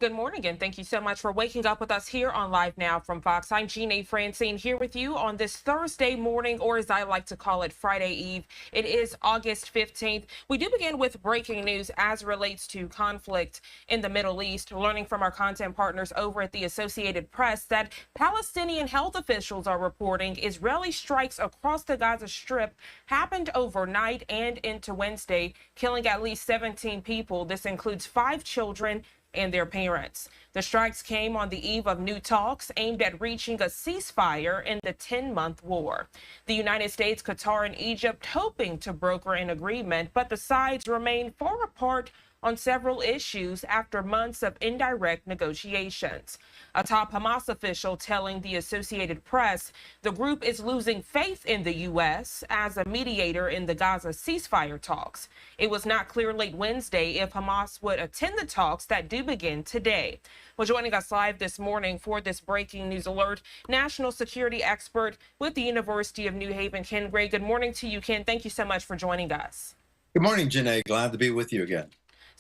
Good morning, and thank you so much for waking up with us here on Live Now from Fox. I'm Jeanne Francine here with you on this Thursday morning, or as I like to call it, Friday Eve. It is August 15th. We do begin with breaking news as relates to conflict in the Middle East, learning from our content partners over at the Associated Press that Palestinian health officials are reporting Israeli strikes across the Gaza Strip happened overnight and into Wednesday, killing at least 17 people. This includes 5 children and their parents. The strikes came on the eve of new talks aimed at reaching a ceasefire in the 10-month war. The United States, Qatar, and Egypt hoping to broker an agreement, but the sides remain far apart on several issues after months of indirect negotiations. A top Hamas official telling the Associated Press the group is losing faith in the U.S. as a mediator in the Gaza ceasefire talks. It was not clear late Wednesday if Hamas would attend the talks that do begin today. Well, joining us live this morning for this breaking news alert, national security expert with the University of New Haven, Ken Gray. Good morning to you, Ken. Thank you so much for joining us. Good morning, Jeanne. Glad to be with you again.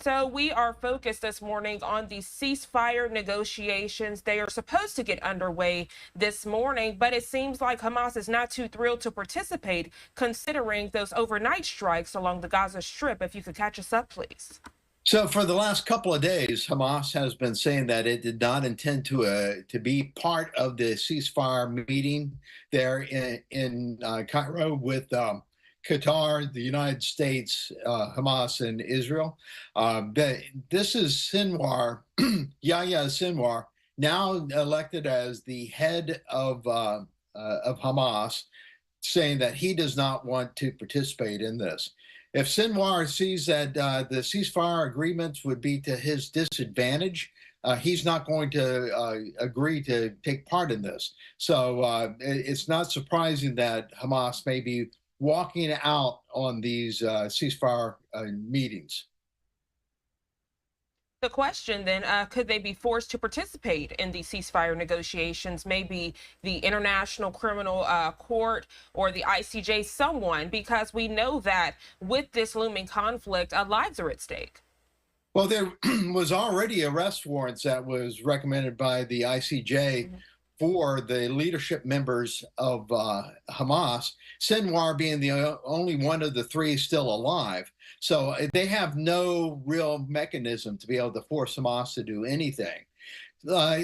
So we are focused this morning on the ceasefire negotiations. They are supposed to get underway this morning, but it seems like Hamas is not too thrilled to participate, considering those overnight strikes along the Gaza Strip. If you could catch us up, please. So for the last couple of days, Hamas has been saying that it did not intend to be part of the ceasefire meeting there in Cairo with Qatar, the United States, Hamas, and Israel. This is Sinwar, Yahya Sinwar, now elected as the head of Hamas, saying that he does not want to participate in this. If Sinwar sees that the ceasefire agreements would be to his disadvantage, he's not going to agree to take part in this. So it's not surprising that Hamas may be walking out on these ceasefire meetings. The question then, could they be forced to participate in the ceasefire negotiations? Maybe the International Criminal Court or the ICJ, someone, because we know that with this looming conflict, lives are at stake. Well, there was already arrest warrants that was recommended by the ICJ for the leadership members of Hamas, Sinwar being the only one of the 3 still alive. So they have no real mechanism to be able to force Hamas to do anything.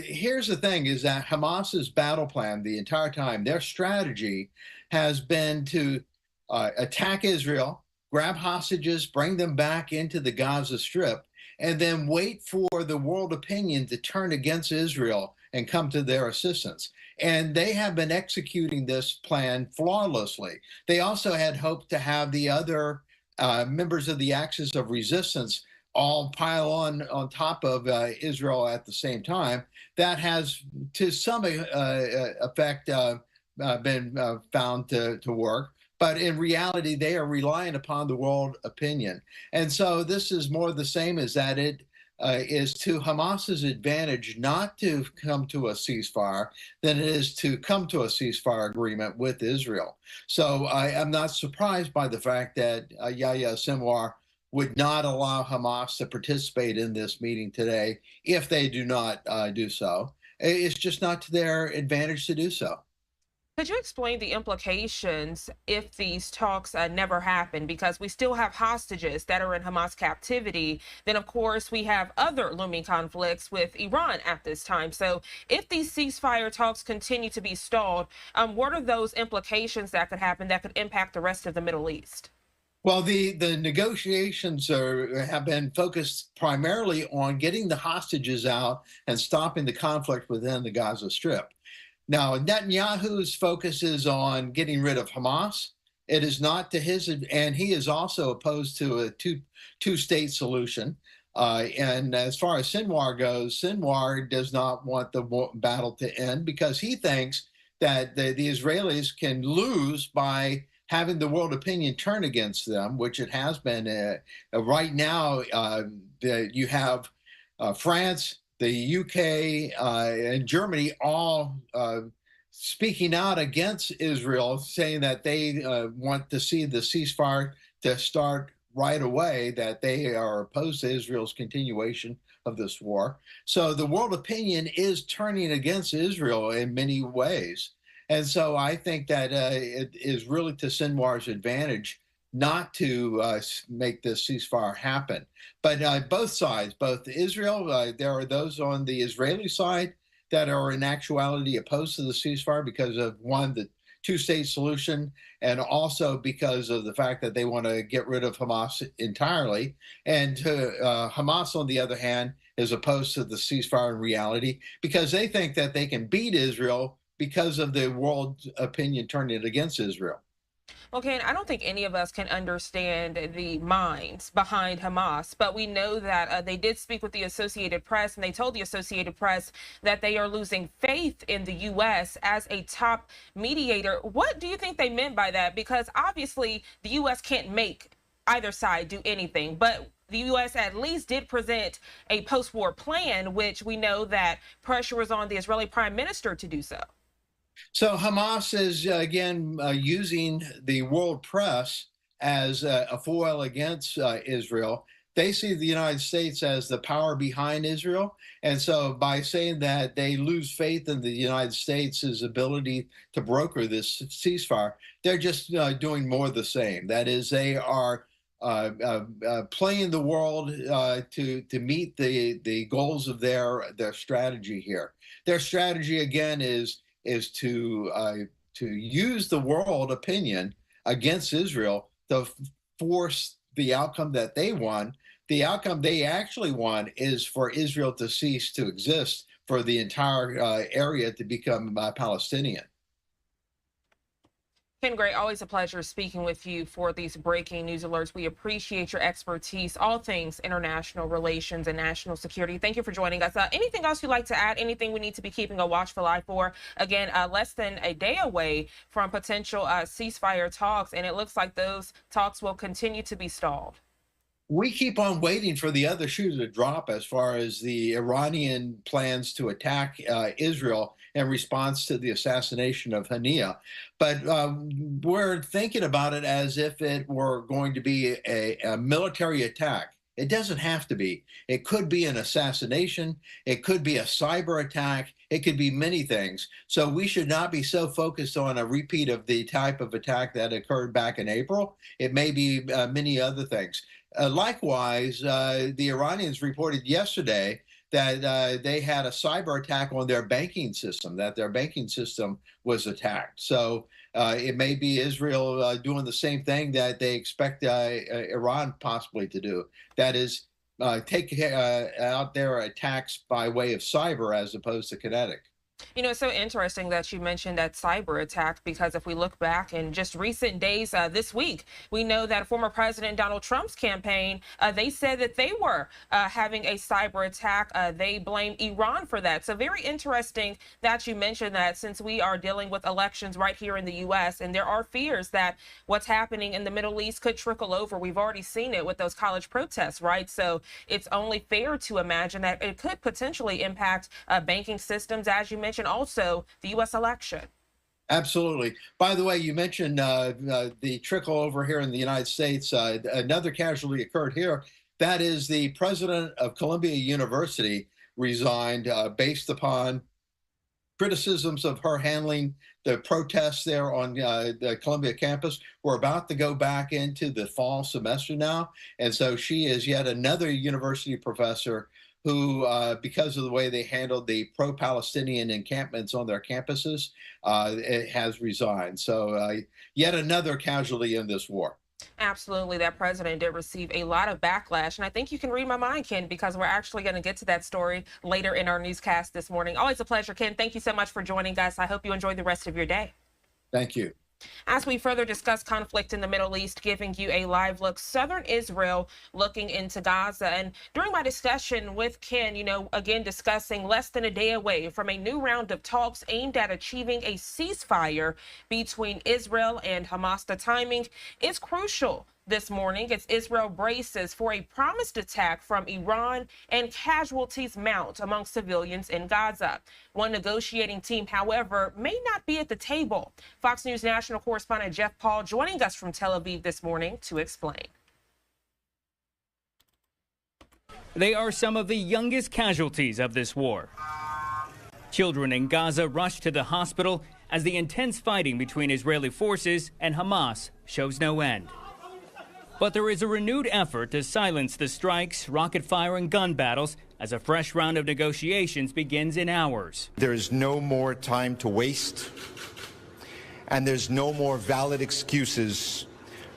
Here's the thing, is that Hamas's battle plan the entire time, their strategy has been to attack Israel, grab hostages, bring them back into the Gaza Strip, and then wait for the world opinion to turn against Israel and come to their assistance. And they have been executing this plan flawlessly. They also had hoped to have the other members of the axis of resistance all pile on top of Israel at the same time. That has, to some effect, been found to work. But in reality, they are relying upon the world opinion. And so this is more the same, as that it is to Hamas's advantage not to come to a ceasefire than it is to come to a ceasefire agreement with Israel. So I am not surprised by the fact that Yahya Sinwar would not allow Hamas to participate in this meeting today if they do not do so. It's just not to their advantage to do so. Could you explain the implications if these talks never happen? Because we still have hostages that are in Hamas captivity. Then, of course, we have other looming conflicts with Iran at this time. So if these ceasefire talks continue to be stalled, what are those implications that could happen that could impact the rest of the Middle East? Well, the negotiations have been focused primarily on getting the hostages out and stopping the conflict within the Gaza Strip. Now, Netanyahu's focus is on getting rid of Hamas. It is not to his, and he is also opposed to a two-state solution. And as far as Sinwar goes, Sinwar does not want the battle to end because he thinks that the Israelis can lose by having the world opinion turn against them, which it has been. Right now, you have France, the UK, and Germany all speaking out against Israel, saying that they want to see the ceasefire to start right away, that they are opposed to Israel's continuation of this war. So the world opinion is turning against Israel in many ways. And so I think that it is really to Sinwar's advantage not to make this ceasefire happen. But both sides, both Israel, there are those on the Israeli side that are in actuality opposed to the ceasefire because of one, the two-state solution, and also because of the fact that they want to get rid of Hamas entirely. And Hamas, on the other hand, is opposed to the ceasefire in reality because they think that they can beat Israel because of the world opinion turning against Israel. Well, Ken, I don't think any of us can understand the minds behind Hamas, but we know that they did speak with the Associated Press, and they told the Associated Press that they are losing faith in the U.S. as a top mediator. What do you think they meant by that? Because obviously the U.S. can't make either side do anything, but the U.S. at least did present a post-war plan, which we know that pressure was on the Israeli prime minister to do so. So Hamas is again using the world press as a foil against Israel. They see the United States as the power behind Israel. And so by saying that they lose faith in the United States' ability to broker this ceasefire, they're just doing more of the same. That is, they are playing the world to meet the goals of their strategy here. Their strategy, again, is to use the world opinion against Israel to force the outcome that they want. The outcome they actually want is for Israel to cease to exist, for the entire area to become Palestinian. Ken Gray, always a pleasure speaking with you for these breaking news alerts. We appreciate your expertise, all things international relations and national security. Thank you for joining us. Anything else you'd like to add? Anything we need to be keeping a watchful eye for? Again, less than a day away from potential ceasefire talks, and it looks like those talks will continue to be stalled. We keep on waiting for the other shoe to drop as far as the Iranian plans to attack Israel in response to the assassination of Hania. But we're thinking about it as if it were going to be a military attack. It doesn't have to be. It could be an assassination. It could be a cyber attack. It could be many things. So we should not be so focused on a repeat of the type of attack that occurred back in April. It may be many other things. Likewise, the Iranians reported yesterday that they had a cyber attack on their banking system, that their banking system was attacked. So it may be Israel doing the same thing that they expect Iran possibly to do. That is, take out their attacks by way of cyber as opposed to kinetic. You know, it's so interesting that you mentioned that cyber attack, because if we look back in just recent days this week, we know that former President Donald Trump's campaign, they said that they were having a cyber attack. They blame Iran for that. So very interesting that you mentioned that, since we are dealing with elections right here in the U.S. and there are fears that what's happening in the Middle East could trickle over. We've already seen it with those college protests, right? So it's only fair to imagine that it could potentially impact banking systems, as you mentioned, also the U.S. election. Absolutely. By the way, you mentioned the trickle over here in the United States. Another casualty occurred here. That is, the president of Columbia University resigned based upon criticisms of her handling the protests there on the Columbia campus. We're about to go back into the fall semester now. And so she is yet another university professor who, because of the way they handled the pro-Palestinian encampments on their campuses, has resigned. So yet another casualty in this war. Absolutely. That president did receive a lot of backlash. And I think you can read my mind, Ken, because we're actually going to get to that story later in our newscast this morning. Always a pleasure, Ken. Thank you so much for joining us. I hope you enjoy the rest of your day. Thank you. As we further discuss conflict in the Middle East, giving you a live look, southern Israel looking into Gaza. And during my discussion with Ken, again, discussing less than a day away from a new round of talks aimed at achieving a ceasefire between Israel and Hamas. The timing is crucial this morning as Israel braces for a promised attack from Iran and casualties mount among civilians in Gaza. One negotiating team, however, may not be at the table. Fox News national correspondent Jeff Paul joining us from Tel Aviv this morning to explain. They are some of the youngest casualties of this war. Children in Gaza rush to the hospital as the intense fighting between Israeli forces and Hamas shows no end. But there is a renewed effort to silence the strikes, rocket fire, and gun battles as a fresh round of negotiations begins in hours. There is no more time to waste, and there's no more valid excuses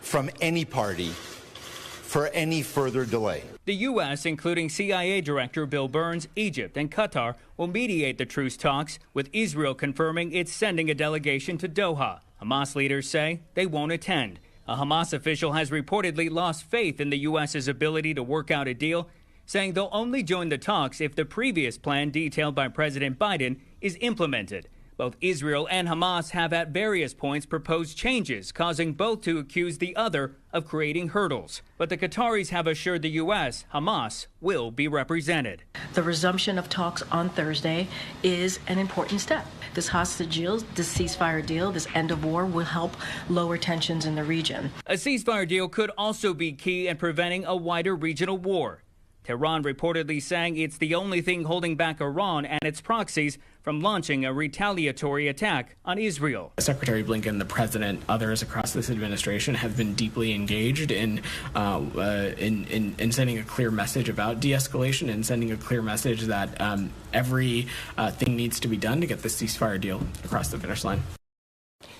from any party for any further delay. The U.S., including CIA Director Bill Burns, Egypt, and Qatar, will mediate the truce talks, with Israel confirming it's sending a delegation to Doha. Hamas leaders say they won't attend. A Hamas official has reportedly lost faith in the U.S.'s ability to work out a deal, saying they'll only join the talks if the previous plan detailed by President Biden is implemented. Both Israel and Hamas have at various points proposed changes, causing both to accuse the other of creating hurdles. But the Qataris have assured the U.S. Hamas will be represented. The resumption of talks on Thursday is an important step. This hostage deal, this ceasefire deal, this end of war will help lower tensions in the region. A ceasefire deal could also be key in preventing a wider regional war. Tehran reportedly saying it's the only thing holding back Iran and its proxies from launching a retaliatory attack on Israel. Secretary Blinken, the president, others across this administration have been deeply engaged in sending a clear message about de-escalation and sending a clear message that every thing needs to be done to get this ceasefire deal across the finish line.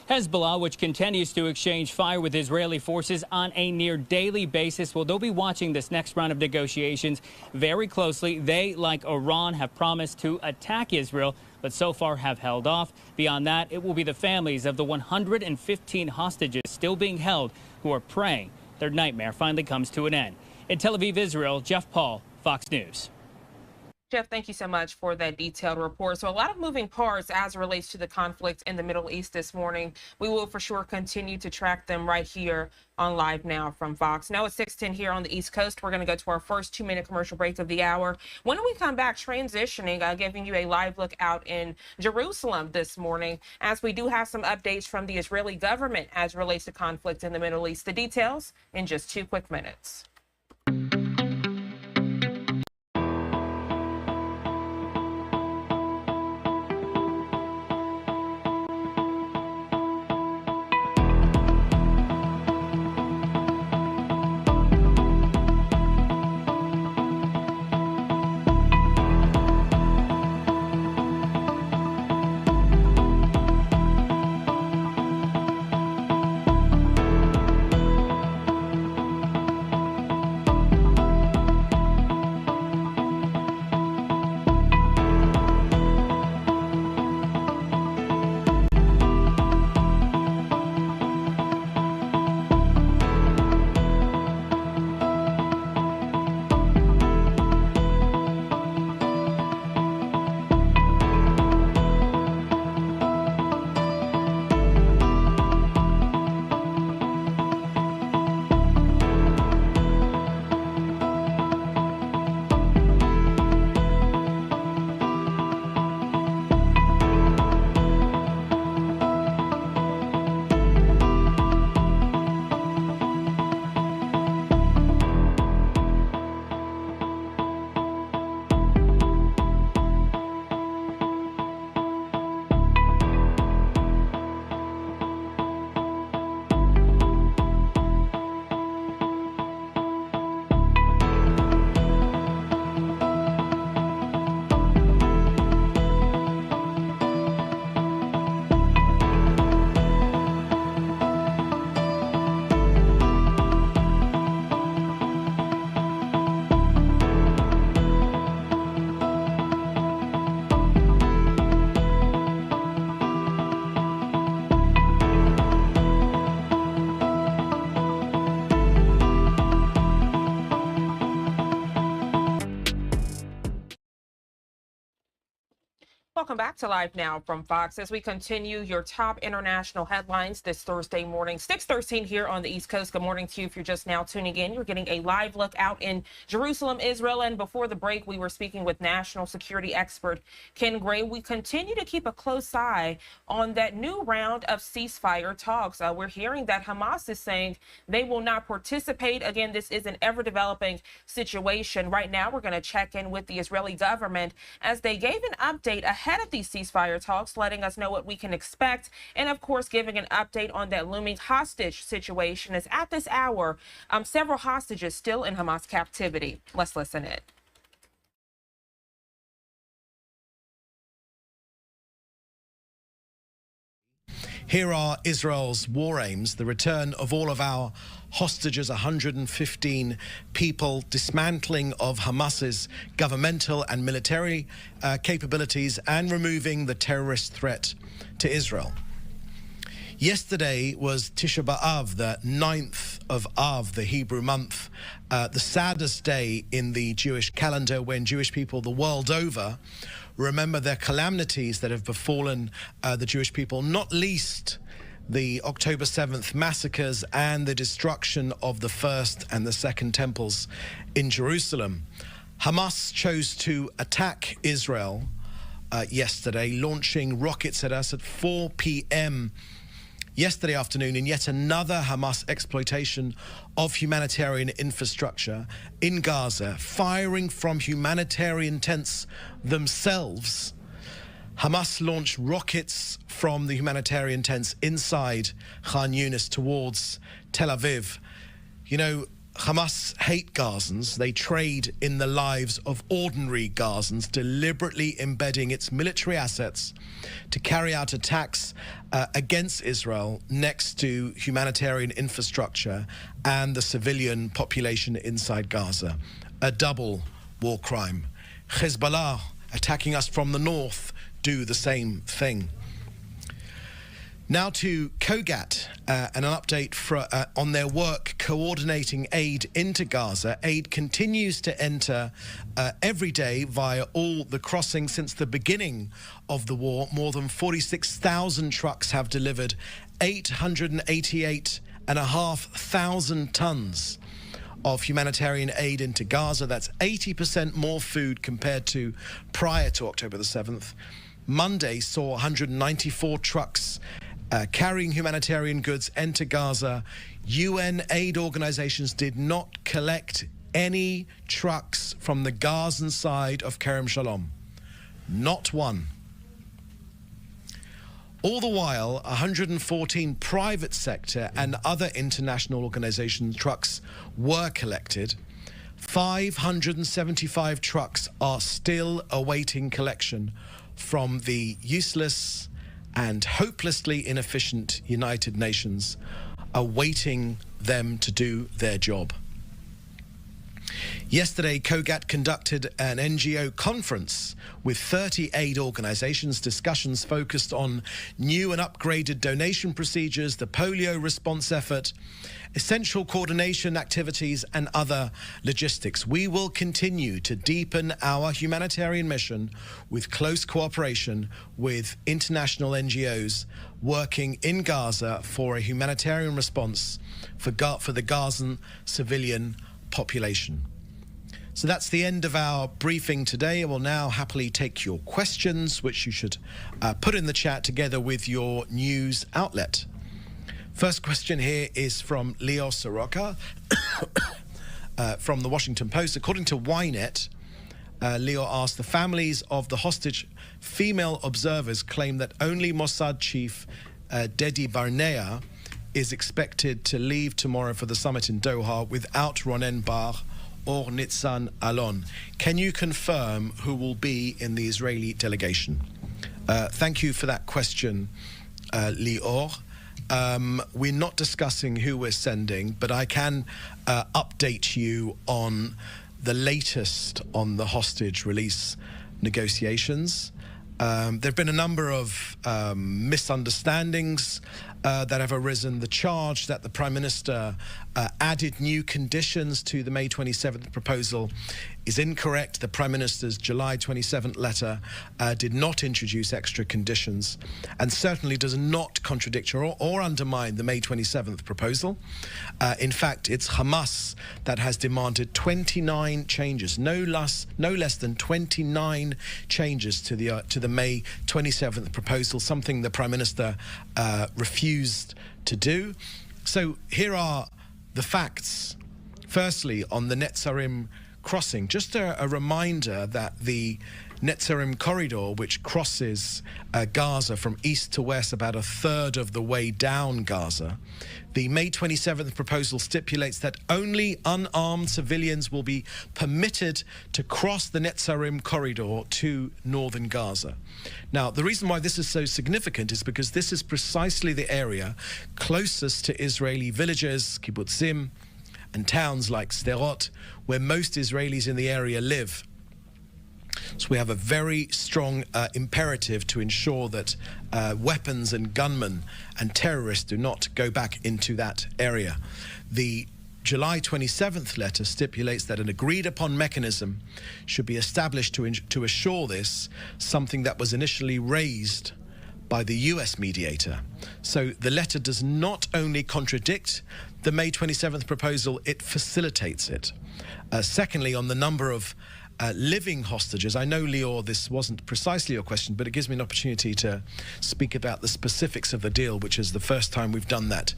Hezbollah, which continues to exchange fire with Israeli forces on a near daily basis, well, they'll be watching this next round of negotiations very closely. They, like Iran, have promised to attack Israel, but so far have held off. Beyond that, it will be the families of the 115 hostages still being held who are praying their nightmare finally comes to an end. In Tel Aviv, Israel, Jeff Paul, Fox News. Jeff, thank you so much for that detailed report. So a lot of moving parts as it relates to the conflict in the Middle East this morning. We will for sure continue to track them right here on Live Now from Fox. Now it's 6:10 here on the East Coast. We're going to go to our first 2-minute commercial break of the hour. When we come back, transitioning, giving you a live look out in Jerusalem this morning, as we do have some updates from the Israeli government as it relates to conflict in the Middle East. The details in just 2 quick minutes. Welcome back to Live Now from Fox as we continue your top international headlines this Thursday morning, 6:13 here on the East Coast. Good morning to you. If you're just now tuning in, you're getting a live look out in Jerusalem, Israel. And before the break, we were speaking with national security expert Ken Gray. We continue to keep a close eye on that new round of ceasefire talks. We're hearing that Hamas is saying they will not participate. Again, this is an ever-developing situation. Right now, we're going to check in with the Israeli government as they gave an update ahead of these ceasefire talks, letting us know what we can expect, and of course giving an update on that looming hostage situation. As at this hour, several hostages still in Hamas captivity. Let's listen in. Here are Israel's war aims: the return of all of our hostages, 115 people, dismantling of Hamas's governmental and military capabilities, and removing the terrorist threat to Israel. Yesterday was Tisha B'Av, the 9th of Av, the Hebrew month, the saddest day in the Jewish calendar, when Jewish people the world over remember their calamities that have befallen the Jewish people, not least the October 7th massacres and the destruction of the first and the second temples in Jerusalem. Hamas chose to attack Israel yesterday, launching rockets at us at 4 p.m. yesterday afternoon in yet another Hamas exploitation of humanitarian infrastructure in Gaza, firing from humanitarian tents themselves. Hamas launched rockets from the humanitarian tents inside Khan Yunis towards Tel Aviv. You know, Hamas hate Gazans. They trade in the lives of ordinary Gazans, deliberately embedding its military assets to carry out attacks against Israel next to humanitarian infrastructure and the civilian population inside Gaza. A double war crime. Hezbollah, attacking us from the north, do the same thing. Now to COGAT and an update on their work coordinating aid into Gaza. Aid continues to enter every day via all the crossings since the beginning of the war. More than 46,000 trucks have delivered 888,500 tons of humanitarian aid into Gaza. That's 80% more food compared to prior to October the 7th. Monday saw 194 trucks carrying humanitarian goods enter Gaza. UN aid organizations did not collect any trucks from the Gazan side of Kerem Shalom. Not one. All the while, 114 private sector and other international organization trucks were collected. 575 trucks are still awaiting collection from the useless and hopelessly inefficient United Nations, awaiting them to do their job. Yesterday, COGAT conducted an NGO conference with 30 aid organizations. Discussions focused on new and upgraded donation procedures, the polio response effort, essential coordination activities, and other logistics. We will continue to deepen our humanitarian mission with close cooperation with international NGOs working in Gaza for a humanitarian response for the Gazan civilian population. So that's the end of our briefing today. I will now happily take your questions, which you should put in the chat together with your news outlet. First question here is from Leo Soroka from the Washington Post. According to Ynet, Leo asked, the families of the hostage female observers claim that only Mossad chief Dedi Barnea is expected to leave tomorrow for the summit in Doha without Ronen Bar or Nitzan Alon. Can you confirm who will be in the Israeli delegation? Thank you for that question, Lior. We're not discussing who we're sending, but I can update you on the latest on the hostage release negotiations. There have been a number of misunderstandings that have arisen. The charge that the Prime Minister added new conditions to the May 27th proposal is incorrect. The Prime Minister's July 27th letter did not introduce extra conditions and certainly does not contradict or undermine the May 27th proposal. In fact, it's Hamas that has demanded 29 changes, no less than 29 changes to the May 27th proposal, something the Prime Minister refused to do. So here are the facts. Firstly, on the Netzarim crossing, just a reminder that the Netzarim corridor, which crosses Gaza from east to west about a third of the way down Gaza, the May 27th proposal stipulates that only unarmed civilians will be permitted to cross the Netzarim corridor to northern Gaza. Now, the reason why this is so significant is because this is precisely the area closest to Israeli villages, kibbutzim, and towns like Sderot, where most Israelis in the area live. So we have a very strong imperative to ensure that weapons and gunmen and terrorists do not go back into that area. The July 27th letter stipulates that an agreed-upon mechanism should be established to assure this, something that was initially raised by the US mediator. So the letter does not only contradict the May 27th proposal, it facilitates it. Secondly, on the number of living hostages, I know, Lior, this wasn't precisely your question, but it gives me an opportunity to speak about the specifics of the deal, which is the first time we've done that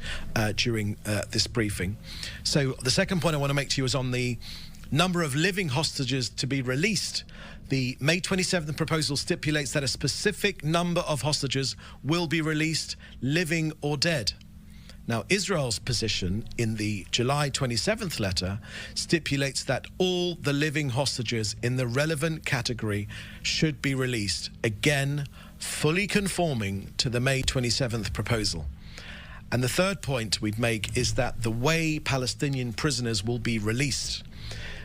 during this briefing. So the second point I want to make to you is on the number of living hostages to be released. The May 27th proposal stipulates that a specific number of hostages will be released, living or dead. Now, Israel's position in the July 27th letter stipulates that all the living hostages in the relevant category should be released, again, fully conforming to the May 27th proposal. And the third point we'd make is that the way Palestinian prisoners will be released.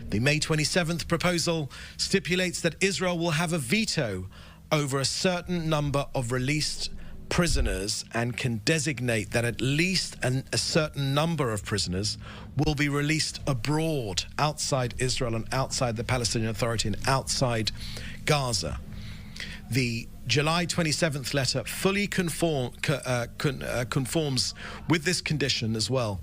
The May 27th proposal stipulates that Israel will have a veto over a certain number of released prisoners and can designate that at least a certain number of prisoners will be released abroad, outside Israel and outside the Palestinian Authority and outside Gaza. The July 27th letter fully conforms with this condition as well.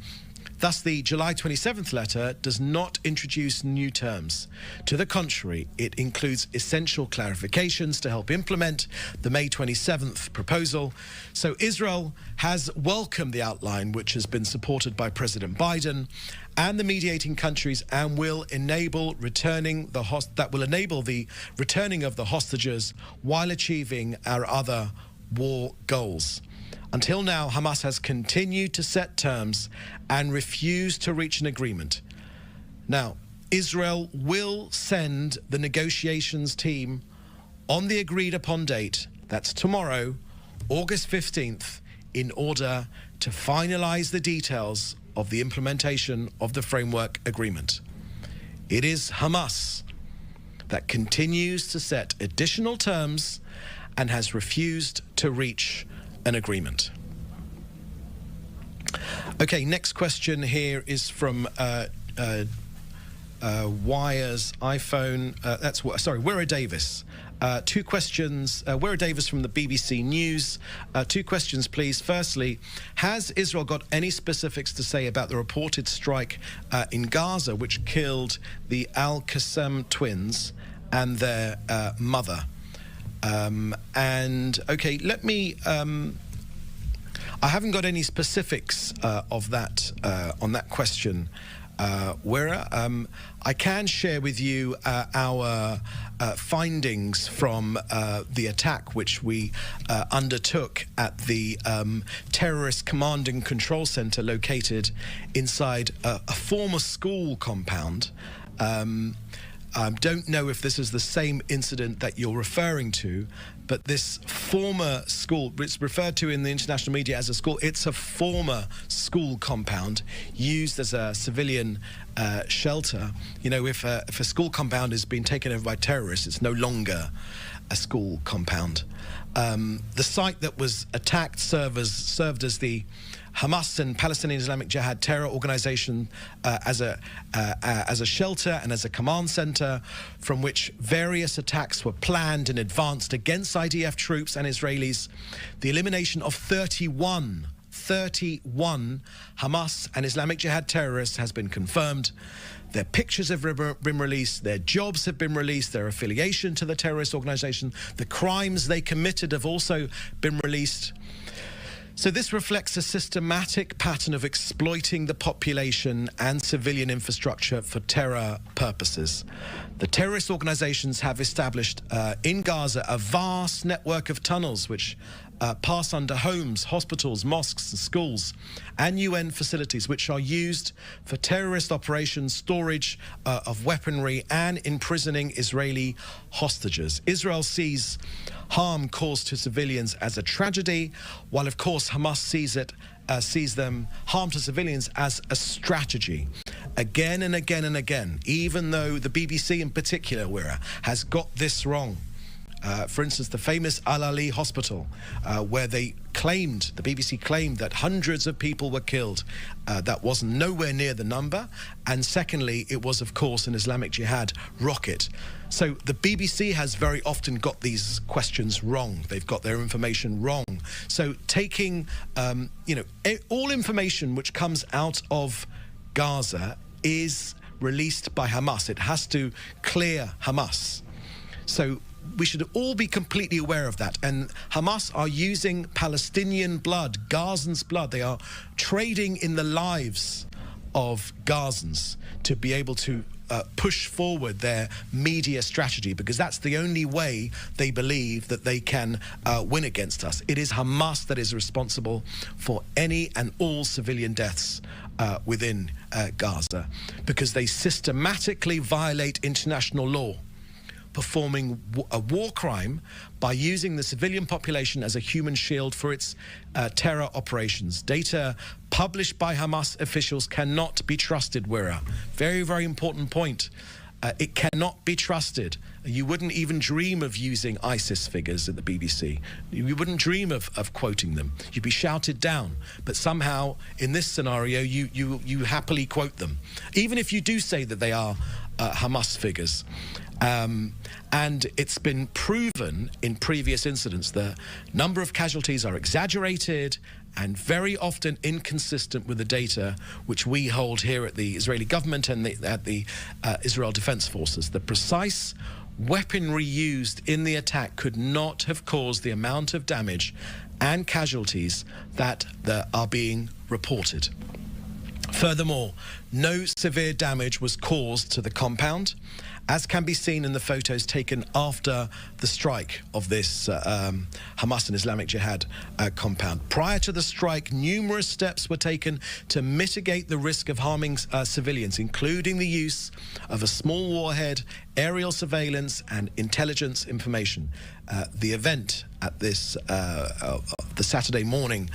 Thus, the July 27th letter does not introduce new terms. To the contrary, it includes essential clarifications to help implement the May 27th proposal. So Israel has welcomed the outline, which has been supported by President Biden and the mediating countries, and will enable the returning of the hostages while achieving our other war goals. Until now, Hamas has continued to set terms and refused to reach an agreement. Now, Israel will send the negotiations team on the agreed-upon date, that's tomorrow, August 15th, in order to finalize the details of the implementation of the framework agreement. It is Hamas that continues to set additional terms and has refused to reach an agreement. Okay, next question here is from Wire's iPhone. Wira Davis. Two questions. Wira Davis from the BBC News. Two questions, please. Firstly, has Israel got any specifics to say about the reported strike in Gaza, which killed the Al-Qassam twins and their mother? Okay, let me. I haven't got any specifics of that on that question, Wira. I can share with you our findings from the attack which we undertook at the terrorist command and control center located inside a former school compound. I don't know if this is the same incident that you're referring to, but this former school, it's referred to in the international media as a school, it's a former school compound used as a civilian shelter. You know, if a school compound is being taken over by terrorists, it's no longer a school compound. The site that was attacked served as the Hamas and Palestinian Islamic Jihad terror organization as a shelter and as a command center from which various attacks were planned and advanced against IDF troops and Israelis. The elimination of 31 Hamas and Islamic Jihad terrorists has been confirmed. Their pictures have been released, their jobs have been released, their affiliation to the terrorist organization, the crimes they committed have also been released. So this reflects a systematic pattern of exploiting the population and civilian infrastructure for terror purposes. The terrorist organizations have established in Gaza a vast network of tunnels which pass under homes, hospitals, mosques and schools and UN facilities which are used for terrorist operations, storage of weaponry and imprisoning Israeli hostages. Israel sees harm caused to civilians as a tragedy, while of course Hamas sees them harm to civilians as a strategy. Again and again and again, even though the BBC in particular, Wira, has got this wrong. For instance, the famous Al-Ali hospital, where the BBC claimed that hundreds of people were killed. That wasn't nowhere near the number. And secondly, it was, of course, an Islamic Jihad rocket. So the BBC has very often got these questions wrong. They've got their information wrong. So taking, all information which comes out of Gaza is released by Hamas. It has to clear Hamas. So we should all be completely aware of that. And Hamas are using Palestinian blood, Gazans' blood. They are trading in the lives of Gazans to be able to push forward their media strategy, because that's the only way they believe that they can win against us. It is Hamas that is responsible for any and all civilian deaths within Gaza, because they systematically violate international law, performing a war crime by using the civilian population as a human shield for its terror operations. Data published by Hamas officials cannot be trusted, Wira. Very, very important point. It cannot be trusted. You wouldn't even dream of using ISIS figures at the BBC. You wouldn't dream of quoting them. You'd be shouted down. But somehow, in this scenario, you happily quote them, even if you do say that they are Hamas figures. And it's been proven in previous incidents the number of casualties are exaggerated and very often inconsistent with the data which we hold here at the Israeli government and at the Israel Defense Forces. The precise weaponry used in the attack could not have caused the amount of damage and casualties that are being reported. Furthermore, no severe damage was caused to the compound, as can be seen in the photos taken after the strike of this Hamas and Islamic Jihad compound. Prior to the strike, numerous steps were taken to mitigate the risk of harming civilians, including the use of a small warhead, aerial surveillance, and intelligence information. The event at this, the Saturday morning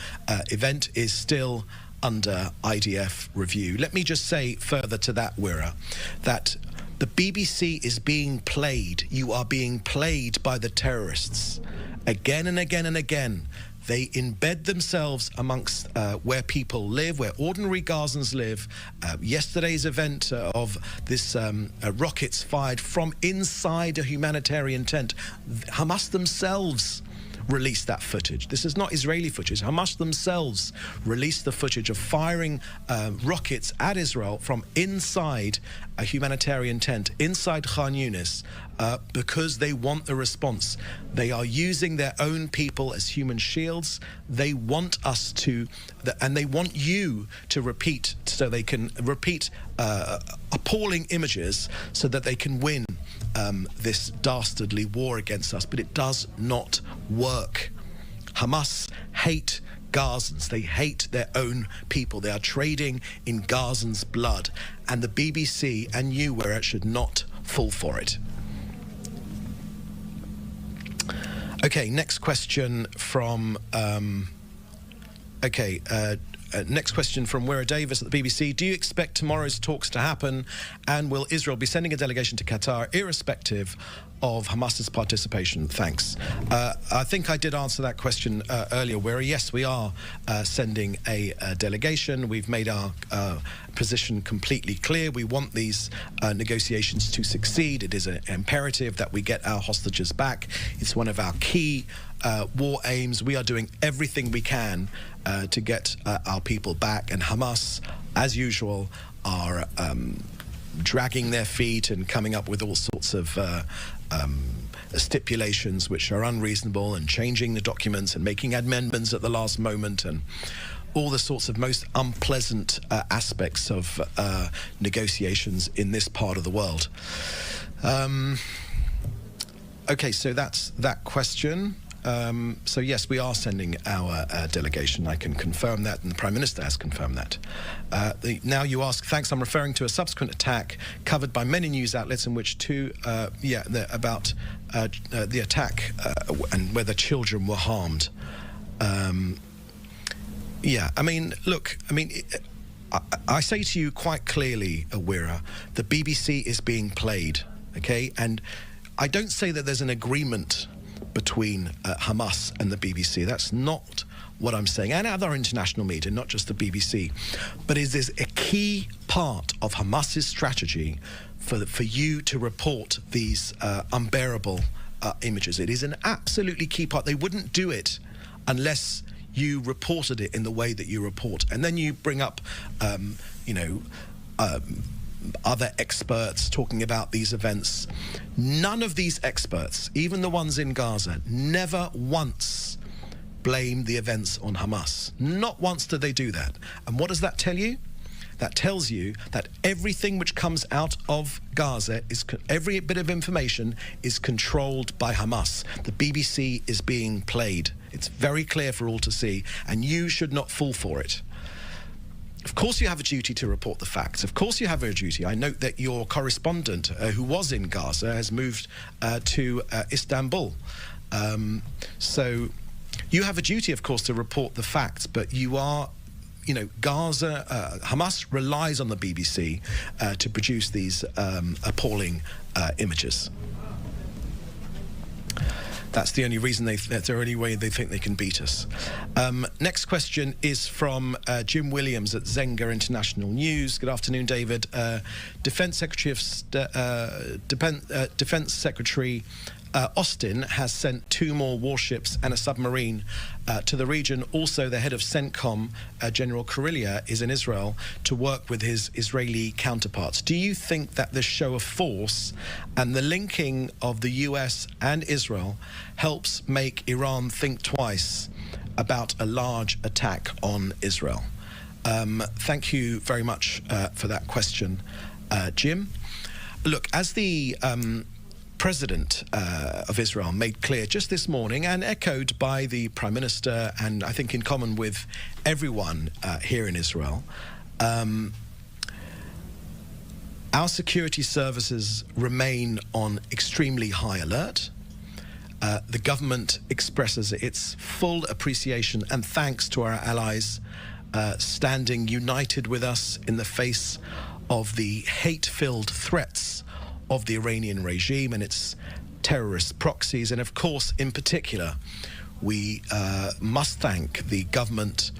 event is still under IDF review. Let me just say further to that, Wira, that the BBC is being played. You are being played by the terrorists again and again and again. They embed themselves amongst where people live, where ordinary Gazans live. Yesterday's event of this rockets fired from inside a humanitarian tent. Hamas themselves released that footage. This is not Israeli footage. Hamas themselves released the footage of firing rockets at Israel from inside a humanitarian tent, inside Khan Yunis, because they want the response. They are using their own people as human shields. They want us to, and they want you to repeat, so they can repeat appalling images so that they can win this dastardly war against us. But it does not work. Hamas hate Gazans. They hate their own people. They are trading in Gazans' blood. And the BBC and you, Wira, should not fall for it. Okay, next question from... next question from Wira Davis at the BBC. Do you expect tomorrow's talks to happen? And will Israel be sending a delegation to Qatar irrespective of Hamas's participation? Thanks. I think I did answer that question earlier, where yes, we are sending a delegation. We've made our position completely clear. We want these negotiations to succeed. It is an imperative that we get our hostages back. It's one of our key war aims. We are doing everything we can to get our people back, and Hamas, as usual, are dragging their feet and coming up with all sorts of stipulations which are unreasonable, and changing the documents and making amendments at the last moment, and all the sorts of most unpleasant aspects of negotiations in this part of the world. Okay, so that's that question. So yes, we are sending our delegation. I can confirm that, and the Prime Minister has confirmed that. Now you ask, thanks, I'm referring to a subsequent attack covered by many news outlets in which about the attack and whether children were harmed. Yeah, I mean, look, I mean, I say to you quite clearly, Awira, the BBC is being played, okay? And I don't say that there's an agreement between Hamas and the BBC. That's not what I'm saying, and other international media, not just the BBC. But it is a key part of Hamas's strategy for you to report these unbearable images. It is an absolutely key part. They wouldn't do it unless you reported it in the way that you report. And then you bring up, other experts talking about these events. None of these experts, even the ones in Gaza, never once blamed the events on Hamas. Not once did they do that. And what does that tell you? That tells you that everything which comes out of Gaza, every bit of information is controlled by Hamas. The BBC is being played. It's very clear for all to see, and you should not fall for it. Of course you have a duty to report the facts. Of course you have a duty. I note that your correspondent, who was in Gaza, has moved to Istanbul. So you have a duty, of course, to report the facts, but you are, Gaza, Hamas relies on the BBC to produce these appalling images. That's the only reason that's the only way they think they can beat us. Next question is from Jim Williams at Zenga International News. Good afternoon, David. Defense Secretary Austin has sent 2 more warships and a submarine to the region. Also, the head of CENTCOM, General Kurilia, is in Israel to work with his Israeli counterparts. Do you think that this show of force and the linking of the US and Israel helps make Iran think twice about a large attack on Israel? Thank you very much for that question, Jim. Look, as the President of Israel made clear just this morning, and echoed by the Prime Minister, and I think in common with everyone here in Israel, our security services remain on extremely high alert. The government expresses its full appreciation and thanks to our allies standing united with us in the face of the hate-filled threats of the Iranian regime and its terrorist proxies. And of course, in particular, we must thank the government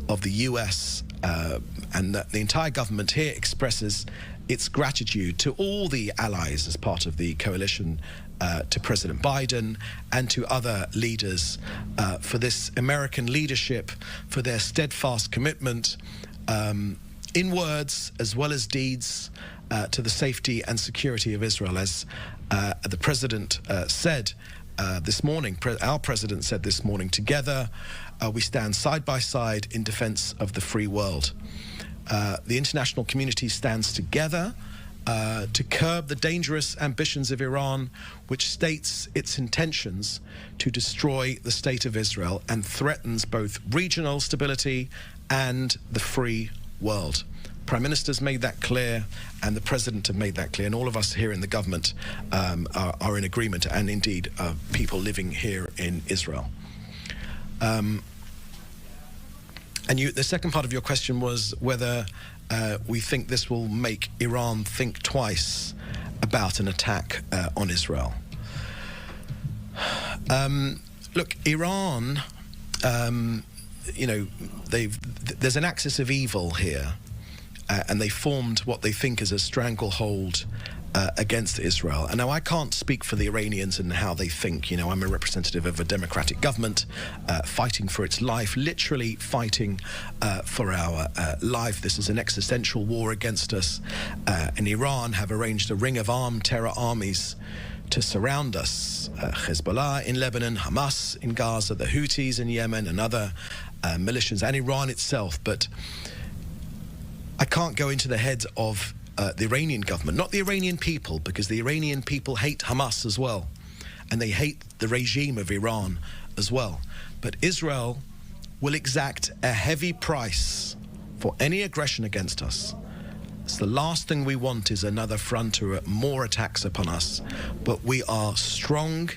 of the US, and the entire government here expresses its gratitude to all the allies as part of the coalition, to President Biden and to other leaders for this American leadership, for their steadfast commitment in words as well as deeds to the safety and security of Israel. As the President said this morning, our President said this morning, together we stand side by side in defense of the free world. The international community stands together to curb the dangerous ambitions of Iran, which states its intentions to destroy the state of Israel and threatens both regional stability and the free world. Prime Minister's made that clear, and the President have made that clear, and all of us here in the government are in agreement, and indeed people living here in Israel. And the second part of your question was whether we think this will make Iran think twice about an attack on Israel. Look, Iran, there's an axis of evil here, and they formed what they think is a stranglehold against Israel. And now I can't speak for the Iranians and how they think. I'm a representative of a democratic government fighting for its life, literally fighting for our life. This is an existential war against us. And Iran have arranged a ring of armed terror armies to surround us. Hezbollah in Lebanon, Hamas in Gaza, the Houthis in Yemen, and other militias, and Iran itself. But I can't go into the head of the Iranian government, not the Iranian people, because the Iranian people hate Hamas as well, and they hate the regime of Iran as well. But Israel will exact a heavy price for any aggression against us. So the last thing we want is another front or more attacks upon us. But we are strong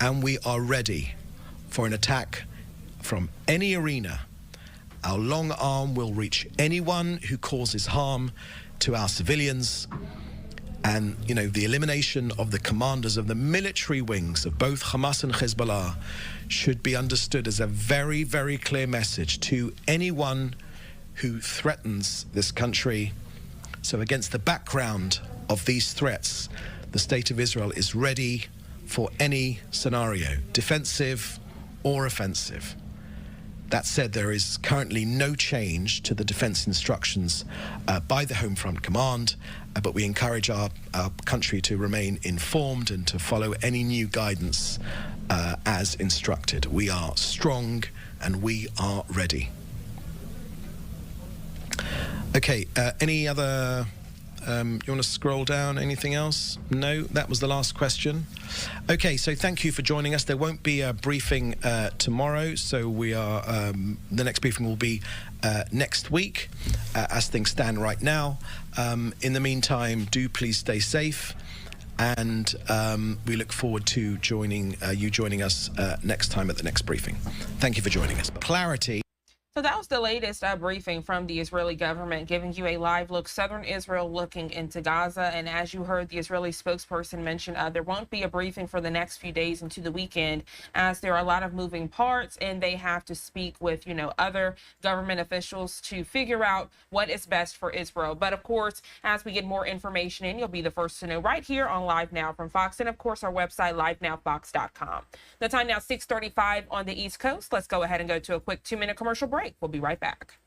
and we are ready for an attack from any arena. Our long arm will reach anyone who causes harm to our civilians. And, the elimination of the commanders of the military wings of both Hamas and Hezbollah should be understood as a very, very clear message to anyone who threatens this country. So against the background of these threats, the State of Israel is ready for any scenario, defensive or offensive. That said, there is currently no change to the defense instructions by the Home Front Command, but we encourage our country to remain informed and to follow any new guidance as instructed. We are strong and we are ready. Okay, any other, you want to scroll down, anything else? No, that was the last question. Okay, so thank you for joining us. There won't be a briefing tomorrow, so we are, the next briefing will be next week, as things stand right now. In the meantime, do please stay safe, and we look forward to joining us next time at the next briefing. Thank you for joining us. Clarity. So that was the latest briefing from the Israeli government, giving you a live look, southern Israel looking into Gaza. And as you heard the Israeli spokesperson mention, there won't be a briefing for the next few days into the weekend, as there are a lot of moving parts and they have to speak with, other government officials to figure out what is best for Israel. But of course, as we get more information in, you'll be the first to know right here on Live Now from Fox, and of course our website, LiveNowFox.com. The time now 6:35 on the East Coast. Let's go ahead and go to a quick 2-minute commercial break. We'll be right back.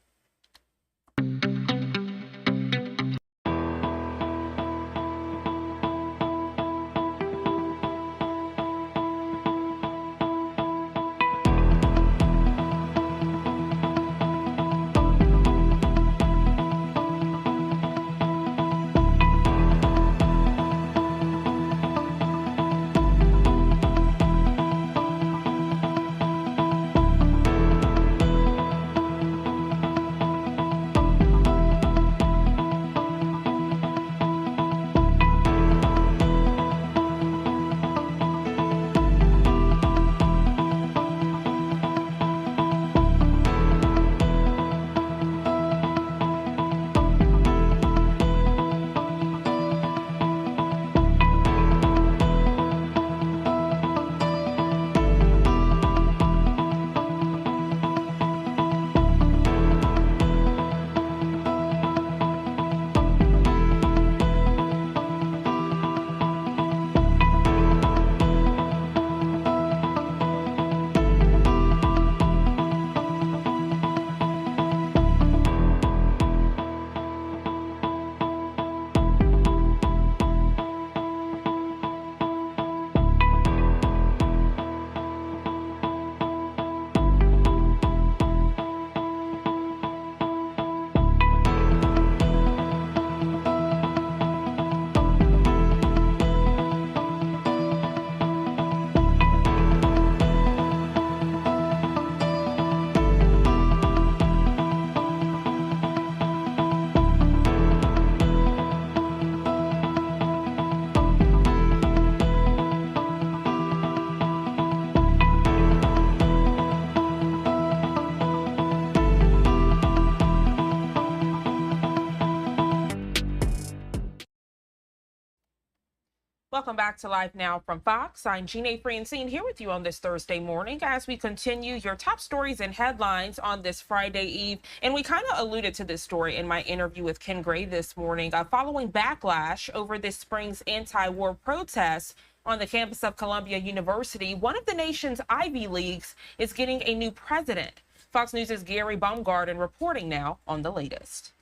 Welcome back to Live Now from Fox. I'm Gina Francine here with you on this Thursday morning as we continue your top stories and headlines on this Friday Eve. And we kind of alluded to this story in my interview with Ken Gray this morning. Following backlash over this spring's anti-war protests on the campus of Columbia University, one of the nation's Ivy Leagues is getting a new president. Fox News' Gary Baumgarten reporting now on the latest.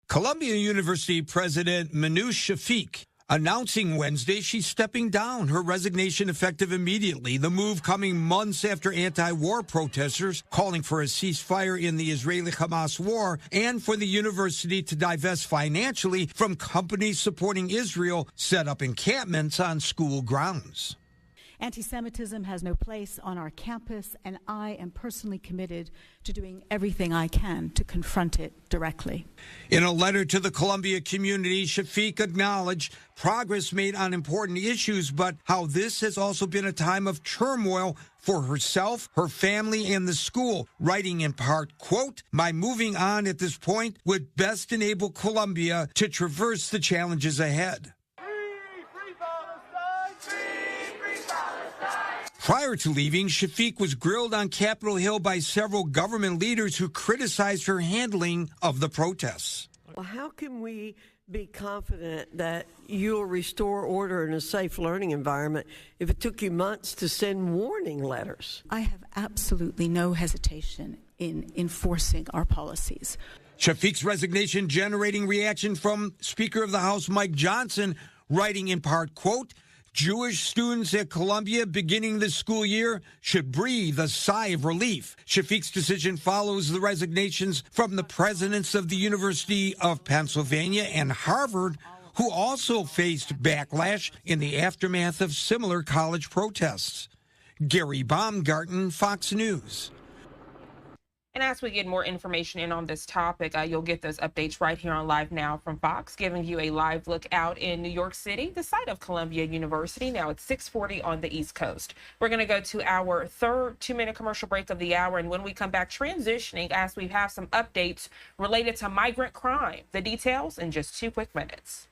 Columbia University President Minouche Shafik announcing Wednesday she's stepping down, her resignation effective immediately. The move coming months after anti-war protesters calling for a ceasefire in the Israeli-Hamas war and for the university to divest financially from companies supporting Israel set up encampments on school grounds. Anti-Semitism has no place on our campus, and I am personally committed to doing everything I can to confront it directly. In a letter to the Columbia community, Shafik acknowledged progress made on important issues, but how this has also been a time of turmoil for herself, her family, and the school, writing in part, quote, "My moving on at this point would best enable Columbia to traverse the challenges ahead." Prior to leaving, Shafik was grilled on Capitol Hill by several government leaders who criticized her handling of the protests. Well, how can we be confident that you'll restore order in a safe learning environment if it took you months to send warning letters? I have absolutely no hesitation in enforcing our policies. Shafik's resignation generating reaction from Speaker of the House Mike Johnson, writing in part, quote, "Jewish students at Columbia beginning the school year should breathe a sigh of relief." Shafik's decision follows the resignations from the presidents of the University of Pennsylvania and Harvard, who also faced backlash in the aftermath of similar college protests. Gary Baumgarten, Fox News. And as we get more information in on this topic, you'll get those updates right here on Live Now from Fox, giving you a live look out in New York City, the site of Columbia University. Now it's 6:40 on the East Coast. We're going to go to our third 2-minute commercial break of the hour. And when we come back, transitioning as we have some updates related to migrant crime. The details in just 2 quick minutes.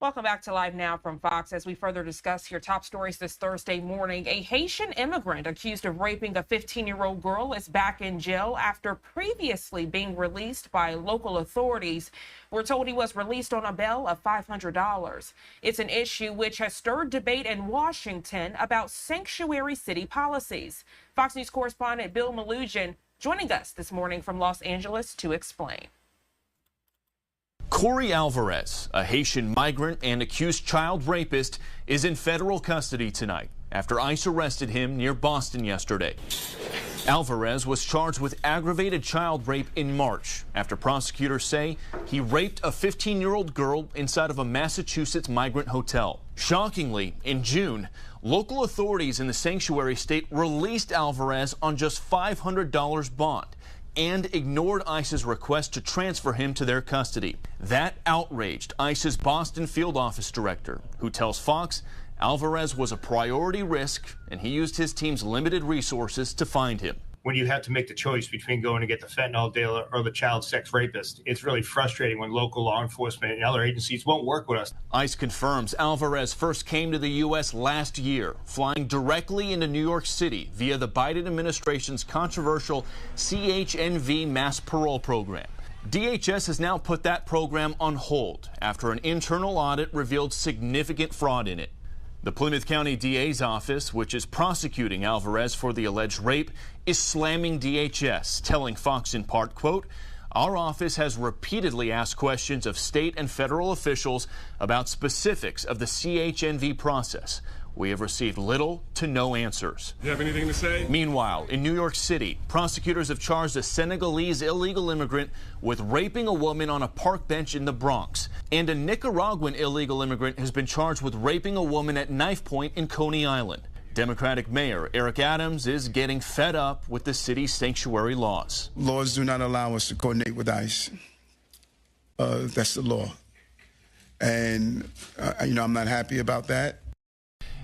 Welcome back to Live Now from Fox. As we further discuss your top stories this Thursday morning, a Haitian immigrant accused of raping a 15-year-old girl is back in jail after previously being released by local authorities. We're told he was released on a bail of $500. It's an issue which has stirred debate in Washington about sanctuary city policies. Fox News correspondent Bill Malugin joining us this morning from Los Angeles to explain. Corey Alvarez, a Haitian migrant and accused child rapist, is in federal custody tonight after ICE arrested him near Boston yesterday. Alvarez was charged with aggravated child rape in March after prosecutors say he raped a 15-year-old girl inside of a Massachusetts migrant hotel. Shockingly, in June, local authorities in the sanctuary state released Alvarez on just $500 bond and ignored ICE's request to transfer him to their custody. That outraged ICE's Boston field office director, who tells Fox Alvarez was a priority risk and he used his team's limited resources to find him. When you have to make the choice between going to get the fentanyl dealer or the child sex rapist, it's really frustrating when local law enforcement and other agencies won't work with us. ICE confirms Alvarez first came to the U.S. last year, flying directly into New York City via the Biden administration's controversial CHNV mass parole program. DHS has now put that program on hold after an internal audit revealed significant fraud in it. The Plymouth County DA's office, which is prosecuting Alvarez for the alleged rape, is slamming DHS, telling Fox in part, quote, "Our office has repeatedly asked questions of state and federal officials about specifics of the CHNV process. We have received little to no answers." Do you have anything to say? Meanwhile, in New York City, prosecutors have charged a Senegalese illegal immigrant with raping a woman on a park bench in the Bronx. And a Nicaraguan illegal immigrant has been charged with raping a woman at knife point in Coney Island. Democratic Mayor Eric Adams is getting fed up with the city's sanctuary laws. Laws do not allow us to coordinate with ICE. That's the law. And, I'm not happy about that.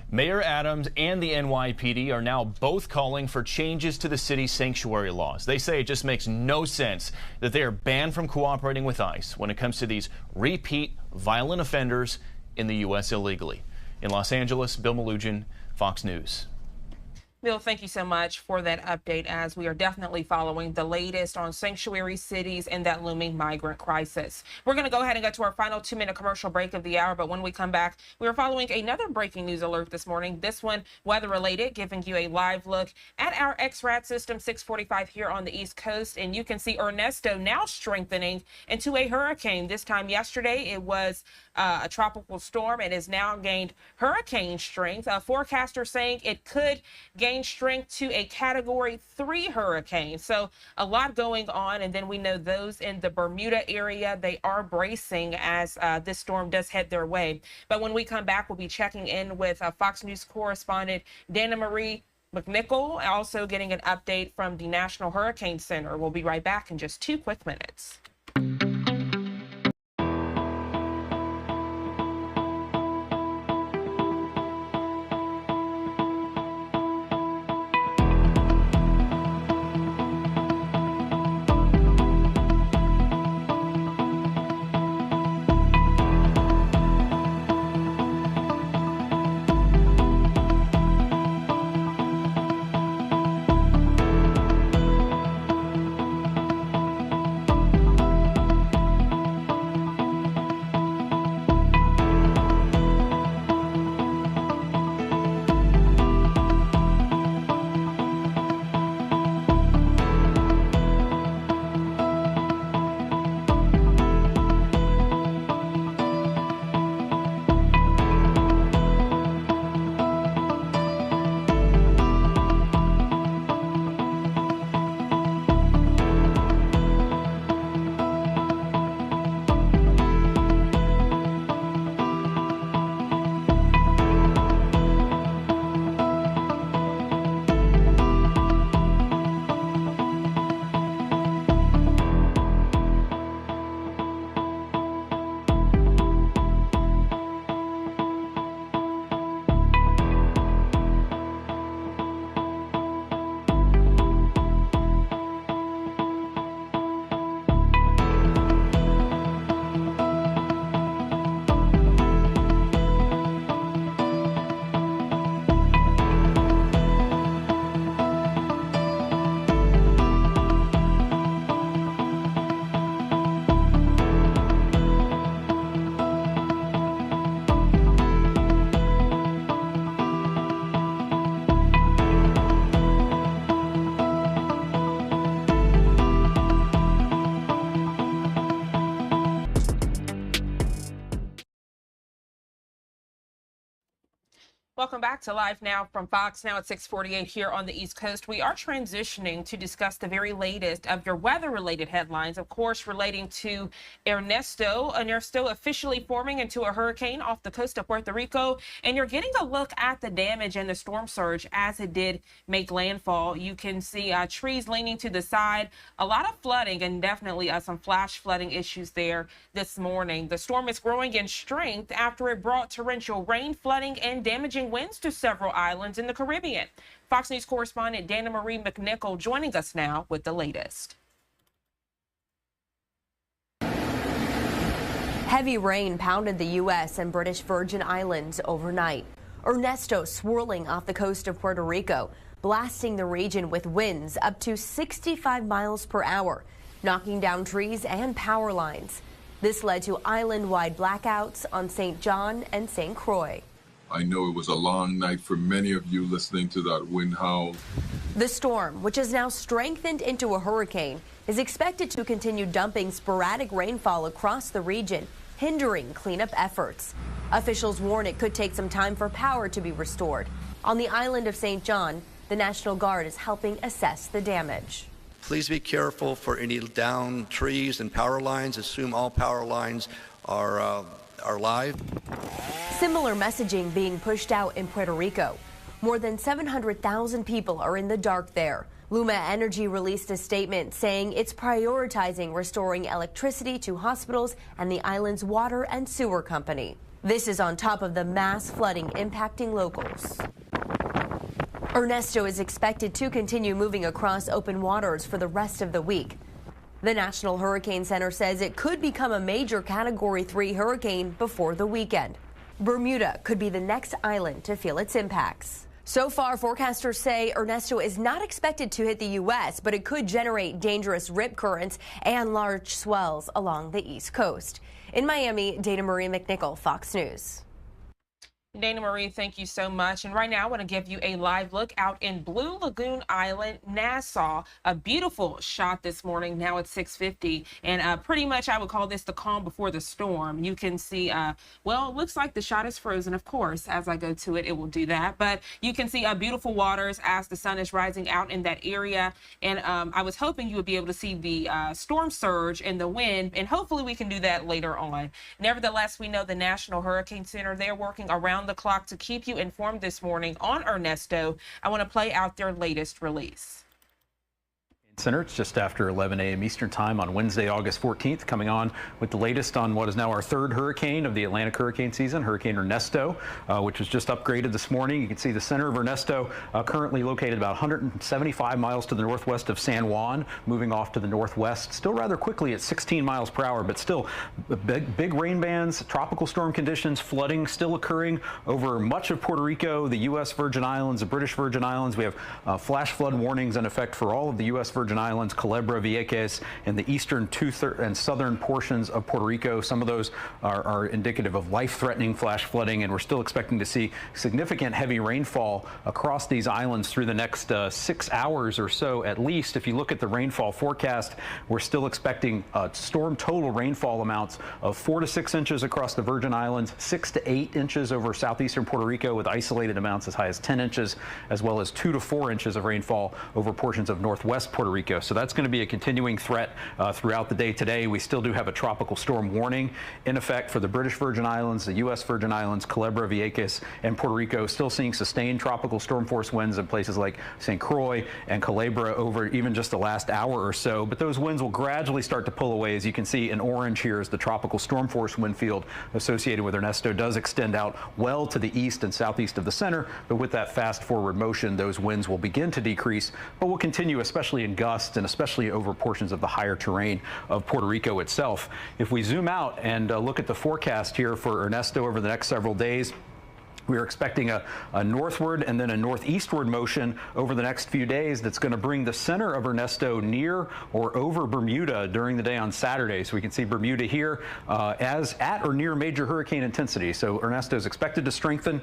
Mayor Adams and the NYPD are now both calling for changes to the city's sanctuary laws. They say it just makes no sense that they are banned from cooperating with ICE when it comes to these repeat violent offenders in the U.S. illegally. In Los Angeles, Bill Malugin, Fox News. Bill, thank you so much for that update, as we are definitely following the latest on sanctuary cities and that looming migrant crisis. We're going to go ahead and go to our final 2-minute commercial break of the hour, but when we come back, we are following another breaking news alert this morning, this one weather-related, giving you a live look at our XRAD system 645 here on the East Coast, and you can see Ernesto now strengthening into a hurricane. This time yesterday, it was a tropical storm and has now gained hurricane strength. A forecaster saying it could gain strength to a Category 3 hurricane. So a lot going on. And then we know those in the Bermuda area, they are bracing as this storm does head their way. But when we come back, we'll be checking in with Fox News correspondent Dana Marie McNichol, also getting an update from the National Hurricane Center. We'll be right back in just 2 quick minutes. Welcome back to Live Now from Fox, now at 6:48 here on the East Coast. We are transitioning to discuss the very latest of your weather-related headlines, of course, relating to Ernesto. Ernesto officially forming into a hurricane off the coast of Puerto Rico, and you're getting a look at the damage and the storm surge as it did make landfall. You can see trees leaning to the side, a lot of flooding, and definitely some flash flooding issues there this morning. The storm is growing in strength after it brought torrential rain, flooding, and damaging winds to several islands in the Caribbean. Fox News correspondent Dana Marie McNichol joining us now with the latest. Heavy rain pounded the U.S. and British Virgin Islands overnight. Ernesto swirling off the coast of Puerto Rico, blasting the region with winds up to 65 miles per hour, knocking down trees and power lines. This led to island-wide blackouts on St. John and St. Croix. I know it was a long night for many of you listening to that wind howl. The storm, which has now strengthened into a hurricane, is expected to continue dumping sporadic rainfall across the region, hindering cleanup efforts. Officials warn it could take some time for power to be restored. On the island of St. John, the National Guard is helping assess the damage. Please be careful for any downed trees and power lines. Assume all power lines are live. Similar messaging being pushed out in Puerto Rico. More than 700,000 people are in the dark there. Luma Energy released a statement saying it's prioritizing restoring electricity to hospitals and the island's water and sewer company. This is on top of the mass flooding impacting locals. Ernesto is expected to continue moving across open waters for the rest of the week. The National Hurricane Center says it could become a major Category 3 hurricane before the weekend. Bermuda could be the next island to feel its impacts. So far, forecasters say Ernesto is not expected to hit the U.S., but it could generate dangerous rip currents and large swells along the East Coast. In Miami, Dana Marie McNichol, Fox News. Dana Marie, thank you so much. And right now, I want to give you a live look out in Blue Lagoon Island, Nassau. A beautiful shot this morning. Now it's 6:50. And pretty much I would call this the calm before the storm. You can see, well, it looks like the shot is frozen. Of course, as I go to it, it will do that. But you can see beautiful waters as the sun is rising out in that area. And I was hoping you would be able to see the storm surge and the wind. And hopefully we can do that later on. Nevertheless, we know the National Hurricane Center, they're working around the clock to keep you informed this morning on Ernesto. I want to play out their latest release. Center. It's just after 11 a.m. Eastern Time on Wednesday, August 14th, coming on with the latest on what is now our third hurricane of the Atlantic hurricane season, Hurricane Ernesto, which was just upgraded this morning. You can see the center of Ernesto currently located about 175 miles to the northwest of San Juan, moving off to the northwest, still rather quickly at 16 miles per hour, but still big rain bands, tropical storm conditions, flooding still occurring over much of Puerto Rico, the U.S. Virgin Islands, the British Virgin Islands. We have flash flood warnings in effect for all of the U.S. Virgin Islands, Culebra, Vieques, and the eastern and southern portions of Puerto Rico. Some of those are indicative of life-threatening flash flooding, and we're still expecting to see significant heavy rainfall across these islands through the next 6 hours or so at least. If you look at the rainfall forecast, we're still expecting storm total rainfall amounts of 4 to 6 inches across the Virgin Islands, 6 to 8 inches over southeastern Puerto Rico, with isolated amounts as high as 10 inches, as well as 2 to 4 inches of rainfall over portions of northwest Puerto Rico. So that's going to be a continuing threat throughout the day today. We still do have a tropical storm warning in effect for the British Virgin Islands, the U.S. Virgin Islands, Culebra, Vieques, and Puerto Rico. Still seeing sustained tropical storm force winds in places like St. Croix and Culebra over even just the last hour or so. But those winds will gradually start to pull away. As you can see in orange here, as the tropical storm force wind field associated with Ernesto does extend out well to the east and southeast of the center. But with that fast forward motion, those winds will begin to decrease, but will continue, especially in gusts and especially over portions of the higher terrain of Puerto Rico itself. If we zoom out and look at the forecast here for Ernesto over the next several days, we are expecting a northward and then a northeastward motion over the next few days that's going to bring the center of Ernesto near or over Bermuda during the day on Saturday. So we can see Bermuda here as at or near major hurricane intensity. So Ernesto is expected to strengthen,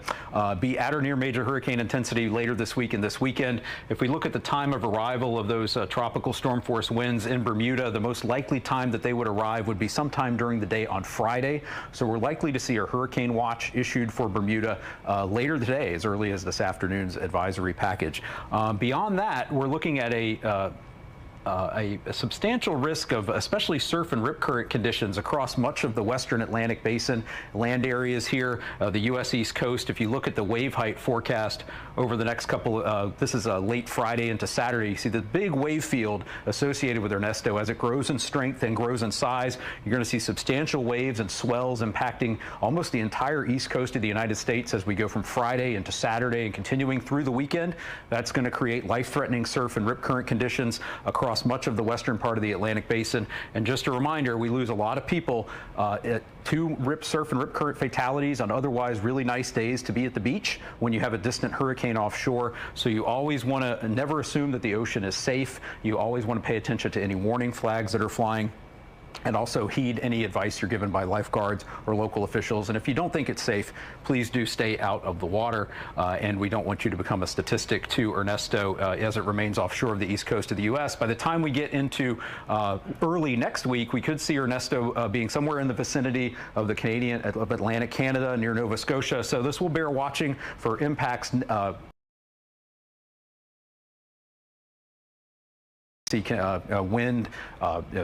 be at or near major hurricane intensity later this week and this weekend. If we look at the time of arrival of those tropical storm force winds in Bermuda, the most likely time that they would arrive would be sometime during the day on Friday. So we're likely to see a hurricane watch issued for Bermuda later today, as early as this afternoon's advisory package. Beyond that, we're looking at a substantial risk of especially surf and rip current conditions across much of the western Atlantic basin, land areas here, the U.S. East Coast. If you look at the wave height forecast over the next couple, this is late Friday into Saturday, you see the big wave field associated with Ernesto. As it grows in strength and grows in size, you're going to see substantial waves and swells impacting almost the entire east coast of the United States as we go from Friday into Saturday and continuing through the weekend. That's going to create life-threatening surf and rip current conditions across much of the western part of the Atlantic basin. And just a reminder, we lose a lot of people to surf and rip current fatalities on otherwise really nice days to be at the beach when you have a distant hurricane offshore. So you always want to never assume that the ocean is safe. You always want to pay attention to any warning flags that are flying, and also heed any advice you're given by lifeguards or local officials. And if you don't think it's safe, please do stay out of the water. And we don't want you to become a statistic to Ernesto as it remains offshore of the east coast of the U.S. By the time we get into early next week, we could see Ernesto being somewhere in the vicinity of the of Atlantic Canada near Nova Scotia. So this will bear watching for impacts. Wind,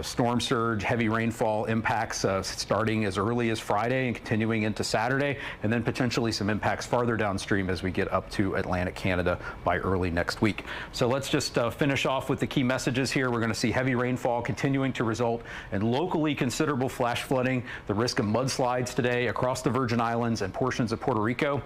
storm surge, heavy rainfall impacts starting as early as Friday and continuing into Saturday, and then potentially some impacts farther downstream as we get up to Atlantic Canada by early next week. So let's just finish off with the key messages here. We're going to see heavy rainfall continuing to result in locally considerable flash flooding, the risk of mudslides today across the Virgin Islands and portions of Puerto Rico.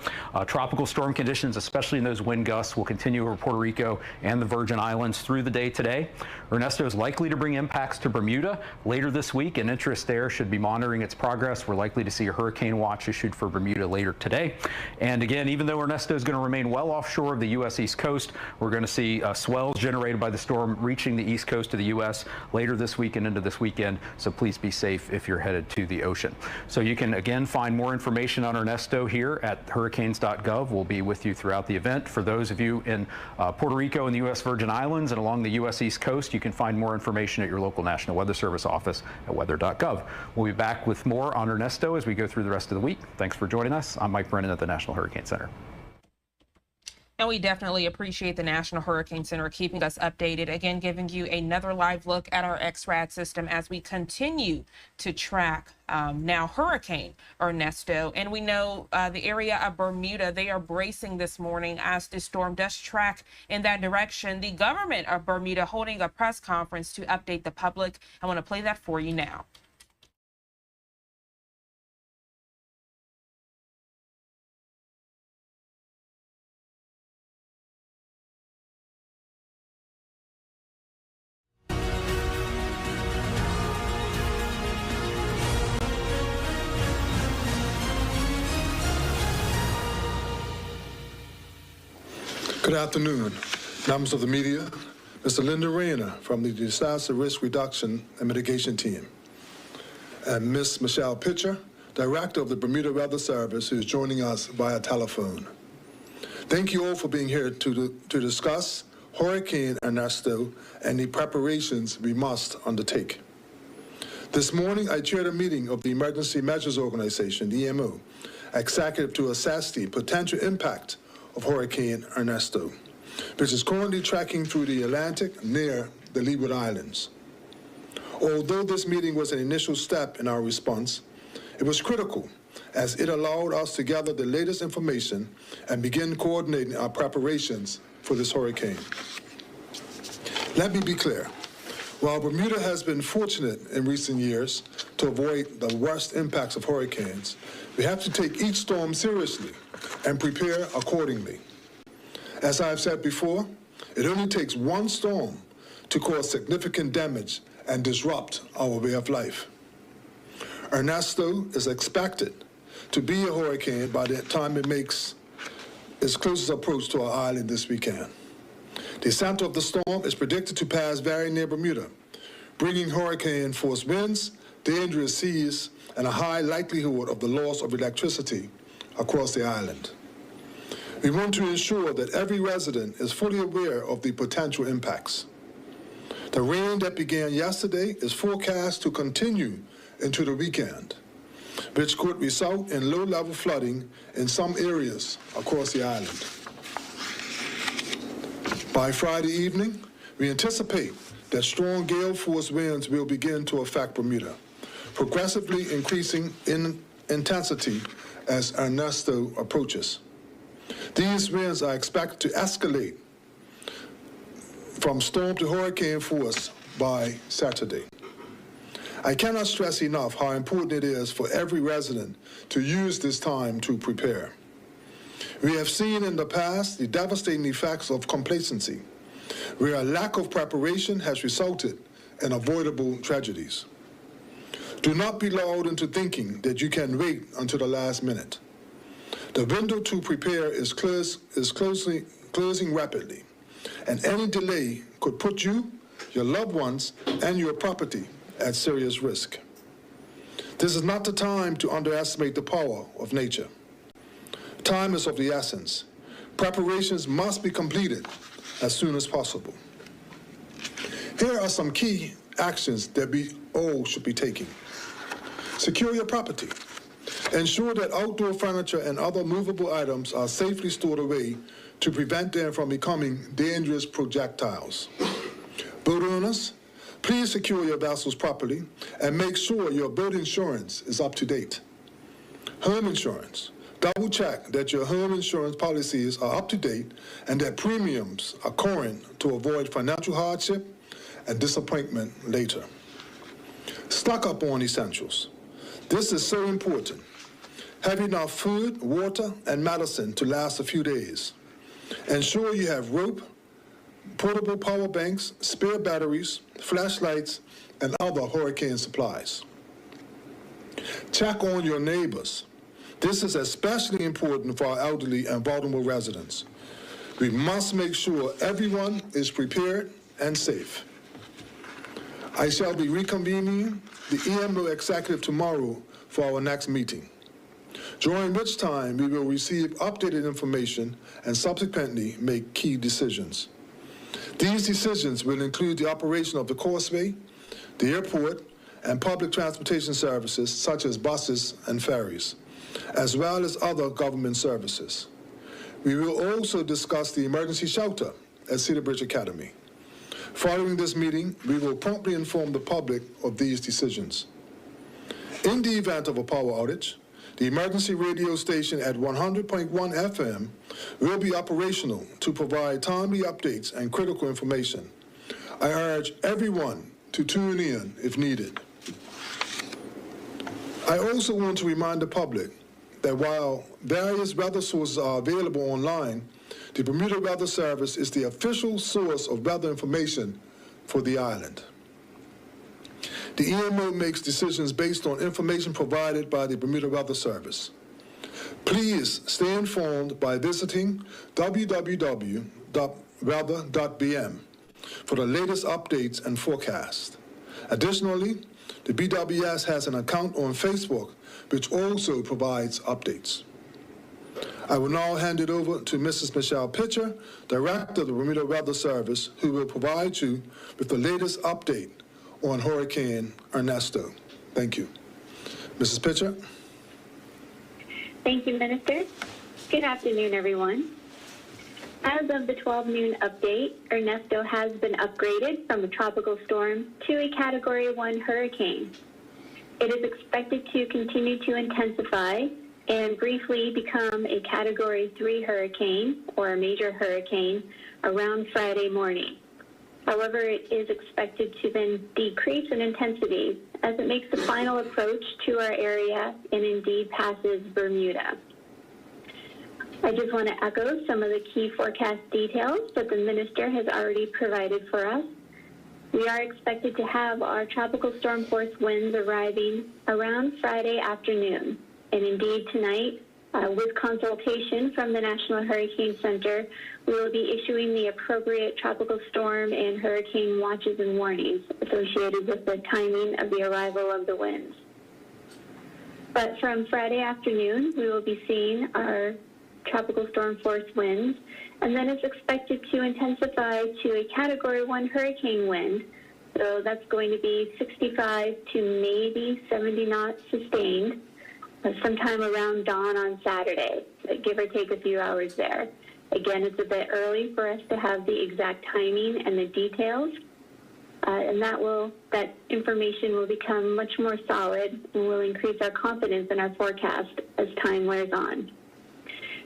Tropical storm conditions, especially in those wind gusts, will continue over Puerto Rico and the Virgin Islands through the day today. Ernesto is likely to bring impacts to Bermuda later this week, and interest there should be monitoring its progress. We're likely to see a hurricane watch issued for Bermuda later today. And again, even though Ernesto is going to remain well offshore of the U.S. East Coast, we're going to see swells generated by the storm reaching the east coast of the U.S. later this week and into this weekend. So please be safe if you're headed to the ocean. So you can again find more information on Ernesto here at hurricanes.gov. We'll be with you throughout the event. For those of you in Puerto Rico and the U.S. Virgin Islands and along the U.S. East Coast, you can find more information at your local National Weather Service office at weather.gov. We'll be back with more on Ernesto as we go through the rest of the week. Thanks for joining us. I'm Mike Brennan at the National Hurricane Center. And we definitely appreciate the National Hurricane Center keeping us updated. Again, giving you another live look at our XRAD system as we continue to track now Hurricane Ernesto. And we know the area of Bermuda, they are bracing this morning as the storm does track in that direction. The government of Bermuda holding a press conference to update the public. I want to play that for you now. Good afternoon, members of the media. Mr. Linda Rayner from the Disaster Risk Reduction and Mitigation Team, and Ms. Michelle Pitcher, Director of the Bermuda Weather Service, who is joining us via telephone. Thank you all for being here to discuss Hurricane Ernesto and the preparations we must undertake. This morning, I chaired a meeting of the Emergency Measures Organization, the EMO, executive to assess the potential impact of Hurricane Ernesto, which is currently tracking through the Atlantic near the Leeward Islands. Although this meeting was an initial step in our response, it was critical as it allowed us to gather the latest information and begin coordinating our preparations for this hurricane. Let me be clear. While Bermuda has been fortunate in recent years to avoid the worst impacts of hurricanes, we have to take each storm seriously and prepare accordingly. As I've said before, it only takes one storm to cause significant damage and disrupt our way of life. Ernesto is expected to be a hurricane by the time it makes its closest approach to our island this weekend. The center of the storm is predicted to pass very near Bermuda, bringing hurricane-force winds, dangerous seas, and a high likelihood of the loss of electricity across the island. We want to ensure that every resident is fully aware of the potential impacts. The rain that began yesterday is forecast to continue into the weekend, which could result in low-level flooding in some areas across the island. By Friday evening, we anticipate that strong gale force winds will begin to affect Bermuda, progressively increasing in intensity as Ernesto approaches. These winds are expected to escalate from storm to hurricane force by Saturday. I cannot stress enough how important it is for every resident to use this time to prepare. We have seen in the past the devastating effects of complacency, where a lack of preparation has resulted in avoidable tragedies. Do not be lulled into thinking that you can wait until the last minute. The window to prepare is closing rapidly, and any delay could put you, your loved ones, and your property at serious risk. This is not the time to underestimate the power of nature. Time is of the essence. Preparations must be completed as soon as possible. Here are some key actions that we all should be taking. Secure your property. Ensure that outdoor furniture and other movable items are safely stored away to prevent them from becoming dangerous projectiles. Boat owners, please secure your vessels properly and make sure your boat insurance is up to date. Home insurance. Double check that your home insurance policies are up to date and that premiums are current to avoid financial hardship and disappointment later. Stock up on essentials. This is so important. Have enough food, water, and medicine to last a few days. Ensure you have rope, portable power banks, spare batteries, flashlights, and other hurricane supplies. Check on your neighbors. This is especially important for our elderly and vulnerable residents. We must make sure everyone is prepared and safe. I shall be reconvening the EMO executive tomorrow for our next meeting, during which time we will receive updated information and subsequently make key decisions. These decisions will include the operation of the causeway, the airport, and public transportation services such as buses and ferries, as well as other government services. We will also discuss the emergency shelter at Cedar Bridge Academy. Following this meeting, we will promptly inform the public of these decisions. In the event of a power outage, the emergency radio station at 100.1 FM will be operational to provide timely updates and critical information. I urge everyone to tune in if needed. I also want to remind the public that while various weather sources are available online, the Bermuda Weather Service is the official source of weather information for the island. The EMO makes decisions based on information provided by the Bermuda Weather Service. Please stay informed by visiting www.weather.bm for the latest updates and forecasts. Additionally, the BWS has an account on Facebook, which also provides updates. I will now hand it over to Mrs. Michelle Pitcher, Director of the Bermuda Weather Service, who will provide you with the latest update on Hurricane Ernesto. Thank you. Mrs. Pitcher? Thank you, Minister. Good afternoon, everyone. As of the 12 noon update, Ernesto has been upgraded from a tropical storm to a Category 1 hurricane. It is expected to continue to intensify and briefly become a Category 3 hurricane or a major hurricane around Friday morning. However, it is expected to then decrease in intensity as it makes the final approach to our area and indeed passes Bermuda. I just want to echo some of the key forecast details that the Minister has already provided for us. We are expected to have our tropical storm force winds arriving around Friday afternoon. And indeed tonight, with consultation from the National Hurricane Center, we will be issuing the appropriate tropical storm and hurricane watches and warnings associated with the timing of the arrival of the winds. But from Friday afternoon, we will be seeing our tropical storm force winds, and then it's expected to intensify to a Category 1 hurricane wind. So that's going to be 65 to maybe 70 knots sustained. sometime around dawn on Saturday, give or take a few hours there. Again, it's a bit early for us to have the exact timing and the details, and that information will become much more solid and will increase our confidence in our forecast as time wears on.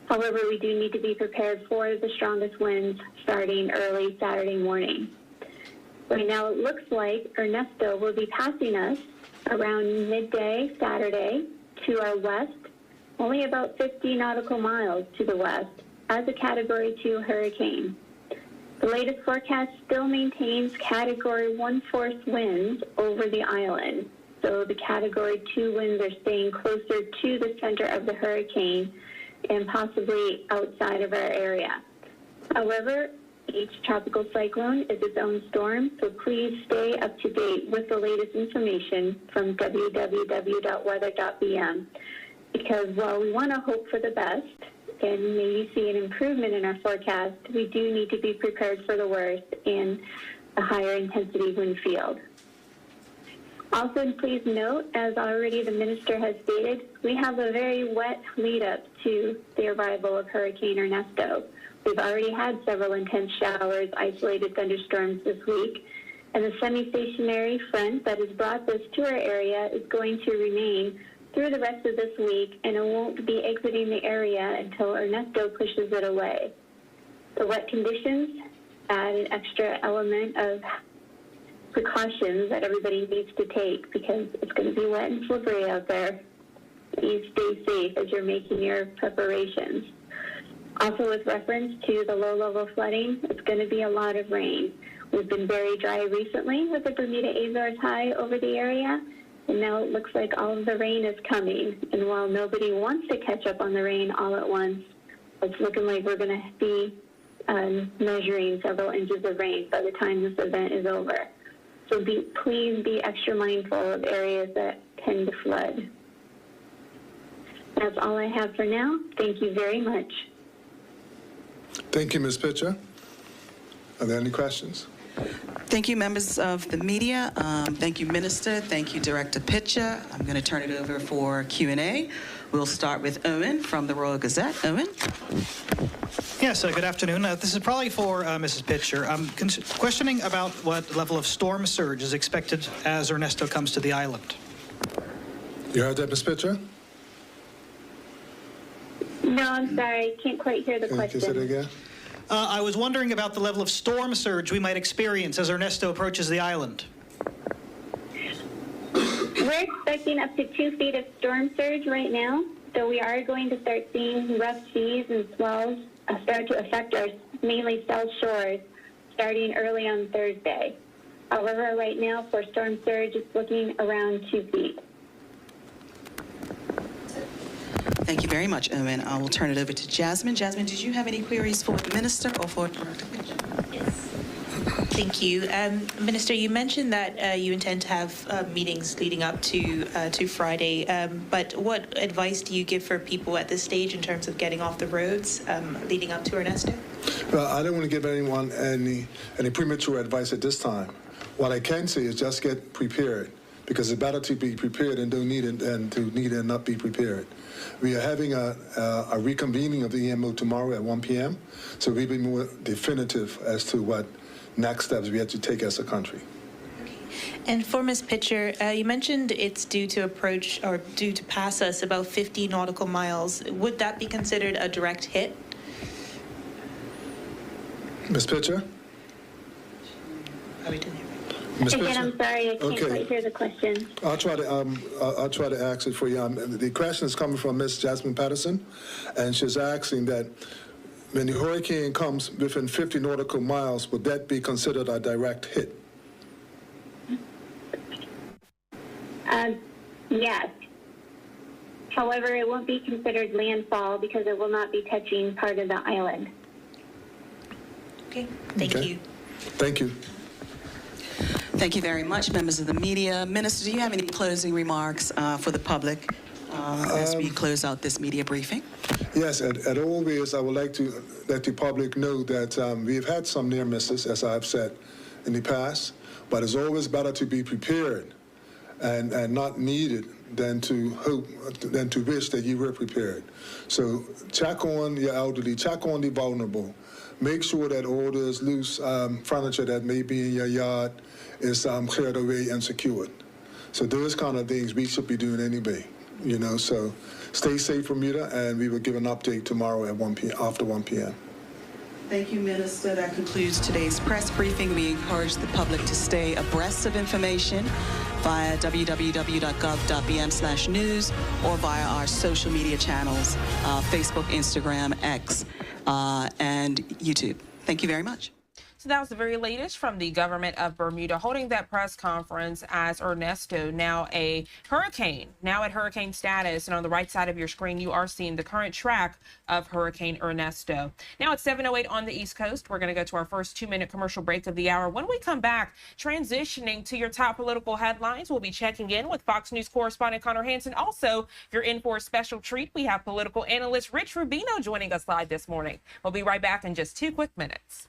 However, we do need to be prepared for the strongest winds starting early Saturday morning. Right now, it looks like Ernesto will be passing us around midday Saturday to our west, only about 50 nautical miles to the west, as a Category 2 hurricane. The latest forecast still maintains Category 1 force winds over the island. So the Category 2 winds are staying closer to the center of the hurricane and possibly outside of our area. However, each tropical cyclone is its own storm, so please stay up to date with the latest information from www.weather.bm, because while we want to hope for the best and maybe see an improvement in our forecast, we do need to be prepared for the worst and a higher intensity wind field. Also, please note, as already the minister has stated, we have a very wet lead up to the arrival of Hurricane Ernesto. We've already had several intense showers, isolated thunderstorms this week, and the semi-stationary front that has brought this to our area is going to remain through the rest of this week, and it won't be exiting the area until Ernesto pushes it away. The wet conditions add an extra element of precautions that everybody needs to take because it's going to be wet and slippery out there. Please stay safe as you're making your preparations. Also, with reference to the low-level flooding, it's going to be a lot of rain. We've been very dry recently with the Bermuda Azores high over the area, and now it looks like all of the rain is coming. And while nobody wants to catch up on the rain all at once, it's looking like we're going to be measuring several inches of rain by the time this event is over. So please be extra mindful of areas that tend to flood. That's all I have for now. Thank you very much. Thank you, Ms. Pitcher. Are there any questions? Thank you, members of the media. Thank you, Minister. Thank you, Director Pitcher. I'm going to turn it over for Q&A. We'll start with Owen from the Royal Gazette. Owen? Yes, good afternoon. This is probably for Mrs. Pitcher. I'm questioning about what level of storm surge is expected as Ernesto comes to the island. You heard that, Ms. Pitcher? No, I'm sorry. I can't quite hear the question. Can you say that again? I was wondering about the level of storm surge we might experience as Ernesto approaches the island. We're expecting up to 2 feet of storm surge right now, so we are going to start seeing rough seas and swells start to affect our mainly south shores starting early on Thursday. However, right now for storm surge, it's looking around 2 feet. Thank you very much, Owen. I will turn it over to Jasmine. Jasmine, did you have any queries for the Minister or for Director Pitcher? Thank you. Minister, you mentioned that you intend to have meetings leading up to Friday, but what advice do you give for people at this stage in terms of getting off the roads leading up to Ernesto? Well, I don't want to give anyone any premature advice at this time. What I can say is just get prepared, because it's better to be prepared and don't need it than to need and not be prepared. We are having a reconvening of the EMO tomorrow at 1 p.m., so we'll be more definitive as to what next steps we have to take as a country. And for Ms. Pitcher, you mentioned it's due to pass us about 50 nautical miles. Would that be considered a direct hit? Ms. Pitcher? Again, I'm sorry, I can't quite hear the question. I'll try to answer it for you. The question is coming from Ms. Jasmine Patterson, and she's asking that when the hurricane comes within 50 nautical miles, would that be considered a direct hit? Yes. However, it won't be considered landfall because it will not be touching part of the island. Okay, thank you. Thank you. Thank you very much, members of the media. Minister, do you have any closing remarks for the public as we close out this media briefing? Yes, at always, I would like to let the public know that we've had some near misses, as I've said in the past, but it's always better to be prepared and not needed than to hope, than to wish that you were prepared. So check on your elderly, check on the vulnerable. Make sure that all those loose furniture that may be in your yard is cleared away and secured. So those kind of things we should be doing anyway, you know. So stay safe, Bermuda, and we will give an update tomorrow at after 1 p.m. Thank you, Minister. That concludes today's press briefing. We encourage the public to stay abreast of information via www.gov.bm/news or via our social media channels, Facebook, Instagram, X, and YouTube. Thank you very much. So that was the very latest from the government of Bermuda, holding that press conference as Ernesto, now a hurricane, now at hurricane status. And on the right side of your screen, you are seeing the current track of Hurricane Ernesto. Now it's 7:08 on the East Coast. We're going to go to our first 2-minute commercial break of the hour. When we come back, transitioning to your top political headlines, we'll be checking in with Fox News correspondent Connor Hansen. Also, if you're in for a special treat, we have political analyst Rich Rubino joining us live this morning. We'll be right back in just 2 quick minutes.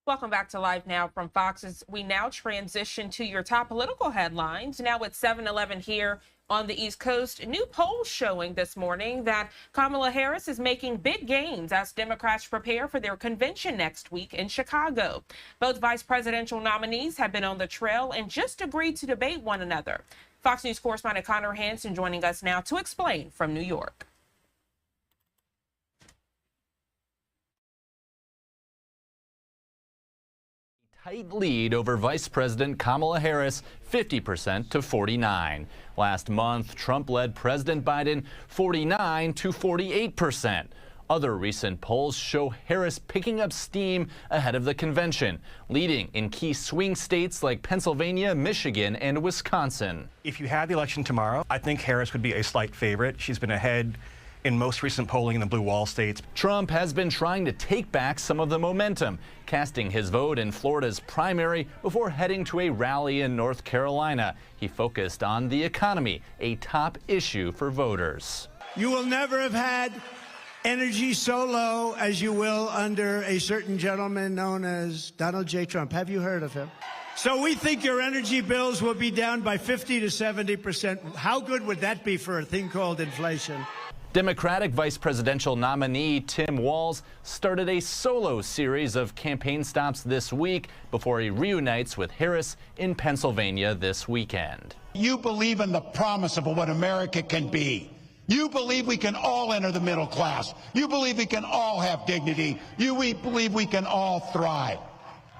Welcome back to Live Now from Fox. As we now transition to your top political headlines. Now it's 7:11 here on the East Coast. New polls showing this morning that Kamala Harris is making big gains as Democrats prepare for their convention next week in Chicago. Both vice presidential nominees have been on the trail and just agreed to debate one another. Fox News correspondent Connor Hansen joining us now to explain from New York. Tight lead over Vice President Kamala Harris, 50% to 49%. Last month, Trump led President Biden 49% to 48%. Other recent polls show Harris picking up steam ahead of the convention, leading in key swing states like Pennsylvania, Michigan, and Wisconsin. If you had the election tomorrow, I think Harris would be a slight favorite. She's been ahead in most recent polling in the blue wall states. Trump has been trying to take back some of the momentum, casting his vote in Florida's primary before heading to a rally in North Carolina. He focused on the economy, a top issue for voters. You will never have had energy so low as you will under a certain gentleman known as Donald J. Trump. Have you heard of him? So we think your energy bills will be down by 50 to 70%. How good would that be for a thing called inflation? Democratic vice presidential nominee Tim Walz started a solo series of campaign stops this week before he reunites with Harris in Pennsylvania this weekend. You believe in the promise of what America can be. You believe we can all enter the middle class. You believe we can all have dignity. You believe we can all thrive.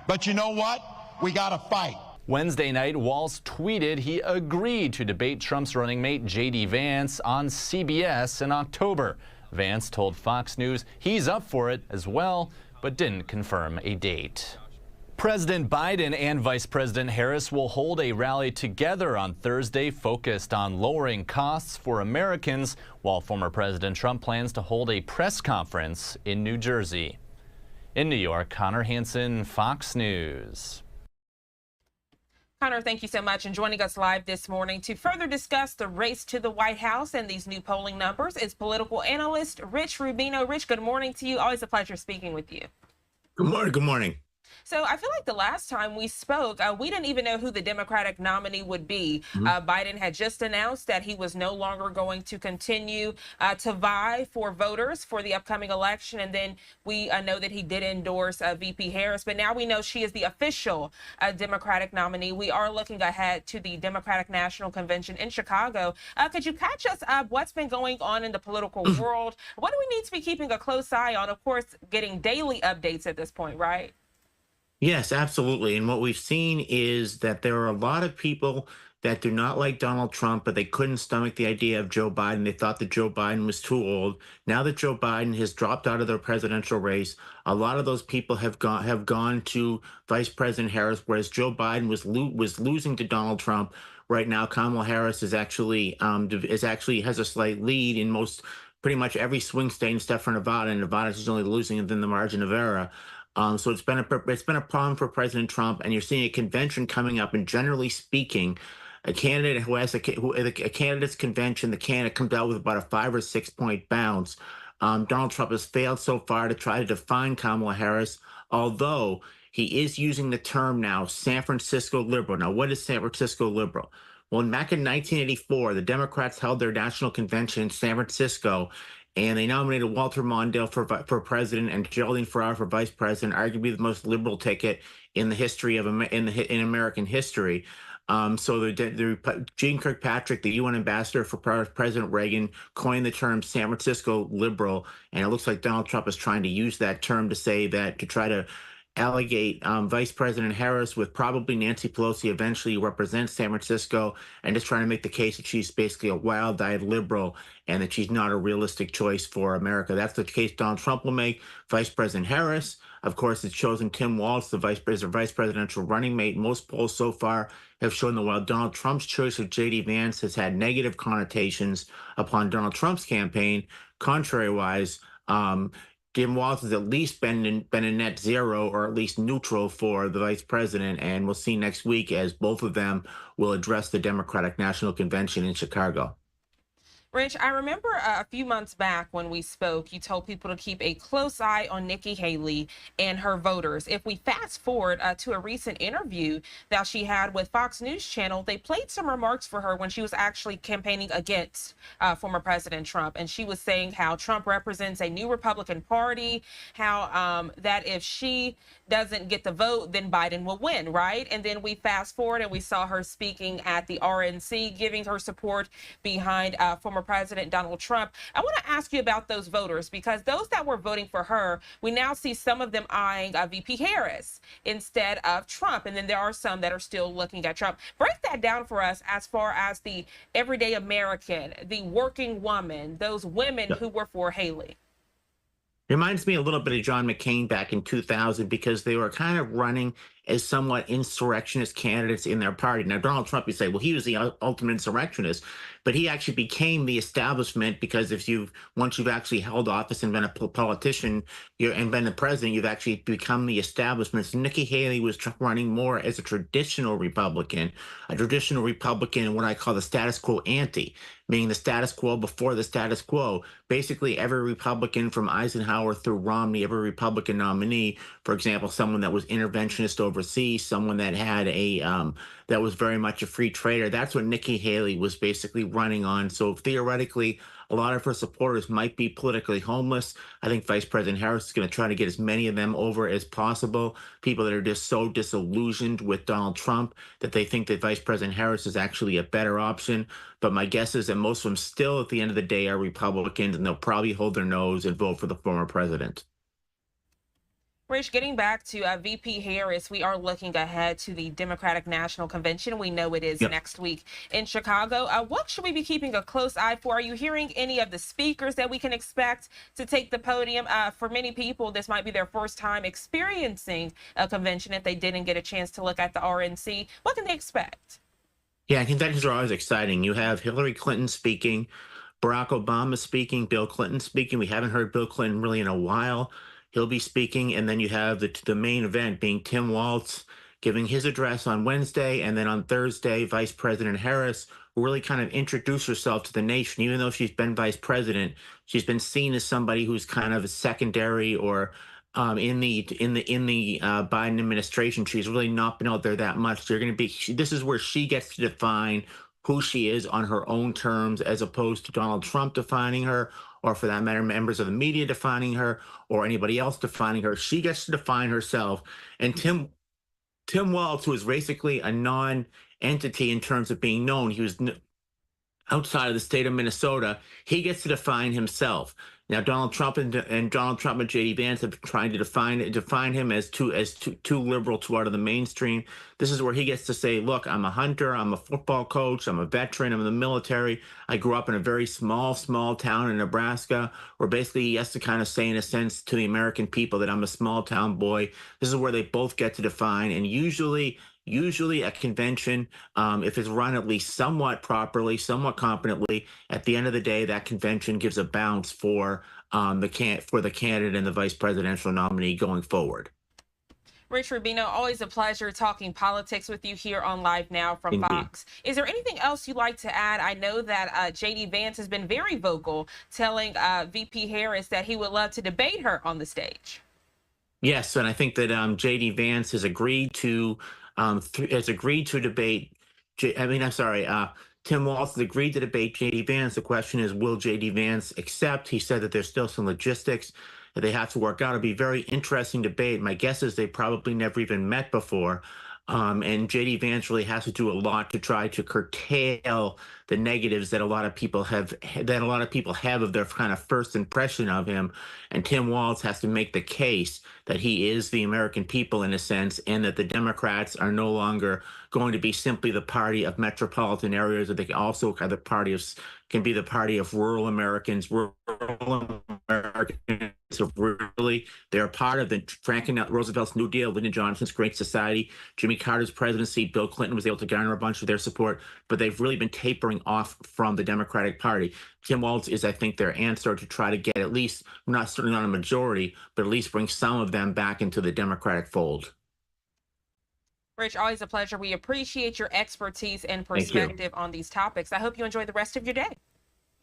But you know what? We got to fight. Wednesday night, Walz tweeted he agreed to debate Trump's running mate J.D. Vance on CBS in October. Vance told Fox News he's up for it as well, but didn't confirm a date. President Biden and Vice President Harris will hold a rally together on Thursday focused on lowering costs for Americans, while former President Trump plans to hold a press conference in New Jersey. In New York, Connor Hansen, Fox News. Connor, thank you so much. And joining us live this morning to further discuss the race to the White House and these new polling numbers is political analyst Rich Rubino. Rich, good morning to you. Always a pleasure speaking with you. Good morning. Good morning. So I feel like the last time we spoke, we didn't even know who the Democratic nominee would be. Biden had just announced that he was no longer going to continue to vie for voters for the upcoming election. And then we know that he did endorse VP Harris. But now we know she is the official Democratic nominee. We are looking ahead to the Democratic National Convention in Chicago. Could you catch us up? What's been going on in the political world? What do we need to be keeping a close eye on? Of course, getting daily updates at this point, right? Yes, absolutely. And what we've seen is that there are a lot of people that do not like Donald Trump, but they couldn't stomach the idea of Joe Biden. They thought that Joe Biden was too old. Now that Joe Biden has dropped out of the presidential race, a lot of those people have gone to Vice President Harris, whereas Joe Biden was losing to Donald Trump. Right now, Kamala Harris is actually has a slight lead in pretty much every swing state except for Nevada, and Nevada is only losing within the margin of error. So it's been a problem for President Trump, and you're seeing a convention coming up. And generally speaking, a candidate who has a candidate's convention, the candidate comes out with about a 5 or 6 point bounce. Donald Trump has failed so far to try to define Kamala Harris, although he is using the term now San Francisco liberal. Now, what is San Francisco liberal? Well, back in 1984, the Democrats held their national convention in San Francisco, and they nominated Walter Mondale for president and Geraldine Ferraro for vice president, arguably the most liberal ticket in the history of in American history. So Gene Kirkpatrick, the UN ambassador for President Reagan, coined the term San Francisco liberal, and it looks like Donald Trump is trying to use that term to try to allegate Vice President Harris with probably Nancy Pelosi eventually represents San Francisco, and just trying to make the case that she's basically a wild-eyed liberal and that she's not a realistic choice for America. That's the case Donald Trump will make. Vice President Harris, of course, has chosen Tim Walz, the vice presidential running mate. Most polls so far have shown that while Donald Trump's choice of J.D. Vance has had negative connotations upon Donald Trump's campaign, contrary-wise, Tim Walz has at least been a net zero or at least neutral for the vice president, and we'll see next week as both of them will address the Democratic National Convention in Chicago. Rich, I remember a few months back when we spoke, you told people to keep a close eye on Nikki Haley and her voters. If we fast forward to a recent interview that she had with Fox News Channel, they played some remarks for her when she was actually campaigning against former President Trump. And she was saying how Trump represents a new Republican Party, how that if she doesn't get the vote, then Biden will win, right? And then we fast forward and we saw her speaking at the RNC, giving her support behind former President Donald Trump. I want to ask you about those voters, because those that were voting for her, we now see some of them eyeing VP Harris instead of Trump. And then there are some that are still looking at Trump. Break that down for us as far as the everyday American, the working woman, those women who were for Haley. Reminds me a little bit of John McCain back in 2000, because they were kind of running as somewhat insurrectionist candidates in their party. Now, Donald Trump, you say, well, he was the ultimate insurrectionist, but he actually became the establishment, because once you've actually held office and been a politician and been the president, you've actually become the establishment. So Nikki Haley was running more as a traditional Republican and what I call the status quo ante, meaning the status quo before the status quo. Basically, every Republican from Eisenhower through Romney, every Republican nominee, for example, someone that was interventionist overseas, someone that had that was very much a free trader. That's what Nikki Haley was basically running on. So theoretically, a lot of her supporters might be politically homeless. I think Vice President Harris is going to try to get as many of them over as possible. People that are just so disillusioned with Donald Trump that they think that Vice President Harris is actually a better option. But my guess is that most of them still, at the end of the day, are Republicans, and they'll probably hold their nose and vote for the former president. Rich, getting back to VP Harris, we are looking ahead to the Democratic National Convention. We know it is next week in Chicago. What should we be keeping a close eye for? Are you hearing any of the speakers that we can expect to take the podium? For many people, this might be their first time experiencing a convention if they didn't get a chance to look at the RNC. What can they expect? Yeah, conventions are always exciting. You have Hillary Clinton speaking, Barack Obama speaking, Bill Clinton speaking. We haven't heard Bill Clinton really in a while. He'll be speaking, and then you have the main event being Tim Walz giving his address on Wednesday, and then on Thursday, Vice President Harris will really kind of introduce herself to the nation. Even though she's been vice president, she's been seen as somebody who's kind of a secondary or in the Biden administration. She's really not been out there that much. They're going to be. This is where she gets to define who she is on her own terms, as opposed to Donald Trump defining her, or for that matter, members of the media defining her, or anybody else defining her. She gets to define herself. And Tim Walz, who is basically a non-entity in terms of being known, he was outside of the state of Minnesota, he gets to define himself. Now, Donald Trump and J.D. Vance have been trying to define him as too liberal, too out of the mainstream. This is where he gets to say, look, I'm a hunter, I'm a football coach, I'm a veteran, I'm in the military. I grew up in a very small town in Nebraska, where basically he has to kind of say, in a sense, to the American people that I'm a small town boy. This is where they both get to define. And usually a convention, if it's run at least somewhat properly, somewhat competently, at the end of the day, that convention gives a bounce for the candidate and the vice presidential nominee going forward. Rich Rubino, always a pleasure talking politics with you here on Live Now from Fox. Is there anything else you'd like to add? I know that J.D. Vance has been very vocal, telling VP Harris that he would love to debate her on the stage. Yes, and I think that J.D. Vance has agreed to debate. Tim Walz has agreed to debate J.D. Vance. The question is, will J.D. Vance accept? He said that there's still some logistics that they have to work out. It'll be a very interesting debate. My guess is they probably never even met before. And J.D. Vance really has to do a lot to try to curtail the negatives that a lot of people have of their kind of first impression of him. And Tim Walz has to make the case that he is the American people in a sense, and that the Democrats are no longer going to be simply the party of metropolitan areas, that they can also be the party of rural Americans. So really, they're a part of the Franklin Roosevelt's New Deal, Lyndon Johnson's Great Society, Jimmy Carter's presidency. Bill Clinton was able to garner a bunch of their support, but they've really been tapering off from the Democratic Party. Tim Walz is, I think, their answer to try to get at least, certainly not a majority, but at least bring some of them back into the Democratic fold. Rich, always a pleasure. We appreciate your expertise and perspective on these topics. I hope you enjoy the rest of your day.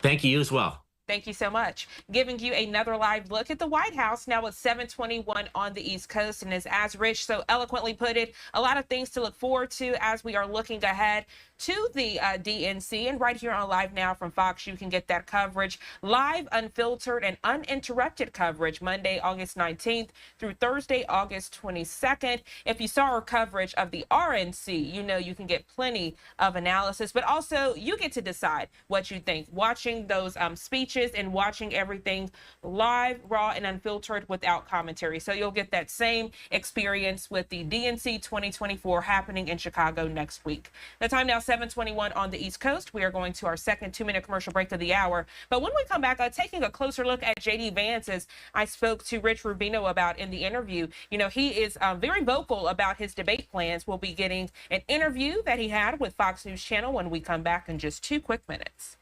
Thank you as well. Thank you so much. Giving you another live look at the White House now at 7:21 on the East Coast. And as Rich so eloquently put it, a lot of things to look forward to as we are looking ahead to the DNC. And right here on Live Now from Fox, you can get that coverage, live, unfiltered, and uninterrupted coverage Monday, August 19th through Thursday, August 22nd. If you saw our coverage of the RNC, you know you can get plenty of analysis, but also you get to decide what you think. Watching those speeches and watching everything live, raw, and unfiltered without commentary. So you'll get that same experience with the DNC 2024 happening in Chicago next week. The time now 7:21 on the East Coast. We are going to our second 2-minute commercial break of the hour. But when we come back, taking a closer look at J.D. Vance, as I spoke to Rich Rubino about in the interview. You know, he is very vocal about his debate plans. We'll be getting an interview that he had with Fox News Channel when we come back in just 2 quick minutes.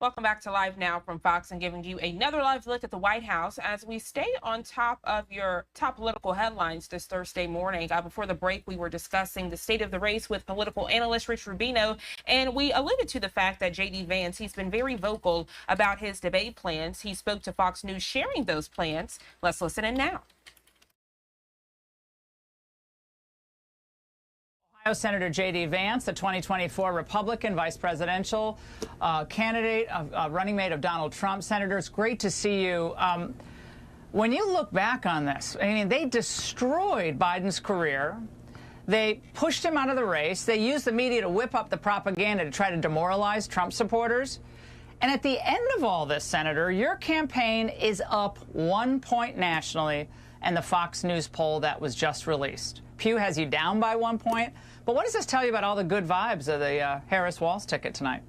Welcome back to Live Now from Fox and giving you another live look at the White House as we stay on top of your top political headlines this Thursday morning. Before the break, we were discussing the state of the race with political analyst Rich Rubino, and we alluded to the fact that J.D. Vance, he's been very vocal about his debate plans. He spoke to Fox News sharing those plans. Let's listen in now. Ohio Senator J.D. Vance, the 2024 Republican vice presidential candidate, running mate of Donald Trump. Senator, it's great to see you. When you look back on this, I mean, they destroyed Biden's career. They pushed him out of the race. They used the media to whip up the propaganda to try to demoralize Trump supporters. And at the end of all this, Senator, your campaign is up 1 point nationally in the Fox News poll that was just released. Pew has you down by 1 point. But what does this tell you about all the good vibes of the Harris-Walz ticket tonight?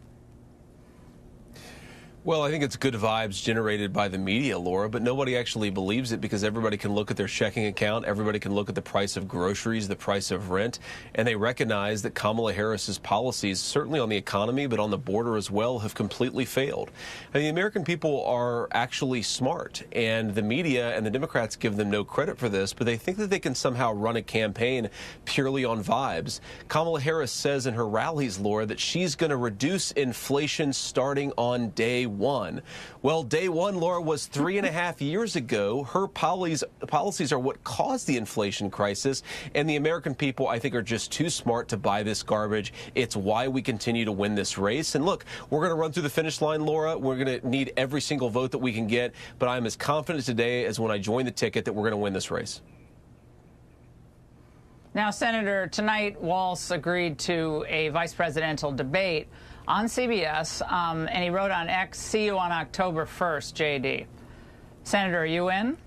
Well, I think it's good vibes generated by the media, Laura, but nobody actually believes it because everybody can look at their checking account, everybody can look at the price of groceries, the price of rent, and they recognize that Kamala Harris's policies, certainly on the economy, but on the border as well, have completely failed. I mean, the American people are actually smart, and the media and the Democrats give them no credit for this, but they think that they can somehow run a campaign purely on vibes. Kamala Harris says in her rallies, Laura, that she's going to reduce inflation starting on day one. Well, day one, Laura, was 3.5 years ago. Her policies are what caused the inflation crisis, and the American people, I think, are just too smart to buy this garbage. It's why we continue to win this race. And look, we're going to run through the finish line, Laura. We're going to need every single vote that we can get, but I'm as confident today as when I joined the ticket that we're going to win this race. Now, Senator, tonight Walz agreed to a vice presidential debate on CBS, and he wrote on X, "See you on October 1st, J.D." Senator, are you in?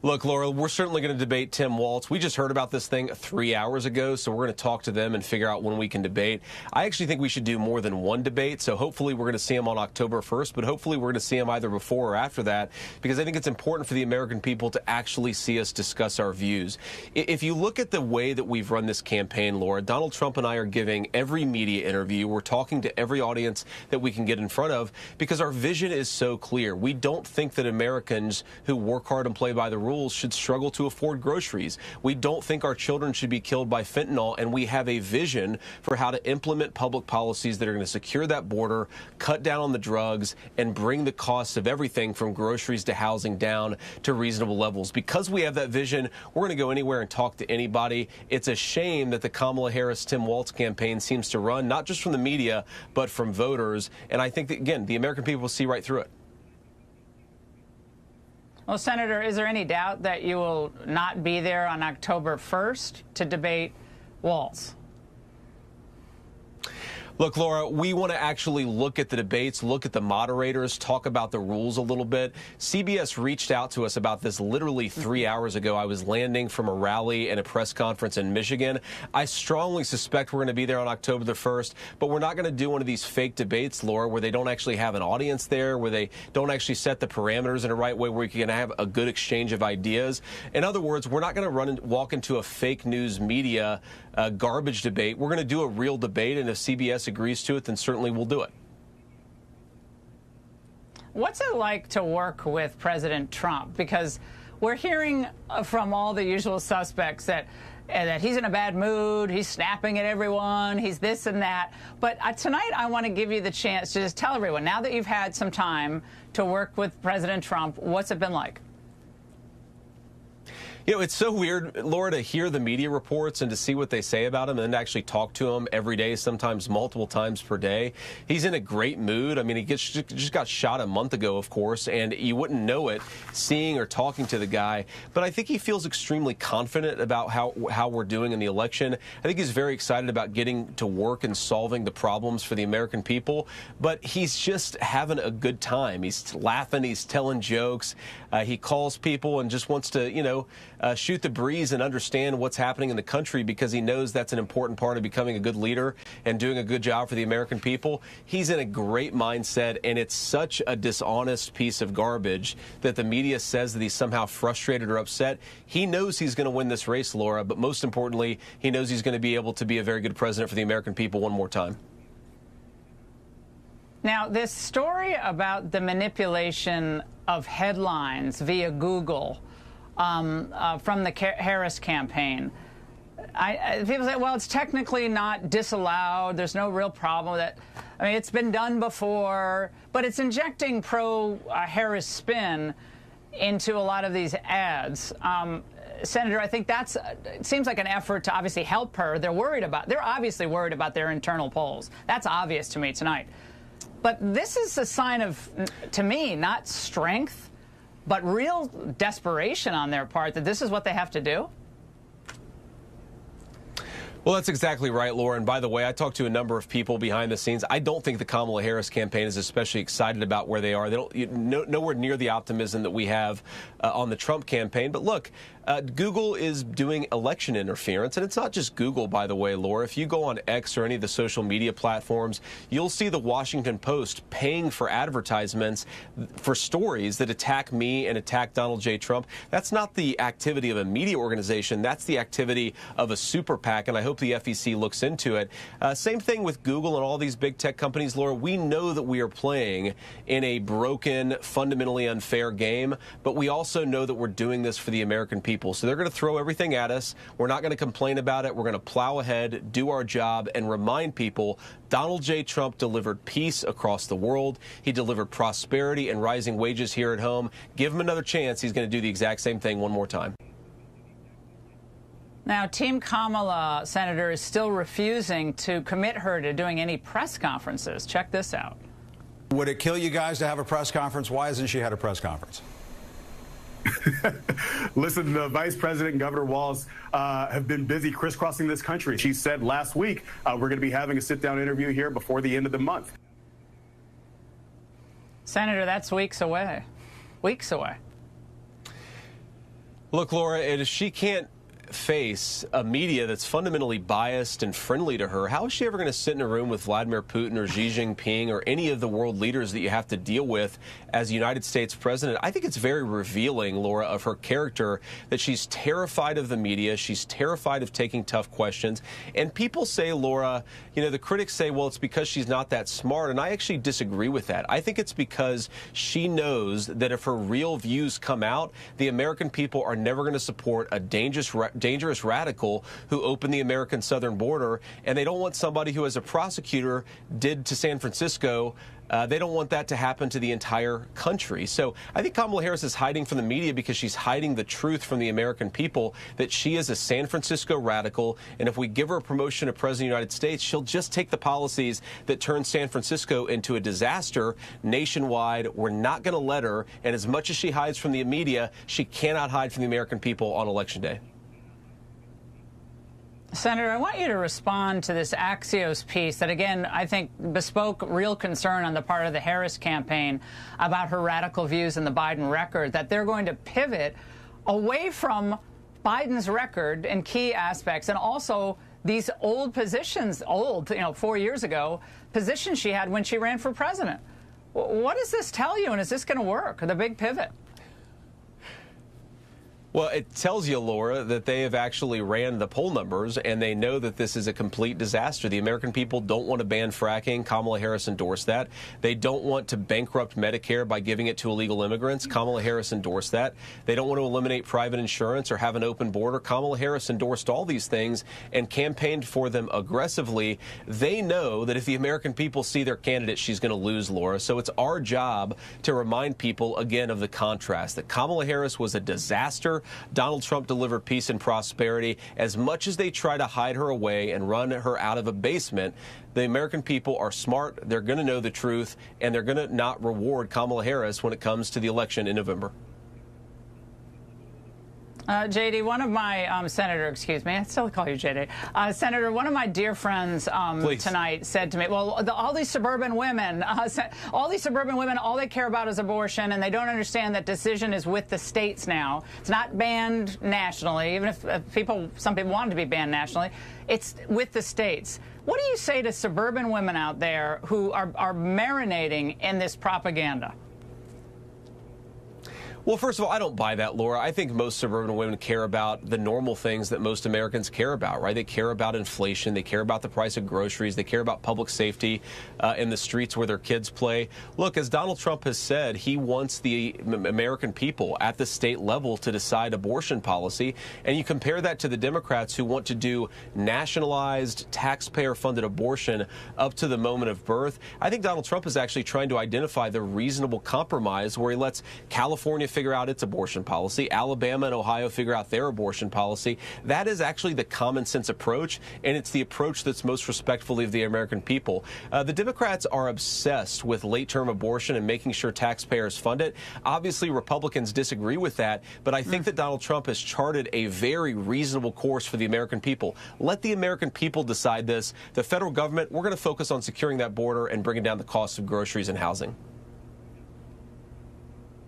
Look, Laura, we're certainly going to debate Tim Walz. We just heard about this thing 3 hours ago, so we're going to talk to them and figure out when we can debate. I actually think we should do more than one debate, so hopefully we're going to see him on October 1st, but hopefully we're going to see him either before or after that, because I think it's important for the American people to actually see us discuss our views. If you look at the way that we've run this campaign, Laura, Donald Trump and I are giving every media interview. We're talking to every audience that we can get in front of because our vision is so clear. We don't think that Americans who work hard and play by the rules should struggle to afford groceries. We don't think our children should be killed by fentanyl, and we have a vision for how to implement public policies that are going to secure that border, cut down on the drugs, and bring the costs of everything from groceries to housing down to reasonable levels. Because we have that vision, we're going to go anywhere and talk to anybody. It's a shame that the Kamala Harris-Tim Walz campaign seems to run, not just from the media, but from voters. And I think that, again, the American people will see right through it. Well, Senator, is there any doubt that you will not be there on October 1st to debate Walz? Look, Laura, we want to actually look at the debates, look at the moderators, talk about the rules a little bit. CBS reached out to us about this literally 3 hours ago. I was landing from a rally and a press conference in Michigan. I strongly suspect we're going to be there on October the 1st, but we're not going to do one of these fake debates, Laura, where they don't actually have an audience there, where they don't actually set the parameters in the right way, where you can have a good exchange of ideas. In other words, we're not going to walk into a fake news media garbage debate. We're going to do a real debate, and if CBS agrees to it, then certainly we'll do it. What's it like to work with President Trump? Because we're hearing from all the usual suspects that he's in a bad mood, he's snapping at everyone, he's this and that. But tonight I want to give you the chance to just tell everyone, now that you've had some time to work with President Trump, what's it been like? You know, it's so weird, Laura, to hear the media reports and to see what they say about him and to actually talk to him every day, sometimes multiple times per day. He's in a great mood. I mean, he just got shot a month ago, of course, and you wouldn't know it seeing or talking to the guy. But I think he feels extremely confident about how we're doing in the election. I think he's very excited about getting to work and solving the problems for the American people. But he's just having a good time. He's laughing. He's telling jokes. He calls people and just wants to, you know, shoot the breeze and understand what's happening in the country because he knows that's an important part of becoming a good leader and doing a good job for the American people. He's in a great mindset, and it's such a dishonest piece of garbage that the media says that he's somehow frustrated or upset. He knows he's going to win this race, Laura, but most importantly, he knows he's going to be able to be a very good president for the American people one more time. Now, this story about the manipulation of headlines via Google from the Harris campaign, people say, well, it's technically not disallowed. There's no real problem with it. I mean, it's been done before, but it's injecting pro-Harris spin into a lot of these ads. Senator, I think it seems like an effort to obviously help her. They're obviously worried about their internal polls. That's obvious to me tonight. But this is a sign of, to me, not strength, but real desperation on their part that this is what they have to do. Well, that's exactly right, Laura. And by the way, I talked to a number of people behind the scenes. I don't think the Kamala Harris campaign is especially excited about where they are. They don't nowhere near the optimism that we have on the Trump campaign. But look, Google is doing election interference, and it's not just Google, by the way, Laura. If you go on X or any of the social media platforms, you'll see the Washington Post paying for advertisements for stories that attack me and attack Donald J. Trump. That's not the activity of a media organization. That's the activity of a super PAC, and I hope the FEC looks into it. Same thing with Google and all these big tech companies, Laura. We know that we are playing in a broken, fundamentally unfair game, but we also know that we're doing this for the American people. So they're going to throw everything at us. We're not going to complain about it. We're going to plow ahead, do our job, and remind people Donald J. Trump delivered peace across the world. He delivered prosperity and rising wages here at home. Give him another chance. He's going to do the exact same thing one more time. Now, Team Kamala, Senator, is still refusing to commit her to doing any press conferences. Check this out. Would it kill you guys to have a press conference? Why hasn't she had a press conference? Listen, the Vice President and Governor Walz have been busy crisscrossing this country. She said last week we're going to be having a sit-down interview here before the end of the month. Senator, that's weeks away. Weeks away. Look, Laura, if she can't face a media that's fundamentally biased and friendly to her, how is she ever going to sit in a room with Vladimir Putin or Xi Jinping or any of the world leaders that you have to deal with as United States president? I think it's very revealing, Laura, of her character that she's terrified of the media. She's terrified of taking tough questions. And people say, Laura, you know, the critics say, well, it's because she's not that smart. And I actually disagree with that. I think it's because she knows that if her real views come out, the American people are never going to support a dangerous radical who opened the American southern border, and they don't want somebody who, as a prosecutor, did to San Francisco. They don't want that to happen to the entire country. So I think Kamala Harris is hiding from the media because she's hiding the truth from the American people that she is a San Francisco radical, and if we give her a promotion to President of the United States, she'll just take the policies that turn San Francisco into a disaster nationwide. We're not going to let her, and as much as she hides from the media, she cannot hide from the American people on Election Day. Senator, I want you to respond to this Axios piece that, again, I think bespoke real concern on the part of the Harris campaign about her radical views in the Biden record, that they're going to pivot away from Biden's record in key aspects and also these old positions, 4 years ago, positions she had when she ran for president. What does this tell you, and is this going to work, the big pivot? Well, it tells you, Laura, that they have actually ran the poll numbers, and they know that this is a complete disaster. The American people don't want to ban fracking. Kamala Harris endorsed that. They don't want to bankrupt Medicare by giving it to illegal immigrants. Kamala Harris endorsed that. They don't want to eliminate private insurance or have an open border. Kamala Harris endorsed all these things and campaigned for them aggressively. They know that if the American people see their candidate, she's going to lose, Laura. So it's our job to remind people, again, of the contrast, that Kamala Harris was a disaster. Donald Trump delivered peace and prosperity. As much as they try to hide her away and run her out of a basement, the American people are smart. They're going to know the truth, and they're going to not reward Kamala Harris when it comes to the election in November. JD, one of my, Senator, excuse me, I still call you JD. Senator, one of my dear friends tonight said to me, well, all these suburban women, all they care about is abortion, and they don't understand that decision is with the states now. It's not banned nationally, even if some people want it to be banned nationally. It's with the states. What do you say to suburban women out there who are marinating in this propaganda? Well, first of all, I don't buy that, Laura. I think most suburban women care about the normal things that most Americans care about, right? They care about inflation. They care about the price of groceries. They care about public safety in the streets where their kids play. Look, as Donald Trump has said, he wants the American people at the state level to decide abortion policy. And you compare that to the Democrats who want to do nationalized, taxpayer-funded abortion up to the moment of birth. I think Donald Trump is actually trying to identify the reasonable compromise where he lets California figure out its abortion policy, Alabama and Ohio figure out their abortion policy. That is actually the common sense approach, and it's the approach that's most respectful of the American people. The Democrats are obsessed with late-term abortion and making sure taxpayers fund it. Obviously, Republicans disagree with that, but I think that Donald Trump has charted a very reasonable course for the American people. Let the American people decide this. The federal government, we're going to focus on securing that border and bringing down the cost of groceries and housing.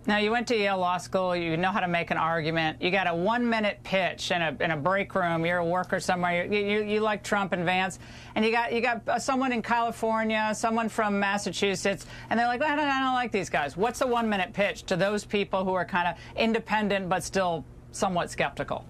Now, you went to Yale Law School. You know how to make an argument. You got a 1-minute pitch in a break room. You're a worker somewhere. You like Trump and Vance. And you got someone in California, someone from Massachusetts, and they're like, I don't like these guys. What's the 1-minute pitch to those people who are kind of independent but still somewhat skeptical?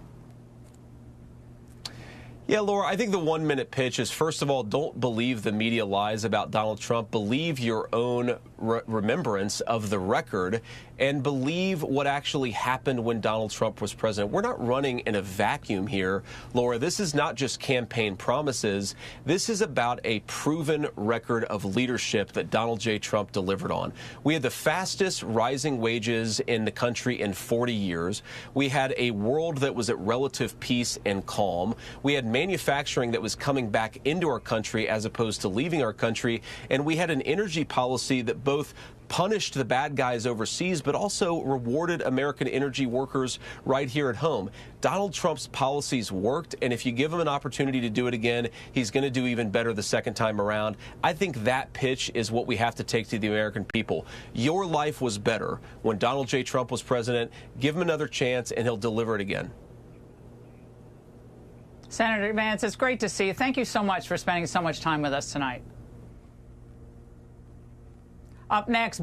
Yeah, Laura, I think the 1-minute pitch is, first of all, don't believe the media lies about Donald Trump. Believe your own remembrance of the record and believe what actually happened when Donald Trump was president. We're not running in a vacuum here, Laura. This is not just campaign promises. This is about a proven record of leadership that Donald J. Trump delivered on. We had the fastest rising wages in the country in 40 years. We had a world that was at relative peace and calm. We had manufacturing that was coming back into our country as opposed to leaving our country. And we had an energy policy that both punished the bad guys overseas, but also rewarded American energy workers right here at home. Donald Trump's policies worked, and if you give him an opportunity to do it again, he's going to do even better the second time around. I think that pitch is what we have to take to the American people. Your life was better when Donald J. Trump was president. Give him another chance, and he'll deliver it again. Senator Vance, it's great to see you. Thank you so much for spending so much time with us tonight. Up next,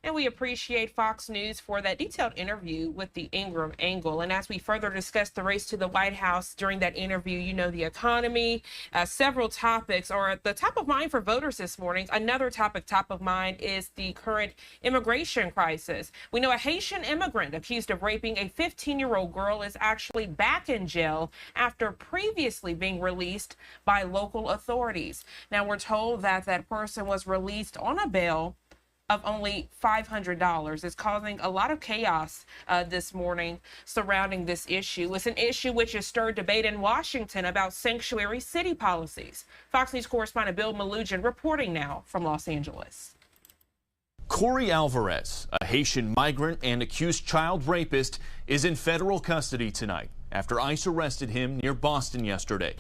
And we appreciate Fox News for that detailed interview with the Ingram angle. And as we further discuss the race to the White House during that interview, you know, the economy, several topics are at the top of mind for voters this morning. Another topic top of mind is the current immigration crisis. We know a Haitian immigrant accused of raping a 15-year-old girl is actually back in jail after previously being released by local authorities. Now, we're told that that person was released on a bail of only $500. It's causing a lot of chaos this morning surrounding this issue. It's an issue which has stirred debate in Washington about sanctuary city policies. Fox News correspondent Bill Malugin reporting now from Los Angeles. Corey Alvarez, a Haitian migrant and accused child rapist, is in federal custody tonight after ICE arrested him near Boston yesterday.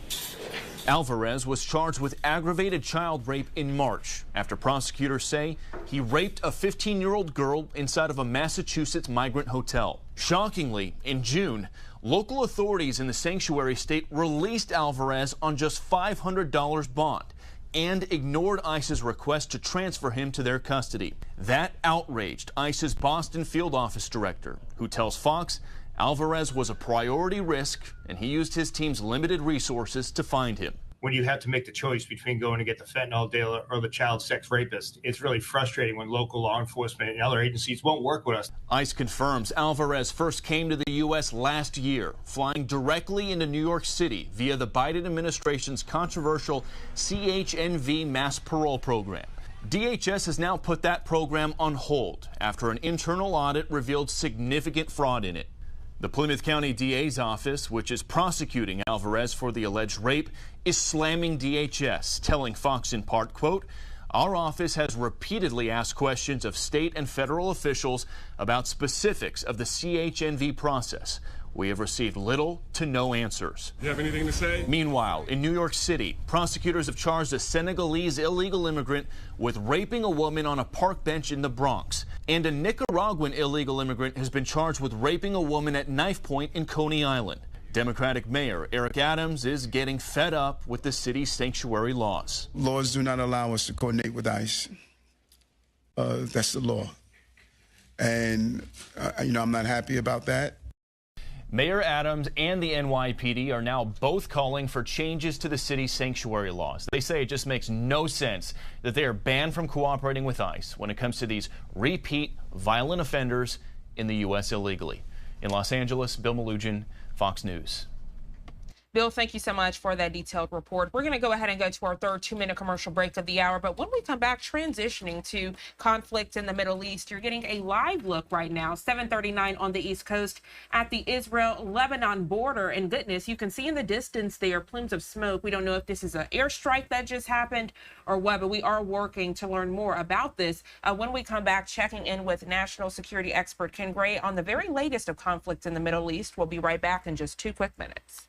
Alvarez was charged with aggravated child rape in March after prosecutors say he raped a 15-year-old girl inside of a Massachusetts migrant hotel. Shockingly, in June, local authorities in the sanctuary state released Alvarez on just $500 bond and ignored ICE's request to transfer him to their custody. That outraged ICE's Boston field office director, who tells Fox Alvarez was a priority risk, and he used his team's limited resources to find him. When you have to make the choice between going to get the fentanyl dealer or the child sex rapist, it's really frustrating when local law enforcement and other agencies won't work with us. ICE confirms Alvarez first came to the U.S. last year, flying directly into New York City via the Biden administration's controversial CHNV mass parole program. DHS has now put that program on hold after an internal audit revealed significant fraud in it. The Plymouth County DA's office, which is prosecuting Alvarez for the alleged rape, is slamming DHS, telling Fox in part, quote, "Our office has repeatedly asked questions of state and federal officials about specifics of the CHNV process. We have received little to no answers." You have anything to say? Meanwhile, in New York City, prosecutors have charged a Senegalese illegal immigrant with raping a woman on a park bench in the Bronx. And a Nicaraguan illegal immigrant has been charged with raping a woman at knife point in Coney Island. Democratic Mayor Eric Adams is getting fed up with the city's sanctuary laws. Laws do not allow us to coordinate with ICE. That's the law. And, I'm not happy about that. Mayor Adams and the NYPD are now both calling for changes to the city's sanctuary laws. They say it just makes no sense that they are banned from cooperating with ICE when it comes to these repeat violent offenders in the U.S. illegally. In Los Angeles, Bill Malugin, Fox News. Bill, thank you so much for that detailed report. We're going to go ahead and go to our third 2-minute commercial break of the hour. But when we come back, transitioning to conflict in the Middle East, you're getting a live look right now, 7:39 on the East Coast at the Israel-Lebanon border. And goodness, you can see in the distance there plumes of smoke. We don't know if this is an airstrike that just happened or what, but we are working to learn more about this. When we come back, checking in with national security expert Ken Gray on the very latest of conflict in the Middle East. We'll be right back in just 2 quick minutes.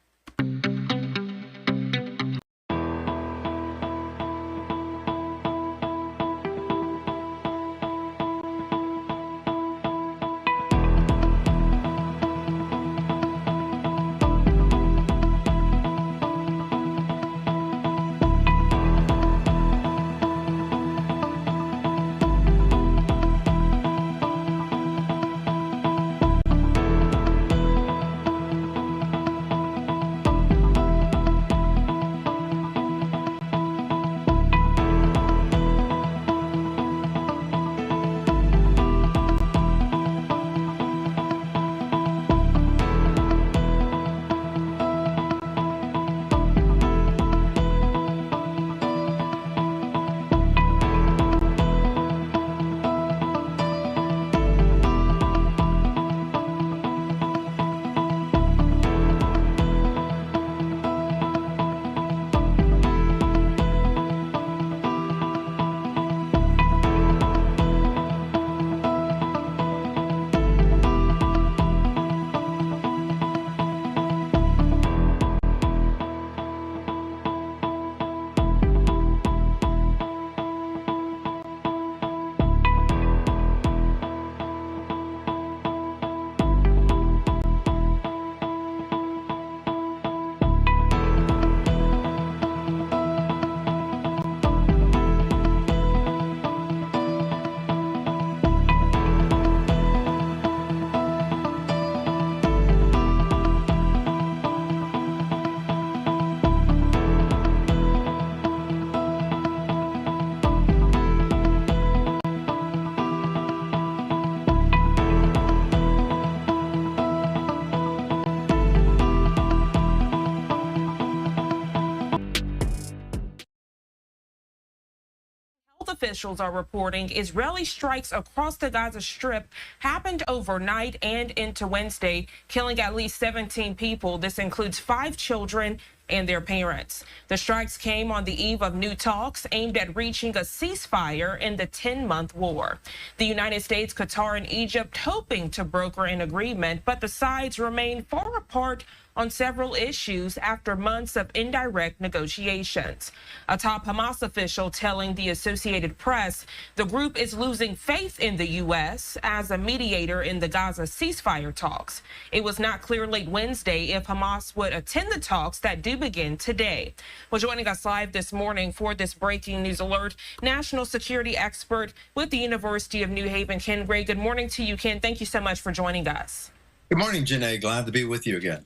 Officials are reporting Israeli strikes across the Gaza Strip happened overnight and into Wednesday, killing at least 17 people. This includes 5 children and their parents. The strikes came on the eve of new talks aimed at reaching a ceasefire in the 10-month war. The United States, Qatar, and Egypt hoping to broker an agreement, but the sides remain far apart on several issues after months of indirect negotiations. A top Hamas official telling the Associated Press the group is losing faith in the U.S. as a mediator in the Gaza ceasefire talks. It was not clear late Wednesday if Hamas would attend the talks that do begin today. Well, joining us live this morning for this breaking news alert, national security expert with the University of New Haven, Ken Gray. Good morning to you, Ken. Thank you so much for joining us. Good morning, Janae. Glad to be with you again.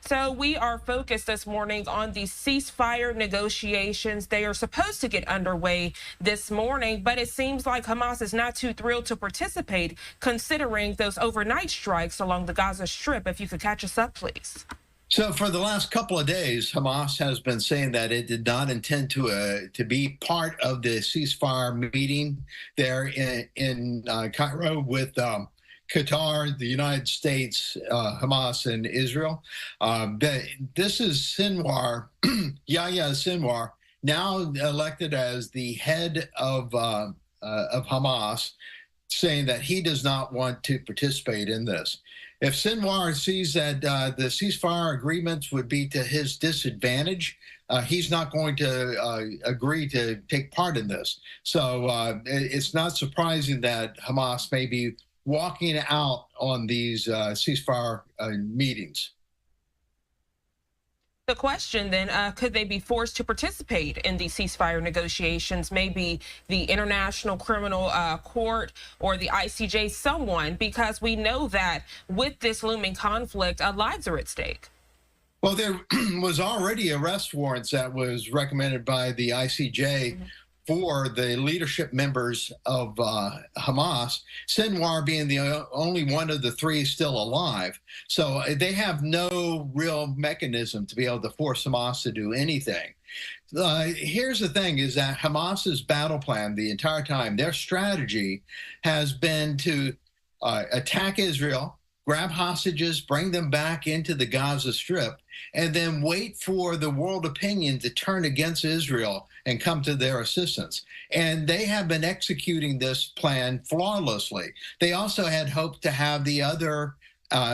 So we are focused this morning on the ceasefire negotiations. They are supposed to get underway this morning, but it seems like Hamas is not too thrilled to participate, considering those overnight strikes along the Gaza Strip. If you could catch us up, please. So for the last couple of days, Hamas has been saying that it did not intend to be part of the ceasefire meeting there in Cairo with Qatar, the United States, Hamas, and Israel. This is Sinwar, Yahya Sinwar, now elected as the head of Hamas, saying that he does not want to participate in this. If Sinwar sees that the ceasefire agreements would be to his disadvantage, he's not going to agree to take part in this. So it's not surprising that Hamas may be walking out on these ceasefire meetings. The question then, could they be forced to participate in the ceasefire negotiations? Maybe the International Criminal Court or the ICJ, someone, because we know that with this looming conflict, lives are at stake. Well, there was already arrest warrants that was recommended by the ICJ for the leadership members of Hamas, Sinwar being the only one of the three still alive. So they have no real mechanism to be able to force Hamas to do anything. Here's the thing, is that Hamas's battle plan the entire time, their strategy has been to attack Israel, grab hostages, bring them back into the Gaza Strip, and then wait for the world opinion to turn against Israel and come to their assistance. And they have been executing this plan flawlessly. They also had hoped to have the other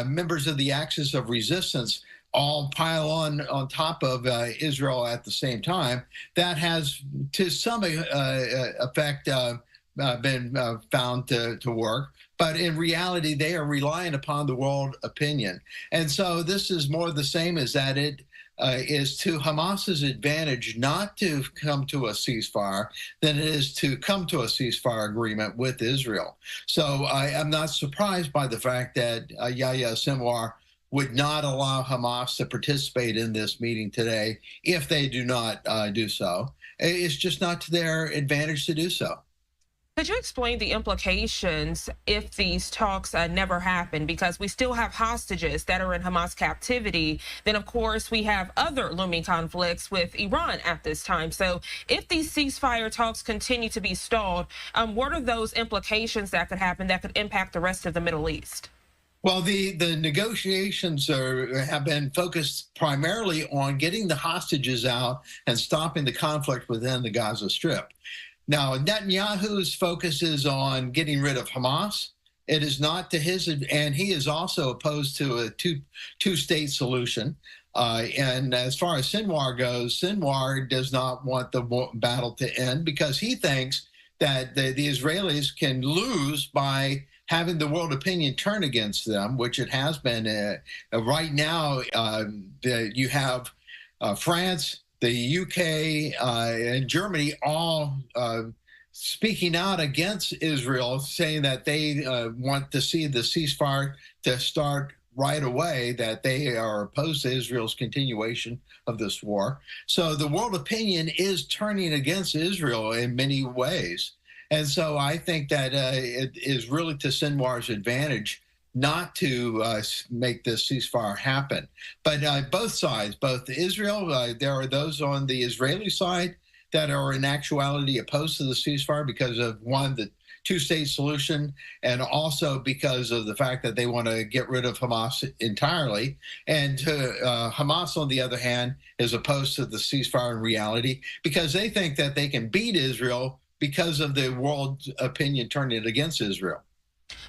members of the Axis of Resistance all pile on top of Israel at the same time. That has, to some effect, been found to work. But in reality, they are relying upon the world opinion. And so this is more the same, as that it is to Hamas's advantage not to come to a ceasefire than it is to come to a ceasefire agreement with Israel. So I am not surprised by the fact that Yahya Sinwar would not allow Hamas to participate in this meeting today if they do not do so. It's just not to their advantage to do so. Could you explain the implications if these talks never happen? Because we still have hostages that are in Hamas captivity. Then, of course, we have other looming conflicts with Iran at this time. So if these ceasefire talks continue to be stalled, what are those implications that could happen that could impact the rest of the Middle East? Well, the negotiations have been focused primarily on getting the hostages out and stopping the conflict within the Gaza Strip. Now, Netanyahu's focus is on getting rid of Hamas. It is not to his, and he is also opposed to a two-state solution. And as far as Sinwar goes, Sinwar does not want the battle to end because he thinks that the Israelis can lose by having the world opinion turn against them, which it has been. Right now, you have France, the UK, and Germany all speaking out against Israel, saying that they want to see the ceasefire to start right away, that they are opposed to Israel's continuation of this war. So the world opinion is turning against Israel in many ways. And so I think that it is really to Sinwar's advantage not to make this ceasefire happen. But both sides, both Israel, there are those on the Israeli side that are in actuality opposed to the ceasefire because of, one, the two-state solution, and also because of the fact that they want to get rid of Hamas entirely. And Hamas, on the other hand, is opposed to the ceasefire in reality because they think that they can beat Israel because of the world opinion turning against Israel.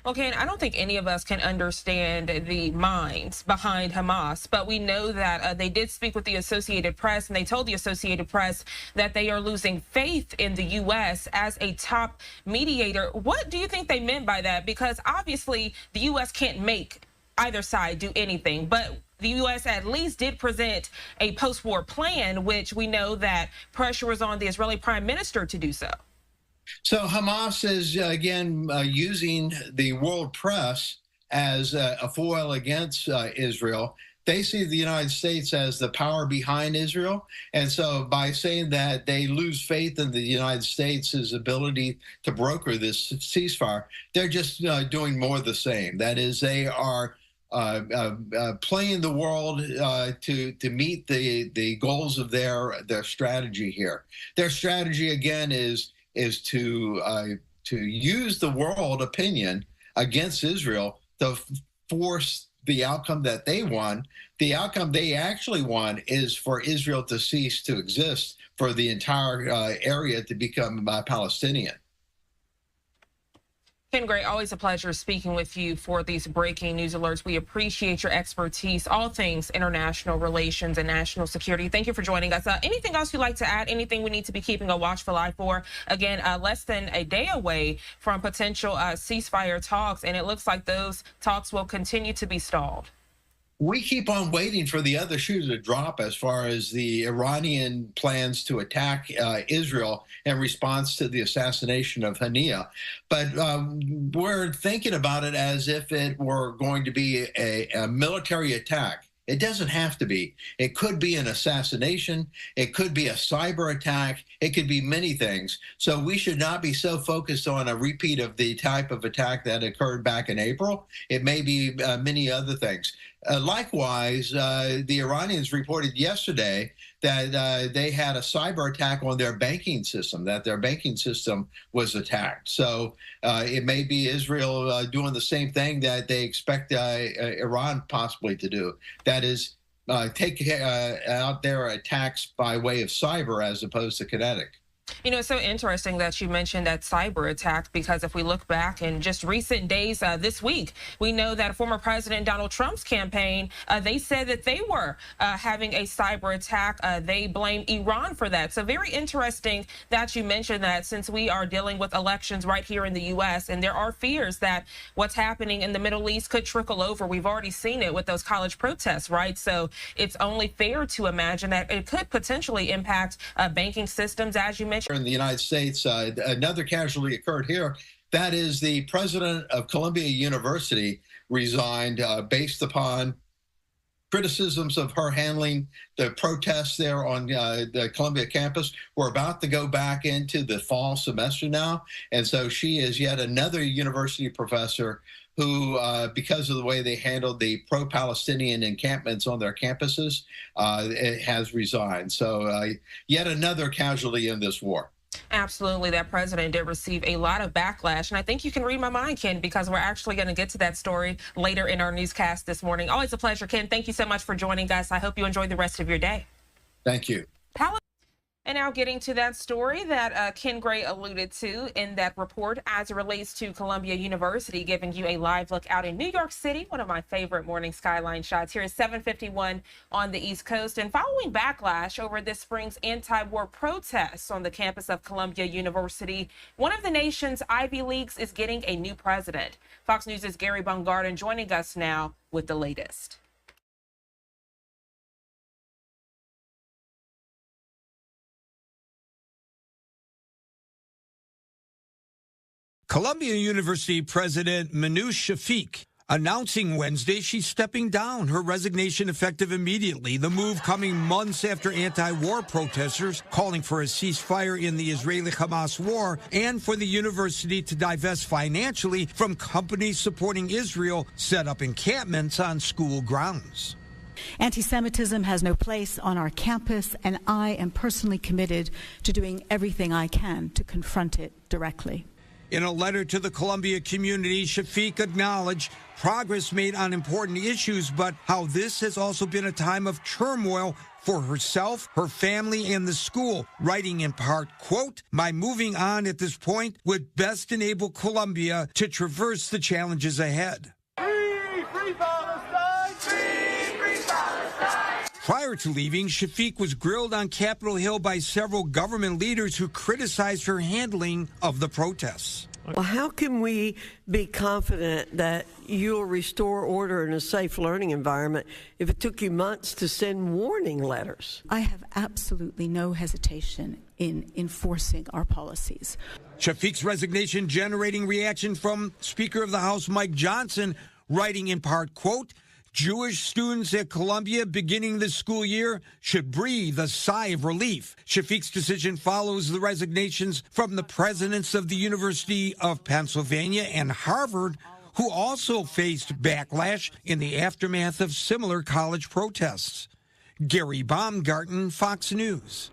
Okay, and I don't think any of us can understand the minds behind Hamas, but we know that they did speak with the Associated Press, and they told the Associated Press that they are losing faith in the U.S. as a top mediator. What do you think they meant by that? Because obviously the U.S. can't make either side do anything, but the U.S. at least did present a post-war plan, which we know that pressure was on the Israeli prime minister to do so. So Hamas is, again, using the world press as a foil against Israel. They see the United States as the power behind Israel. And so by saying that they lose faith in the United States' ability to broker this ceasefire, they're just doing more of the same. That is, they are playing the world to meet the goals of their strategy here. Their strategy, again, is to use the world opinion against Israel to force the outcome that they want. The outcome they actually want is for Israel to cease to exist, for the entire area to become Palestinian. Ken Gray, always a pleasure speaking with you for these breaking news alerts. We appreciate your expertise, all things international relations and national security. Thank you for joining us. Anything else you'd like to add? Anything we need to be keeping a watchful eye for? Again, less than a day away from potential ceasefire talks, and it looks like those talks will continue to be stalled. we keep on waiting for the other shoe to drop as far as the Iranian plans to attack Israel in response to the assassination of Hania. But we're thinking about it as if it were going to be a military attack. It doesn't have to be. It could be an assassination. It could be a cyber attack. It could be many things. So we should not be so focused on a repeat of the type of attack that occurred back in April. It may be many other things. Likewise, the Iranians reported yesterday that they had a cyber attack on their banking system, that their banking system was attacked. So it may be Israel doing the same thing that they expect Iran possibly to do. That is, take out their attacks by way of cyber as opposed to kinetic. You know, it's so interesting that you mentioned that cyber attack, because if we look back in just recent days this week, we know that former President Donald Trump's campaign, they said that they were having a cyber attack. They blame Iran for that. So very interesting that you mentioned that, since we are dealing with elections right here in the U.S. and there are fears that what's happening in the Middle East could trickle over. We've already seen it with those college protests, right? So it's only fair to imagine that it could potentially impact banking systems, as you mentioned. In the United States, another casualty occurred here. That is, the president of Columbia University resigned based upon criticisms of her handling the protests there on the Columbia campus. We're about to go back into the fall semester now, and so she is yet another university professor who, because of the way they handled the pro-Palestinian encampments on their campuses, has resigned. So yet another casualty in this war. Absolutely. That president did receive a lot of backlash. And I think you can read my mind, Ken, because we're actually going to get to that story later in our newscast this morning. Always a pleasure, Ken. Thank you so much for joining us. I hope you enjoy the rest of your day. Thank you. And now getting to that story that Ken Gray alluded to in that report as it relates to Columbia University, giving you a live look out in New York City, one of my favorite morning skyline shots. Here is 7:51 on the East Coast. And following backlash over this spring's anti-war protests on the campus of Columbia University, one of the nation's Ivy Leagues is getting a new president. Fox News' Gary Baumgarten joining us now with the latest. Columbia University President Minouche Shafik announcing Wednesday she's stepping down, her resignation effective immediately. The move coming months after anti-war protesters calling for a ceasefire in the Israeli-Hamas war and for the university to divest financially from companies supporting Israel set up encampments on school grounds. Anti-Semitism has no place on our campus, and I am personally committed to doing everything I can to confront it directly. In a letter to the Columbia community, Shafik acknowledged progress made on important issues, but how this has also been a time of turmoil for herself, her family, and the school, writing in part, quote, "My moving on at this point would best enable Columbia to traverse the challenges ahead." Free Palestine! Free Palestine! Prior to leaving, Shafik was grilled on Capitol Hill by several government leaders who criticized her handling of the protests. Well, how can we be confident that you'll restore order in a safe learning environment if it took you months to send warning letters? I have absolutely no hesitation in enforcing our policies. Shafik's resignation generating reaction from Speaker of the House Mike Johnson, writing in part, quote, "Jewish students at Columbia beginning the school year should breathe a sigh of relief." Shafik's decision follows the resignations from the presidents of the University of Pennsylvania and Harvard, who also faced backlash in the aftermath of similar college protests. Gary Baumgarten, Fox News.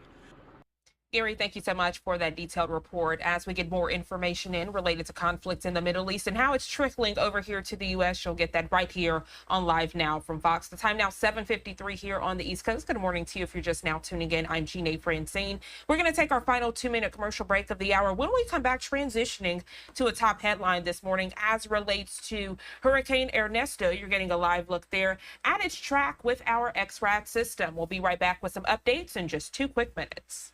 Gary, thank you so much for that detailed report. As we get more information in related to conflicts in the Middle East and how it's trickling over here to the U.S., you'll get that right here on Live Now from Fox. The time now 7:53 here on the East Coast. Good morning to you if you're just now tuning in. I'm Jeanne Francine. We're going to take our final 2-minute commercial break of the hour. When we come back, transitioning to a top headline this morning as relates to Hurricane Ernesto. You're getting a live look there at its track with our XRAD system. We'll be right back with some updates in just 2 quick minutes.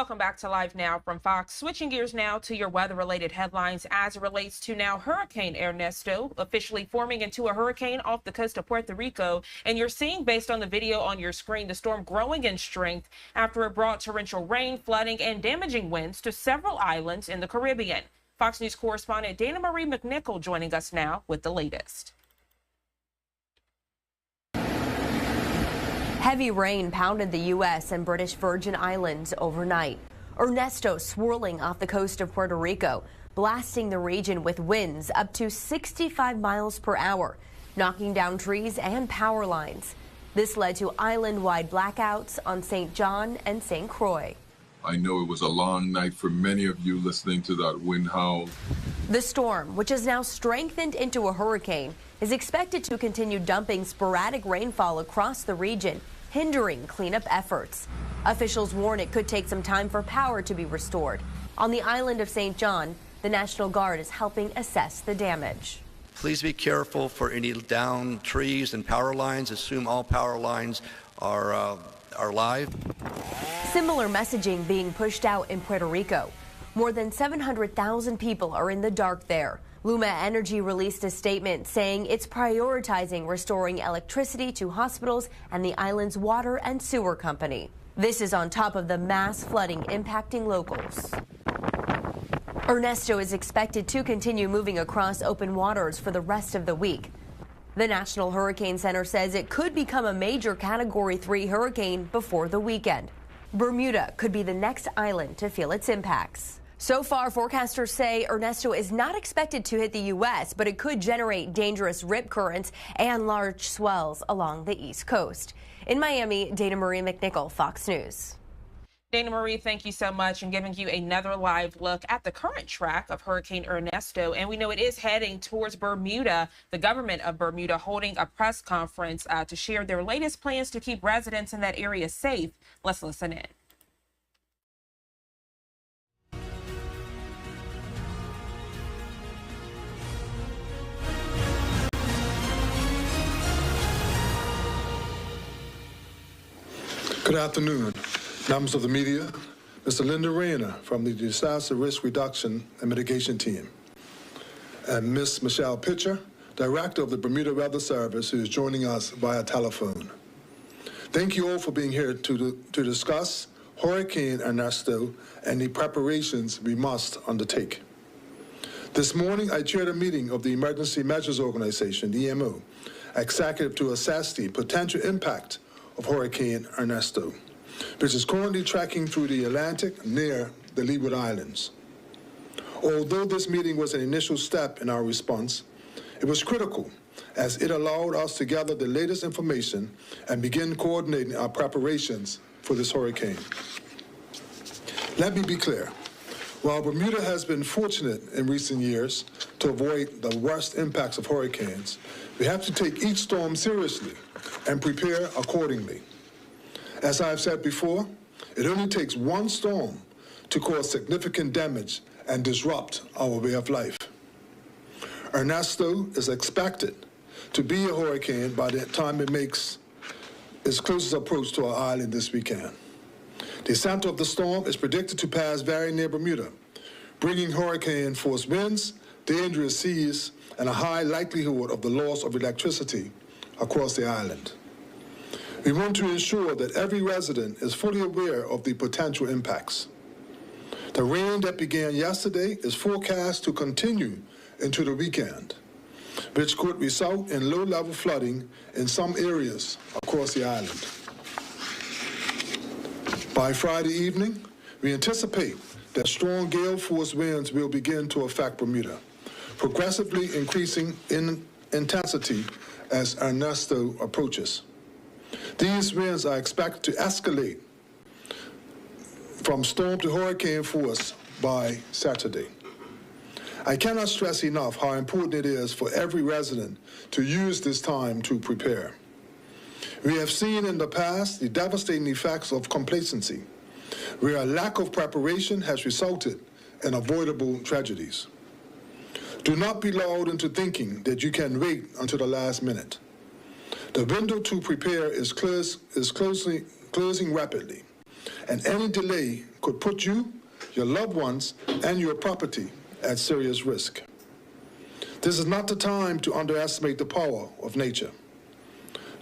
Welcome back to Live Now from Fox. Switching gears now to your weather-related headlines as it relates to now Hurricane Ernesto officially forming into a hurricane off the coast of Puerto Rico. And you're seeing, based on the video on your screen, the storm growing in strength after it brought torrential rain, flooding, and damaging winds to several islands in the Caribbean. Fox News correspondent Dana Marie McNichol joining us now with the latest. Heavy rain pounded the U.S. and British Virgin Islands overnight. Ernesto swirling off the coast of Puerto Rico, blasting the region with winds up to 65 miles per hour, knocking down trees and power lines. This led to island-wide blackouts on St. John and St. Croix. I know it was a long night for many of you listening to that wind howl. The storm, which has now strengthened into a hurricane, is expected to continue dumping sporadic rainfall across the region, hindering cleanup efforts. Officials warn it could take some time for power to be restored. On the island of St. John, the National Guard is helping assess the damage. Please be careful for any downed trees and power lines. Assume all power lines are live. Similar messaging being pushed out in Puerto Rico. More than 700,000 people are in the dark there. Luma Energy released a statement saying it's prioritizing restoring electricity to hospitals and the island's water and sewer company. This is on top of the mass flooding impacting locals. Ernesto is expected to continue moving across open waters for the rest of the week. The National Hurricane Center says it could become a major Category 3 hurricane before the weekend. Bermuda could be the next island to feel its impacts. So far, forecasters say Ernesto is not expected to hit the U.S., but it could generate dangerous rip currents and large swells along the East Coast. In Miami, Dana Marie McNichol, Fox News. Dana Marie, thank you so much, and giving you another live look at the current track of Hurricane Ernesto. And we know it is heading towards Bermuda. The government of Bermuda holding a press conference to share their latest plans to keep residents in that area safe. Let's listen in. Good afternoon, members of the media. Mr. Linda Rayner from the Disaster Risk Reduction and Mitigation Team, and Ms. Michelle Pitcher, Director of the Bermuda Weather Service, who is joining us via telephone. Thank you all for being here to discuss Hurricane Ernesto and the preparations we must undertake. This morning, I chaired a meeting of the Emergency Measures Organization, EMO, executive to assess the potential impact of Hurricane Ernesto, which is currently tracking through the Atlantic near the Leeward Islands. Although this meeting was an initial step in our response, it was critical as it allowed us to gather the latest information and begin coordinating our preparations for this hurricane. Let me be clear. While Bermuda has been fortunate in recent years to avoid the worst impacts of hurricanes, we have to take each storm seriously and prepare accordingly. As I've said before, it only takes one storm to cause significant damage and disrupt our way of life. Ernesto is expected to be a hurricane by the time it makes its closest approach to our island this weekend. The center of the storm is predicted to pass very near Bermuda, bringing hurricane-force winds, dangerous seas, and a high likelihood of the loss of electricity across the island. We want to ensure that every resident is fully aware of the potential impacts. The rain that began yesterday is forecast to continue into the weekend, which could result in low-level flooding in some areas across the island. By Friday evening, we anticipate that strong gale-force winds will begin to affect Bermuda, progressively increasing in intensity as Ernesto approaches. These winds are expected to escalate from storm to hurricane force by Saturday. I cannot stress enough how important it is for every resident to use this time to prepare. We have seen in the past the devastating effects of complacency, where a lack of preparation has resulted in avoidable tragedies. Do not be lulled into thinking that you can wait until the last minute. The window to prepare is closing rapidly, and any delay could put you, your loved ones, and your property at serious risk. This is not the time to underestimate the power of nature.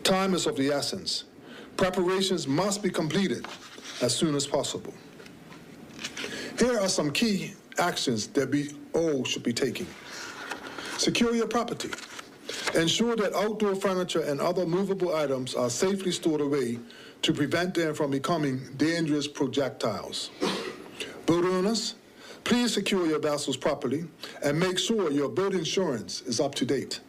Time is of the essence. Preparations must be completed as soon as possible. Here are some key actions that we all should be taking. Secure your property. Ensure that outdoor furniture and other movable items are safely stored away to prevent them from becoming dangerous projectiles. Boat owners, please secure your vessels properly and make sure your boat insurance is up to date.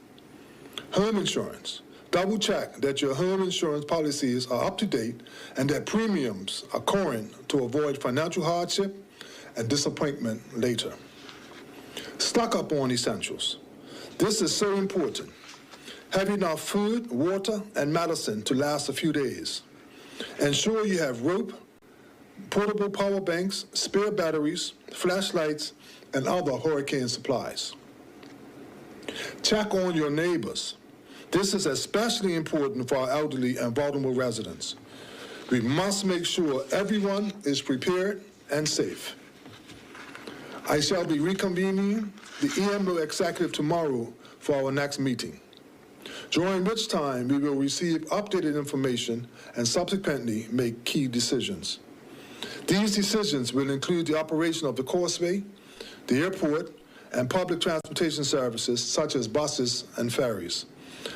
Home insurance. Double check that your home insurance policies are up to date and that premiums are current to avoid financial hardship and disappointment later. Stock up on essentials. This is so important. Have enough food, water, and medicine to last a few days. Ensure you have rope, portable power banks, spare batteries, flashlights, and other hurricane supplies. Check on your neighbors. This is especially important for our elderly and vulnerable residents. We must make sure everyone is prepared and safe. I shall be reconvening the EMO executive tomorrow for our next meeting, during which time we will receive updated information and subsequently make key decisions. These decisions will include the operation of the causeway, the airport, and public transportation services such as buses and ferries,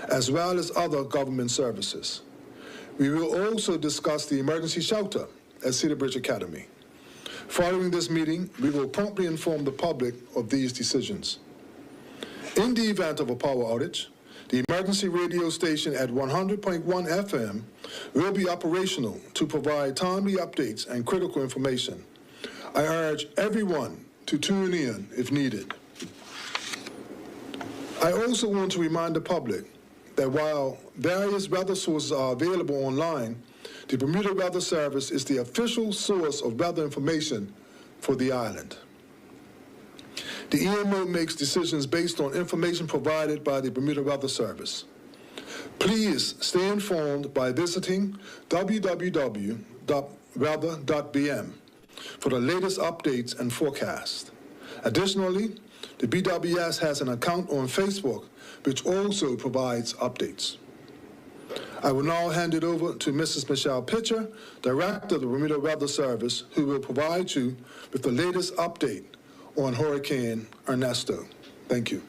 as well as other government services. We will also discuss the emergency shelter at Cedar Bridge Academy. Following this meeting, we will promptly inform the public of these decisions. In the event of a power outage, the emergency radio station at 100.1 FM will be operational to provide timely updates and critical information. I urge everyone to tune in if needed. I also want to remind the public that while various weather sources are available online, the Bermuda Weather Service is the official source of weather information for the island. The EMO makes decisions based on information provided by the Bermuda Weather Service. Please stay informed by visiting www.weather.bm for the latest updates and forecasts. Additionally, the BWS has an account on Facebook which also provides updates. I will now hand it over to Mrs. Michelle Pitcher, Director of the Bermuda Weather Service, who will provide you with the latest update on Hurricane Ernesto. Thank you.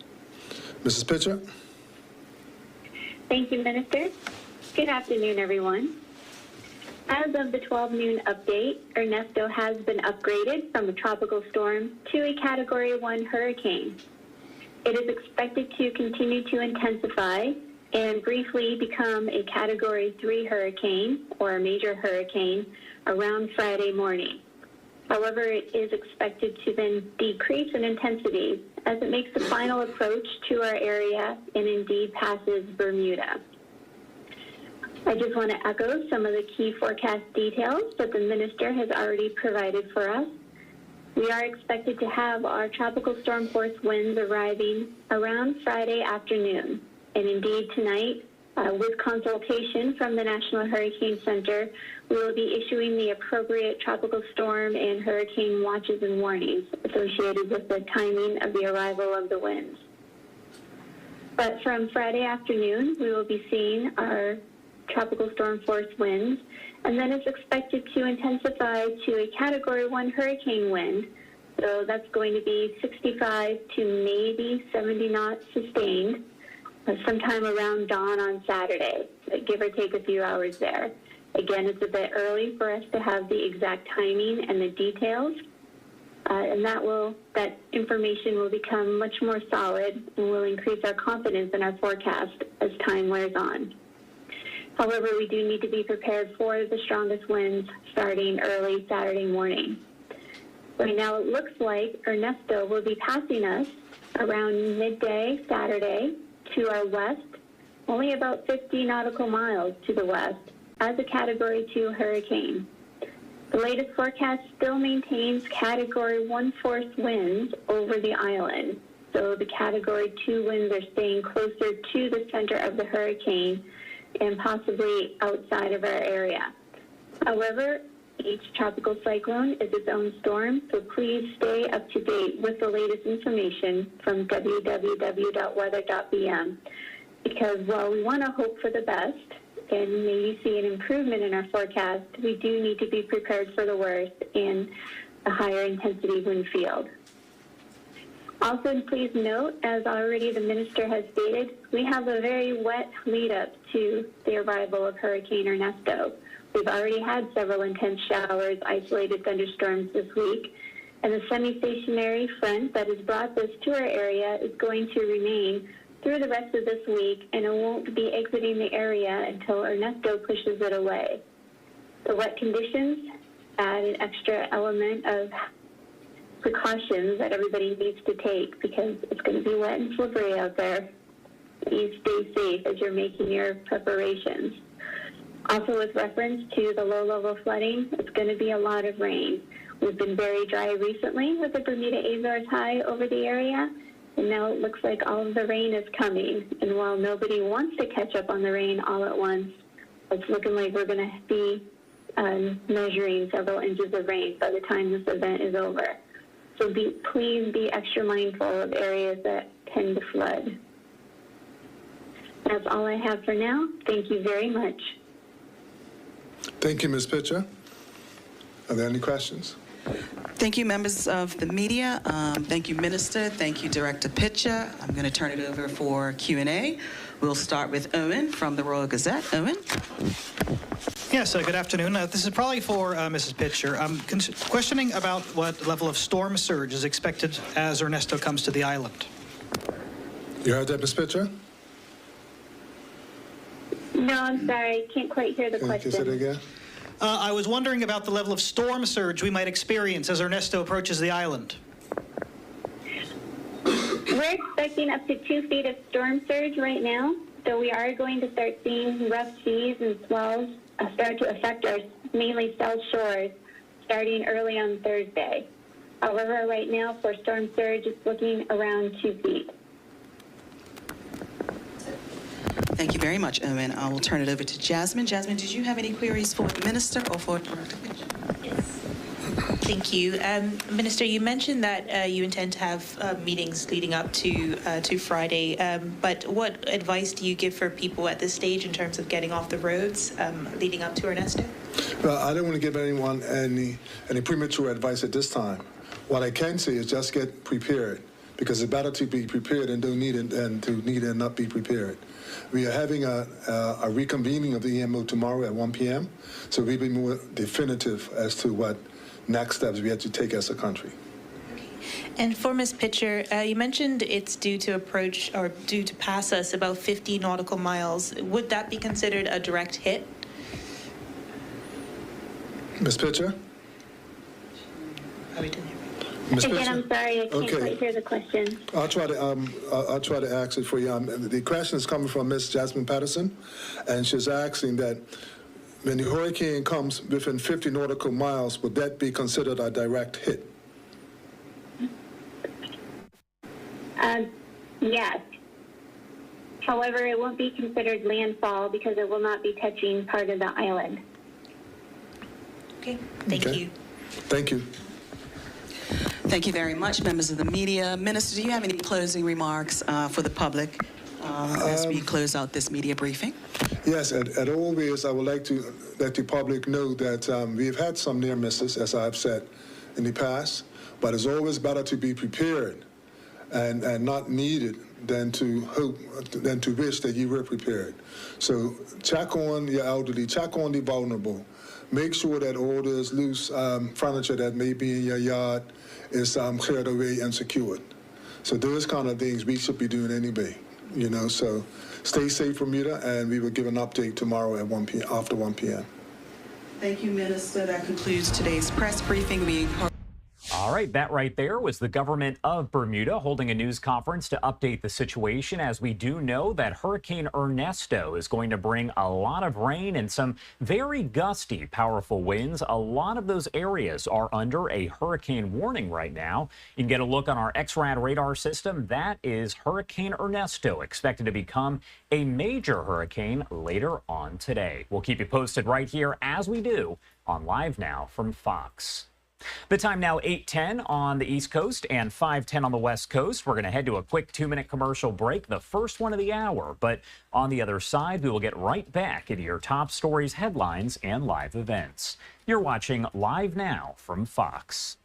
Mrs. Pitcher? Thank you, Minister. Good afternoon, everyone. As of the 12 noon update, Ernesto has been upgraded from a tropical storm to a Category 1 hurricane. It is expected to continue to intensify and briefly become a Category 3 hurricane or a major hurricane around Friday morning. However, it is expected to then decrease in intensity as it makes the final approach to our area and indeed passes Bermuda. I just want to echo some of the key forecast details that the Minister has already provided for us. We are expected to have our tropical storm force winds arriving around Friday afternoon. And indeed tonight, with consultation from the National Hurricane Center, we will be issuing the appropriate tropical storm and hurricane watches and warnings associated with the timing of the arrival of the winds. But from Friday afternoon, we will be seeing our tropical storm force winds, and then it's expected to intensify to a Category 1 hurricane wind. So that's going to be 65 to maybe 70 knots sustained sometime around dawn on Saturday, give or take a few hours there. Again, it's a bit early for us to have the exact timing and the details, and that information will become much more solid and will increase our confidence in our forecast as time wears on. However, we do need to be prepared for the strongest winds starting early Saturday morning. Right now, it looks like Ernesto will be passing us around midday Saturday to our west, only about 50 nautical miles to the west, as a Category 2 hurricane. The latest forecast still maintains Category 1 force winds over the island, so the Category 2 winds are staying closer to the center of the hurricane and possibly outside of our area. However, Each tropical cyclone is its own storm, so please stay up to date with the latest information from www.weather.bm. Because while we want to hope for the best and maybe see an improvement in our forecast, we do need to be prepared for the worst in a higher intensity wind field. Also, please note, as already the minister has stated, we have a very wet lead up to the arrival of Hurricane Ernesto. We've already had several intense showers, isolated thunderstorms this week, and the semi-stationary front that has brought this to our area is going to remain through the rest of this week, and it won't be exiting the area until Ernesto pushes it away. The wet conditions add an extra element of precautions that everybody needs to take because it's going to be wet and slippery out there. Please stay safe as you're making your preparations. Also, with reference to the low-level flooding, it's going to be a lot of rain. We've been very dry recently with the Bermuda Azores high over the area, and now it looks like all of the rain is coming. And while nobody wants to catch up on the rain all at once, it's looking like we're going to be measuring several inches of rain by the time this event is over. So please be extra mindful of areas that tend to flood. That's all I have for now. Thank you very much. Thank you, Ms. Pitcher. Are there any questions? Thank you, members of the media. Thank you, Minister. Thank you, Director Pitcher. I'm going to turn it over for Q&A. We'll start with Owen from the Royal Gazette. Owen? Yes, good afternoon. This is probably for Mrs. Pitcher. I'm questioning about what level of storm surge is expected as Ernesto comes to the island. You heard that, Ms. Pitcher? No, I'm sorry. Can't quite hear the question. Can you say that again? I was wondering about the level of storm surge we might experience as Ernesto approaches the island. We're expecting up to 2 feet of storm surge right now, so we are going to start seeing rough seas and swells start to affect our mainly south shores starting early on Thursday. However, right now for storm surge, it's looking around 2 feet. Thank you very much, Owen. I will turn it over to Jasmine. Jasmine, did you have any queries for the Minister or for Director Pitcher? Thank you. Minister, you mentioned that you intend to have meetings leading up to Friday, but what advice do you give for people at this stage in terms of getting off the roads leading up to Ernesto? Well, I don't want to give anyone any premature advice at this time. What I can say is just get prepared, because it's better to be prepared and to need and not be prepared. We are having a reconvening of the EMO tomorrow at 1 p.m., so we'll be more definitive as to what next steps we have to take as a country. And for Ms. Pitcher, you mentioned it's due to approach or due to pass us about 50 nautical miles. Would that be considered a direct hit? Ms. Pitcher? Again, I'm sorry, I can't quite hear the question. I'll try to answer it for you. The question is coming from Ms. Jasmine Patterson, and she's asking that when the hurricane comes within 50 nautical miles, would that be considered a direct hit? Yes. However, it won't be considered landfall because it will not be touching part of the island. Okay, thank you. Thank you. Thank you very much, members of the media. Minister, do you have any closing remarks for the public as we close out this media briefing? Yes, at always, I would like to let the public know that we've had some near misses, as I've said in the past, but it's always better to be prepared and not needed than to hope, than to wish that you were prepared. So check on your elderly, check on the vulnerable. Make sure that all this loose furniture that may be in your yard is cleared away and secured. So those kind of things we should be doing anyway, you know. So stay safe, Bermuda, and we will give an update tomorrow at 1 p.m. after 1 p.m. Thank you, Minister. That concludes today's press briefing. All right, that right there was the government of Bermuda holding a news conference to update the situation, as we do know that Hurricane Ernesto is going to bring a lot of rain and some very gusty, powerful winds. A lot of those areas are under a hurricane warning right now. You can get a look on our XRAD radar system. That is Hurricane Ernesto, expected to become a major hurricane later on today. We'll keep you posted right here, as we do on Live Now from Fox. The time now 8:10 on the East Coast and 5:10 on the West Coast. We're going to head to a quick 2-minute commercial break, the first one of the hour. But on the other side, we will get right back into your top stories, headlines, and live events. You're watching Live Now from Fox.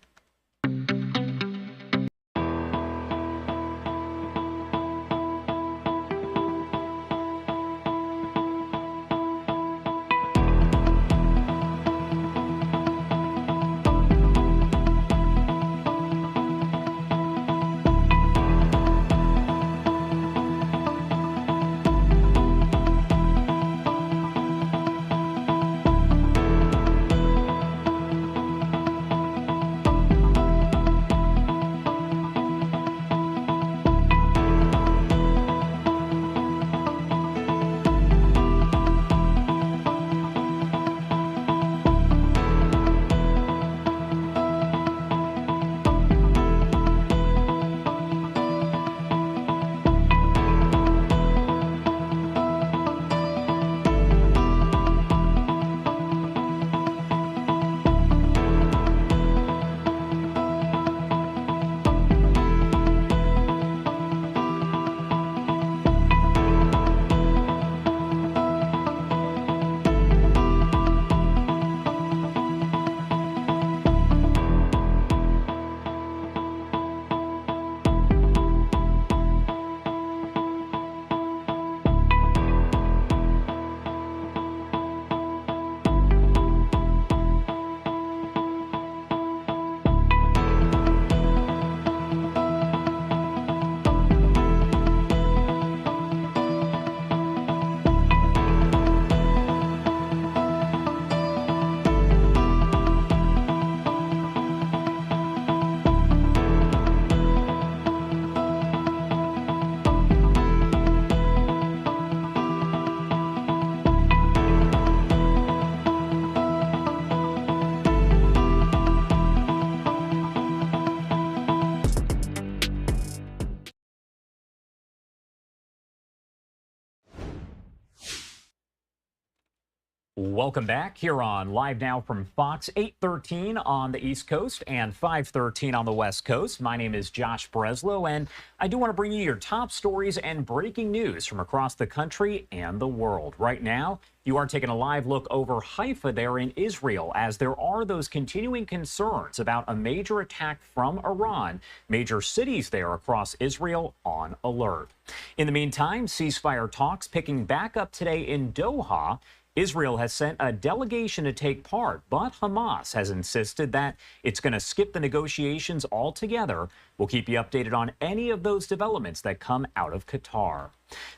Welcome back here on Live Now from Fox, 8:13 on the East Coast and 5:13 on the West Coast. My name is Josh Breslow, and I do want to bring you your top stories and breaking news from across the country and the world. Right now, you are taking a live look over Haifa there in Israel, as there are those continuing concerns about a major attack from Iran. Major cities there across Israel on alert. In the meantime, ceasefire talks picking back up today in Doha. Israel has sent a delegation to take part, but Hamas has insisted that it's going to skip the negotiations altogether. We'll keep you updated on any of those developments that come out of Qatar.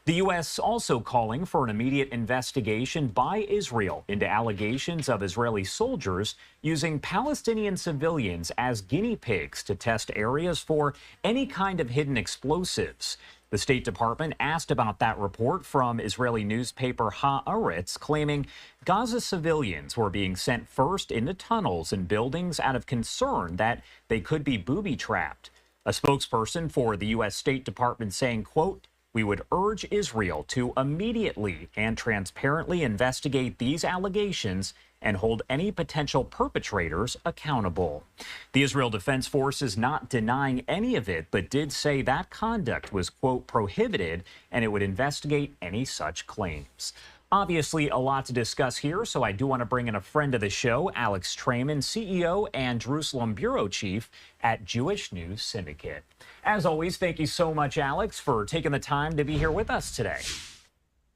The U.S. also calling for an immediate investigation by Israel into allegations of Israeli soldiers using Palestinian civilians as guinea pigs to test areas for any kind of hidden explosives. The State Department asked about that report from Israeli newspaper Haaretz, claiming Gaza civilians were being sent first into tunnels and buildings out of concern that they could be booby-trapped. A spokesperson for the U.S. State Department saying, quote, "We would urge Israel to immediately and transparently investigate these allegations and hold any potential perpetrators accountable." The Israel Defense Force is not denying any of it, but did say that conduct was, quote, prohibited, and it would investigate any such claims. Obviously, a lot to discuss here, so I do want to bring in a friend of the show, Alex Trayman, CEO and Jerusalem Bureau Chief at Jewish News Syndicate. As always, thank you so much, Alex, for taking the time to be here with us today.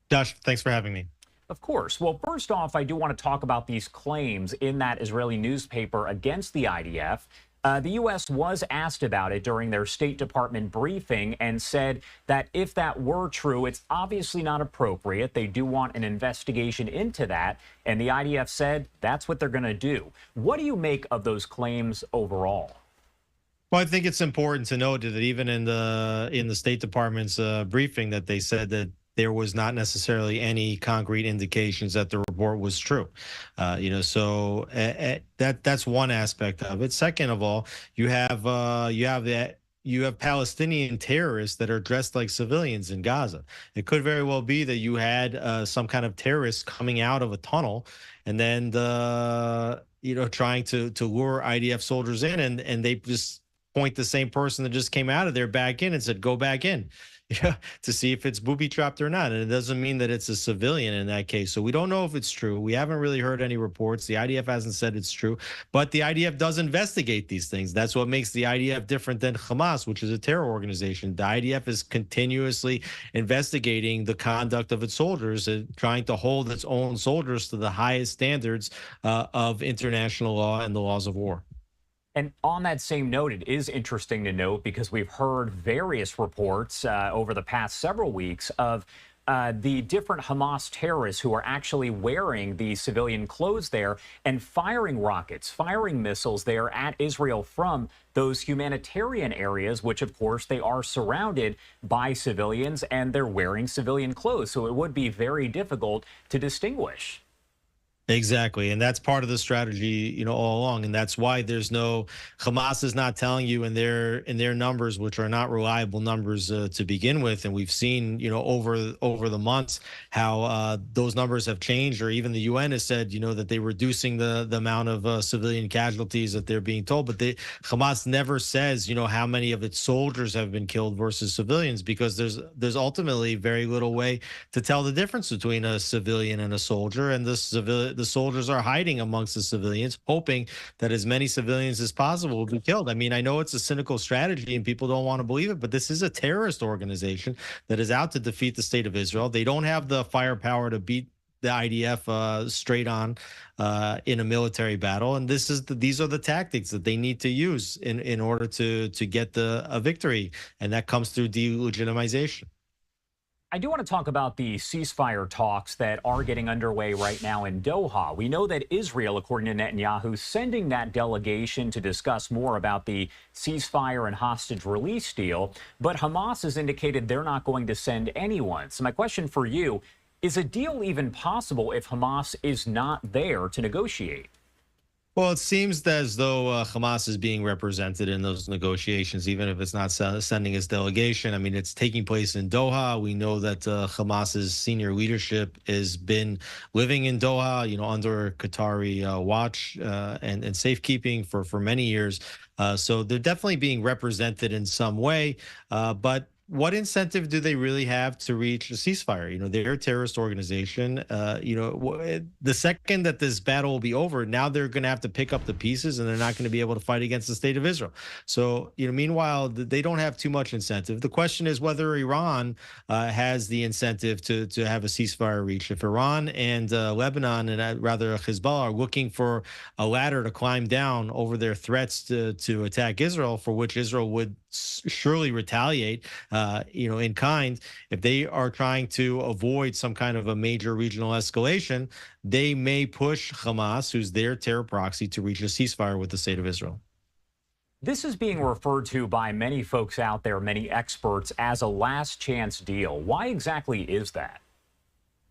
Josh, thanks for having me. Of course. Well, first off, I do want to talk about these claims in that Israeli newspaper against the IDF. The U.S. was asked about it during their State Department briefing and said that if that were true, it's obviously not appropriate. They do want an investigation into that. And the IDF said that's what they're going to do. What do you make of those claims overall? Well, I think it's important to note that even in the State Department's briefing, that they said that there was not necessarily any concrete indications that the report was true. So that's one aspect of it. Second of all, you have Palestinian terrorists that are dressed like civilians in Gaza. It could very well be that you had some kind of terrorist coming out of a tunnel and then trying to lure IDF soldiers in, and they just point the same person that just came out of there back in and said, go back in, to see if it's booby trapped or not. And it doesn't mean that it's a civilian in that case. So we don't know if it's true. We haven't really heard any reports. The IDF hasn't said it's true, but the IDF does investigate these things. That's what makes the IDF different than Hamas, which is a terror organization. The IDF is continuously investigating the conduct of its soldiers and trying to hold its own soldiers to the highest standards of international law and the laws of war. And on that same note, it is interesting to note, because we've heard various reports over the past several weeks of the different Hamas terrorists who are actually wearing the civilian clothes there and firing rockets, firing missiles there at Israel from those humanitarian areas, which, of course, they are surrounded by civilians and they're wearing civilian clothes. So it would be very difficult to distinguish. Exactly. And that's part of the strategy, all along. And that's why Hamas is not telling you in their numbers, which are not reliable numbers to begin with. And we've seen, over the months how those numbers have changed, or even the UN has said, that they're reducing the amount of civilian casualties that they're being told. But Hamas never says, how many of its soldiers have been killed versus civilians, because there's ultimately very little way to tell the difference between a civilian and a soldier. And the soldiers are hiding amongst the civilians, hoping that as many civilians as possible will be killed. I mean, I know it's a cynical strategy and people don't want to believe it, but this is a terrorist organization that is out to defeat the state of Israel. They don't have the firepower to beat the IDF straight on in a military battle, and these are the tactics that they need to use in order to get a victory, and that comes through delegitimization. I do want to talk about the ceasefire talks that are getting underway right now in Doha. We know that Israel, according to Netanyahu, is sending that delegation to discuss more about the ceasefire and hostage release deal, but Hamas has indicated they're not going to send anyone. So my question for you, is a deal even possible if Hamas is not there to negotiate? Well, it seems as though Hamas is being represented in those negotiations, even if it's not sending its delegation. I mean, it's taking place in Doha. We know that Hamas's senior leadership has been living in Doha, under Qatari watch and safekeeping for many years. So they're definitely being represented in some way. But what incentive do they really have to reach a ceasefire? They're a terrorist organization. The second that this battle will be over, now they're going to have to pick up the pieces, and they're not going to be able to fight against the state of Israel. So, meanwhile, they don't have too much incentive. The question is whether Iran has the incentive to have a ceasefire reached. If Iran and Lebanon, and rather Hezbollah, are looking for a ladder to climb down over their threats to attack Israel, for which Israel would surely retaliate, in kind. If they are trying to avoid some kind of a major regional escalation, they may push Hamas, who's their terror proxy, to reach a ceasefire with the state of Israel. This is being referred to by many folks out there, many experts, as a last chance deal. Why exactly is that?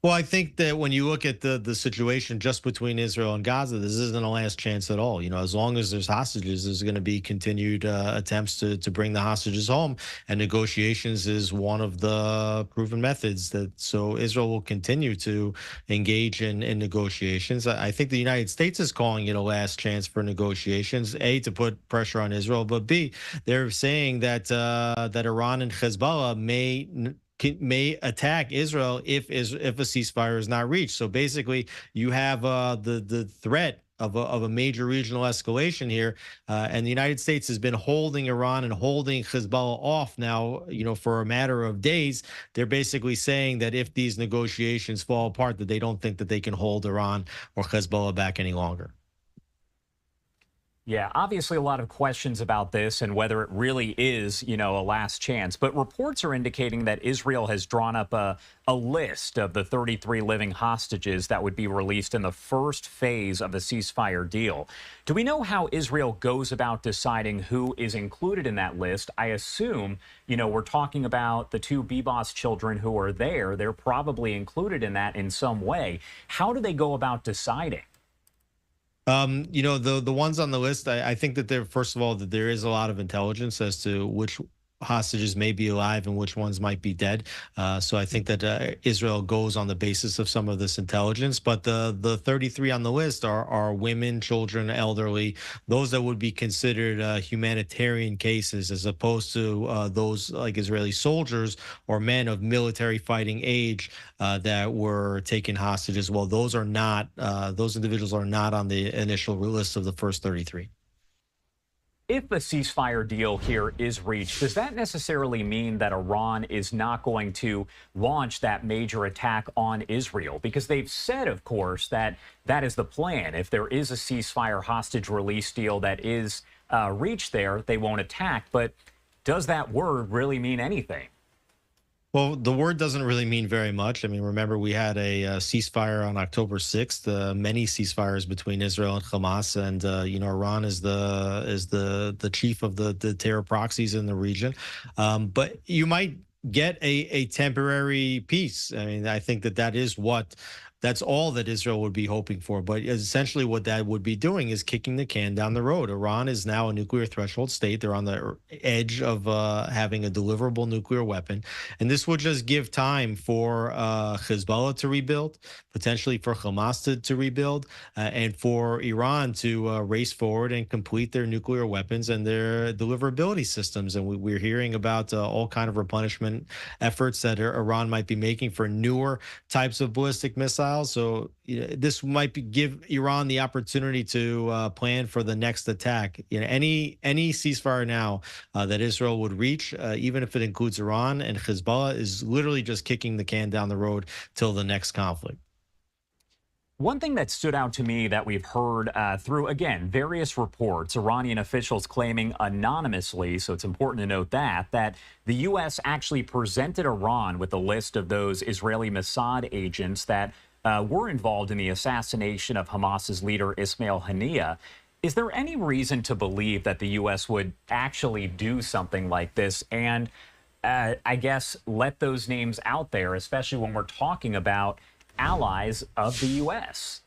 Well, I think that when you look at the situation just between Israel and Gaza, this isn't a last chance at all. As long as there's hostages, there's going to be continued attempts to bring the hostages home, and negotiations is one of the proven methods. So Israel will continue to engage in negotiations. I think the United States is calling it a last chance for negotiations, A, to put pressure on Israel, but B, they're saying that Iran and Hezbollah may attack Israel if a ceasefire is not reached. So basically, you have the threat of a major regional escalation here, and the United States has been holding Iran and holding Hezbollah off now, for a matter of days. They're basically saying that if these negotiations fall apart, that they don't think that they can hold Iran or Hezbollah back any longer. Yeah, obviously a lot of questions about this and whether it really is, a last chance. But reports are indicating that Israel has drawn up a list of the 33 living hostages that would be released in the first phase of the ceasefire deal. Do we know how Israel goes about deciding who is included in that list? I assume, we're talking about the two Bebas children who are there. They're probably included in that in some way. How do they go about deciding? The ones on the list, I think that there, first of all, that there is a lot of intelligence as to which hostages may be alive and which ones might be dead. So I think that Israel goes on the basis of some of this intelligence. But the 33 on the list are women, children, elderly, those that would be considered humanitarian cases, as opposed to those like Israeli soldiers or men of military fighting age that were taken hostages. Well, those are not; those individuals are not on the initial list of the first 33. If a ceasefire deal here is reached, does that necessarily mean that Iran is not going to launch that major attack on Israel? Because they've said, of course, that that is the plan. If there is a ceasefire hostage release deal that is reached there, they won't attack. But does that word really mean anything? Well, the word doesn't really mean very much. I mean, remember, we had a ceasefire on October 6th, many ceasefires between Israel and Hamas. And, Iran is the chief of the terror proxies in the region. But you might get a temporary peace. I mean, I think that's all that Israel would be hoping for. But essentially what that would be doing is kicking the can down the road. Iran is now a nuclear threshold state. They're on the edge of having a deliverable nuclear weapon. And this would just give time for Hezbollah to rebuild, potentially for Hamas to rebuild, and for Iran to race forward and complete their nuclear weapons and their deliverability systems. And we're hearing about all kind of replenishment efforts that Iran might be making for newer types of ballistic missiles. So this might give Iran the opportunity to plan for the next attack. Any ceasefire now that Israel would reach, even if it includes Iran and Hezbollah, is literally just kicking the can down the road till the next conflict. One thing that stood out to me that we've heard through, again, various reports, Iranian officials claiming anonymously, so it's important to note that the U.S. actually presented Iran with a list of those Israeli Mossad agents that were involved in the assassination of Hamas's leader Ismail Haniyeh. Is there any reason to believe that the U.S. would actually do something like this and, I guess, let those names out there, especially when we're talking about allies of the U.S.?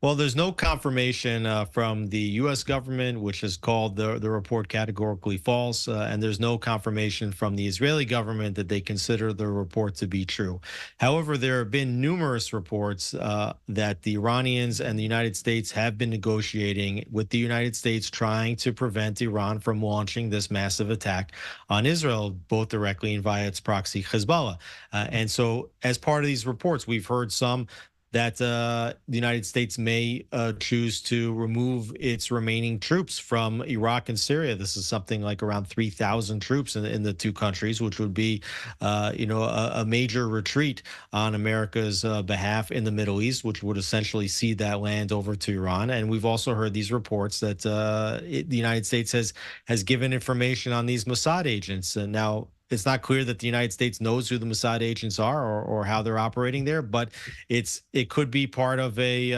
Well, there's no confirmation from the U.S. government, which has called the report categorically false, and there's no confirmation from the Israeli government that they consider the report to be true. However, there have been numerous reports that the Iranians and the United States have been negotiating with the United States, trying to prevent Iran from launching this massive attack on Israel, both directly and via its proxy Hezbollah. And so as part of these reports, we've heard some that the United States may choose to remove its remaining troops from Iraq and Syria. This is something like around 3,000 troops in the two countries, which would be, a major retreat on America's behalf in the Middle East, which would essentially cede that land over to Iran. And we've also heard these reports that the United States has given information on these Mossad agents. And now, it's not clear that the United States knows who the Mossad agents are or how they're operating there, but it could be part of a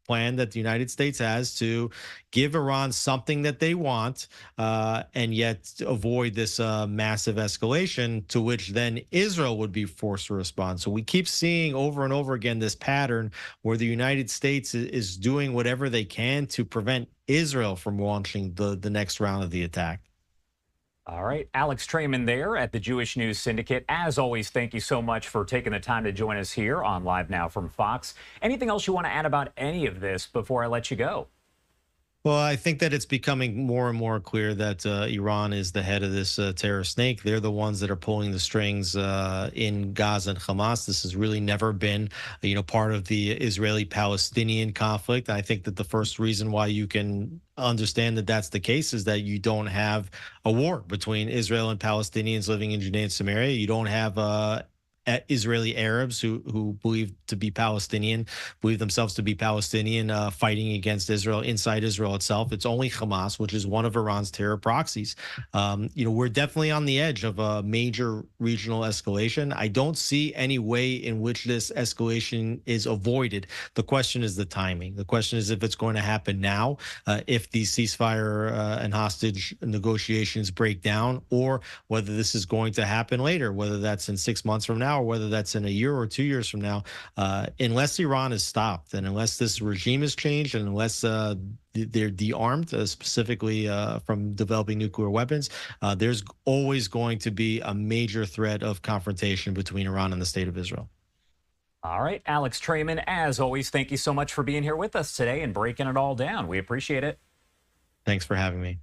plan that the United States has to give Iran something that they want, and yet avoid this massive escalation to which then Israel would be forced to respond. So we keep seeing over and over again this pattern where the United States is doing whatever they can to prevent Israel from launching the next round of the attack. All right. Alex Trayman there at the Jewish News Syndicate. As always, thank you so much for taking the time to join us here on Live Now from Fox. Anything else you want to add about any of this before I let you go? Well, I think that it's becoming more and more clear that Iran is the head of this terror snake. They're the ones that are pulling the strings in Gaza and Hamas. This has really never been, part of the Israeli-Palestinian conflict. I think that the first reason why you can understand that that's the case is that you don't have a war between Israel and Palestinians living in Judea and Samaria. You don't have Israeli Arabs who believe themselves to be Palestinian, fighting against Israel inside Israel itself. It's only Hamas, which is one of Iran's terror proxies. We're definitely on the edge of a major regional escalation. I don't see any way in which this escalation is avoided. The question is the timing. The question is if it's going to happen now, if these ceasefire and hostage negotiations break down, or whether this is going to happen later, whether that's in 6 months from now or whether that's in a year or 2 years from now. Unless Iran is stopped and unless this regime is changed and unless they're de-armed, specifically from developing nuclear weapons, there's always going to be a major threat of confrontation between Iran and the state of Israel. All right, Alex Trayman, as always, thank you so much for being here with us today and breaking it all down. We appreciate it. Thanks for having me.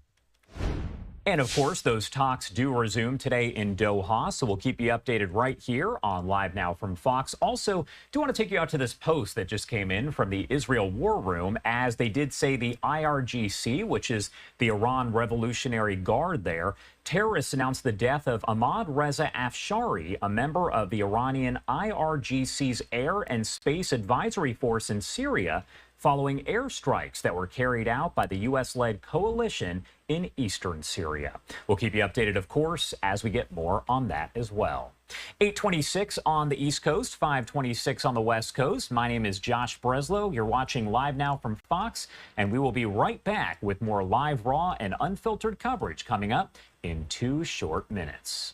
And of course, those talks do resume today in Doha, so we'll keep you updated right here on Live Now from Fox. Also, do want to take you out to this post that just came in from the Israel War Room, as they did say the IRGC, which is the Iran Revolutionary Guard there, terrorists announced the death of Ahmad Reza Afshari, a member of the Iranian IRGC's Air and Space Advisory Force in Syria, following airstrikes that were carried out by the U.S.-led coalition in eastern Syria. We'll keep you updated, of course, as we get more on that as well. 8:26 on the East Coast, 5:26 on the West Coast. My name is Josh Breslow. You're watching Live Now from Fox, and we will be right back with more live, raw, and unfiltered coverage coming up in 2 short minutes.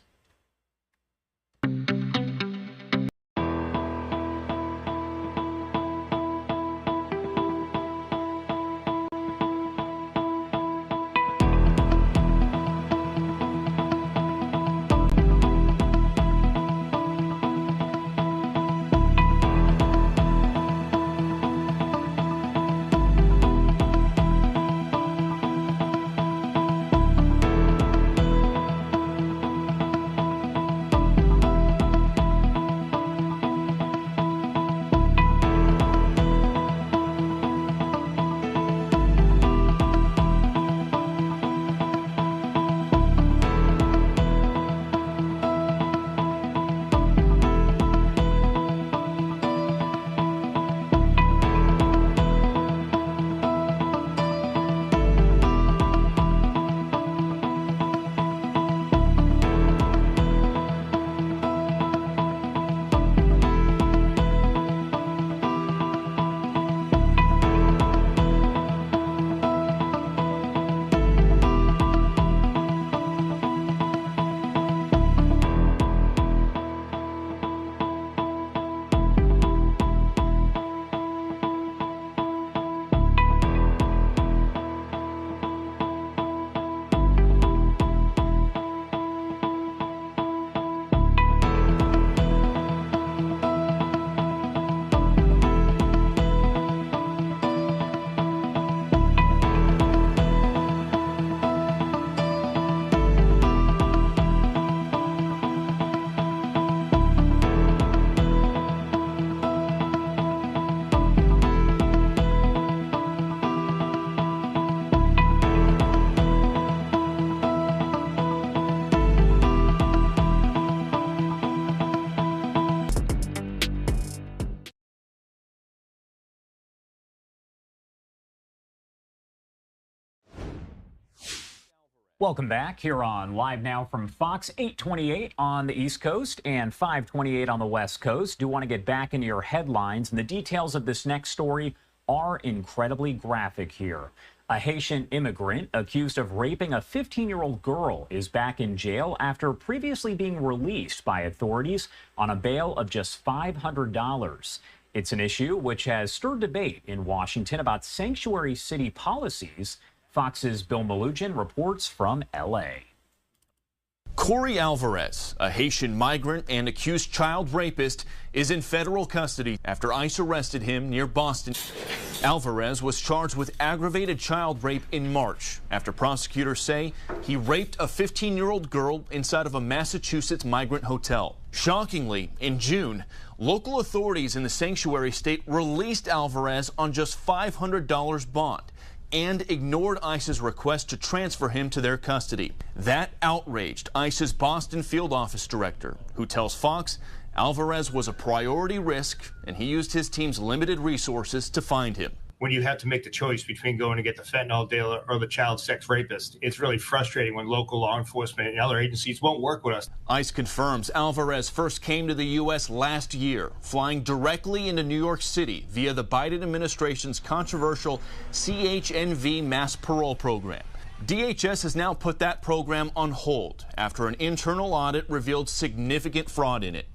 Welcome back here on Live Now from Fox, 8:28 on the East Coast and 5:28 on the West Coast. Do want to get back into your headlines, and the details of this next story are incredibly graphic here. A Haitian immigrant accused of raping a 15-year-old girl is back in jail after previously being released by authorities on a bail of just $500. It's an issue which has stirred debate in Washington about sanctuary city policies. Fox's Bill Malugin reports from L.A. Corey Alvarez, a Haitian migrant and accused child rapist, is in federal custody after ICE arrested him near Boston. Alvarez was charged with aggravated child rape in March after prosecutors say he raped a 15-year-old girl inside of a Massachusetts migrant hotel. Shockingly, in June, local authorities in the sanctuary state released Alvarez on just $500 bond and ignored ICE's request to transfer him to their custody. That outraged ICE's Boston field office director, who tells Fox Alvarez was a priority risk, and he used his team's limited resources to find him. When you have to make the choice between going to get the fentanyl dealer or the child sex rapist, it's really frustrating when local law enforcement and other agencies won't work with us. ICE confirms Alvarez first came to the U.S. last year, flying directly into New York City via the Biden administration's controversial CHNV mass parole program. DHS has now put that program on hold after an internal audit revealed significant fraud in it.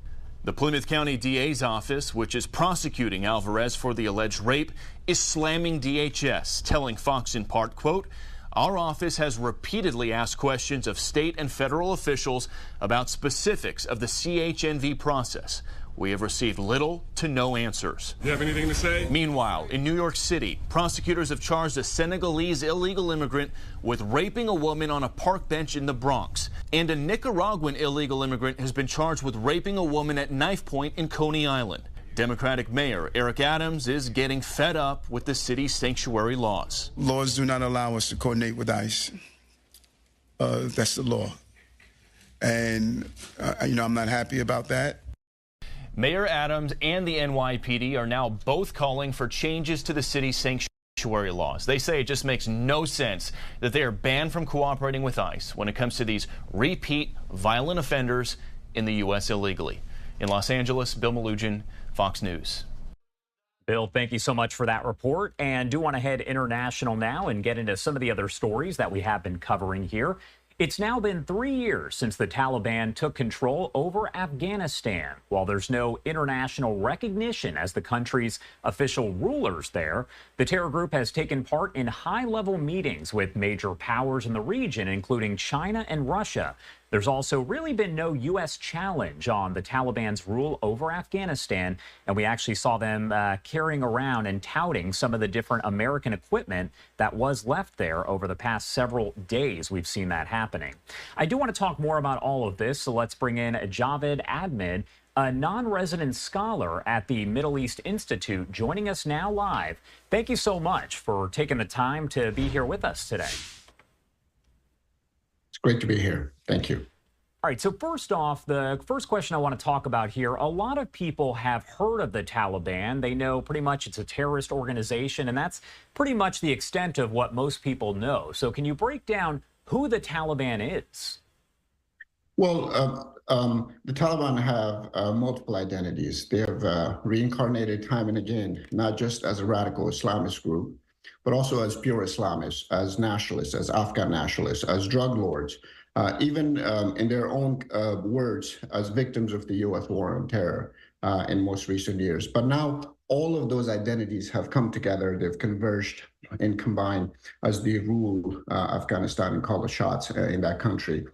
The Plymouth County DA's office, which is prosecuting Alvarez for the alleged rape, is slamming DHS, telling Fox in part, quote, "Our office has repeatedly asked questions of state and federal officials about specifics of the CHNV process. We have received little to no answers." Do you have anything to say? Meanwhile, in New York City, prosecutors have charged a Senegalese illegal immigrant with raping a woman on a park bench in the Bronx. And a Nicaraguan illegal immigrant has been charged with raping a woman at knife point in Coney Island. Democratic Mayor Eric Adams is getting fed up with the city's sanctuary laws. Laws do not allow us to coordinate with ICE. That's the law. And, I'm not happy about that. Mayor Adams and the NYPD are now both calling for changes to the city's sanctuary laws. They say it just makes no sense that they are banned from cooperating with ICE when it comes to these repeat violent offenders in the U.S. illegally. In Los Angeles, Bill Malugin, Fox News. Bill, thank you so much for that report. And do want to head international now and get into some of the other stories that we have been covering here. It's now been 3 years since the Taliban took control over Afghanistan. While there's no international recognition as the country's official rulers there, the terror group has taken part in high-level meetings with major powers in the region, including China and Russia. There's also really been no U.S. challenge on the Taliban's rule over Afghanistan, and we actually saw them carrying around and touting some of the different American equipment that was left there over the past several days. We've seen that happening. I do want to talk more about all of this, so let's bring in Javed Ahmed, a non-resident scholar at the Middle East Institute, joining us now live. Thank you so much for taking the time to be here with us today. It's great to be here. Thank you. All right, so first off, the first question I want to talk about here, a lot of people have heard of the Taliban. They know pretty much it's a terrorist organization, and that's pretty much the extent of what most people know. So can you break down who the Taliban is? Well, the Taliban have multiple identities. They have reincarnated time and again, not just as a radical Islamist group, but also as pure Islamists, as nationalists, as Afghan nationalists, as drug lords, even in their own words, as victims of the U.S. war on terror in most recent years. But now all of those identities have come together. They've converged and combined as they rule Afghanistan and call the shots in that country.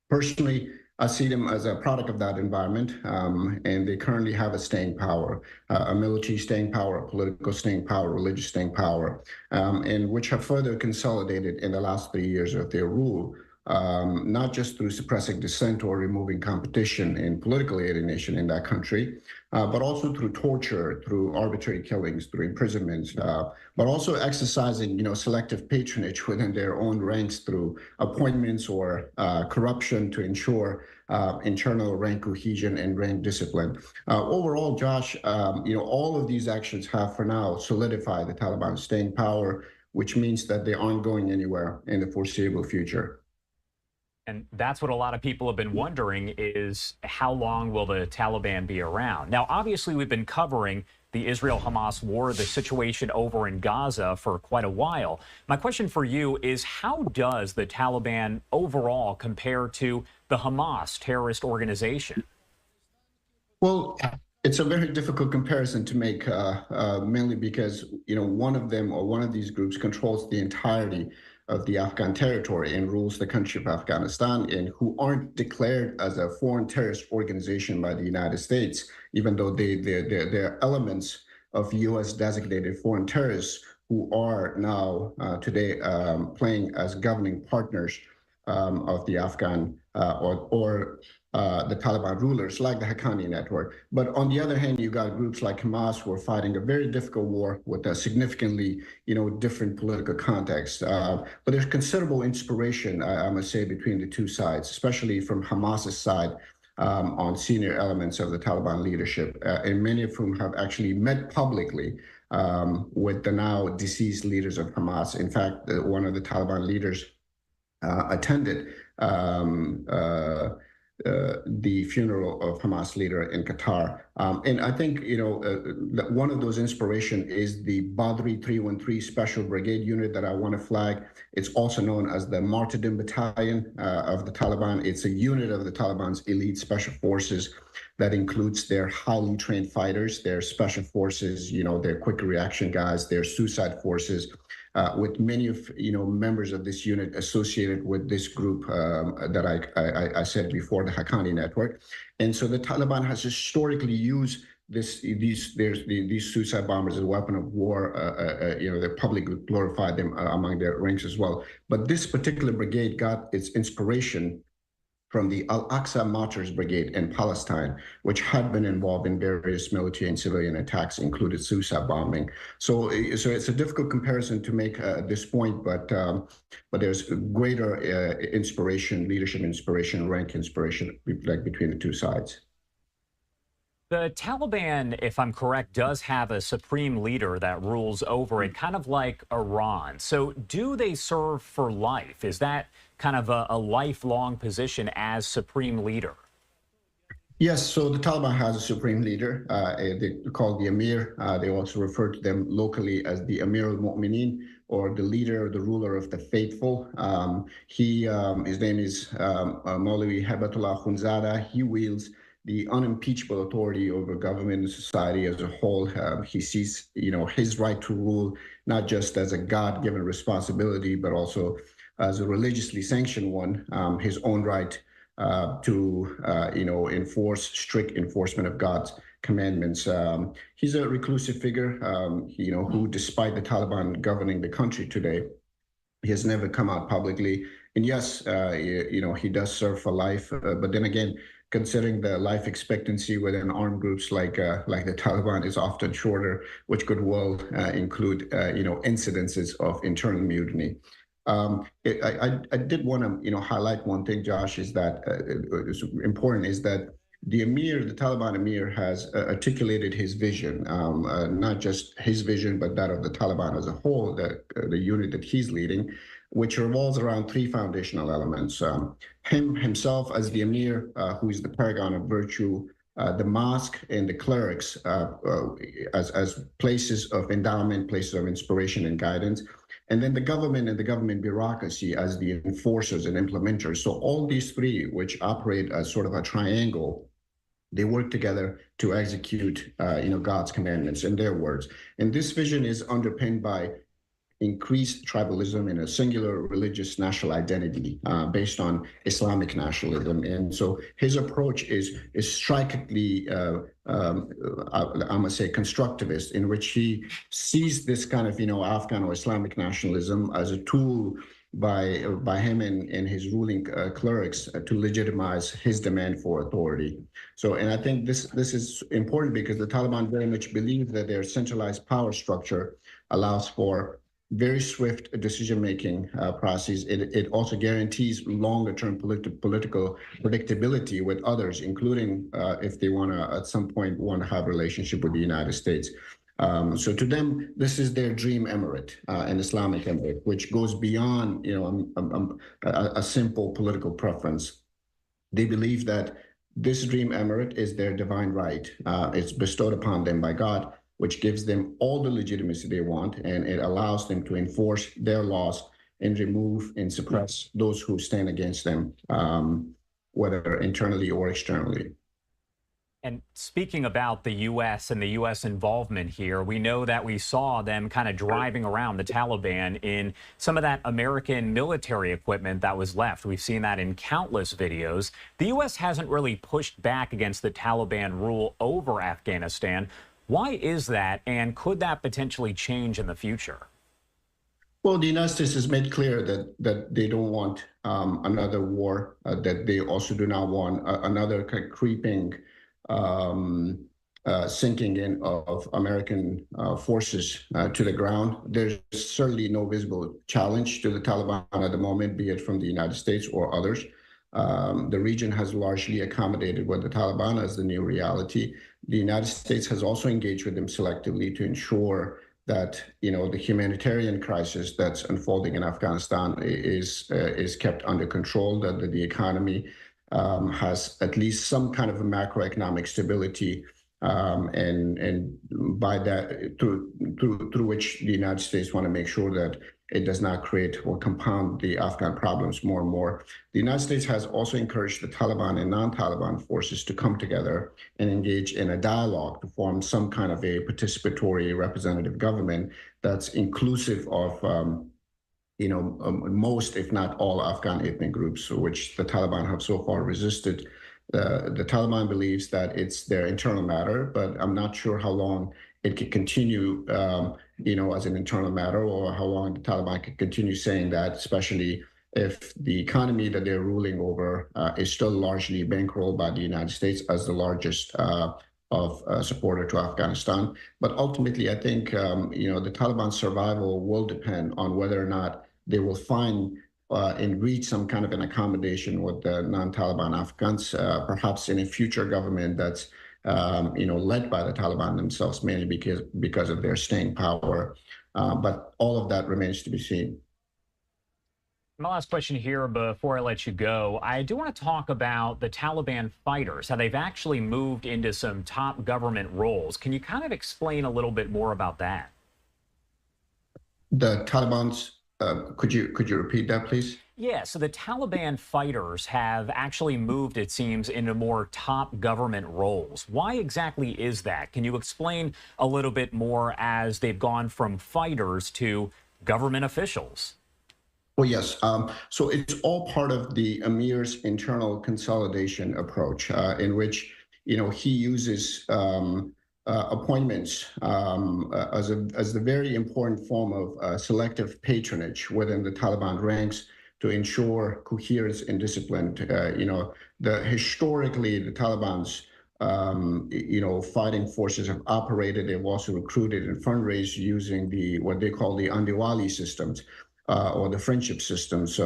Personally, I see them as a product of that environment, and they currently have a staying power, a military staying power, a political staying power, religious staying power, and which have further consolidated in the last 3 years of their rule, not just through suppressing dissent or removing competition and political alienation in that country, but also through torture, through arbitrary killings, through imprisonments, but also exercising, selective patronage within their own ranks through appointments or corruption to ensure internal rank cohesion and rank discipline. Overall, Josh, all of these actions have for now solidified the Taliban's staying power, which means that they aren't going anywhere in the foreseeable future. And that's what a lot of people have been wondering is how long will the Taliban be around? Now, obviously, we've been covering the Israel-Hamas war, the situation over in Gaza for quite a while. My question for you is, how does the Taliban overall compare to the Hamas terrorist organization? Well, it's a very difficult comparison to make, mainly because, one of them or one of these groups controls the entirety of the Afghan territory and rules the country of Afghanistan, and who aren't declared as a foreign terrorist organization by the United States, even though they're elements of U.S. designated foreign terrorists who are now today playing as governing partners of the Afghan or the Taliban rulers, like the Haqqani network. But on the other hand, you got groups like Hamas who are fighting a very difficult war with a significantly, different political context. But there's considerable inspiration, I must say, between the two sides, especially from Hamas's side. on senior elements of the Taliban leadership, and many of whom have actually met publicly with the now deceased leaders of Hamas. In fact, one of the Taliban leaders attended the funeral of Hamas leader in Qatar. And I think, one of those inspiration is the Badri 313 Special Brigade unit that I want to flag. It's also known as the Martyrdom Battalion of the Taliban. It's a unit of the Taliban's elite special forces that includes their highly trained fighters, their special forces, their quick reaction guys, their suicide forces, with many of members of this unit associated with this group that I said before, the Haqqani network. And so the Taliban has historically used these suicide bombers as a weapon of war. They publicly glorified them among their ranks as well. But this particular brigade got its inspiration from the Al-Aqsa Martyrs Brigade in Palestine, which had been involved in various military and civilian attacks, included suicide bombing. So it's a difficult comparison to make at this point, but there's greater inspiration, leadership inspiration, rank inspiration, between the two sides. The Taliban, if I'm correct, does have a supreme leader that rules over it, kind of like Iran. So do they serve for life? Is that kind of a lifelong position as supreme leader? Yes, so the Taliban has a supreme leader. They call the Emir. They also refer to them locally as the Amir al-Mu'mineen, or the leader, the ruler of the faithful. His name is Maulawi Habatullah Khunzada. He wields the unimpeachable authority over government and society as a whole. He sees, his right to rule not just as a God-given responsibility, but also as a religiously sanctioned one, his own right to, enforce strict enforcement of God's commandments. He's a reclusive figure, who, despite the Taliban governing the country today, he has never come out publicly. And yes, he does serve for life, but then again, considering the life expectancy within armed groups like the Taliban is often shorter, which could well include, incidences of internal mutiny. I did want to, highlight one thing, Josh, is that it's important, is that the Taliban Emir has articulated his vision, not just his vision, but that of the Taliban as a whole, the unit that he's leading, which revolves around three foundational elements. Himself as the Emir, who is the paragon of virtue, the mosque and the clerics as places of endowment, places of inspiration and guidance, and then the government and the government bureaucracy as the enforcers and implementers. So all these three, which operate as sort of a triangle, they work together to execute, God's commandments, in their words. And this vision is underpinned by increased tribalism and a singular religious national identity based on Islamic nationalism. And so his approach is strikingly, I'm gonna say, constructivist, in which he sees this kind of, Afghan or Islamic nationalism as a tool by him and his ruling clerics to legitimize his demand for authority. So, and I think this is important because the Taliban very much believe that their centralized power structure allows for very swift decision-making process. It also guarantees longer-term political predictability with others, including if they want to, at some point, want to have a relationship with the United States. So to them, this is their dream emirate, an Islamic emirate, which goes beyond, a simple political preference. They believe that this dream emirate is their divine right. It's bestowed upon them by God, which gives them all the legitimacy they want, and it allows them to enforce their laws and remove and suppress those who stand against them, whether internally or externally. And speaking about the U.S. and the U.S. involvement here, we know that we saw them kind of driving around the Taliban in some of that American military equipment that was left. We've seen that in countless videos. The U.S. hasn't really pushed back against the Taliban rule over Afghanistan. Why is that, and could that potentially change in the future? Well, the United States has made clear that they don't want another war, that they also do not want another kind of creeping sinking in of American forces to the ground. There's certainly no visible challenge to the Taliban at the moment, be it from the United States or others. The region has largely accommodated with the Taliban as the new reality. The United States has also engaged with them selectively to ensure that the humanitarian crisis that's unfolding in Afghanistan is kept under control, that the economy has at least some kind of a macroeconomic stability, and by that through which the United States want to make sure that it does not create or compound the Afghan problems more and more. The United States has also encouraged the Taliban and non-Taliban forces to come together and engage in a dialogue to form some kind of a participatory representative government that's inclusive of most, if not all, Afghan ethnic groups, which the Taliban have so far resisted. The Taliban believes that it's their internal matter, but I'm not sure how long it could continue, as an internal matter, or how long the Taliban could continue saying that, especially if the economy that they're ruling over is still largely bankrolled by the United States as the largest supporter to Afghanistan. But ultimately, I think, the Taliban's survival will depend on whether or not they will find and reach some kind of an accommodation with the non-Taliban Afghans, perhaps in a future government that's led by the Taliban themselves, mainly because of their staying power. But all of that remains to be seen. My last question here before I let you go, I do want to talk about the Taliban fighters, how they've actually moved into some top government roles. Can you kind of explain a little bit more about that? The Taliban's, could you repeat that, please? Yeah, so the Taliban fighters have actually moved, it seems, into more top government roles. Why exactly is that? Can you explain a little bit more as they've gone from fighters to government officials? Well, yes. So it's all part of the Emir's internal consolidation approach, in which he uses appointments as the very important form of selective patronage within the Taliban ranks to ensure coherence and discipline. Historically, the Taliban's fighting forces have operated. They've also recruited and fundraised using what they call the Andiwali systems, or the friendship systems,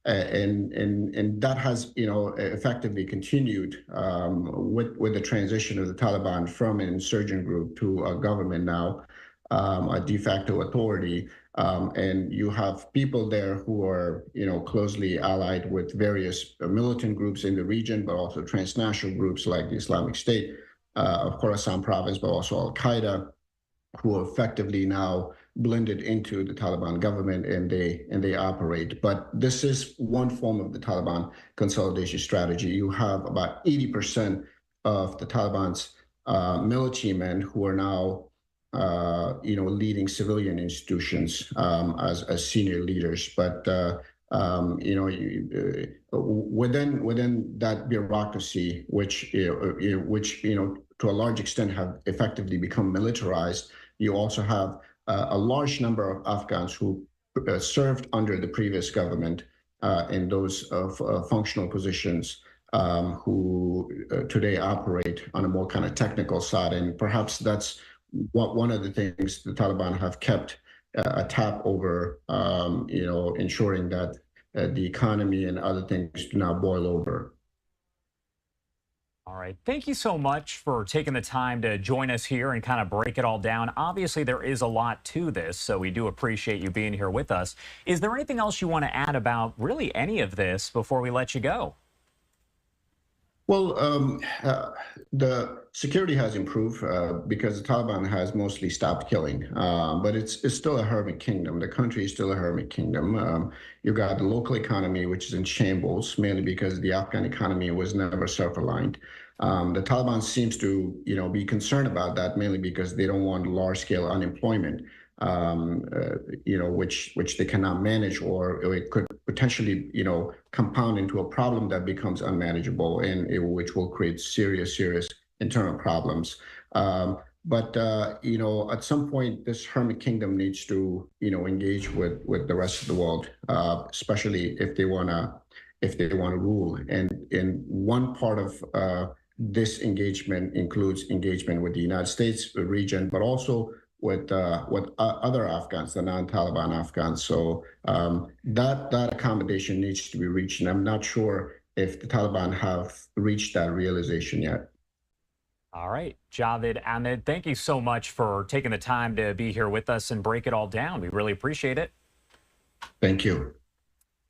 and that has effectively continued with the transition of the Taliban from an insurgent group to a government now, a de facto authority. And you have people there who are, closely allied with various militant groups in the region, but also transnational groups like the Islamic State of Khorasan province, but also Al-Qaeda, who are effectively now blended into the Taliban government, and they operate. But this is one form of the Taliban consolidation strategy. You have about 80% of the Taliban's military men who are now leading civilian institutions as senior leaders. But within that bureaucracy, which to a large extent have effectively become militarized, you also have a large number of Afghans who served under the previous government in those functional positions, who today operate on a more kind of technical side. And perhaps that's one of the things the Taliban have kept a tap over, ensuring that the economy and other things do not boil over. All right. Thank you so much for taking the time to join us here and kind of break it all down. Obviously, there is a lot to this, so we do appreciate you being here with us. Is there anything else you want to add about really any of this before we let you go? Well, the security has improved because the Taliban has mostly stopped killing, but it's still a hermit kingdom. The country is still a hermit kingdom. You've got the local economy, which is in shambles, mainly because the Afghan economy was never self-reliant. The Taliban seems to, be concerned about that, mainly because they don't want large-scale unemployment, which they cannot manage, or it could potentially, compound into a problem that becomes unmanageable, and which will create serious internal problems. But at some point, this hermit kingdom needs to, engage with the rest of the world, especially if they wanna rule. And one part of this engagement includes engagement with the United States, the region, but also with other Afghans, the non-Taliban Afghans. So that accommodation needs to be reached, and I'm not sure if the Taliban have reached that realization yet. All right, Javed Ahmed, thank you so much for taking the time to be here with us and break it all down. We really appreciate it. Thank you.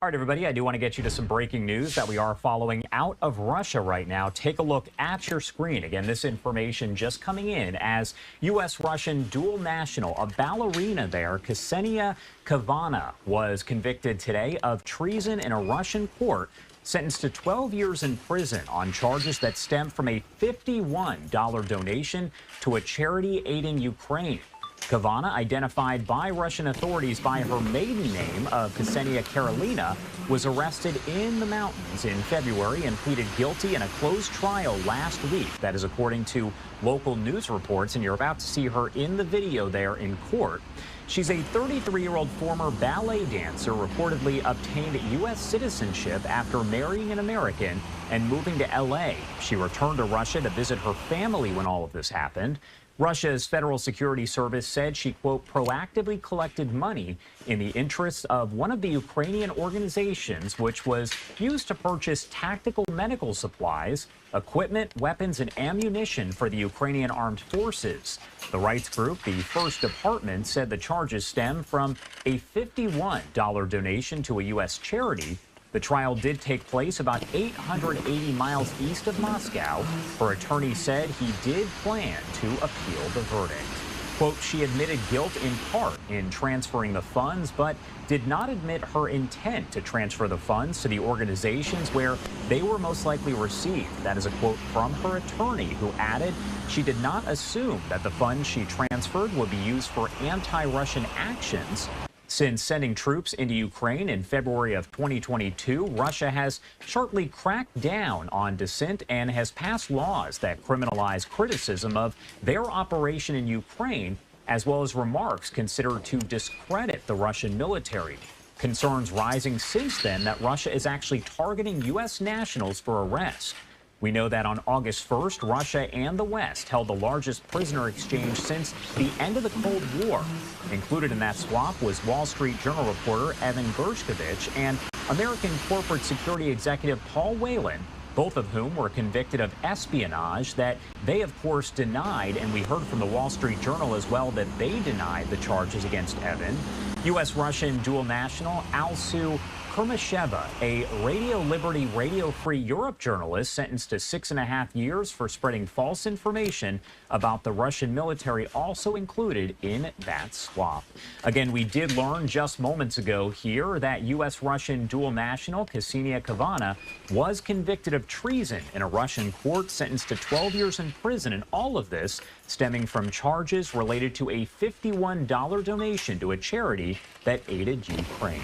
All right, everybody, I do want to get you to some breaking news that we are following out of Russia right now. Take a look at your screen. Again, this information just coming in as U.S.-Russian dual national, a ballerina there, Ksenia Kavana, was convicted today of treason in a Russian court, sentenced to 12 years in prison on charges that stem from a $51 donation to a charity aiding Ukraine. Kavana, identified by Russian authorities by her maiden name of Ksenia Karolina, was arrested in the mountains in February and pleaded guilty in a closed trial last week. That is according to local news reports, and you're about to see her in the video there in court. She's a 33-year-old former ballet dancer, reportedly obtained U.S. citizenship after marrying an American and moving to L.A. She returned to Russia to visit her family when all of this happened. Russia's Federal Security Service said she, quote, proactively collected money in the interests of one of the Ukrainian organizations, which was used to purchase tactical medical supplies, equipment, weapons, and ammunition for the Ukrainian armed forces. The rights group, the First Department, said the charges stem from a $51 donation to a U.S. charity. The trial did take place about 880 miles east of Moscow. Her attorney said he did plan to appeal the verdict. Quote, she admitted guilt in part in transferring the funds, but did not admit her intent to transfer the funds to the organizations where they were most likely received. That is a quote from her attorney, who added she did not assume that the funds she transferred would be used for anti-Russian actions. Since sending troops into Ukraine in February of 2022, Russia has sharply cracked down on dissent and has passed laws that criminalize criticism of their operation in Ukraine, as well as remarks considered to discredit the Russian military. Concerns rising since then that Russia is actually targeting U.S. nationals for arrest. We know that on August 1st, Russia and the West held the largest prisoner exchange since the end of the Cold War. Included in that swap was Wall Street Journal reporter Evan Gershkovich and American corporate security executive Paul Whelan, both of whom were convicted of espionage that they, of course, denied. And we heard from the Wall Street Journal as well that they denied the charges against Evan. U.S.-Russian dual national Alsu Kurmasheva, a Radio Liberty, Radio Free Europe journalist sentenced to 6.5 years for spreading false information about the Russian military, also included in that swap. Again, we did learn just moments ago here that U.S.-Russian dual national Ksenia Kavana was convicted of treason in a Russian court, sentenced to 12 years in prison, and all of this stemming from charges related to a $51 donation to a charity that aided Ukraine.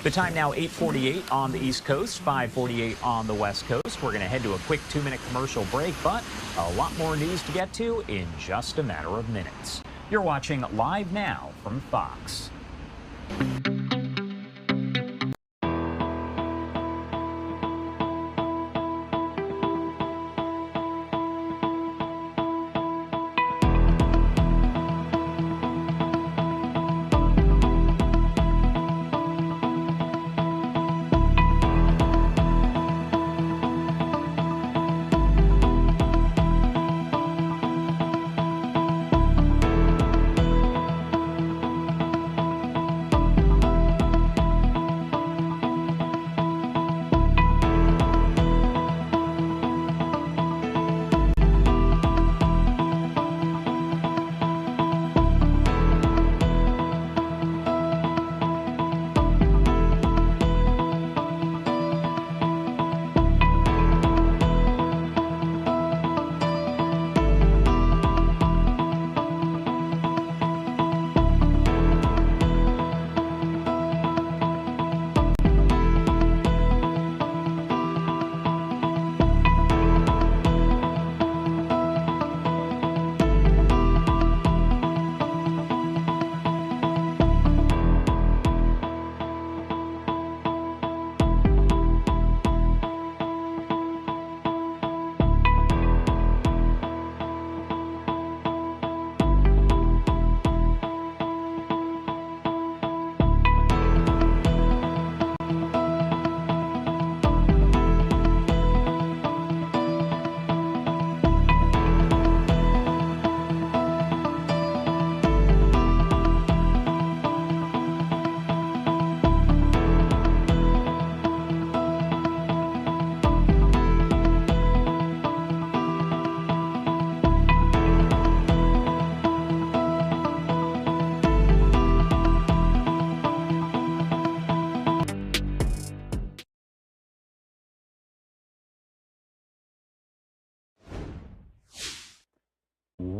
The time now 8:48 on the East Coast, 5:48 on the West Coast. We're going to head to a quick 2-minute commercial break, but a lot more news to get to in just a matter of minutes. You're watching Live Now from Fox.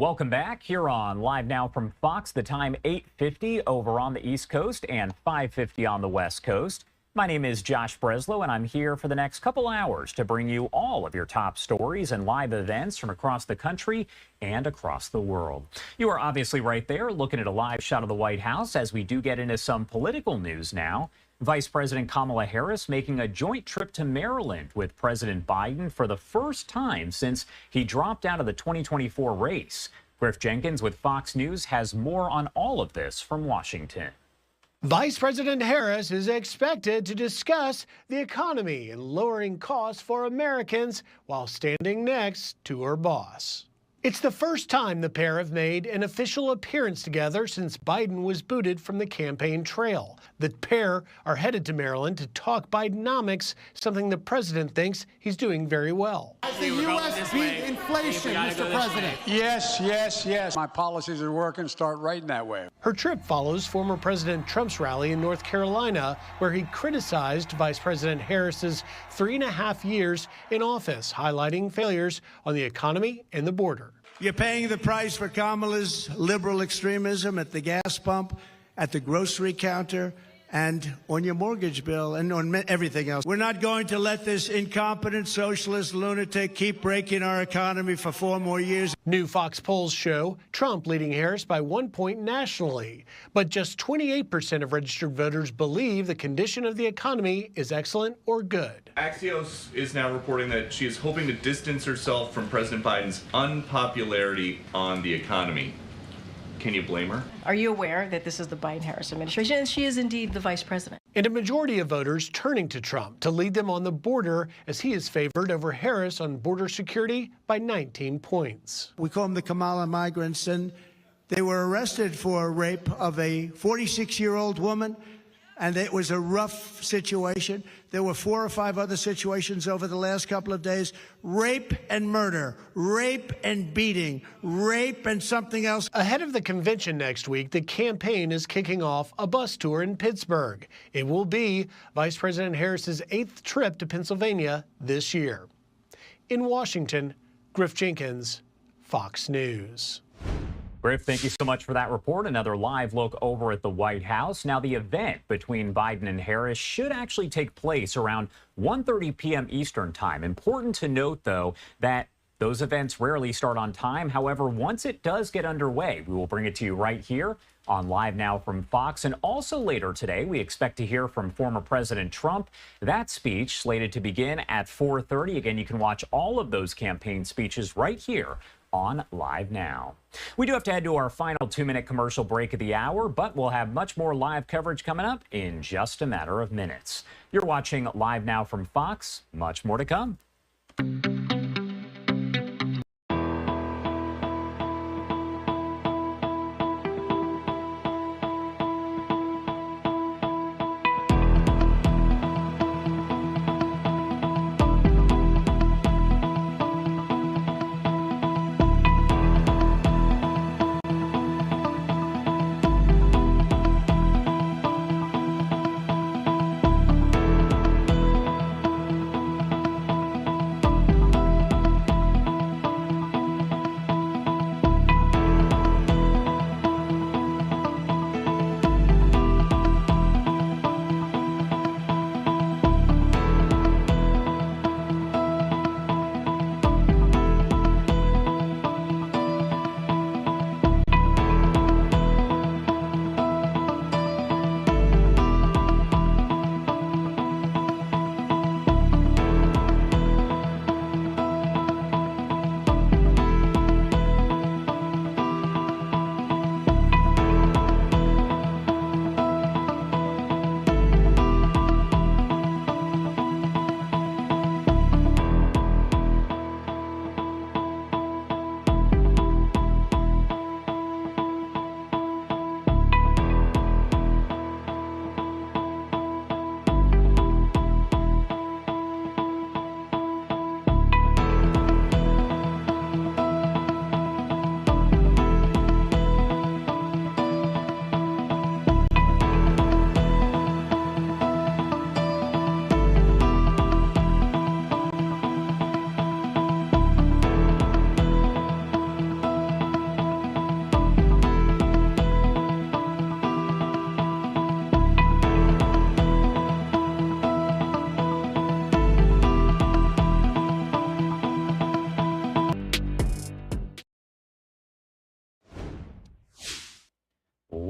Welcome back here on Live Now from Fox. The time 8:50 over on the East Coast and 5:50 on the West Coast. My name is Josh Breslow, and I'm here for the next couple hours to bring you all of your top stories and live events from across the country and across the world. You are obviously right there looking at a live shot of the White House as we do get into some political news now. Vice President Kamala Harris making a joint trip to Maryland with President Biden for the first time since he dropped out of the 2024 race. Griff Jenkins with Fox News has more on all of this from Washington. Vice President Harris is expected to discuss the economy and lowering costs for Americans while standing next to her boss. It's the first time the pair have made an official appearance together since Biden was booted from the campaign trail. The pair are headed to Maryland to talk Bidenomics, something the president thinks he's doing very well. The U.S. beat inflation, Mr. President. Yes, yes, yes. My policies are working. Start writing that way. Her trip follows former President Trump's rally in North Carolina, where he criticized Vice President Harris's 3.5 years in office, highlighting failures on the economy and the border. You're paying the price for Kamala's liberal extremism at the gas pump, at the grocery counter, and on your mortgage bill and on everything else. We're not going to let this incompetent socialist lunatic keep breaking our economy for 4 more years. New Fox polls show Trump leading Harris by 1 point nationally, but just 28% of registered voters believe the condition of the economy is excellent or good. Axios is now reporting that she is hoping to distance herself from President Biden's unpopularity on the economy. Can you blame her? Are you aware that this is the Biden-Harris administration and she is indeed the vice president? And a majority of voters turning to Trump to lead them on the border as he is favored over Harris on border security by 19 points. We call them the Kamala migrants, and they were arrested for rape of a 46-year-old woman, and it was a rough situation. There were 4 or 5 other situations over the last couple of days. Rape and murder, rape and beating, rape and something else. Ahead of the convention next week, the campaign is kicking off a bus tour in Pittsburgh. It will be Vice President Harris's 8th trip to Pennsylvania this year. In Washington, Griff Jenkins, Fox News. Griff, thank you so much for that report. Another live look over at the White House. Now, the event between Biden and Harris should actually take place around 1:30 p.m. Eastern time. Important to note, though, that those events rarely start on time. However, once it does get underway, we will bring it to you right here on Live Now from Fox. And also later today, we expect to hear from former President Trump. That speech slated to begin at 4:30. Again, you can watch all of those campaign speeches right here on Live Now. We do have to head to our final 2-minute commercial break of the hour, but we'll have much more live coverage coming up in just a matter of minutes. You're watching Live Now from Fox. Much more to come.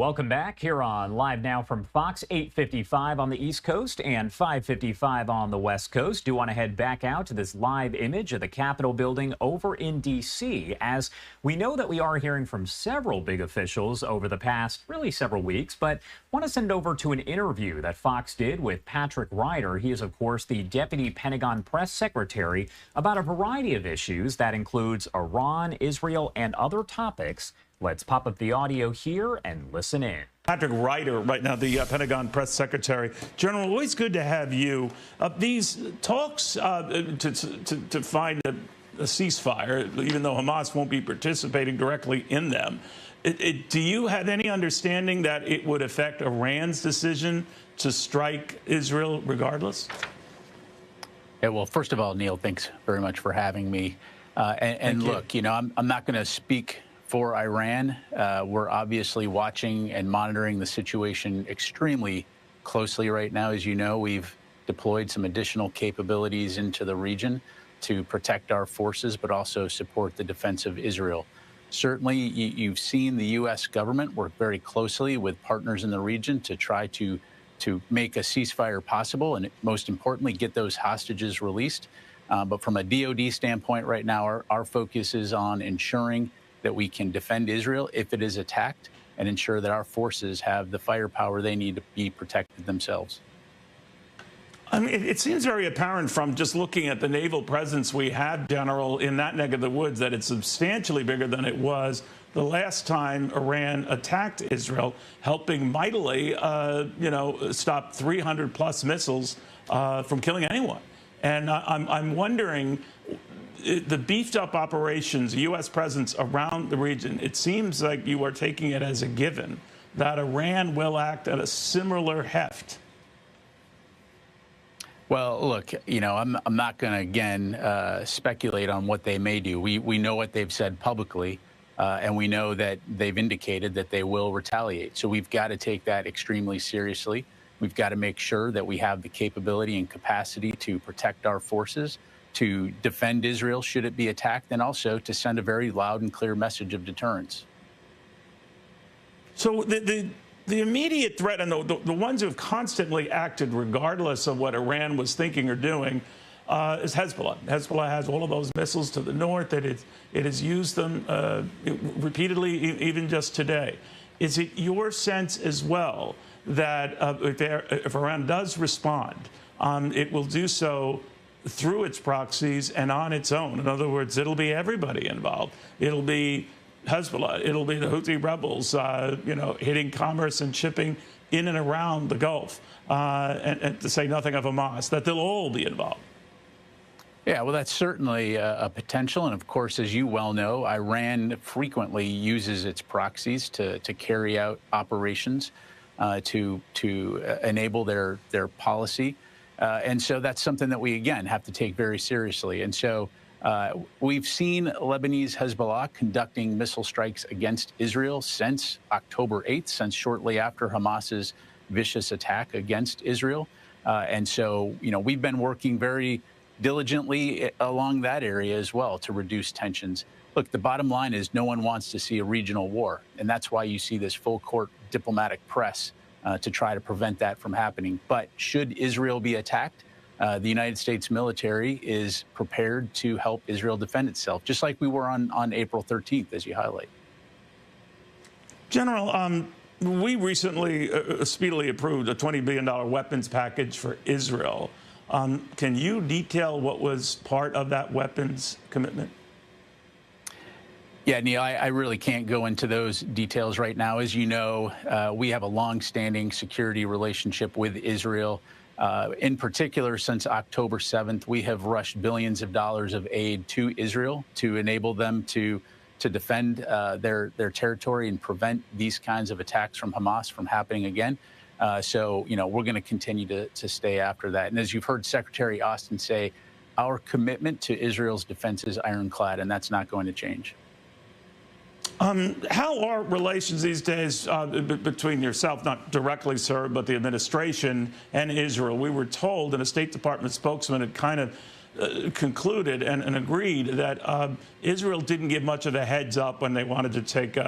Welcome back here on Live Now from Fox, 8:55 on the East Coast and 5:55 on the West Coast. Do want to head back out to this live image of the Capitol building over in D.C. as we know that we are hearing from several big officials over the past really several weeks, but want to send over to an interview that Fox did with Patrick Ryder. He is, of course, the Deputy Pentagon Press Secretary about a variety of issues that includes Iran, Israel, and other topics. Let's pop up the audio here and listen in. Patrick Ryder, right now, the Pentagon Press Secretary. General, always good to have you. These talks to find a ceasefire, even though Hamas won't be participating directly in them, do you have any understanding that it would affect Iran's decision to strike Israel regardless? Yeah, well, first of all, Neil, thanks very much for having me. And look, you know, I'm not going to speak for Iran. We're obviously watching and monitoring the situation extremely closely right now. As you know, we've deployed some additional capabilities into the region to protect our forces, but also support the defense of Israel. Certainly, you've seen the U.S. government work very closely with partners in the region to try to make a ceasefire possible and, most importantly, get those hostages released. But from a DoD standpoint right now, our focus is on ensuring that we can defend Israel if it is attacked and ensure that our forces have the firepower they need to be protected themselves. I mean, it seems very apparent from just looking at the naval presence we have, General, in that neck of the woods, that it's substantially bigger than it was the last time Iran attacked Israel, helping mightily, stop 300-plus missiles from killing anyone. And I'm wondering, the beefed-up operations, U.S. presence around the region, it seems like you are taking it as a given that Iran will act at a similar heft. Well, look, you know, I'm not going to, again, speculate on what they may do. We know what they've said publicly, and we know that they've indicated that they will retaliate. So we've got to take that extremely seriously. We've got to make sure that we have the capability and capacity to protect our forces, to defend Israel should it be attacked, and also to send a very loud and clear message of deterrence. So the immediate threat, and the ones who have constantly acted regardless of what Iran was thinking or doing, is Hezbollah. Hezbollah has all of those missiles to the north. It has used them repeatedly, even just today. Is it your sense as well that if Iran does respond, it will do so through its proxies and on its own? In other words, it'll be everybody involved. It'll be Hezbollah. It'll be the Houthi rebels, hitting commerce and shipping in and around the Gulf, and to say nothing of Hamas, that they'll all be involved. Yeah, well, that's certainly a potential. And of course, as you well know, Iran frequently uses its proxies to carry out operations to enable their policy. And so that's something that we, again, have to take very seriously. And so we've seen Lebanese Hezbollah conducting missile strikes against Israel since October 8th, since shortly after Hamas's vicious attack against Israel. And so, you know, we've been working very diligently along that area as well to reduce tensions. Look, the bottom line is no one wants to see a regional war. And that's why you see this full court diplomatic press to try to prevent that from happening. But should Israel be attacked, the United States military is prepared to help Israel defend itself, just like we were on April 13th, as you highlight. General, we recently speedily approved a $20 billion weapons package for Israel. Can you detail what was part of that weapons commitment? Yeah, Neil, I really can't go into those details right now. As you know, we have a long-standing security relationship with Israel. In particular, since October 7th, we have rushed billions of dollars of aid to Israel to enable them to defend their territory and prevent these kinds of attacks from Hamas from happening again. So, you know, we're going to continue to stay after that. And as you've heard Secretary Austin say, our commitment to Israel's defense is ironclad, and that's not going to change. How are relations these days between yourself, not directly, sir, but the administration and Israel? We were told, and a State Department spokesman had kind of concluded and agreed that Israel didn't give much of a heads up when they wanted to take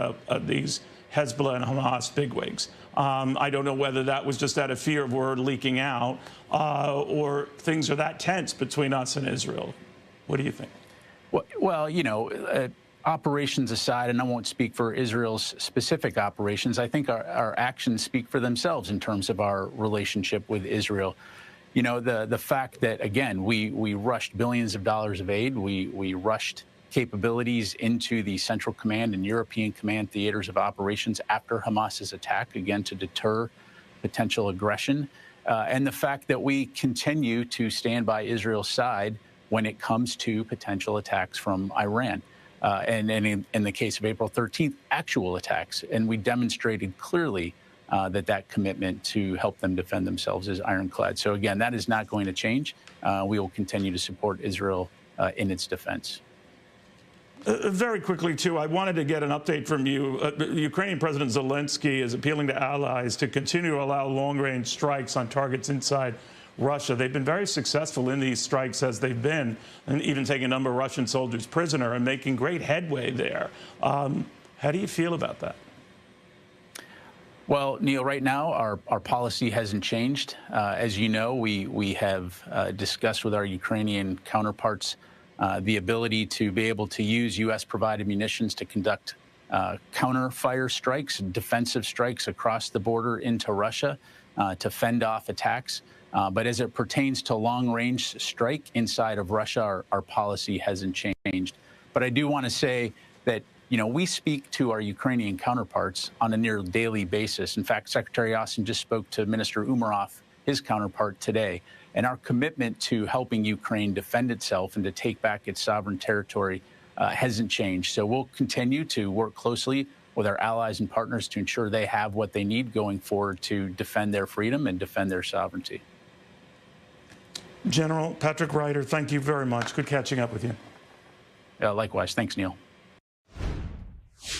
these Hezbollah and Hamas bigwigs. I don't know whether that was just out of fear of word leaking out or things are that tense between us and Israel. What do you think? Well, you know, operations aside, and I won't speak for Israel's specific operations, I think our actions speak for themselves in terms of our relationship with Israel. You know, the fact that, again, we rushed billions of dollars of aid, we rushed capabilities into the Central Command and European Command theaters of operations after Hamas's attack, again, to deter potential aggression. And the fact that we continue to stand by Israel's side when it comes to potential attacks from Iran. And in the case of April 13th, actual attacks. And we demonstrated clearly that commitment to help them defend themselves is ironclad. So again, that is not going to change. We will continue to support Israel in its defense. Very quickly, too, I wanted to get an update from you. Ukrainian President Zelensky is appealing to allies to continue to allow long-range strikes on targets inside Russia. They've been very successful in these strikes as they've been, and even taking a number of Russian soldiers prisoner and making great headway there. How do you feel about that? Well, Neil, right now our policy hasn't changed. As you know, we have discussed with our Ukrainian counterparts the ability to be able to use U.S.-provided munitions to conduct counter-fire strikes, defensive strikes across the border into Russia to fend off attacks. But as it pertains to long-range strike inside of Russia, our policy hasn't changed. But I do want to say that, you know, we speak to our Ukrainian counterparts on a near daily basis. In fact, Secretary Austin just spoke to Minister Umerov, his counterpart, today. And our commitment to helping Ukraine defend itself and to take back its sovereign territory hasn't changed. So we'll continue to work closely with our allies and partners to ensure they have what they need going forward to defend their freedom and defend their sovereignty. General Patrick Ryder, thank you very much. Good catching up with you. Likewise. Thanks, Neil.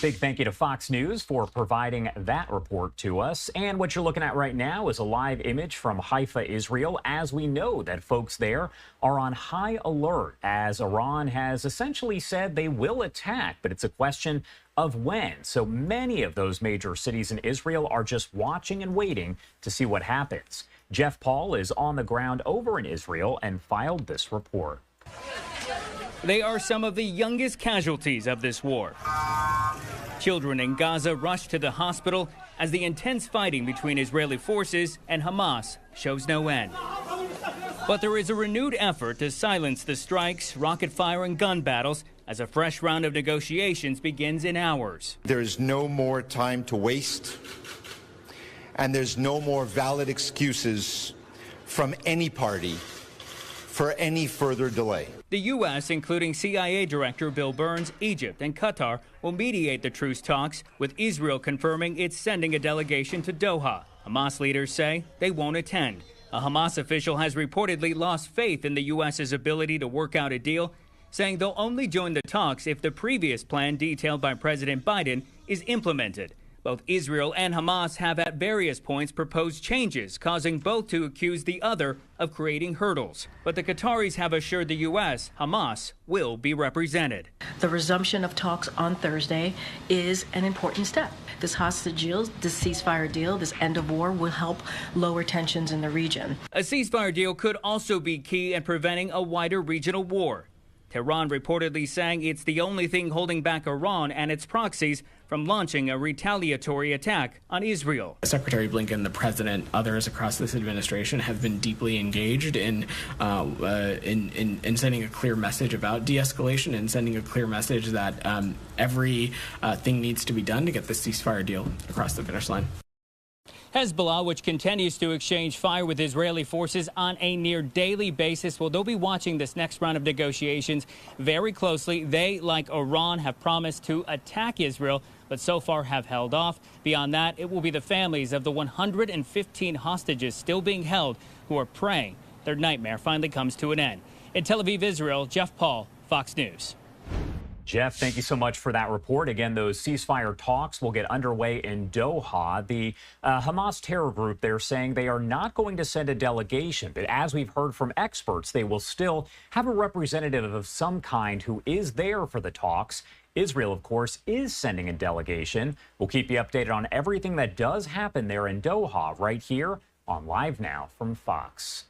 Big thank you to Fox News for providing that report to us. And what you're looking at right now is a live image from Haifa, Israel, as we know that folks there are on high alert as Iran has essentially said they will attack, but it's a question of when. So many of those major cities in Israel are just watching and waiting to see what happens. Jeff Paul is on the ground over in Israel and filed this report. They are some of the youngest casualties of this war. Children in Gaza rush to the hospital as the intense fighting between Israeli forces and Hamas shows no end. But there is a renewed effort to silence the strikes, rocket fire, and gun battles as a fresh round of negotiations begins in hours. There's no more time to waste, and there's no more valid excuses from any party for any further delay. The U.S., including CIA Director Bill Burns, Egypt, and Qatar, will mediate the truce talks, with Israel confirming it's sending a delegation to Doha. Hamas leaders say they won't attend. A Hamas official has reportedly lost faith in the U.S.'s ability to work out a deal, saying they'll only join the talks if the previous plan detailed by President Biden is implemented. Both Israel and Hamas have at various points proposed changes, causing both to accuse the other of creating hurdles. But the Qataris have assured the U.S. Hamas will be represented. The resumption of talks on Thursday is an important step. This hostage deal, this ceasefire deal, this end of war will help lower tensions in the region. A ceasefire deal could also be key in preventing a wider regional war. Tehran reportedly saying it's the only thing holding back Iran and its proxies from launching a retaliatory attack on Israel. Secretary Blinken, the president, others across this administration have been deeply engaged in sending a clear message about de-escalation and sending a clear message that every thing needs to be done to get this ceasefire deal across the finish line. Hezbollah, which continues to exchange fire with Israeli forces on a near daily basis, well, they'll be watching this next round of negotiations very closely. They, like Iran, have promised to attack Israel, but so far have held off. Beyond that, it will be the families of the 115 hostages still being held who are praying their nightmare finally comes to an end. In Tel Aviv, Israel, Jeff Paul, Fox News. Jeff, thank you so much for that report. Again, those ceasefire talks will get underway in Doha. The Hamas terror group, they're saying they are not going to send a delegation, but as we've heard from experts, they will still have a representative of some kind who is there for the talks. Israel, of course, is sending a delegation. We'll keep you updated on everything that does happen there in Doha right here on Live Now from Fox.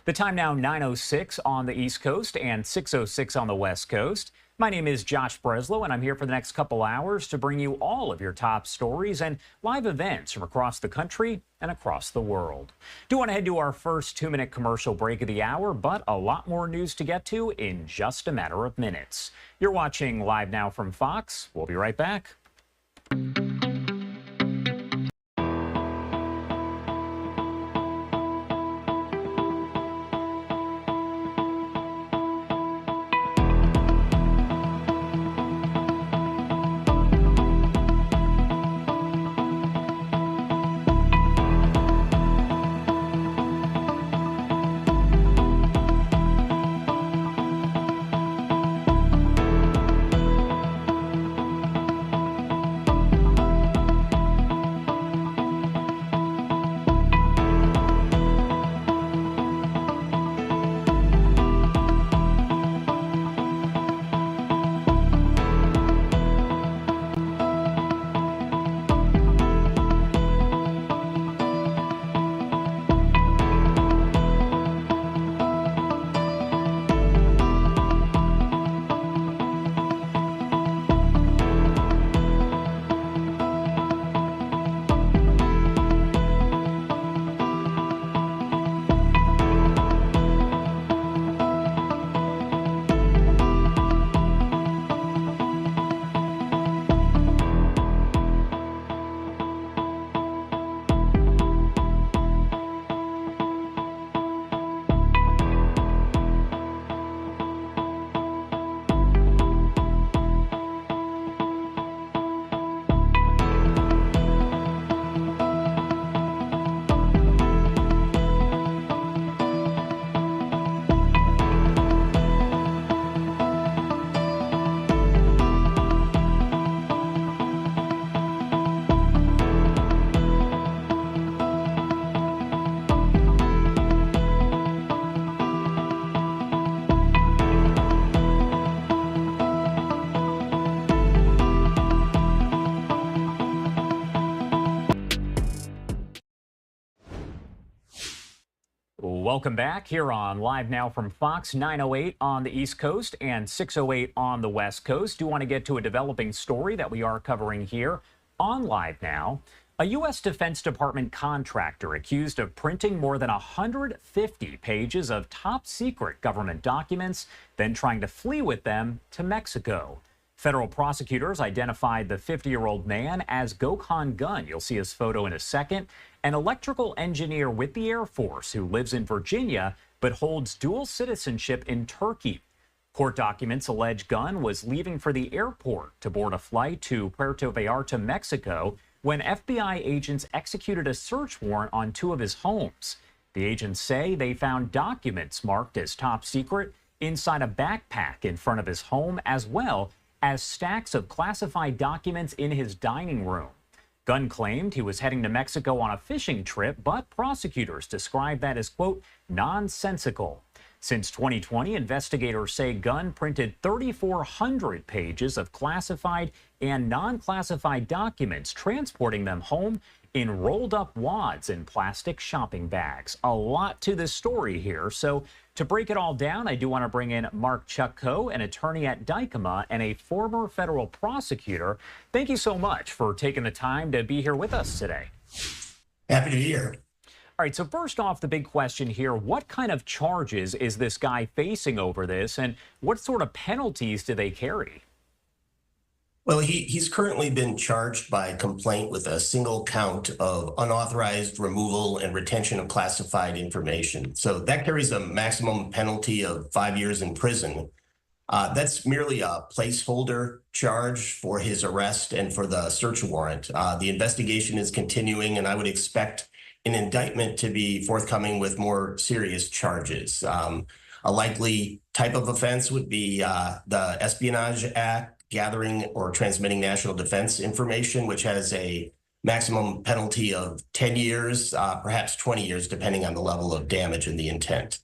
The time now 9:06 on the East Coast and 6:06 on the West Coast. My name is Josh Breslow, and I'm here for the next couple hours to bring you all of your top stories and live events from across the country and across the world. Do want to head to our first 2-minute commercial break of the hour, but a lot more news to get to in just a matter of minutes. You're watching Live Now from Fox. We'll be right back. Welcome back here on Live Now from Fox, 9:08 on the East Coast and 6:08 on the West Coast. Do want to get to a developing story that we are covering here on Live Now. A U.S. Defense Department contractor accused of printing more than 150 pages of top-secret government documents, then trying to flee with them to Mexico. Federal prosecutors identified the 50-year-old man as Gokhan Gun. You'll see his photo in a second. An electrical engineer with the Air Force who lives in Virginia but holds dual citizenship in Turkey. Court documents allege Gunn was leaving for the airport to board a flight to Puerto Vallarta, Mexico, when FBI agents executed a search warrant on 2 of his homes. The agents say they found documents marked as top secret inside a backpack in front of his home, as well as stacks of classified documents in his dining room. Gunn claimed he was heading to Mexico on a fishing trip, but prosecutors described that as, quote, nonsensical. Since 2020, investigators say Gunn printed 3,400 pages of classified and non-classified documents, transporting them home in rolled up wads in plastic shopping bags. A lot to this story here. So to break it all down, I do want to bring in Mark Chukko, an attorney at Dykema and a former federal prosecutor. Thank you so much for taking the time to be here with us today. Happy to be here. All right, so first off, the big question here, what kind of charges is this guy facing over this, and what sort of penalties do they carry? Well, he's currently been charged by complaint with a single count of unauthorized removal and retention of classified information. So that carries a maximum penalty of 5 years in prison. That's merely a placeholder charge for his arrest and for the search warrant. The investigation is continuing, and I would expect an indictment to be forthcoming with more serious charges. A likely type of offense would be the Espionage Act gathering or transmitting national defense information, which has a maximum penalty of 10 years, perhaps 20 years, depending on the level of damage and the intent.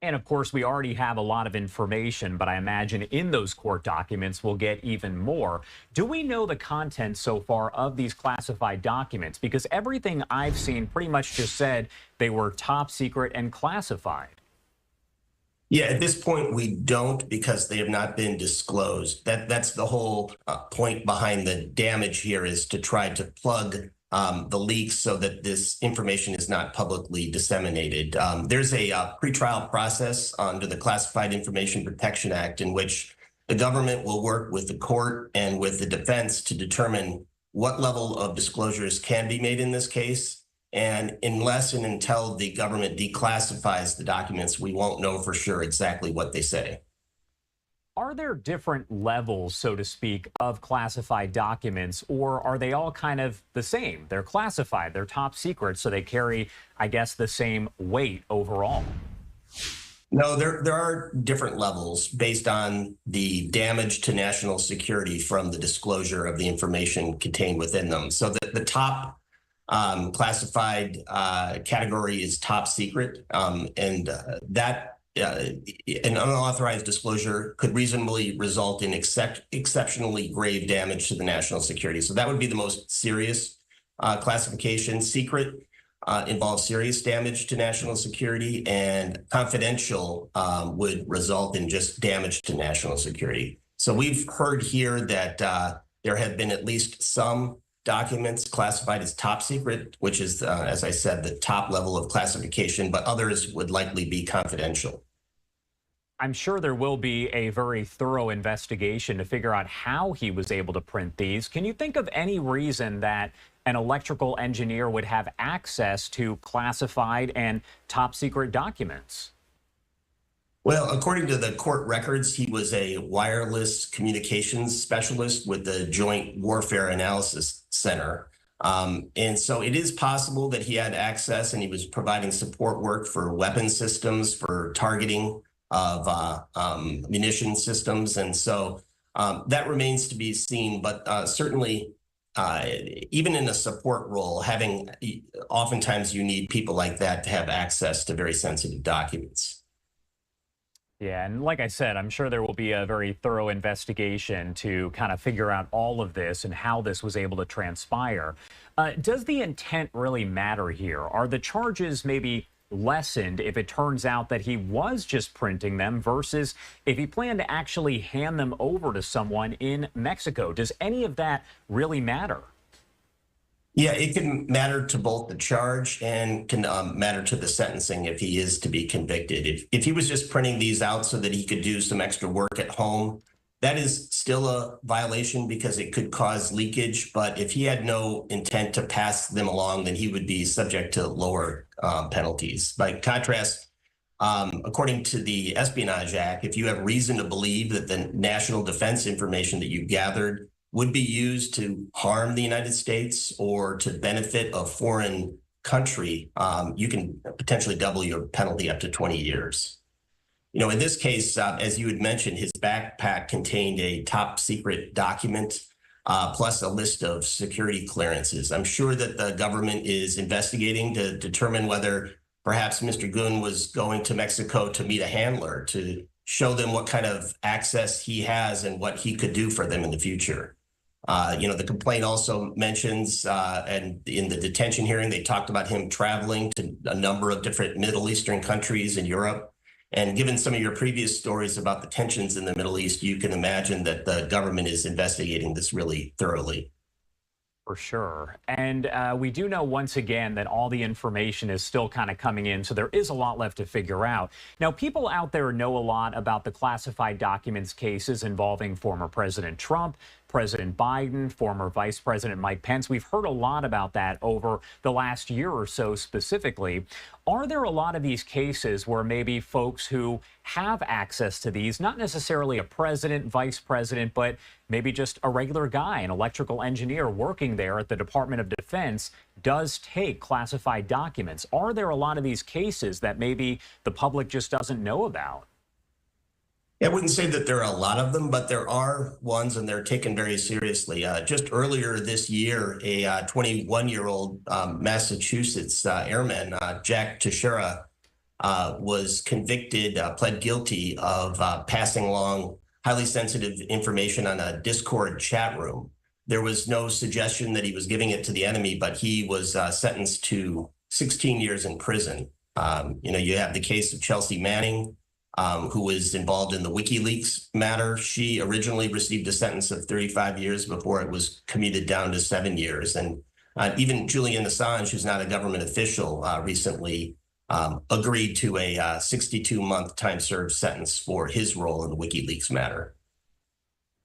And of course, we already have a lot of information, but I imagine in those court documents we'll get even more. Do we know the content so far of these classified documents? Because everything I've seen pretty much just said they were top secret and classified. Yeah, at this point, we don't, because they have not been disclosed. That's the whole point behind the damage here, is to try to plug the leaks so that this information is not publicly disseminated. There's a pretrial process under the Classified Information Protection Act in which the government will work with the court and with the defense to determine what level of disclosures can be made in this case. And unless and until the government declassifies the documents, we won't know for sure exactly what they say. Are there different levels, so to speak, of classified documents, or are they all kind of the same? They're classified, they're top secret, so they carry, I guess, the same weight overall. No, there are different levels based on the damage to national security from the disclosure of the information contained within them. So the top classified category is top secret, and that an unauthorized disclosure could reasonably result in exceptionally grave damage to the national security. So that would be the most serious classification. Secret involves serious damage to national security, and confidential would result in just damage to national security. So we've heard here that there have been at least some documents classified as top secret, which is, as I said, the top level of classification, but others would likely be confidential. I'm sure there will be a very thorough investigation to figure out how he was able to print these. Can you think of any reason that an electrical engineer would have access to classified and top secret documents? Well, according to the court records, he was a wireless communications specialist with the Joint Warfare Analysis Center. And so it is possible that he had access and he was providing support work for weapon systems, for targeting of munition systems. And so that remains to be seen. But certainly, even in a support role, oftentimes you need people like that to have access to very sensitive documents. Yeah, and like I said, I'm sure there will be a very thorough investigation to kind of figure out all of this and how this was able to transpire. Does the intent really matter here? Are the charges maybe lessened if it turns out that he was just printing them versus if he planned to actually hand them over to someone in Mexico? Does any of that really matter? Yeah, it can matter to both the charge and can matter to the sentencing if he is to be convicted. If he was just printing these out so that he could do some extra work at home, that is still a violation because it could cause leakage. But if he had no intent to pass them along, then he would be subject to lower penalties. By contrast, according to the Espionage Act, if you have reason to believe that the national defense information that you gathered would be used to harm the United States or to benefit a foreign country, you can potentially double your penalty up to 20 years. You know, in this case, as you had mentioned, his backpack contained a top secret document plus a list of security clearances. I'm sure that the government is investigating to determine whether perhaps Mr. Gun was going to Mexico to meet a handler to show them what kind of access he has and what he could do for them in the future. You know, the complaint also mentions, and in the detention hearing, they talked about him traveling to a number of different Middle Eastern countries in Europe. And given some of your previous stories about the tensions in the Middle East, you can imagine that the government is investigating this really thoroughly. For sure. And we do know once again that all the information is still kind of coming in, so there is a lot left to figure out. Now, people out there know a lot about the classified documents cases involving former President Trump, President Biden, former Vice President Mike Pence. We've heard a lot about that over the last year or so specifically. Are there a lot of these cases where maybe folks who have access to these, not necessarily a president, vice president, but maybe just a regular guy, an electrical engineer working there at the Department of Defense, does take classified documents? Are there a lot of these cases that maybe the public just doesn't know about? I wouldn't say that there are a lot of them, but there are ones, and they're taken very seriously. Just earlier this year, a 21-year-old Massachusetts airman, Jack Teixeira, was convicted, pled guilty of passing along highly sensitive information on a Discord chat room. There was no suggestion that he was giving it to the enemy, but he was sentenced to 16 years in prison. You have the case of Chelsea Manning, who was involved in the WikiLeaks matter. She originally received a sentence of 35 years before it was commuted down to 7 years. And even Julian Assange, who's not a government official, recently agreed to a 62-month time-served sentence for his role in the WikiLeaks matter.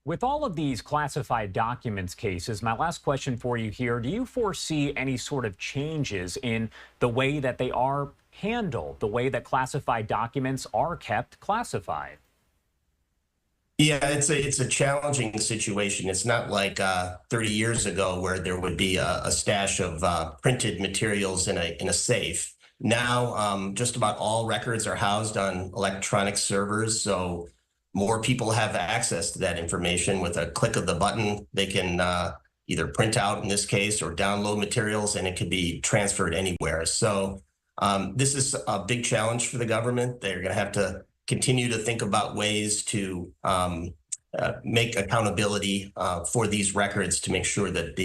With all of these classified documents cases, my last question for you here, do you foresee any sort of changes in the way that they are handled, the way that classified documents are kept classified? Yeah, it's a challenging situation. It's not like 30 years ago where there would be a stash of printed materials in a safe. Now, just about all records are housed on electronic servers, so more people have access to that information. With a click of the button, they can either print out, in this case, or download materials, and it can be transferred anywhere. So this is a big challenge for the government. They're going to have to continue to think about ways to make accountability for these records to make sure that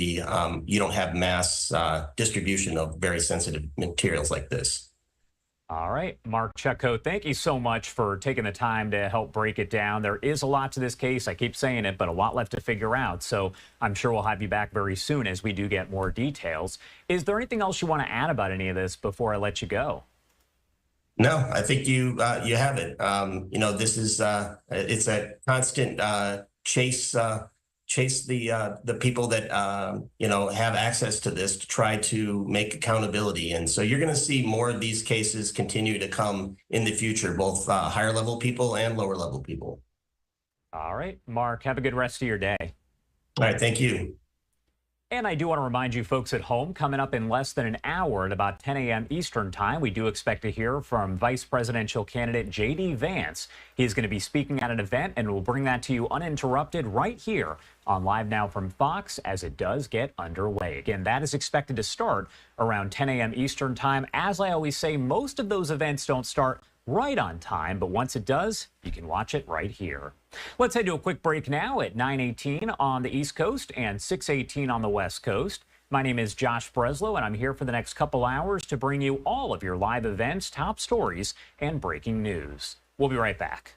you don't have mass distribution of very sensitive materials like this. All right, Mark Checco, thank you so much for taking the time to help break it down. There is a lot to this case. I keep saying it, but a lot left to figure out. So I'm sure we'll have you back very soon as we do get more details. Is there anything else you want to add about any of this before I let you go? No, I think you have it. This is it's a constant chase the people that have access to this to try to make accountability. And so you're going to see more of these cases continue to come in the future, both higher level people and lower level people. All right, Mark, have a good rest of your day. All right, thank you. And I do want to remind you folks at home, coming up in less than an hour at about 10 a.m. Eastern time, we do expect to hear from Vice Presidential candidate J.D. Vance. He's going to be speaking at an event, and we'll bring that to you uninterrupted right here on Live Now from Fox as it does get underway. Again, that is expected to start around 10 a.m. Eastern time. As I always say, most of those events don't start right on time, but once it does, you can watch it right here. Let's head to a quick break now at 9:18 on the East Coast and 6:18 on the West Coast. My name is Josh Breslow, and I'm here for the next couple hours to bring you all of your live events, top stories, and breaking news. We'll be right back.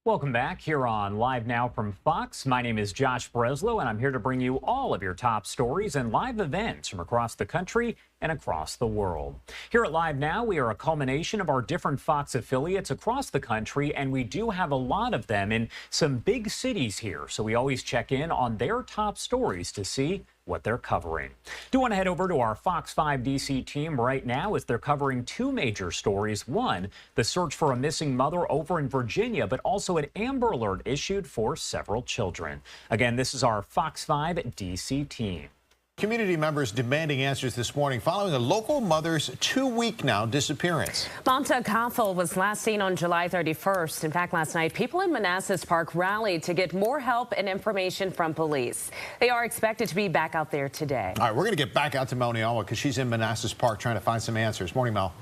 Welcome back here on Live Now from Fox. My name is Josh Breslow, and I'm here to bring you all of your top stories and live events from across the country and across the world. Here at Live Now, we are a culmination of our different Fox affiliates across the country, and we do have a lot of them in some big cities here. So we always check in on their top stories to see what they're covering. Do want to head over to our Fox 5 DC team right now as they're covering two major stories. One, the search for a missing mother over in Virginia, but also an Amber Alert issued for several children. Again, this is our Fox 5 DC team. Community members demanding answers this morning following a local mother's 2-week now disappearance. Mamta Kaffel was last seen on July 31st. In fact, last night, people in Manassas Park rallied to get more help and information from police. They are expected to be back out there today. All right, we're going to get back out to Mel Niala because she's in Manassas Park trying to find some answers. Morning, Mel.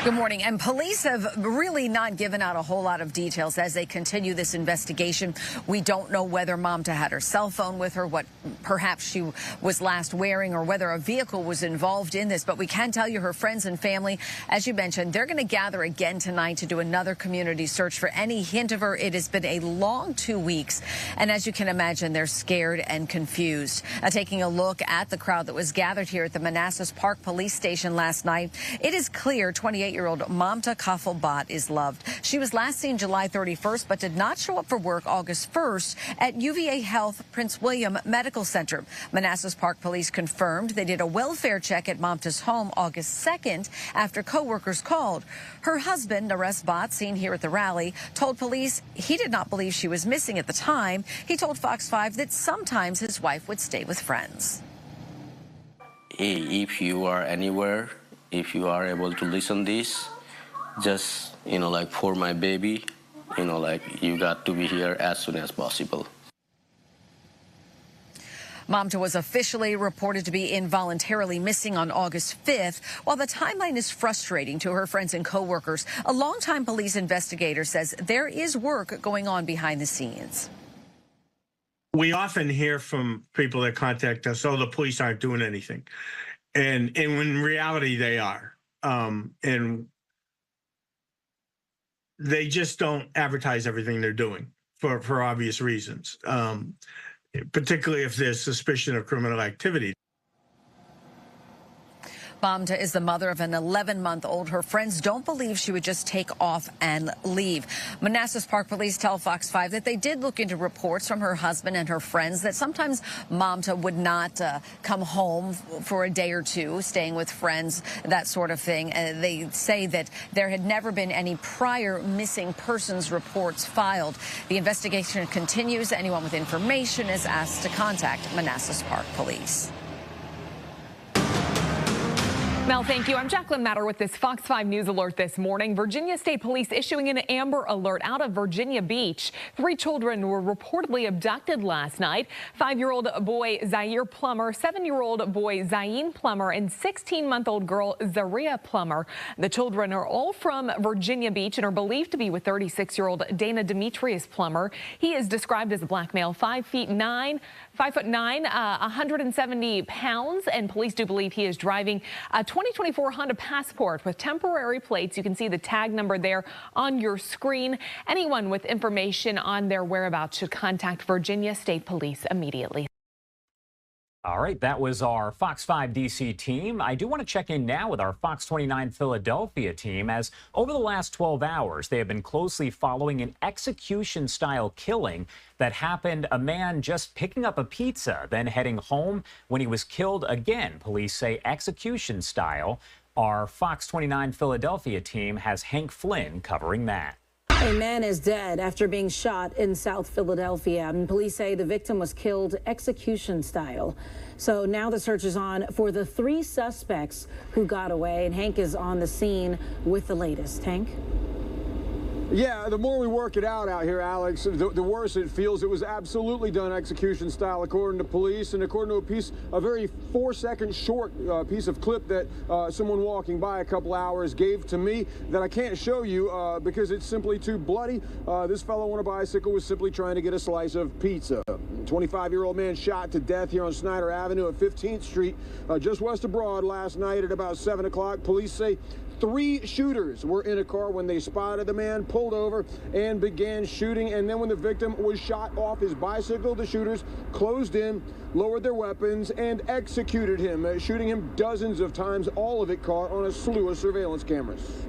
Good morning. And police have really not given out a whole lot of details as they continue this investigation. We don't know whether Mamta had her cell phone with her, what perhaps she was last wearing, or whether a vehicle was involved in this. But we can tell you her friends and family, as you mentioned, they're going to gather again tonight to do another community search for any hint of her. It has been a long 2 weeks. And as you can imagine, they're scared and confused. Taking a look at the crowd that was gathered here at the Manassas Park Police Station last night, it is clear 28-year-old Mamta Kaffel Bott is loved. She was last seen July 31st, but did not show up for work August 1st at UVA Health Prince William Medical Center. Manassas Park Police confirmed they did a welfare check at Mamta's home August 2nd after co-workers called. Her husband, Naresh Bott, seen here at the rally, told police he did not believe she was missing at the time. He told Fox 5 that sometimes his wife would stay with friends. If you are anywhere, if you are able to listen this, just, like for my baby, you got to be here as soon as possible. Mamta was officially reported to be involuntarily missing on August 5th. While the timeline is frustrating to her friends and coworkers, a longtime police investigator says there is work going on behind the scenes. We often hear from people that contact us, oh, the police aren't doing anything. And in reality, they are. And they just don't advertise everything they're doing for obvious reasons, particularly if there's suspicion of criminal activity. Mamta is the mother of an 11-month-old. Her friends don't believe she would just take off and leave. Manassas Park Police tell Fox 5 that they did look into reports from her husband and her friends that sometimes Mamta would not come home for a day or two, staying with friends, that sort of thing. They say that there had never been any prior missing persons reports filed. The investigation continues. Anyone with information is asked to contact Manassas Park Police. Mel, thank you. I'm Jacqueline Matter with this Fox 5 News alert this morning. Virginia State Police issuing an Amber Alert out of Virginia Beach. 3 children were reportedly abducted last night. 5-year-old boy Zaire Plummer, 7-year-old boy Zayn Plummer, and 16-month-old girl Zaria Plummer. The children are all from Virginia Beach and are believed to be with 36-year-old Dana Demetrius Plummer. He is described as a black male, 5'9", 170 pounds, and police do believe he is driving a 2024 Honda Passport with temporary plates. You can see the tag number there on your screen. Anyone with information on their whereabouts should contact Virginia State Police immediately. All right, that was our Fox 5 DC team. I do want to check in now with our Fox 29 Philadelphia team, as over the last 12 hours, they have been closely following an execution-style killing that happened. A man just picking up a pizza, then heading home when he was killed again. Police say execution-style. Our Fox 29 Philadelphia team has Hank Flynn covering that. A man is dead after being shot in South Philadelphia. And police say the victim was killed execution style. So now the search is on for the 3 suspects who got away. And Hank is on the scene with the latest. Hank? Yeah, the more we work it out here, Alex, the worse it feels. It was absolutely done execution style, according to police, and according to a very 4-second short piece of clip that someone walking by a couple hours gave to me that I can't show you because it's simply too bloody. This fellow on a bicycle was simply trying to get a slice of pizza. 25-year-old man shot to death here on Snyder Avenue at 15th Street, just west of Broad last night at about 7 o'clock. Police say 3 shooters were in a car when they spotted the man, pulled over, and began shooting. And then when the victim was shot off his bicycle, the shooters closed in, lowered their weapons, and executed him, shooting him dozens of times, all of it caught on a slew of surveillance cameras.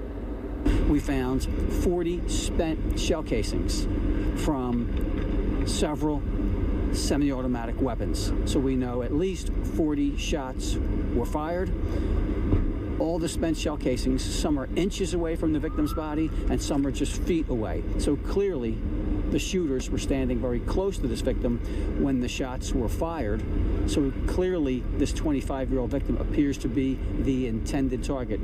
We found 40 spent shell casings from several semi-automatic weapons. So we know at least 40 shots were fired. All the spent shell casings, some are inches away from the victim's body and some are just feet away. So clearly the shooters were standing very close to this victim when the shots were fired. So clearly this 25-year-old victim appears to be the intended target.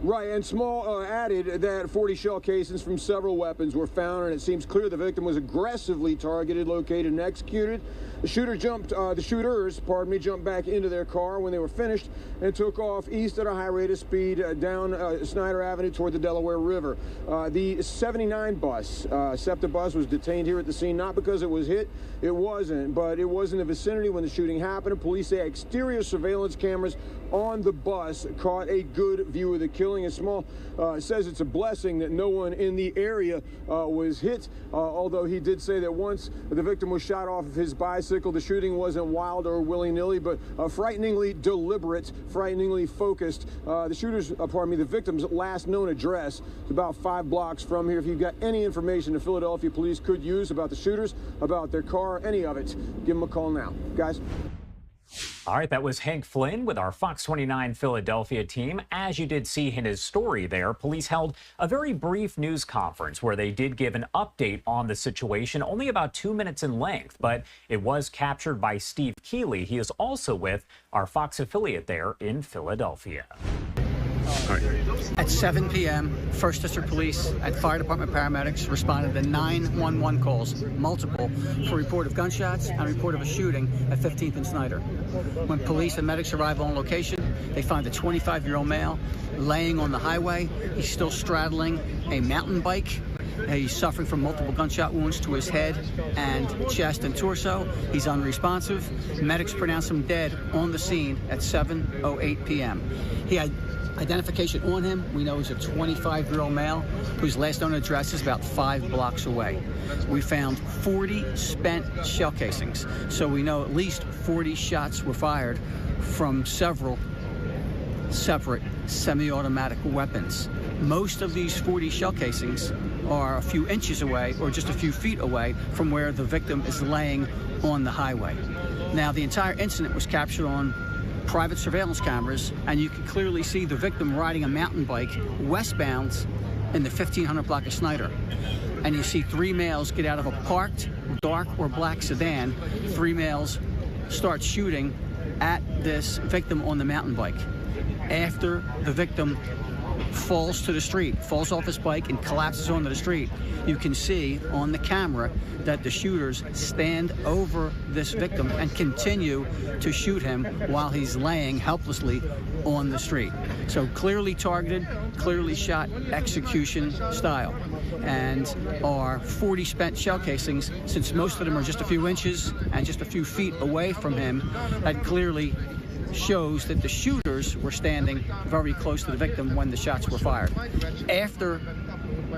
Right, and Small added that 40 shell casings from several weapons were found, and it seems clear the victim was aggressively targeted, located, and executed. The shooters jumped back into their car when they were finished and took off east at a high rate of speed down Snyder Avenue toward the Delaware River. The 79 bus, SEPTA bus, was detained here at the scene, not because it was hit, it wasn't, but it was in the vicinity when the shooting happened. Police say exterior surveillance cameras on the bus caught a good view of the killing. And Small says it's a blessing that no one in the area was hit, although he did say that once the victim was shot off of his bicycle, the shooting wasn't wild or willy-nilly, but frighteningly deliberate, frighteningly focused. The victim's last known address is about 5 blocks from here. If you've got any information the Philadelphia police could use about the shooters, about their car, any of it, give them a call now. Guys? All right, that was Hank Flynn with our Fox 29 Philadelphia team. As you did see in his story there, police held a very brief news conference where they did give an update on the situation, only about 2 minutes in length, but it was captured by Steve Keeley. He is also with our Fox affiliate there in Philadelphia. At 7 p.m., 1st District Police and Fire Department paramedics responded to 911 calls, multiple, for report of gunshots and report of a shooting at 15th and Snyder. When police and medics arrive on location, they find a 25-year-old male laying on the highway. He's still straddling a mountain bike. He's suffering from multiple gunshot wounds to his head and chest and torso. He's unresponsive. Medics pronounce him dead on the scene at 7:08 p.m. He had identification on him. We know he's a 25-year-old male whose last known address is about 5 blocks away. We found 40 spent shell casings, so we know at least 40 shots were fired from several separate semi-automatic weapons. Most of these 40 shell casings are a few inches away or just a few feet away from where the victim is laying on the highway. Now, the entire incident was captured on private surveillance cameras, and you can clearly see the victim riding a mountain bike westbound in the 1500 block of Snyder. And you see 3 males get out of a parked dark or black sedan. 3 males start shooting at this victim on the mountain bike. After the victim falls to the street, falls off his bike and collapses onto the street, you can see on the camera that the shooters stand over this victim and continue to shoot him while he's laying helplessly on the street. So clearly targeted, clearly shot, execution style. And our 40 spent shell casings, since most of them are just a few inches and just a few feet away from him, that clearly shows that the shooters were standing very close to the victim when the shots were fired. After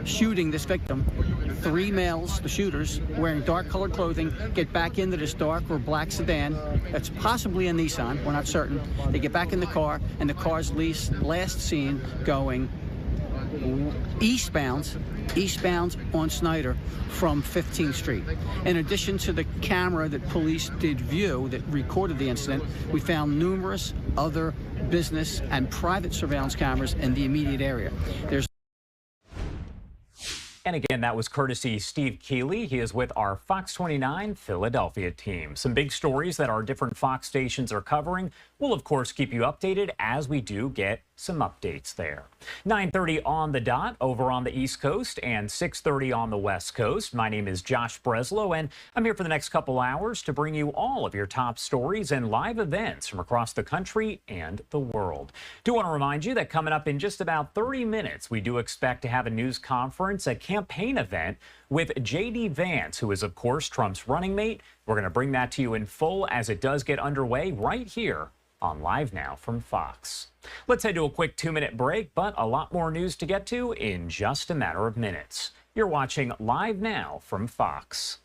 shooting this victim, 3 males, the shooters, wearing dark-colored clothing, get back into this dark or black sedan. That's possibly a Nissan, we're not certain. They get back in the car, and the car's last seen going eastbound on Snyder from 15th Street. In addition to the camera that police did view that recorded the incident, we found numerous other business and private surveillance cameras in the immediate area. And again, that was courtesy Steve Keeley. He is with our Fox 29 Philadelphia team. Some big stories that our different Fox stations are covering. We'll, of course, keep you updated as we do get some updates there. 9:30 on the dot over on the East Coast and 6:30 on the West Coast. My name is Josh Breslow, and I'm here for the next couple hours to bring you all of your top stories and live events from across the country and the world. Do want to remind you that coming up in just about 30 minutes, we do expect to have a news conference, a campaign event with J.D. Vance, who is, of course, Trump's running mate. We're going to bring that to you in full as it does get underway right here on Live Now from Fox. Let's head to a quick 2-minute break, but a lot more news to get to in just a matter of minutes. You're watching Live Now from Fox.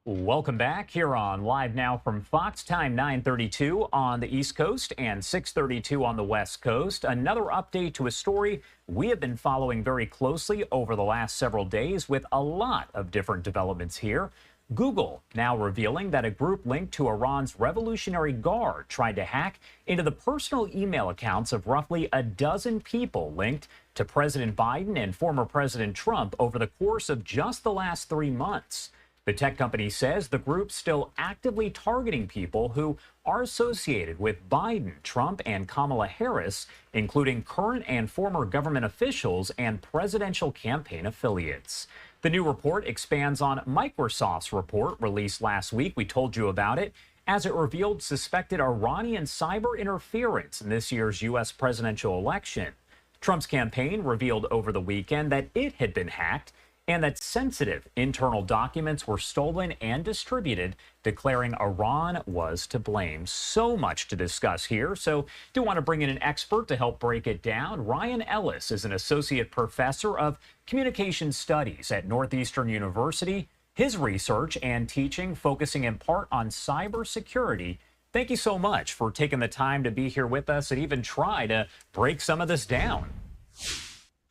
Welcome back here on Live Now from Fox. Time 9:32 on the East Coast and 6:32 on the West Coast. Another update to a story we have been following very closely over the last several days with a lot of different developments here. Google now revealing that a group linked to Iran's Revolutionary Guard tried to hack into the personal email accounts of roughly a dozen people linked to President Biden and former President Trump over the course of just the last 3 months. The tech company says the group's still actively targeting people who are associated with Biden, Trump, and Kamala Harris, including current and former government officials and presidential campaign affiliates. The new report expands on Microsoft's report released last week. We told you about it, as it revealed suspected Iranian cyber interference in this year's U.S. presidential election. Trump's campaign revealed over the weekend that it had been hacked and that sensitive internal documents were stolen and distributed, declaring Iran was to blame. So much to discuss here, so do want to bring in an expert to help break it down. Ryan Ellis is an associate professor of communication studies at Northeastern University. His research and teaching focusing in part on cybersecurity. Thank you so much for taking the time to be here with us and even try to break some of this down.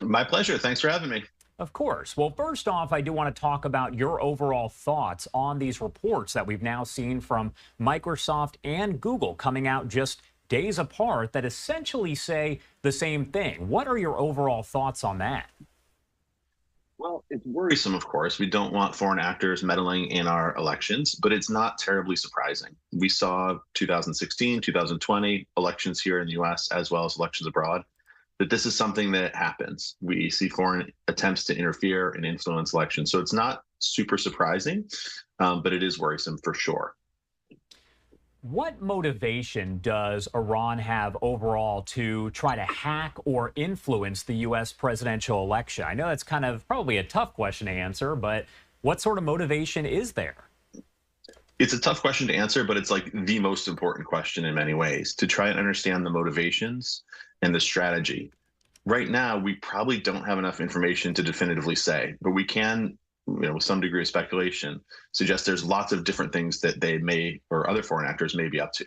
My pleasure. Thanks for having me. Of course. Well, first off, I do want to talk about your overall thoughts on these reports that we've now seen from Microsoft and Google coming out just days apart that essentially say the same thing. What are your overall thoughts on that? Well, it's worrisome, of course. We don't want foreign actors meddling in our elections, but it's not terribly surprising. We saw 2016, 2020 elections here in the U.S. as well as elections abroad, that this is something that happens. We see foreign attempts to interfere and influence elections. So it's not super surprising, but it is worrisome for sure. What motivation does Iran have overall to try to hack or influence the U.S. presidential election? I know that's kind of probably a tough question to answer, but what sort of motivation is there? It's a tough question to answer, but it's like the most important question in many ways, to try and understand the motivations and the strategy. Right now, we probably don't have enough information to definitively say, but we can, with some degree of speculation, suggest there's lots of different things that they may, or other foreign actors may be up to.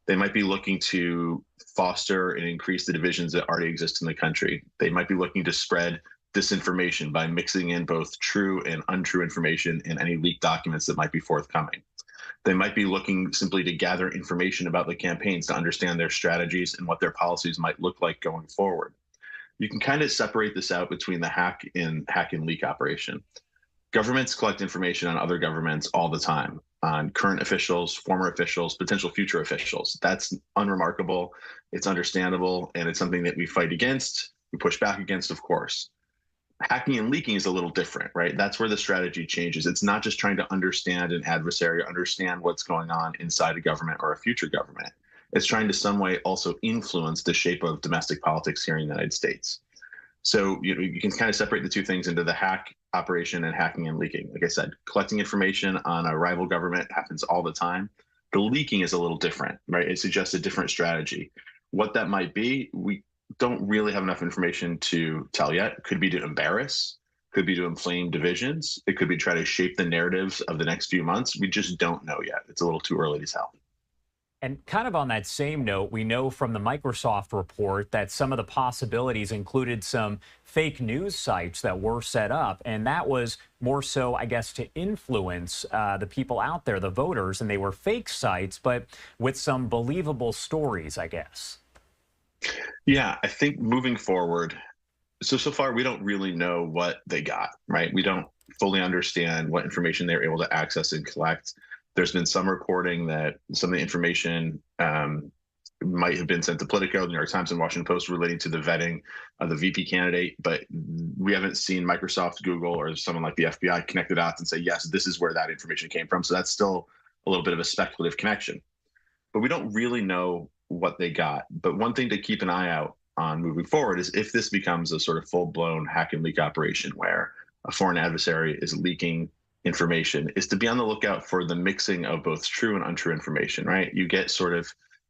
They might be looking to foster and increase the divisions that already exist in the country. They might be looking to spread disinformation by mixing in both true and untrue information in any leaked documents that might be forthcoming. They might be looking simply to gather information about the campaigns to understand their strategies and what their policies might look like going forward. You can kind of separate this out between the hack and leak operation. Governments collect information on other governments all the time, on current officials, former officials, potential future officials. That's unremarkable, it's understandable, and it's something that we fight against, we push back against, of course. Hacking and leaking is a little different, right? That's where the strategy changes. It's not just trying to understand an adversary, understand what's going on inside a government or a future government. It's trying to some way also influence the shape of domestic politics here in the United States. So you can kind of separate the two things into the hack operation and hacking and leaking. Like I said, collecting information on a rival government happens all the time. The leaking is a little different, right? It suggests a different strategy. What that might be, we don't really have enough information to tell yet. It could be to embarrass, could be to inflame divisions. It could be to try to shape the narratives of the next few months. We just don't know yet. It's a little too early to tell. And kind of on that same note, we know from the Microsoft report that some of the possibilities included some fake news sites that were set up. And that was more so, I guess, to influence the people out there, the voters. And they were fake sites, but with some believable stories, I guess. Yeah, I think moving forward, so far we don't really know what they got, right? We don't fully understand what information they were able to access and collect. There's been some reporting that some of the information might have been sent to Politico, the New York Times, and Washington Post relating to the vetting of the VP candidate, but we haven't seen Microsoft, Google, or someone like the FBI connect the dots and say, yes, this is where that information came from. So that's still a little bit of a speculative connection. But we don't really know what they got. But one thing to keep an eye out on moving forward is if this becomes a sort of full-blown hack and leak operation where a foreign adversary is leaking information, is to be on the lookout for the mixing of both true and untrue information, right? You get sort of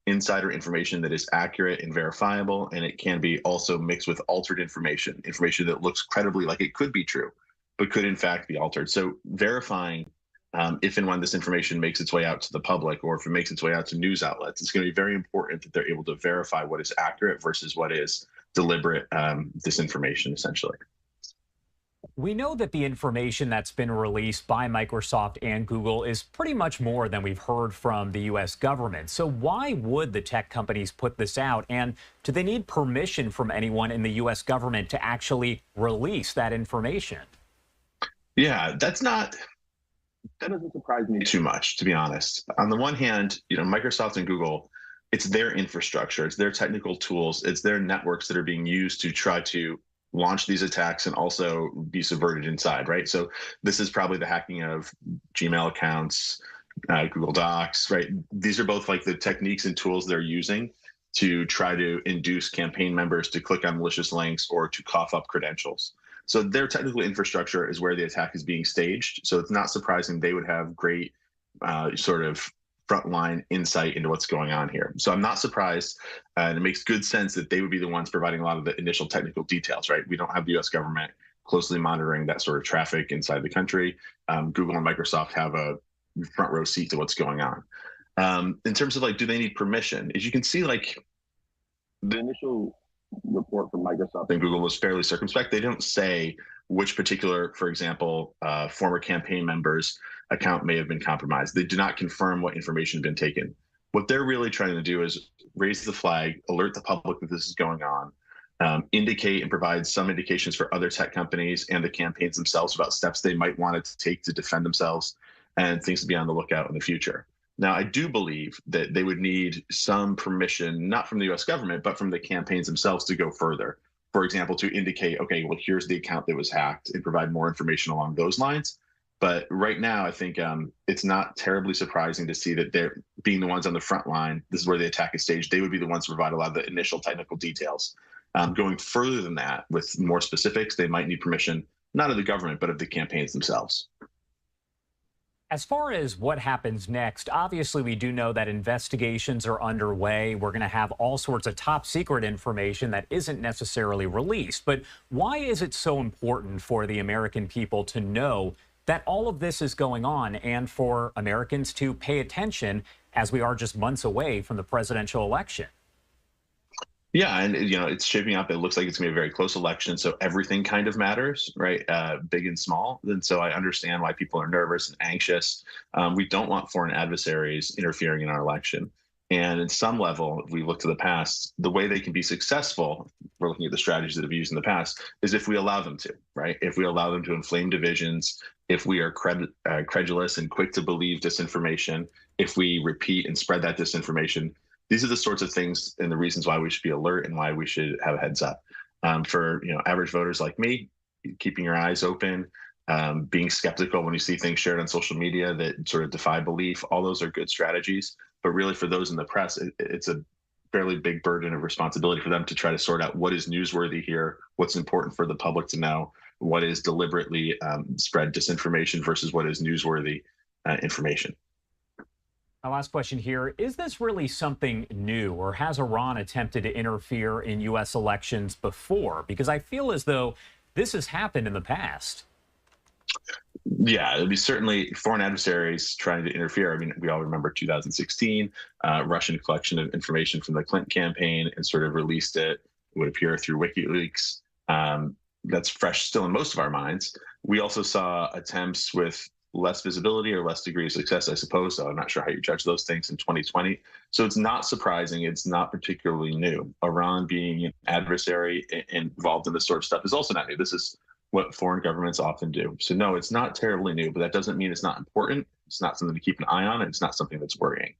insider information that is accurate and verifiable, and it can be also mixed with altered information that looks credibly like it could be true, but could in fact be altered. So verifying if and when this information makes its way out to the public, or if it makes its way out to news outlets, it's going to be very important that they're able to verify what is accurate versus what is deliberate disinformation, essentially. We know that the information that's been released by Microsoft and Google is pretty much more than we've heard from the U.S. government. So why would the tech companies put this out? And do they need permission from anyone in the U.S. government to actually release that information? Yeah, that doesn't surprise me too much, to be honest. On the one hand, Microsoft and Google, it's their infrastructure, it's their technical tools, it's their networks that are being used to try to launch these attacks and also be subverted inside, right? So this is probably the hacking of Gmail accounts, Google Docs, right? These are both like the techniques and tools they're using to try to induce campaign members to click on malicious links or to cough up credentials. So their technical infrastructure is where the attack is being staged. So it's not surprising they would have great sort of frontline insight into what's going on here. So I'm not surprised, and it makes good sense that they would be the ones providing a lot of the initial technical details, right? We don't have the U.S. government closely monitoring that sort of traffic inside the country. Google and Microsoft have a front row seat to what's going on. In terms of do they need permission? As you can see, the initial report from Microsoft and Google was fairly circumspect. They don't say which particular, for example, former campaign member's account may have been compromised. They do not confirm what information has been taken. What they're really trying to do is raise the flag, alert the public that this is going on, indicate and provide some indications for other tech companies and the campaigns themselves about steps they might want to take to defend themselves and things to be on the lookout in the future. Now, I do believe that they would need some permission, not from the U.S. government, but from the campaigns themselves to go further. For example, to indicate, okay, well, here's the account that was hacked, and provide more information along those lines. But right now, I think it's not terribly surprising to see that they're being the ones on the front line. This is where the attack is staged. They would be the ones to provide a lot of the initial technical details. Going further than that, with more specifics, they might need permission, not of the government, but of the campaigns themselves. As far as what happens next, obviously we do know that investigations are underway. We're going to have all sorts of top secret information that isn't necessarily released. But why is it so important for the American people to know that all of this is going on, and for Americans to pay attention as we are just months away from the presidential election? Yeah, and it's shaping up. It looks like it's going to be a very close election, so everything kind of matters, right? Big and small. And so I understand why people are nervous and anxious. We don't want foreign adversaries interfering in our election. And in some level, if we look to the past, the way they can be successful, we're looking at the strategies that have been used in the past, is if we allow them to, right? If we allow them to inflame divisions, if we are credulous and quick to believe disinformation, if we repeat and spread that disinformation. These are the sorts of things and the reasons why we should be alert and why we should have a heads up. For average voters like me, keeping your eyes open, being skeptical when you see things shared on social media that sort of defy belief, all those are good strategies. But really, for those in the press, it's a fairly big burden of responsibility for them to try to sort out what is newsworthy here, what's important for the public to know, what is deliberately spread disinformation versus what is newsworthy information. My last question here, is this really something new, or has Iran attempted to interfere in U.S. elections before? Because I feel as though this has happened in the past. Yeah, it'd be certainly foreign adversaries trying to interfere. I mean, we all remember 2016, Russian collection of information from the Clinton campaign and sort of released it, would appear through WikiLeaks. That's fresh still in most of our minds. We also saw attempts with less visibility or less degree of success, I suppose. So I'm not sure how you judge those things in 2020. So it's not surprising. It's not particularly new. Iran being an adversary involved in this sort of stuff is also not new. This is what foreign governments often do. So no, it's not terribly new, but that doesn't mean it's not important. It's not something to keep an eye on. And it's not something that's worrying.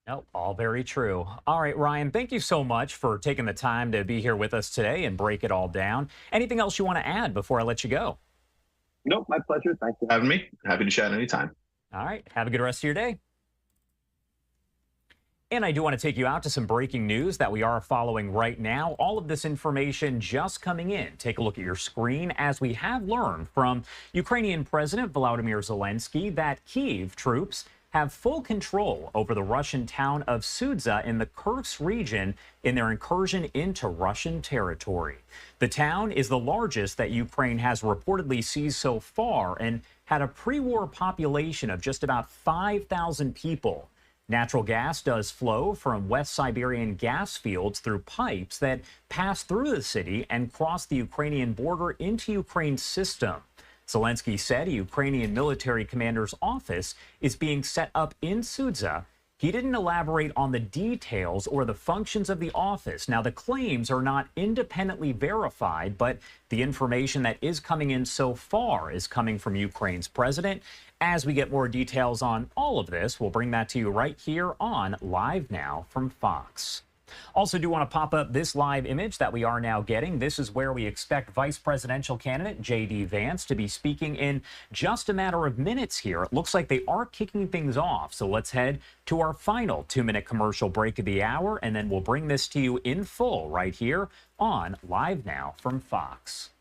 No, all very true. All right, Ryan, thank you so much for taking the time to be here with us today and break it all down. Anything else you want to add before I let you go? Nope, my pleasure. Thanks for having me. Happy to chat anytime. All right, have a good rest of your day. And I do want to take you out to some breaking news that we are following right now. All of this information just coming in. Take a look at your screen as we have learned from Ukrainian President Volodymyr Zelensky that Kyiv troops have full control over the Russian town of Sudza in the Kursk region in their incursion into Russian territory. The town is the largest that Ukraine has reportedly seized so far and had a pre-war population of just about 5,000 people. Natural gas does flow from West Siberian gas fields through pipes that pass through the city and cross the Ukrainian border into Ukraine's system. Zelensky said a Ukrainian military commander's office is being set up in Sudza. He didn't elaborate on the details or the functions of the office. Now, the claims are not independently verified, but the information that is coming in so far is coming from Ukraine's president. As we get more details on all of this, we'll bring that to you right here on Live Now from Fox. Also do want to pop up this live image that we are now getting. This is where we expect Vice Presidential candidate J.D. Vance to be speaking in just a matter of minutes here. It looks like they are kicking things off. So let's head to our final 2-minute commercial break of the hour, and then we'll bring this to you in full right here on Live Now from Fox.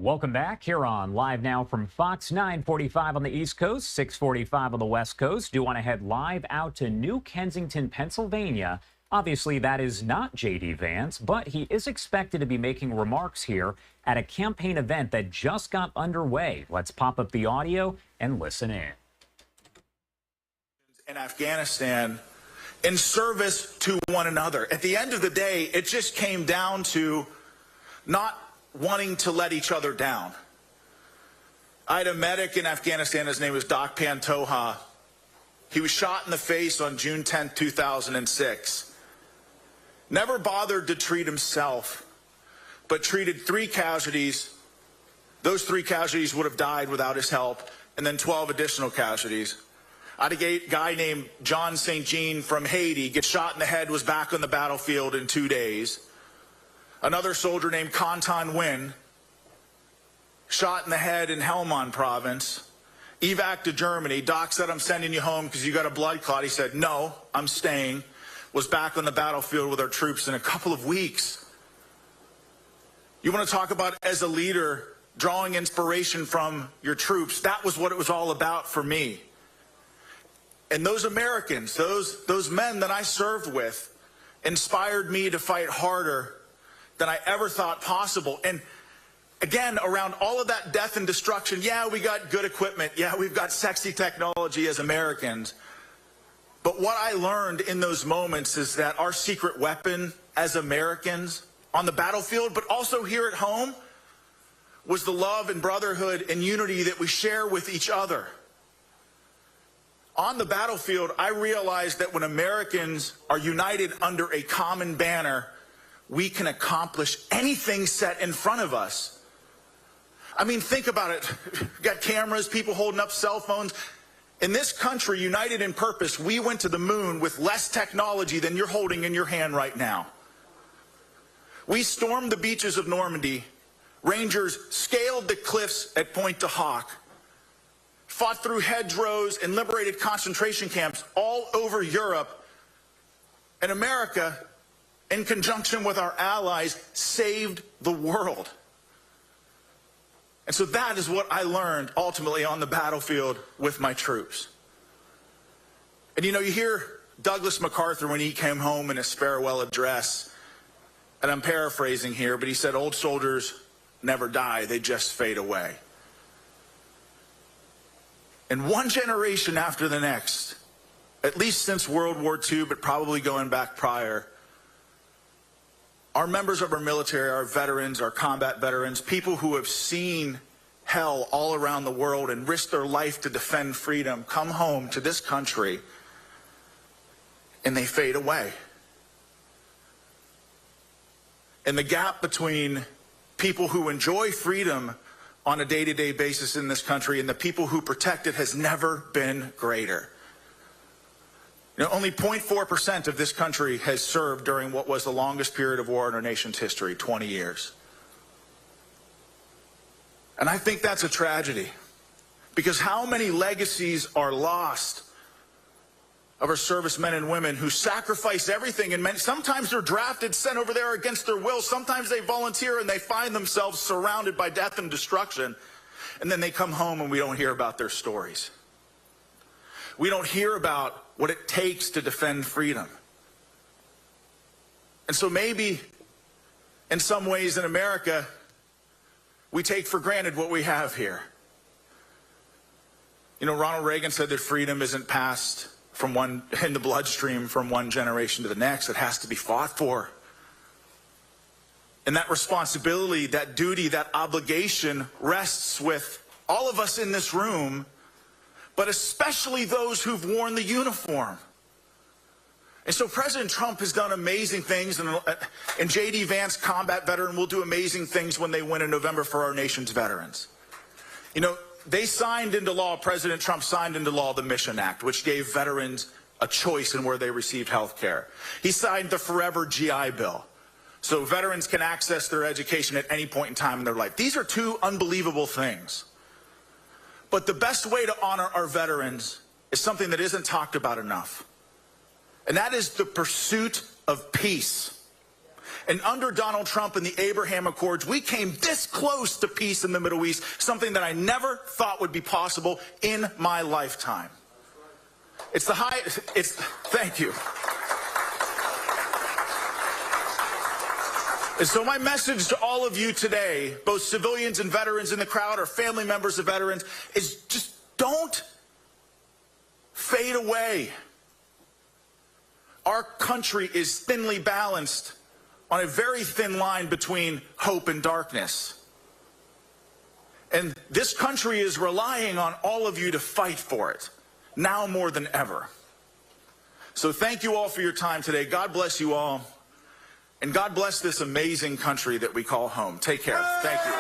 Welcome back here on Live Now from Fox, 9:45 on the East Coast, 6:45 on the West Coast. Do want to head live out to New Kensington, Pennsylvania. Obviously, that is not J.D. Vance, but he is expected to be making remarks here at a campaign event that just got underway. Let's pop up the audio and listen in. In Afghanistan, in service to one another. At the end of the day, it just came down to not wanting to let each other down. I had a medic in Afghanistan. His name was Doc Pantoja. He was shot in the face on June 10, 2006. Never bothered to treat himself, but treated 3 casualties. Those 3 casualties would have died without his help, and then 12 additional casualties. I had a guy named John St. Jean from Haiti, gets shot in the head, was back on the battlefield in 2 days. Another soldier named Kantan Nguyen, shot in the head in Helmand province. Evac to Germany. Doc said, I'm sending you home because you got a blood clot. He said, no, I'm staying. Was back on the battlefield with our troops in a couple of weeks. You want to talk about, as a leader, drawing inspiration from your troops? That was what it was all about for me. And those Americans, those men that I served with, inspired me to fight harder than I ever thought possible. And again, around all of that death and destruction, yeah, we got good equipment. Yeah, we've got sexy technology as Americans. But what I learned in those moments is that our secret weapon as Americans on the battlefield, but also here at home, was the love and brotherhood and unity that we share with each other. On the battlefield, I realized that when Americans are united under a common banner, we can accomplish anything set in front of us. I mean, think about it. We've got cameras, people holding up cell phones. In this country, united in purpose, we went to the moon with less technology than you're holding in your hand right now. We stormed the beaches of Normandy. Rangers scaled the cliffs at Pointe du Hoc, fought through hedgerows and liberated concentration camps all over Europe. And America, in conjunction with our allies, saved the world. And so that is what I learned ultimately on the battlefield with my troops. And you know, you hear Douglas MacArthur when he came home in his farewell address, and I'm paraphrasing here, but he said, old soldiers never die, they just fade away. And one generation after the next, at least since World War II, but probably going back prior, our members of our military, our veterans, our combat veterans, people who have seen hell all around the world and risked their life to defend freedom, come home to this country and they fade away. And the gap between people who enjoy freedom on a day-to-day basis in this country and the people who protect it has never been greater. You know, only 0.4% of this country has served during what was the longest period of war in our nation's history, 20 years. And I think that's a tragedy, because how many legacies are lost of our servicemen and women who sacrifice everything, and sometimes they're drafted, sent over there against their will. Sometimes they volunteer and they find themselves surrounded by death and destruction, and then they come home and we don't hear about their stories. We don't hear about what it takes to defend freedom. And so maybe in some ways in America, we take for granted what we have here. You know, Ronald Reagan said that freedom isn't passed in the bloodstream from one generation to the next. It has to be fought for. And that responsibility, that duty, that obligation rests with all of us in this room, but especially those who've worn the uniform. And so President Trump has done amazing things, and J.D. Vance, combat veteran, will do amazing things when they win in November for our nation's veterans. You know, they signed into law, President Trump signed into law the Mission Act, which gave veterans a choice in where they received health care. He signed the Forever GI Bill, so veterans can access their education at any point in time in their life. These are 2 unbelievable things. But the best way to honor our veterans is something that isn't talked about enough. And that is the pursuit of peace. And under Donald Trump and the Abraham Accords, we came this close to peace in the Middle East, something that I never thought would be possible in my lifetime. Thank you. And so my message to all of you today, both civilians and veterans in the crowd or family members of veterans, is just don't fade away. Our country is thinly balanced on a very thin line between hope and darkness. And this country is relying on all of you to fight for it, now more than ever. So thank you all for your time today. God bless you all. And God bless this amazing country that we call home. Take care. Thank you.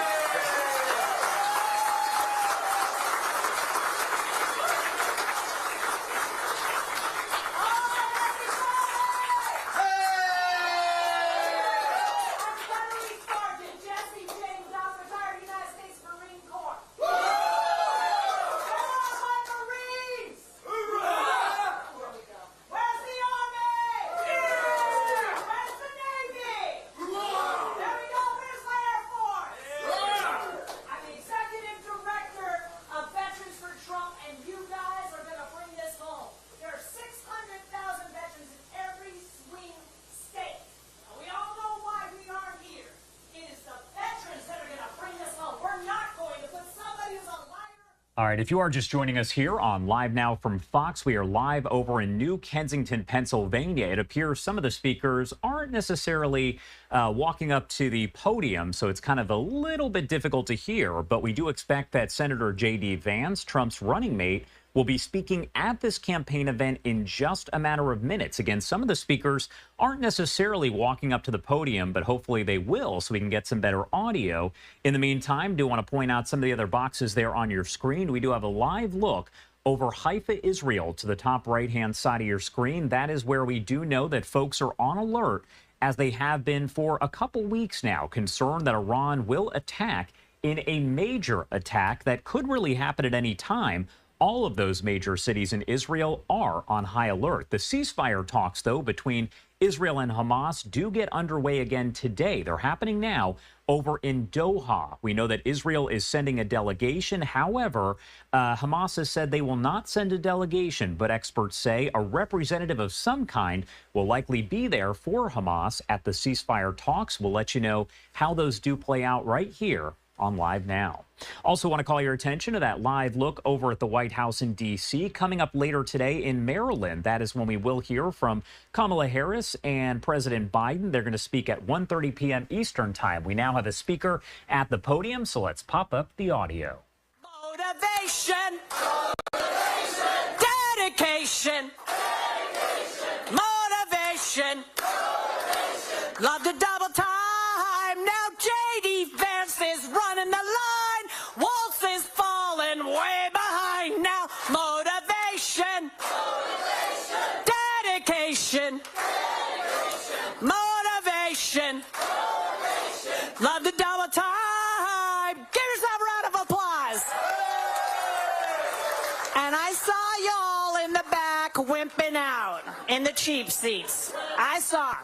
All right, if you are just joining us here on Live Now from Fox, we are live over in New Kensington, Pennsylvania. It appears some of the speakers aren't necessarily walking up to the podium, so it's kind of a little bit difficult to hear. But we do expect that Senator J.D. Vance, Trump's running mate, will be speaking at this campaign event in just a matter of minutes. Again, some of the speakers aren't necessarily walking up to the podium, but hopefully they will so we can get some better audio. In the meantime, do want to point out some of the other boxes there on your screen. We do have a live look over Haifa, Israel to the top right-hand side of your screen. That is where we do know that folks are on alert, as they have been for a couple weeks now, concerned that Iran will attack in a major attack that could really happen at any time. All of those major cities in Israel are on high alert. The ceasefire talks, though, between Israel and Hamas do get underway again today. They're happening now over in Doha. We know that Israel is sending a delegation. However, Hamas has said they will not send a delegation, but experts say a representative of some kind will likely be there for Hamas at the ceasefire talks. We'll let you know how those do play out right here on Live Now. Also want to call your attention to that live look over at the White House in D.C. Coming up later today in Maryland, that is when we will hear from Kamala Harris and President Biden. They're going to speak at 1:30 p.m. Eastern Time. We now have a speaker at the podium, so let's pop up the audio. Motivation. Dedication. Motivation. Love to double time. Now J.D. Vance is running the line. Waltz is falling way behind now. Motivation. Dedication. Motivation. Love to double time. Give yourself a round of applause. And I saw y'all in the back wimping out in the cheap seats. I saw.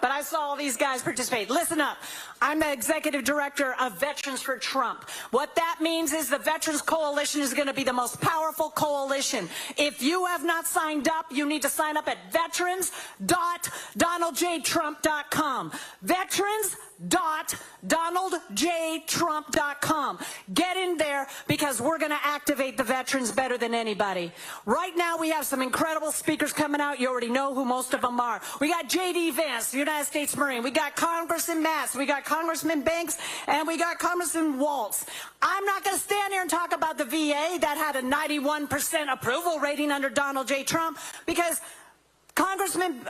But I saw all these guys participate. Listen up. I'm the executive director of Veterans for Trump. What that means is the Veterans Coalition is going to be the most powerful coalition. If you have not signed up, you need to sign up at veterans.donaldjtrump.com. Veterans.donaldjtrump.com. Get in there because we're going to activate the veterans better than anybody. Right now, we have some incredible speakers coming out. You already know who most of them are. We got J.D. Vance, the United States Marine. We got Congressman Mass. We got Congressman Banks. And we got Congressman Waltz. I'm not going to stand here and talk about the VA that had a 91% approval rating under Donald J. Trump because Congressman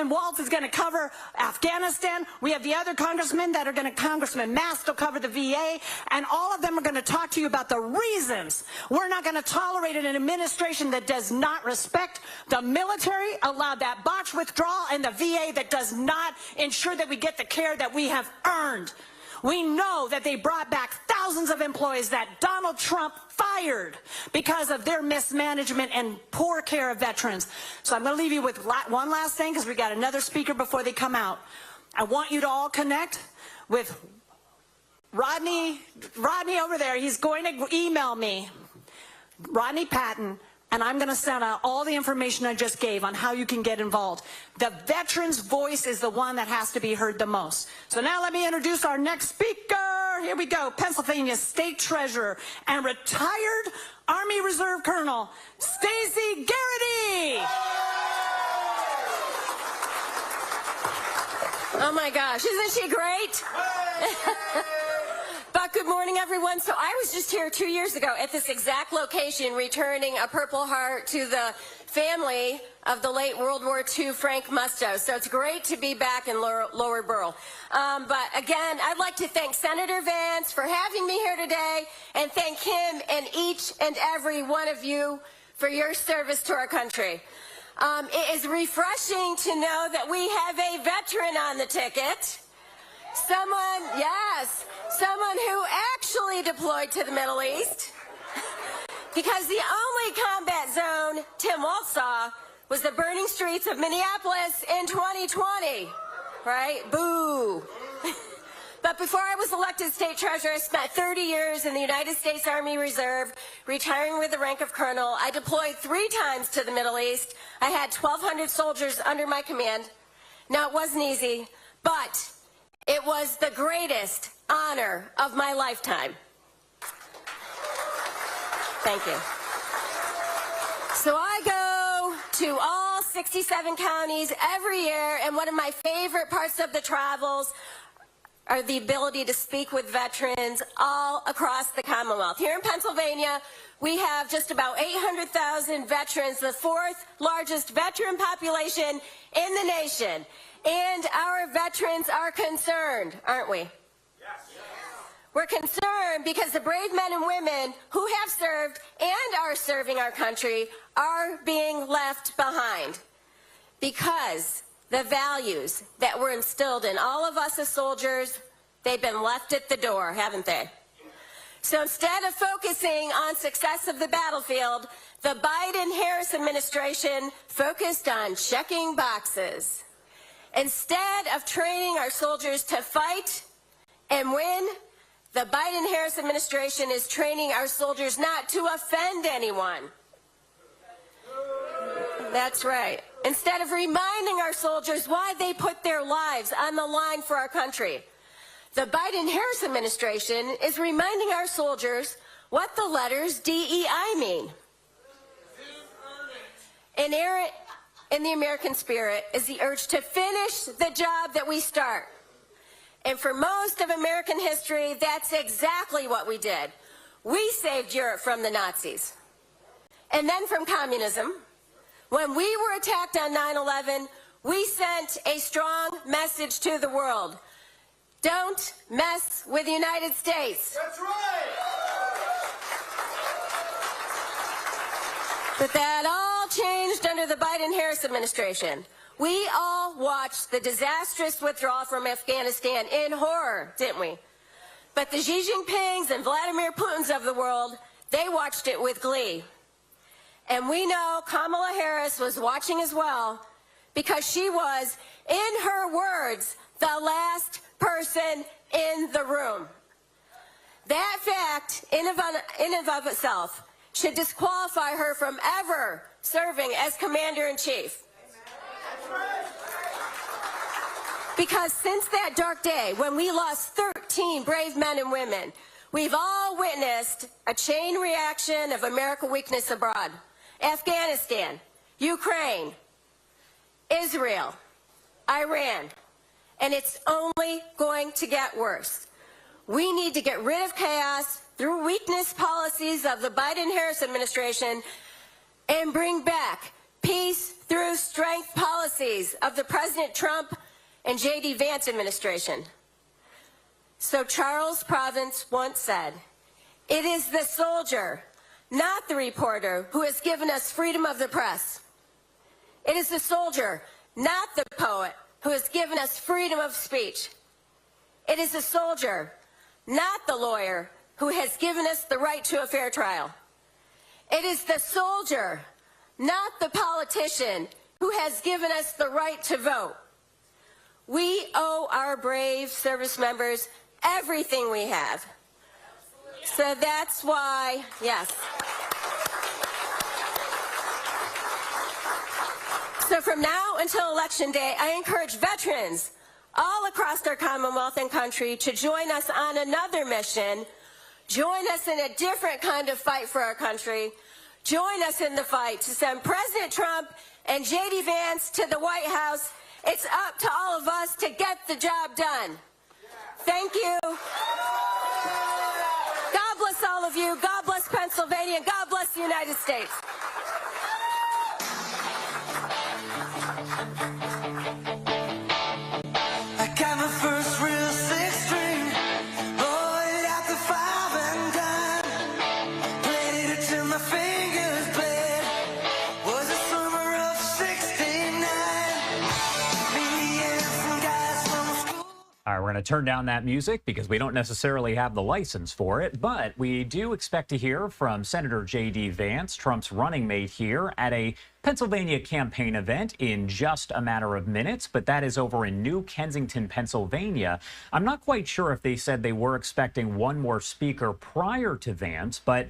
Waltz is going to cover Afghanistan. We have the other congressmen that are going to, Congressman Mast will cover the VA, and all of them are going to talk to you about the reasons we're not going to tolerate an administration that does not respect the military, allowed that botched withdrawal, and the VA that does not ensure that we get the care that we have earned. We know that they brought back thousands of employees that Donald Trump fired because of their mismanagement and poor care of veterans. So I'm going to leave you with one last thing because we got another speaker before they come out. I want you to all connect with Rodney over there. He's going to email me, Rodney Patton, and I'm going to send out all the information I just gave on how you can get involved. The veteran's voice is the one that has to be heard the most. So now let me introduce our next speaker. Here we go. Pennsylvania State Treasurer and retired Army Reserve Colonel, Stacey Garrity. Oh my gosh, isn't she great? But good morning, everyone. So I was just here 2 years ago at this exact location returning a Purple Heart to the family of the late World War II Frank Musto. So it's great to be back in Lower Borough. But again, I'd like to thank Senator Vance for having me here today and thank him and each and every one of you for your service to our country. It is refreshing to know that we have a veteran on the ticket. Someone who actually deployed to the Middle East. Because the only combat zone Tim Walz saw was the burning streets of Minneapolis in 2020, right? Boo. But before I was elected state treasurer, I spent 30 years in the United States Army Reserve, retiring with the rank of colonel. I deployed 3 times to the Middle East. I had 1,200 soldiers under my command. Now, it wasn't easy, but it was the greatest honor of my lifetime. Thank you. So I go to all 67 counties every year, and one of my favorite parts of the travels are the ability to speak with veterans all across the Commonwealth. Here in Pennsylvania, we have just about 800,000 veterans, the 4th largest veteran population in the nation. And our veterans are concerned, aren't we? Yes. We're concerned because the brave men and women who have served and are serving our country are being left behind. Because the values that were instilled in all of us as soldiers, they've been left at the door, haven't they? So instead of focusing on success of the battlefield, the Biden-Harris administration focused on checking boxes. Instead of training our soldiers to fight and win, the Biden-Harris administration is training our soldiers not to offend anyone. That's right. Instead of reminding our soldiers why they put their lives on the line for our country, the Biden-Harris administration is reminding our soldiers what the letters DEI mean. Inherent in the American spirit is the urge to finish the job that we start. And for most of American history, that's exactly what we did. We saved Europe from the Nazis. And then from communism. When we were attacked on 9/11, we sent a strong message to the world. Don't mess with the United States. That's right. But that all changed under the Biden-Harris administration. We all watched the disastrous withdrawal from Afghanistan in horror, didn't we? But the Xi Jinpings and Vladimir Putins of the world, they watched it with glee. And we know Kamala Harris was watching as well because she was, in her words, the last person in the room. That fact, in and of itself, should disqualify her from ever serving as Commander-in-Chief. Because since that dark day when we lost 13 brave men and women, we've all witnessed a chain reaction of American weakness abroad. Afghanistan, Ukraine, Israel, Iran, and it's only going to get worse. We need to get rid of chaos through weakness policies of the Biden-Harris administration and bring back peace through strength policies of the President Trump and J.D. Vance administration. So Charles Province once said, "It is the soldier, not the reporter, who has given us freedom of the press. It is the soldier, not the poet, who has given us freedom of speech. It is the soldier, not the lawyer, who has given us the right to a fair trial. It is the soldier, not the politician, who has given us the right to vote. We owe our brave service members everything we have. So that's why, yes. So from now until Election Day, I encourage veterans all across our Commonwealth and country to join us on another mission. Join us in a different kind of fight for our country. Join us in the fight to send President Trump and J.D. Vance to the White House. It's up to all of us to get the job done. Thank you. God bless all of you. God bless Pennsylvania. And God bless the United States. I got my first real six-string, bought it at the 5 and dime, played it till my fingers bled, was the summer of '69, me and some guys from school. All right, we're going to turn down that music because we don't necessarily have the license for it, but we do expect to hear from Senator J.D. Vance, Trump's running mate here, at a Pennsylvania campaign event in just a matter of minutes, but that is over in New Kensington, Pennsylvania. I'm not quite sure if they said they were expecting one more speaker prior to Vance, but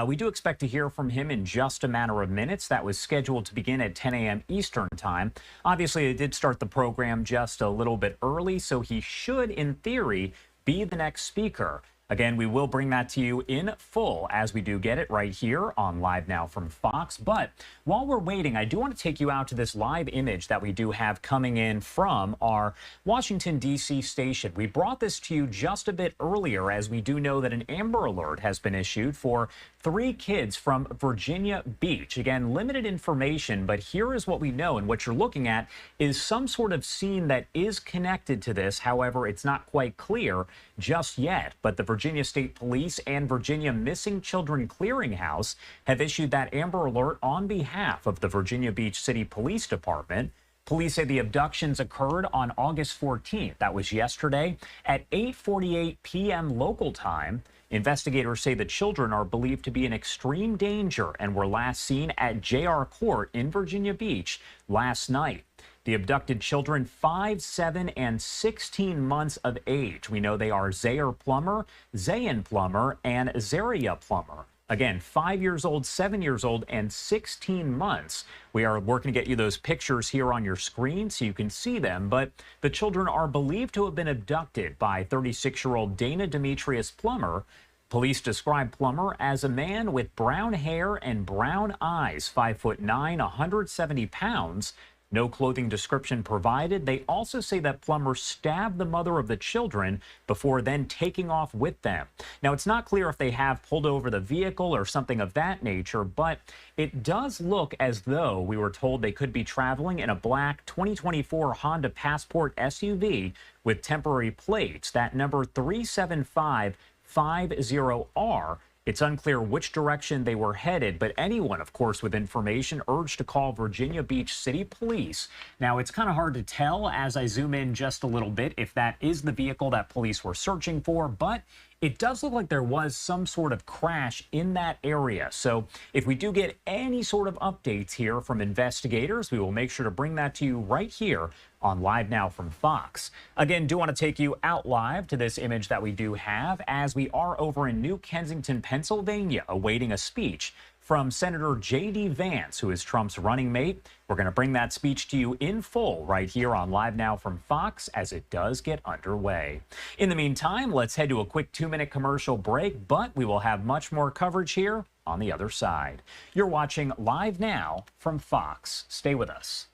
we do expect to hear from him in just a matter of minutes. That was scheduled to begin at 10 a.m. Eastern time. Obviously, they did start the program just a little bit early, so he should, in theory, be the next speaker. Again, we will bring that to you in full as we do get it right here on Live Now from Fox. But while we're waiting, I do want to take you out to this live image that we do have coming in from our Washington, D.C. station. We brought this to you just a bit earlier, as we do know that an Amber Alert has been issued for 3 kids from Virginia Beach. Again, limited information, but here is what we know, and what you're looking at is some sort of scene that is connected to this. However, it's not quite clear just yet, but the Virginia State Police and Virginia Missing Children Clearinghouse have issued that Amber Alert on behalf of the Virginia Beach City Police Department. Police say the abductions occurred on August 14th. That was yesterday at 8:48 p.m. local time. Investigators say the children are believed to be in extreme danger and were last seen at JR Court in Virginia Beach last night. The abducted children, 5, 7, and 16 months of age. We know they are Zaire Plummer, Zayn Plummer, and Zaria Plummer. Again, 5 years old, 7 years old, and 16 months. We are working to get you those pictures here on your screen so you can see them, but the children are believed to have been abducted by 36-year-old Dana Demetrius Plummer. Police describe Plummer as a man with brown hair and brown eyes, 5'9", 170 pounds. No clothing description provided. They also say that Plummer stabbed the mother of the children before then taking off with them. Now, it's not clear if they have pulled over the vehicle or something of that nature, but it does look as though we were told they could be traveling in a black 2024 Honda Passport SUV with temporary plates. That number 37550R. It's unclear which direction they were headed, but anyone, of course, with information urged to call Virginia Beach City Police. Now, it's kind of hard to tell as I zoom in just a little bit if that is the vehicle that police were searching for, but it does look like there was some sort of crash in that area. So if we do get any sort of updates here from investigators, we will make sure to bring that to you right here on Live Now from Fox. Again, do want to take you out live to this image that we do have as we are over in New Kensington, Pennsylvania, awaiting a speech from Senator J.D. Vance, who is Trump's running mate. We're going to bring that speech to you in full right here on Live Now from Fox as it does get underway. In the meantime, let's head to a quick 2-minute commercial break, but we will have much more coverage here on the other side. You're watching Live Now from Fox. Stay with us.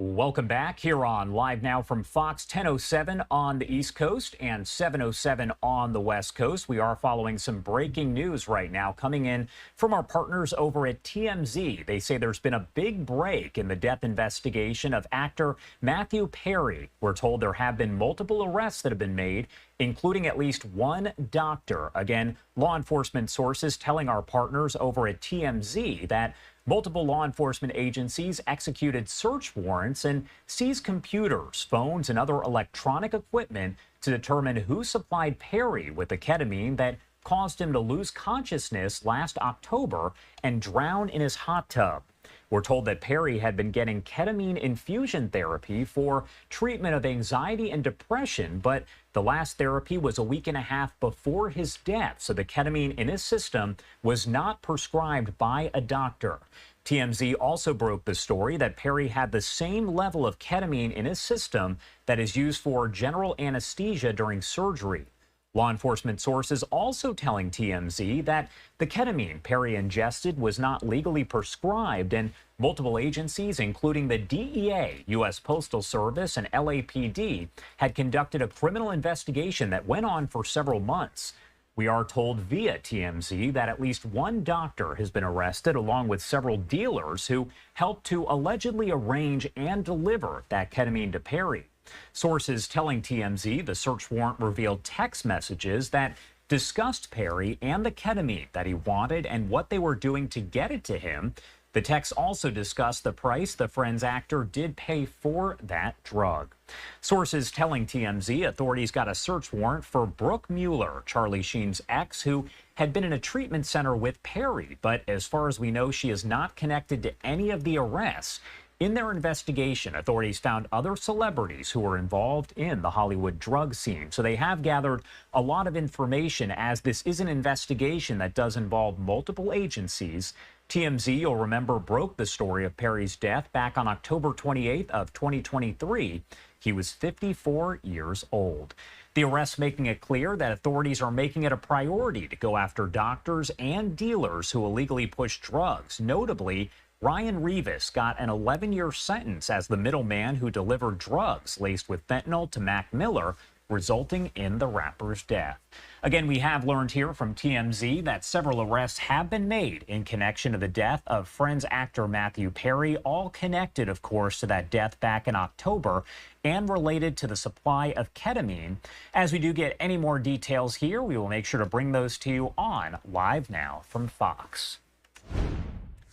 Welcome back here on Live Now from Fox, 10:07 on the East Coast and 7:07 on the West Coast. We are following some breaking news right now coming in from our partners over at TMZ. They say there's been a big break in the death investigation of actor Matthew Perry. We're told there have been multiple arrests that have been made, including at least one doctor. Again, law enforcement sources telling our partners over at TMZ that multiple law enforcement agencies executed search warrants and seized computers, phones, and other electronic equipment to determine who supplied Perry with the ketamine that caused him to lose consciousness last October and drown in his hot tub. We're told that Perry had been getting ketamine infusion therapy for treatment of anxiety and depression, but the last therapy was a week and a half before his death, so the ketamine in his system was not prescribed by a doctor. TMZ also broke the story that Perry had the same level of ketamine in his system that is used for general anesthesia during surgery. Law enforcement sources also telling TMZ that the ketamine Perry ingested was not legally prescribed, and multiple agencies, including the DEA, U.S. Postal Service, and LAPD, had conducted a criminal investigation that went on for several months. We are told via TMZ that at least one doctor has been arrested, along with several dealers who helped to allegedly arrange and deliver that ketamine to Perry. Sources telling TMZ the search warrant revealed text messages that discussed Perry and the ketamine that he wanted and what they were doing to get it to him. The texts also discussed the price the Friends actor did pay for that drug. Sources telling TMZ authorities got a search warrant for Brooke Mueller, Charlie Sheen's ex, who had been in a treatment center with Perry, but as far as we know, she is not connected to any of the arrests. In their investigation, authorities found other celebrities who were involved in the Hollywood drug scene. So they have gathered a lot of information, as this is an investigation that does involve multiple agencies. TMZ, you'll remember, broke the story of Perry's death back on October 28th of 2023. He was 54 years old. The arrest making it clear that authorities are making it a priority to go after doctors and dealers who illegally push drugs. Notably, Ryan Rivas got an 11-year sentence as the middleman who delivered drugs laced with fentanyl to Mac Miller, resulting in the rapper's death. Again, we have learned here from TMZ that several arrests have been made in connection to the death of Friends actor Matthew Perry, all connected, of course, to that death back in October and related to the supply of ketamine. As we do get any more details here, we will make sure to bring those to you on Live Now from Fox.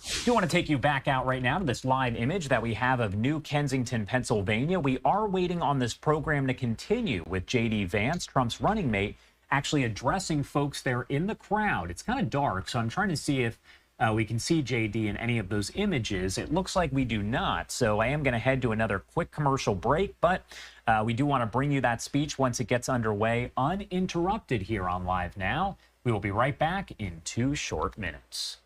I do want to take you back out right now to this live image that we have of New Kensington, Pennsylvania. We are waiting on this program to continue with J.D. Vance, Trump's running mate, actually addressing folks there in the crowd. It's kind of dark, so I'm trying to see if we can see J.D. in any of those images. It looks like we do not, so I am going to head to another quick commercial break, but we do want to bring you that speech once it gets underway, uninterrupted here on Live Now. We will be right back in 2 short minutes.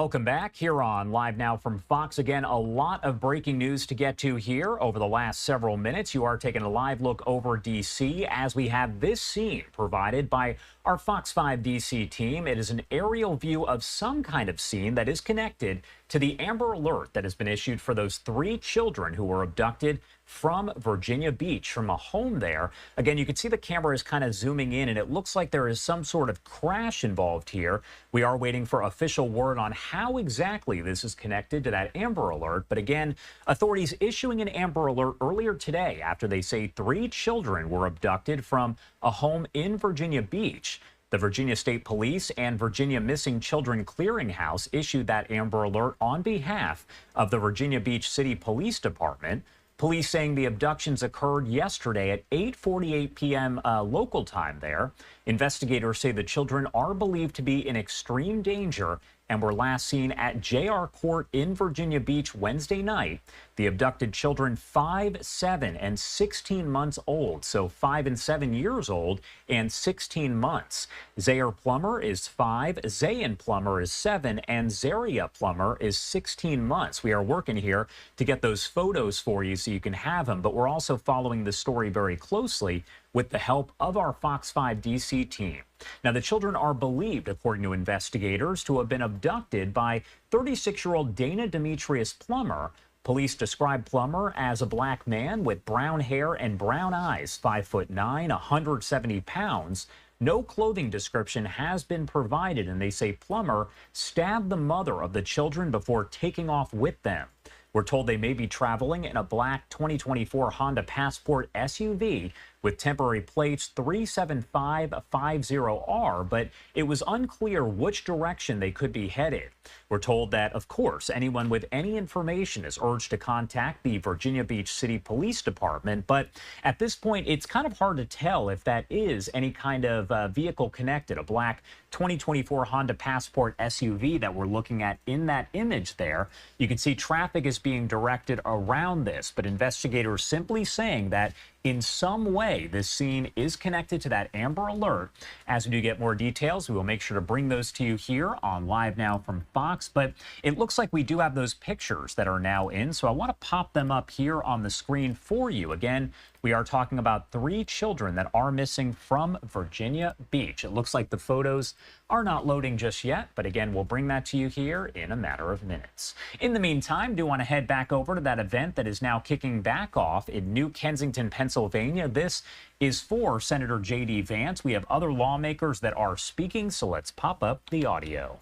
Welcome back here on Live Now from Fox. Again, a lot of breaking news to get to here over the last several minutes. You are taking a live look over D.C. as we have this scene provided by our Fox 5 D.C. team. It is an aerial view of some kind of scene that is connected to the Amber Alert that has been issued for those 3 children who were abducted from Virginia Beach, from a home there. Again, you can see the camera is kind of zooming in, and it looks like there is some sort of crash involved here. We are waiting for official word on how exactly this is connected to that Amber Alert. But again, authorities issuing an Amber Alert earlier today after they say 3 children were abducted from a home in Virginia Beach. The Virginia State Police and Virginia Missing Children Clearinghouse issued that Amber Alert on behalf of the Virginia Beach City Police Department. Police saying the abductions occurred yesterday at 8:48 p.m. Local time there. Investigators say the children are believed to be in extreme danger and were last seen at JR Court in Virginia Beach Wednesday night. The abducted children 5, 7, and 16 months old, so 5 and 7 years old and 16 months. Zaire Plummer is 5, Zayn Plummer is 7, and Zaria Plummer is 16 months. We are working here to get those photos for you so you can have them, but we're also following the story very closely with the help of our Fox 5 DC team. Now, the children are believed, according to investigators, to have been abducted by 36-year-old Dana Demetrius Plummer. Police describe Plummer as a black man with brown hair and brown eyes, 5'9", 170 pounds. No clothing description has been provided, and they say Plummer stabbed the mother of the children before taking off with them. We're told they may be traveling in a black 2024 Honda Passport SUV with temporary plates 37550R, but it was unclear which direction they could be headed. We're told that, of course, anyone with any information is urged to contact the Virginia Beach City Police Department, but at this point, it's kind of hard to tell if that is any kind of vehicle connected, a black 2024 Honda Passport SUV that we're looking at in that image there. You can see traffic is being directed around this, but investigators simply saying that in some way, this scene is connected to that Amber Alert. As we do get more details, we will make sure to bring those to you here on Live Now from Fox. But it looks like we do have those pictures that are now in, so I want to pop them up here on the screen for you. Again, we are talking about 3 children that are missing from Virginia Beach. It looks like the photos are not loading just yet, but again, we'll bring that to you here in a matter of minutes. In the meantime, do want to head back over to that event that is now kicking back off in New Kensington, Pennsylvania. This is for Senator J.D. Vance. We have other lawmakers that are speaking, so let's pop up the audio.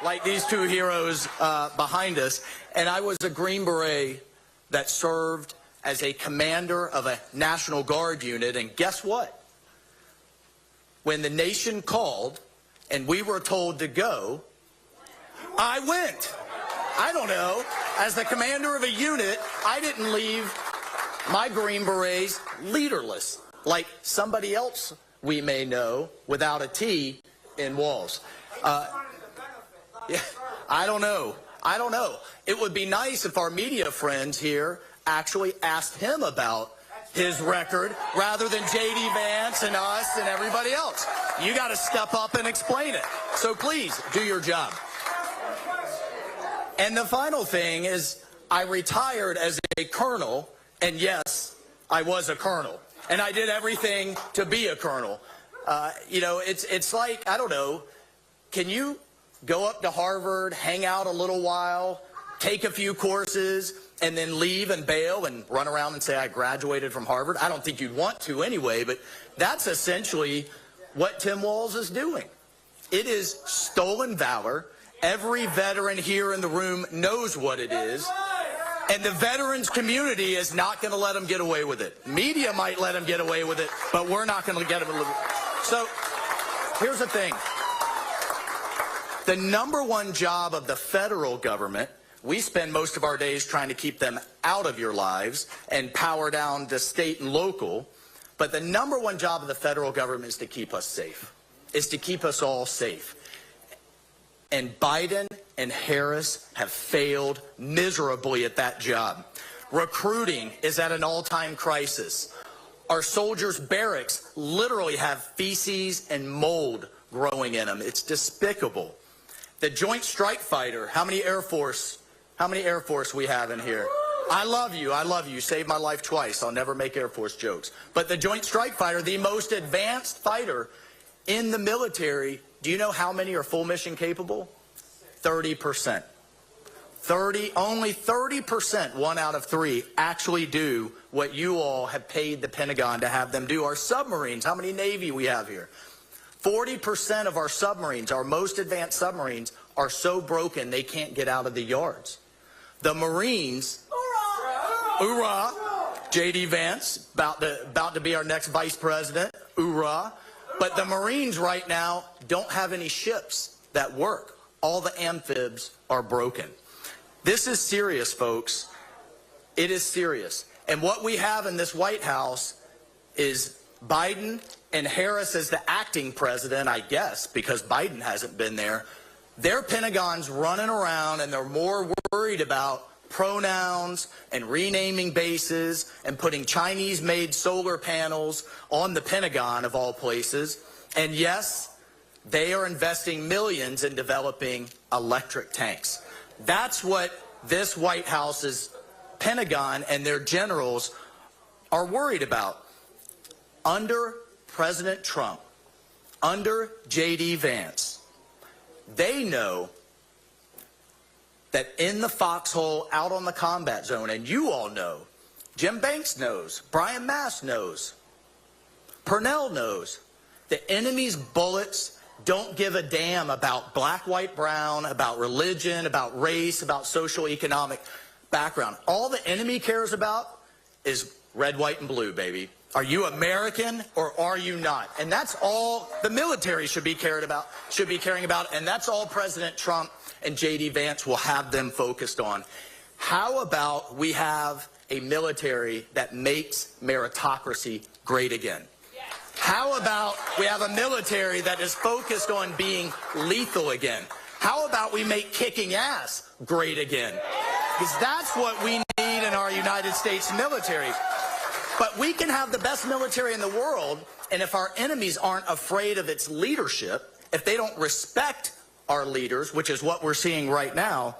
Like these 2 heroes behind us, and I was a Green Beret that served as a commander of a National Guard unit, and guess what? When the nation called and we were told to go, I went. I don't know. As the commander of a unit, I didn't leave my Green Berets leaderless, like somebody else we may know without a T in walls. Yeah, I don't know. I don't know. It would be nice if our media friends here actually asked him about his record rather than J.D. Vance and us and everybody else. You got to step up and explain it. So please do your job. And the final thing is I retired as a colonel, and yes, I was a colonel. And I did everything to be a colonel. You know, it's like, I don't know, can you go up to Harvard, hang out a little while, take a few courses, and then leave and bail and run around and say, I graduated from Harvard? I don't think you'd want to anyway, but that's essentially what Tim Walz is doing. It is stolen valor. Every veteran here in the room knows what it is. And the veterans community is not going to let him get away with it. Media might let him get away with it, but we're not going to get him. So here's the thing. The #1 job of the federal government, we spend most of our days trying to keep them out of your lives and power down the state and local. But the #1 job of the federal government is to keep us safe, is to keep us all safe. And Biden and Harris have failed miserably at that job. Recruiting is at an all-time crisis. Our soldiers' barracks literally have feces and mold growing in them. It's despicable. The Joint Strike Fighter, how many Air Force we have in here? I love you. I love you. You saved my life twice. I'll never make Air Force jokes. But the Joint Strike Fighter, the most advanced fighter in the military, do you know how many are full mission capable? 30%. Only 30%, 1 out of 3, actually do what you all have paid the Pentagon to have them do. Our submarines, how many Navy we have here? 40% of our submarines, our most advanced submarines, are so broken they can't get out of the yards. The Marines, hoorah, J.D. Vance, about to be our next vice president, hoorah. But the Marines right now don't have any ships that work. All the amphibs are broken. This is serious, folks. It is serious. And what we have in this White House is Biden and Harris as the acting president, I guess, because Biden hasn't been there. Their Pentagon's running around and they're more worried about pronouns and renaming bases and putting Chinese-made solar panels on the Pentagon, of all places. And yes, they are investing millions in developing electric tanks. That's what this White House's Pentagon and their generals are worried about. Under President Trump, under J.D. Vance, they know that in the foxhole out on the combat zone, and you all know, Jim Banks knows, Brian Mast knows, Purnell knows, the enemy's bullets don't give a damn about black, white, brown, about religion, about race, about social economic background. All the enemy cares about is red, white, and blue, baby. Are you American or are you not? And that's all the military should be caring about, and that's all President Trump and J.D. Vance will have them focused on. How about we have a military that makes meritocracy great again? How about we have a military that is focused on being lethal again? How about we make kicking ass great again? Because that's what we need in our United States military. But we can have the best military in the world, and if our enemies aren't afraid of its leadership, if they don't respect our leaders, which is what we're seeing right now,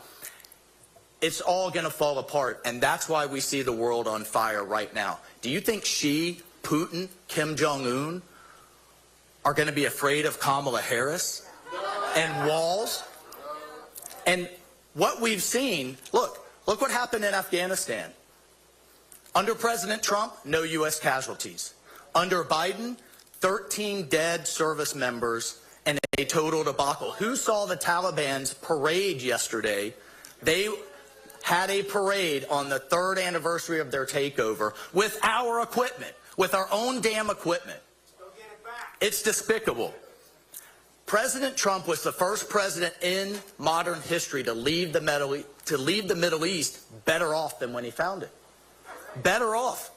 it's all going to fall apart. And that's why we see the world on fire right now. Do you think Xi, Putin, Kim Jong-un are going to be afraid of Kamala Harris and walls? And what we've seen, look what happened in Afghanistan. Under President Trump, no U.S. casualties. Under Biden, 13 dead service members and a total debacle. Who saw the Taliban's parade yesterday? They had a parade on the 3rd anniversary of their takeover with our equipment, with our own damn equipment. It's despicable. President Trump was the first president in modern history to leave the Middle East better off than when he found it. Better off.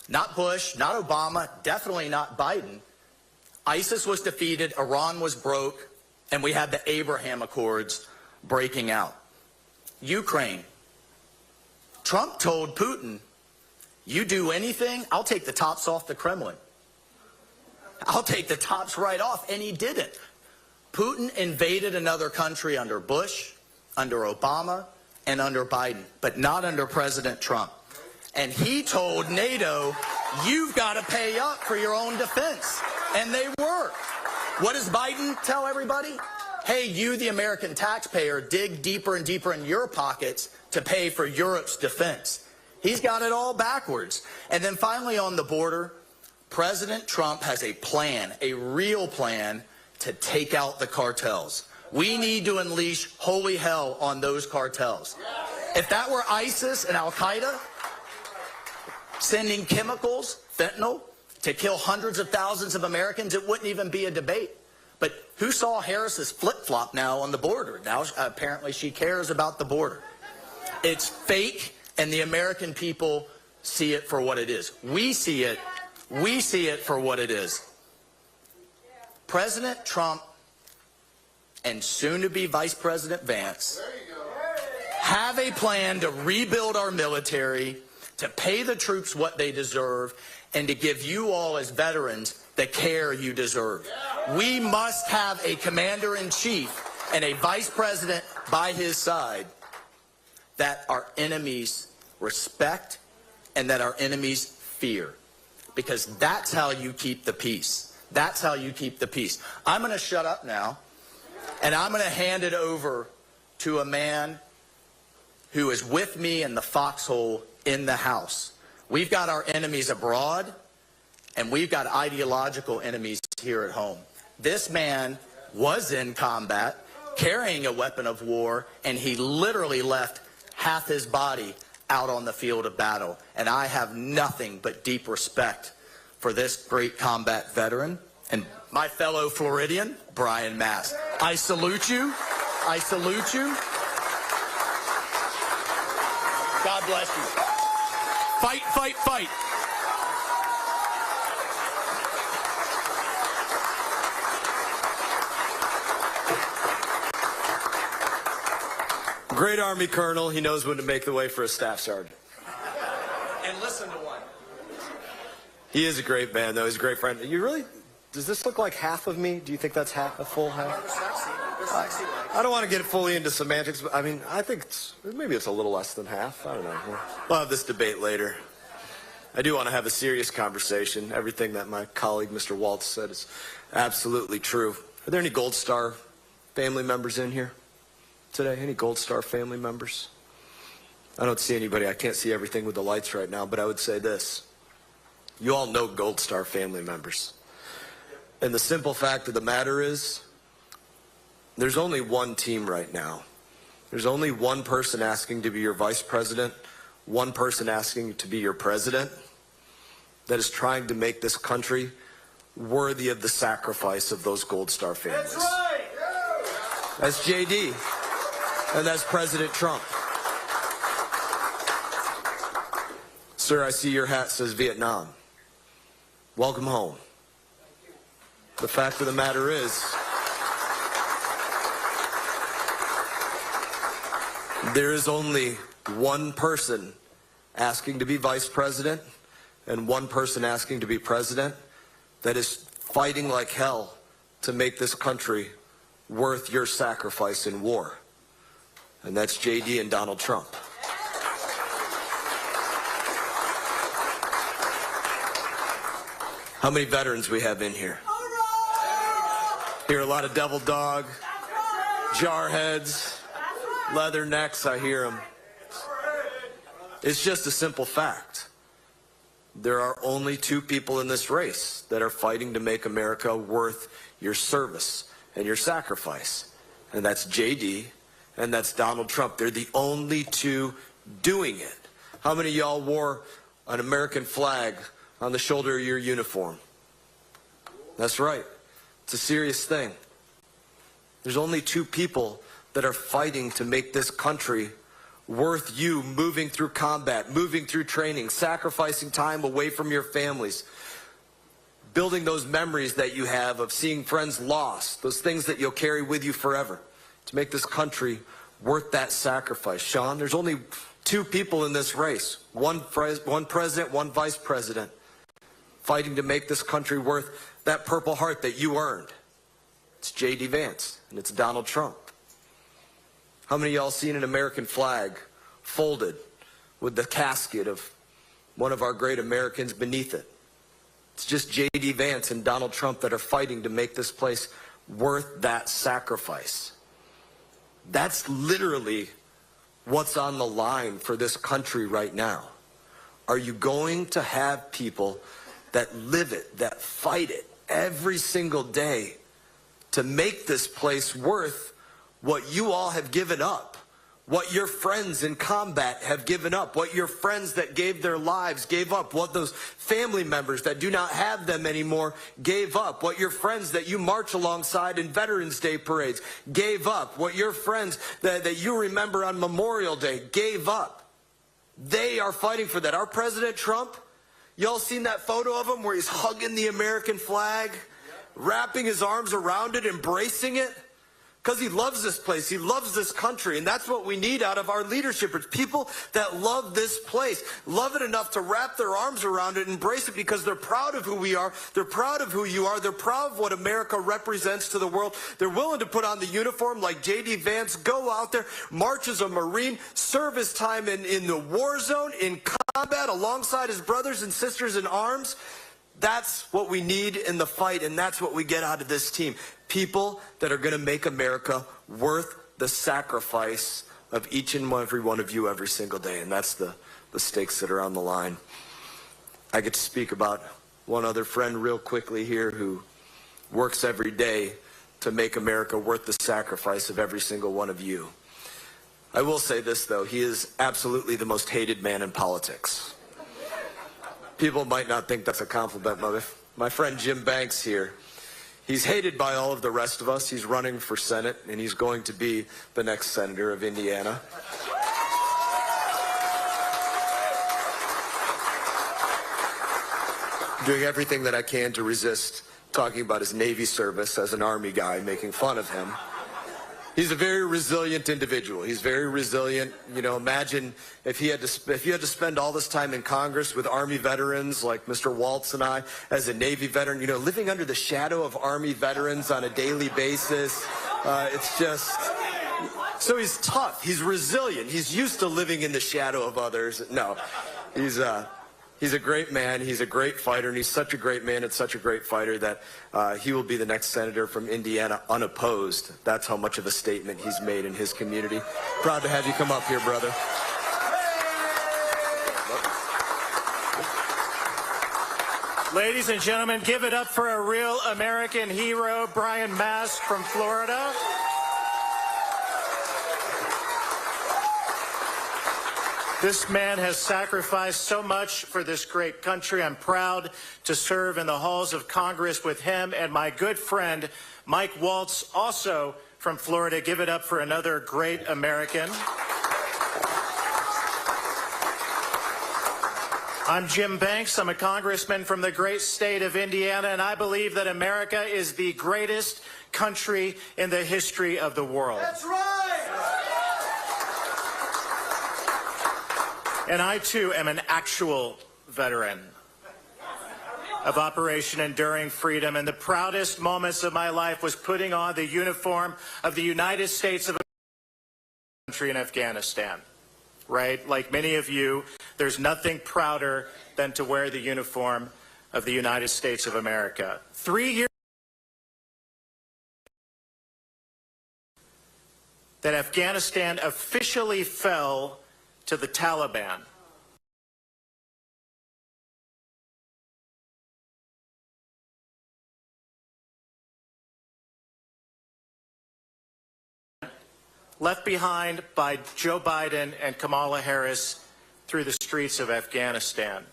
Not Bush, not Obama, definitely not Biden. ISIS was defeated, Iran was broke, and we had the Abraham Accords breaking out. Ukraine. Trump told Putin, you do anything, I'll take the tops off the Kremlin. I'll take the tops right off, and he didn't. Putin invaded another country under Bush, under Obama, and under Biden, but not under President Trump. And he told NATO, you've got to pay up for your own defense. And they were. What does Biden tell everybody? Hey, you, the American taxpayer, dig deeper and deeper in your pockets to pay for Europe's defense. He's got it all backwards. And then finally on the border, President Trump has a plan, a real plan to take out the cartels. We need to unleash holy hell on those cartels. If that were ISIS and Al-Qaeda sending chemicals, fentanyl, to kill hundreds of thousands of Americans, it wouldn't even be a debate. But who saw Harris's flip-flop now on the border? Now apparently she cares about the border. It's fake, and the American people see it for what it is. We see it for what it is. President Trump and soon-to-be Vice President Vance have a plan to rebuild our military, to pay the troops what they deserve, and to give you all as veterans the care you deserve. We must have a commander-in-chief and a vice president by his side that our enemies respect and that our enemies fear. Because that's how you keep the peace. That's how you keep the peace. I'm going to shut up now, and I'm going to hand it over to a man who is with me in the foxhole in the House. We've got our enemies abroad, and we've got ideological enemies here at home. This man was in combat, carrying a weapon of war, and he literally left half his body out on the field of battle. And I have nothing but deep respect for this great combat veteran and my fellow Floridian, Brian Mast. I salute you. I salute you. God bless you. Fight, fight, fight. Great Army Colonel, he knows when to make the way for a staff sergeant. And listen to one. He is a great man, though. He's a great friend. You really, does this look like half of me? Do you think that's half, a full half? I don't want to get fully into semantics, but I mean, I think maybe it's a little less than half. I don't know. We'll have this debate later. I do want to have a serious conversation. Everything that my colleague, Mr. Waltz, said is absolutely true. Are there any Gold Star family members in here today? Any Gold Star family members? I don't see anybody. I can't see everything with the lights right now, but I would say this. You all know Gold Star family members. And the simple fact of the matter is, there's only one team right now. There's only one person asking to be your vice president, one person asking to be your president, that is trying to make this country worthy of the sacrifice of those Gold Star families. That's right. That's JD, and that's President Trump. Sir, I see your hat says Vietnam. Welcome home. The fact of the matter is, there is only one person asking to be vice president and one person asking to be president that is fighting like hell to make this country worth your sacrifice in war. And that's JD and Donald Trump. How many veterans we have in here? Hear a lot of devil dog, jarheads, leather necks, I hear them. It's just a simple fact. There are only two people in this race that are fighting to make America worth your service and your sacrifice. And that's JD and that's Donald Trump. They're the only two doing it. How many of y'all wore an American flag on the shoulder of your uniform? That's right. It's a serious thing. There's only two people that are fighting to make this country worth you moving through combat, moving through training, sacrificing time away from your families, building those memories that you have of seeing friends lost, those things that you'll carry with you forever, to make this country worth that sacrifice. Sean, there's only two people in this race, one president, one vice president, fighting to make this country worth that Purple Heart that you earned. It's J.D. Vance, and it's Donald Trump. How many of y'all seen an American flag folded with the casket of one of our great Americans beneath it? It's just J.D. Vance and Donald Trump that are fighting to make this place worth that sacrifice. That's literally what's on the line for this country right now. Are you going to have people that live it, that fight it every single day to make this place worth what you all have given up, what your friends in combat have given up, what your friends that gave their lives gave up, what those family members that do not have them anymore gave up, what your friends that you march alongside in Veterans Day parades gave up, what your friends that you remember on Memorial Day gave up. They are fighting for that. Our President Trump, y'all seen that photo of him where he's hugging the American flag, wrapping his arms around it, embracing it? because he loves this place. He loves this country. And that's what we need out of our leadership. It's people that love this place, love it enough to wrap their arms around it, embrace it because they're proud of who we are. They're proud of who you are. They're proud of what America represents to the world. They're willing to put on the uniform like J.D. Vance, go out there, march as a Marine, serve his time in the war zone, in combat alongside his brothers and sisters in arms. That's what we need in the fight, and that's what we get out of this team. People that are going to make America worth the sacrifice of each and every one of you every single day, and that's the stakes that are on the line. I get to speak about one other friend real quickly here who works every day to make America worth the sacrifice of every single one of you. I will say this, though. He is absolutely the most hated man in politics. People might not think that's a compliment, but my friend Jim Banks here, he's hated by all of the rest of us. He's running for Senate, and he's going to be the next senator of Indiana. Doing everything that I can to resist talking about his Navy service as an Army guy, making fun of him. He's a very resilient individual. He's very resilient. You know, imagine if you had to spend all this time in Congress with Army veterans like Mr. Waltz and I, as a Navy veteran, you know, living under the shadow of Army veterans on a daily basis. It's just, so he's tough. He's resilient. He's used to living in the shadow of others. No, he's a great man. He's a great fighter, and he's such a great man and such a great fighter that he will be the next senator from Indiana unopposed. That's how much of a statement he's made in his community. Proud to have you come up here, brother. Ladies and gentlemen, give it up for a real American hero, Brian Mast from Florida. This man has sacrificed so much for this great country. I'm proud to serve in the halls of Congress with him and my good friend, Mike Waltz, also from Florida. Give it up for another great American. I'm Jim Banks. I'm a congressman from the great state of Indiana, and I believe that America is the greatest country in the history of the world. That's right! And I, too, am an actual veteran of Operation Enduring Freedom. And the proudest moments of my life was putting on the uniform of the United States of America in Afghanistan, right? Like many of you, there's nothing prouder than to wear the uniform of the United States of America. 3 years that Afghanistan officially fell to the Taliban. Left behind by Joe Biden and Kamala Harris through the streets of Afghanistan.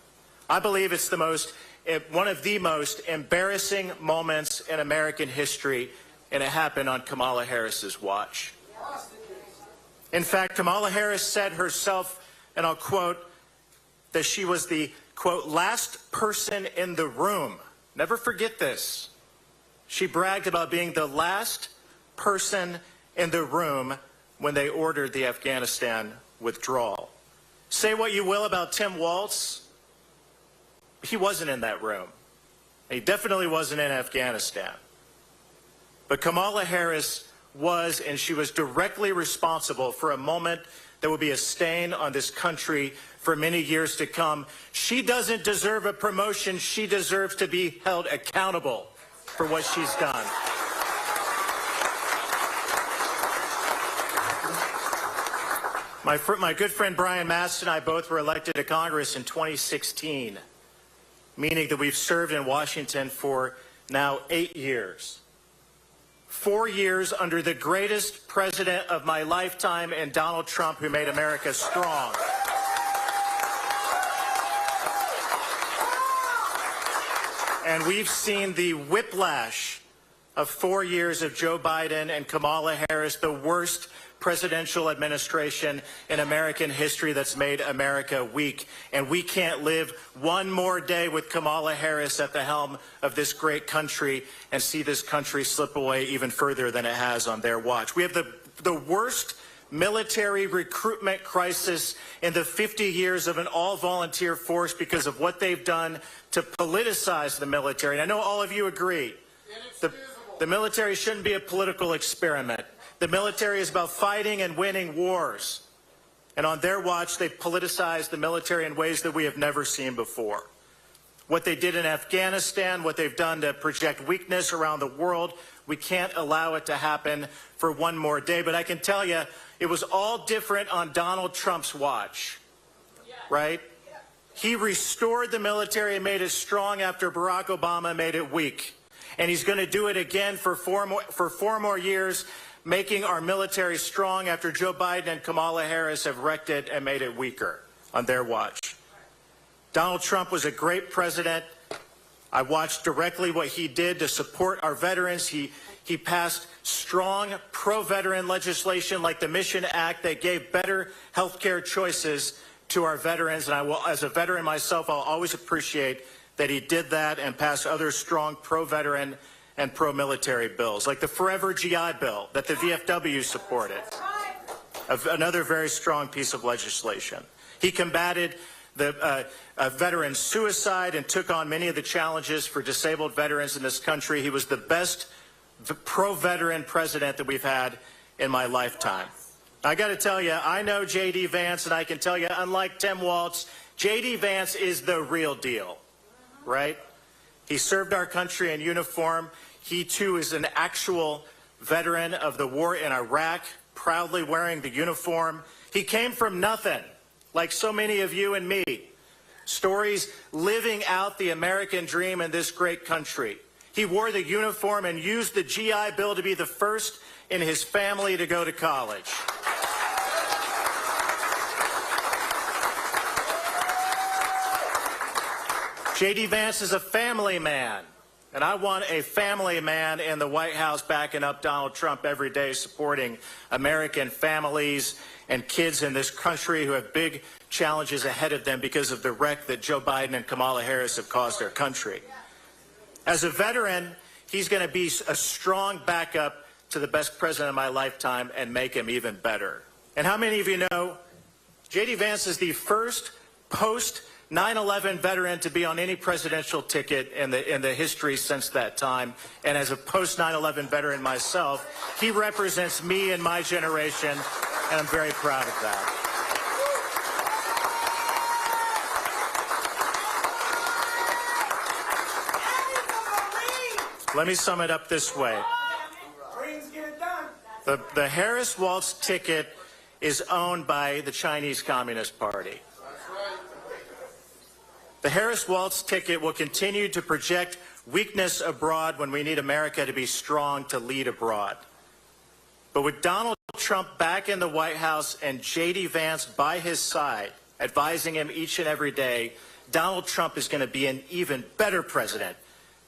I believe it's one of the most embarrassing moments in American history, and it happened on Kamala Harris's watch. In fact, Kamala Harris said herself, and I'll quote, that she was the, quote, last person in the room. Never forget this. She bragged about being the last person in the room when they ordered the Afghanistan withdrawal. Say what you will about Tim Waltz, he wasn't in that room. He definitely wasn't in Afghanistan. But Kamala Harris was, and she was directly responsible for a moment that will be a stain on this country for many years to come. She doesn't deserve a promotion. She deserves to be held accountable for what she's done. My good friend Brian Mast and I both were elected to Congress in 2016, meaning that we've served in Washington for now 8 years. 4 years under the greatest president of my lifetime and Donald Trump, who made America strong. And we've seen the whiplash of 4 years of Joe Biden and Kamala Harris, the worst presidential administration in American history that's made America weak. And we can't live one more day with Kamala Harris at the helm of this great country and see this country slip away even further than it has on their watch. We have the worst military recruitment crisis in the 50 years of an all-volunteer force because of what they've done to politicize the military. And I know all of you agree. The military shouldn't be a political experiment. The military is about fighting and winning wars. And on their watch, they politicized the military in ways that we have never seen before. What they did in Afghanistan, what they've done to project weakness around the world, we can't allow it to happen for one more day. But I can tell you, it was all different on Donald Trump's watch, right? He restored the military and made it strong after Barack Obama made it weak. And he's going to do it again for four more years, making our military strong after Joe Biden and Kamala Harris have wrecked it and made it weaker on their watch. Donald Trump was a great president. I watched directly what he did to support our veterans. He passed strong pro-veteran legislation like the Mission Act that gave better health care choices to our veterans. And I will, as a veteran myself, I'll always appreciate that he did that and passed other strong pro-veteran and pro-military bills, like the Forever GI Bill that the VFW supported, another very strong piece of legislation. He combated the veteran suicide and took on many of the challenges for disabled veterans in this country. He was the best pro-veteran president that we've had in my lifetime. I got to tell you, I know J.D. Vance, and I can tell you, unlike Tim Walz, J.D. Vance is the real deal, right? He served our country in uniform. He, too, is an actual veteran of the war in Iraq, proudly wearing the uniform. He came from nothing, like so many of you and me. Stories living out the American dream in this great country. He wore the uniform and used the GI Bill to be the first in his family to go to college. J.D. Vance is a family man, and I want a family man in the White House backing up Donald Trump every day, supporting American families and kids in this country who have big challenges ahead of them because of the wreck that Joe Biden and Kamala Harris have caused our country. As a veteran, he's going to be a strong backup to the best president of my lifetime and make him even better. And how many of you know J.D. Vance is the first post-9/11 veteran to be on any presidential ticket in the history since that time. And as a post-9/11 veteran myself, he represents me and my generation, and I'm very proud of that. Let me sum it up this way. The Harris-Walz ticket is owned by the Chinese Communist Party. The Harris-Walz ticket will continue to project weakness abroad when we need America to be strong to lead abroad. But with Donald Trump back in the White House and J.D. Vance by his side, advising him each and every day, Donald Trump is going to be an even better president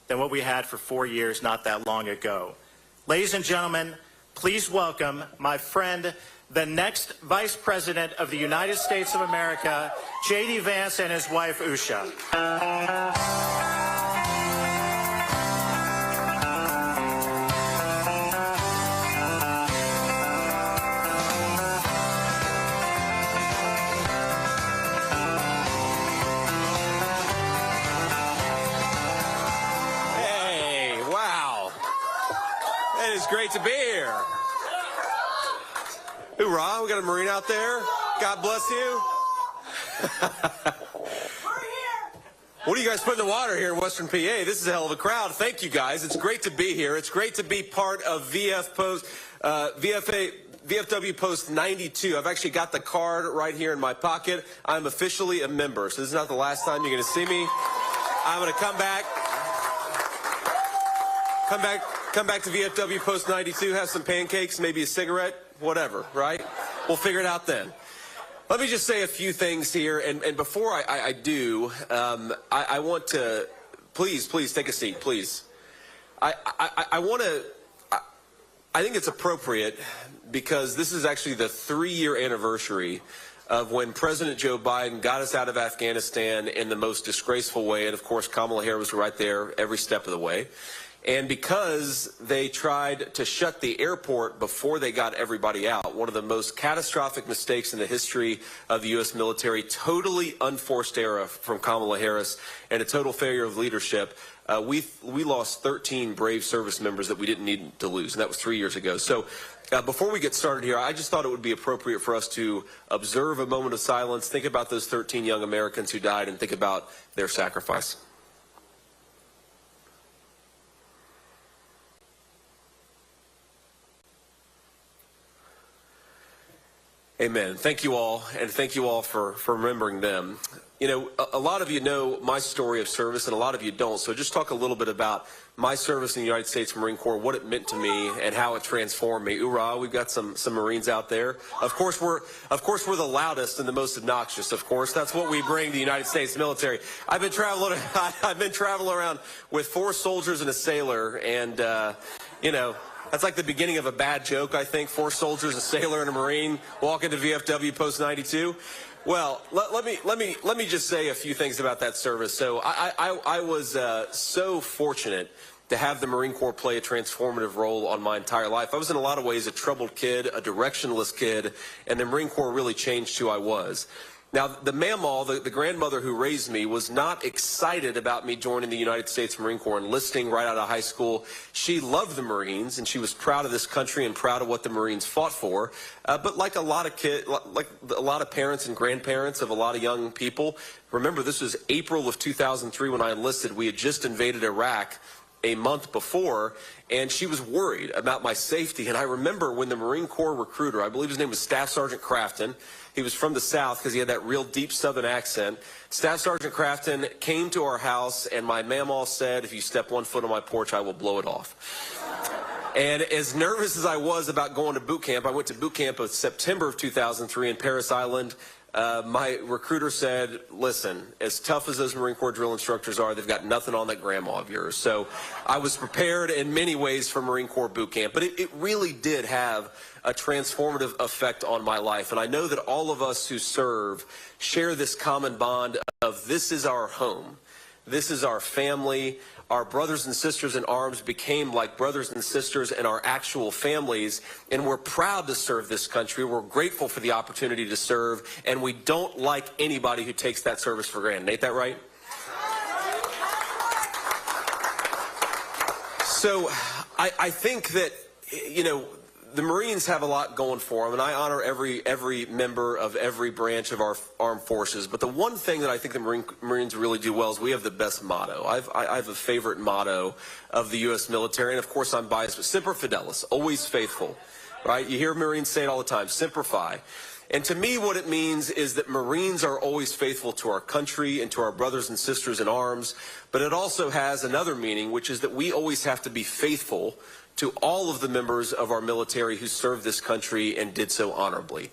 than what we had for 4 years not that long ago. Ladies and gentlemen, please welcome my friend, the next Vice President of the United States of America, J.D. Vance, and his wife, Usha. Hey, wow. It is great to be here. Hoorah, we got a Marine out there. God bless you. What do you guys put in the water here in Western PA? This is a hell of a crowd. Thank you, guys. It's great to be here. It's great to be part of VFW Post 92. I've actually got the card right here in my pocket. I'm officially a member, so this is not the last time you're going to see me. I'm going to come back to VFW Post 92, have some pancakes, maybe a cigarette, whatever, right? We'll figure it out then. Let me just say a few things here, and before I do, I want to, please take a seat, please. I think it's appropriate because this is actually the 3-year anniversary of when President Joe Biden got us out of Afghanistan in the most disgraceful way. And of course, Kamala Harris was right there every step of the way. And because they tried to shut the airport before they got everybody out, one of the most catastrophic mistakes in the history of the U.S. military, totally unforced error from Kamala Harris, and a total failure of leadership. We lost 13 brave service members that we didn't need to lose, and that was 3 years ago. So before we get started here, I just thought it would be appropriate for us to observe a moment of silence, think about those 13 young Americans who died, and think about their sacrifice. Amen. Thank you all, and thank you all for remembering them. You know, a lot of you know my story of service, and a lot of you don't. So just talk a little bit about my service in the United States Marine Corps, what it meant to me, and how it transformed me. Hoorah! We've got some Marines out there. Of course, we're the loudest and the most obnoxious. Of course, that's what we bring to the United States military. I've been traveling around with 4 soldiers and a sailor, and you know. That's like the beginning of a bad joke, I think. 4 soldiers, a sailor, and a Marine walk into VFW Post 92. Well, let me just say a few things about that service. So I was so fortunate to have the Marine Corps play a transformative role on my entire life. I was in a lot of ways a troubled kid, a directionless kid, and the Marine Corps really changed who I was. Now, the mamaw, the grandmother who raised me, was not excited about me joining the United States Marine Corps, enlisting right out of high school. She loved the Marines, and she was proud of this country and proud of what the Marines fought for. But like a lot of parents and grandparents of a lot of young people, remember, this was April of 2003 when I enlisted. We had just invaded Iraq a month before, and she was worried about my safety. And I remember when the Marine Corps recruiter, I believe his name was Staff Sergeant Crafton, he was from the South because he had that real deep Southern accent. Staff Sergeant Crafton came to our house, and my mamaw said, "If you step 1 foot on my porch, I will blow it off." And as nervous as I was about going to boot camp, I went to boot camp in September of 2003 in Parris Island. My recruiter said, "Listen, as tough as those Marine Corps drill instructors are, they've got nothing on that grandma of yours." So I was prepared in many ways for Marine Corps boot camp, but it really did have a transformative effect on my life. And I know that all of us who serve share this common bond of this is our home. This is our family. Our brothers and sisters in arms became like brothers and sisters in our actual families, and we're proud to serve this country. We're grateful for the opportunity to serve, and we don't like anybody who takes that service for granted. Ain't that right? So I think that, you know, the Marines have a lot going for them, and I honor every member of every branch of our armed forces. But the one thing that I think the Marines really do well is we have the best motto. I have a favorite motto of the U.S. military, and of course I'm biased, but Semper Fidelis, always faithful, right? You hear Marines say it all the time, Semper Fi. And to me, what it means is that Marines are always faithful to our country and to our brothers and sisters in arms, but it also has another meaning, which is that we always have to be faithful to all of the members of our military who served this country and did so honorably.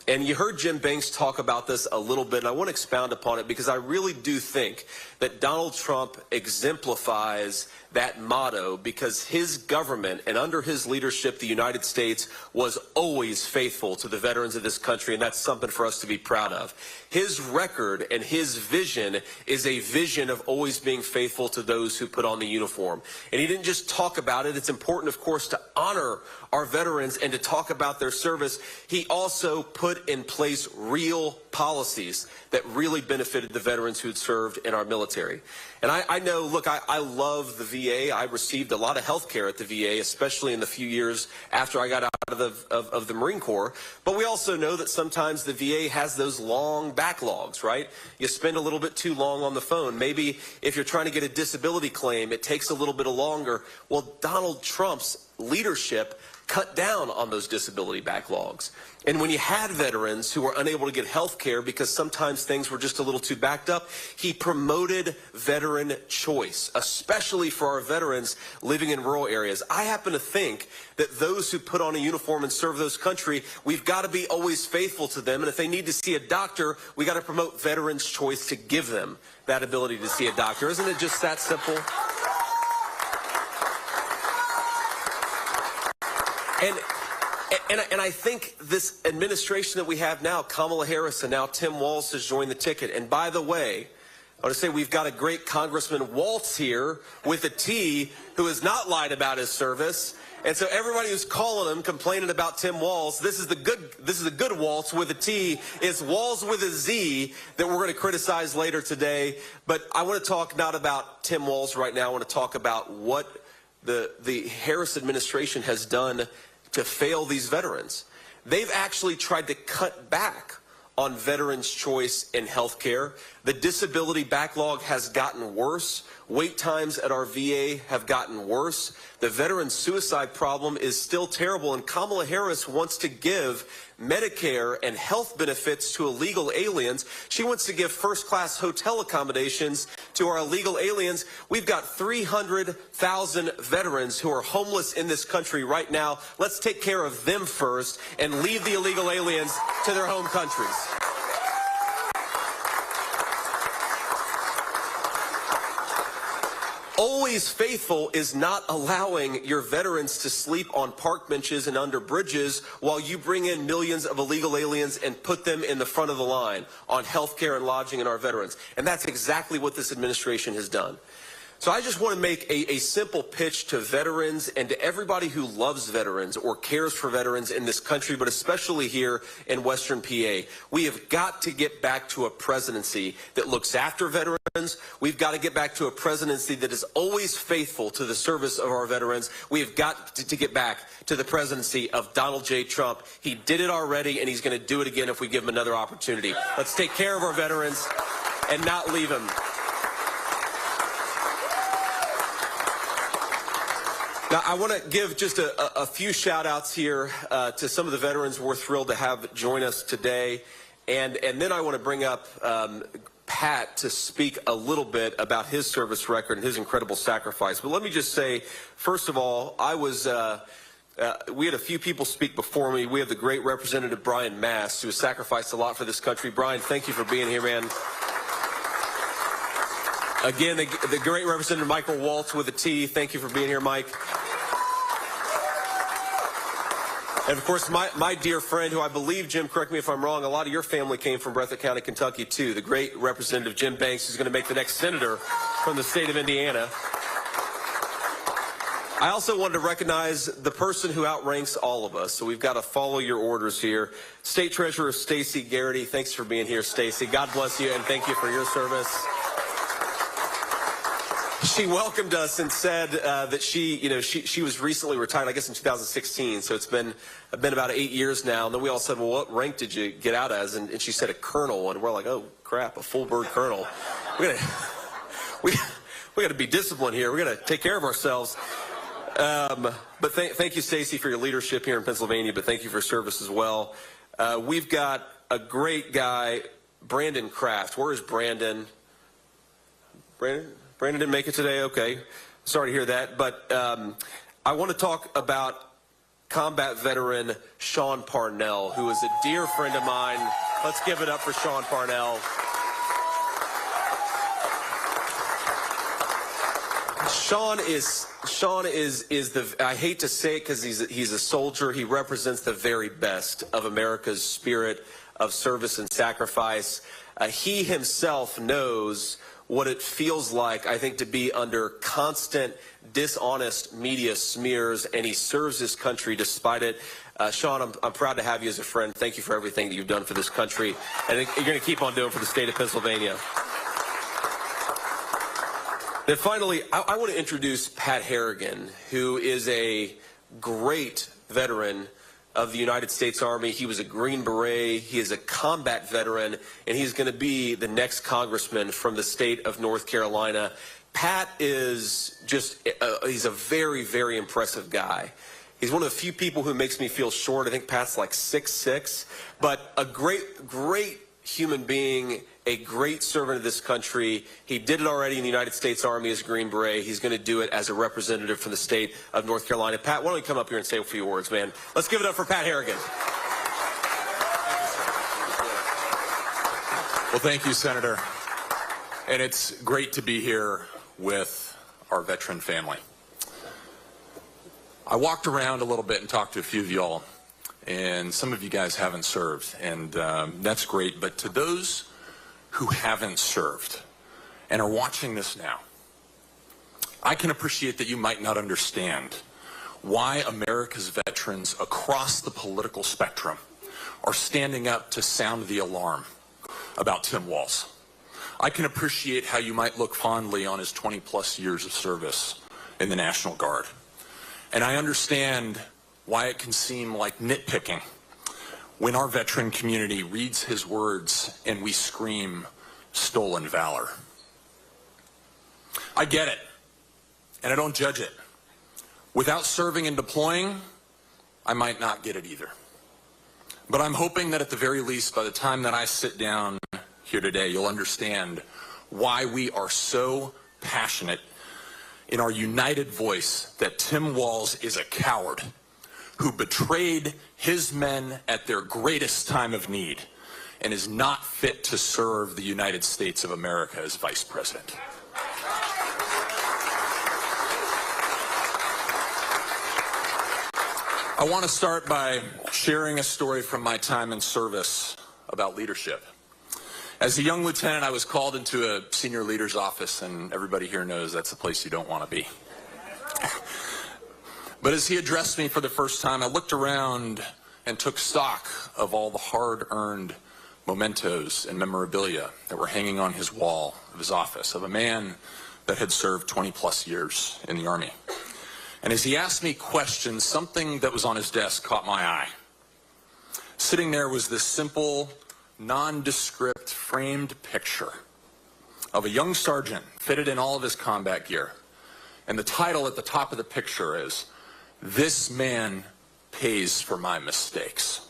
And you heard Jim Banks talk about this a little bit, and I want to expound upon it because I really do think that Donald Trump exemplifies that motto, because his government and under his leadership, the United States was always faithful to the veterans of this country, and that's something for us to be proud of. His record and his vision is a vision of always being faithful to those who put on the uniform. And he didn't just talk about it. It's important, of course, to honor our veterans and to talk about their service. He also put in place real policies that really benefited the veterans who had served in our military. And I know, look, I love the VA. I received a lot of health care at the VA, especially in the few years after I got out of the Marine Corps. But we also know that sometimes the VA has those long backlogs, right? You spend a little bit too long on the phone. Maybe if you're trying to get a disability claim, it takes a little bit longer. Well, Donald Trump's leadership cut down on those disability backlogs. And when you had veterans who were unable to get health care because sometimes things were just a little too backed up, he promoted veteran choice, especially for our veterans living in rural areas. I happen to think that those who put on a uniform and serve those country, we've got to be always faithful to them. And if they need to see a doctor, we got to promote veterans choice to give them that ability to see a doctor. Isn't it just that simple? And I think this administration that we have now, Kamala Harris and now Tim Walz has joined the ticket. And by the way, I want to say we've got a great Congressman Waltz here with a T who has not lied about his service. And so everybody who's calling him, complaining about Tim Walz, this is the good Waltz with a T. It's Walz with a Z that we're going to criticize later today. But I want to talk not about Tim Walz right now. I want to talk about what the Harris administration has done to fail these veterans. They've actually tried to cut back on veterans' choice in health care. The disability backlog has gotten worse. Wait times at our VA have gotten worse. The veteran suicide problem is still terrible, and Kamala Harris wants to give Medicare and health benefits to illegal aliens. She wants to give first-class hotel accommodations to our illegal aliens. We've got 300,000 veterans who are homeless in this country right now. Let's take care of them first and leave the illegal aliens to their home countries. Always faithful is not allowing your veterans to sleep on park benches and under bridges while you bring in millions of illegal aliens and put them in the front of the line on health care and lodging in our veterans. And that's exactly what this administration has done. So I just want to make a simple pitch to veterans and to everybody who loves veterans or cares for veterans in this country, but especially here in Western PA. We have got to get back to a presidency that looks after veterans. We've got to get back to a presidency that is always faithful to the service of our veterans. We have got to get back to the presidency of Donald J. Trump. He did it already, and he's going to do it again if we give him another opportunity. Let's take care of our veterans and not leave them. Now, I want to give just a few shout-outs here to some of the veterans we're thrilled to have join us today. And then I want to bring up Pat to speak a little bit about his service record and his incredible sacrifice. But let me just say, first of all, we had a few people speak before me. We have the great Representative Brian Mast, who has sacrificed a lot for this country. Brian, thank you for being here, man. Again, the great Representative Michael Waltz with a T. Thank you for being here, Mike. And, of course, my dear friend, who I believe, Jim, correct me if I'm wrong, a lot of your family came from Breathitt County, Kentucky, too. The great Representative Jim Banks, who's going to make the next senator from the state of Indiana. I also wanted to recognize the person who outranks all of us, so we've got to follow your orders here. State Treasurer Stacey Garrity, thanks for being here, Stacey. God bless you, and thank you for your service. She welcomed us and said that she was recently retired, I guess in 2016, so it's been about 8 years now. And then we all said, well, what rank did you get out as? And she said a colonel, and we're like, oh, crap, a full-bird colonel. We got to be disciplined here. We got to take care of ourselves. But thank you, Stacey, for your leadership here in Pennsylvania, but thank you for service as well. We've got a great guy, Brandon Kraft. Where is Brandon? Brandon didn't make it today? Okay. Sorry to hear that. But I want to talk about combat veteran Sean Parnell, who is a dear friend of mine. Let's give it up for Sean Parnell. Sean is the, I hate to say it because he's a soldier. He represents the very best of America's spirit of service and sacrifice. He himself knows what it feels like, I think, to be under constant, dishonest media smears, and he serves his country despite it. Sean, I'm proud to have you as a friend. Thank you for everything that you've done for this country, and you're going to keep on doing for the state of Pennsylvania. Then finally, I want to introduce Pat Harrigan, who is a great veteran of the United States Army. He was a Green Beret. He is a combat veteran, and he's going to be the next congressman from the state of North Carolina. Pat is just, he's a very, very impressive guy. He's one of the few people who makes me feel short. I think Pat's like 6'6", but a great human being, a great servant of this country. He did it already in the United States Army as a Green Beret. He's going to do it as a representative from the state of North Carolina. Pat, why don't you come up here and say a few words, man? Let's give it up for Pat Harrigan. Well, thank you, Senator. And it's great to be here with our veteran family. I walked around a little bit and talked to a few of y'all. and some of you guys haven't served, and that's great. But to those who haven't served and are watching this now, I can appreciate that you might not understand why America's veterans across the political spectrum are standing up to sound the alarm about Tim Walz. I can appreciate how you might look fondly on his 20-plus years of service in the National Guard. And I understand why it can seem like nitpicking when our veteran community reads his words and we scream, "Stolen valor." I get it, and I don't judge it. Without serving and deploying, I might not get it either. But I'm hoping that at the very least, by the time that I sit down here today, you'll understand why we are so passionate in our united voice that Tim Walz is a coward who betrayed his men at their greatest time of need and is not fit to serve the United States of America as Vice President. I want to start by sharing a story from my time in service about leadership. As a young lieutenant, I was called into a senior leader's office, and everybody here knows that's the place you don't want to be. But as he addressed me for the first time, I looked around and took stock of all the hard-earned mementos and memorabilia that were hanging on his wall of his office of a man that had served 20-plus years in the Army. And as he asked me questions, something that was on his desk caught my eye. Sitting there was this simple, nondescript, framed picture of a young sergeant fitted in all of his combat gear. And the title at the top of the picture is, "This Man Pays for My Mistakes."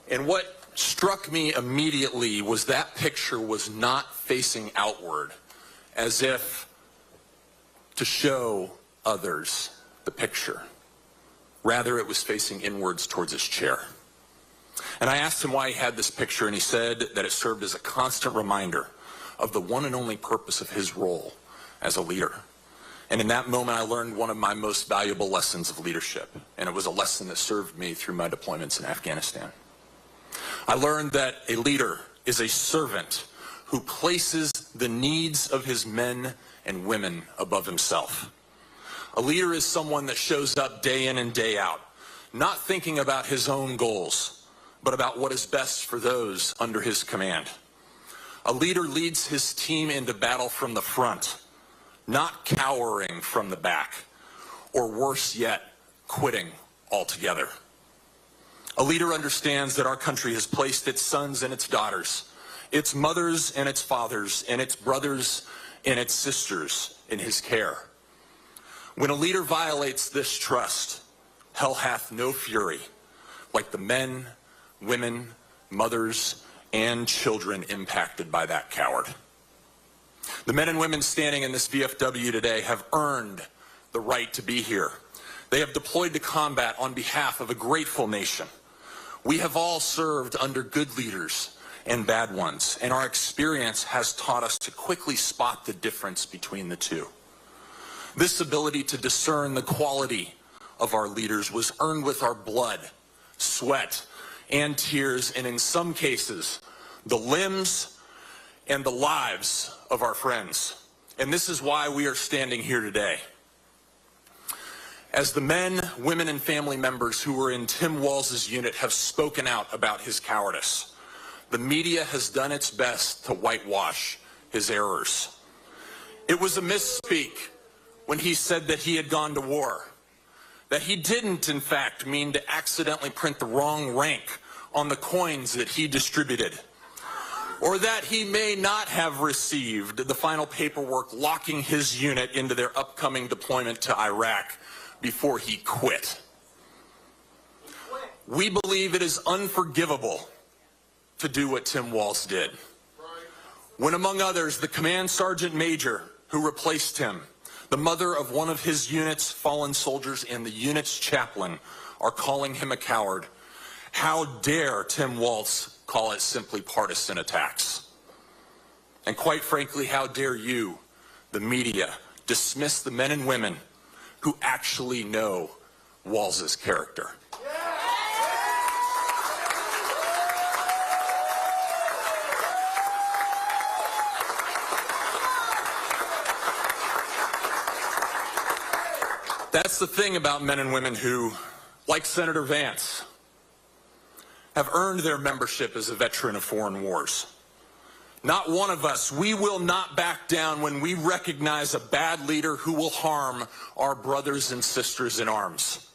And what struck me immediately was that picture was not facing outward, as if to show others the picture. Rather, it was facing inwards towards his chair. And I asked him why he had this picture, and he said that it served as a constant reminder of the one and only purpose of his role as a leader. And in that moment, I learned one of my most valuable lessons of leadership, and it was a lesson that served me through my deployments in Afghanistan. I learned that a leader is a servant who places the needs of his men and women above himself. A leader is someone that shows up day in and day out, not thinking about his own goals, but about what is best for those under his command. A leader leads his team into battle from the front, not cowering from the back, or worse yet, quitting altogether. A leader understands that our country has placed its sons and its daughters, its mothers and its fathers, and its brothers and its sisters in his care. When a leader violates this trust, hell hath no fury like the men, women, mothers, and children impacted by that coward. The men and women standing in this VFW today have earned the right to be here. They have deployed to combat on behalf of a grateful nation. We have all served under good leaders and bad ones, and our experience has taught us to quickly spot the difference between the two. This ability to discern the quality of our leaders was earned with our blood, sweat, and tears, and in some cases, the limbs and the lives of our friends. And this is why we are standing here today. As the men, women, and family members who were in Tim Walz's unit have spoken out about his cowardice, the media has done its best to whitewash his errors. It was a misspeak when he said that he had gone to war, that he didn't, in fact, mean to accidentally print the wrong rank on the coins that he distributed, or that he may not have received the final paperwork locking his unit into their upcoming deployment to Iraq before he quit. We believe it is unforgivable to do what Tim Walz did. When, among others, the command sergeant major who replaced him, the mother of one of his unit's fallen soldiers, and the unit's chaplain are calling him a coward, how dare Tim Walz call it simply partisan attacks? And quite frankly, how dare you, the media, dismiss the men and women who actually know Walz's character? That's the thing about men and women who, like Senator Vance, have earned their membership as a veteran of foreign wars. Not one of us, we will not back down when we recognize a bad leader who will harm our brothers and sisters in arms.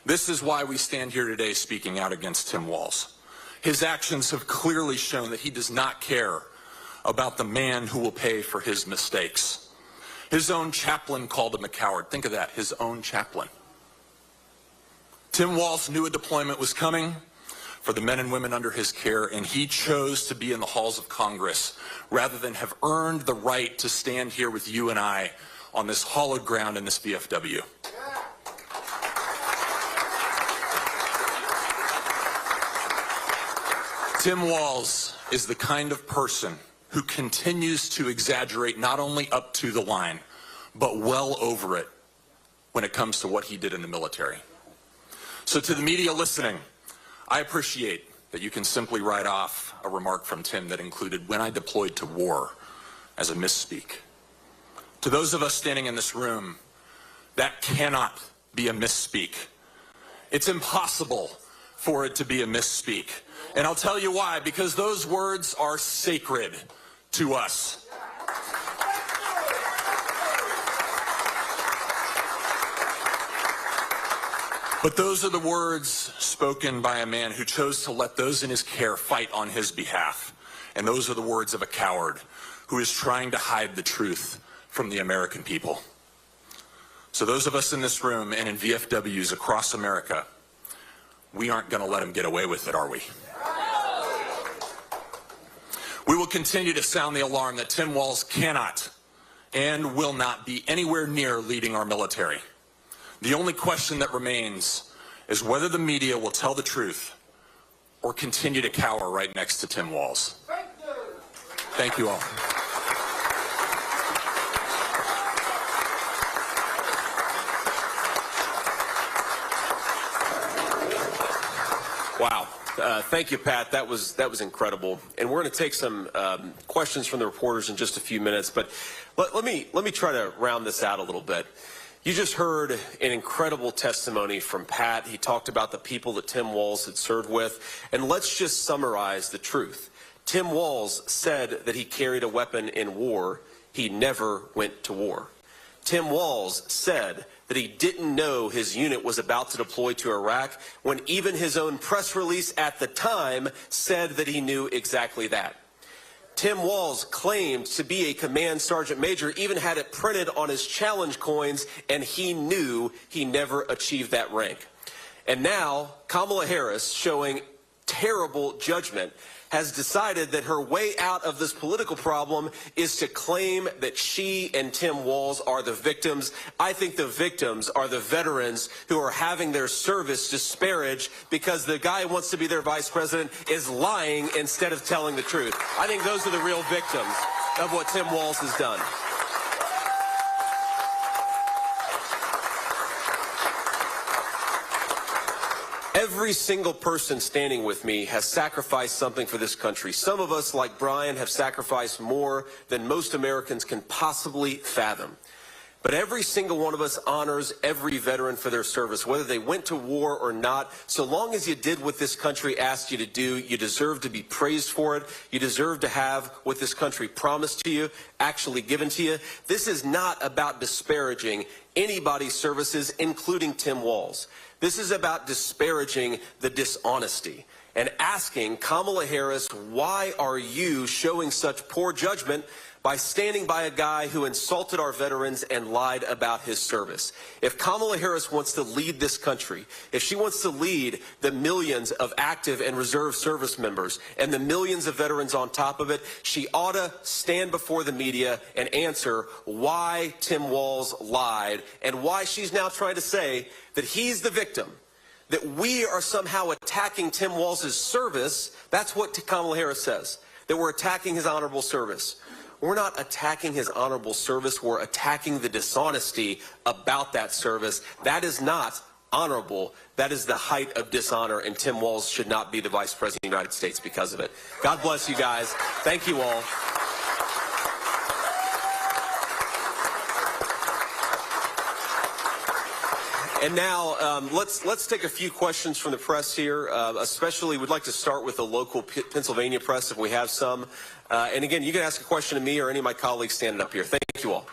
This is why we stand here today speaking out against Tim Walz. His actions have clearly shown that he does not care about the man who will pay for his mistakes. His own chaplain called him a coward. Think of that, his own chaplain. Tim Walz knew a deployment was coming for the men and women under his care, and he chose to be in the halls of Congress rather than have earned the right to stand here with you and I on this hallowed ground in this VFW. Tim Walz is the kind of person who continues to exaggerate not only up to the line, but well over it when it comes to what he did in the military. So to the media listening, I appreciate that you can simply write off a remark from Tim that included "when I deployed to war" as a misspeak. To those of us standing in this room, that cannot be a misspeak. It's impossible for it to be a misspeak. And I'll tell you why, because those words are sacred to us. But those are the words spoken by a man who chose to let those in his care fight on his behalf. And those are the words of a coward who is trying to hide the truth from the American people. So those of us in this room and in VFWs across America, we aren't going to let him get away with it, are we? We will continue to sound the alarm that Tim Walz cannot and will not be anywhere near leading our military. The only question that remains is whether the media will tell the truth or continue to cower right next to Tim Walz. Thank you all. Wow. Thank you, Pat. That was incredible. And we're going to take some questions from the reporters in just a few minutes. But let me try to round this out a little bit. You just heard an incredible testimony from Pat. He talked about the people that Tim Walz had served with. And let's just summarize the truth. Tim Walz said that he carried a weapon in war. He never went to war. Tim Walz said that he didn't know his unit was about to deploy to Iraq when even his own press release at the time said that he knew exactly that. Tim Walz claimed to be a command sergeant major, even had it printed on his challenge coins, and he knew he never achieved that rank. And now Kamala Harris, showing terrible judgment, has decided that her way out of this political problem is to claim that she and Tim Walz are the victims. I think the victims are the veterans who are having their service disparaged because the guy who wants to be their vice president is lying instead of telling the truth. I think those are the real victims of what Tim Walz has done. Every single person standing with me has sacrificed something for this country. Some of us, like Brian, have sacrificed more than most Americans can possibly fathom. But every single one of us honors every veteran for their service, whether they went to war or not. So long as you did what this country asked you to do, you deserve to be praised for it. You deserve to have what this country promised to you actually given to you. This is not about disparaging anybody's services, including Tim Walz. This is about disparaging the dishonesty and asking Kamala Harris, why are you showing such poor judgment by standing by a guy who insulted our veterans and lied about his service? If Kamala Harris wants to lead this country, if she wants to lead the millions of active and reserve service members and the millions of veterans on top of it, she ought to stand before the media and answer why Tim Walz lied and why she's now trying to say that he's the victim, that we are somehow attacking Tim Walz's service. That's what Kamala Harris says, that we're attacking his honorable service. We're not attacking his honorable service. We're attacking the dishonesty about that service. That is not honorable. That is the height of dishonor, and Tim Walz should not be the Vice President of the United States because of it. God bless you guys. Thank you all. And now let's take a few questions from the press here. Especially, we'd like to start with the local Pennsylvania press if we have some. And again, you can ask a question to me or any of my colleagues standing up here. Thank you all.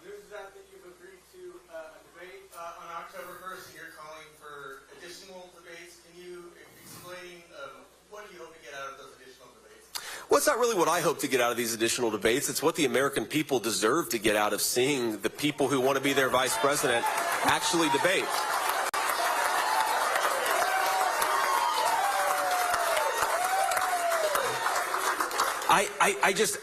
News is out that you've agreed to a debate on October 1st, and you're calling for additional debates. Can you explain what do you hope to get out of those additional debates? Well, it's not really what I hope to get out of these additional debates. It's what the American people deserve to get out of seeing the people who want to be their vice president actually debate. I just,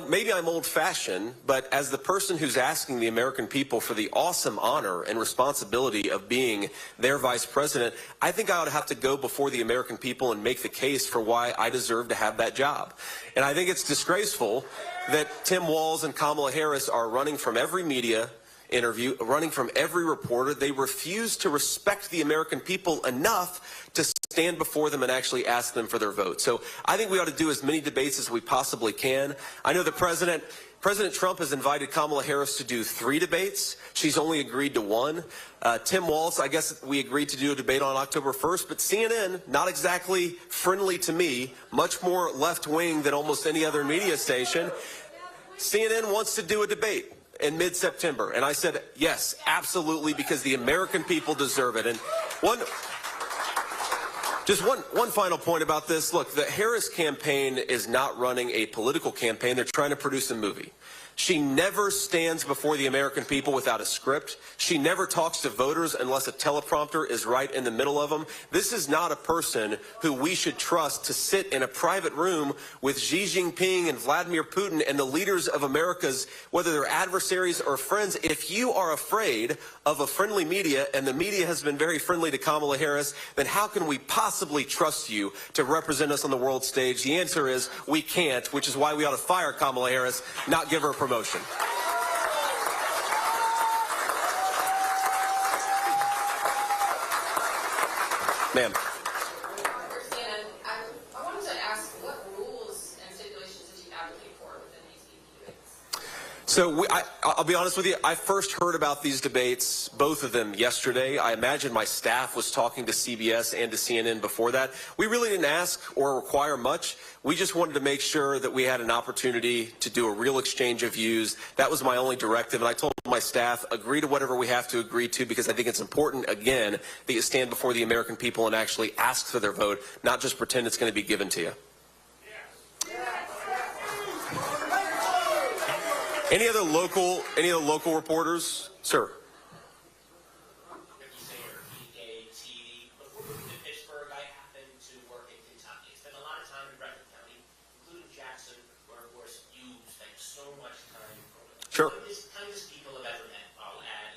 maybe I'm old-fashioned, but as the person who's asking the American people for the awesome honor and responsibility of being their vice president, I think I ought to have to go before the American people and make the case for why I deserve to have that job. And I think it's disgraceful that Tim Walz and Kamala Harris are running from every media interview, running from every reporter. They refuse to respect the American people enough to stand before them and actually ask them for their vote. So I think we ought to do as many debates as we possibly can. I know the President Trump has invited Kamala Harris to do 3 debates. She's only agreed to 1. Tim Walz, I guess we agreed to do a debate on October 1st, but CNN, not exactly friendly to me, much more left-wing than almost any other media station. CNN wants to do a debate in mid-September. And I said, yes, absolutely, because the American people deserve it. And one final point about this. Look, the Harris campaign is not running a political campaign. They're trying to produce a movie. She never stands before the American people without a script. She never talks to voters unless a teleprompter is right in the middle of them. This is not a person who we should trust to sit in a private room with Xi Jinping and Vladimir Putin and the leaders of America's, whether they're adversaries or friends. If you are afraid of a friendly media, and the media has been very friendly to Kamala Harris, then how can we possibly trust you to represent us on the world stage? The answer is we can't, which is why we ought to fire Kamala Harris, not give her a promotion. Ma'am. I wanted to ask what rules and stipulations did you advocate for within these debates? So I'll be honest with you, I first heard about these debates, both of them, yesterday. I imagine my staff was talking to CBS and to CNN before that. We really didn't ask or require much. We just wanted to make sure that we had an opportunity to do a real exchange of views. That was my only directive, and I told my staff, agree to whatever we have to agree to, because I think it's important, again, that you stand before the American people and actually ask for their vote, not just pretend it's going to be given to you. Any other local reporters? Sir. Sure. It's the kindest people I've ever met, I'll add.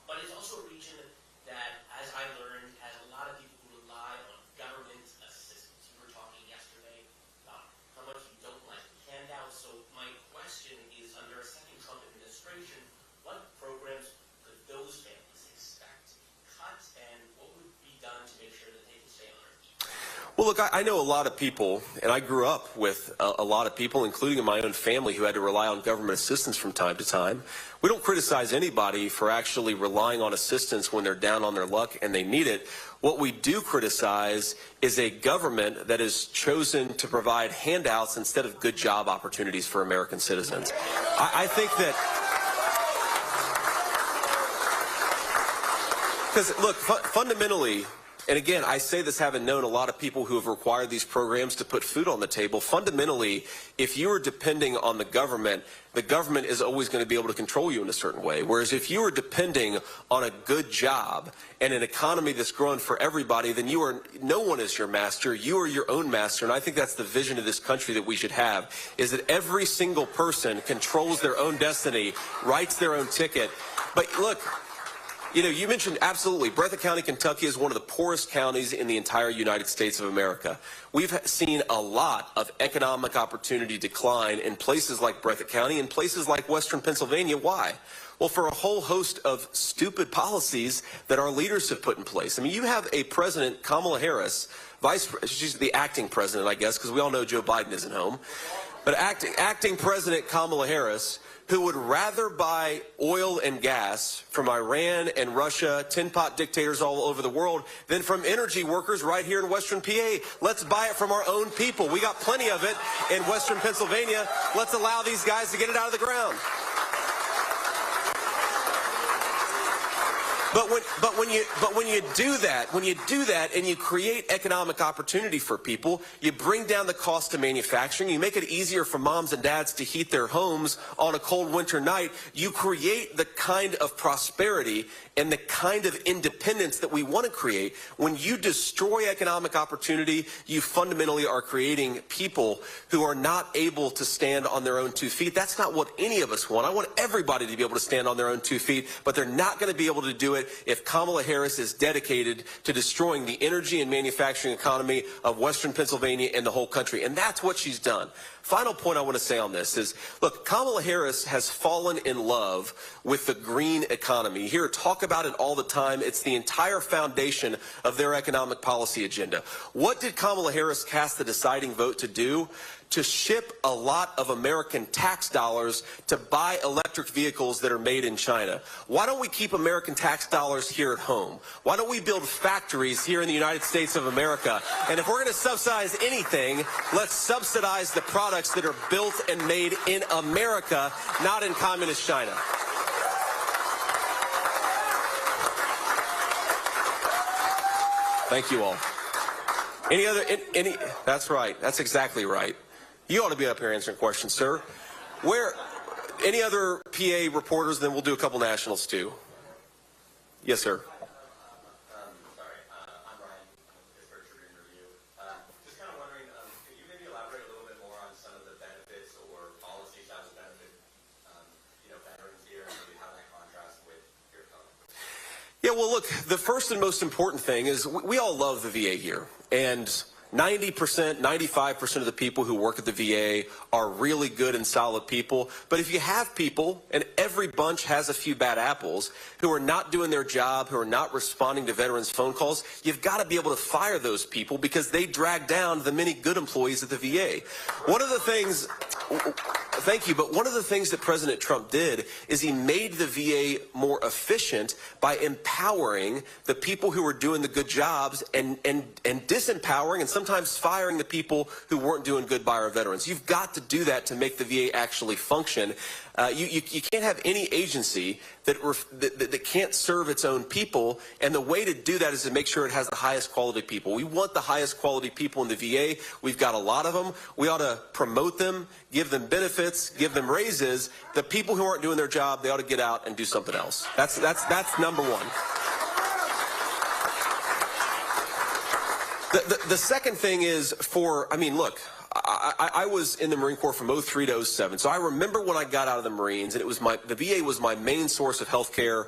But it's also a region that, as I learned, has a lot of people who rely on government assistance. You were talking yesterday about how much you don't like handouts. So my question is, under a second Trump administration, what programs could those families expect cut, and what would be done to make sure that they can stay on their feet? Well, look, I know a lot of people, and I grew up with a lot of people, including in my own family, who had to rely on government assistance from time to time. We don't criticize anybody for actually relying on assistance when they're down on their luck and they need it. What we do criticize is a government that has chosen to provide handouts instead of good job opportunities for American citizens. I think that, because, look, fundamentally, and again, I say this having known a lot of people who have required these programs to put food on the table. Fundamentally, if you are depending on the government is always going to be able to control you in a certain way. Whereas if you are depending on a good job and an economy that's growing for everybody, then no one is your master. You are your own master. And I think that's the vision of this country that we should have, is that every single person controls their own destiny, writes their own ticket. But look, you mentioned absolutely, Breathitt County, Kentucky is one of the poorest counties in the entire United States of America. We've seen a lot of economic opportunity decline in places like Breathitt County and places like Western Pennsylvania. Why? Well, for a whole host of stupid policies that our leaders have put in place. I mean, you have a president, Kamala Harris, she's the acting president, I guess, because we all know Joe Biden isn't home. But acting President Kamala Harris, who would rather buy oil and gas from Iran and Russia, tin pot dictators all over the world, than from energy workers right here in Western PA. Let's buy it from our own people. We got plenty of it in Western Pennsylvania. Let's allow these guys to get it out of the ground. But when you do that and you create economic opportunity for people, you bring down the cost of manufacturing, you make it easier for moms and dads to heat their homes on a cold winter night, you create the kind of prosperity and the kind of independence that we want to create. When you destroy economic opportunity, you fundamentally are creating people who are not able to stand on their own 2 feet. That's not what any of us want. I want everybody to be able to stand on their own 2 feet, but they're not going to be able to do it if Kamala Harris is dedicated to destroying the energy and manufacturing economy of Western Pennsylvania and the whole country. And that's what she's done. Final point I want to say on this is, look, Kamala Harris has fallen in love with the green economy. You hear her talk about it all the time. It's the entire foundation of their economic policy agenda. What did Kamala Harris cast the deciding vote to do? To ship a lot of American tax dollars to buy electric vehicles that are made in China. Why don't we keep American tax dollars here at home? Why don't we build factories here in the United States of America? And if we're going to subsidize anything, let's subsidize the products that are built and made in America, not in communist China. Thank you all. That's right. That's exactly right. You ought to be up here answering questions, sir. Any other PA reporters? Then we'll do a couple nationals too. Yes, sir. Yeah, well, look, the first and most important thing is we all love the VA here. And 90%, 95% of the people who work at the VA are really good and solid people. But if you have people, and every bunch has a few bad apples, who are not doing their job, who are not responding to veterans' phone calls, you've got to be able to fire those people because they drag down the many good employees at the VA. One of the things... Thank you, but one of the things that President Trump did is he made the VA more efficient by empowering the people who were doing the good jobs and disempowering and sometimes firing the people who weren't doing good by our veterans. You've got to do that to make the VA actually function. You can't have any agency that can't serve its own people, and the way to do that is to make sure it has the highest quality people. We want the highest quality people in the VA. We've got a lot of them. We ought to promote them, give them benefits, give them raises. The people who aren't doing their job, they ought to get out and do something else. That's number one. The second thing is look, I was in the Marine Corps from 03 to 07, so I remember when I got out of the Marines, and the VA was my main source of health care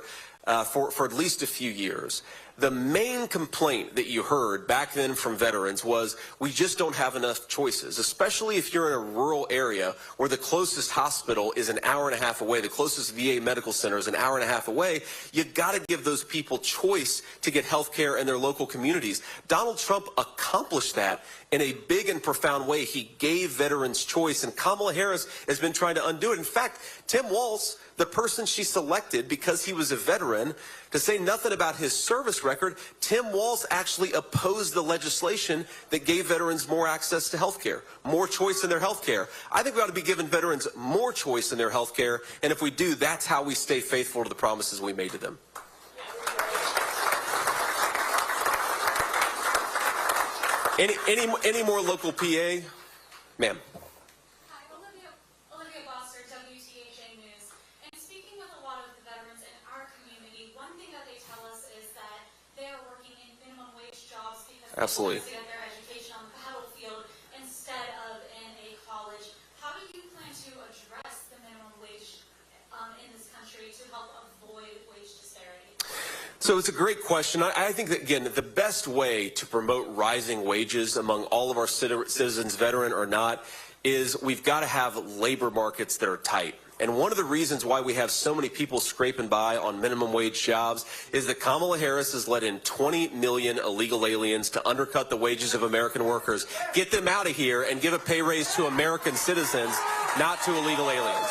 for at least a few years. The main complaint that you heard back then from veterans was, we just don't have enough choices, especially if you're in a rural area where the closest hospital is an hour and a half away, the closest VA medical center is an hour and a half away. You got to give those people choice to get health care in their local communities. Donald Trump accomplished that in a big and profound way. He gave veterans choice, and Kamala Harris has been trying to undo it. In fact, Tim Walz, the person she selected because he was a veteran, to say nothing about his service record, Tim Walz actually opposed the legislation that gave veterans more access to health care, more choice in their health care. I think we ought to be giving veterans more choice in their health care, and if we do, that's how we stay faithful to the promises we made to them. Any more local PA? Ma'am. Absolutely. To get their education on the battlefield instead of in a college. How do you plan to address the minimum wage in this country to help avoid wage disparity? So it's a great question. I think that, again, the best way to promote rising wages among all of our citizens, veteran or not, is we've got to have labor markets that are tight. And one of the reasons why we have so many people scraping by on minimum wage jobs is that Kamala Harris has let in 20 million illegal aliens to undercut the wages of American workers. Get them out of here and give a pay raise to American citizens, not to illegal aliens.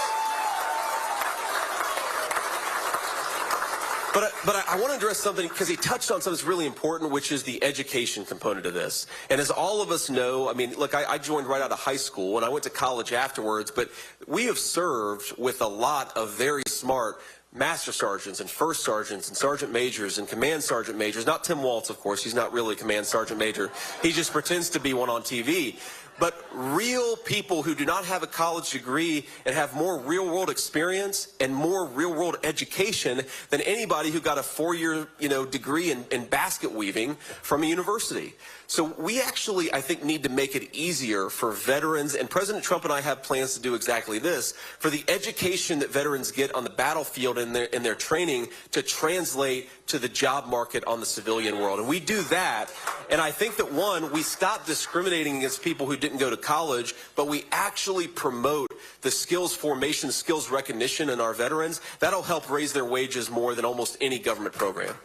But I want to address something because he touched on something that's really important, which is the education component of this. And as all of us know, I mean, look, I joined right out of high school and I went to college afterwards, but we have served with a lot of very smart master sergeants and first sergeants and sergeant majors and command sergeant majors. Not Tim Waltz, of course. He's not really a command sergeant major. He just pretends to be one on TV. But real people who do not have a college degree and have more real-world experience and more real-world education than anybody who got a 4-year, degree in basket weaving from a university. So we actually, I think, need to make it easier for veterans, and President Trump and I have plans to do exactly this, for the education that veterans get on the battlefield in their training to translate to the job market on the civilian world. And we do that, and I think that, one, we stop discriminating against people who didn't go to college, but we actually promote the skills formation, skills recognition in our veterans. That'll help raise their wages more than almost any government program.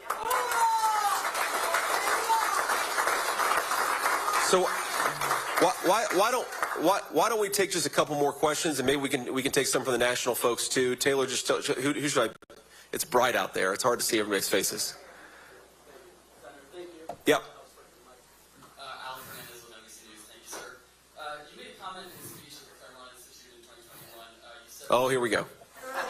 So why don't we take just a couple more questions, and maybe we can take some from the national folks too. Taylor, just tell, who should I? It's bright out there. It's hard to see everybody's faces. Yep. Oh, here we go. Many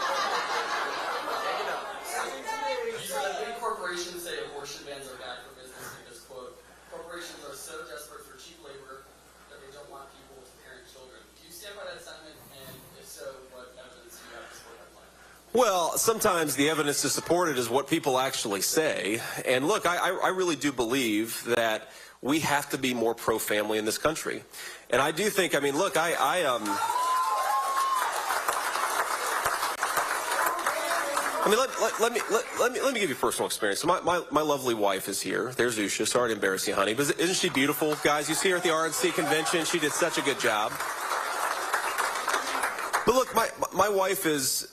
corporations say abortion bans are bad for business because, quote, corporations are so desperate for cheap labor that they don't want people to parent children. Do you stand by that sentiment? And if so, what evidence do you have to support that claim? Well, sometimes the evidence to support it is what people actually say. And look, I really do believe that we have to be more pro-family in this country. And I do think, I mean, look, let me give you personal experience. So my lovely wife is here. There's Usha. Sorry to embarrass you, honey. But isn't she beautiful, guys? You see her at the RNC convention. She did such a good job. But look, my wife is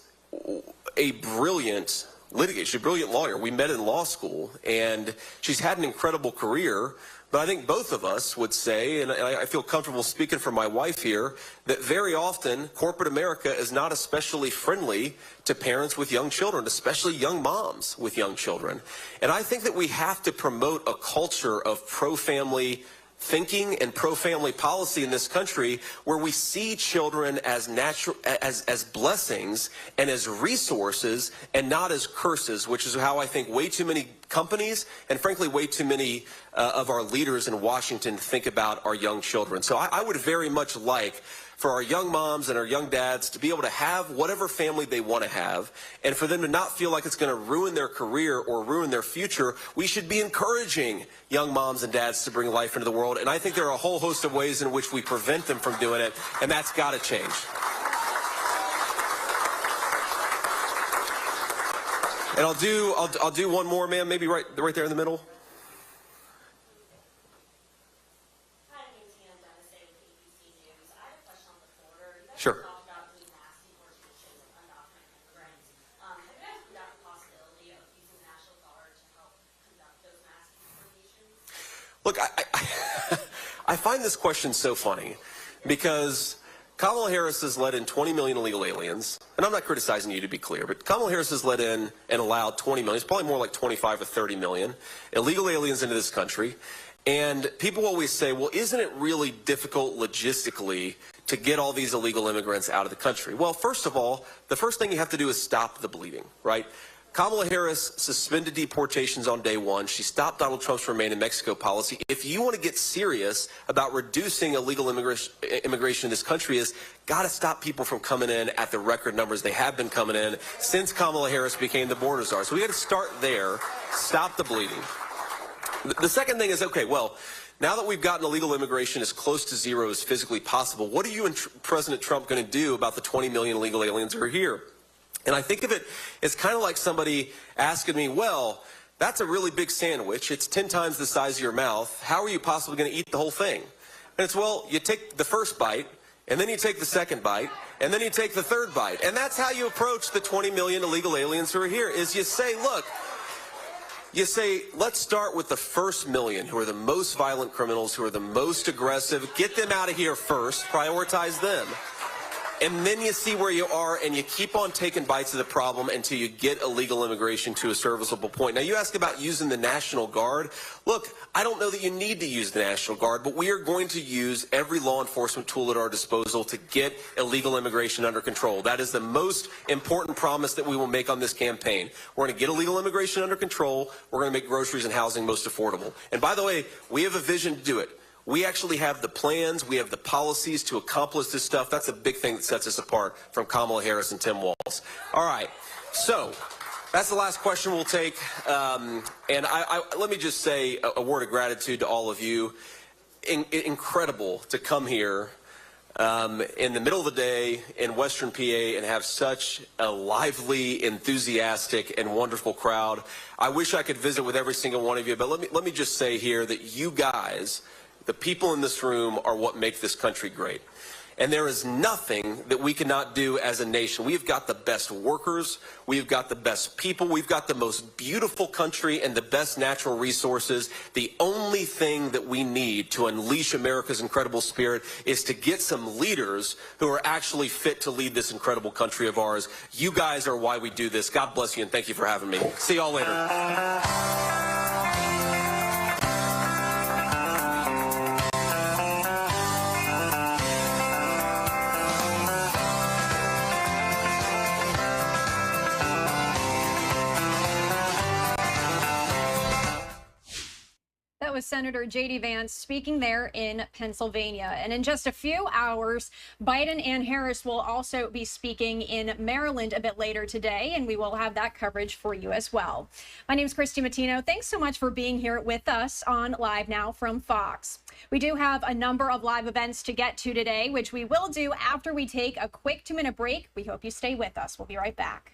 a brilliant litigator. She's a brilliant lawyer. We met in law school, and she's had an incredible career. But I think both of us would say, and I feel comfortable speaking for my wife here, that very often corporate America is not especially friendly to parents with young children, especially young moms with young children. And I think that we have to promote a culture of pro-family thinking and pro-family policy in this country where we see children as as blessings and as resources and not as curses, which is how I think way too many companies and frankly way too many of our leaders in Washington think about our young children. So I would very much like for our young moms and our young dads to be able to have whatever family they want to have, and for them to not feel like it's going to ruin their career or ruin their future. We should be encouraging young moms and dads to bring life into the world, and I think there are a whole host of ways in which we prevent them from doing it, and that's got to change. And I'll do one more, ma'am, maybe right there in the middle. Sure. Look, I find this question so funny because Kamala Harris has let in 20 million illegal aliens, and I'm not criticizing you to be clear, but Kamala Harris has let in and allowed 20 million, it's probably more like 25 or 30 million illegal aliens into this country. And people always say, well, isn't it really difficult logistically to get all these illegal immigrants out of the country? Well, first of all, the first thing you have to do is stop the bleeding, right? Kamala Harris suspended deportations on day one. She stopped Donald Trump's Remain in Mexico policy. If you want to get serious about reducing illegal immigration in this country, is got to stop people from coming in at the record numbers they have been coming in since Kamala Harris became the border czar. So we got to start there, stop the bleeding. The second thing is, okay, well, now that we've gotten illegal immigration as close to zero as physically possible, what are you and President Trump going to do about the 20 million illegal aliens who are here? And I think of it as kind of like somebody asking me, well, that's a really big sandwich. It's 10 times the size of your mouth. How are you possibly going to eat the whole thing? And it's, well, you take the first bite, and then you take the second bite, and then you take the third bite. And that's how you approach the 20 million illegal aliens who are here, is you say, look, you say, let's start with the first million who are the most violent criminals, who are the most aggressive. Get them out of here first. Prioritize them. And then you see where you are, and you keep on taking bites of the problem until you get illegal immigration to a serviceable point. Now, you ask about using the National Guard. Look, I don't know that you need to use the National Guard, but we are going to use every law enforcement tool at our disposal to get illegal immigration under control. That is the most important promise that we will make on this campaign. We're going to get illegal immigration under control. We're going to make groceries and housing most affordable. And by the way, we have a vision to do it. We actually have the plans, we have the policies to accomplish this stuff. That's a big thing that sets us apart from Kamala Harris and Tim Walz. All right, so that's the last question we'll take. And let me just say a word of gratitude to all of you. Incredible to come here in the middle of the day in Western PA and have such a lively, enthusiastic, and wonderful crowd. I wish I could visit with every single one of you, but let me just say here that you guys, the people in this room, are what make this country great. And there is nothing that we cannot do as a nation. We've got the best workers. We've got the best people. We've got the most beautiful country and the best natural resources. The only thing that we need to unleash America's incredible spirit is to get some leaders who are actually fit to lead this incredible country of ours. You guys are why we do this. God bless you, and thank you for having me. See y'all later. That was Senator J.D. Vance speaking there in Pennsylvania. And in just a few hours, Biden and Harris will also be speaking in Maryland a bit later today, and we will have that coverage for you as well. My name is Christy Matino. Thanks so much for being here with us on Live Now from Fox. We do have a number of live events to get to today, which we will do after we take a quick 2-minute break. We hope you stay with us. We'll be right back.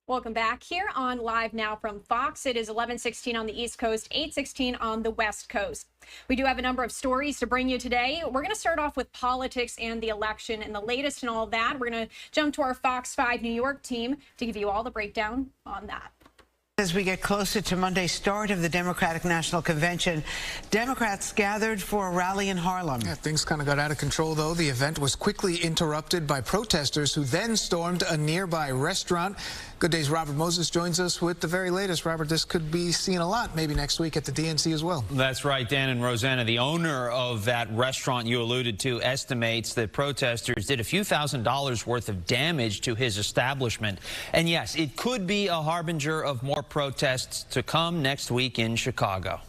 Welcome back here on Live Now from Fox. It is 11:16 on the East Coast, 8:16 on the West Coast. We do have a number of stories to bring you today. We're going to start off with politics and the election and the latest and all of that. We're going to jump to our Fox 5 New York team to give you all the breakdown on that. As we get closer to Monday's start of the Democratic National Convention, Democrats gathered for a rally in Harlem. Yeah, things kind of got out of control, though. The event was quickly interrupted by protesters who then stormed a nearby restaurant. Good Day's Robert Moses joins us with the very latest. Robert, this could be seen a lot maybe next week at the DNC as well. That's right, Dan and Rosanna. The owner of that restaurant you alluded to estimates that protesters did a few $1,000s worth of damage to his establishment. And yes, it could be a harbinger of more protests to come next week in Chicago.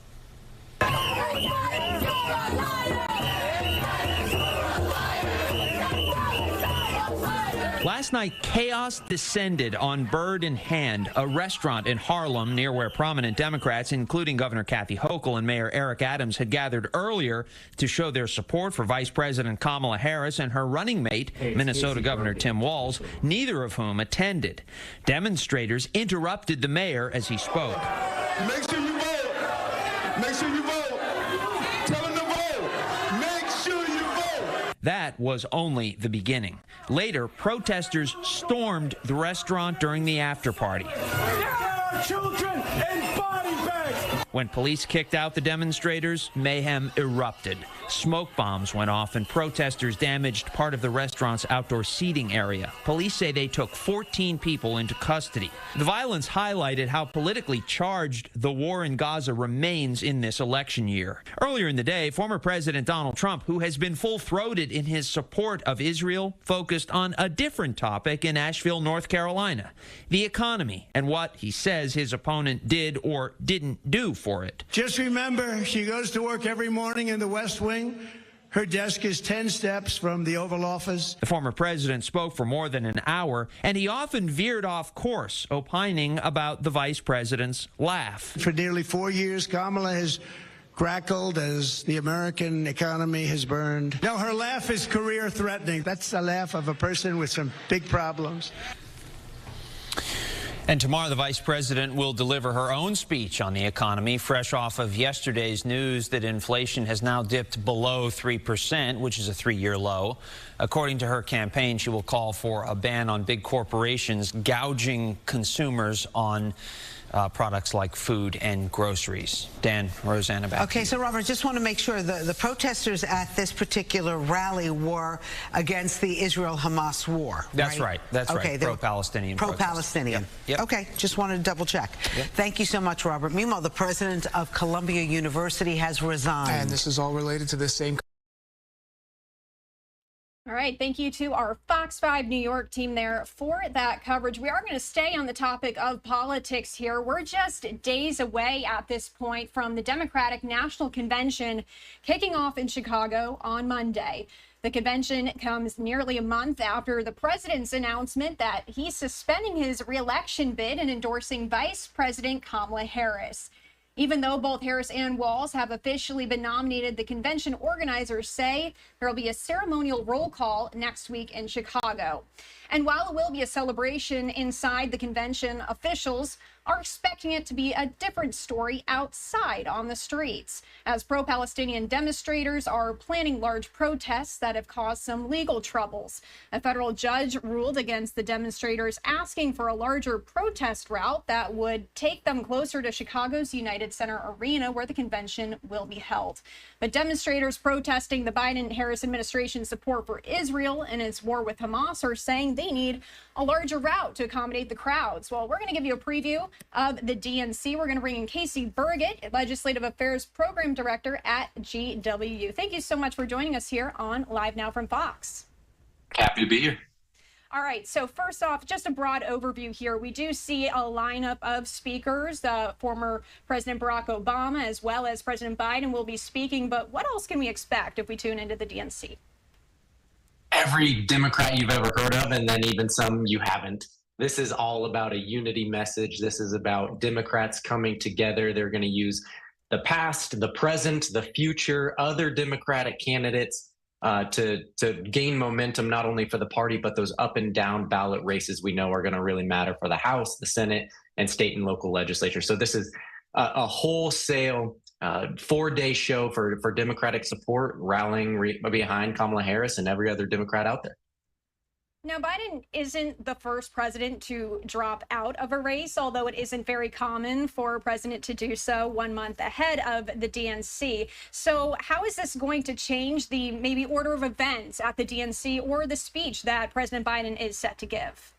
Last night, chaos descended on Bird in Hand, a restaurant in Harlem near where prominent Democrats, including Governor Kathy Hochul and Mayor Eric Adams, had gathered earlier to show their support for Vice President Kamala Harris and her running mate, Minnesota Governor Tim Walz, neither of whom attended. Demonstrators interrupted the mayor as he spoke. Make sure you vote. Make sure you vote. Tell them to vote. Make sure you vote. That was only the beginning. Later, protesters stormed the restaurant during the after-party. There are children in body bags. When police kicked out the demonstrators, mayhem erupted. Smoke bombs went off and protesters damaged part of the restaurant's outdoor seating area. Police say they took 14 people into custody. The violence highlighted how politically charged the war in Gaza remains in this election year. Earlier in the day, former President Donald Trump, who has been full-throated in his support of Israel, focused on a different topic in Asheville, North Carolina, the economy and what he says his opponent did or didn't do for it. Just remember, she goes to work every morning in the West Wing. Her desk is 10 steps from the Oval Office. The former president spoke for more than an hour, and he often veered off course, opining about the vice president's laugh. For nearly 4 years, Kamala has crackled as the American economy has burned. No, her laugh is career-threatening. That's a laugh of a person with some big problems. And tomorrow, the vice president will deliver her own speech on the economy, fresh off of yesterday's news that inflation has now dipped below 3%, which is a 3-year low. According to her campaign, she will call for a ban on big corporations gouging consumers on products like food and groceries. Dan, Rosanna, back to you. So Robert, just want to make sure the protesters at this particular rally were against the Israel-Hamas war. That's right. That's right. Pro-Palestinian. Pro-Palestinian. Yep. Okay, just wanted to double check. Yep. Thank you so much, Robert. Meanwhile, the president of Columbia University has resigned. And this is all related to this same. All right, thank you to our Fox 5 New York team there for that coverage. We are going to stay on the topic of politics here. We're just days away at this point from the Democratic National Convention kicking off in Chicago on Monday. The convention comes nearly a month after the president's announcement that he's suspending his re-election bid and endorsing Vice President Kamala Harris. Even though both Harris and Walz have officially been nominated, the convention organizers say there will be a ceremonial roll call next week in Chicago. And while it will be a celebration inside the convention, officials are expecting it to be a different story outside on the streets, as pro-Palestinian demonstrators are planning large protests that have caused some legal troubles. A federal judge ruled against the demonstrators, asking for a larger protest route that would take them closer to Chicago's United Center Arena, where the convention will be held. But demonstrators protesting the Biden-Harris administration's support for Israel and its war with Hamas are saying they need a larger route to accommodate the crowds. Well, we're going to give you a preview of the DNC. We're going to bring in Casey Burgett, Legislative Affairs Program Director at GW. Thank you so much for joining us here on Live Now from Fox. Happy to be here. All right, so first off, just a broad overview here. We do see a lineup of speakers. Former President Barack Obama as well as President Biden will be speaking, but what else can we expect if we tune into the DNC? Every Democrat you've ever heard of, and then even some you haven't. This is all about a unity message. This is about Democrats coming together. They're going to use the past, the present, the future, other Democratic candidates to gain momentum, not only for the party, but those up and down ballot races we know are going to really matter for the House, the Senate, and state and local legislature. So this is a wholesale 4-day show for Democratic support, rallying behind Kamala Harris and every other Democrat out there. Now, Biden isn't the first president to drop out of a race, although it isn't very common for a president to do so 1 month ahead of the DNC. So how is this going to change the maybe order of events at the DNC or the speech that President Biden is set to give?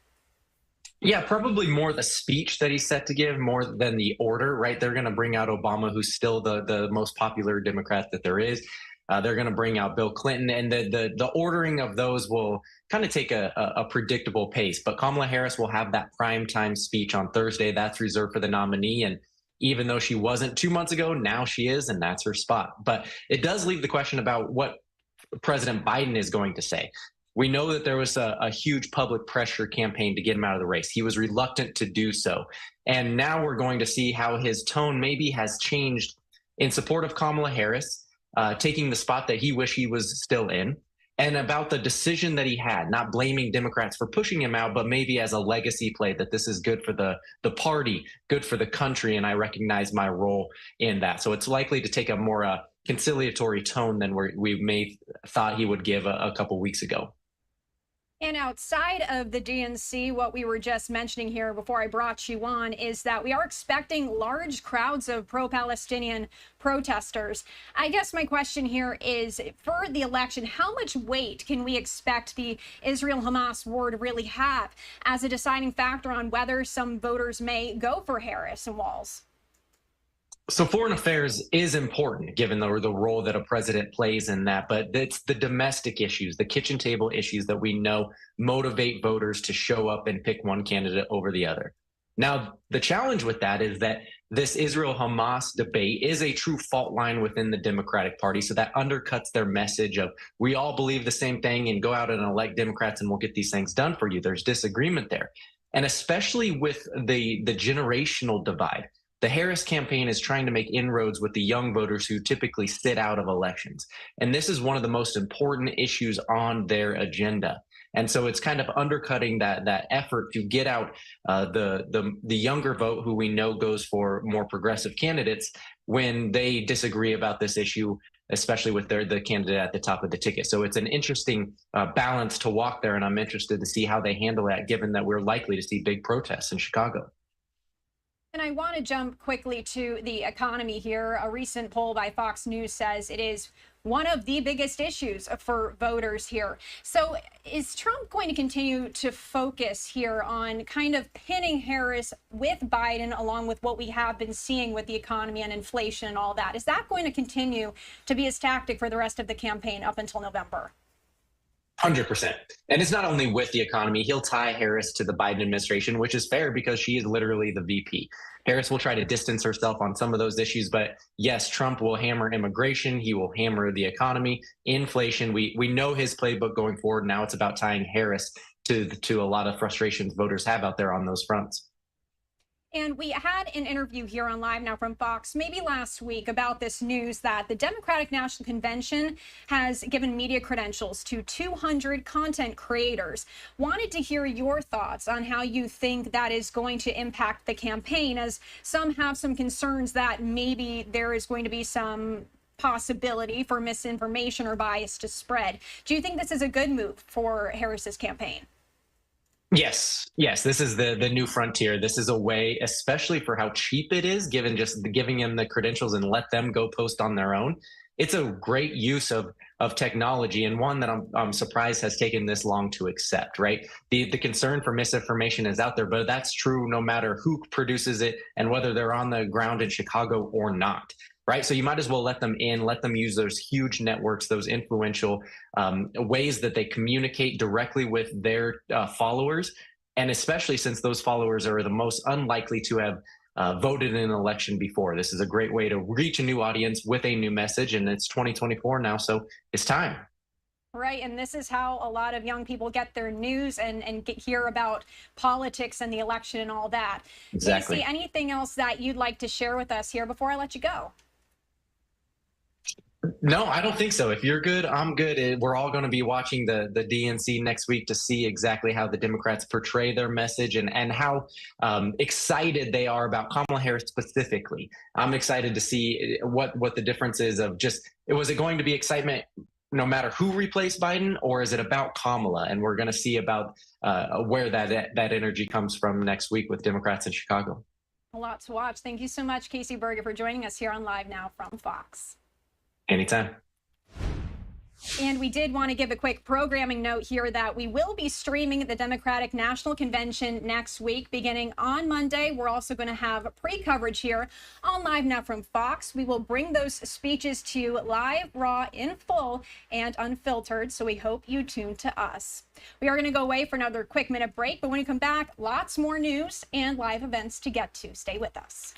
Yeah, probably more the speech that he's set to give more than the order, right? They're going to bring out Obama, who's still the most popular Democrat that there is. They're going to bring out Bill Clinton, and the ordering of those will kind of take a predictable pace. But Kamala Harris will have that primetime speech on Thursday. That's reserved for the nominee. And even though she wasn't 2 months ago. Now she is, and that's her spot. But it does leave the question about what President Biden is going to say. We know that there was a huge public pressure campaign to get him out of the race. He was reluctant to do so. And now we're going to see how his tone maybe has changed in support of Kamala Harris, taking the spot that he wished he was still in, and about the decision that he had, not blaming Democrats for pushing him out, but maybe as a legacy play that this is good for the party, good for the country, and I recognize my role in that. So it's likely to take a more conciliatory tone than we may thought he would give a couple weeks ago. And outside of the DNC, what we were just mentioning here before I brought you on is that we are expecting large crowds of pro-Palestinian protesters. I guess my question here is, for the election, how much weight can we expect the Israel-Hamas war to really have as a deciding factor on whether some voters may go for Harris and Walz? So foreign affairs is important, given the role that a president plays in that, but it's the domestic issues, the kitchen table issues that we know motivate voters to show up and pick one candidate over the other. Now, the challenge with that is that this Israel-Hamas debate is a true fault line within the Democratic Party, so that undercuts their message of we all believe the same thing and go out and elect Democrats and we'll get these things done for you. There's disagreement there. And especially with the generational divide. The Harris campaign is trying to make inroads with the young voters who typically sit out of elections. And this is one of the most important issues on their agenda. And so it's kind of undercutting that effort to get out the younger vote, who we know goes for more progressive candidates, when they disagree about this issue, especially with the candidate at the top of the ticket. So it's an interesting balance to walk there, and I'm interested to see how they handle that, given that we're likely to see big protests in Chicago. And I want to jump quickly to the economy here. A recent poll by Fox News says it is one of the biggest issues for voters here. So is Trump going to continue to focus here on kind of pinning Harris with Biden, along with what we have been seeing with the economy and inflation and all that? Is that going to continue to be his tactic for the rest of the campaign up until November? 100%. And it's not only with the economy. He'll tie Harris to the Biden administration, which is fair because she is literally the VP. Harris will try to distance herself on some of those issues. But yes, Trump will hammer immigration. He will hammer the economy, inflation. We know his playbook going forward. Now it's about tying Harris to a lot of frustrations voters have out there on those fronts. And we had an interview here on Live Now from Fox maybe last week about this news that the Democratic National Convention has given media credentials to 200 content creators. Wanted to hear your thoughts on how you think that is going to impact the campaign, as some have some concerns that maybe there is going to be some possibility for misinformation or bias to spread. Do you think this is a good move for Harris's campaign? Yes, this is the new frontier. This is a way, especially for how cheap it is, given just giving them the credentials and let them go post on their own. It's a great use of technology, and one that I'm surprised has taken this long to accept, right? The concern for misinformation is out there, but that's true no matter who produces it and whether they're on the ground in Chicago or not. Right. So you might as well let them in, let them use those huge networks, those influential ways that they communicate directly with their followers. And especially since those followers are the most unlikely to have voted in an election before. This is a great way to reach a new audience with a new message. And it's 2024 now, so it's time. Right, and this is how a lot of young people get their news and hear about politics and the election and all that. Exactly. Casey, anything else that you'd like to share with us here before I let you go? No, I don't think so. If you're good, I'm good. We're all going to be watching the DNC next week to see exactly how the Democrats portray their message and how excited they are about Kamala Harris specifically. I'm excited to see what the difference is of just, was it going to be excitement no matter who replaced Biden, or is it about Kamala? And we're going to see about where that energy comes from next week with Democrats in Chicago. A lot to watch. Thank you so much, Casey Berger, for joining us here on Live Now from Fox. Anytime. And we did want to give a quick programming note here that we will be streaming the Democratic National Convention next week, beginning on Monday. We're also going to have pre-coverage here on Live Now from Fox. We will bring those speeches to you live, raw, in full, and unfiltered, so we hope you tune to us. We are going to go away for another quick minute break, but when we come back, lots more news and live events to get to. Stay with us.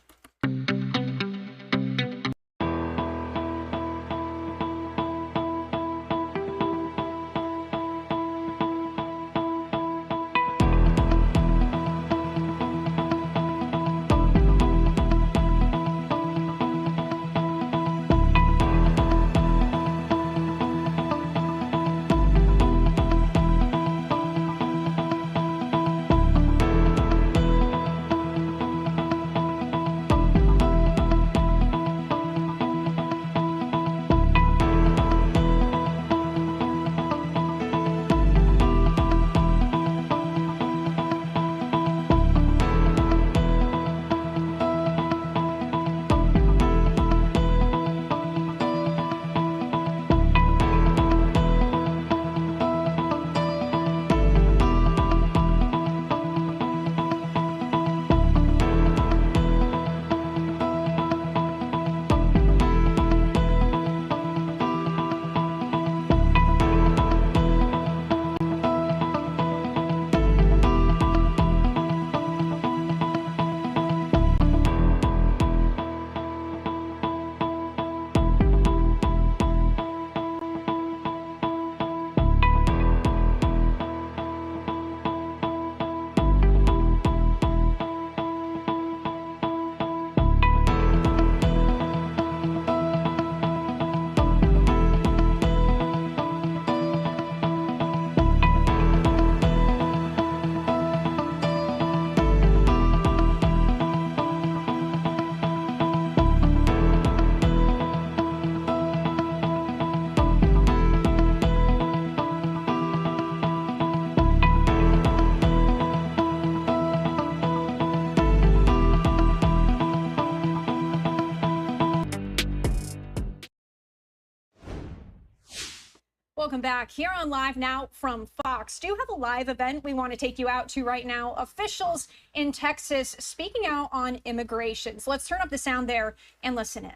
Welcome back here on Live Now from Fox. Do you have a live event we want to take you out to right now? Officials in Texas speaking out on immigration. So let's turn up the sound there and listen in.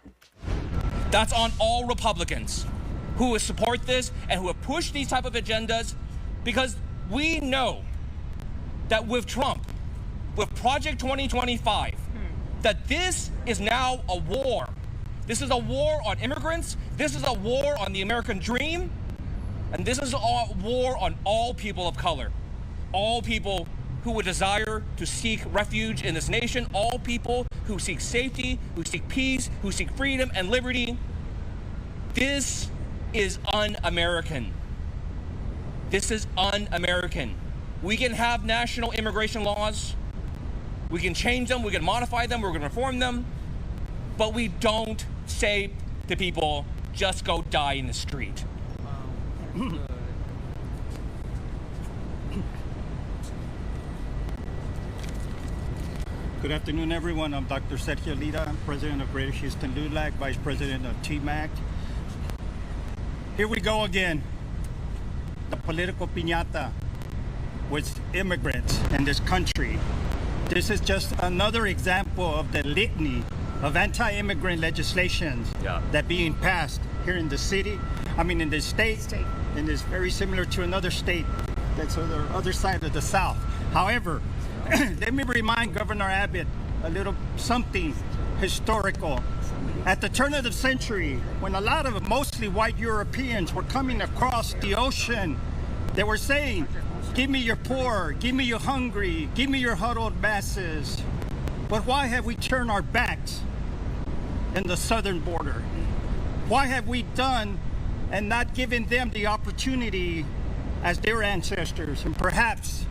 That's on all Republicans who will support this and who have pushed these type of agendas, because we know that with Trump, with Project 2025, that this is now a war. This is a war on immigrants. This is a war on the American dream. And this is a war on all people of color, all people who would desire to seek refuge in this nation, all people who seek safety, who seek peace, who seek freedom and liberty. This is un-American. This is un-American. We can have national immigration laws. We can change them, we can modify them, we're gonna reform them, but we don't say to people, just go die in the street. Good afternoon, everyone. I'm Dr. Sergio Lida. I'm president of Greater Houston LULAC, vice president of TMAC. Here we go again. The political piñata with immigrants in this country. This is just another example of the litany of anti-immigrant legislation that being passed here in the city, in the state, and is very similar to another state that's on the other side of the South. However, let me remind Governor Abbott a little something historical. At the turn of the century, when a lot of mostly white Europeans were coming across the ocean, they were saying, give me your poor, give me your hungry, give me your huddled masses. But why have we turned our backs in the southern border? Why have we done and not given them the opportunity as their ancestors, and perhaps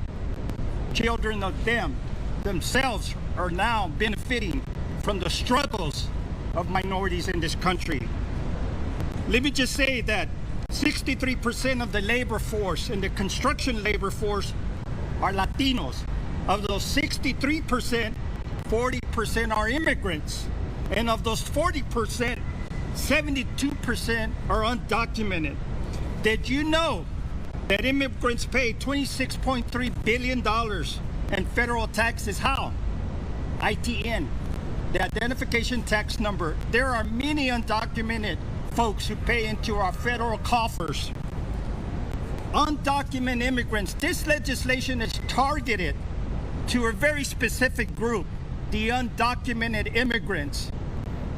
children of them themselves are now benefiting from the struggles of minorities in this country? Let me just say that 63% of the labor force and the construction labor force are Latinos. Of those 63%, 40% are immigrants. And of those 40%, 72% are undocumented. Did you know that immigrants pay $26.3 billion in federal taxes? How? ITN, the identification tax number. There are many undocumented folks who pay into our federal coffers. Undocumented immigrants. This legislation is targeted to a very specific group, the undocumented immigrants,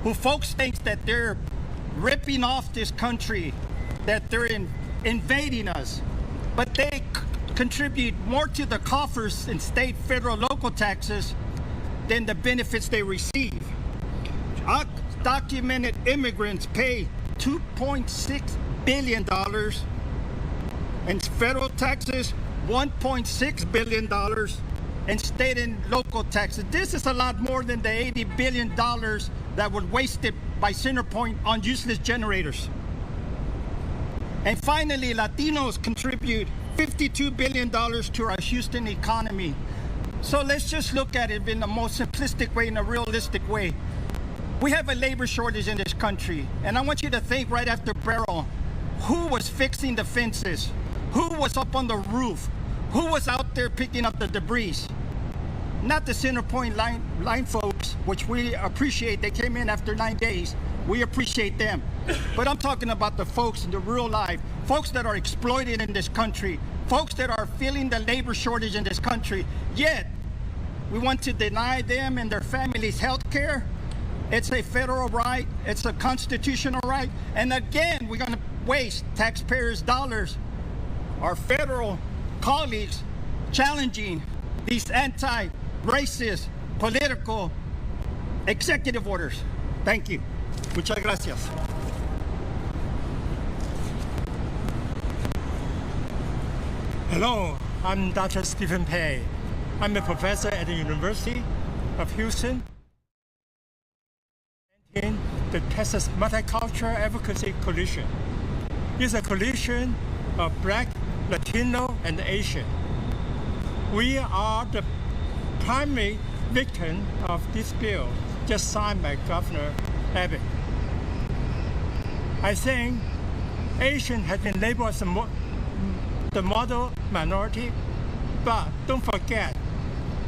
who folks think that they're ripping off this country, that they're invading us, but they contribute more to the coffers in state, federal, local taxes than the benefits they receive. Undocumented immigrants pay $2.6 billion in federal taxes, $1.6 billion in state and local taxes. This is a lot more than the $80 billion that was wasted by Centerpoint on useless generators. And finally, Latinos contribute $52 billion to our Houston economy. So let's just look at it in the most simplistic way, in a realistic way. We have a labor shortage in this country, and I want you to think right after Beryl, who was fixing the fences? Who was up on the roof? Who was out there picking up the debris? Not the Centerpoint line folks, which we appreciate. They came in after 9 days. We appreciate them. But I'm talking about the folks in the real life, folks that are exploited in this country, folks that are feeling the labor shortage in this country. Yet, we want to deny them and their families health care. It's a federal right. It's a constitutional right. And again, we're going to waste taxpayers' dollars, our federal colleagues, challenging these anti-racist political executive orders. Thank you. Muchas gracias. Hello, I'm Dr. Stephen Pei. I'm a professor at the University of Houston. In the Texas Multicultural Advocacy Coalition. It's a coalition of Black, Latino, and Asian. We are the primary victim of this bill just signed by Governor Abbott. I think Asian has been labeled as the model minority, but don't forget,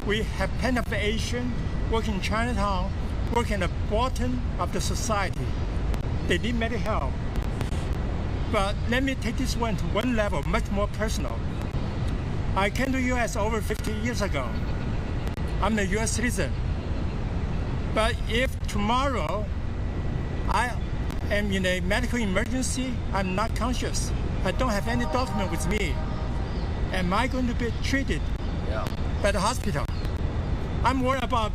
we have plenty of Asian working in Chinatown, working at the bottom of the society. They need medical help. But let me take this one to one level, much more personal. I came to U.S. over 50 years ago. I'm a U.S. citizen. But if tomorrow I am in a medical emergency, I'm not conscious, I don't have any document with me, am I going to be treated by the hospital? I'm worried about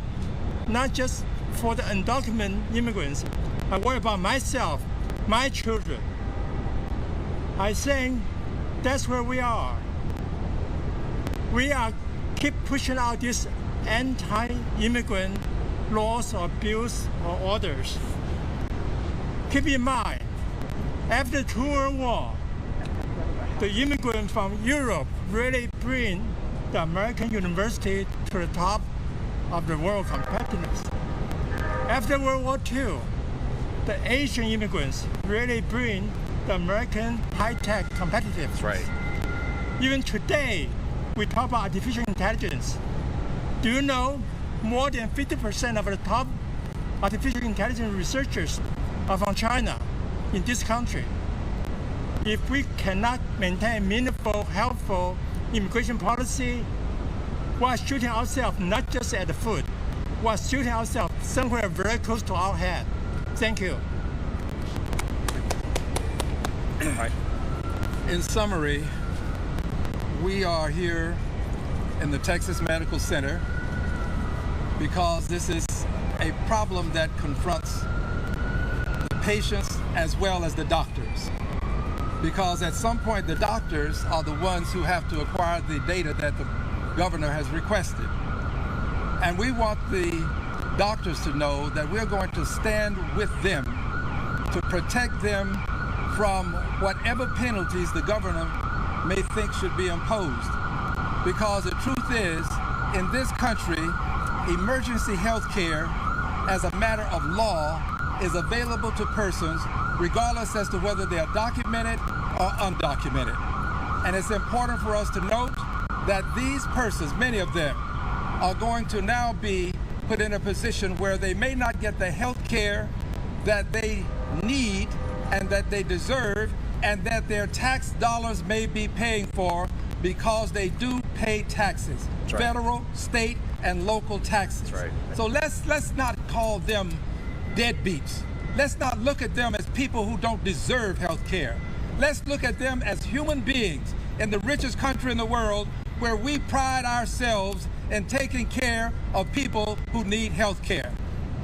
not just for the undocumented immigrants, I worry about myself, my children. I think that's where we are. We are keep pushing out these anti-immigrant laws or bills or orders. Keep in mind, after the 2 World War, the immigrants from Europe really bring the American university to the top of the world competitiveness. After World War II, the Asian immigrants really bring the American high-tech competitiveness. Right. Even today, we talk about artificial intelligence. Do you know more than 50% of the top artificial intelligence researchers are from China in this country? If we cannot maintain meaningful, helpful immigration policy, we are shooting ourselves not just at the foot, we are shooting ourselves somewhere very close to our head. Thank you. Right. In summary, we are here in the Texas Medical Center because this is a problem that confronts the patients as well as the doctors. Because at some point the doctors are the ones who have to acquire the data that the governor has requested. And we want the doctors to know that we're going to stand with them to protect them from whatever penalties the governor may think should be imposed. Because the truth is, in this country, emergency health care as a matter of law is available to persons regardless as to whether they are documented or undocumented. And it's important for us to note that these persons, many of them, are going to now be put in a position where they may not get the health care that they need and that they deserve and that their tax dollars may be paying for because they do pay taxes, federal, state, and local taxes. So let's not call them deadbeats. Let's not look at them as people who don't deserve health care. Let's look at them as human beings in the richest country in the world where we pride ourselves in taking care of people who need health care.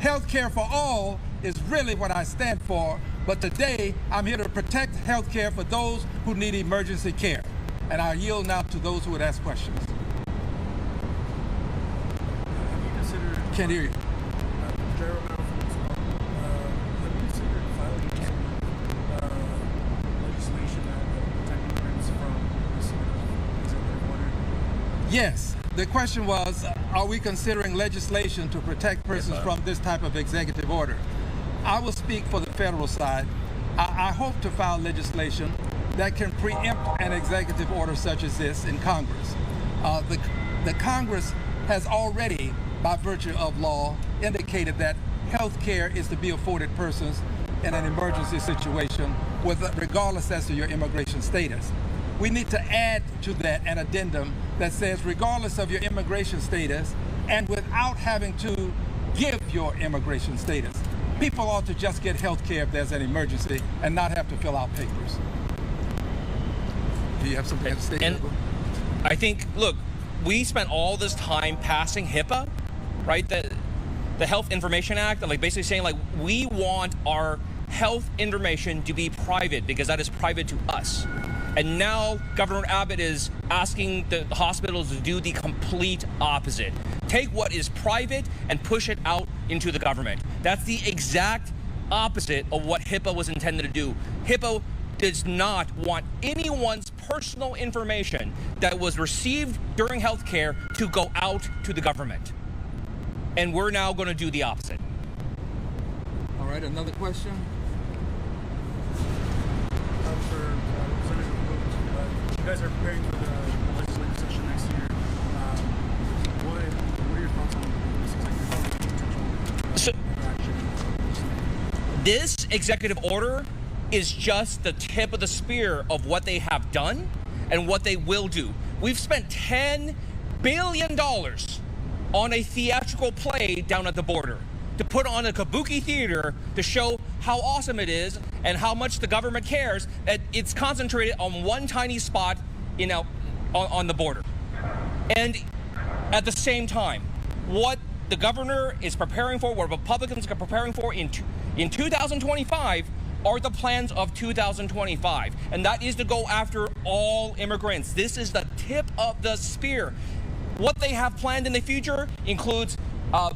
Health care for all is really what I stand for, but today I'm here to protect health care for those who need emergency care. And I yield now to those who would ask questions. Can't hear you. Yes. The question was, are we considering legislation to protect persons from this type of executive order? I will speak for the federal side. I hope to file legislation that can preempt an executive order such as this in Congress. The Congress has already, by virtue of law, indicated that health care is to be afforded persons in an emergency situation, regardless as to your immigration status. We need to add to that an addendum that says regardless of your immigration status and without having to give your immigration status, people ought to just get health care if there's an emergency and not have to fill out papers. Do you have something to say? And I think, look, we spent all this time passing HIPAA, right? The Health Information Act, like basically saying like we want our health information to be private because that is private to us. And now Governor Abbott is asking the hospitals to do the complete opposite. Take what is private and push it out into the government. That's the exact opposite of what HIPAA was intended to do. HIPAA does not want anyone's personal information that was received during healthcare to go out to the government. And we're now going to do the opposite. All right, another question? for Representative Luke, you guys are preparing for the legislative session next year. What are your thoughts on this executive order? This executive order is just the tip of the spear of what they have done and what they will do. We've spent $10 billion on a theatrical play down at the border to put on a kabuki theater to show how awesome it is and how much the government cares that it's concentrated on one tiny spot, on the border. And at the same time, what the governor is preparing for, what Republicans are preparing for in 2025 are the plans of 2025, and that is to go after all immigrants. This is the tip of the spear. What they have planned in the future includes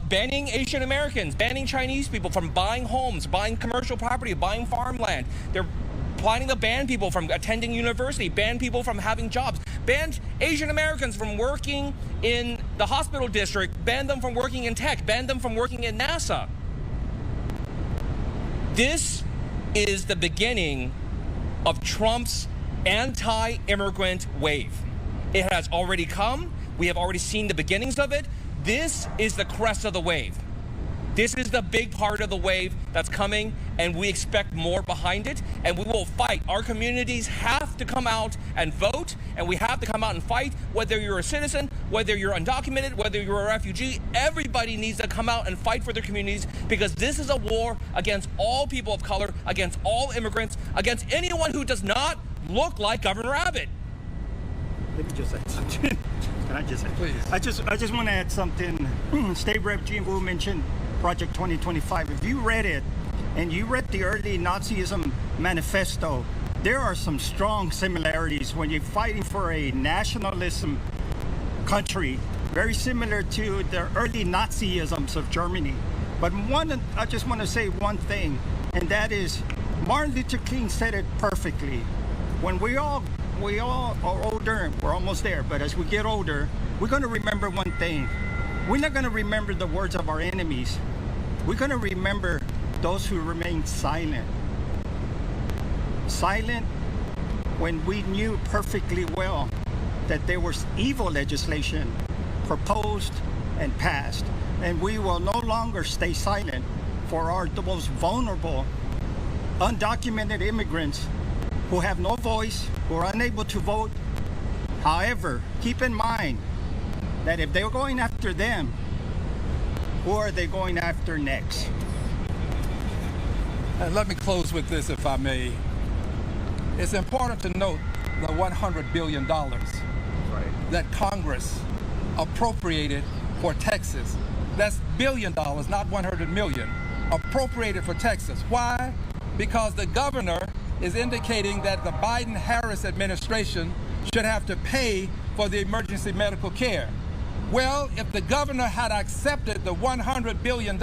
banning Asian Americans, banning Chinese people from buying homes, buying commercial property, buying farmland. They're planning to ban people from attending university, ban people from having jobs, ban Asian Americans from working in the hospital district, ban them from working in tech, ban them from working in NASA. This is the beginning of Trump's anti-immigrant wave. It has already come. We have already seen the beginnings of it. This is the crest of the wave. This is the big part of the wave that's coming, and we expect more behind it, and we will fight. Our communities have to come out and vote, and we have to come out and fight, whether you're a citizen, whether you're undocumented, whether you're a refugee. Everybody needs to come out and fight for their communities, because this is a war against all people of color, against all immigrants, against anyone who does not look like Governor Abbott. Let me just add something. Can I just add? Please. I just want to add something. State Rep Gene Wu mentioned Project 2025. If you read it, and you read the early Nazism manifesto, there are some strong similarities when you're fighting for a nationalism country, very similar to the early Nazisms of Germany. But I just want to say one thing, and that is Martin Luther King said it perfectly. When we all are older, we're almost there, but as we get older, we're going to remember one thing. We're not going to remember the words of our enemies. We're going to remember those who remained silent. Silent when we knew perfectly well that there was evil legislation proposed and passed. And we will no longer stay silent for the most vulnerable, undocumented immigrants who have no voice, who are unable to vote. However, keep in mind that if they're going after them, who are they going after next? And let me close with this, if I may. It's important to note the $100 billion that Congress appropriated for Texas. That's $1 billion, not $100 million, appropriated for Texas. Why? Because the governor is indicating that the Biden-Harris administration should have to pay for the emergency medical care. Well, if the governor had accepted the $100 billion,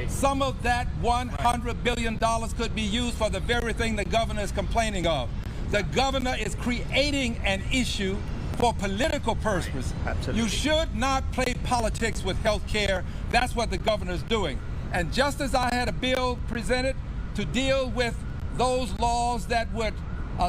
some of that $100 billion could be used for the very thing the governor is complaining of. The governor is creating an issue for political purposes. You should not play politics with health care. That's what the governor is doing. And just as I had a bill presented to deal with those laws that would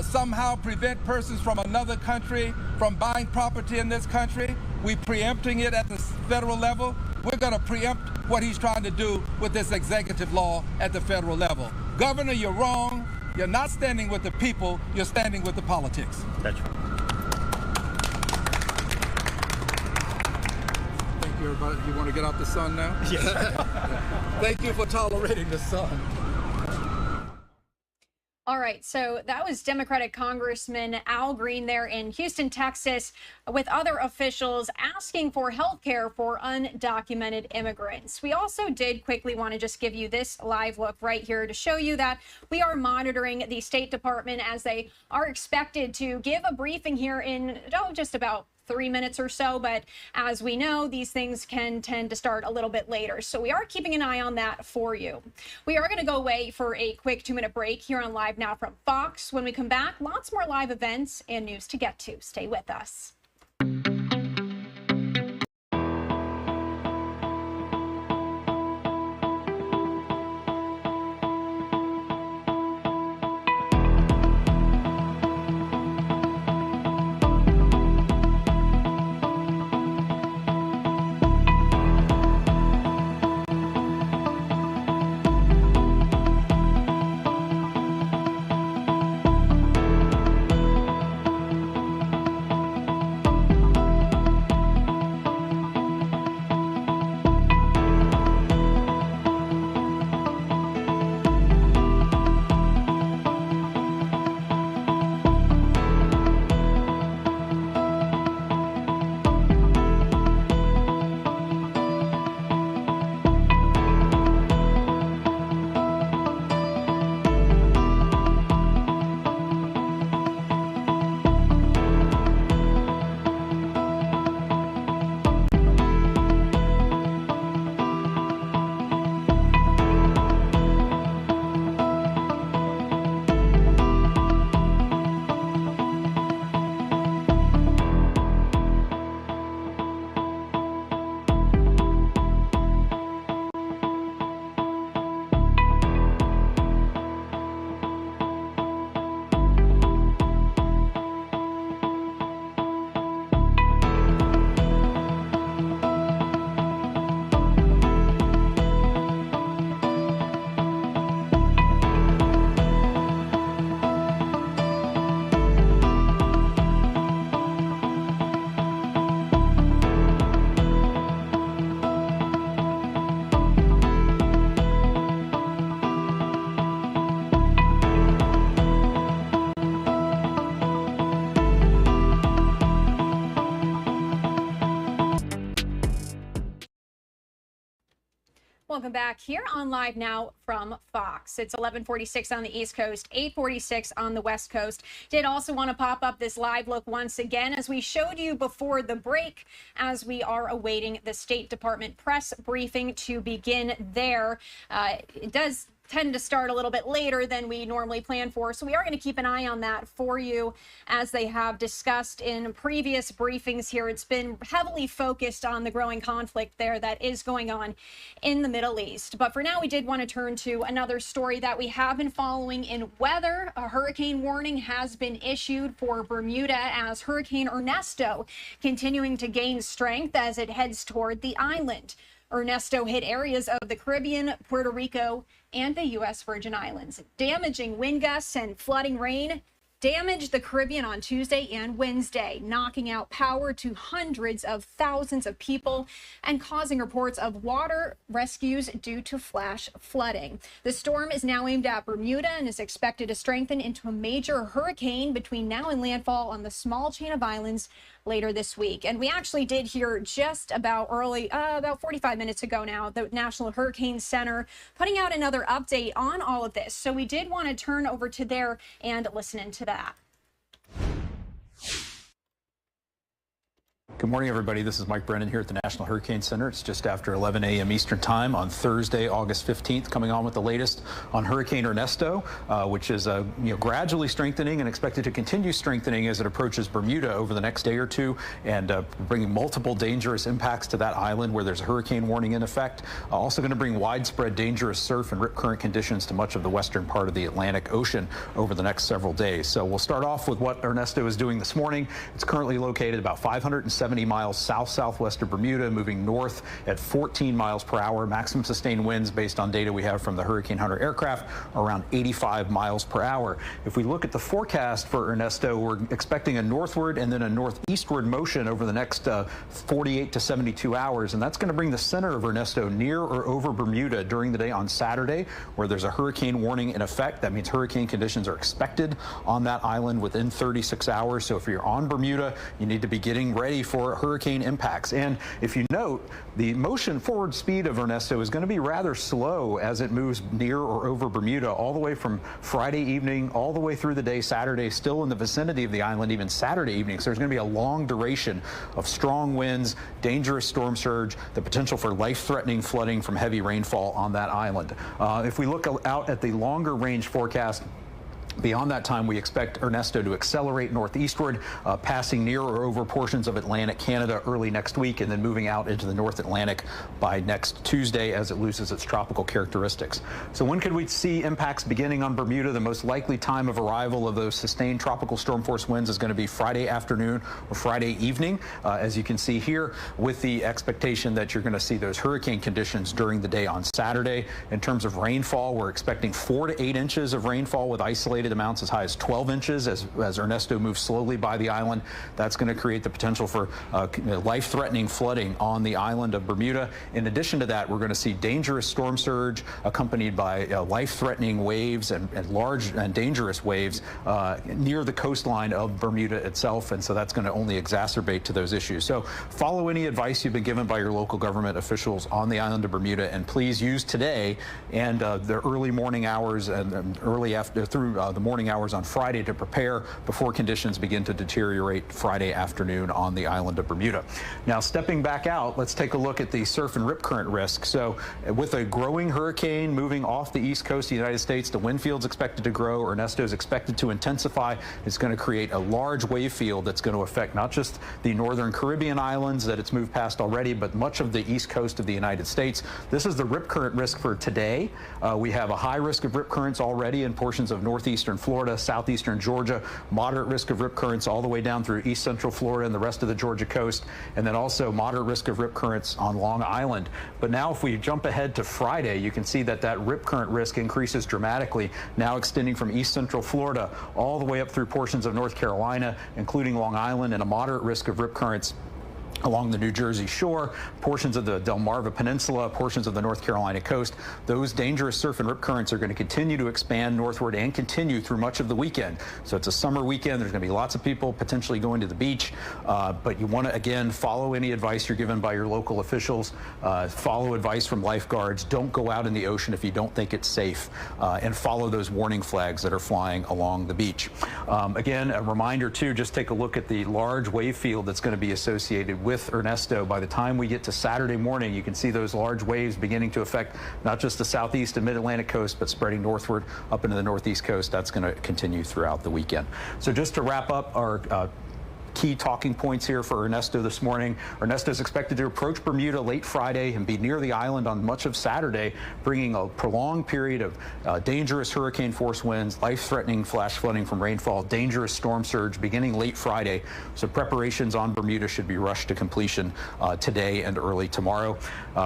somehow prevent persons from another country from buying property in this country, we preempting it at the federal level. We're going to preempt what he's trying to do with this executive law at the federal level. Governor, you're wrong. You're not standing with the people. You're standing with the politics. That's right. Thank you, everybody. You want to get out the sun now? Yes. Thank you for tolerating the sun. All right, so that was Democratic Congressman Al Green there in Houston, Texas, with other officials asking for health care for undocumented immigrants. We also did quickly want to just give you this live look right here to show you that we are monitoring the State Department as they are expected to give a briefing here in just about 3 minutes or so, but as we know, these things can tend to start a little bit later. So we are keeping an eye on that for you. We are going to go away for a quick 2-minute break here on Live Now from Fox. When we come back, lots more live events and news to get to. Stay with us. Welcome back here on Live Now from Fox. It's 11:46 on the East Coast, 8:46 on the West Coast. Did also want to pop up this live look once again, as we showed you before the break, as we are awaiting the State Department press briefing to begin there. It does tend to start a little bit later than we normally plan for, so we are going to keep an eye on that for you. As they have discussed in previous briefings here, it's been heavily focused on the growing conflict there that is going on in the Middle East. But for now, we did want to turn to another story that we have been following in weather. A hurricane warning has been issued for Bermuda, as Hurricane Ernesto continuing to gain strength as it heads toward the island. Ernesto hit areas of the Caribbean, Puerto Rico, and the U.S. Virgin Islands. Damaging wind gusts and flooding rain damaged the Caribbean on Tuesday and Wednesday, knocking out power to hundreds of thousands of people and causing reports of water rescues due to flash flooding. The storm is now aimed at Bermuda and is expected to strengthen into a major hurricane between now and landfall on the small chain of islands later this week. And we actually did hear just about about 45 minutes ago now, the National Hurricane Center putting out another update on all of this. So we did want to turn over to there and listen into that. Good morning, everybody. This is Mike Brennan here at the National Hurricane Center. It's just after 11 a.m. Eastern Time on Thursday, August 15th, coming on with the latest on Hurricane Ernesto, which is gradually strengthening and expected to continue strengthening as it approaches Bermuda over the next day or two, and bringing multiple dangerous impacts to that island where there's a hurricane warning in effect. Also going to bring widespread dangerous surf and rip current conditions to much of the western part of the Atlantic Ocean over the next several days. So we'll start off with what Ernesto is doing this morning. It's currently located about 570 miles south-southwest of Bermuda, moving north at 14 miles per hour. Maximum sustained winds, based on data we have from the Hurricane Hunter aircraft, are around 85 miles per hour. If we look at the forecast for Ernesto, we're expecting a northward and then a northeastward motion over the next 48 to 72 hours, and that's going to bring the center of Ernesto near or over Bermuda during the day on Saturday, where there's a hurricane warning in effect. That means hurricane conditions are expected on that island within 36 hours. So if you're on Bermuda, you need to be getting ready for hurricane impacts. And if you note, the motion forward speed of Ernesto is going to be rather slow as it moves near or over Bermuda, all the way from Friday evening all the way through the day Saturday, still in the vicinity of the island, even Saturday evening. So there's going to be a long duration of strong winds, dangerous storm surge, the potential for life-threatening flooding from heavy rainfall on that island. If we look out at the longer range forecast, beyond that time, we expect Ernesto to accelerate northeastward, passing near or over portions of Atlantic Canada early next week, and then moving out into the North Atlantic by next Tuesday as it loses its tropical characteristics. So when could we see impacts beginning on Bermuda? The most likely time of arrival of those sustained tropical storm force winds is going to be Friday afternoon or Friday evening, as you can see here, with the expectation that you're going to see those hurricane conditions during the day on Saturday. In terms of rainfall, we're expecting 4 to 8 inches of rainfall, with isolated amounts as high as 12 inches as Ernesto moves slowly by the island. That's going to create the potential for life-threatening flooding on the island of Bermuda. In addition to that, we're going to see dangerous storm surge accompanied by life-threatening waves and large and dangerous waves near the coastline of Bermuda itself, and so that's going to only exacerbate to those issues. So follow any advice you've been given by your local government officials on the island of Bermuda, and please use today and the early morning hours and early after through the morning hours on Friday to prepare before conditions begin to deteriorate Friday afternoon on the island of Bermuda. Now, stepping back out, let's take a look at the surf and rip current risk. So with a growing hurricane moving off the east coast of the United States, the wind field's expected to grow. Ernesto is expected to intensify. It's going to create a large wave field that's going to affect not just the northern Caribbean islands that it's moved past already, but much of the east coast of the United States. This is the rip current risk for today. We have a high risk of rip currents already in portions of northeastern Florida, southeastern Georgia, moderate risk of rip currents all the way down through east central Florida and the rest of the Georgia coast, and then also moderate risk of rip currents on Long Island. But now if we jump ahead to Friday, you can see that that rip current risk increases dramatically, now extending from east central Florida all the way up through portions of North Carolina, including Long Island, and a moderate risk of rip currents along the New Jersey shore, portions of the Delmarva Peninsula, portions of the North Carolina coast. Those dangerous surf and rip currents are going to continue to expand northward and continue through much of the weekend. So it's a summer weekend. There's going to be lots of people potentially going to the beach, but you want to, again, follow any advice you're given by your local officials, follow advice from lifeguards, don't go out in the ocean if you don't think it's safe, and follow those warning flags that are flying along the beach. Again, a reminder too, just take a look at the large wave field that's going to be associated with Ernesto. By the time we get to Saturday morning, you can see those large waves beginning to affect not just the southeast and mid-Atlantic coast, but spreading northward up into the northeast coast. That's going to continue throughout the weekend. So just to wrap up our key talking points here for Ernesto this morning. Ernesto is expected to approach Bermuda late Friday and be near the island on much of Saturday, bringing a prolonged period of dangerous hurricane force winds, life-threatening flash flooding from rainfall, dangerous storm surge beginning late Friday. So preparations on Bermuda should be rushed to completion today and early tomorrow.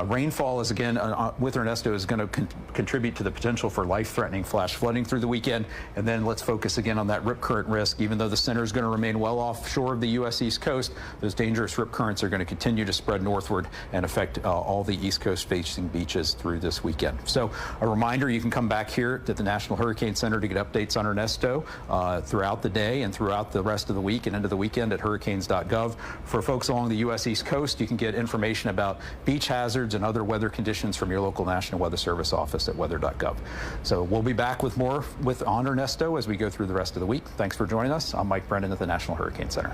Rainfall is again with Ernesto is going to contribute to the potential for life-threatening flash flooding through the weekend. And then let's focus again on that rip current risk. Even though the center is going to remain well offshore of the U.S. East Coast, those dangerous rip currents are going to continue to spread northward and affect all the East Coast facing beaches through this weekend. So a reminder, you can come back here to the National Hurricane Center to get updates on Ernesto throughout the day and throughout the rest of the week and into the weekend at hurricanes.gov. For folks along the U.S. East Coast, you can get information about beach hazards and other weather conditions from your local National Weather Service office at weather.gov. So we'll be back with more on Ernesto as we go through the rest of the week. Thanks for joining us. I'm Mike Brennan at the National Hurricane Center.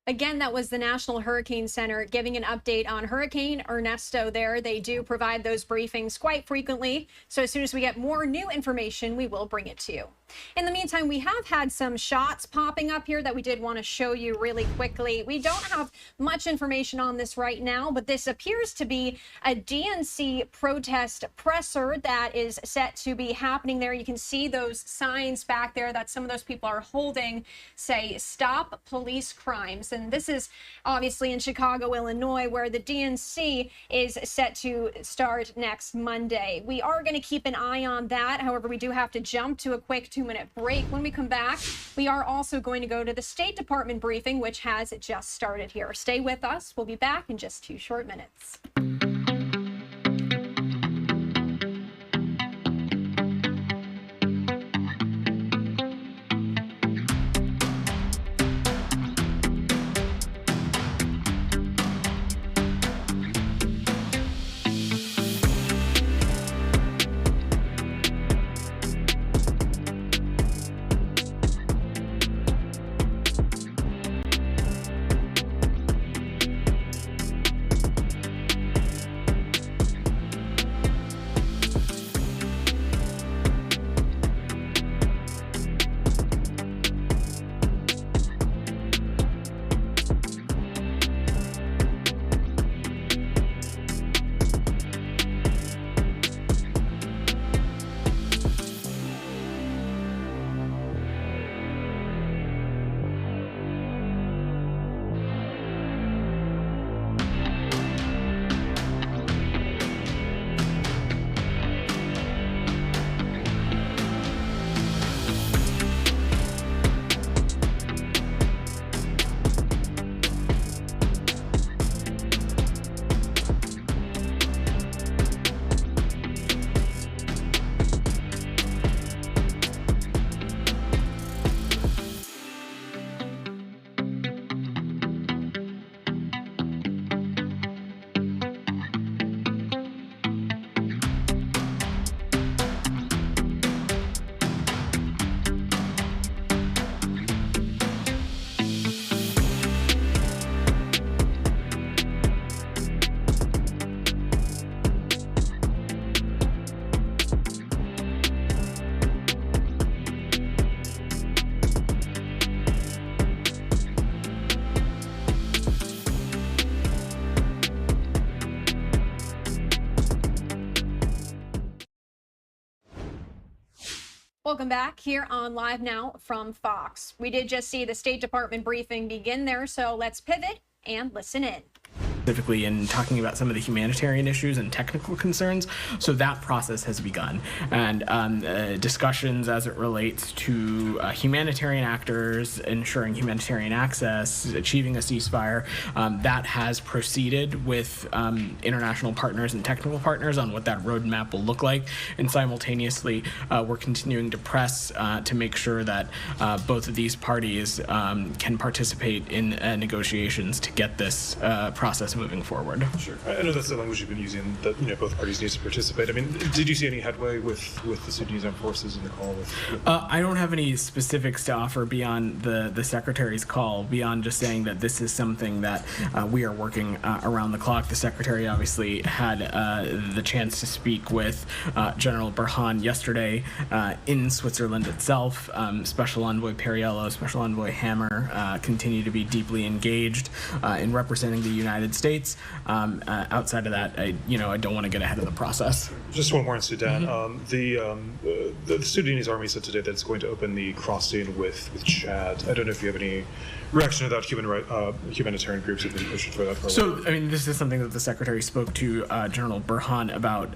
Again, that was the National Hurricane Center giving an update on Hurricane Ernesto there. They do provide those briefings quite frequently. So as soon as we get more new information, we will bring it to you. In the meantime, we have had some shots popping up here that we did want to show you really quickly. We don't have much information on this right now, but this appears to be a DNC protest presser that is set to be happening there. You can see those signs back there that some of those people are holding say, "Stop Police Crimes." And this is obviously in Chicago, Illinois, where the DNC is set to start next Monday. We are going to keep an eye on that. However, we do have to jump to a quick 2-minute break. When we come back, we are also going to go to the State Department briefing, which has just started here. Stay with us. We'll be back in just 2 short minutes. Welcome back here on Live Now from Fox. We did just see the State Department briefing begin there, so let's pivot and listen in. specifically in talking about some of the humanitarian issues and technical concerns. So that process has begun. And discussions as it relates to humanitarian actors, ensuring humanitarian access, achieving a ceasefire, that has proceeded with international partners and technical partners on what that roadmap will look like. And simultaneously, we're continuing to press to make sure that both of these parties can participate in negotiations to get this process moving forward. Sure. I know that's the language you've been using, that both parties need to participate. I mean, did you see any headway with the Sudanese armed forces in the call? I don't have any specifics to offer beyond the Secretary's call, beyond just saying that this is something that we are working around the clock. The Secretary obviously had the chance to speak with General Burhan yesterday in Switzerland itself. Special Envoy Perriello, Special Envoy Hammer continue to be deeply engaged in representing the United States. Outside of that, I don't want to get ahead of the process. Just one more in Sudan. The Sudanese army said today that it's going to open the crossing with Chad. I don't know if you have any reaction to that. Humanitarian groups have been pushing for that for a while. So, I mean, this is something that the Secretary spoke to General Burhan about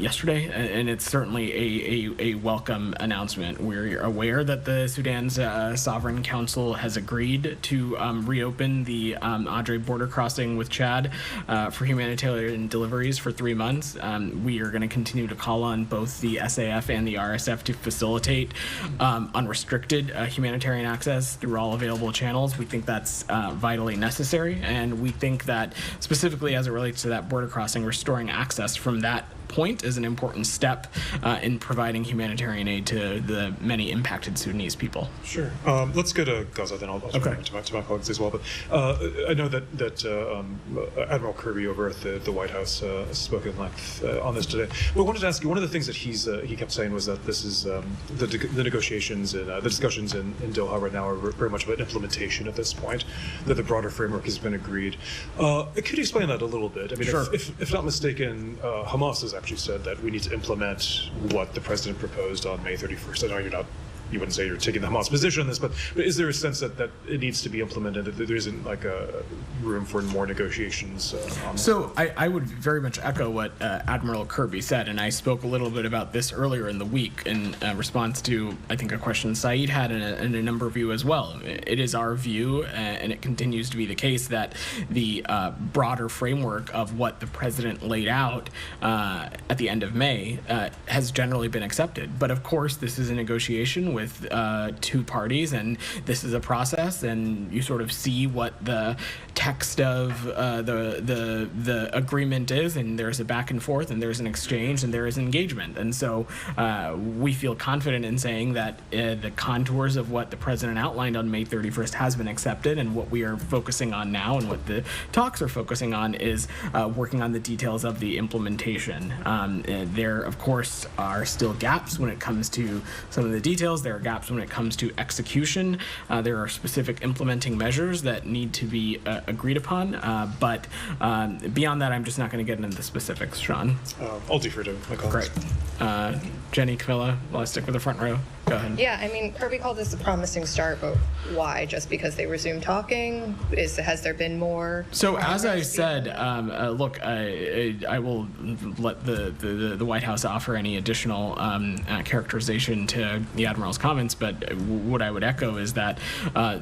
yesterday, and it's certainly a welcome announcement. We're aware that the Sudan's Sovereign Council has agreed to reopen the Adre border crossing with Chad for humanitarian deliveries for 3 months. We are going to continue to call on both the SAF and the RSF to facilitate unrestricted humanitarian access through all available channels. We think that's vitally necessary, and we think that specifically as it relates to that border crossing, restoring access from that point is an important step in providing humanitarian aid to the many impacted Sudanese people. Sure. Let's go to Gaza then. I'll turn to my colleagues as well. But I know that Admiral Kirby over at the White House spoke at length on this today. But I wanted to ask you, one of the things that he kept saying was that this is the negotiations and the discussions in Doha right now are very much about implementation at this point, that the broader framework has been agreed. Could you explain that a little bit? I mean, sure. if not mistaken, Hamas has actually said that we need to implement what the president proposed on May 31st. I know you wouldn't say you're taking the Hamas position on this, but is there a sense that it needs to be implemented, that there isn't like a room for more negotiations on this? So I would very much echo what Admiral Kirby said, and I spoke a little bit about this earlier in the week in response to, I think, a question Saeed had and a number of you as well. It is our view, and it continues to be the case, that the broader framework of what the president laid out at the end of May has generally been accepted. But of course, this is a negotiation with two parties, and this is a process, and you sort of see what the text of the agreement is, and there's a back and forth, and there's an exchange, and there is engagement. And so we feel confident in saying that the contours of what the president outlined on May 31st has been accepted, and what we are focusing on now and what the talks are focusing on is working on the details of the implementation. There, of course, are still gaps when it comes to some of the details. There are gaps when it comes to execution. There are specific implementing measures that need to be agreed upon. But beyond that, I'm just not going to get into the specifics, Sean. I'll defer to my colleagues. Great. Jenny, Camilla, will I stick with the front row? Go ahead. Yeah, I mean, Kirby called this a promising start, but why? Just because they resumed talking? Has there been more? So as I said, look, I will let the White House offer any additional characterization to the Admiral's comments, but what I would echo is that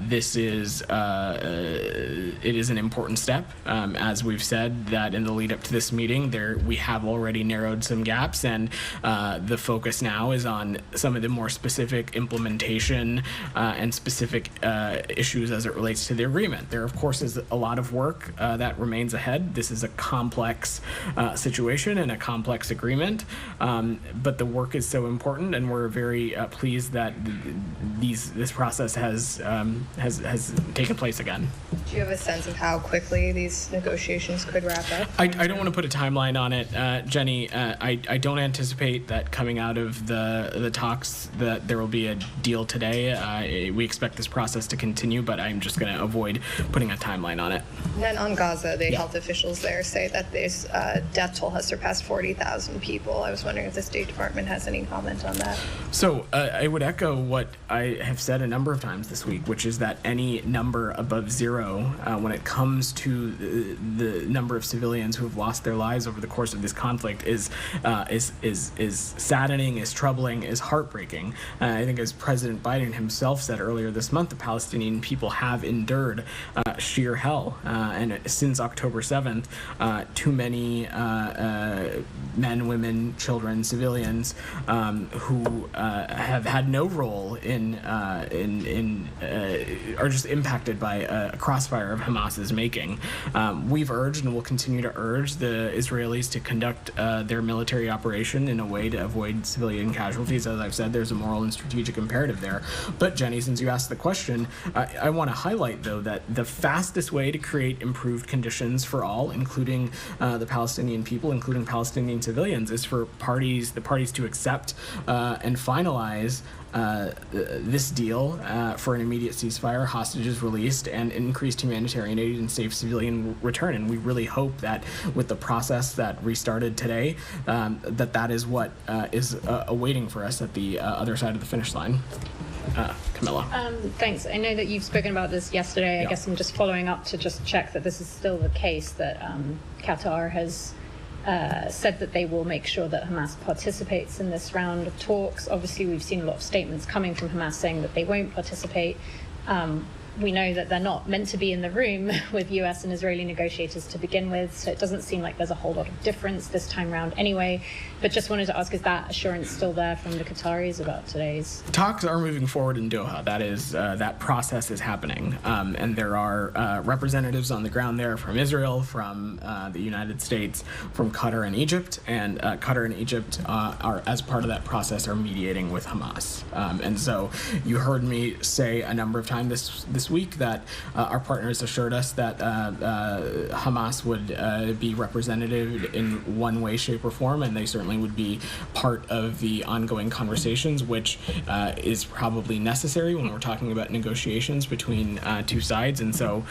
this is it is an important step. As we've said, that in the lead up to this meeting, we have already narrowed some gaps, and the focus now is on some of the more specific implementation and specific issues as it relates to the agreement. There, of course, is a lot of work that remains ahead. This is a complex situation and a complex agreement, but the work is so important, and we're very pleased that this process has taken place again. Do you have a sense of how quickly these negotiations could wrap up? I don't want to put a timeline on it, Jenny. I don't anticipate that coming out of the talks that there will be a deal today. We expect this process to continue, but I'm just going to avoid putting a timeline on it. And then on Gaza, the health officials there say that this death toll has surpassed 40,000 people. I was wondering if the State Department has any comment on that. So I would echo what I have said a number of times this week, which is that any number above zero, when it comes to the number of civilians who have lost their lives over the course of this conflict, is saddening, is troubling, is heartbreaking. I think, as President Biden himself said earlier this month, the Palestinian people have endured sheer hell, and since October 7th, too many men, women, children, civilians who have had no role in are just impacted by a crossfire of Hamas's making. We've urged and will continue to urge the Israelis to conduct their military operation in a way to avoid civilian casualties. As I've said, there's a moral and strategic imperative there. But Jenny, since you asked the question, I want to highlight, though, that the fastest way to create improved conditions for all, including the Palestinian people, including Palestinian civilians, is for the parties to accept and finalize this deal for an immediate ceasefire, hostages released, and increased humanitarian aid and safe civilian return. And we really hope that with the process that restarted today, that is what is awaiting for us at the other side of the finish line. Camilla. Thanks. I know that you've spoken about this yesterday. I guess I'm just following up to just check that this is still the case, that Qatar has said that they will make sure that Hamas participates in this round of talks. Obviously, we've seen a lot of statements coming from Hamas saying that they won't participate. We know that they're not meant to be in the room with US and Israeli negotiators to begin with, so it doesn't seem like there's a whole lot of difference this time round anyway. But just wanted to ask, is that assurance still there from the Qataris about today's? Talks are moving forward in Doha. That is, that process is happening. And there are representatives on the ground there from Israel, from the United States, from Qatar and Egypt. And Qatar and Egypt are, as part of that process, are mediating with Hamas. And so you heard me say a number of times this week that our partners assured us that Hamas would be represented in one way, shape, or form, and they certainly would be part of the ongoing conversations, which is probably necessary when we're talking about negotiations between two sides. And so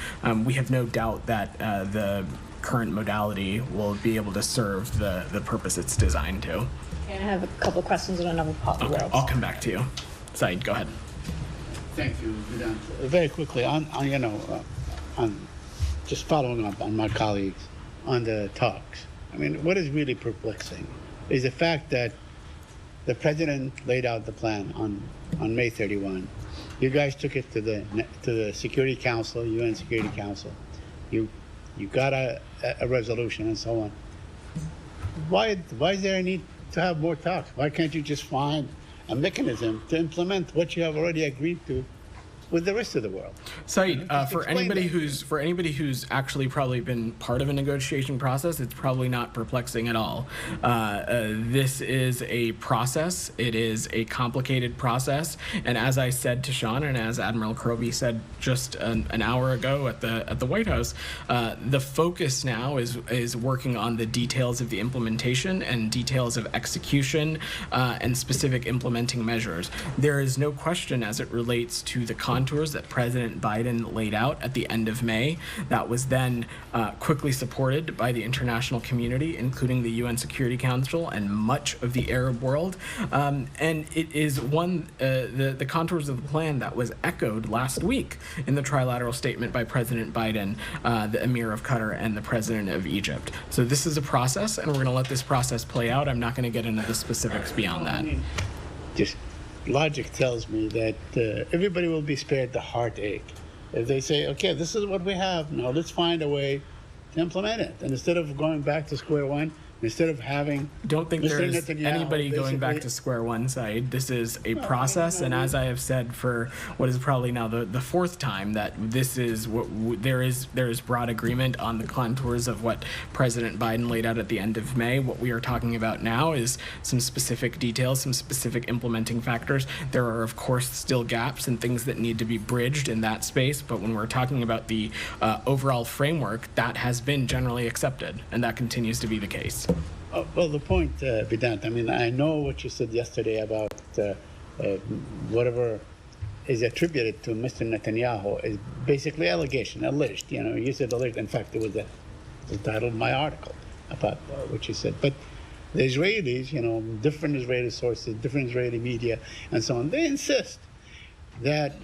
we have no doubt that the current modality will be able to serve the purpose it's designed to. And I have a couple of questions on another part of the world. I'll come back to you. Saeed, go ahead. Thank you, Vedant. Very quickly, on just following up on my colleagues on the talks. I mean, what is really perplexing is the fact that the president laid out the plan on May 31. You guys took it to the Security Council, UN Security Council. You got a resolution and so on. Why is there a need to have more talks? Why can't you just find a mechanism to implement what you have already agreed to with the rest of the world? Saeed, for anybody who's actually probably been part of a negotiation process, it's probably not perplexing at all. This is a process. It is a complicated process, and as I said to Sean, and as Admiral Kirby said just an hour ago at the White House, the focus now is working on the details of the implementation and details of execution and specific implementing measures. There is no question as it relates to the contours that President Biden laid out at the end of May. That was then quickly supported by the international community, including the UN Security Council and much of the Arab world. And it is the contours of the plan that was echoed last week in the trilateral statement by President Biden, the Emir of Qatar, and the President of Egypt. So this is a process, and we're going to let this process play out. I'm not going to get into the specifics beyond that. Just logic tells me that everybody will be spared the heartache if they say, okay, this is what we have, now let's find a way to implement it. And instead of going back to square one, instead of having don't think Mr. there's Netanyahu anybody going back to square one, Saeed. This is a process, and as I have said for what is probably now the fourth time, that this is what there is broad agreement on the contours of what President Biden laid out at the end of May. What we are talking about now is some specific details, some specific implementing factors. There are, of course, still gaps and things that need to be bridged in that space, but when we're talking about the overall framework, that has been generally accepted, and that continues to be the case. Well, the point, Vedant, I mean, I know what you said yesterday about whatever is attributed to Mr. Netanyahu is basically alleged. You said alleged. In fact, it was the title of my article about what you said. But the Israelis, different Israeli sources, different Israeli media, and so on, they insist that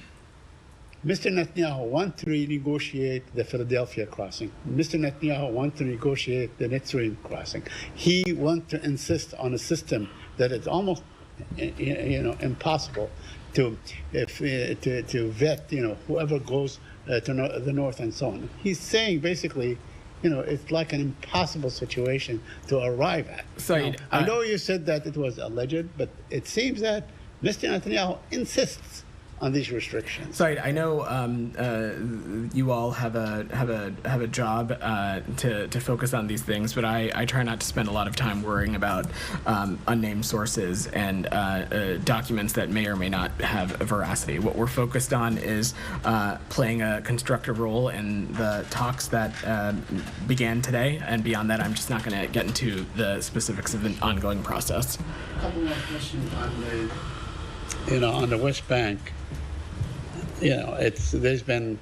Mr. Netanyahu wants to renegotiate the Philadelphia crossing. Mr. Netanyahu wants to negotiate the Nitzrim crossing. He wants to insist on a system that is almost, impossible to vet, whoever goes to the north and so on. He's saying basically, it's like an impossible situation to arrive at. Saeed, I know you said that it was alleged, but it seems that Mr. Netanyahu insists on these restrictions. Saeed, I know you all have a job to focus on these things, but I try not to spend a lot of time worrying about unnamed sources and documents that may or may not have veracity. What we're focused on is playing a constructive role in the talks that began today, and beyond that, I'm just not going to get into the specifics of the ongoing process. A couple more questions on the West Bank. There's been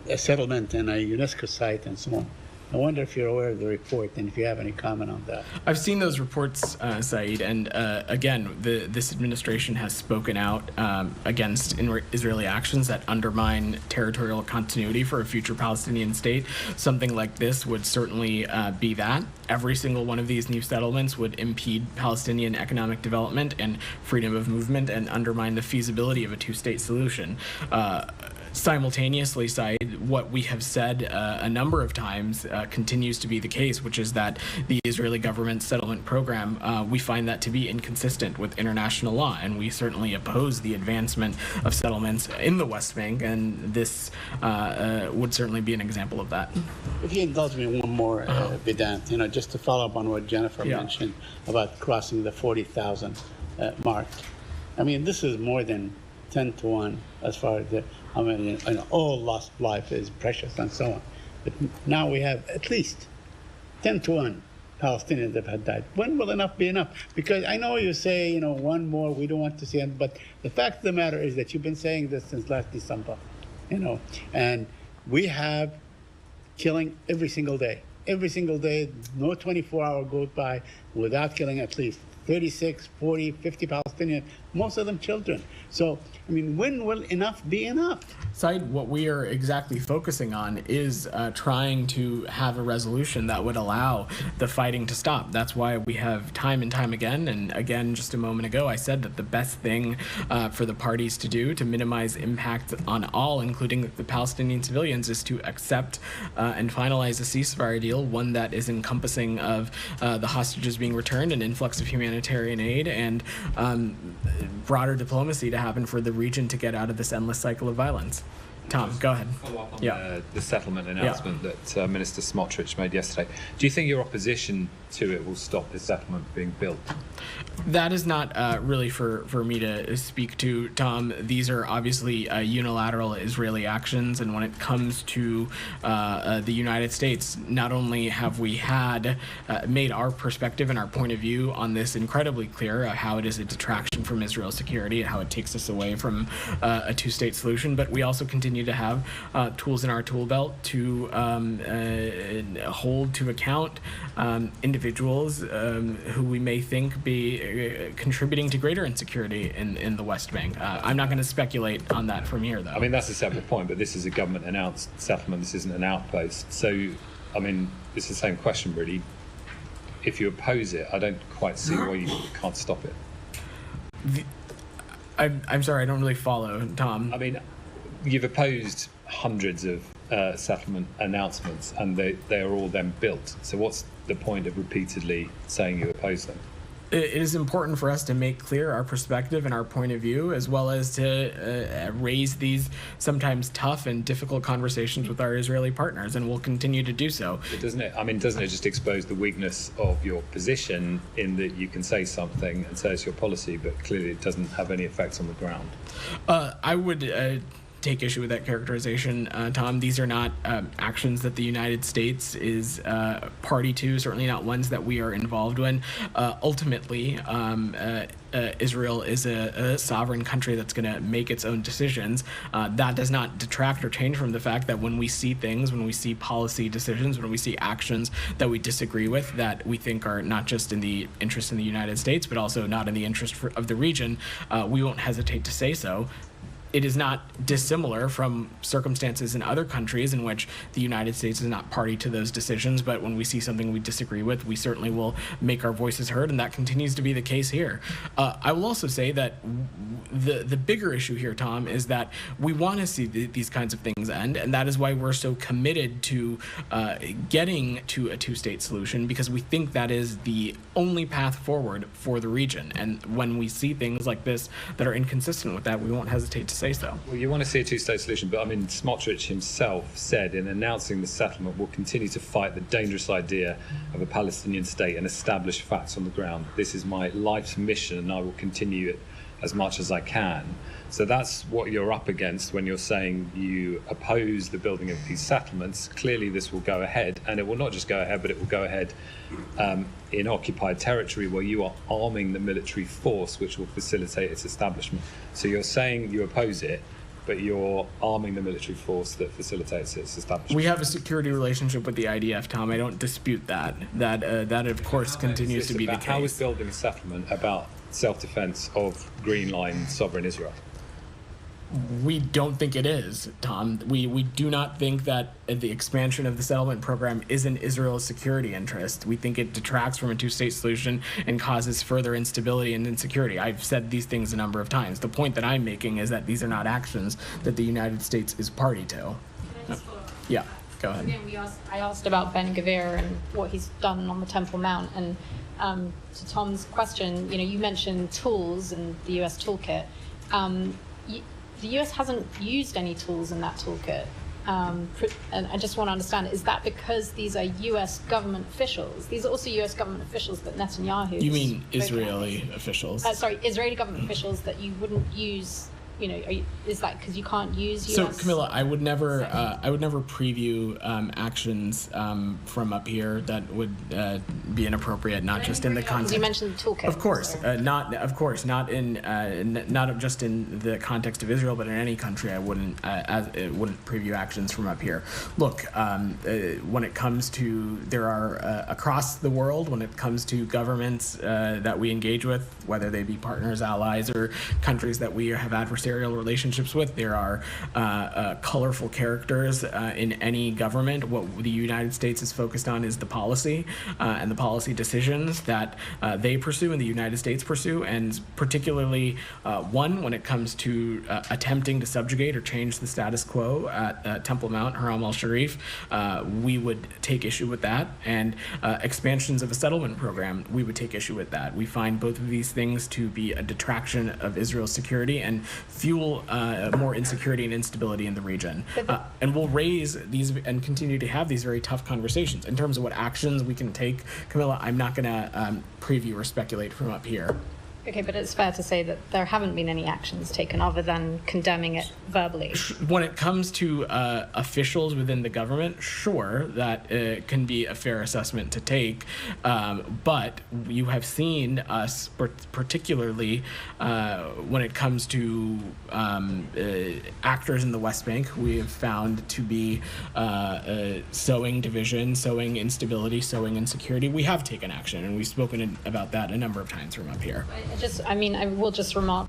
a settlement in a UNESCO site and so on. I wonder if you're aware of the report and if you have any comment on that. I've seen those reports, Saeed, and again, this administration has spoken out against Israeli actions that undermine territorial continuity for a future Palestinian state. Something like this would certainly be that. Every single one of these new settlements would impede Palestinian economic development and freedom of movement and undermine the feasibility of a two-state solution. Simultaneously, Saeed, what we have said a number of times continues to be the case, which is that the Israeli government settlement program, we find that to be inconsistent with international law, and we certainly oppose the advancement of settlements in the West Bank, and this would certainly be an example of that. If you indulge me one more, Vedant, just to follow up on what Jennifer mentioned about crossing the 40,000 mark. I mean, this is more than 10 to 1 as far as all lost life is precious and so on. But now we have at least 10 to 1 Palestinians that have died. When will enough be enough? Because I know you say, one more, we don't want to see it, but the fact of the matter is that you've been saying this since last December, and we have killing every single day. Every single day, no 24-hour goes by without killing at least 36, 40, 50 Palestinians, most of them children. So, when will enough be enough? Saeed, what we are exactly focusing on is trying to have a resolution that would allow the fighting to stop. That's why we have time and time again, and again just a moment ago, I said that the best thing for the parties to do to minimize impact on all, including the Palestinian civilians, is to accept and finalize a ceasefire deal, one that is encompassing of the hostages being returned, an influx of humanitarian aid, and broader diplomacy to happen for the region to get out of this endless cycle of violence. Tom, go ahead. Follow up on the settlement announcement that Minister Smotrich made yesterday. Do you think your opposition to it will stop this settlement being built? That is not really for me to speak to, Tom. These are obviously unilateral Israeli actions, and when it comes to the United States, not only have we had made our perspective and our point of view on this incredibly clear, how it is a detraction from Israel's security and how it takes us away from a two-state solution, but we also continue to have tools in our tool belt to hold to account individuals who we may think be contributing to greater insecurity in the West Bank. I'm not going to speculate on that from here, though. I mean, that's a separate point, but this is a government-announced settlement. This isn't an outpost. So, it's the same question, really. If you oppose it, I don't quite see why you can't stop it. I'm sorry, I don't really follow, Tom. You've opposed hundreds of settlement announcements, and they are all then built. So what's the point of repeatedly saying you oppose them? It is important for us to make clear our perspective and our point of view, as well as to raise these sometimes tough and difficult conversations with our Israeli partners, and we'll continue to do so. But doesn't it just expose the weakness of your position in that you can say something and say it's your policy, but clearly it doesn't have any effect on the ground? I would take issue with that characterization, Tom. These are not actions that the United States is party to, certainly not ones that we are involved in. Ultimately, Israel is a sovereign country that's going to make its own decisions. That does not detract or change from the fact that when we see things, when we see policy decisions, when we see actions that we disagree with, that we think are not just in the interest of the United States, but also not in the interest of the region, we won't hesitate to say so. It is not dissimilar from circumstances in other countries in which the United States is not party to those decisions, but when we see something we disagree with, we certainly will make our voices heard, and that continues to be the case here. I will also say that the bigger issue here, Tom, is that we want to see these kinds of things end, and that is why we're so committed to getting to a two-state solution, because we think that is the only path forward for the region. And when we see things like this that are inconsistent with that, we won't hesitate to say so. Well, you want to see a two-state solution, but I mean, Smotrich himself said in announcing the settlement, we'll continue to fight the dangerous idea of a Palestinian state and establish facts on the ground. This is my life's mission, and I will continue it as much as I can. So that's what you're up against when you're saying you oppose the building of these settlements. Clearly this will go ahead, and it will not just go ahead, but it will go ahead in occupied territory where you are arming the military force which will facilitate its establishment. So you're saying you oppose it, but you're arming the military force that facilitates its establishment. We have a security relationship with the IDF, Tom. I don't dispute that. That of course continues to be the case. How is building a settlement about self-defense of Green Line sovereign Israel? We don't think it is, Tom. We do not think that the expansion of the settlement program is in Israel's security interest. We think it detracts from a two-state solution and causes further instability and insecurity. I've said these things a number of times. The point that I'm making is that these are not actions that the United States is party to. Yeah, go ahead. Again, I asked about Ben Gvir and what he's done on the Temple Mount, and to Tom's question, you mentioned tools and the U.S. toolkit. The U.S. hasn't used any tools in that toolkit. And I just want to understand, is that because these are U.S. government officials? These are also U.S. government officials that Netanyahu... You mean Israeli officials? Sorry, Israeli government officials that you wouldn't use... is that because you can't use U.S. So, Camilla, I would never preview actions from up here that would be inappropriate, not just in the context. You mentioned the toolkit. Of course, not just in the context of Israel, but in any country, I wouldn't preview actions from up here. Look, when it comes to there are across the world, when it comes to governments that we engage with, whether they be partners, allies, or countries that we have adversarial relationships with, there are colorful characters in any government. What the United States is focused on is the policy and the policy decisions that they pursue and the United States pursue, and particularly one when it comes to attempting to subjugate or change the status quo at Temple Mount, Haram al-Sharif. We would take issue with that, and expansions of a settlement program, we would take issue with that. We find both of these things to be a detraction of Israel's security and fuel more insecurity and instability in the region. And we'll raise these and continue to have these very tough conversations. In terms of what actions we can take, Camilla, I'm not going to preview or speculate from up here. Okay, but it's fair to say that there haven't been any actions taken other than condemning it verbally. When it comes to officials within the government, sure, that can be a fair assessment to take. But you have seen us, particularly when it comes to actors in the West Bank, we have found to be sowing division, sowing instability, sowing insecurity. We have taken action, and we've spoken about that a number of times from up here. I will just remark.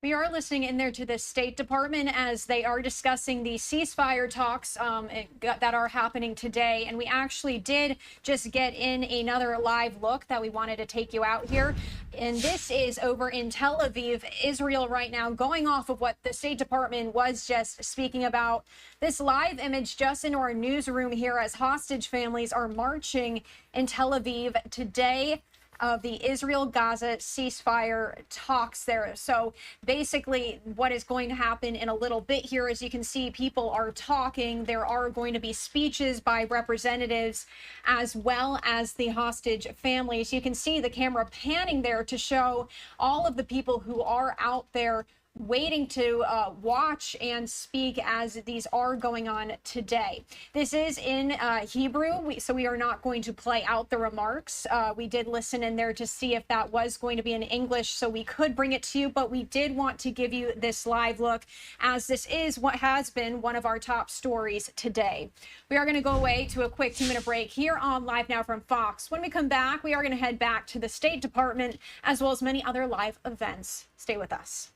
We are listening in there to the State Department as they are discussing the ceasefire talks that are happening today. And we actually did just get in another live look that we wanted to take you out here. And this is over in Tel Aviv, Israel right now, going off of what the State Department was just speaking about. This live image just in our newsroom here as hostage families are marching in Tel Aviv today of the Israel-Gaza ceasefire talks there. So basically what is going to happen in a little bit here, as you can see, people are talking. There are going to be speeches by representatives as well as the hostage families. You can see the camera panning there to show all of the people who are out there waiting to watch and speak as these are going on today. This is in Hebrew, so we are not going to play out the remarks. We did listen in there to see if that was going to be in English, so we could bring it to you, but we did want to give you this live look, as this is what has been one of our top stories today. We are going to go away to a quick 2-minute break here on Live Now from Fox. When we come back, we are going to head back to the State Department, as well as many other live events. Stay with us.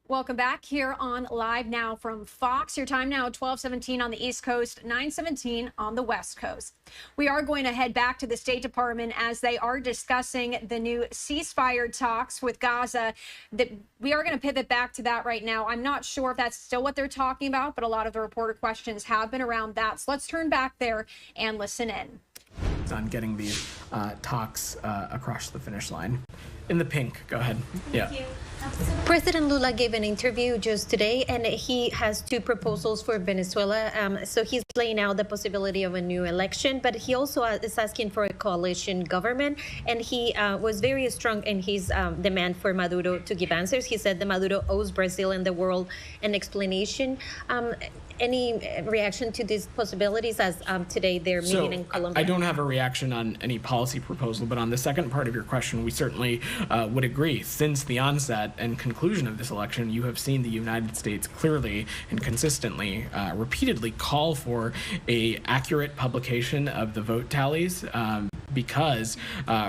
Welcome back here on Live Now from Fox. Your time now, 12:17 on the East Coast, 9:17 on the West Coast. We are going to head back to the State Department as they are discussing the new ceasefire talks with Gaza. We are going to pivot back to that right now. I'm not sure if that's still what they're talking about, but a lot of the reporter questions have been around that. So let's turn back there and listen in. On getting these talks across the finish line. In the pink, go ahead. Yeah. President Lula gave an interview just today, and he has two proposals for Venezuela. So he's laying out the possibility of a new election, but he also is asking for a coalition government. And he was very strong in his demand for Maduro to give answers. He said that Maduro owes Brazil and the world an explanation. Any reaction to these possibilities as today they're meeting in Colombia? I don't have a reaction on any policy proposal, but on the second part of your question, we certainly would agree. Since the onset and conclusion of this election, you have seen the United States clearly and consistently, repeatedly call for a accurate publication of the vote tallies. Because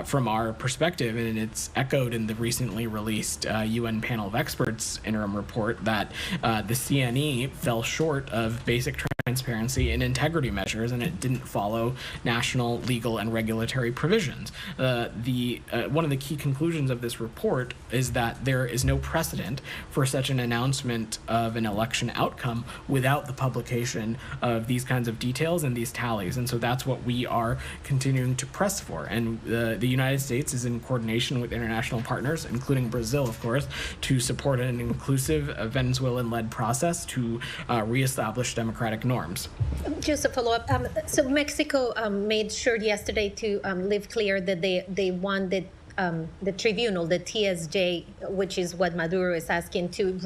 from our perspective, and it's echoed in the recently released UN panel of experts interim report, that the CNE fell short of basic transparency and integrity measures, and it didn't follow national, legal, and regulatory provisions. One of the key conclusions of this report is that there is no precedent for such an announcement of an election outcome without the publication of these kinds of details and these tallies. And so that's what we are continuing to press for. And the United States is in coordination with international partners, including Brazil, of course, to support an inclusive Venezuelan-led process to reestablish democratic norms. Just a follow-up. So Mexico made sure yesterday to leave clear that they want the tribunal, the TSJ, which is what Maduro is asking, to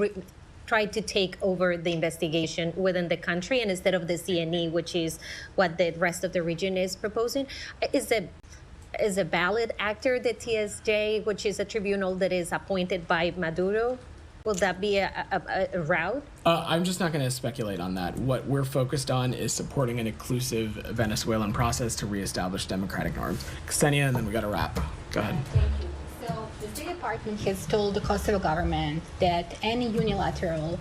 try to take over the investigation within the country, and instead of the CNE, which is what the rest of the region is proposing. Is a valid actor the TSJ, which is a tribunal that is appointed by Maduro? Will that be a route? I'm just not going to speculate on that. What we're focused on is supporting an inclusive Venezuelan process to reestablish democratic norms. Ksenia, and then we got to wrap. Go ahead. Thank you. So the State Department has told the Kosovo government that any unilateral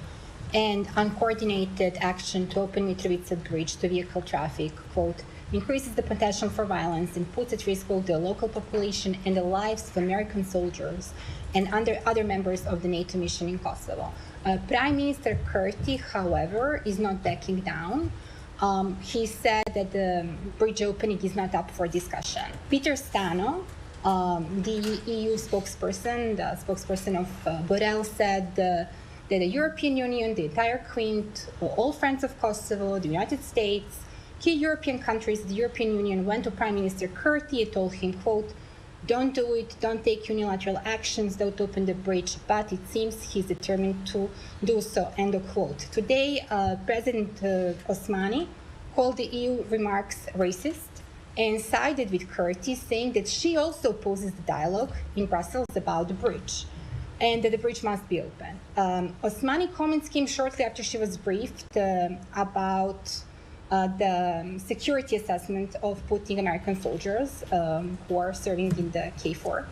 and uncoordinated action to open Mitrovica Bridge to vehicle traffic, quote, increases the potential for violence and puts at risk both the local population and the lives of American soldiers and other members of the NATO mission in Kosovo. Prime Minister Kurti, however, is not backing down. He said that the bridge opening is not up for discussion. Peter Stano, the EU spokesperson, the spokesperson of Borrell, said that the European Union, the entire Quint, all friends of Kosovo, the United States, key European countries, the European Union went to Prime Minister Kurti and told him, quote, don't do it, don't take unilateral actions, don't open the bridge, but it seems he's determined to do so, end of quote. Today, President Osmani called the EU remarks racist and sided with Kurti, saying that she also opposes the dialogue in Brussels about the bridge and that the bridge must be open. Osmani comments came shortly after she was briefed about the security assessment of putting American soldiers who are serving in the KFOR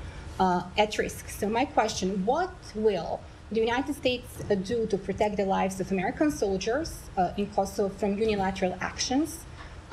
at risk. So my question, what will the United States do to protect the lives of American soldiers in Kosovo from unilateral actions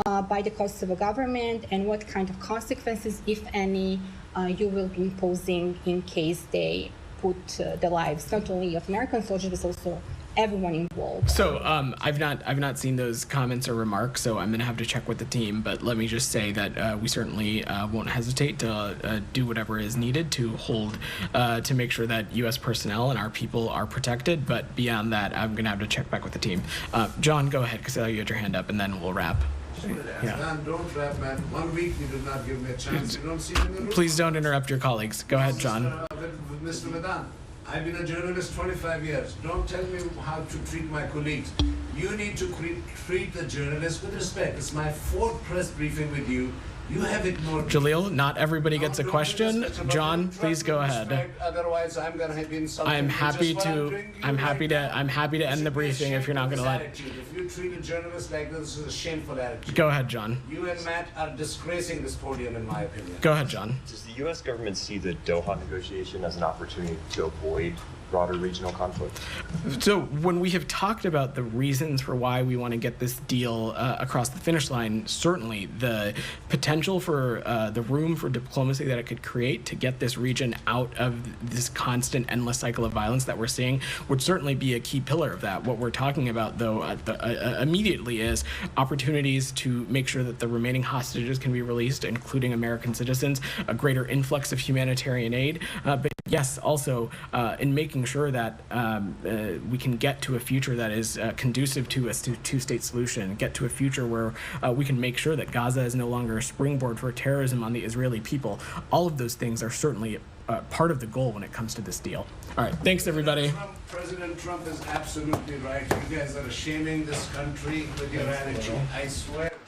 by the Kosovo government, and what kind of consequences, if any, you will be imposing in case they put the lives not only of American soldiers but also everyone involved? So I've not seen those comments or remarks, so I'm going to have to check with the team. But let me just say that we certainly won't hesitate to do whatever is needed to hold to make sure that U.S. personnel and our people are protected. But beyond that, I'm going to have to check back with the team. John, go ahead, because I saw you had your hand up, and then we'll wrap. Yeah. Man, don't wrap, man. 1 week you did not give me a chance. You don't see me in the room. Please don't interrupt your colleagues. Go ahead, John. Mr. Vedan, I've been a journalist 25 years. Don't tell me how to treat my colleagues. You need to treat the journalists with respect. It's my 4th press briefing with you. You have ignored Jaleel, not everybody gets a question. John, please go ahead. Otherwise, I'm going to be insulted. I'm happy to end the briefing if you're not going to let. If you treat a journalist like this, is a shameful attitude. Go ahead, John. You and Matt are disgracing this podium, in my opinion. Go ahead, John. Does the U.S. government see the Doha negotiation as an opportunity to avoid broader regional conflict? So when we have talked about the reasons for why we want to get this deal across the finish line, certainly the potential for the room for diplomacy that it could create to get this region out of this constant endless cycle of violence that we're seeing would certainly be a key pillar of that. What we're talking about, though, immediately is opportunities to make sure that the remaining hostages can be released, including American citizens, a greater influx of humanitarian aid, but yes, also in making sure that we can get to a future that is conducive to a two-state solution, get to a future where we can make sure that Gaza is no longer a springboard for terrorism on the Israeli people. All of those things are certainly part of the goal when it comes to this deal. All right, thanks everybody. President Trump is absolutely right. You guys are shaming this country with your attitude. I swear to you.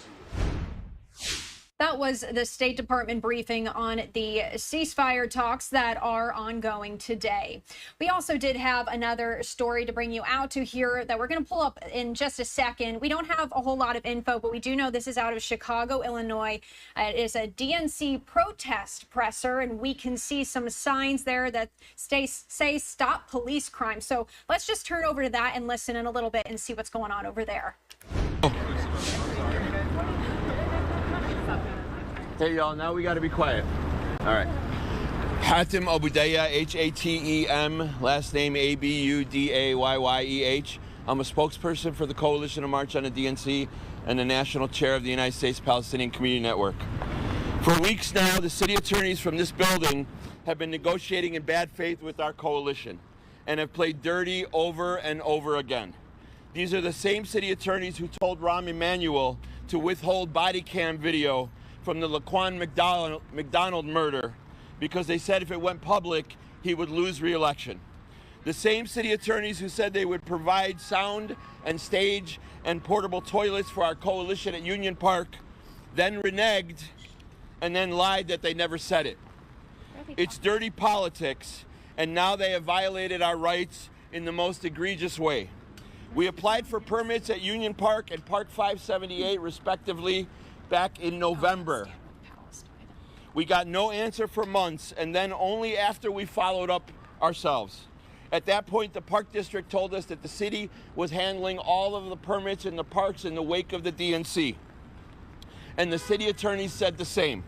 That was the State Department briefing on the ceasefire talks that are ongoing today. We also did have another story to bring you out to here that we're going to pull up in just a second. We don't have a whole lot of info, but we do know this is out of Chicago, Illinois. It is a DNC protest presser, and we can see some signs there that say stop police crime. So let's just turn over to that and listen in a little bit and see what's going on over there. Hey, y'all, now we got to be quiet. All right. Hatem Abudayeh, H-A-T-E-M, last name A-B-U-D-A-Y-Y-E-H. I'm a spokesperson for the Coalition of March on the DNC and the national chair of the United States Palestinian Community Network. For weeks now, the city attorneys from this building have been negotiating in bad faith with our coalition and have played dirty over and over again. These are the same city attorneys who told Rahm Emanuel to withhold body cam video from the Laquan McDonald murder because they said if it went public, he would lose re-election. The same city attorneys who said they would provide sound and stage and portable toilets for our coalition at Union Park, then reneged and then lied that they never said it. It's dirty politics, and now they have violated our rights in the most egregious way. We applied for permits at Union Park and Park 578, respectively, back in November. We got no answer for months, and then only after we followed up ourselves. At that point, the Park District told us that the city was handling all of the permits in the parks in the wake of the DNC. And the city attorneys said the same.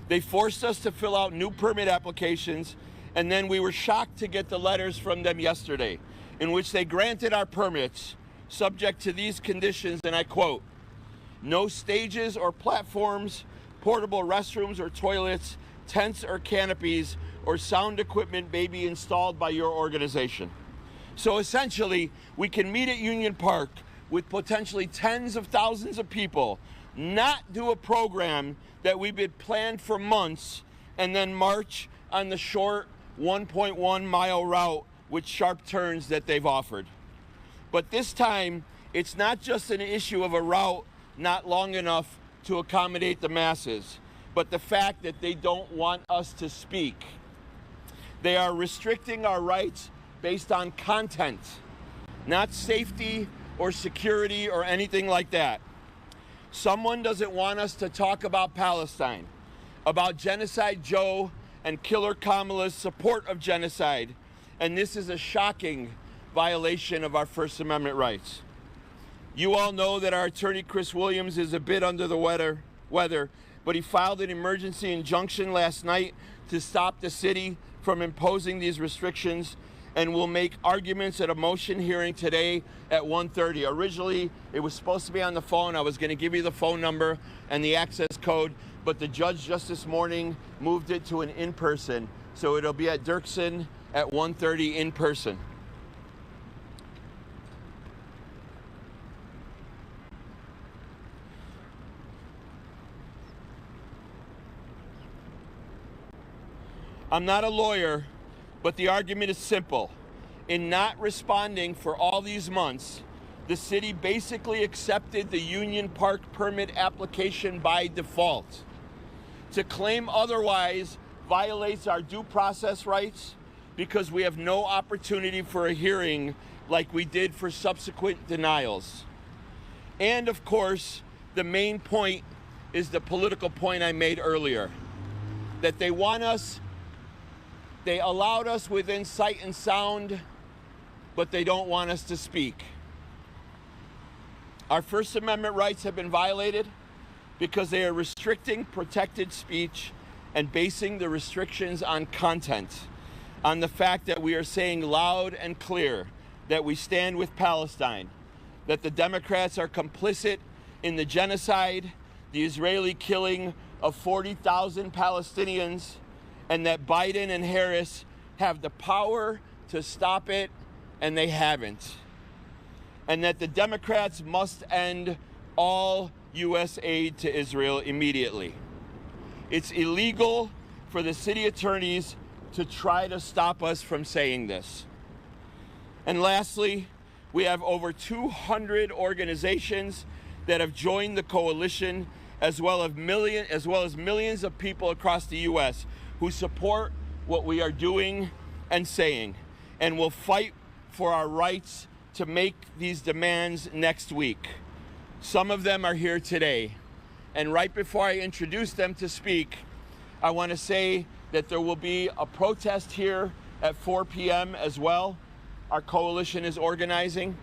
They forced us to fill out new permit applications, and then we were shocked to get the letters from them yesterday, in which they granted our permits subject to these conditions, and I quote, "No stages or platforms, portable restrooms or toilets, tents or canopies, or sound equipment may be installed by your organization." So essentially, we can meet at Union Park with potentially tens of thousands of people, not do a program that we've been planned for months, and then march on the short 1.1 mile route with sharp turns that they've offered. But this time, it's not just an issue of a route not long enough to accommodate the masses, but the fact that they don't want us to speak. They are restricting our rights based on content, not safety or security or anything like that. Someone doesn't want us to talk about Palestine, about Genocide Joe and Killer Kamala's support of genocide, and this is a shocking violation of our First Amendment rights. You all know that our attorney Chris Williams is a bit under the weather, but he filed an emergency injunction last night to stop the city from imposing these restrictions, and will make arguments at a motion hearing today at 1:30. Originally, it was supposed to be on the phone. I was going to give you the phone number and the access code, but the judge just this morning moved it to an in-person. So it'll be at Dirksen at 1:30 in person. I'm not a lawyer, but the argument is simple. In not responding for all these months, the city basically accepted the Union Park permit application by default. To claim otherwise violates our due process rights because we have no opportunity for a hearing like we did for subsequent denials. And of course, the main point is the political point I made earlier, that they allowed us within sight and sound, but they don't want us to speak. Our First Amendment rights have been violated because they are restricting protected speech and basing the restrictions on content, on the fact that we are saying loud and clear that we stand with Palestine, that the Democrats are complicit in the genocide, the Israeli killing of 40,000 Palestinians, and that Biden and Harris have the power to stop it, and they haven't. And that the Democrats must end all U.S. aid to Israel immediately. It's illegal for the city attorneys to try to stop us from saying this. And lastly, we have over 200 organizations that have joined the coalition, as well as millions of people across the U.S. who support what we are doing and saying, and will fight for our rights to make these demands next week. Some of them are here today. And right before I introduce them to speak, I want to say that there will be a protest here at 4 p.m. as well. Our coalition is organizing,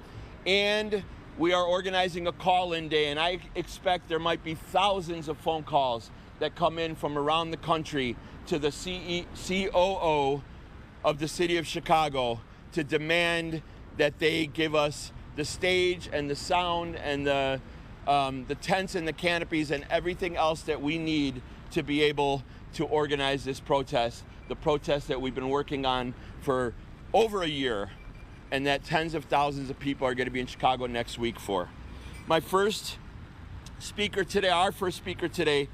and we are organizing a call-in day, and I expect there might be thousands of phone calls that come in from around the country to the COO of the city of Chicago to demand that they give us the stage and the sound and the tents and the canopies and everything else that we need to be able to organize this protest, the protest that we've been working on for over a year, and that tens of thousands of people are going to be in Chicago next week for. Our first speaker today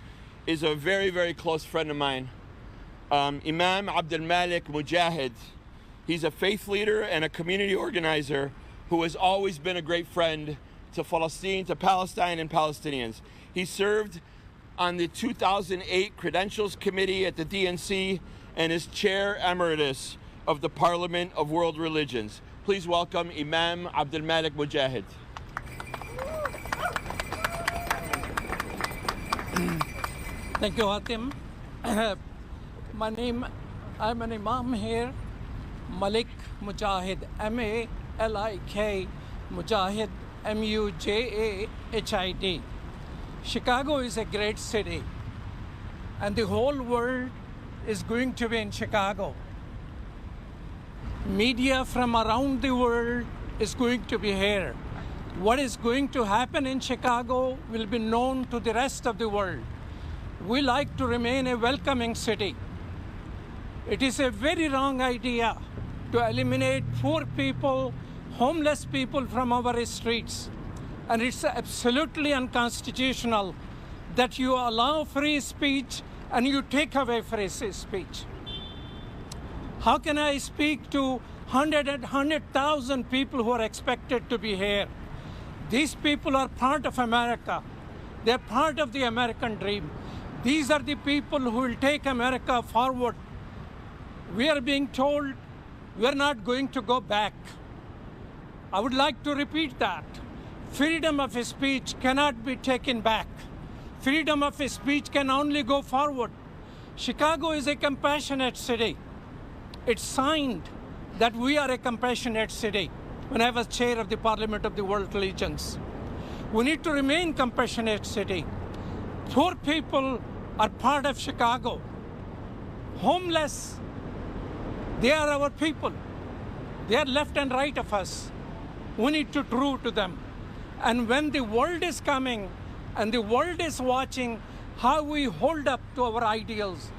is a very, very close friend of mine, Imam Abdul Malik Mujahid. He's a faith leader and a community organizer who has always been a great friend to Palestine, and Palestinians. He served on the 2008 Credentials Committee at the DNC and is Chair Emeritus of the Parliament of World Religions. Please welcome Imam Abdul Malik Mujahid. Thank you, Hatim. I'm an Imam here, Malik Mujahid, M-A-L-I-K, Mujahid, M-U-J-A-H-I-D. Chicago is a great city, and the whole world is going to be in Chicago. Media from around the world is going to be here. What is going to happen in Chicago will be known to the rest of the world. We like to remain a welcoming city. It is a very wrong idea to eliminate poor people, homeless people from our streets. And it's absolutely unconstitutional that you allow free speech and you take away free speech. How can I speak to 100,000 people who are expected to be here? These people are part of America. They're part of the American dream. These are the people who will take America forward. We are being told we're not going to go back. I would like to repeat that. Freedom of speech cannot be taken back. Freedom of speech can only go forward. Chicago is a compassionate city. It's signed that we are a compassionate city when I was chair of the Parliament of the World Religions. We need to remain compassionate city. Poor people are part of Chicago. Homeless, they are our people. They are left and right of us. We need to true to them. And when the world is coming and the world is watching how we hold up to our ideals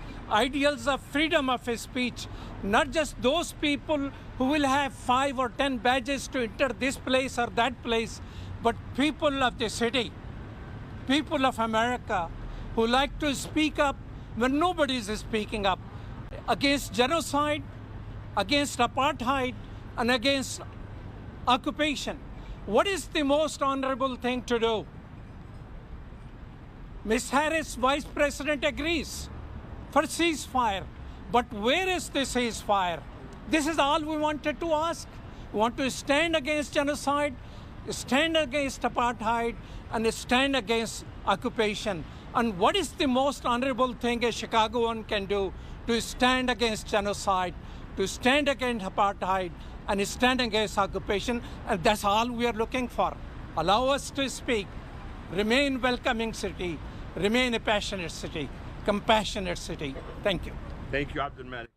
of freedom of speech, not just those people who will have 5 or 10 badges to enter this place or that place, but people of the city, people of America who like to speak up when nobody is speaking up against genocide, against apartheid, and against occupation. What is the most honorable thing to do? Ms. Harris, Vice President, agrees for ceasefire. But where is the ceasefire? This is all we wanted to ask. We want to stand against genocide, stand against apartheid, and stand against occupation. And what is the most honorable thing a Chicagoan can do to stand against genocide, to stand against apartheid, and stand against occupation? And that's all we are looking for. Allow us to speak, remain welcoming city, remain a passionate city, compassionate city. Thank you. Thank you, Abdul Malik.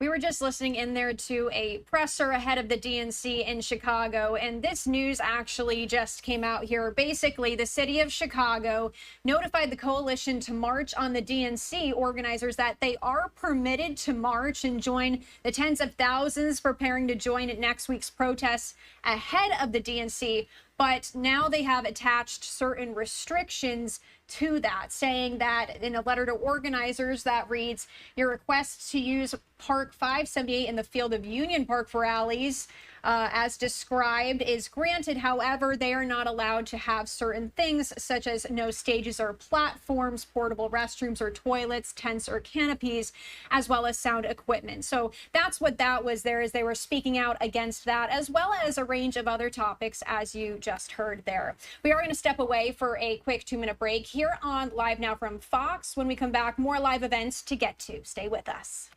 We were just listening in there to a presser ahead of the DNC in Chicago, and this news actually just came out here. Basically, the city of Chicago notified the coalition to march on the DNC organizers that they are permitted to march and join the tens of thousands preparing to join at next week's protests ahead of the DNC. But now they have attached certain restrictions to that, saying that in a letter to organizers that reads, your request to use Park 578 in the field of Union Park for rallies, as described, is granted. However, they are not allowed to have certain things such as no stages or platforms, portable restrooms or toilets, tents or canopies, as well as sound equipment. So that's what that was there, as they were speaking out against that, as well as a range of other topics, as you just heard there. We are going to step away for a quick 2-minute break here on Live Now from Fox. When we come back, more live events to get to. Stay with us.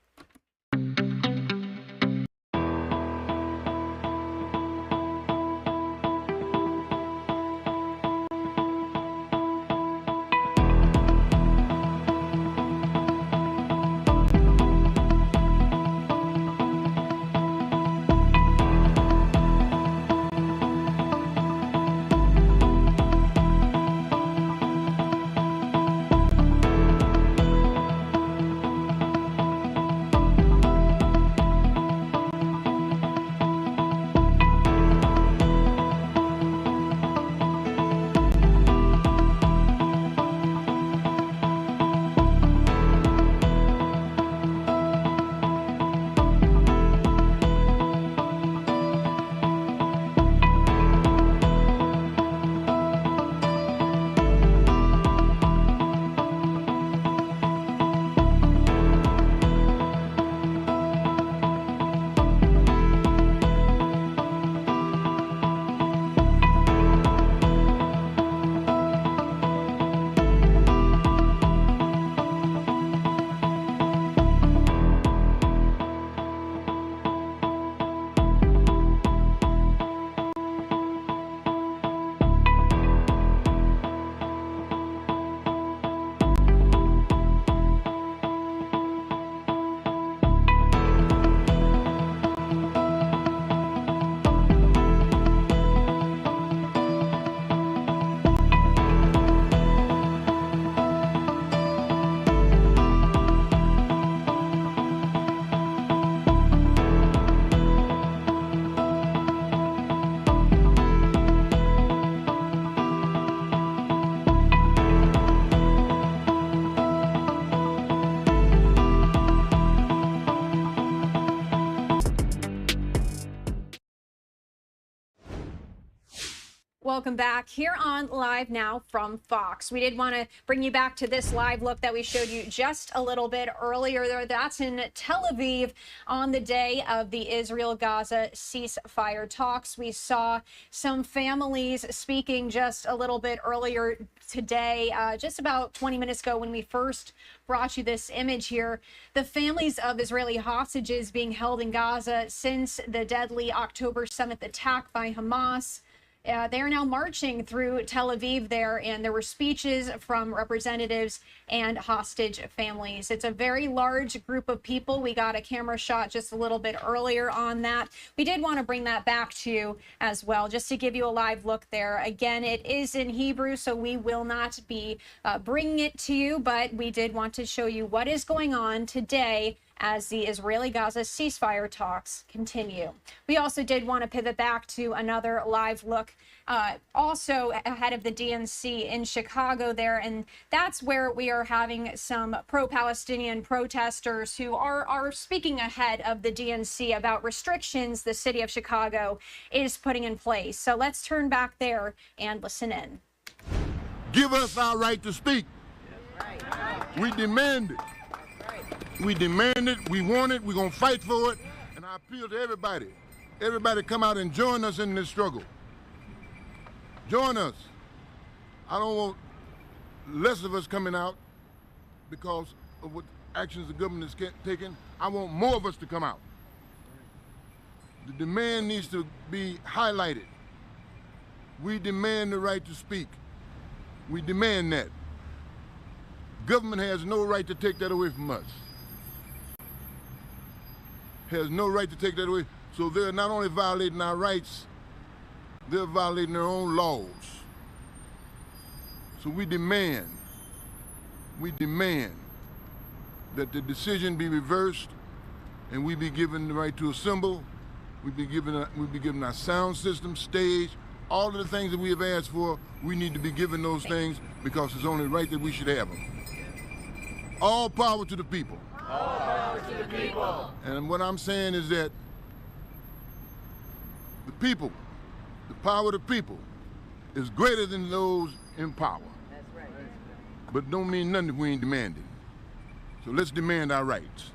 welcome back here on Live Now from Fox. We did want to bring you back to this live look that we showed you just a little bit earlier there. That's in Tel Aviv on the day of the Israel-Gaza ceasefire talks. We saw some families speaking just a little bit earlier today, just about 20 minutes ago when we first brought you this image here. The families of Israeli hostages being held in Gaza since the deadly October 7th attack by Hamas. They are now marching through Tel Aviv there, and there were speeches from representatives and hostage families. It's a very large group of people. We got a camera shot just a little bit earlier on that. We did want to bring that back to you as well, just to give you a live look there. Again, it is in Hebrew, so we will not be bringing it to you, but we did want to show you what is going on today as the Israeli-Gaza ceasefire talks continue. We also did want to pivot back to another live look, also ahead of the DNC in Chicago there, and that's where we are having some pro-Palestinian protesters who are speaking ahead of the DNC about restrictions the city of Chicago is putting in place. So let's turn back there and listen in. Give us our right to speak. We demand it. We demand it, we want it, we're gonna fight for it, and I appeal to everybody. Everybody come out and join us in this struggle. Join us. I don't want less of us coming out because of what actions the government is taking. I want more of us to come out. The demand needs to be highlighted. We demand the right to speak. We demand that. Government has no right to take that away from us. Has no right to take that away. So they're not only violating our rights, they're violating their own laws. So we demand that the decision be reversed and we be given the right to assemble. We be given our sound system, stage, all of the things that we have asked for. We need to be given those things because it's only right that we should have them. All power to the people. All power to the people. And what I'm saying is that the people, the power of the people, is greater than those in power. That's right. But don't mean nothing if we ain't demanding. So let's demand our rights.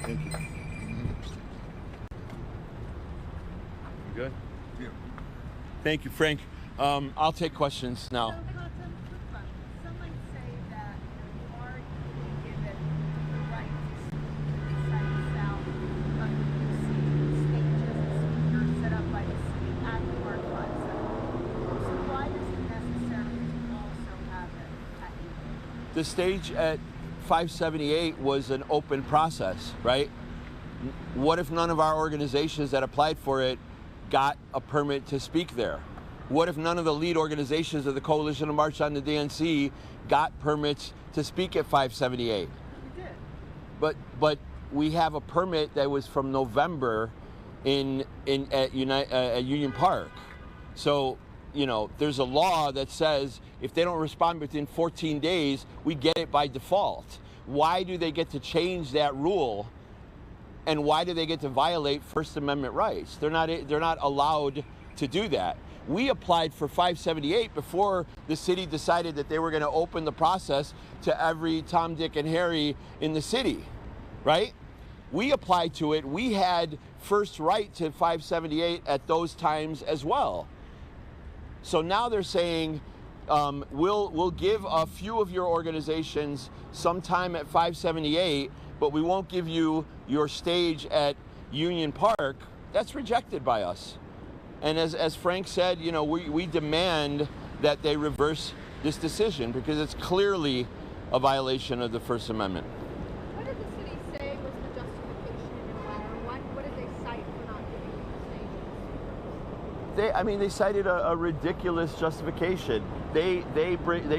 Thank you. You good? Yeah. Thank you, Frank. I'll take questions now. The stage at 578 was an open process, right? What if none of our organizations that applied for it got a permit to speak there? What if none of the lead organizations of the Coalition to March on the DNC got permits to speak at 578? We did. But we have a permit that was from November at Union Park. So, you know, there's a law that says if they don't respond within 14 days, we get it by default. Why do they get to change that rule? And why do they get to violate First Amendment rights? They're not allowed to do that. We applied for 578 before the city decided that they were going to open the process to every Tom, Dick, and Harry in the city, right? We applied to it. We had first right to 578 at those times as well. So now they're saying, we'll give a few of your organizations some time at 578, but we won't give you your stage at Union Park. That's rejected by us. And as Frank said, you know, we demand that they reverse this decision because it's clearly a violation of the First Amendment. What did the city say was the justification in your letter? What did they cite for not giving you the stages? They cited a ridiculous justification. They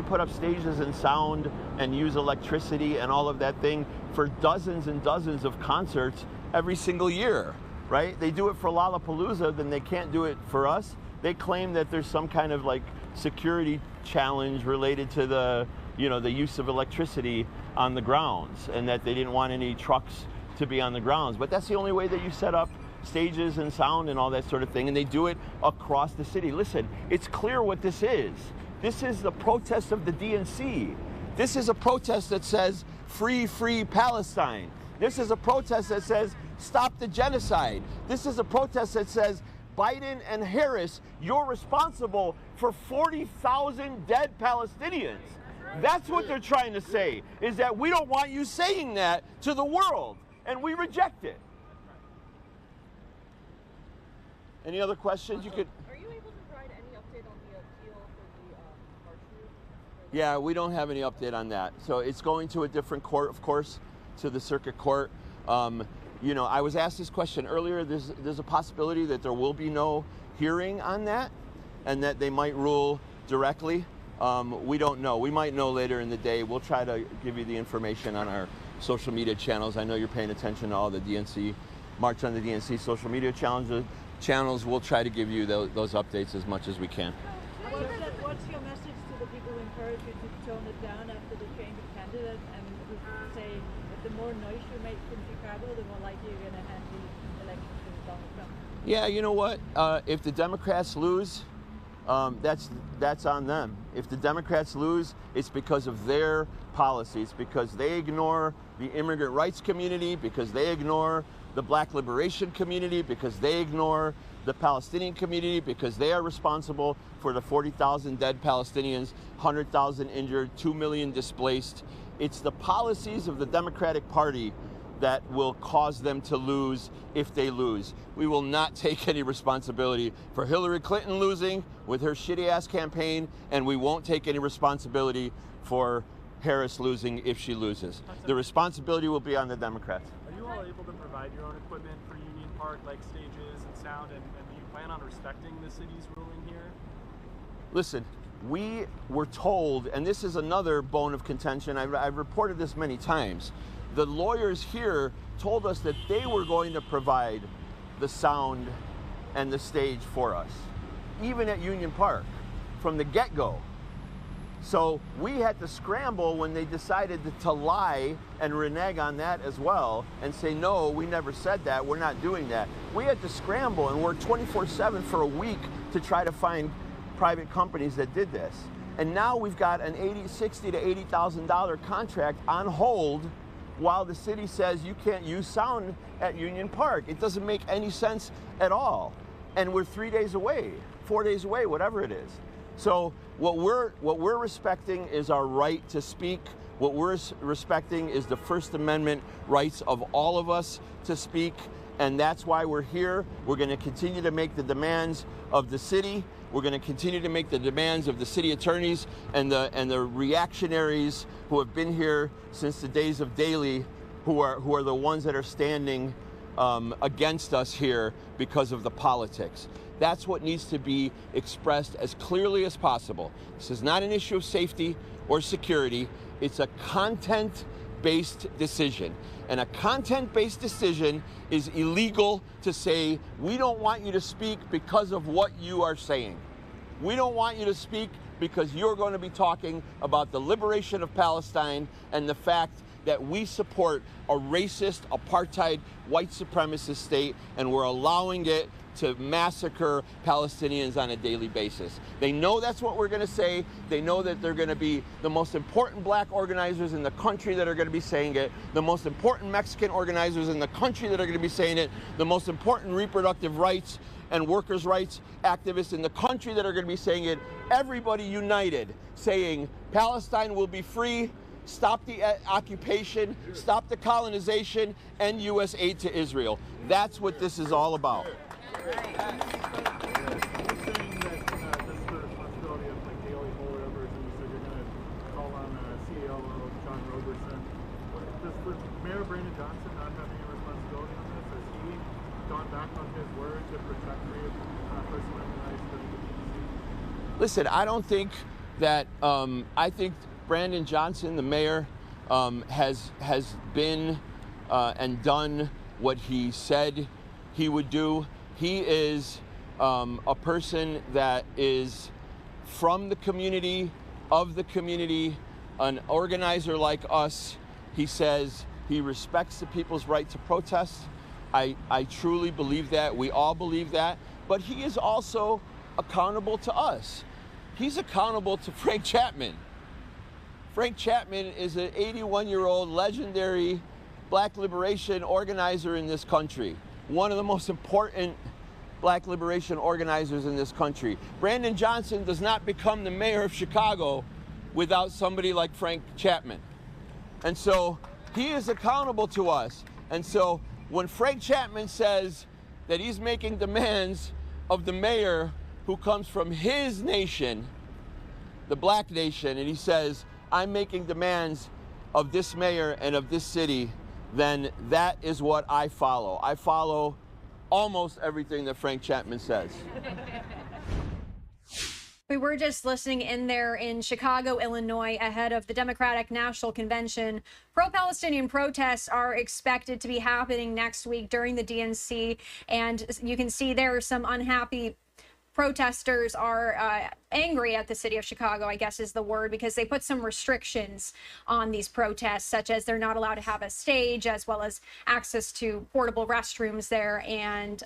put up stages and sound and use electricity and all of that thing for dozens and dozens of concerts every single year, right? They do it for Lollapalooza, then they can't do it for us. They claim that there's some kind of like security challenge related to the use of electricity on the grounds, and that they didn't want any trucks to be on the grounds. But that's the only way that you set up stages and sound and all that sort of thing, and they do it across the city. Listen, it's clear what this is. This is the protest of the DNC. This is a protest that says, free, free Palestine. This is a protest that says, stop the genocide. This is a protest that says, Biden and Harris, you're responsible for 40,000 dead Palestinians. That's what they're trying to say, is that we don't want you saying that to the world, and we reject it. Any other questions? You could. Are you able to provide any update on the appeal for the march? Yeah, we don't have any update on that. So it's going to a different court, of course, to the circuit court. You know, I was asked this question earlier. There's a possibility that there will be no hearing on that, and that they might rule directly. We don't know. We might know later in the day. We'll try to give you the information on our social media channels. I know you're paying attention to all the DNC, March on the DNC social media channels. We'll try to give you those updates as much as we can. What's your message to the people who encourage you to tone it down after the change of candidate, and who say that the more noise you make from Chicago, the more likely you're going to hand the election to Donald Trump? Yeah, you know what? If the Democrats lose, that's on them. If the Democrats lose, it's because of their policies, because they ignore the immigrant rights community, because they ignore the black liberation community, because they ignore the Palestinian community, because they are responsible for the 40,000 dead Palestinians, 100,000 injured, 2 million displaced. It's the policies of the Democratic Party that will cause them to lose if they lose. We will not take any responsibility for Hillary Clinton losing with her shitty-ass campaign, and we won't take any responsibility for Harris losing if she loses. The responsibility will be on the Democrats. Are you all able to provide your own equipment for Union Park, like stages and sound, and do you plan on respecting the city's ruling here? Listen, we were told, and this is another bone of contention, I've reported this many times, the lawyers here told us that they were going to provide the sound and the stage for us, even at Union Park, from the get-go. So we had to scramble when they decided to lie and renege on that as well and say, no, we never said that, we're not doing that. We had to scramble and work 24/7 for a week to try to find private companies that did this. And now we've got an $60,000 to $80,000 contract on hold while the city says you can't use sound at Union Park. It doesn't make any sense at all. And we're 3 days away, 4 days away, whatever it is. So what we're respecting is our right to speak. What we're respecting is the First Amendment rights of all of us to speak. And that's why we're here. We're going to continue to make the demands of the city. We're going to continue to make the demands of the city attorneys and the reactionaries who have been here since the days of Daley, who are the ones that are standing against us here because of the politics. That's what needs to be expressed as clearly as possible. This is not an issue of safety or security. It's a content-based decision. And a content-based decision is illegal to say, we don't want you to speak because of what you are saying. We don't want you to speak because you're going to be talking about the liberation of Palestine and the fact that we support a racist, apartheid, white supremacist state, and we're allowing it to massacre Palestinians on a daily basis. They know that's what we're going to say. They know that they're going to be the most important black organizers in the country that are going to be saying it, the most important Mexican organizers in the country that are going to be saying it, the most important reproductive rights and workers' rights activists in the country that are going to be saying it. Everybody united, saying Palestine will be free, stop the occupation, stop the colonization, end U.S. aid to Israel. That's what this is all about. You're saying that this is the responsibility of like daily holdovers, and you said you're going to call on CEO John Roberson. Does Mayor Brandon Johnson not have any responsibility on this? Has he gone back on his word to protect First Amendment rights to the DNC? Listen, I don't think that. I think Brandon Johnson, the mayor, has been and done what he said he would do. He is a person that is from the community, of the community, an organizer like us. He says He respects the people's right to protest. I truly believe that. We all believe that. But he is also accountable to us. He's accountable to Frank Chapman. Frank Chapman is an 81-year-old legendary Black liberation organizer in this country. One of the most important Black liberation organizers in this country. Brandon Johnson does not become the mayor of Chicago without somebody like Frank Chapman. And so he is accountable to us. And so when Frank Chapman says that he's making demands of the mayor who comes from his nation, the Black nation, and he says, I'm making demands of this mayor and of this city, then that is what I follow. I follow almost everything that Frank Chapman says. We were just listening in there in Chicago, Illinois, ahead of the Democratic National Convention. Pro-Palestinian protests are expected to be happening next week during the DNC, and you can see there are some unhappy protesters are angry at the city of Chicago, I guess is the word, because they put some restrictions on these protests, such as they're not allowed to have a stage, as well as access to portable restrooms there and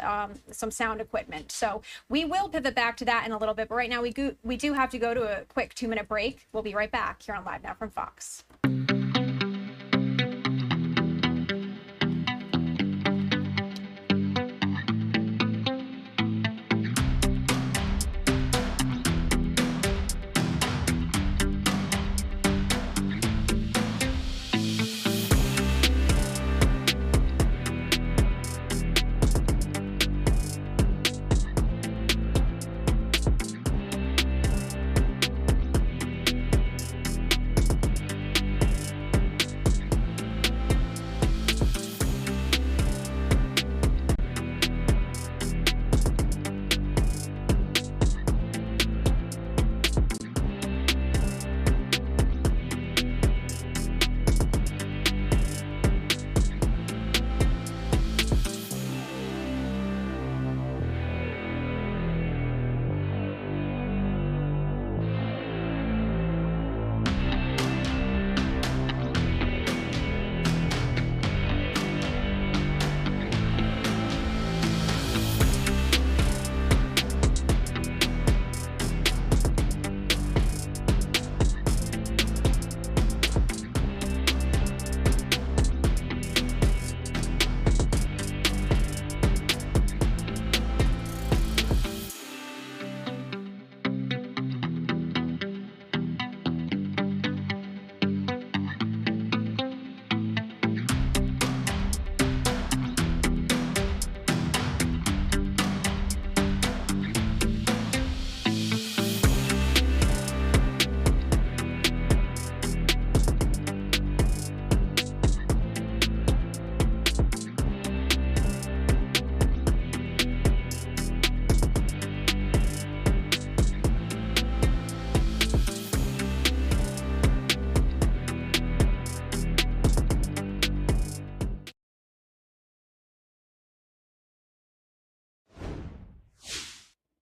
some sound equipment. So we will pivot back to that in a little bit. But right now we do have to go to a quick 2-minute break. We'll be right back here on Live Now from Fox.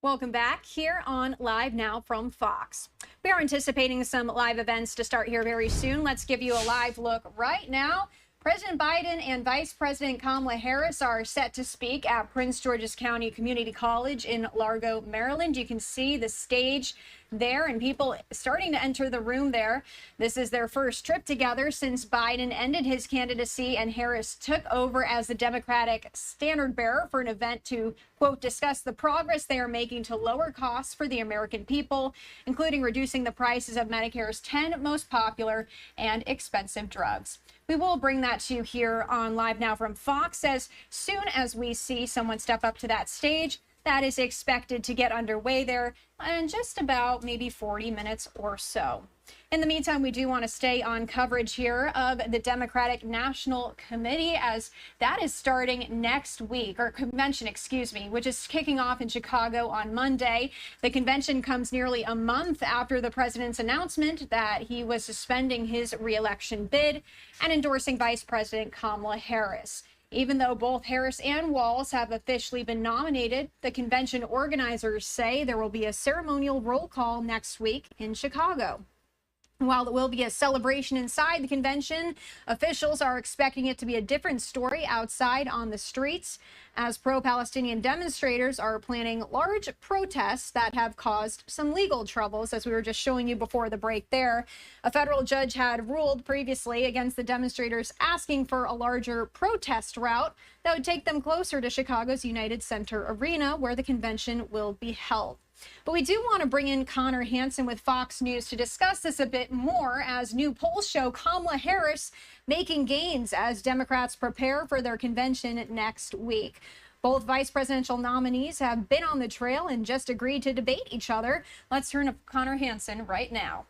Welcome back here on Live Now from Fox. We are anticipating some live events to start here very soon. Let's give you a live look right now. President Biden and Vice President Kamala Harris are set to speak at Prince George's County Community College in Largo, Maryland. You can see the stage there and people starting to enter the room there. This is their first trip together since Biden ended his candidacy and Harris took over as the Democratic standard bearer for an event to, quote, discuss the progress they are making to lower costs for the American people, including reducing the prices of Medicare's 10 most popular and expensive drugs. We will bring that to you here on Live Now from Fox as soon as we see someone step up to that stage. That is expected to get underway there in just about maybe 40 minutes or so. In the meantime, we do want to stay on coverage here of the Democratic National Committee as that is starting next week, or convention, excuse me, which is kicking off in Chicago on Monday. The convention comes nearly a month after the president's announcement that he was suspending his re-election bid and endorsing Vice President Kamala Harris. Even though both Harris and Walz have officially been nominated, the convention organizers say there will be a ceremonial roll call next week in Chicago. While it will be a celebration inside the convention, officials are expecting it to be a different story outside on the streets, as pro-Palestinian demonstrators are planning large protests that have caused some legal troubles, as we were just showing you before the break there. A federal judge had ruled previously against the demonstrators asking for a larger protest route that would take them closer to Chicago's United Center Arena, where the convention will be held. But we do want to bring in Connor Hansen with Fox News to discuss this a bit more, as new polls show Kamala Harris making gains as Democrats prepare for their convention next week. Both vice presidential nominees have been on the trail and just agreed to debate each other. Let's turn to Connor Hansen right now.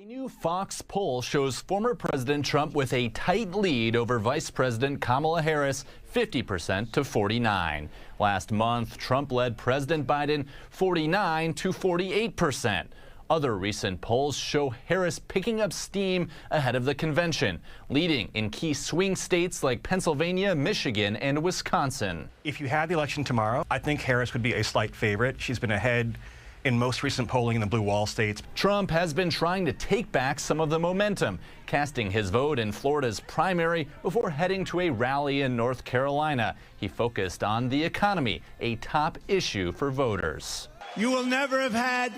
A new Fox poll shows former President Trump with a tight lead over Vice President Kamala Harris, 50% to 49%. Last month, Trump led President Biden 49% to 48%. Other recent polls show Harris picking up steam ahead of the convention, leading in key swing states like Pennsylvania, Michigan, and Wisconsin. If you had the election tomorrow, I think Harris would be a slight favorite. She's been ahead in most recent polling in the blue wall states. Trump has been trying to take back some of the momentum, casting his vote in Florida's primary before heading to a rally in North Carolina. He focused on the economy, a top issue for voters. You will never have had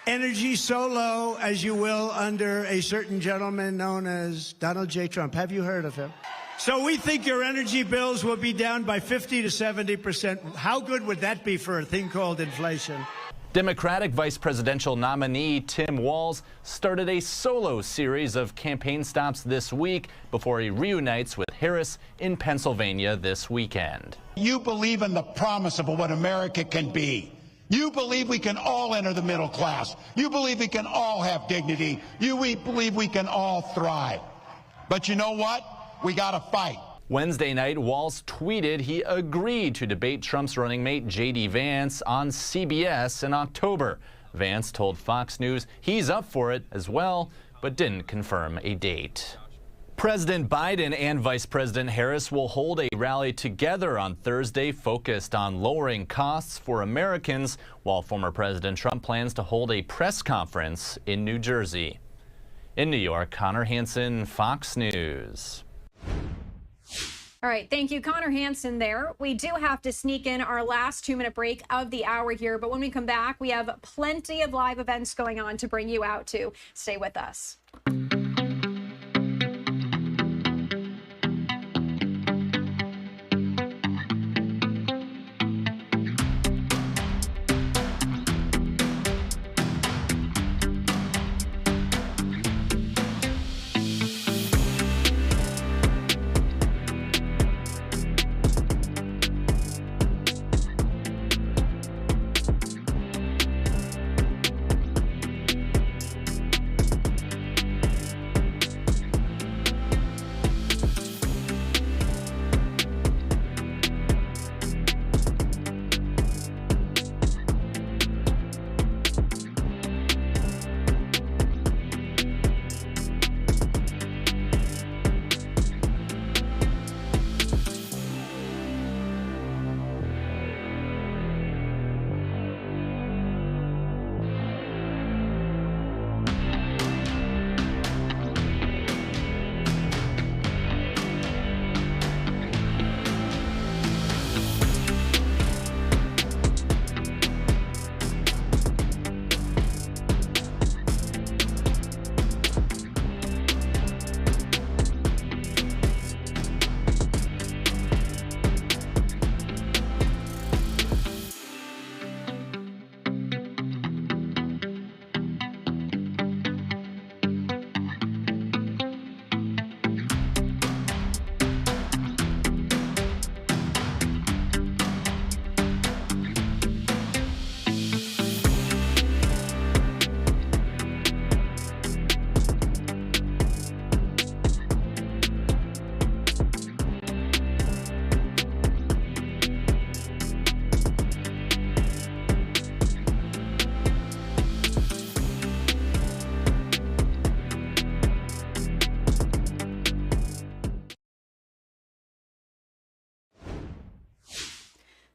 energy so low as you will under a certain gentleman known as Donald J. Trump. Have you heard of him? So we think your energy bills will be down by 50 to 70%. How good would that be for a thing called inflation? Democratic vice presidential nominee Tim Walz started a solo series of campaign stops this week before he reunites with Harris in Pennsylvania this weekend. You believe in the promise of what America can be. You believe we can all enter the middle class. You believe we can all have dignity. You believe we can all thrive. But you know what? We got to fight. Wednesday night, Walz tweeted he agreed to debate Trump's running mate J.D. Vance on CBS in October. Vance told Fox News he's up for it as well, but didn't confirm a date. President Biden and Vice President Harris will hold a rally together on Thursday focused on lowering costs for Americans, while former President Trump plans to hold a press conference in New Jersey. In New York, Connor Hansen, Fox News. All right, thank you, Connor Hansen there. We do have to sneak in our last 2-minute break of the hour here, but when we come back, we have plenty of live events going on to bring you out to. Stay with us.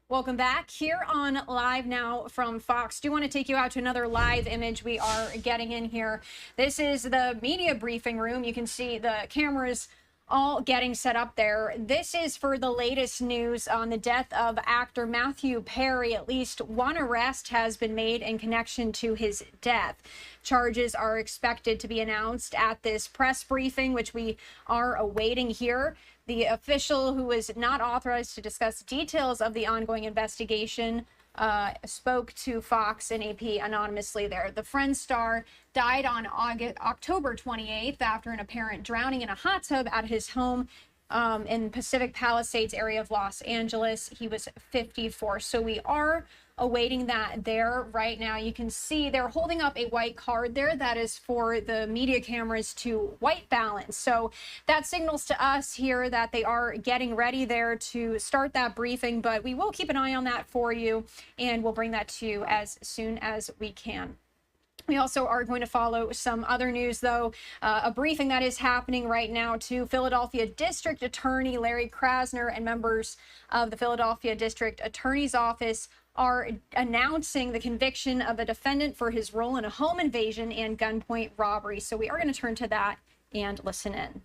Welcome back here on Live Now from Fox. Do want to take you out to another live image we are getting in here. This is the media briefing room. You can see the cameras all getting set up there. This is for the latest news on the death of actor Matthew Perry. At least one arrest has been made in connection to his death. Charges are expected to be announced at this press briefing, which we are awaiting here. The official, who was not authorized to discuss details of the ongoing investigation, spoke to Fox and AP anonymously there. The Friends star died on October 28th after an apparent drowning in a hot tub at his home in Pacific Palisades area of Los Angeles. He was 54. So we are awaiting that there right now. You can see they're holding up a white card there that is for the media cameras to white balance. So that signals to us here that they are getting ready there to start that briefing, but we will keep an eye on that for you and we'll bring that to you as soon as we can. We also are going to follow some other news, though. A briefing that is happening right now to Philadelphia District Attorney Larry Krasner and members of the Philadelphia District Attorney's Office are announcing the conviction of a defendant for his role in a home invasion and gunpoint robbery. So we are going to turn to that and listen in.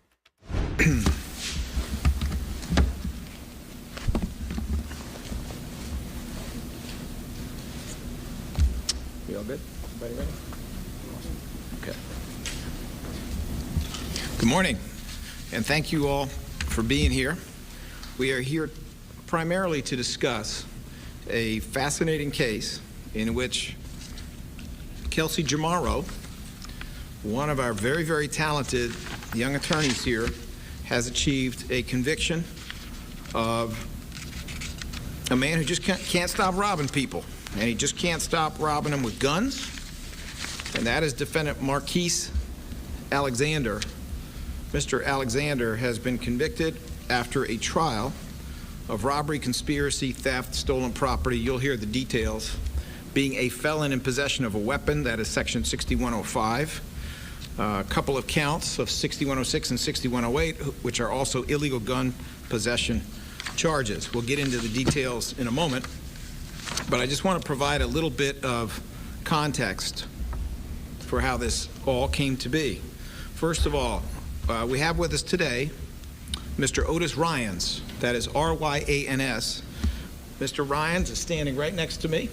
We all good? Everybody ready? Awesome. Okay. Good morning, and thank you all for being here. We are here primarily to discuss a fascinating case in which Kelsey Jamaro, one of our very, very talented young attorneys here, has achieved a conviction of a man who just can't stop robbing people. And he just can't stop robbing them with guns. And that is defendant Marquise Alexander. Mr. Alexander has been convicted after a trial of robbery, conspiracy, theft, stolen property. You'll hear the details. Being a felon in possession of a weapon, that is section 6105. A couple of counts of 6106 and 6108, which are also illegal gun possession charges. We'll get into the details in a moment, but I just want to provide a little bit of context for how this all came to be. First of all, we have with us today Mr. Otis Ryans, that is R-Y-A-N-S. Mr. Ryans is standing right next to me,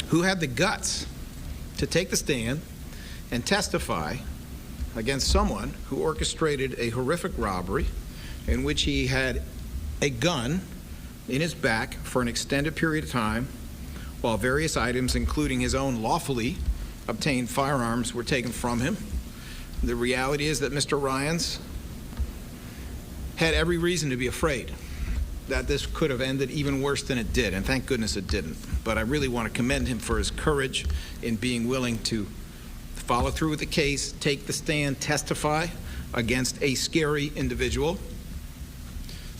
who had the guts to take the stand and testify against someone who orchestrated a horrific robbery in which he had a gun in his back for an extended period of time while various items, including his own lawfully obtained firearms, were taken from him. The reality is that Mr. Ryans had every reason to be afraid that this could have ended even worse than it did, and thank goodness it didn't. But I really want to commend him for his courage in being willing to follow through with the case, take the stand, testify against a scary individual,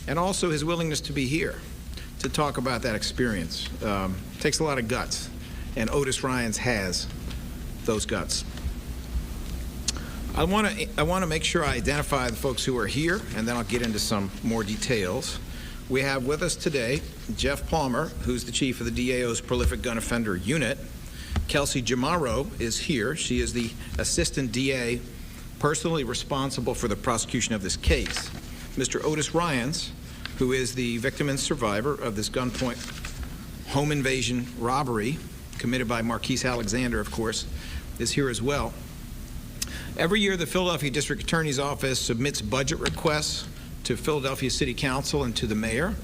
and also his willingness to be here to talk about that experience. Takes a lot of guts, and Otis Ryans has those guts. I want to make sure I identify the folks who are here, and then I'll get into some more details. We have with us today Jeff Palmer, who's the chief of the DAO's Prolific Gun Offender Unit. Kelsey Jamaro is here. She is the assistant DA personally responsible for the prosecution of this case. Mr. Otis Ryans, who is the victim and survivor of this gunpoint home invasion robbery committed by Marquise Alexander, of course, is here as well. Every year, the Philadelphia District Attorney's Office submits budget requests to Philadelphia City Council and to the mayor.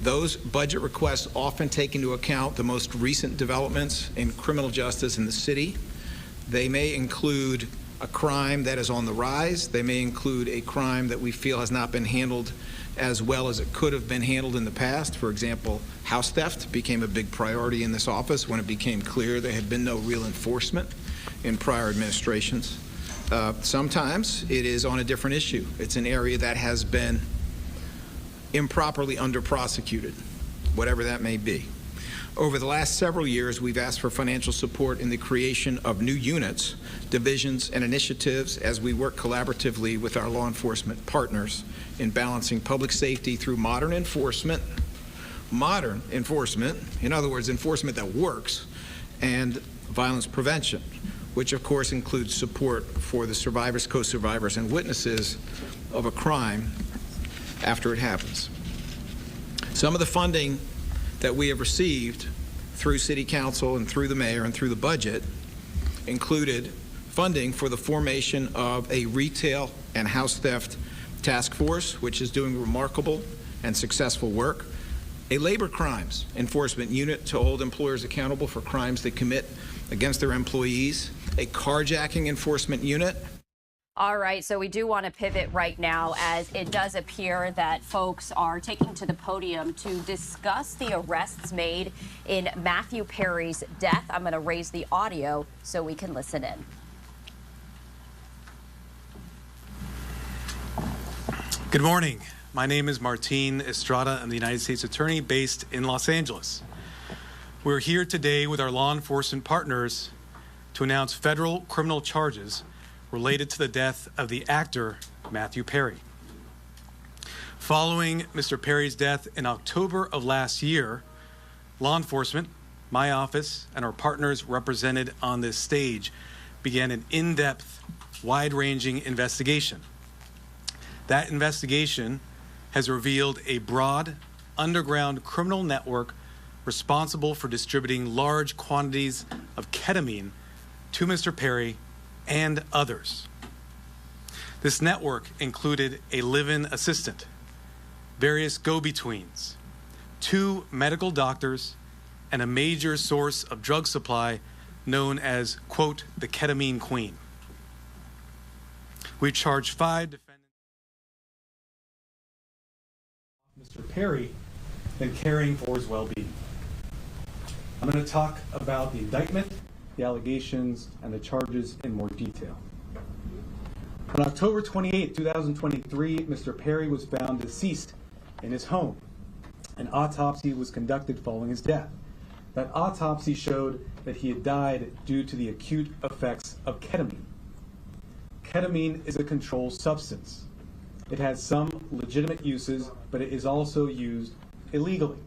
Those budget requests often take into account the most recent developments in criminal justice in the city. They may include a crime that is on the rise. They may include a crime that we feel has not been handled as well as it could have been handled in the past. For example, house theft became a big priority in this office when it became clear there had been no real enforcement in prior administrations. Sometimes it is on a different issue. It's an area that has been improperly under-prosecuted, whatever that may be. Over the last several years, we've asked for financial support in the creation of new units, divisions, and initiatives as we work collaboratively with our law enforcement partners in balancing public safety through modern enforcement, in other words, enforcement that works, and violence prevention, which of course includes support for the survivors, co-survivors, and witnesses of a crime after it happens. Some of the funding that we have received through City Council and through the Mayor and through the budget included funding for the formation of a retail and house theft task force, which is doing remarkable and successful work, a labor crimes enforcement unit to hold employers accountable for crimes they commit against their employees, a carjacking enforcement unit. All right, so we do want to pivot right now, as it does appear that folks are taking to the podium to discuss the arrests made in Matthew Perry's death. I'm going to raise the audio so we can listen in. Good morning. My name is Martin Estrada. I'm the United States Attorney based in Los Angeles. We're here today with our law enforcement partners to announce federal criminal charges related to the death of the actor Matthew Perry. Following Mr. Perry's death in October of last year, law enforcement, my office, and our partners represented on this stage began an in-depth, wide-ranging investigation. That investigation has revealed a broad, underground criminal network responsible for distributing large quantities of ketamine to Mr. Perry and others. This network included a live-in assistant, various go-betweens, 2 medical doctors, and a major source of drug supply known as, quote, the ketamine queen. We charged 5 defendants, Mr. Perry, and caring for his well-being. I'm going to talk about the indictment, the allegations, and the charges in more detail. On October 28, 2023, Mr. Perry was found deceased in his home. An autopsy was conducted following his death. That autopsy showed that he had died due to the acute effects of ketamine. Ketamine is a controlled substance. It has some legitimate uses, but it is also used illegally.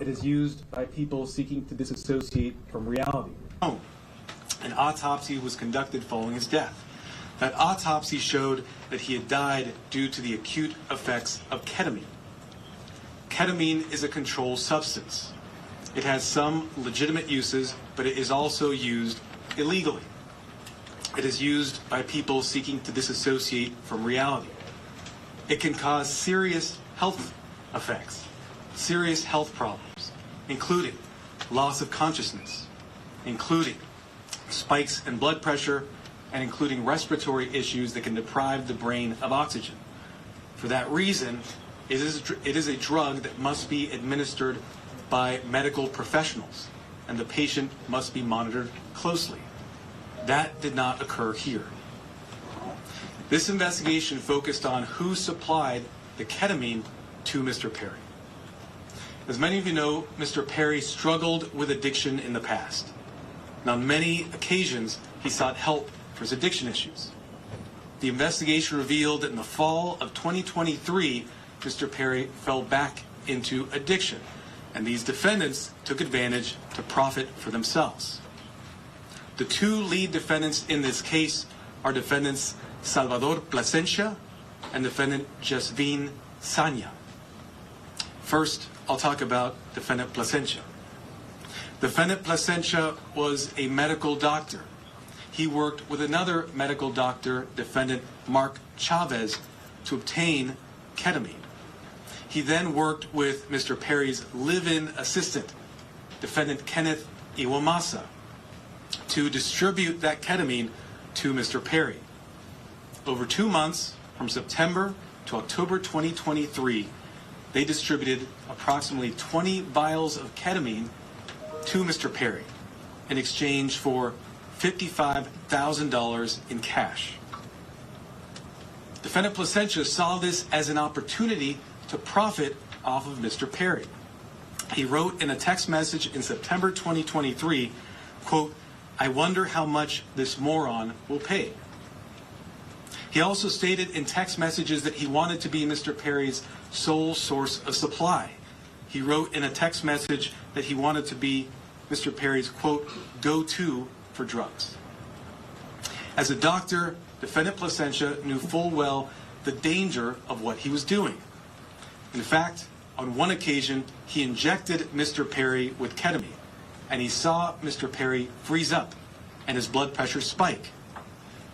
It is used by people seeking to disassociate from reality. An autopsy was conducted following his death. That autopsy showed that he had died due to the acute effects of ketamine. Ketamine is a controlled substance. It has some legitimate uses, but it is also used illegally. It is used by people seeking to disassociate from reality. It can cause serious health effects, serious health problems, including loss of consciousness, including spikes in blood pressure, and including respiratory issues that can deprive the brain of oxygen. For that reason, it is a drug that must be administered by medical professionals, and the patient must be monitored closely. That did not occur here. This investigation focused on who supplied the ketamine to Mr. Perry. As many of you know, Mr. Perry struggled with addiction in the past. And on many occasions, he sought help for his addiction issues. The investigation revealed that in the fall of 2023, Mr. Perry fell back into addiction, and these defendants took advantage to profit for themselves. The 2 lead defendants in this case are defendants Salvador Plasencia and defendant Jasvin Sanya. First, I'll talk about defendant Plasencia. Defendant Plasencia was a medical doctor. He worked with another medical doctor, defendant Mark Chavez, to obtain ketamine. He then worked with Mr. Perry's live-in assistant, defendant Kenneth Iwamasa, to distribute that ketamine to Mr. Perry. Over 2 months, from September to October 2023, they distributed approximately 20 vials of ketamine to Mr. Perry in exchange for $55,000 in cash. Defendant Plasencia saw this as an opportunity to profit off of Mr. Perry. He wrote in a text message in September 2023, quote, "I wonder how much this moron will pay." He also stated in text messages that he wanted to be Mr. Perry's sole source of supply. He wrote in a text message that he wanted to be Mr. Perry's, quote, "go-to for drugs." As a doctor, defendant Placentia knew full well the danger of what he was doing. In fact, on one occasion, he injected Mr. Perry with ketamine, and he saw Mr. Perry freeze up and his blood pressure spike.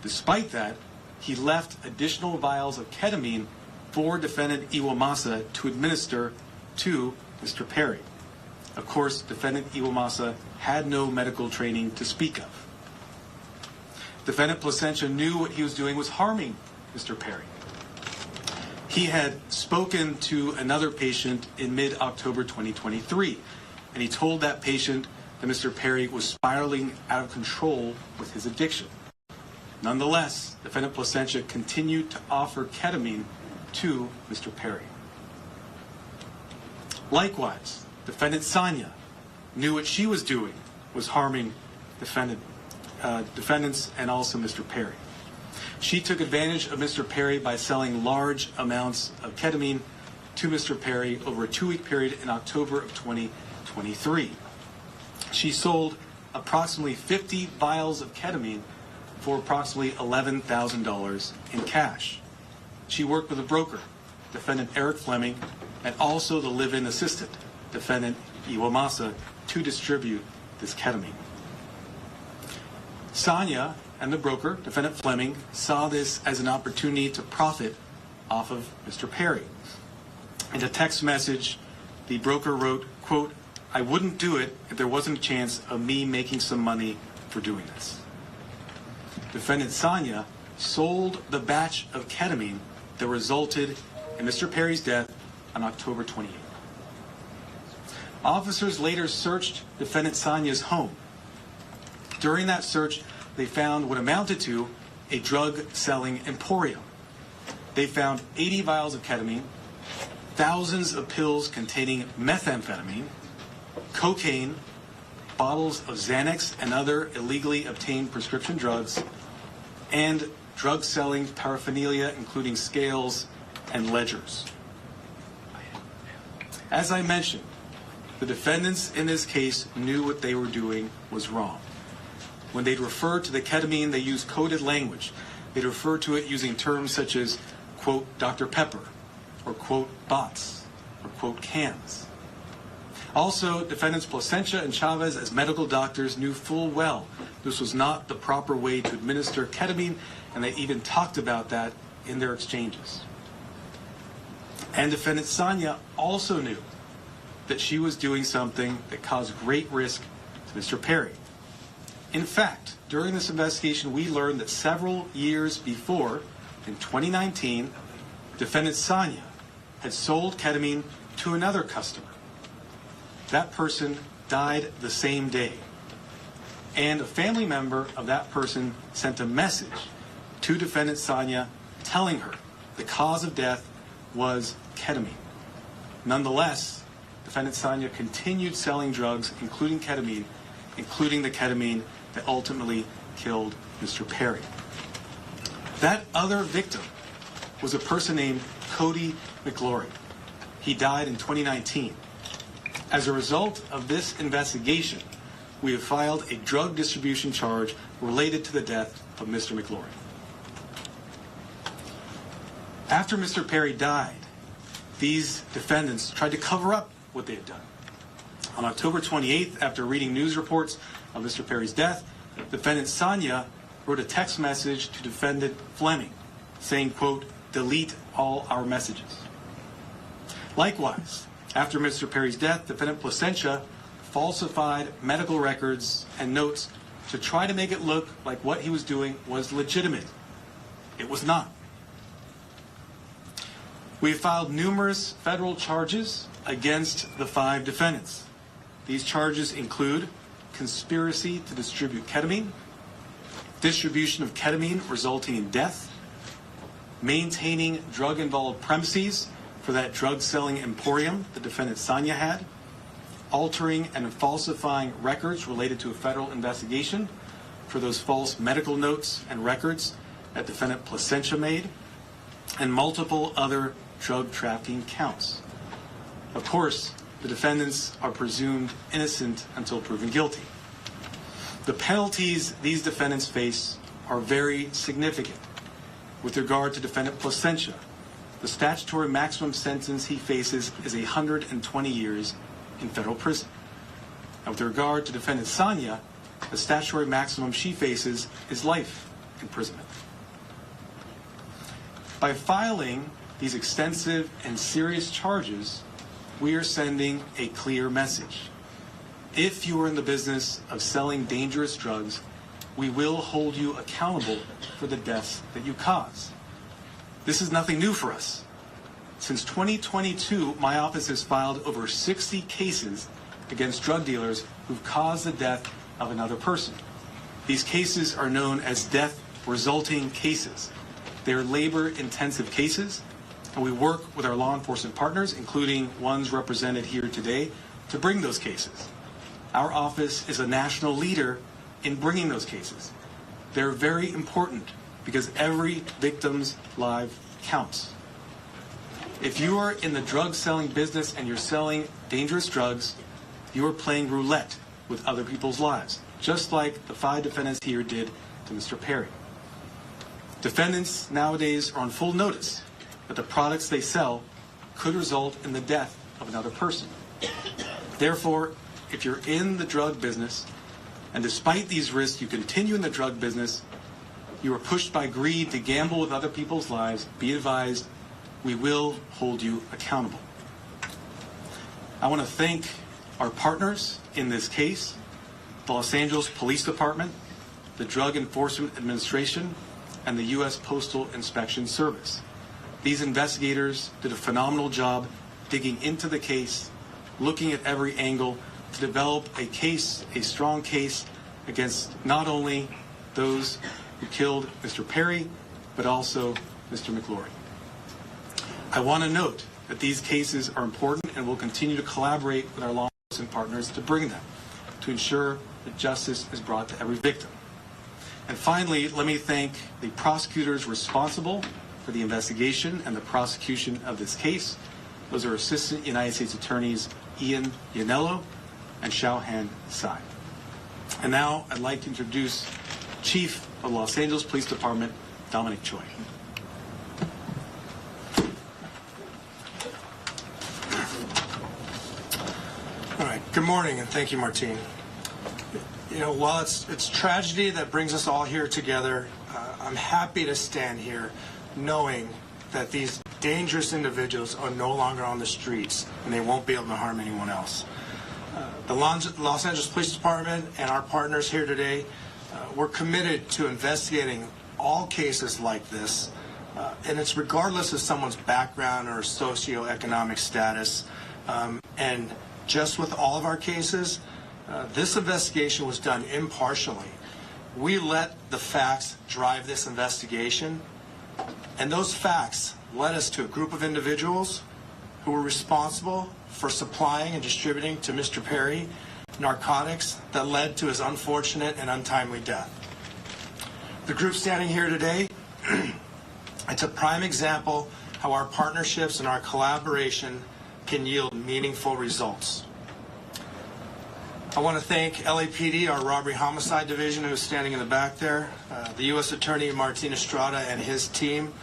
Despite that, he left additional vials of ketamine for defendant Iwamasa to administer to Mr. Perry. Of course, defendant Iwamasa had no medical training to speak of. Defendant Placentia knew what he was doing was harming Mr. Perry. He had spoken to another patient in mid-October 2023, and he told that patient that Mr. Perry was spiraling out of control with his addiction. Nonetheless, defendant Placentia continued to offer ketamine to Mr. Perry. Likewise, defendant Sonia knew what she was doing was harming defendants and also Mr. Perry. She took advantage of Mr. Perry by selling large amounts of ketamine to Mr. Perry over a 2-week period in October of 2023. She sold approximately 50 vials of ketamine for approximately $11,000 in cash. She worked with a broker, defendant Eric Fleming, and also the live-in assistant, defendant Iwamasa, to distribute this ketamine. Sonia and the broker, defendant Fleming, saw this as an opportunity to profit off of Mr. Perry. In a text message, the broker wrote, quote, "I wouldn't do it if there wasn't a chance of me making some money for doing this." Defendant Sonia sold the batch of ketamine that resulted in Mr. Perry's death on October 28th. Officers later searched defendant Sonia's home. During that search, they found what amounted to a drug-selling emporium. They found 80 vials of ketamine, thousands of pills containing methamphetamine, cocaine, bottles of Xanax and other illegally obtained prescription drugs, and drug-selling paraphernalia, including scales and ledgers. As I mentioned, the defendants in this case knew what they were doing was wrong. When they'd refer to the ketamine, they used coded language. They'd refer to it using terms such as, quote, Dr. Pepper, or quote, bots, or quote, cans. Also, defendants Placentia and Chavez, as medical doctors, knew full well this was not the proper way to administer ketamine, and they even talked about that in their exchanges. And defendant Sonia also knew that she was doing something that caused great risk to Mr. Perry. In fact, during this investigation, we learned that several years before, in 2019, defendant Sonia had sold ketamine to another customer. That person died the same day. And a family member of that person sent a message to defendant Sonia telling her the cause of death was ketamine. Nonetheless, defendant Sonia continued selling drugs, including ketamine, including the ketamine that ultimately killed Mr. Perry. That other victim was a person named Cody McLaurin. He died in 2019. As a result of this investigation, we have filed a drug distribution charge related to the death of Mr. McLaurin. After Mr. Perry died, these defendants tried to cover up what they had done. On October 28th, after reading news reports of Mr. Perry's death, defendant Sonia wrote a text message to defendant Fleming saying, quote, delete all our messages. Likewise, after Mr. Perry's death, defendant Placentia falsified medical records and notes to try to make it look like what he was doing was legitimate. It was not. We have filed numerous federal charges against the 5 defendants. These charges include conspiracy to distribute ketamine, distribution of ketamine resulting in death, maintaining drug-involved premises for that drug-selling emporium the defendant Sonia had, altering and falsifying records related to a federal investigation for those false medical notes and records that defendant Placentia made, and multiple other drug trafficking counts. Of course, the defendants are presumed innocent until proven guilty. The penalties these defendants face are very significant. With regard to defendant Placentia, the statutory maximum sentence he faces is 120 years in federal prison. And with regard to defendant Sonia, the statutory maximum she faces is life imprisonment. By filing these extensive and serious charges, we are sending a clear message. If you are in the business of selling dangerous drugs, we will hold you accountable for the deaths that you cause. This is nothing new for us. Since 2022, my office has filed over 60 cases against drug dealers who've caused the death of another person. These cases are known as death resulting cases. They are labor-intensive cases, and we work with our law enforcement partners, including ones represented here today, to bring those cases. Our office is a national leader in bringing those cases. They're very important because every victim's life counts. If you are in the drug selling business and you're selling dangerous drugs, you are playing roulette with other people's lives, just like the 5 defendants here did to Mr. Perry. Defendants nowadays are on full notice that the products they sell could result in the death of another person. Therefore, if you're in the drug business, and despite these risks you continue in the drug business, you are pushed by greed to gamble with other people's lives, be advised, we will hold you accountable. I want to thank our partners in this case, the Los Angeles Police Department, the Drug Enforcement Administration, and the U.S. Postal Inspection Service. These investigators did a phenomenal job digging into the case, looking at every angle to develop a case, a strong case, against not only those who killed Mr. Perry, but also Mr. McLaurin. I want to note that these cases are important and will continue to collaborate with our law enforcement partners to bring them, to ensure that justice is brought to every victim. And finally, let me thank the prosecutors responsible for the investigation and the prosecution of this case. Those are Assistant United States Attorneys Ian Yanello and Xiaohan Tsai. And now I'd like to introduce Chief of Los Angeles Police Department, Dominic Choi. All right, good morning, and thank you, Martine. You know, while it's tragedy that brings us all here together, I'm happy to stand here knowing that these dangerous individuals are no longer on the streets and they won't be able to harm anyone else. The Los Angeles Police Department and our partners here today, we're committed to investigating all cases like this, and it's regardless of someone's background or socioeconomic status. And just with all of our cases, this investigation was done impartially. We let the facts drive this investigation, and those facts led us to a group of individuals who were responsible for supplying and distributing to Mr. Perry narcotics that led to his unfortunate and untimely death. The group standing here today, it's a prime example how our partnerships and our collaboration can yield meaningful results. I want to thank LAPD, our Robbery Homicide Division, who's standing in the back there, the U.S. Attorney Martin Estrada and his team,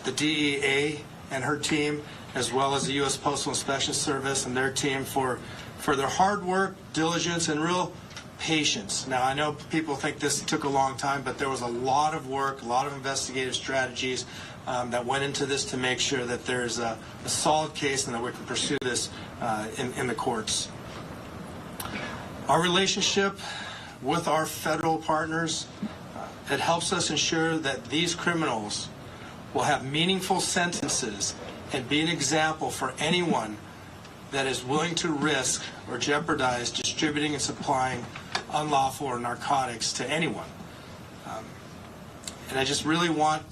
the DEA and her team, as well as the U.S. Postal Inspection Service and their team for their hard work, diligence, and real patience. Now, I know people think this took a long time, but there was a lot of work, a lot of investigative strategies that went into this to make sure that there's a solid case and that we can pursue this in the courts. Our relationship with our federal partners, it helps us ensure that these criminals will have meaningful sentences and be an example for anyone that is willing to risk or jeopardize distributing and supplying unlawful or narcotics to anyone. And I just really want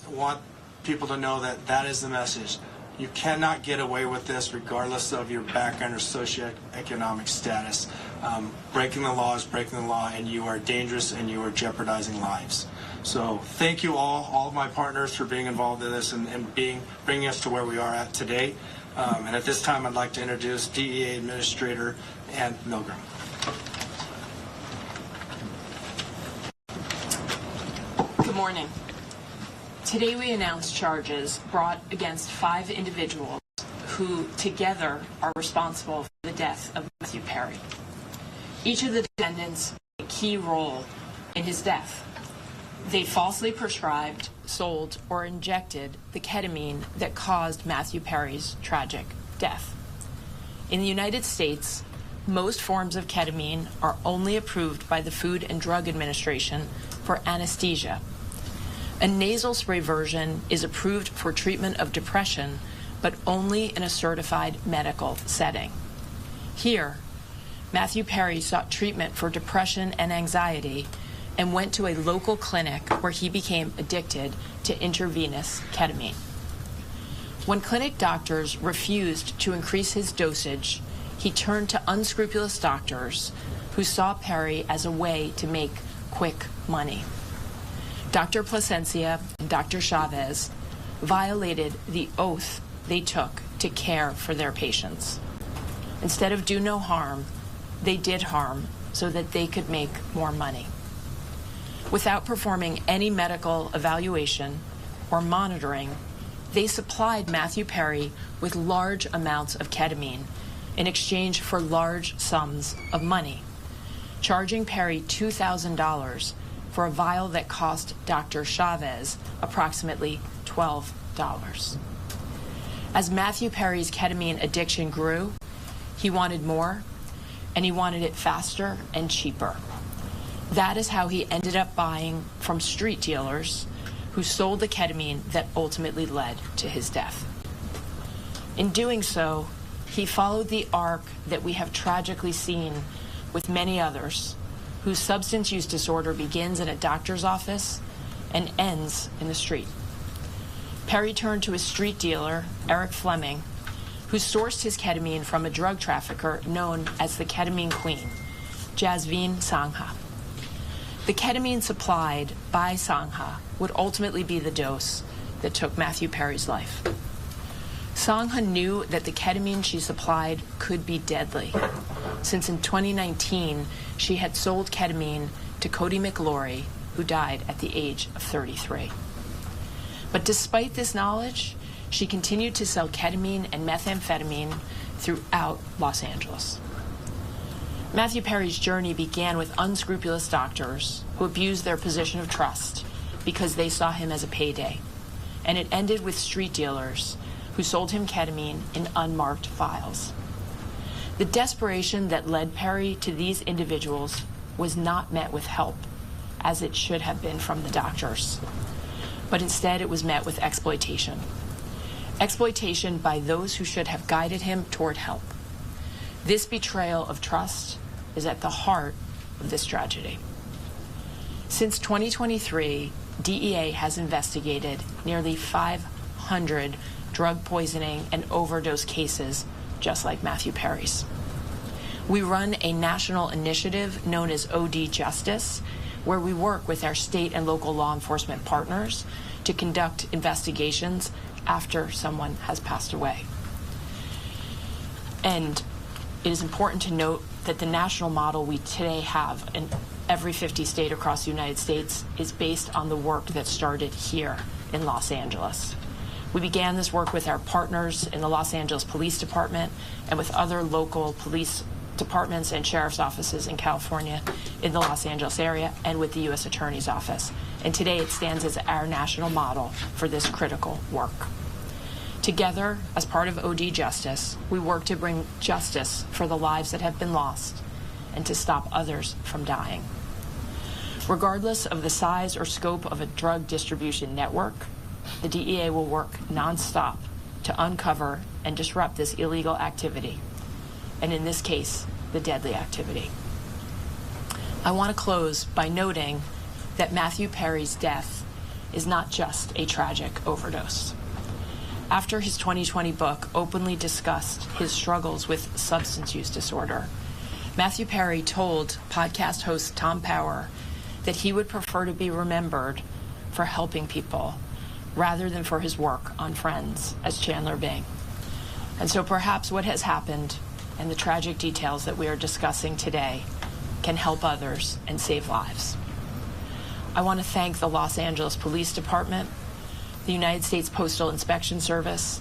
people to know that that is the message. You cannot get away with this regardless of your background or socioeconomic status. Breaking the law is breaking the law, and you are dangerous and you are jeopardizing lives. So thank you all of my partners for being involved in this and bringing us to where we are at today. And at this time, I'd like to introduce DEA Administrator Ann Milgram. Good morning. Today we announced charges brought against 5 individuals who together are responsible for the death of Matthew Perry. Each of the defendants played a key role in his death. They falsely prescribed, sold, or injected the ketamine that caused Matthew Perry's tragic death. In the United States, most forms of ketamine are only approved by the Food and Drug Administration for anesthesia. A nasal spray version is approved for treatment of depression, but only in a certified medical setting. Here, Matthew Perry sought treatment for depression and anxiety and went to a local clinic where he became addicted to intravenous ketamine. When clinic doctors refused to increase his dosage, he turned to unscrupulous doctors who saw Perry as a way to make quick money. Dr. Plasencia and Dr. Chavez violated the oath they took to care for their patients. Instead of do no harm, they did harm so that they could make more money. Without performing any medical evaluation or monitoring, they supplied Matthew Perry with large amounts of ketamine in exchange for large sums of money, charging Perry $2,000 for a vial that cost Dr. Chavez approximately $12. As Matthew Perry's ketamine addiction grew, he wanted more, and he wanted it faster and cheaper. That is how he ended up buying from street dealers who sold the ketamine that ultimately led to his death. In doing so, he followed the arc that we have tragically seen with many others, whose substance use disorder begins in a doctor's office and ends in the street. Perry turned to his street dealer, Eric Fleming, who sourced his ketamine from a drug trafficker known as the Ketamine Queen, Jasveen Sangha. The ketamine supplied by Sangha would ultimately be the dose that took Matthew Perry's life. Sangha knew that the ketamine she supplied could be deadly, since in 2019 she had sold ketamine to Cody McLaury, who died at the age of 33. But despite this knowledge, she continued to sell ketamine and methamphetamine throughout Los Angeles. Matthew Perry's journey began with unscrupulous doctors who abused their position of trust because they saw him as a payday, and it ended with street dealers who sold him ketamine in unmarked vials. The desperation that led Perry to these individuals was not met with help, as it should have been from the doctors, but instead it was met with exploitation. Exploitation by those who should have guided him toward help. This betrayal of trust is at the heart of this tragedy. Since 2023, DEA has investigated nearly 500 drug poisoning and overdose cases just like Matthew Perry's. We run a national initiative known as OD Justice, where we work with our state and local law enforcement partners to conduct investigations after someone has passed away. And it is important to note that the national model we today have in every 50 state across the United States is based on the work that started here in Los Angeles. We began this work with our partners in the Los Angeles Police Department and with other local police departments and sheriff's offices in California, in the Los Angeles area, and with the U.S. Attorney's Office. And today it stands as our national model for this critical work. Together, as part of OD Justice, we work to bring justice for the lives that have been lost and to stop others from dying. Regardless of the size or scope of a drug distribution network, the DEA will work nonstop to uncover and disrupt this illegal activity, and in this case, the deadly activity. I want to close by noting that Matthew Perry's death is not just a tragic overdose. After his 2020 book openly discussed his struggles with substance use disorder, Matthew Perry told podcast host Tom Power that he would prefer to be remembered for helping people rather than for his work on Friends as Chandler Bing. And so perhaps what has happened and the tragic details that we are discussing today can help others and save lives. I want to thank the Los Angeles Police Department, the United States Postal Inspection Service,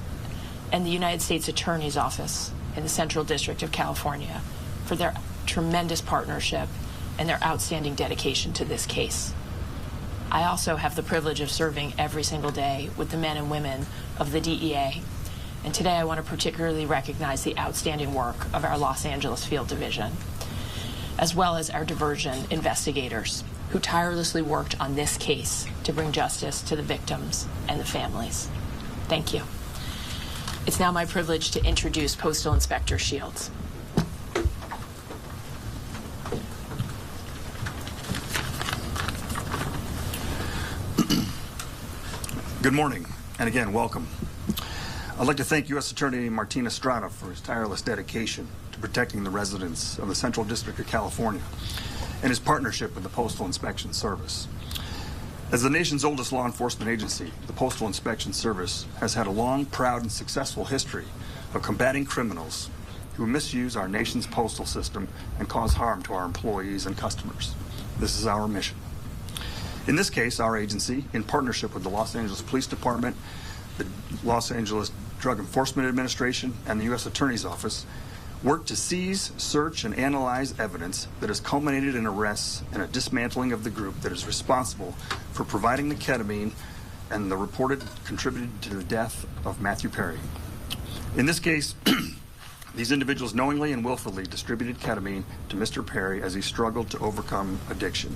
and the United States Attorney's Office in the Central District of California for their tremendous partnership and their outstanding dedication to this case. I also have the privilege of serving every single day with the men and women of the DEA, and today I want to particularly recognize the outstanding work of our Los Angeles Field Division, as well as our diversion investigators who tirelessly worked on this case to bring justice to the victims and the families. Thank you. It's now my privilege to introduce Postal Inspector Shields. Good morning, and again, welcome. I'd like to thank U.S. Attorney Martin Estrada for his tireless dedication to protecting the residents of the Central District of California and his partnership with the Postal Inspection Service. As the nation's oldest law enforcement agency, the Postal Inspection Service has had a long, proud, and successful history of combating criminals who misuse our nation's postal system and cause harm to our employees and customers. This is our mission. In this case, our agency, in partnership with the Los Angeles Police Department, the Los Angeles Drug Enforcement Administration, and the U.S. Attorney's Office, worked to seize, search, and analyze evidence that has culminated in arrests and a dismantling of the group that is responsible for providing the ketamine and the reported contributed to the death of Matthew Perry. In this case, these individuals knowingly and willfully distributed ketamine to Mr. Perry as he struggled to overcome addiction,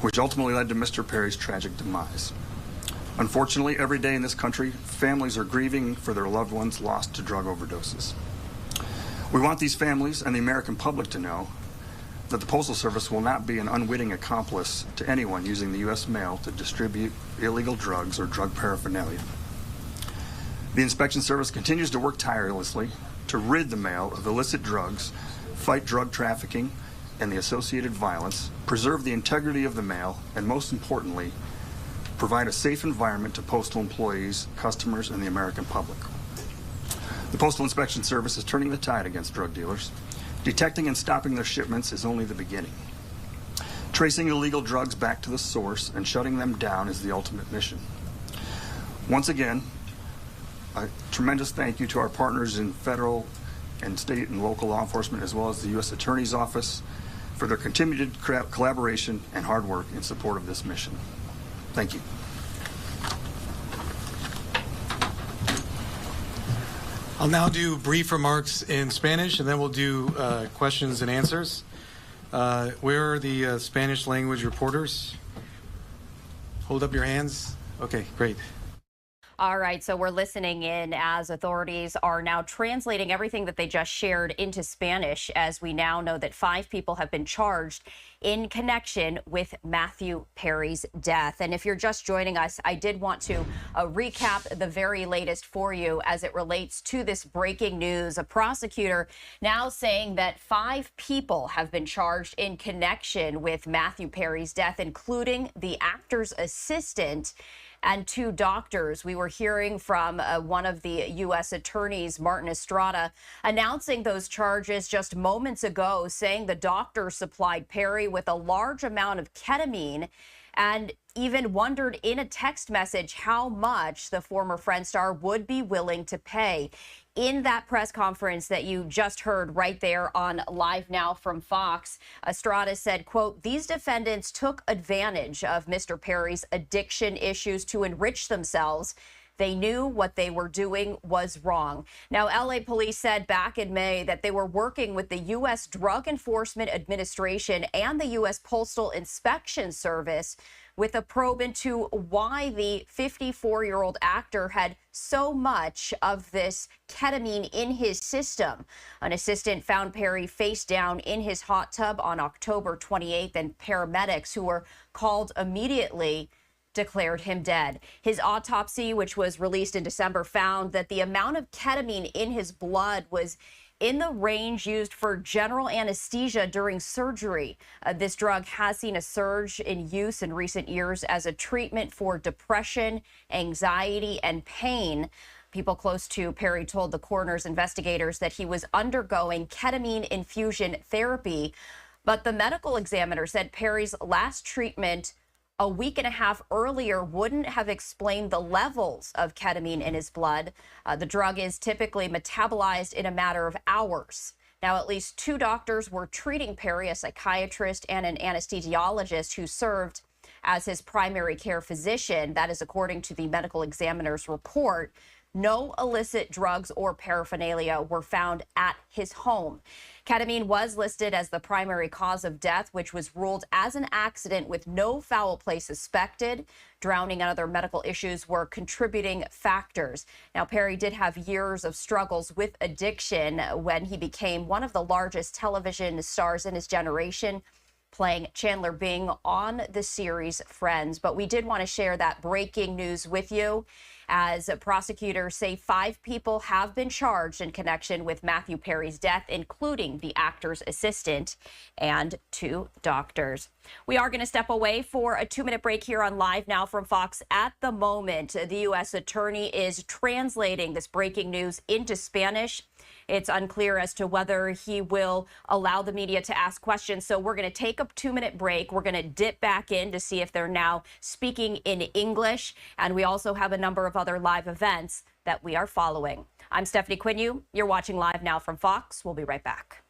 which ultimately led to Mr. Perry's tragic demise. Unfortunately, every day in this country, families are grieving for their loved ones lost to drug overdoses. We want these families and the American public to know that the Postal Service will not be an unwitting accomplice to anyone using the U.S. mail to distribute illegal drugs or drug paraphernalia. The Inspection Service continues to work tirelessly to rid the mail of illicit drugs, fight drug trafficking and the associated violence, preserve the integrity of the mail, and most importantly, provide a safe environment to postal employees, customers, and the American public. The Postal Inspection Service is turning the tide against drug dealers. Detecting and stopping their shipments is only the beginning. Tracing illegal drugs back to the source and shutting them down is the ultimate mission. Once again, a tremendous thank you to our partners in federal and state and local law enforcement, as well as the U.S. Attorney's Office, for their continued collaboration and hard work in support of this mission. Thank you. I'll now do brief remarks in Spanish, and then we'll do questions and answers. Where are the Spanish language reporters? Hold up your hands. Okay, great. All right, so we're listening in as authorities are now translating everything that they just shared into Spanish, as we now know that 5 people have been charged in connection with Matthew Perry's death. And if you're just joining us, I did want to recap the very latest for you as it relates to this breaking news. A prosecutor now saying that 5 people have been charged in connection with Matthew Perry's death, including the actor's assistant and 2 doctors. We were hearing from one of the U.S. attorneys, Martin Estrada, announcing those charges just moments ago, saying the doctor supplied Perry with a large amount of ketamine and even wondered in a text message how much the former Friends star would be willing to pay. In that press conference that you just heard right there on Live Now from Fox, Estrada said, quote, "These defendants took advantage of Mr. Perry's addiction issues to enrich themselves. They knew what they were doing was wrong." Now, LA police said back in May that they were working with the U.S. Drug Enforcement Administration and the U.S. Postal Inspection Service with a probe into why the 54-year-old actor had so much of this ketamine in his system. An assistant found Perry face down in his hot tub on October 28th, and paramedics who were called immediately declared him dead. His autopsy, which was released in December, found that the amount of ketamine in his blood was in the range used for general anesthesia during surgery. This drug has seen a surge in use in recent years as a treatment for depression, anxiety, and pain. People close to Perry told the coroner's investigators that he was undergoing ketamine infusion therapy, but the medical examiner said Perry's last treatment a week and a half earlier wouldn't have explained the levels of ketamine in his blood. The drug is typically metabolized in a matter of hours. Now, at least 2 doctors were treating Perry, a psychiatrist and an anesthesiologist who served as his primary care physician. That is according to the medical examiner's report. No illicit drugs or paraphernalia were found at his home. Ketamine was listed as the primary cause of death, which was ruled as an accident with no foul play suspected. Drowning and other medical issues were contributing factors. Now, Perry did have years of struggles with addiction when he became one of the largest television stars in his generation, playing Chandler Bing on the series Friends. But we did want to share that breaking news with you, as prosecutors say 5 people have been charged in connection with Matthew Perry's death, including the actor's assistant and 2 doctors. We are going to step away for a 2-minute break here on Live Now from Fox. At the moment, the U.S. attorney is translating this breaking news into Spanish. It's unclear as to whether he will allow the media to ask questions. So we're going to take a 2-minute break. We're going to dip back in to see if they're now speaking in English. And we also have a number of other live events that we are following. I'm Stephanie Quinu. You're watching Live Now from Fox. We'll be right back.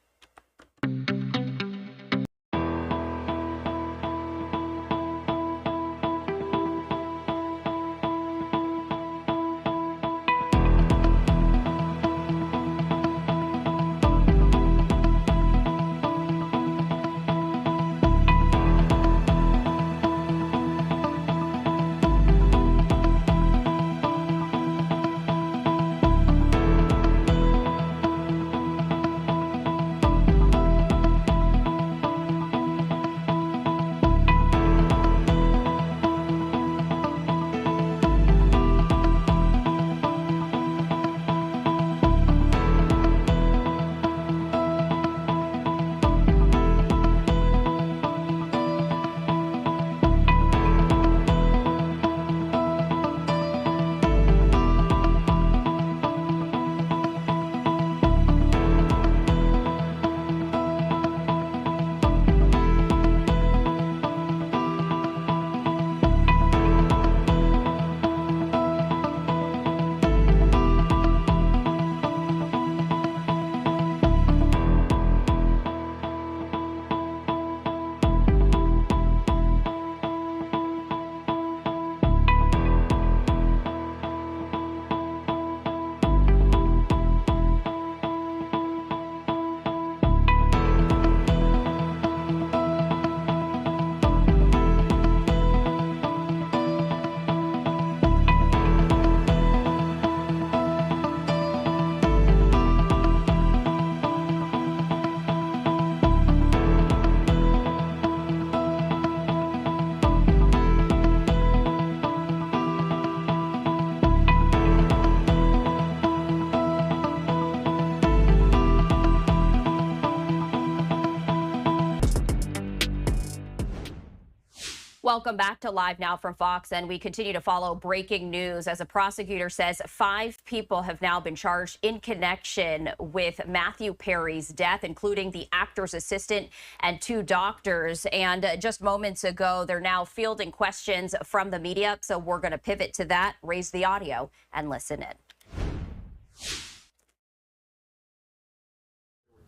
Welcome back to Live Now from Fox, and we continue to follow breaking news as a prosecutor says 5 people have now been charged in connection with Matthew Perry's death, including the actor's assistant and 2 doctors. And just moments ago, they're now fielding questions from the media. So we're going to pivot to that, raise the audio, and listen in.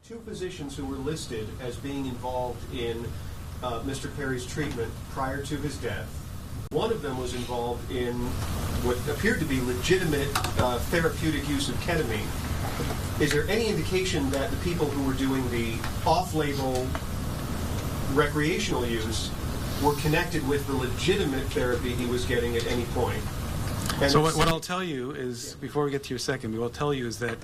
2 physicians who were listed as being involved in Mr. Perry's treatment prior to his death. One of them was involved in what appeared to be legitimate therapeutic use of ketamine. Is there any indication that the people who were doing the off-label recreational use were connected with the legitimate therapy he was getting at any point? And so what I'll tell you is, before we get to your second, what I'll tell you is that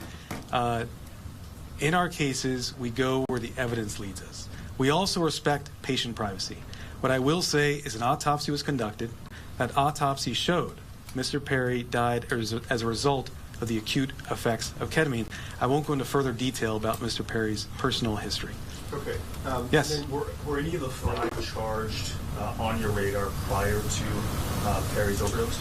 in our cases, we go where the evidence leads us. We also respect patient privacy. What I will say is an autopsy was conducted. That autopsy showed Mr. Perry died as a result of the acute effects of ketamine. I won't go into further detail about Mr. Perry's personal history. Okay. Yes. And then were any of the 5 charged on your radar prior to Perry's overdose?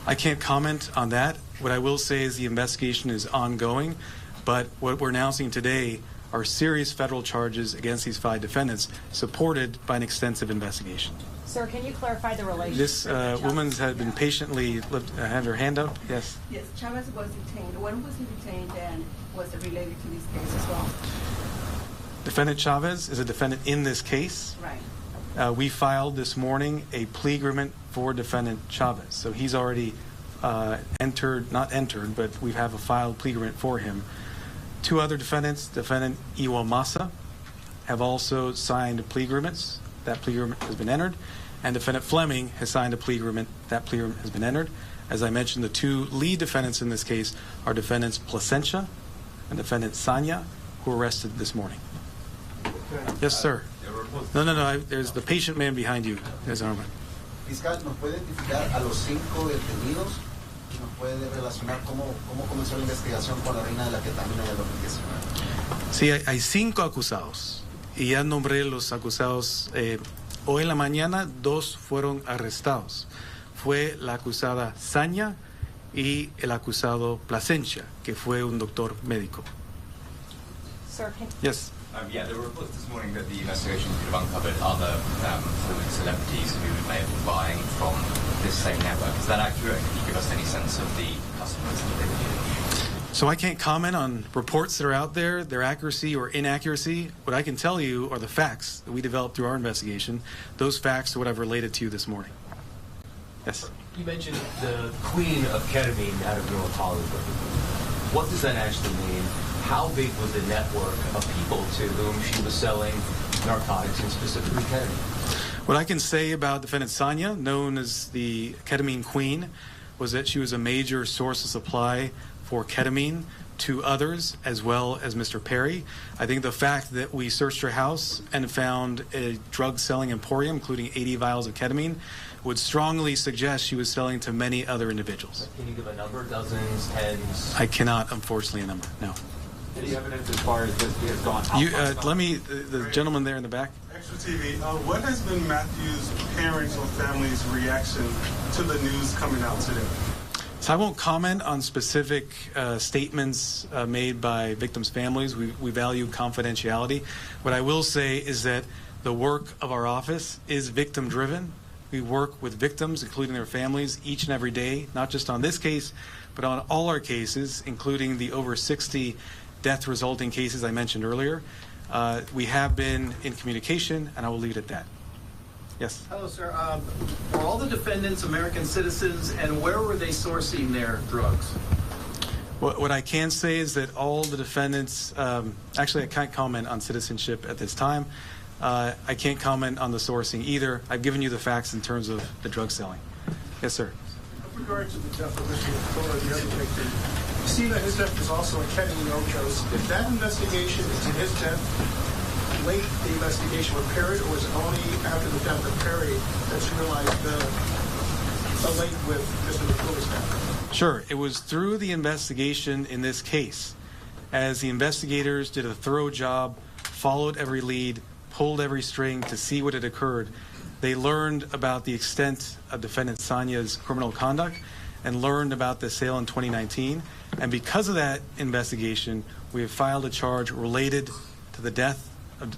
I can't comment on that. What I will say is the investigation is ongoing, but what we're announcing today are serious federal charges against these 5 defendants, supported by an extensive investigation. Sir, can you clarify the relationship? This woman has been patiently have her hand up. Yes. Yes, Chavez was detained. When was he detained, and was it related to this case as well? Defendant Chavez is a defendant in this case. Right. We filed this morning a plea agreement for defendant Chavez. So he's already not entered, but we have a filed plea agreement for him. 2 other defendants, defendant Iwa Massa, have also signed plea agreements. That plea agreement has been entered. And defendant Fleming has signed a plea agreement. That plea agreement has been entered. As I mentioned, the 2 lead defendants in this case are defendants Placencia and defendant Sanya, who were arrested this morning. Yes, sir. No. There's the patient man behind you. There's Armand. Fiscal, ¿nos puede identificar a los 5 detenidos? ¿Nos puede relacionar cómo comenzó la investigación con la reina de la ketamina del 2019? Sí, hay 5 acusados. Y ya nombré los acusados. Hoy en la mañana 2 fueron arrestados. Fue la acusada Sanya y el acusado Placencia, que fue un doctor médico. Sir, Yes. Yeah, there were reports this morning that the investigation could have uncovered other celebrities who may have been buying from this same network. Is that accurate? Can you give us any sense of the customers that they were dealing? So I can't comment on reports that are out there, their accuracy or inaccuracy. What I can tell you are the facts that we developed through our investigation. Those facts are what I've related to you this morning. Yes. You mentioned the queen of ketamine out of North Hollywood. What does that actually mean? How big was the network of people to whom she was selling narcotics and specifically ketamine? What I can say about defendant Sanya, known as the ketamine queen, was that she was a major source of supply for ketamine to others as well as Mr. Perry. I think the fact that we searched her house and found a drug selling emporium, including 80 vials of ketamine, would strongly suggest she was selling to many other individuals. Can you give a number? Dozens, tens? I cannot, unfortunately, a number, no. Any evidence as far as this has gone? The gentleman there in the back. Extra TV, what has been Matthew's parents or family's reaction to the news coming out today? So I won't comment on specific statements made by victims' families. We value confidentiality. What I will say is that the work of our office is victim-driven. We work with victims, including their families, each and every day, not just on this case, but on all our cases, including the over 60 death-resulting cases I mentioned earlier. We have been in communication, and I will leave it at that. Yes. Hello, sir. Were all the defendants American citizens, and where were they sourcing their drugs? What I can say is that all the defendants, actually I can't comment on citizenship at this time. I can't comment on the sourcing either. I've given you the facts in terms of the drug selling. Yes, sir. With regard to the death of Mr. McClure, the other victim, you see that his death was also a ketamine overdose. If that investigation into his death, late the investigation with Perry, or was it only after the death of Perry that you realized the link with Mr. McClure's death? Sure. It was through the investigation in this case, as the investigators did a thorough job, followed every lead, pulled every string to see what had occurred. They learned about the extent of defendant Sanya's criminal conduct and learned about the sale in 2019. And because of that investigation, we have filed a charge related to the death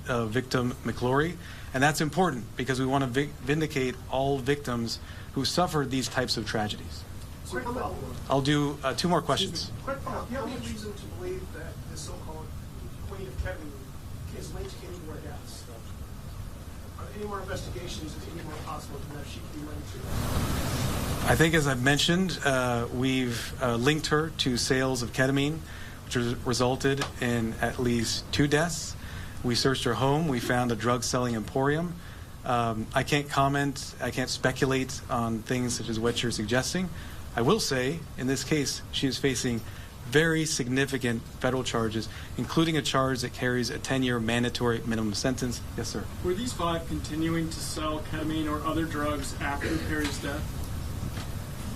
of victim McClure. And that's important because we want to vindicate all victims who suffered these types of tragedies. I'll do 2 more questions. Quick follow-up. Do you have any reason to believe that the so-called queen of ketamine is linked to any more deaths? Are any more investigations, is any more possible that she could be linked to? I think, as I've mentioned, we've linked her to sales of ketamine, which resulted in at least 2 deaths. We searched her home. We found a drug-selling emporium. I can't comment. I can't speculate on things such as what you're suggesting. I will say, in this case, she is facing very significant federal charges, including a charge that carries a 10-year mandatory minimum sentence. Yes, sir. Were these 5 continuing to sell ketamine or other drugs after Perry's death?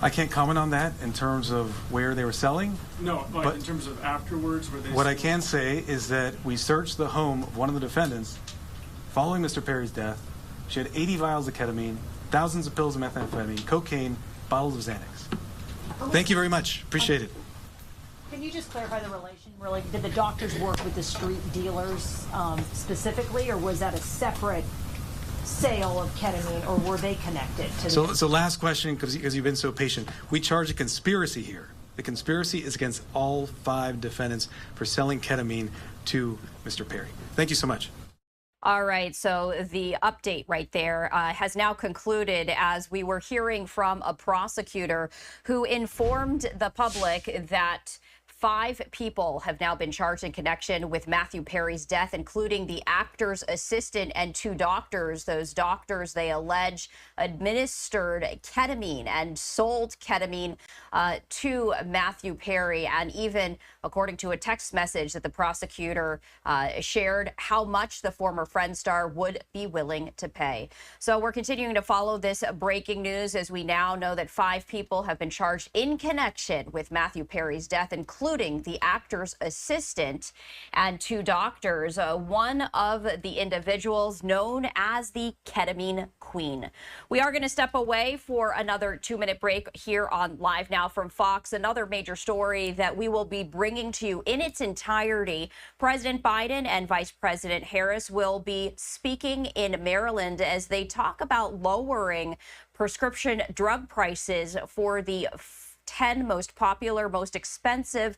I can't comment on that in terms of where they were selling. No, but in terms of afterwards, were they What I can say is that we searched the home of one of the defendants following Mr. Perry's death. She had 80 vials of ketamine, thousands of pills of methamphetamine, cocaine, bottles of Xanax. Thank you very much. Appreciate it. Can you just clarify the relation? Really, did the doctors work with the street dealers specifically, or was that a separate sale of ketamine, or were they connected to the... So last question, because you've been so patient. We charge a conspiracy here. The conspiracy is against all 5 defendants for selling ketamine to Mr. Perry. Thank you so much. All right, so the update right there has now concluded as we were hearing from a prosecutor who informed the public that 5 people have now been charged in connection with Matthew Perry's death, including the actor's assistant and 2 doctors. Those doctors, they allege, administered ketamine and sold ketamine to Matthew Perry. And even, according to a text message that the prosecutor shared, how much the former Friends star would be willing to pay. So we're continuing to follow this breaking news as we now know that 5 people have been charged in connection with Matthew Perry's death, including the actor's assistant and 2 doctors. One of the individuals known as the Ketamine Queen. We are going to step away for another 2-minute break here on Live Now from Fox. Another major story that we will be bringing to you in its entirety. President Biden and Vice President Harris will be speaking in Maryland as they talk about lowering prescription drug prices for the 10 most popular, most expensive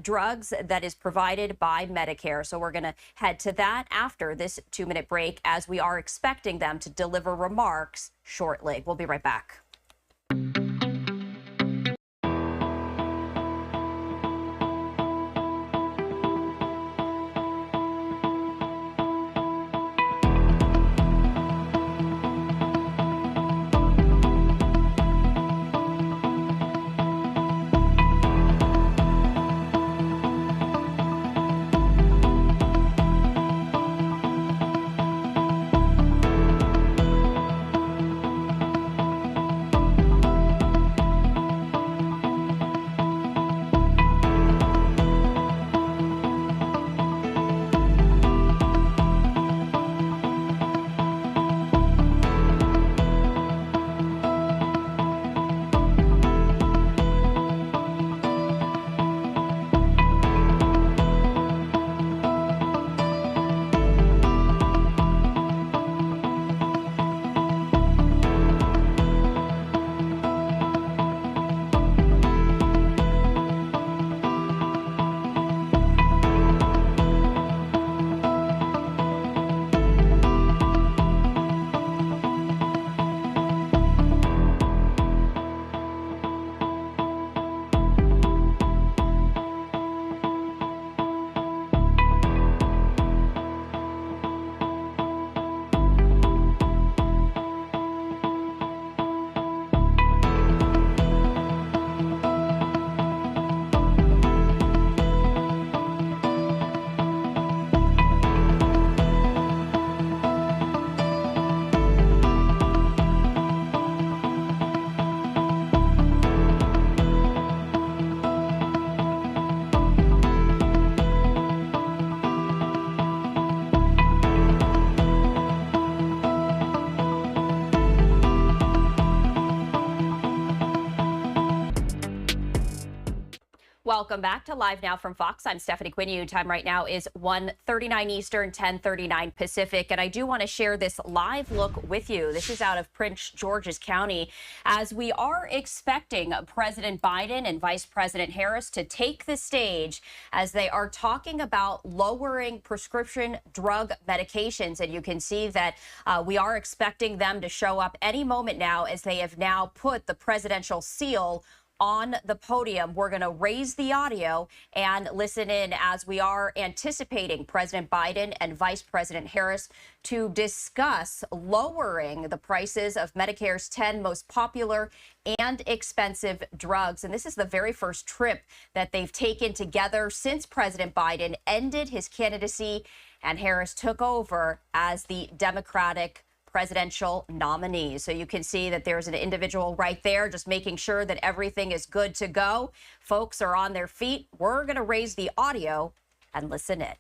drugs that is provided by Medicare. So we're going to head to that after this 2-minute break, as we are expecting them to deliver remarks shortly. We'll be right back. Welcome back to Live Now from Fox. I'm Stephanie Quinn. Time right now is 1:39 Eastern, 10:39 Pacific. And I do want to share this live look with you. This is out of Prince George's County, as we are expecting President Biden and Vice President Harris to take the stage as they are talking about lowering prescription drug medications. And you can see that we are expecting them to show up any moment now, as they have now put the presidential seal on the podium. We're going to raise the audio and listen in as we are anticipating President Biden and Vice President Harris to discuss lowering the prices of Medicare's 10 most popular and expensive drugs. And this is the very first trip that they've taken together since President Biden ended his candidacy and Harris took over as the Democratic presidential nominee. So you can see that there's an individual right there just making sure that everything is good to go. Folks are on their feet. We're going to raise the audio and listen in.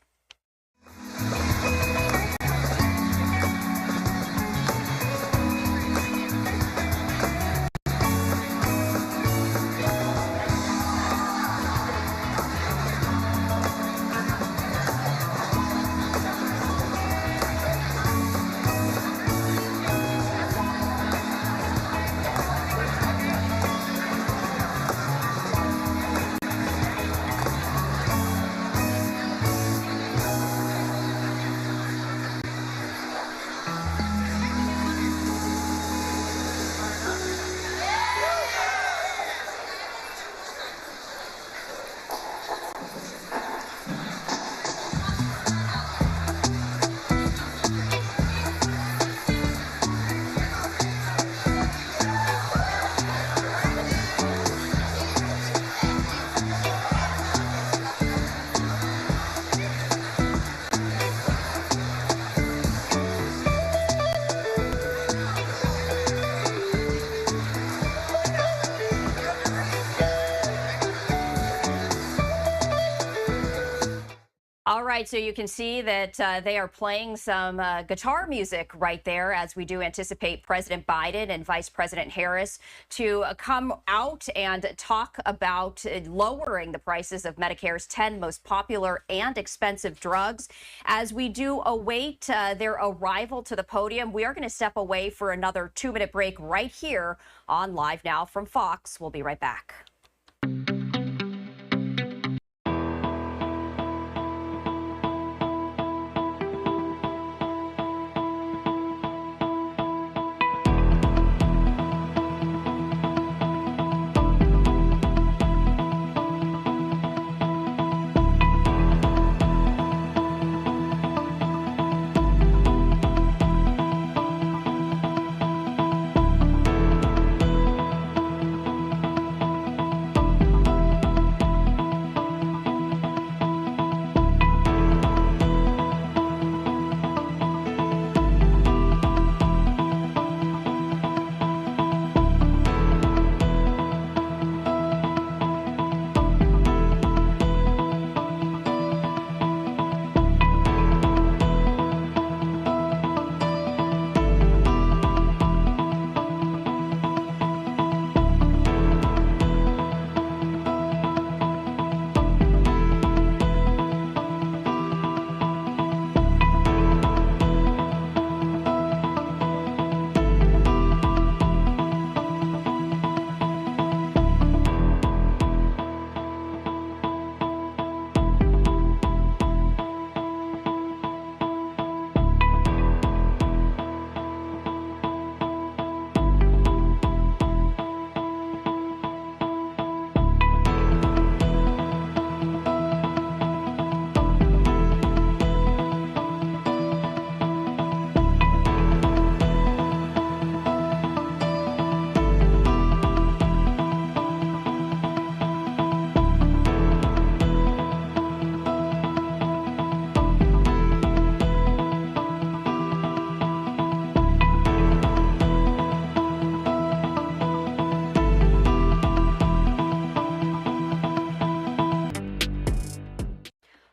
All right, so you can see that they are playing some guitar music right there as we do anticipate President Biden and Vice President Harris to come out and talk about lowering the prices of Medicare's 10 most popular and expensive drugs. As we do await their arrival to the podium, we are going to step away for another 2-minute break right here on Live Now from Fox. We'll be right back.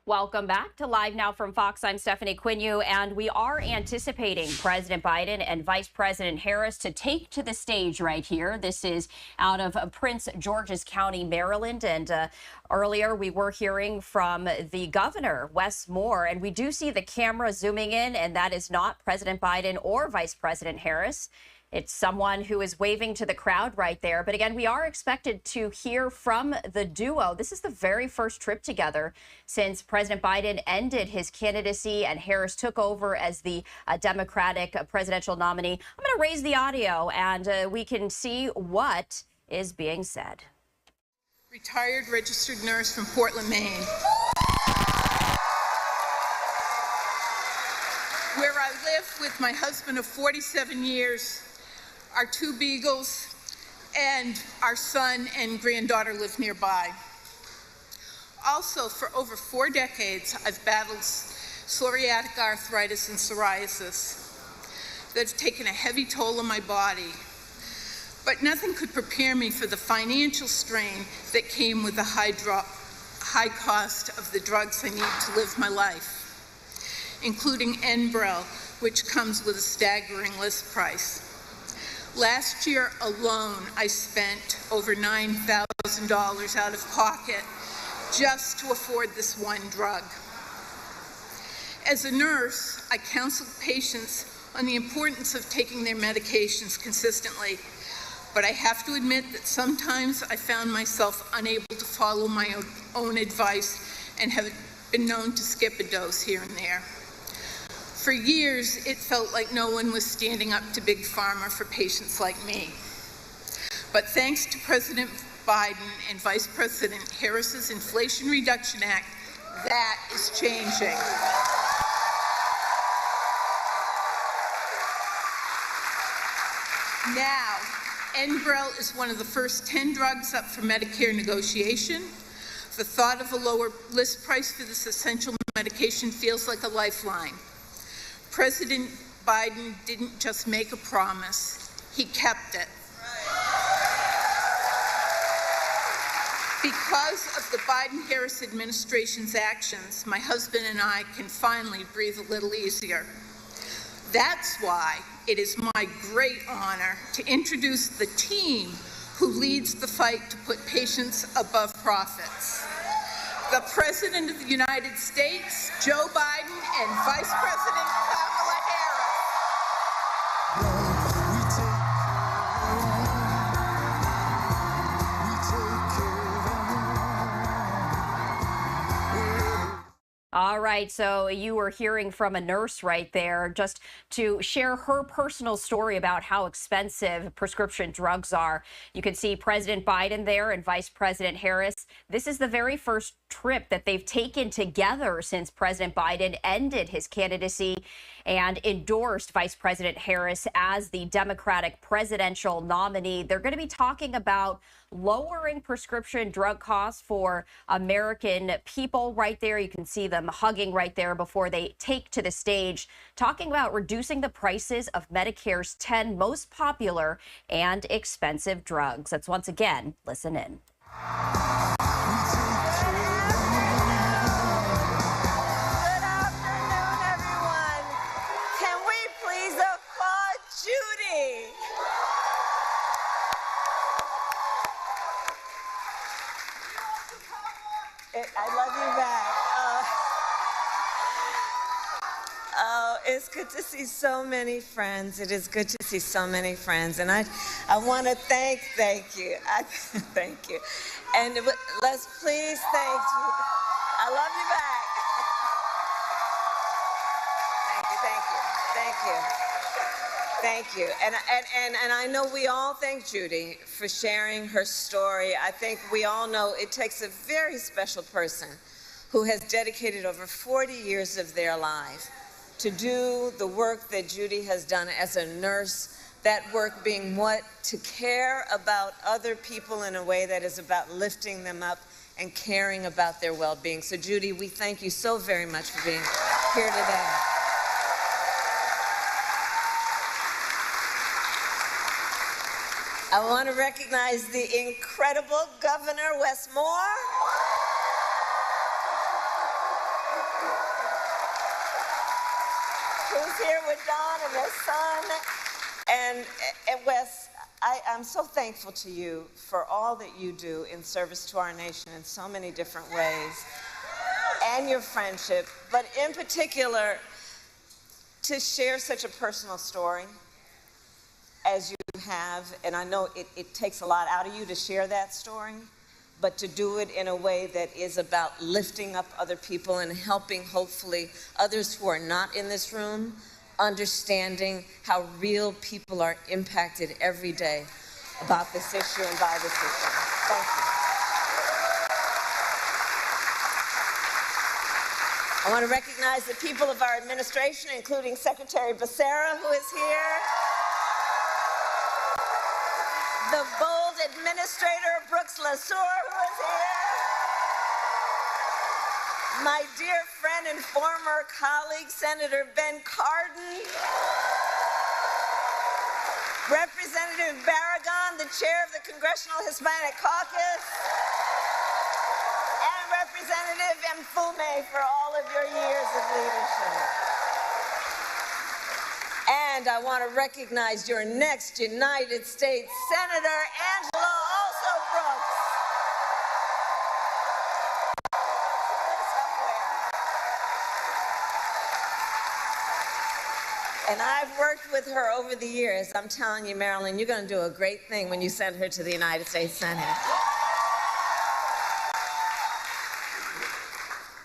Welcome back to Live Now from Fox. I'm Stephanie Quinu, and we are anticipating President Biden and Vice President Harris to take to the stage right here. This is out of Prince George's County, Maryland, and earlier we were hearing from the governor, Wes Moore, and we do see the camera zooming in, and that is not President Biden or Vice President Harris. It's someone who is waving to the crowd right there. But again, we are expected to hear from the duo. This is the very first trip together since President Biden ended his candidacy and Harris took over as the Democratic presidential nominee. I'm going to raise the audio and we can see what is being said. Retired registered nurse from Portland, Maine. Where I live with my husband of 47 years, our 2 beagles, and our son and granddaughter live nearby. Also, for over 4 decades, I've battled psoriatic arthritis and psoriasis that have taken a heavy toll on my body. But nothing could prepare me for the financial strain that came with the high cost of the drugs I need to live my life, including Enbrel, which comes with a staggering list price. Last year alone, I spent over $9,000 out of pocket just to afford this one drug. As a nurse, I counseled patients on the importance of taking their medications consistently, but I have to admit that sometimes I found myself unable to follow my own advice and have been known to skip a dose here and there. For years, it felt like no one was standing up to Big Pharma for patients like me. But thanks to President Biden and Vice President Harris's Inflation Reduction Act, that is changing. Now, Enbrel is one of the first 10 drugs up for Medicare negotiation. The thought of a lower list price for this essential medication feels like a lifeline. President Biden didn't just make a promise, he kept it. Because of the Biden-Harris administration's actions, my husband and I can finally breathe a little easier. That's why it is my great honor to introduce the team who leads the fight to put patients above profits. The President of the United States, Joe Biden, and Vice President Kamala Harris. All right, so you were hearing from a nurse right there just to share her personal story about how expensive prescription drugs are. You can see President Biden there and Vice President Harris. This is the very first trip that they've taken together since President Biden ended his candidacy and endorsed Vice President Harris as the Democratic presidential nominee. They're going to be talking about lowering prescription drug costs for American people right there. You can see them hugging right there before they take to the stage, talking about reducing the prices of Medicare's 10 most popular and expensive drugs. Let's once again listen in. Judy. I love you back. It's good to see so many friends. It is good to see so many friends. And I want to thank you. Thank you. And let's please thank you. I love you back. Thank you. Thank you. And I know we all thank Judy for sharing her story. I think we all know it takes a very special person who has dedicated over 40 years of their life to do the work that Judy has done as a nurse, that work being what? To care about other people in a way that is about lifting them up and caring about their well-being. So Judy, we thank you so very much for being here today. I want to recognize the incredible Governor Wes Moore. Who's here with Don and his son. And Wes, I'm so thankful to you for all that you do in service to our nation in so many different ways, and your friendship, but in particular, to share such a personal story as you have, and I know it takes a lot out of you to share that story, but to do it in a way that is about lifting up other people and helping, hopefully, others who are not in this room, understanding how real people are impacted every day about this issue and by this issue. Thank you. I want to recognize the people of our administration, including Secretary Becerra, who is here, the bold administrator, Brooks LaSure, who is here, my dear friend and former colleague, Senator Ben Cardin, Representative Barragan, the chair of the Congressional Hispanic Caucus, and Representative Mfume for all of your years of leadership. And I want to recognize your next United States Senator, Angela also Brooks. And I've worked with her over the years. I'm telling you, Marilyn, you're going to do a great thing when you send her to the United States Senate.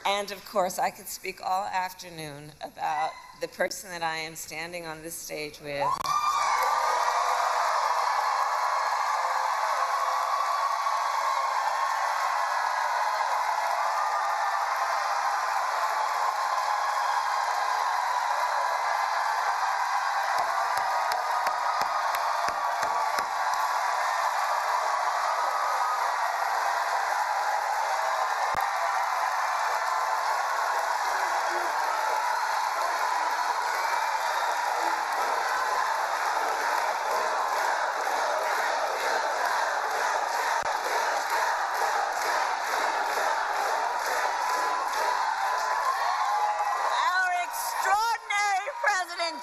And of course, I could speak all afternoon about the person that I am standing on this stage with.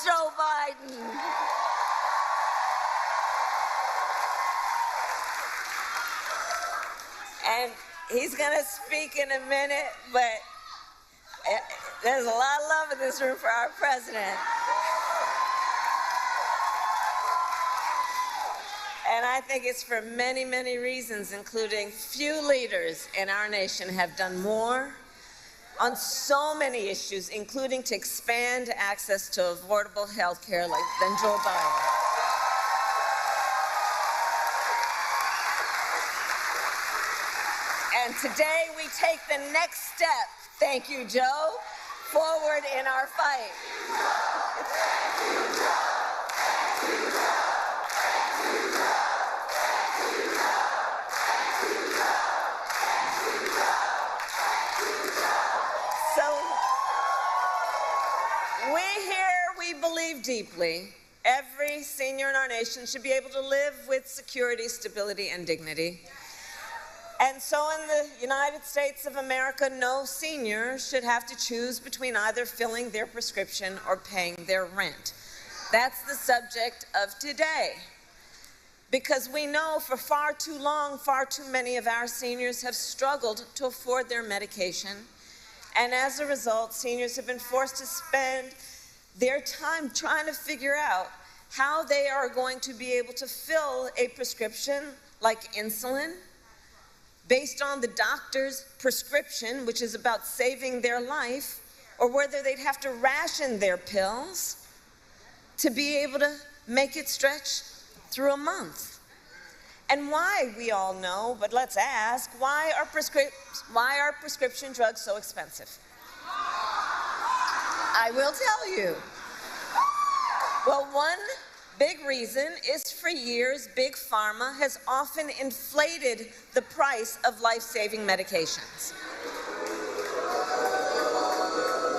Joe Biden. And he's going to speak in a minute, but there's a lot of love in this room for our president. And I think it's for many, many reasons, including few leaders in our nation have done more on so many issues, including to expand access to affordable health care than Joe Biden. And today we take the next step, thank you, Joe, forward in our fight. We believe deeply every senior in our nation should be able to live with security, stability, and dignity. And so in the United States of America, no senior should have to choose between either filling their prescription or paying their rent. That's the subject of today. Because we know for far too long, far too many of our seniors have struggled to afford their medication. And as a result, seniors have been forced to spend their time trying to figure out how they are going to be able to fill a prescription like insulin based on the doctor's prescription, which is about saving their life, or whether they'd have to ration their pills to be able to make it stretch through a month. And why, we all know, but let's ask, why are prescription drugs so expensive? I will tell you. Well, one big reason is for years, Big Pharma has often inflated the price of life-saving medications,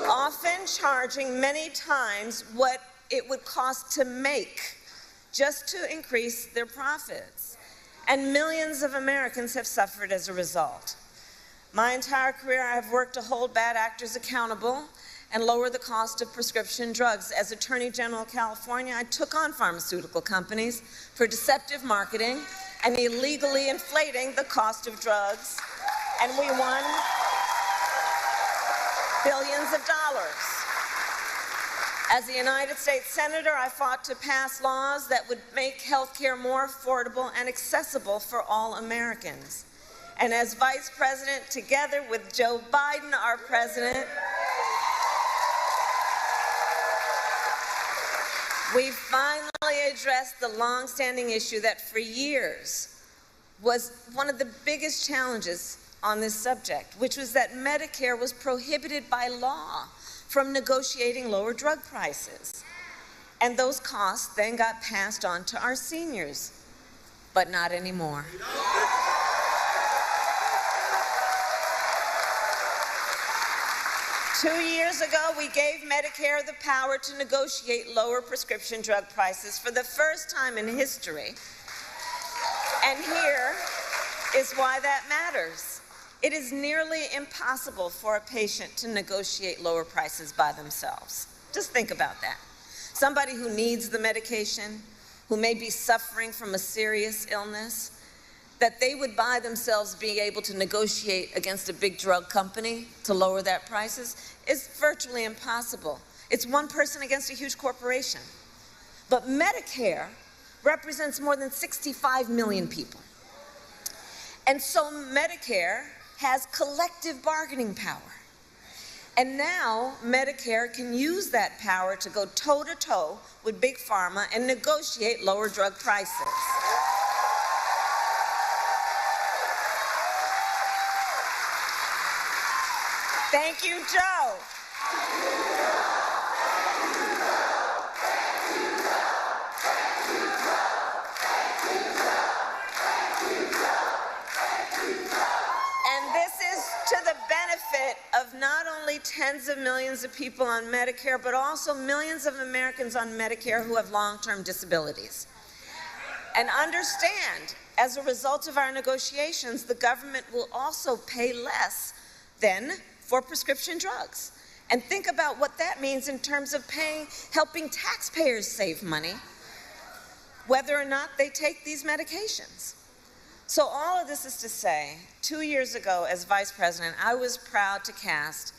often charging many times what it would cost to make just to increase their profits. And millions of Americans have suffered as a result. My entire career, I have worked to hold bad actors accountable and lower the cost of prescription drugs. As Attorney General of California, I took on pharmaceutical companies for deceptive marketing and illegally inflating the cost of drugs, and we won billions of dollars. As a United States Senator, I fought to pass laws that would make health care more affordable and accessible for all Americans. And as Vice President, together with Joe Biden, our president, we finally addressed the long-standing issue that for years was one of the biggest challenges on this subject, which was that Medicare was prohibited by law from negotiating lower drug prices. And those costs then got passed on to our seniors, but not anymore. Two years ago, we gave Medicare the power to negotiate lower prescription drug prices for the first time in history. And here is why that matters. It is nearly impossible for a patient to negotiate lower prices by themselves. Just think about that. Somebody who needs the medication, who may be suffering from a serious illness, that they would by themselves be able to negotiate against a big drug company to lower that prices is virtually impossible. It's one person against a huge corporation. But Medicare represents more than 65 million people. And so Medicare has collective bargaining power. And now Medicare can use that power to go toe-to-toe with Big Pharma and negotiate lower drug prices. Thank you, Joe. And this is to the benefit of not only tens of millions of people on Medicare, but also millions of Americans on Medicare who have long-term disabilities. And understand, as a result of our negotiations, the government will also pay less than for prescription drugs. And think about what that means in terms of helping taxpayers save money, whether or not they take these medications. So all of this is to say, 2 years ago as vice president, I was proud to cast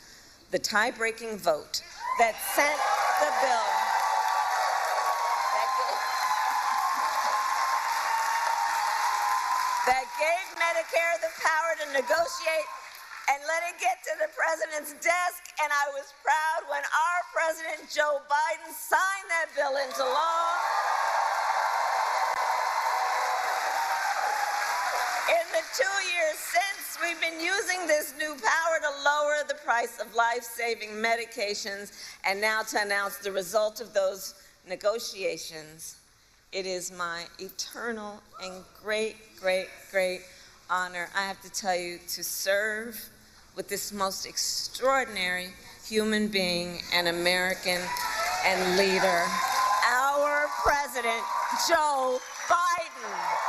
the tie-breaking vote that sent the bill that gave Medicare the power to negotiate and let it get to the president's desk. And I was proud when our president, Joe Biden, signed that bill into law. In the 2 years since, we've been using this new power to lower the price of life-saving medications. And now to announce the result of those negotiations, it is my eternal and great, great, great honor, I have to tell you, to serve with this most extraordinary human being and American and leader, our President, Joe Biden.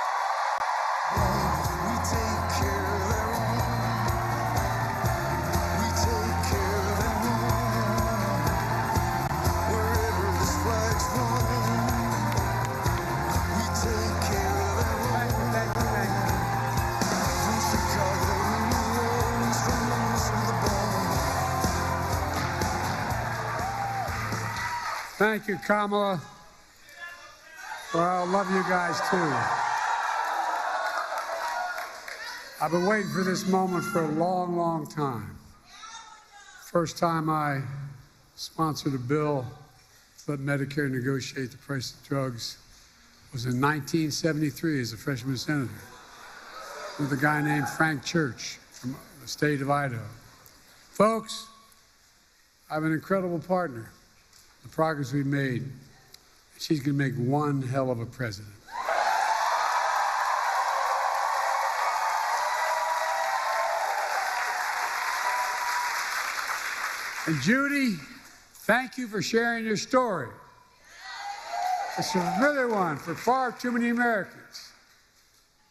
Thank you, Kamala. Well, I love you guys, too. I've been waiting for this moment for a long, long time. First time I sponsored a bill to let Medicare negotiate the price of drugs was in 1973 as a freshman senator with a guy named Frank Church from the state of Idaho. Folks, I have an incredible partner. The progress we've made, she's going to make one hell of a president. And Judy, thank you for sharing your story. It's a familiar one for far too many Americans.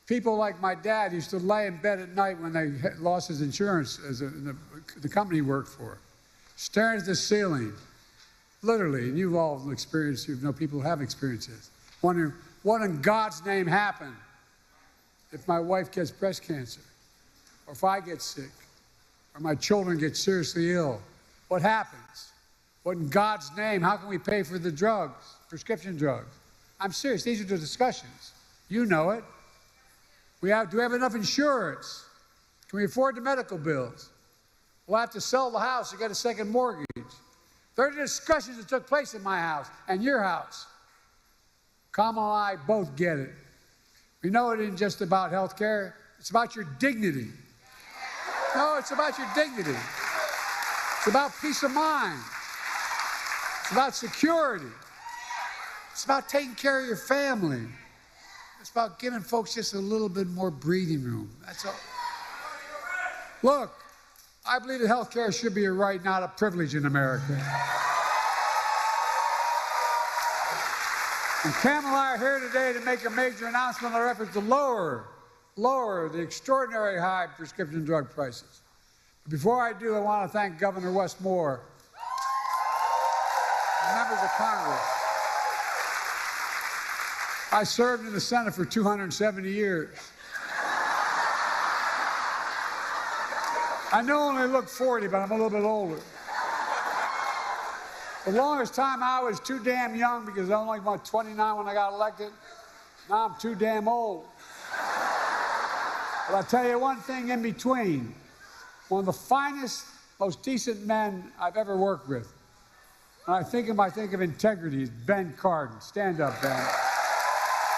People like my dad used to lay in bed at night when they lost his insurance as the company he worked for, staring at the ceiling. Literally, and you've all experienced, you know people who have experienced this, wondering, what in God's name happened if my wife gets breast cancer, or if I get sick, or my children get seriously ill? What happens? What in God's name, how can we pay for the drugs, prescription drugs? I'm serious, these are the discussions. You know it. Do we have enough insurance? Can we afford the medical bills? We'll have to sell the house to get a second mortgage. There are discussions that took place in my house and your house. Kamala and I both get it. We know it isn't just about health care. It's about your dignity. No, it's about your dignity. It's about peace of mind. It's about security. It's about taking care of your family. It's about giving folks just a little bit more breathing room. That's all. Look, I believe that health care should be a right, not a privilege in America. And Kamala and I are here today to make a major announcement on our efforts to lower the extraordinary high prescription drug prices. But before I do, I want to thank Governor Wes Moore and members of Congress. I served in the Senate for 270 years. I know I only look 40, but I'm a little bit older. The longest time I was too damn young because I was only about 29 when I got elected. Now I'm too damn old. But I'll tell you one thing in between. One of the finest, most decent men I've ever worked with. When I think of integrity, is Ben Cardin. Stand up, Ben.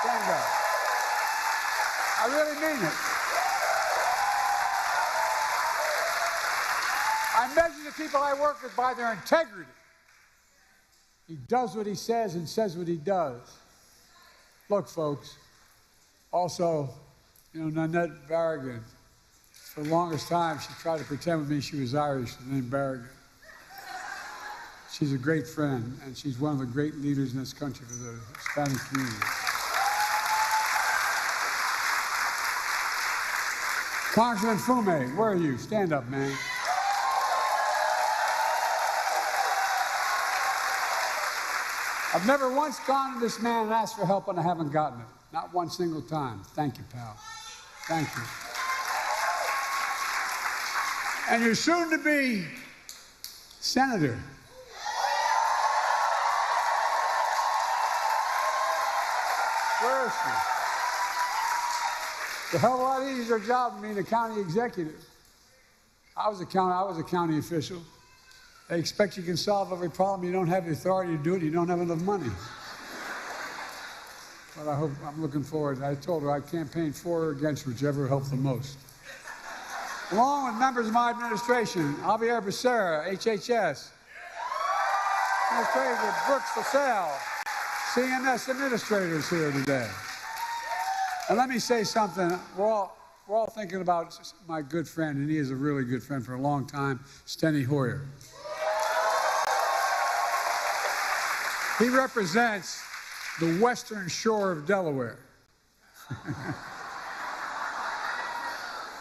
Stand up. I really mean it. I measure the people I work with by their integrity. He does what he says and says what he does. Look, folks, also, Nanette Barragan, for the longest time, she tried to pretend with me she was Irish, her name Barragan. She's a great friend, and she's one of the great leaders in this country for the Hispanic community. Congressman Fume, where are you? Stand up, man. I've never once gone to this man and asked for help and I haven't gotten it. Not one single time. Thank you, pal. Thank you. And your soon-to-be senator. Where is she? It's a hell of a lot easier job than being a county executive. I was a county official. They expect you can solve every problem. You don't have the authority to do it. You don't have enough money. But I'm looking forward. I told her I'd campaign for or against whichever helped the most. Along with members of my administration, Javier Becerra, HHS, Administrator Brooks LaSalle, CMS administrators here today. And let me say something. We're all thinking about my good friend, and he is a really good friend for a long time, Steny Hoyer. He represents the western shore of Delaware.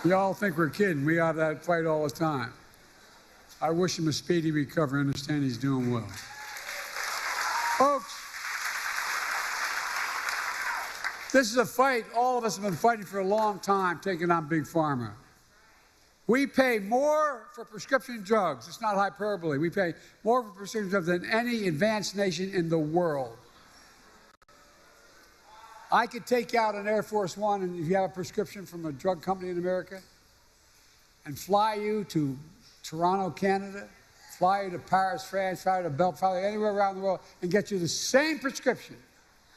Y'all think we're kidding. We have that fight all the time. I wish him a speedy recovery. I understand he's doing well. Folks, this is a fight all of us have been fighting for a long time, taking on Big Pharma. We pay more for prescription drugs. It's not hyperbole. We pay more for prescription drugs than any advanced nation in the world. I could take out an Air Force One, and if you have a prescription from a drug company in America, and fly you to Toronto, Canada, fly you to Paris, France, fly you to Belgium, fly you anywhere around the world, and get you the same prescription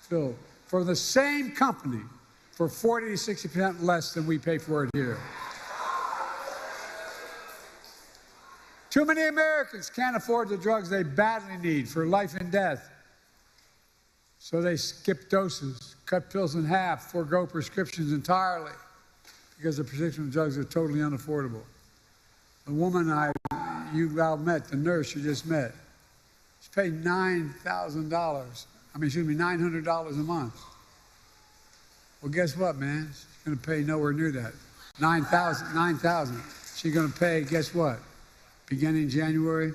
filled for the same company for 40 to 60% less than we pay for it here. Too many Americans can't afford the drugs they badly need for life and death. So they skip doses, cut pills in half, forego prescriptions entirely because the prescription drugs are totally unaffordable. The woman you all met, the nurse you just met, she paid $900 a month. Well, guess what, man? She's going to pay nowhere near that. $9,000. She's going to pay, guess what? Beginning January,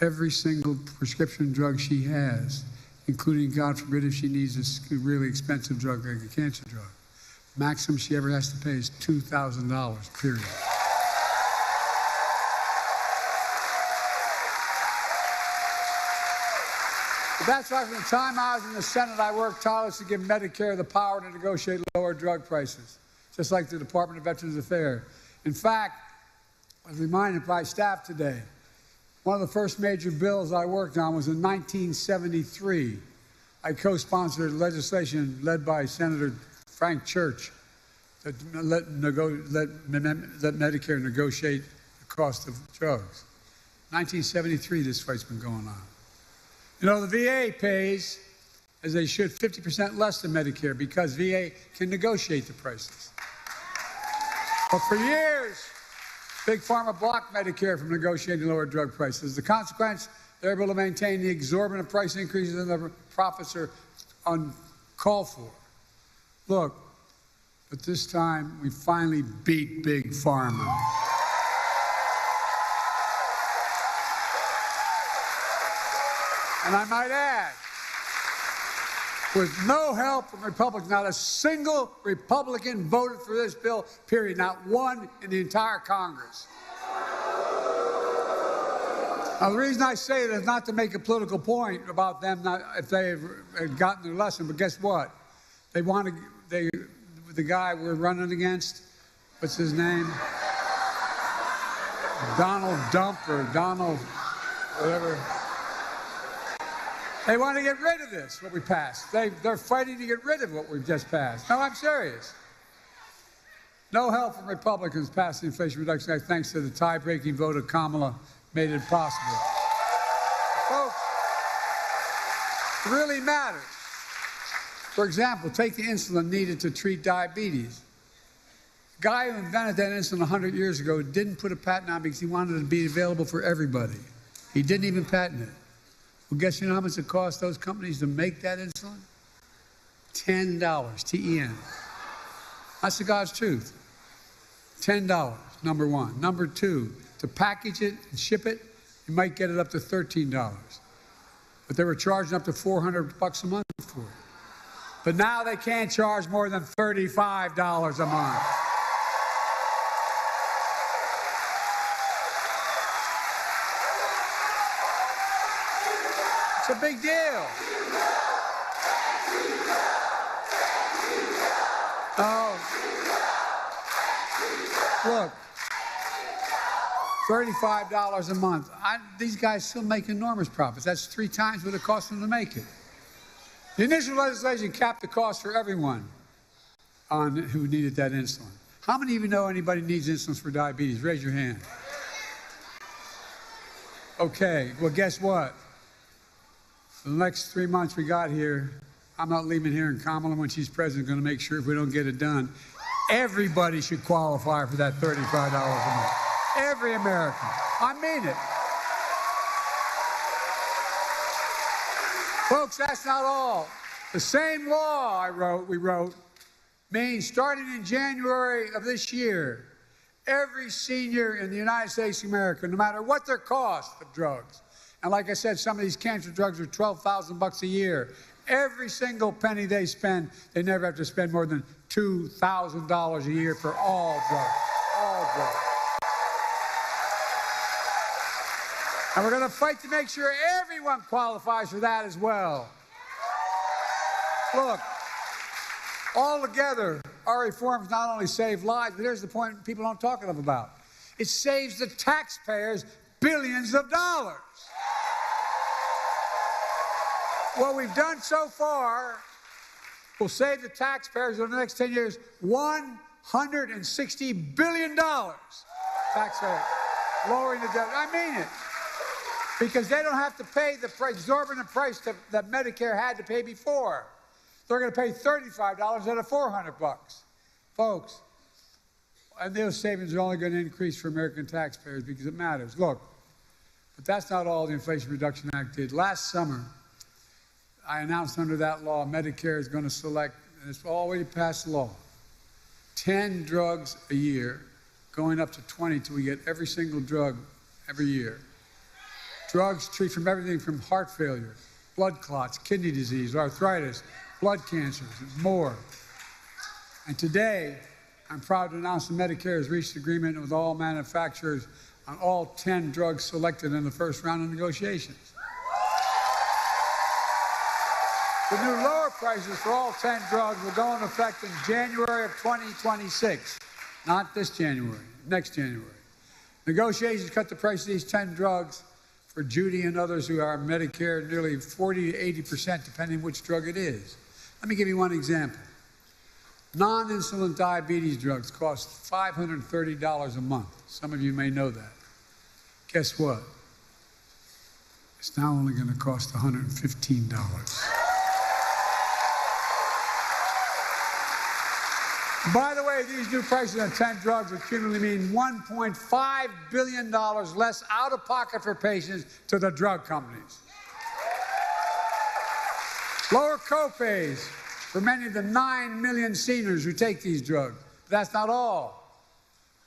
every single prescription drug she has, including, God forbid, if she needs a really expensive drug like a cancer drug. Maximum she ever has to pay is $2,000, period. But that's why from the time I was in the Senate, I worked tirelessly to give Medicare the power to negotiate lower drug prices, just like the Department of Veterans Affairs. In fact, I was reminded by staff today, one of the first major bills I worked on was in 1973. I co-sponsored legislation led by Senator Frank Church let Medicare negotiate the cost of drugs. 1973, this fight's been going on. You know, the VA pays, as they should, 50% less than Medicare because VA can negotiate the prices. But for years, Big Pharma blocked Medicare from negotiating lower drug prices. As a consequence, they're able to maintain the exorbitant price increases and the profits are uncalled for. Look, but this time we finally beat Big Pharma. And I might add, with no help from Republicans, not a single Republican voted for this bill, period, not one in the entire Congress. Now, the reason I say it is not to make a political point about them, not if they had gotten their lesson, but guess what? They want to, the guy we're running against, what's his name? Donald Dump or Donald, whatever. They want to get rid of this, what we passed. They're fighting to get rid of what we've just passed. No, I'm serious. No help from Republicans passed the Inflation Reduction Act thanks to the tie-breaking vote of Kamala made it possible. Folks, it really matters. For example, take the insulin needed to treat diabetes. The guy who invented that insulin 100 years ago didn't put a patent on it because he wanted it to be available for everybody. He didn't even patent it. Well, guess you know how much it cost those companies to make that insulin? $10, T-E-N. That's the God's truth. $10, number one. Number two, to package it and ship it, you might get it up to $13. But they were charging up to $400 a month for it. But now they can't charge more than $35 a month. It's a big deal. Oh, look, $35 a month. These guys still make enormous profits. That's 3 times what it cost them to make it. The initial legislation capped the cost for everyone who needed that insulin. How many of you know anybody needs insulin for diabetes? Raise your hand. Okay, well, guess what? For the next 3 months we got here, I'm not leaving here, and Kamala, when she's president, going to make sure if we don't get it done, everybody should qualify for that $35 a month. Every American. I mean it. Folks, that's not all. The same law we wrote, means starting in January of this year, every senior in the United States of America, no matter what their cost of drugs, and like I said, some of these cancer drugs are $12,000 a year. Every single penny they spend, they never have to spend more than $2,000 a year for all drugs. All drugs. And we're going to fight to make sure everyone qualifies for that as well. Look, all together, our reforms not only save lives, but here's the point people don't talk enough about. It saves the taxpayers billions of dollars. What we've done so far will save the taxpayers over the next 10 years $160 billion. Taxpayers, lowering the debt. I mean it. Because they don't have to pay the exorbitant price that Medicare had to pay before. They're going to pay $35 instead of $400. Folks, and those savings are only going to increase for American taxpayers because it matters. Look, but that's not all the Inflation Reduction Act did. Last summer, I announced under that law, Medicare is going to select, and it's already passed law, 10 drugs a year, going up to 20 till we get every single drug every year. Drugs treat from everything from heart failure, blood clots, kidney disease, arthritis, blood cancers, and more. And today, I'm proud to announce that Medicare has reached agreement with all manufacturers on all 10 drugs selected in the first round of negotiations. The new lower prices for all 10 drugs will go into effect in January of 2026, not this January, next January. Negotiations cut the price of these 10 drugs for Judy and others who are Medicare nearly 40 to 80%, depending which drug it is. Let me give you one example. Non-insulin diabetes drugs cost $530 a month. Some of you may know that. Guess what? It's now only going to cost $115. By the way, these new prices on 10 drugs would cumulatively mean $1.5 billion less out of pocket for patients to the drug companies. Lower copays for many of the 9 million seniors who take these drugs. But that's not all.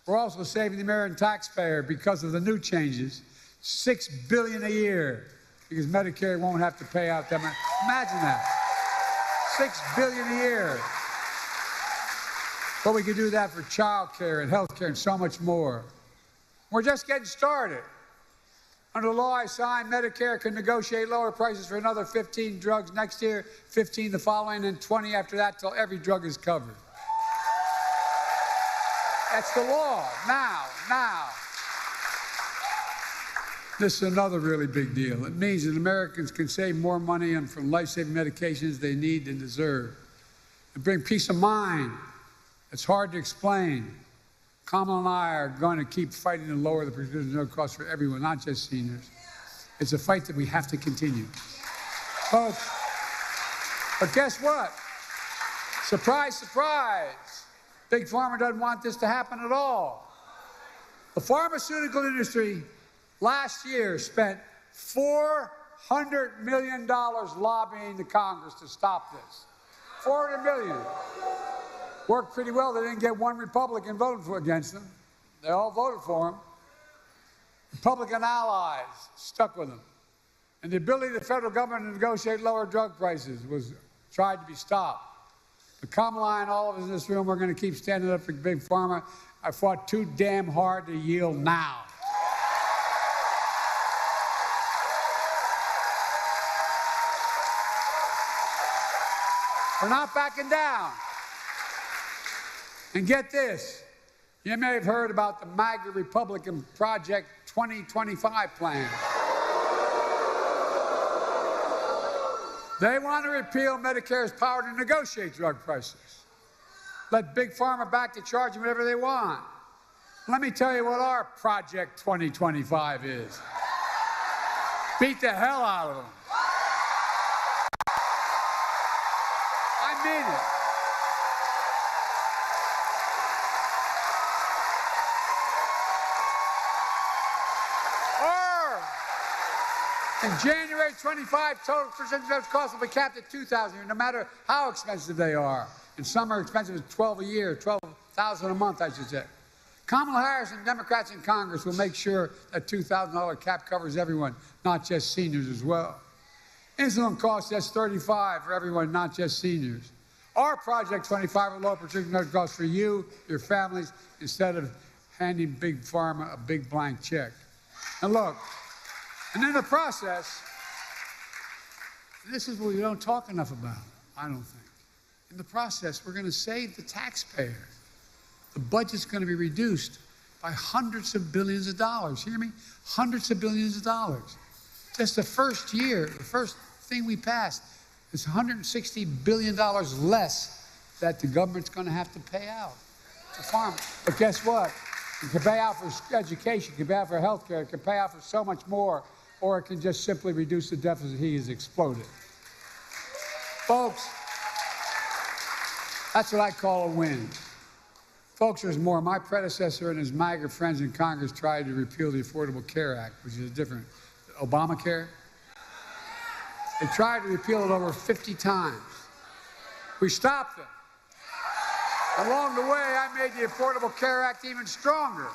We're also saving the American taxpayer because of the new changes, $6 billion a year, because Medicare won't have to pay out that much. Imagine that. $6 billion a year. But we could do that for child care and health care and so much more. We're just getting started. Under the law I signed, Medicare can negotiate lower prices for another 15 drugs next year, 15 the following, and 20 after that, till every drug is covered. That's the law. Now. This is another really big deal. It means that Americans can save more money on from life-saving medications they need and deserve, and bring peace of mind. It's hard to explain. Kamala and I are going to keep fighting to lower the prescription drug costs for everyone, not just seniors. It's a fight that we have to continue. But guess what? Surprise, surprise. Big Pharma doesn't want this to happen at all. The pharmaceutical industry last year spent $400 million lobbying the Congress to stop this. $400 million. Worked pretty well. They didn't get one Republican voting against them. They all voted for him. Republican allies stuck with him. And the ability of the federal government to negotiate lower drug prices was tried to be stopped. But Kamala and all of us in this room are going to keep standing up for Big Pharma. I fought too damn hard to yield now. We're not backing down. And get this, you may have heard about the MAGA Republican Project 2025 plan. They want to repeal Medicare's power to negotiate drug prices. Let Big Pharma back to charging whatever they want. Let me tell you what our Project 2025 is. Beat the hell out of them. I mean it. In January 25, total prescription drugs costs will be capped at $2,000, no matter how expensive they are. And some are expensive as $12 a year, $12,000 a month, I should say. Kamala Harris and Democrats in Congress will make sure that $2,000 cap covers everyone, not just seniors as well. Insulin costs just $35 for everyone, not just seniors. Our Project 25 will lower prescription drug costs for you, your families, instead of handing Big Pharma a big blank check. And look, and in the process, this is what we don't talk enough about, I don't think. In the process, we're going to save the taxpayer. The budget's going to be reduced by hundreds of billions of dollars. Hear me? Hundreds of billions of dollars. Just the first year, the first thing we passed, is $160 billion less that the government's going to have to pay out to farmers. But guess what? It can pay out for education, it can pay out for health care, it can pay out for so much more, or it can just simply reduce the deficit he has exploded. Folks, that's what I call a win. Folks, there's more. My predecessor and his MAGA friends in Congress tried to repeal the Affordable Care Act, which is different. Obamacare. They tried to repeal it over 50 times. We stopped them. Along the way, I made the Affordable Care Act even stronger,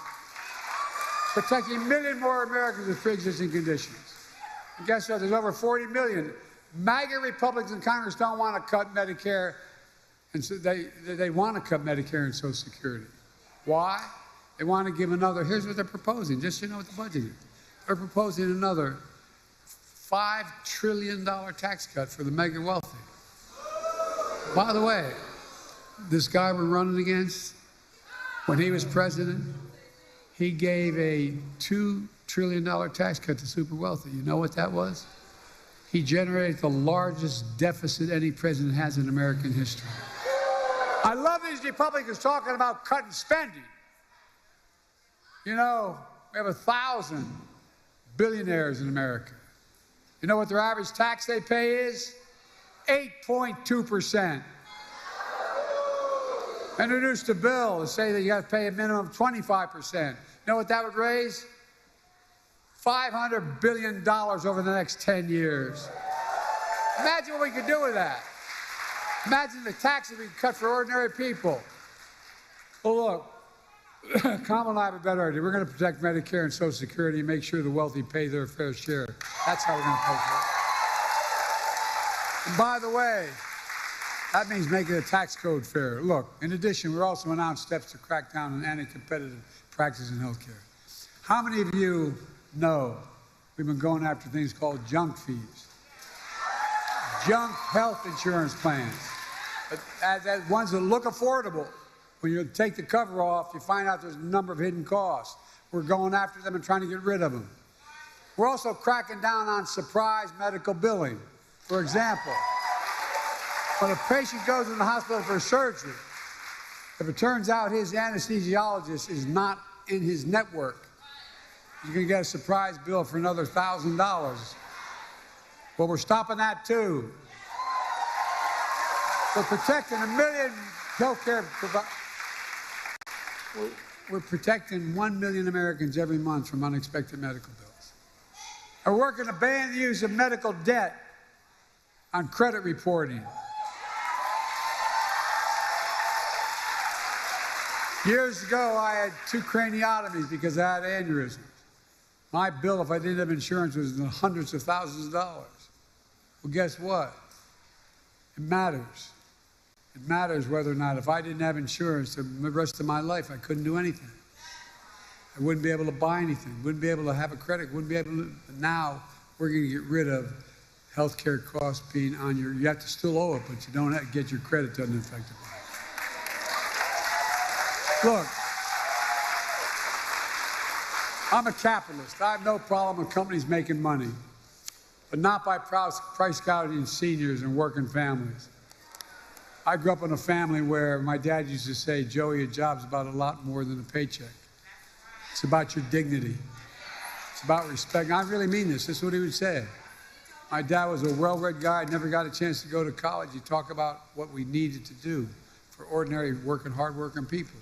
protecting a million more Americans with pre-existing conditions. And guess what? There's over 40 million. MAGA Republicans in Congress don't want to cut Medicare, and so they want to cut Medicare and Social Security. Why? They want to give another, here's what they're proposing, just so you know what the budget is. They're proposing another $5 trillion tax cut for the mega wealthy. By the way, this guy we're running against, when he was president, he gave a $2 trillion tax cut to super wealthy. You know what that was? He generated the largest deficit any president has in American history. I love these Republicans talking about cutting spending. You know, we have 1,000 billionaires in America. You know what their average tax they pay is? 8.2%. Introduced a bill to say that you got to pay a minimum of 25%. You know what that would raise? $500 billion over the next 10 years. Imagine what we could do with that. Imagine the taxes we could cut for ordinary people. Well, look, Kamala and I have a better idea. We're going to protect Medicare and Social Security and make sure the wealthy pay their fair share. That's how we're going to pay for it. And by the way, that means making the tax code fair. Look, in addition, we're also announced steps to crack down on anti-competitive practices in healthcare. How many of you know we've been going after things called junk fees? Junk health insurance plans. As ones that look affordable. When you take the cover off, you find out there's a number of hidden costs. We're going after them and trying to get rid of them. We're also cracking down on surprise medical billing. For example, when a patient goes in the hospital for surgery, if it turns out his anesthesiologist is not in his network, you can get a surprise bill for another $1,000. Well, we're stopping that too. We're protecting 1 million healthcare providers. We're protecting 1 million Americans every month from unexpected medical bills. We're working to ban the use of medical debt on credit reporting. Years ago, I had 2 craniotomies because I had aneurysms. My bill, if I didn't have insurance, was in the hundreds of thousands of dollars. Well, guess what? It matters. It matters whether or not, if I didn't have insurance the rest of my life, I couldn't do anything. I wouldn't be able to buy anything, wouldn't be able to have a credit, wouldn't be able to. Now, we're going to get rid of health care costs being on your, you have to still owe it, but you don't have to get your credit doesn't affect it. Look, I'm a capitalist. I have no problem with companies making money, but not by price gouging seniors and working families. I grew up in a family where my dad used to say, Joey, a job's about a lot more than a paycheck. It's about your dignity. It's about respect. And I really mean this. This is what he would say. My dad was a well-read guy. Never got a chance to go to college. He'd talk about what we needed to do for ordinary working, hard-working people.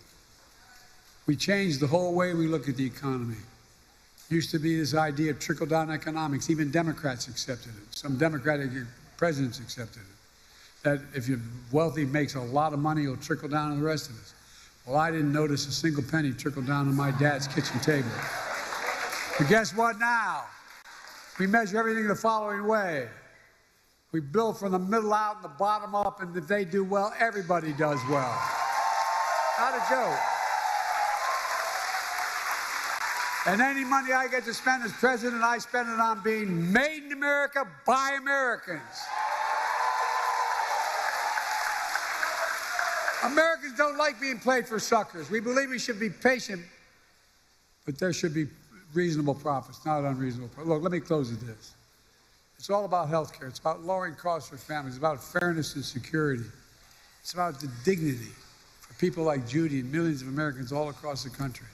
We changed the whole way we look at the economy. Used to be this idea of trickle-down economics. Even Democrats accepted it. Some Democratic presidents accepted it. That if you're wealthy, makes a lot of money, it'll trickle down to the rest of us. Well, I didn't notice a single penny trickle down on my dad's kitchen table. But guess what now? We measure everything the following way. We build from the middle out and the bottom up, and if they do well, everybody does well. Not a joke. And any money I get to spend as president, I spend it on being made in America by Americans. Americans don't like being played for suckers. We believe we should be patient, but there should be reasonable profits, not unreasonable profits. Look, let me close with this. It's all about health care. It's about lowering costs for families. It's about fairness and security. It's about the dignity for people like Judy and millions of Americans all across the country.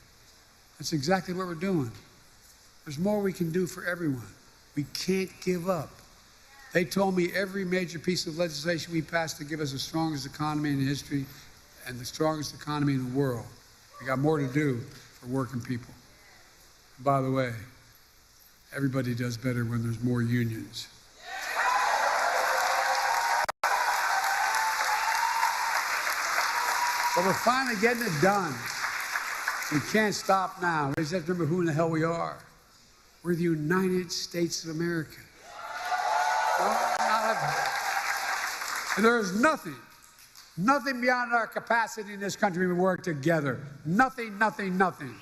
That's exactly what we're doing. There's more we can do for everyone. We can't give up. They told me every major piece of legislation we passed to give us the strongest economy in history and the strongest economy in the world. We got more to do for working people. And by the way, everybody does better when there's more unions. But we're finally getting it done. We can't stop now. We just have to remember who in the hell we are. We're the United States of America. And there is nothing beyond our capacity in this country when we work together. Nothing, nothing, nothing.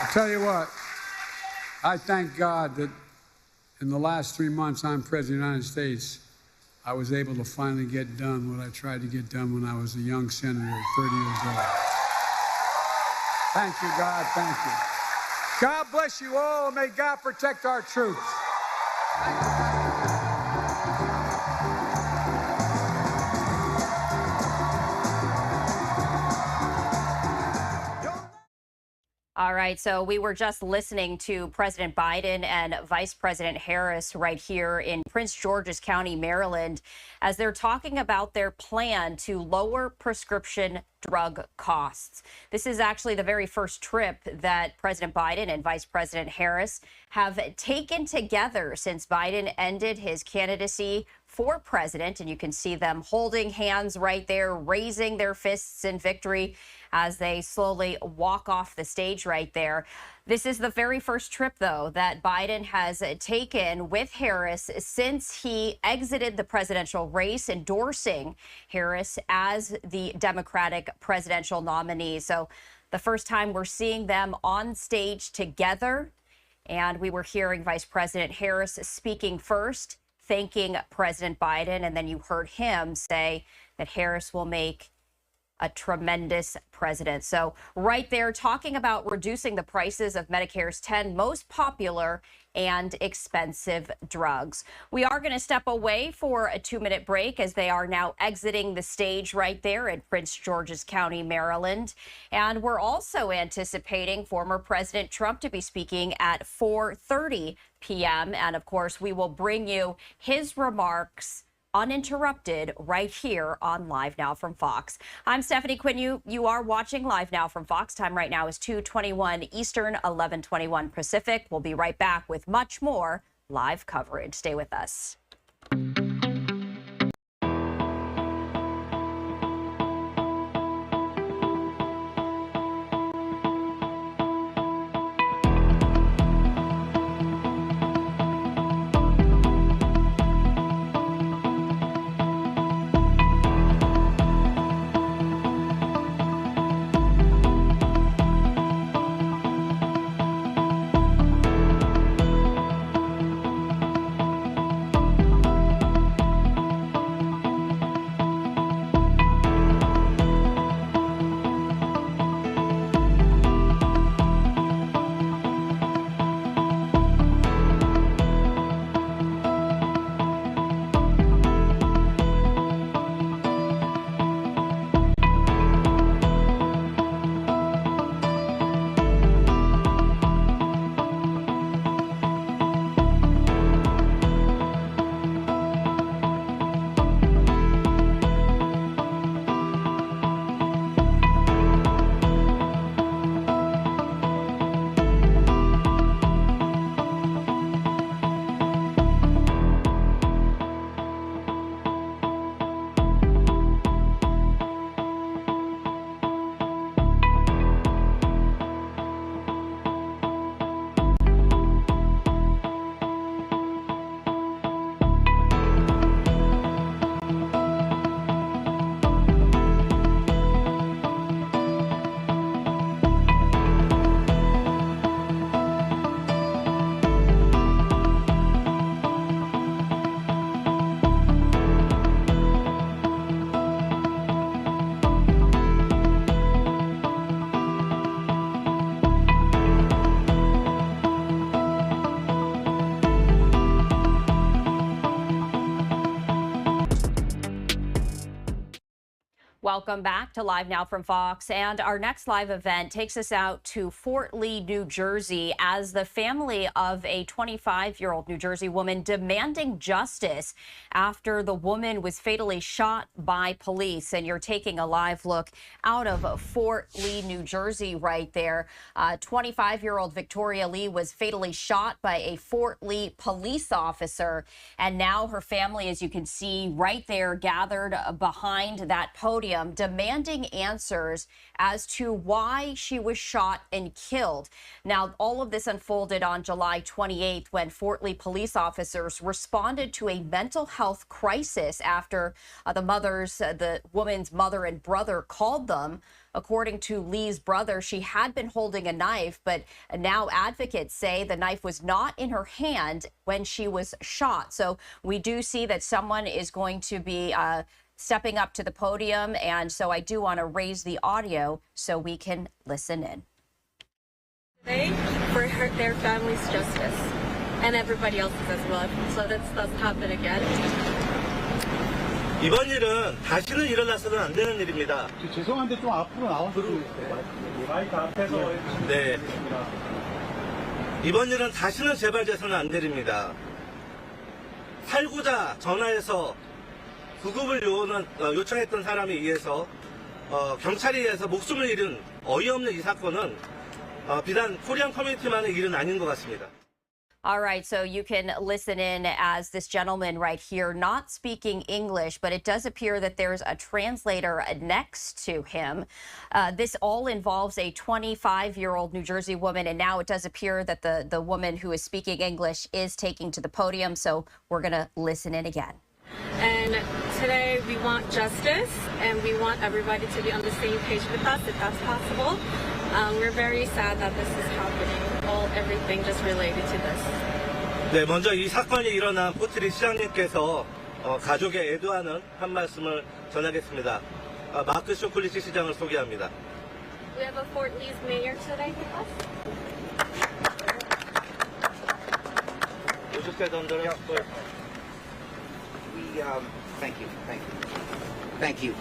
I'll tell you what, I thank God that in the last 3 months I'm President of the United States, I was able to finally get done what I tried to get done when I was a young senator at 30 years old. Thank you, God, thank you. God bless you all, and may God protect our troops. All right, so we were just listening to President Biden and Vice President Harris right here in Prince George's County, Maryland, as they're talking about their plan to lower prescription drug costs. This is actually the very first trip that President Biden and Vice President Harris have taken together since Biden ended his candidacy for president. And you can see them holding hands right there, raising their fists in victory as they slowly walk off the stage right there. This is the very first trip, though, that Biden has taken with Harris since he exited the presidential race, endorsing Harris as the Democratic presidential nominee. So the first time we're seeing them on stage together. And we were hearing Vice President Harris speaking first, thanking President Biden. And then you heard him say that Harris will make a tremendous president. So right there, talking about reducing the prices of Medicare's 10 most popular and expensive drugs. We are going to step away for a 2-minute break as they are now exiting the stage right there in Prince George's County, Maryland. And we're also anticipating former President Trump to be speaking at 4:30 p.m. And of course, we will bring you his remarks uninterrupted right here on Live Now from Fox. I'm Stephanie Quinn. You are watching Live Now from Fox. Time right now is 2:21 Eastern, 11:21 Pacific. We'll be right back with much more live coverage. Stay with us. Welcome back to Live Now from Fox. And our next live event takes us out to Fort Lee, New Jersey, as the family of a 25-year-old New Jersey woman demanding justice after the woman was fatally shot by police. And you're taking a live look out of Fort Lee, New Jersey right there. 25-year-old Victoria Lee was fatally shot by a Fort Lee police officer. And now her family, as you can see right there, gathered behind that podium, demanding answers as to why she was shot and killed. Now, all of this unfolded on July 28th when Fort Lee police officers responded to a mental health crisis after the woman's mother and brother called them. According to Lee's brother, she had been holding a knife, but now advocates say the knife was not in her hand when she was shot. So we do see that someone is going to be stepping up to the podium, and so I do want to raise the audio so we can listen in. Today, for their family's justice, and everybody else's as well, so this doesn't happen again. 이번 일은 다시는 일어나서는 안 되는 일입니다. 죄송한데 좀 앞으로 나와주세요. 마이크 앞에서 네. 이번 일은 다시는 재발돼서는 안 됩니다. 살구자 전화해서 구급을 요청했던 사람에 의해서 경찰에 의해서 목숨을 잃은 어이없는 이 사건은 비단 코리안 커뮤니티만의 일은 아닌 것 같습니다. All right, so you can listen in as this gentleman right here, not speaking English, but it does appear that there's a translator next to him. This all involves a 25-year-old New Jersey woman, and now it does appear that the woman who is speaking English is taking to the podium, so we're going to listen in again. And today we want justice, and we want everybody to be on the same page with us if that's possible. We're very sad that this is happening. Everything just related to this. 네, 먼저 이 사건이 일어난 포트리 시장님께서 가족의 애도하는 한 말씀을 전하겠습니다. 마크 쇼클리시 시장을 소개합니다. We have a Fort Lee's mayor today with us. Would you say under? Thank you.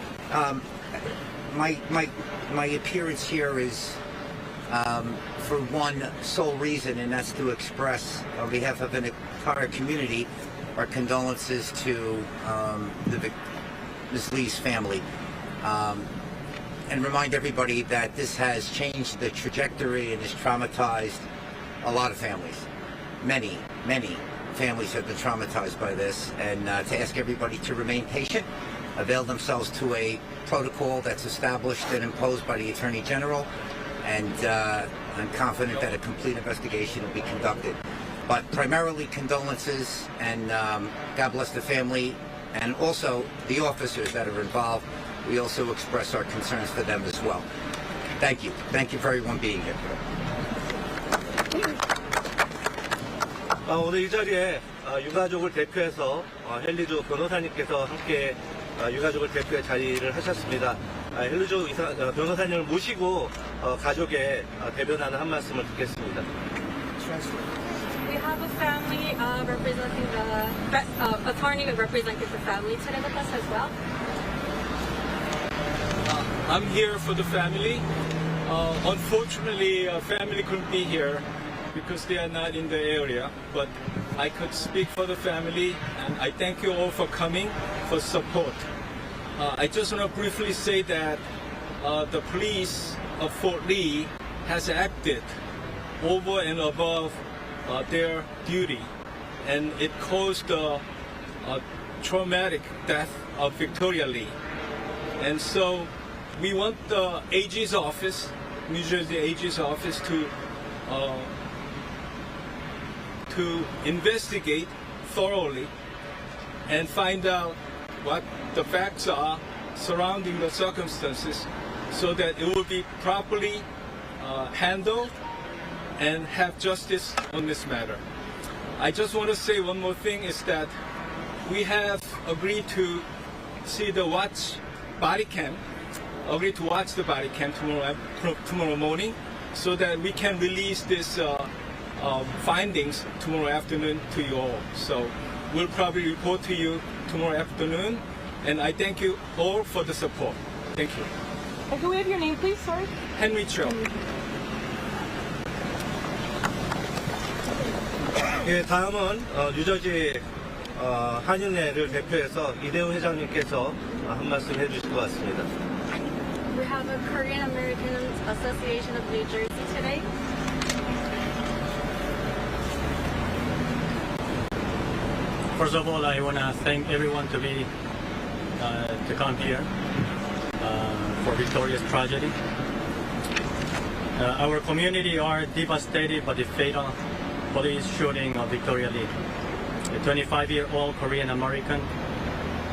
My appearance here is for one sole reason, and that's to express, on behalf of an entire community, our condolences to Ms. Lee's family, and remind everybody that this has changed the trajectory and has traumatized a lot of families. Many families have been traumatized by this, and to ask everybody to remain patient, avail themselves to a protocol that's established and imposed by the Attorney General, and I'm confident that a complete investigation will be conducted. But primarily condolences, and God bless the family, and also the officers that are involved. We also express our concerns for them as well. Thank you. Thank you for everyone being here today. 오늘 이 자리에 유가족을 대표해서 헨리조 변호사님께서 함께 유가족을 대표해 자리를 하셨습니다. 헨리조 변호사님을 모시고 가족의 대변하는 한 말씀을 듣겠습니다. We have a family representing the attorney representing the family today with us as well. I'm here for the family. Unfortunately, family couldn't be here because they are not in the area, but I could speak for the family, and I thank you all for coming, for support. I just want to briefly say that the police of Fort Lee has acted over and above their duty, and it caused a traumatic death of Victoria Lee. And so we want the AG's office, New Jersey AG's office, to investigate thoroughly and find out what the facts are surrounding the circumstances so that it will be properly handled and have justice on this matter. I just want to say one more thing is that we have agreed to see the body cam tomorrow morning so that we can release this findings tomorrow afternoon to you all. So we'll probably report to you tomorrow afternoon, and I thank you all for the support. Thank you. Can we have your name, please? Sorry. Henry Cho. 예, 다음은 뉴저지 한인회를 대표해서 이대호 회장님께서 한 말씀 해주실 것 같습니다. We have a Korean American Association of New Jersey today. First of all, I want to thank everyone to come here for Victoria's tragedy. Our community are devastated by the fatal police shooting of Victoria Lee, a 25-year-old Korean American,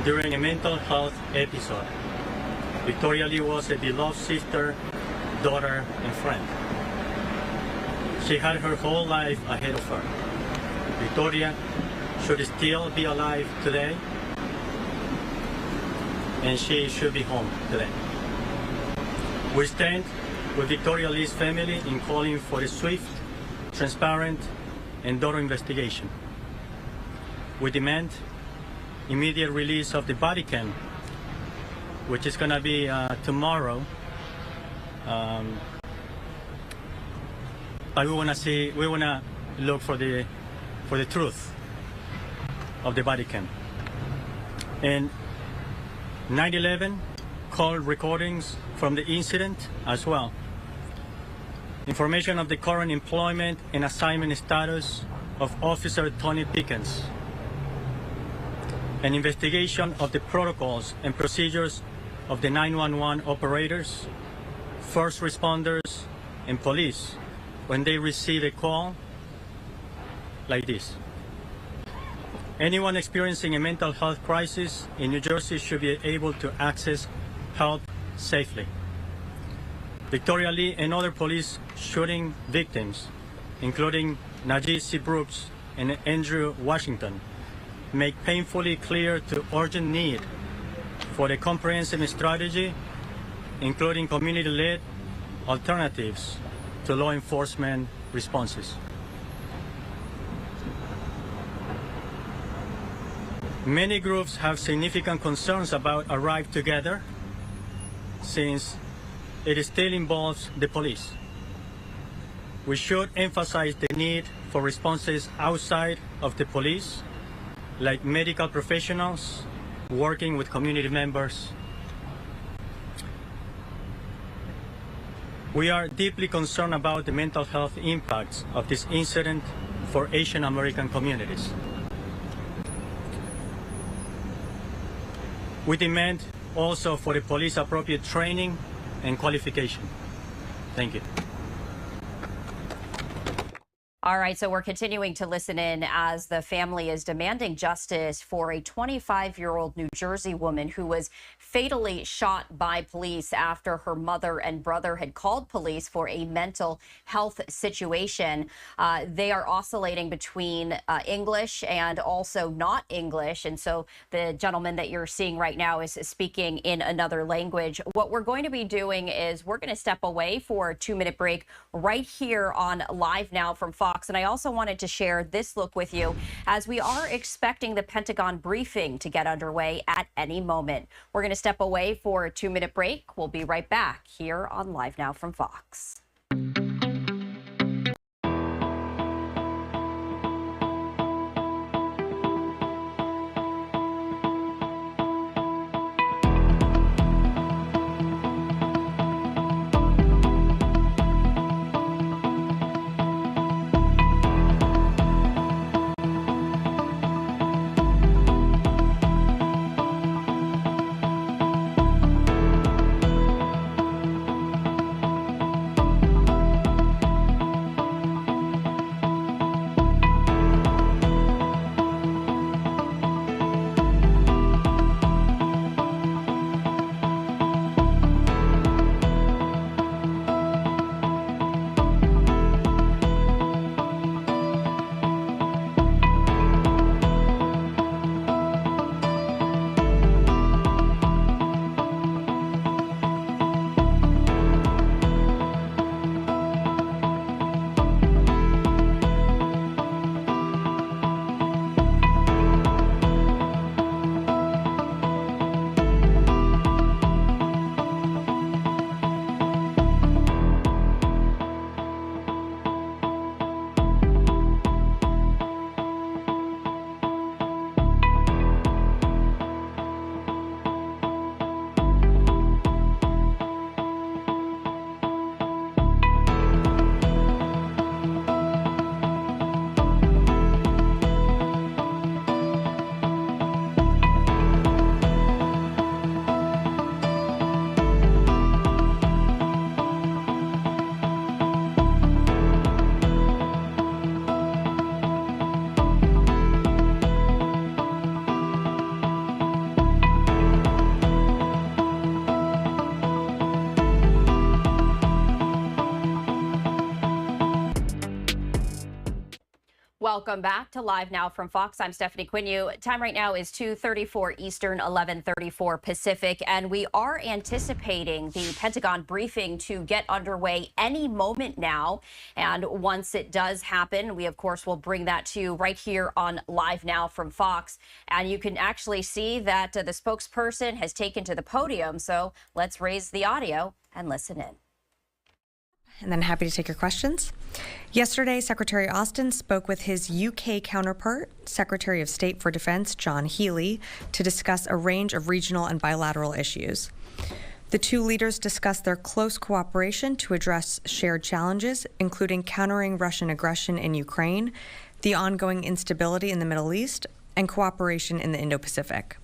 during a mental health episode. Victoria Lee was a beloved sister, daughter, and friend. She had her whole life ahead of her. Victoria should still be alive today, and she should be home today. We stand with Victoria Lee's family in calling for a swift, transparent, and thorough investigation. We demand immediate release of the body cam, which is going to be tomorrow. But we want to look for the truth of the body cam. And 9/11 call recordings from the incident as well. Information of the current employment and assignment status of Officer Tony Pickens. An investigation of the protocols and procedures of the 911 operators, first responders, and police when they receive a call like this. Anyone experiencing a mental health crisis in New Jersey should be able to access help safely. Victoria Lee and other police shooting victims, including Najee C. Brooks and Andrew Washington, make painfully clear the urgent need for a comprehensive strategy, including community-led alternatives to law enforcement responses. Many groups have significant concerns about Arrive Together, since it still involves the police. We should emphasize the need for responses outside of the police, like medical professionals working with community members. We are deeply concerned about the mental health impacts of this incident for Asian American communities. We demand also for the police appropriate training and qualification. Thank you. All right, so we're continuing to listen in as the family is demanding justice for a 25-year-old New Jersey woman who was fatally shot by police after her mother and brother had called police for a mental health situation. They are oscillating between English and also not English, and so the gentleman that you're seeing right now is speaking in another language. What we're going to be doing is we're going to step away for a 2-minute break right here on Live Now from Fox. And I also wanted to share this look with you as we are expecting the Pentagon briefing to get underway at any moment. We're going to step away for a 2-minute break. We'll be right back here on Live Now from Fox. Welcome back to Live Now from Fox. I'm Stephanie Quinu. Time right now is 2:34 Eastern, 11:34 Pacific, and we are anticipating the Pentagon briefing to get underway any moment now. And once it does happen, we, of course, will bring that to you right here on Live Now from Fox. And you can actually see that the spokesperson has taken to the podium. So let's raise the audio and listen in. And then happy to take your questions. Yesterday, Secretary Austin spoke with his UK counterpart, Secretary of State for Defense John Healey, to discuss a range of regional and bilateral issues. The two leaders discussed their close cooperation to address shared challenges, including countering Russian aggression in Ukraine, the ongoing instability in the Middle East, and cooperation in the Indo-Pacific.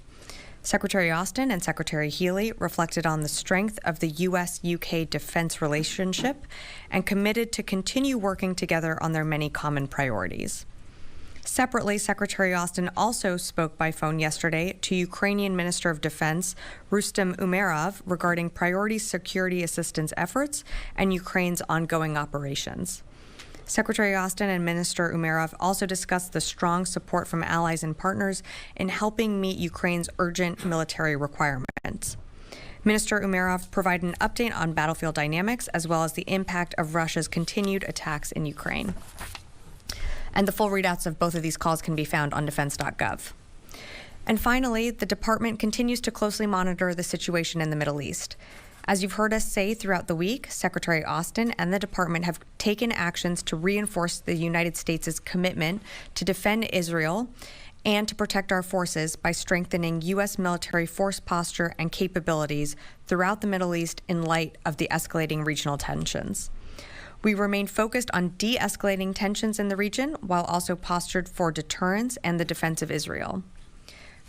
Secretary Austin and Secretary Healey reflected on the strength of the U.S.-UK defense relationship and committed to continue working together on their many common priorities. Separately, Secretary Austin also spoke by phone yesterday to Ukrainian Minister of Defense Rustem Umerov regarding priority security assistance efforts and Ukraine's ongoing operations. Secretary Austin and Minister Umerov also discussed the strong support from allies and partners in helping meet Ukraine's urgent military requirements. Minister Umerov provided an update on battlefield dynamics as well as the impact of Russia's continued attacks in Ukraine. And the full readouts of both of these calls can be found on defense.gov. And finally, the department continues to closely monitor the situation in the Middle East. As you've heard us say throughout the week, Secretary Austin and the department have taken actions to reinforce the United States' commitment to defend Israel and to protect our forces by strengthening U.S. military force posture and capabilities throughout the Middle East in light of the escalating regional tensions. We remain focused on de-escalating tensions in the region while also postured for deterrence and the defense of Israel.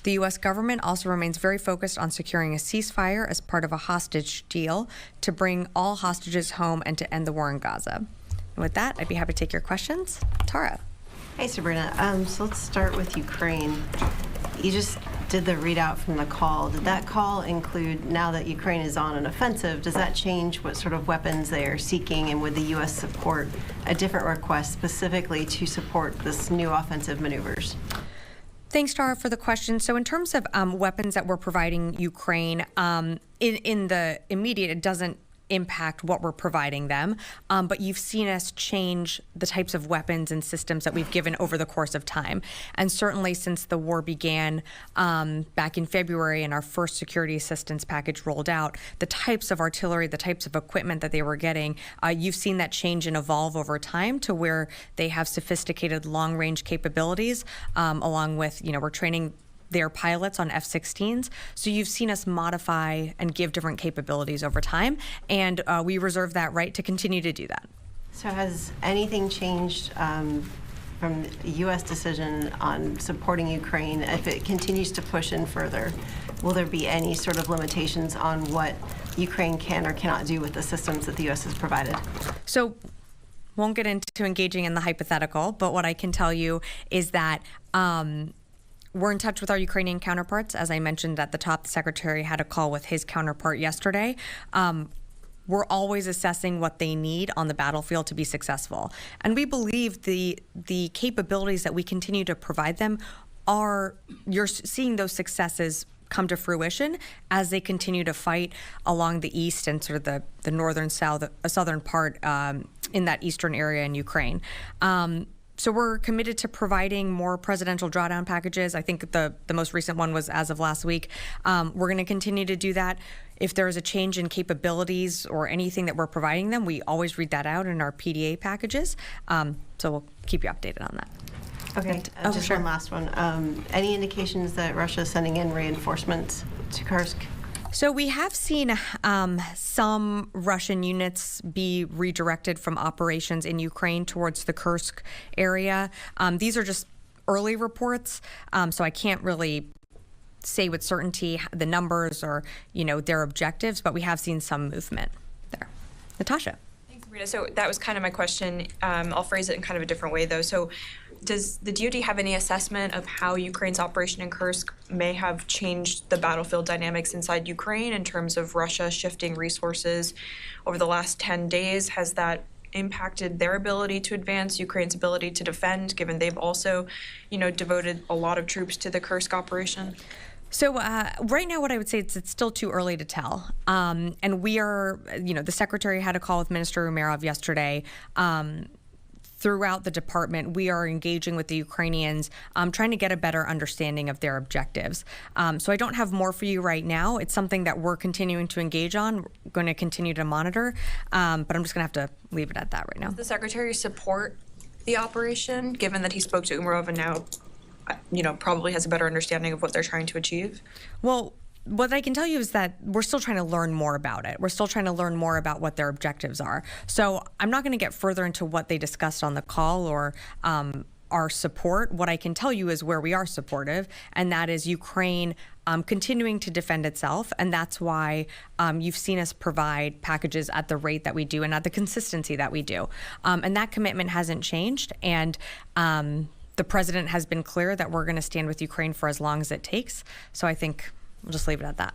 The U.S. government also remains very focused on securing a ceasefire as part of a hostage deal to bring all hostages home and to end the war in Gaza. And with that, I'd be happy to take your questions. Tara. Hey, Sabrina. So let's start with Ukraine. You just did the readout from the call. Did that call include, now that Ukraine is on an offensive, does that change what sort of weapons they are seeking? And would the U.S. support a different request specifically to support this new offensive maneuvers? Thanks, Tara, for the question. So in terms of weapons that we're providing Ukraine, in the immediate, it doesn't impact what we're providing them, but you've seen us change the types of weapons and systems that we've given over the course of time. And certainly since the war began back in February and our first security assistance package rolled out, the types of artillery, the types of equipment that they were getting, you've seen that change and evolve over time to where they have sophisticated long-range capabilities, along with, we're training their pilots on F-16s. So you've seen us modify and give different capabilities over time, and we reserve that right to continue to do that. So has anything changed from the U.S. decision on supporting Ukraine? If it continues to push in further, will there be any sort of limitations on what Ukraine can or cannot do with the systems that the U.S. has provided? So won't get into engaging in the hypothetical, but what I can tell you is that we're in touch with our Ukrainian counterparts. As I mentioned at the top, the Secretary had a call with his counterpart yesterday. We're always assessing what they need on the battlefield to be successful. And we believe the capabilities that we continue to provide them you're seeing those successes come to fruition as they continue to fight along the east and sort of the northern southern part in that eastern area in Ukraine. So we're committed to providing more presidential drawdown packages. I think the most recent one was as of last week. We're going to continue to do that. If there is a change in capabilities or anything that we're providing them, we always read that out in our PDA packages. So we'll keep you updated on that. Okay, just one last one. Any indications that Russia is sending in reinforcements to Kursk? So we have seen some Russian units be redirected from operations in Ukraine towards the Kursk area. These are just early reports, so I can't really say with certainty the numbers or their objectives, but we have seen some movement there. Natasha. Thanks, Sabrina. So that was kind of my question. I'll phrase it in kind of a different way, though. So does the DoD have any assessment of how Ukraine's operation in Kursk may have changed the battlefield dynamics inside Ukraine in terms of Russia shifting resources over the last 10 days? Has that impacted their ability to advance, Ukraine's ability to defend, given they've also, devoted a lot of troops to the Kursk operation? So right now, what I would say is it's still too early to tell. And we are, the secretary had a call with Minister Umerov yesterday. Throughout the department, we are engaging with the Ukrainians, trying to get a better understanding of their objectives. So I don't have more for you right now. It's something that we're continuing to engage on, we're going to continue to monitor, but I'm just going to have to leave it at that right now. Does the secretary support the operation, given that he spoke to Umerov and now, probably has a better understanding of what they're trying to achieve? Well, what I can tell you is that we're still trying to learn more about it. We're still trying to learn more about what their objectives are. So I'm not going to get further into what they discussed on the call or our support. What I can tell you is where we are supportive, and that is Ukraine continuing to defend itself. And that's why you've seen us provide packages at the rate that we do and at the consistency that we do. And that commitment hasn't changed. And the president has been clear that we're going to stand with Ukraine for as long as it takes. So I think we'll just leave it at that.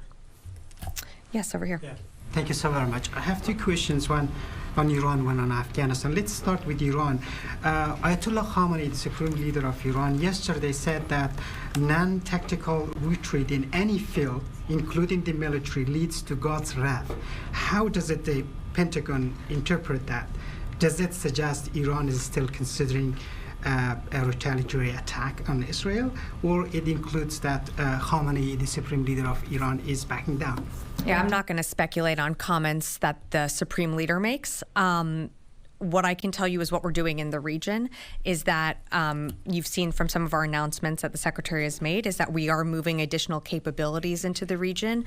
Yes, over here. Yeah. Thank you so very much. I have two questions, one on Iran, one on Afghanistan. Let's start with Iran. Ayatollah Khamenei, the supreme leader of Iran, yesterday said that non-tactical retreat in any field, including the military, leads to God's wrath. How does the Pentagon interpret that? Does it suggest Iran is still considering a retaliatory attack on Israel, or it includes that Khamenei, the supreme leader of Iran, is backing down? Yeah, I'm not going to speculate on comments that the supreme leader makes. What I can tell you is what we're doing in the region is that you've seen from some of our announcements that the secretary has made is that we are moving additional capabilities into the region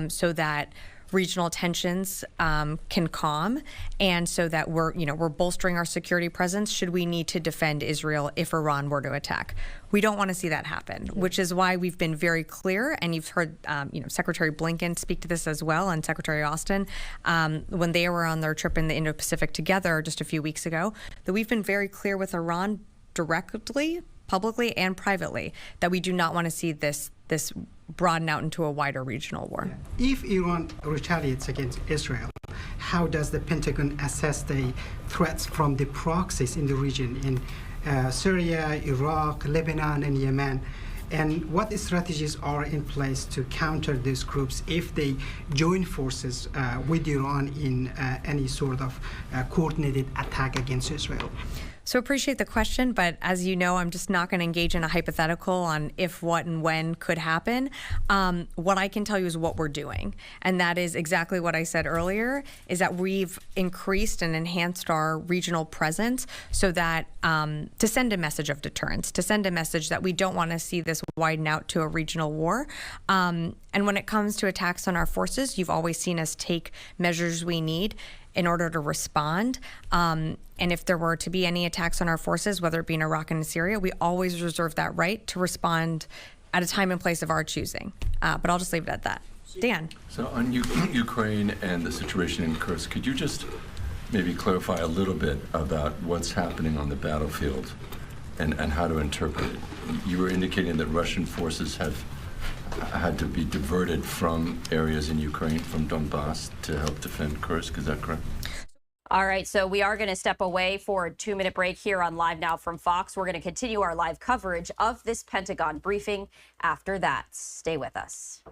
so that regional tensions can calm, and so that we're bolstering our security presence should we need to defend Israel if Iran were to attack. We don't want to see that happen, which is why we've been very clear, and you've heard Secretary Blinken speak to this as well, and Secretary Austin when they were on their trip in the Indo-Pacific together just a few weeks ago, that we've been very clear with Iran directly, publicly and privately, that we do not want to see this broaden out into a wider regional war. If Iran retaliates against Israel, how does the Pentagon assess the threats from the proxies in the region in Syria, Iraq, Lebanon, and Yemen? And what strategies are in place to counter these groups if they join forces with Iran in any sort of coordinated attack against Israel? So appreciate the question, but as you know, I'm just not going to engage in a hypothetical on if, what, and when could happen. What I can tell you is what we're doing, and that is exactly what I said earlier, is that we've increased and enhanced our regional presence so that to send a message of deterrence, to send a message that we don't want to see this widen out to a regional war. And when it comes to attacks on our forces, you've always seen us take measures we need in order to respond. And if there were to be any attacks on our forces, whether it be in Iraq and in Syria, we always reserve that right to respond at a time and place of our choosing. But I'll just leave it at that. Dan. So on Ukraine and the situation in Kursk, could you just maybe clarify a little bit about what's happening on the battlefield and how to interpret it? You were indicating that Russian forces have had to be diverted from areas in Ukraine, from Donbass, to help defend Kursk. Is that correct? All right, so we are going to step away for a 2-minute break here on Live Now from Fox. We're going to continue our live coverage of this Pentagon briefing after that. Stay with us.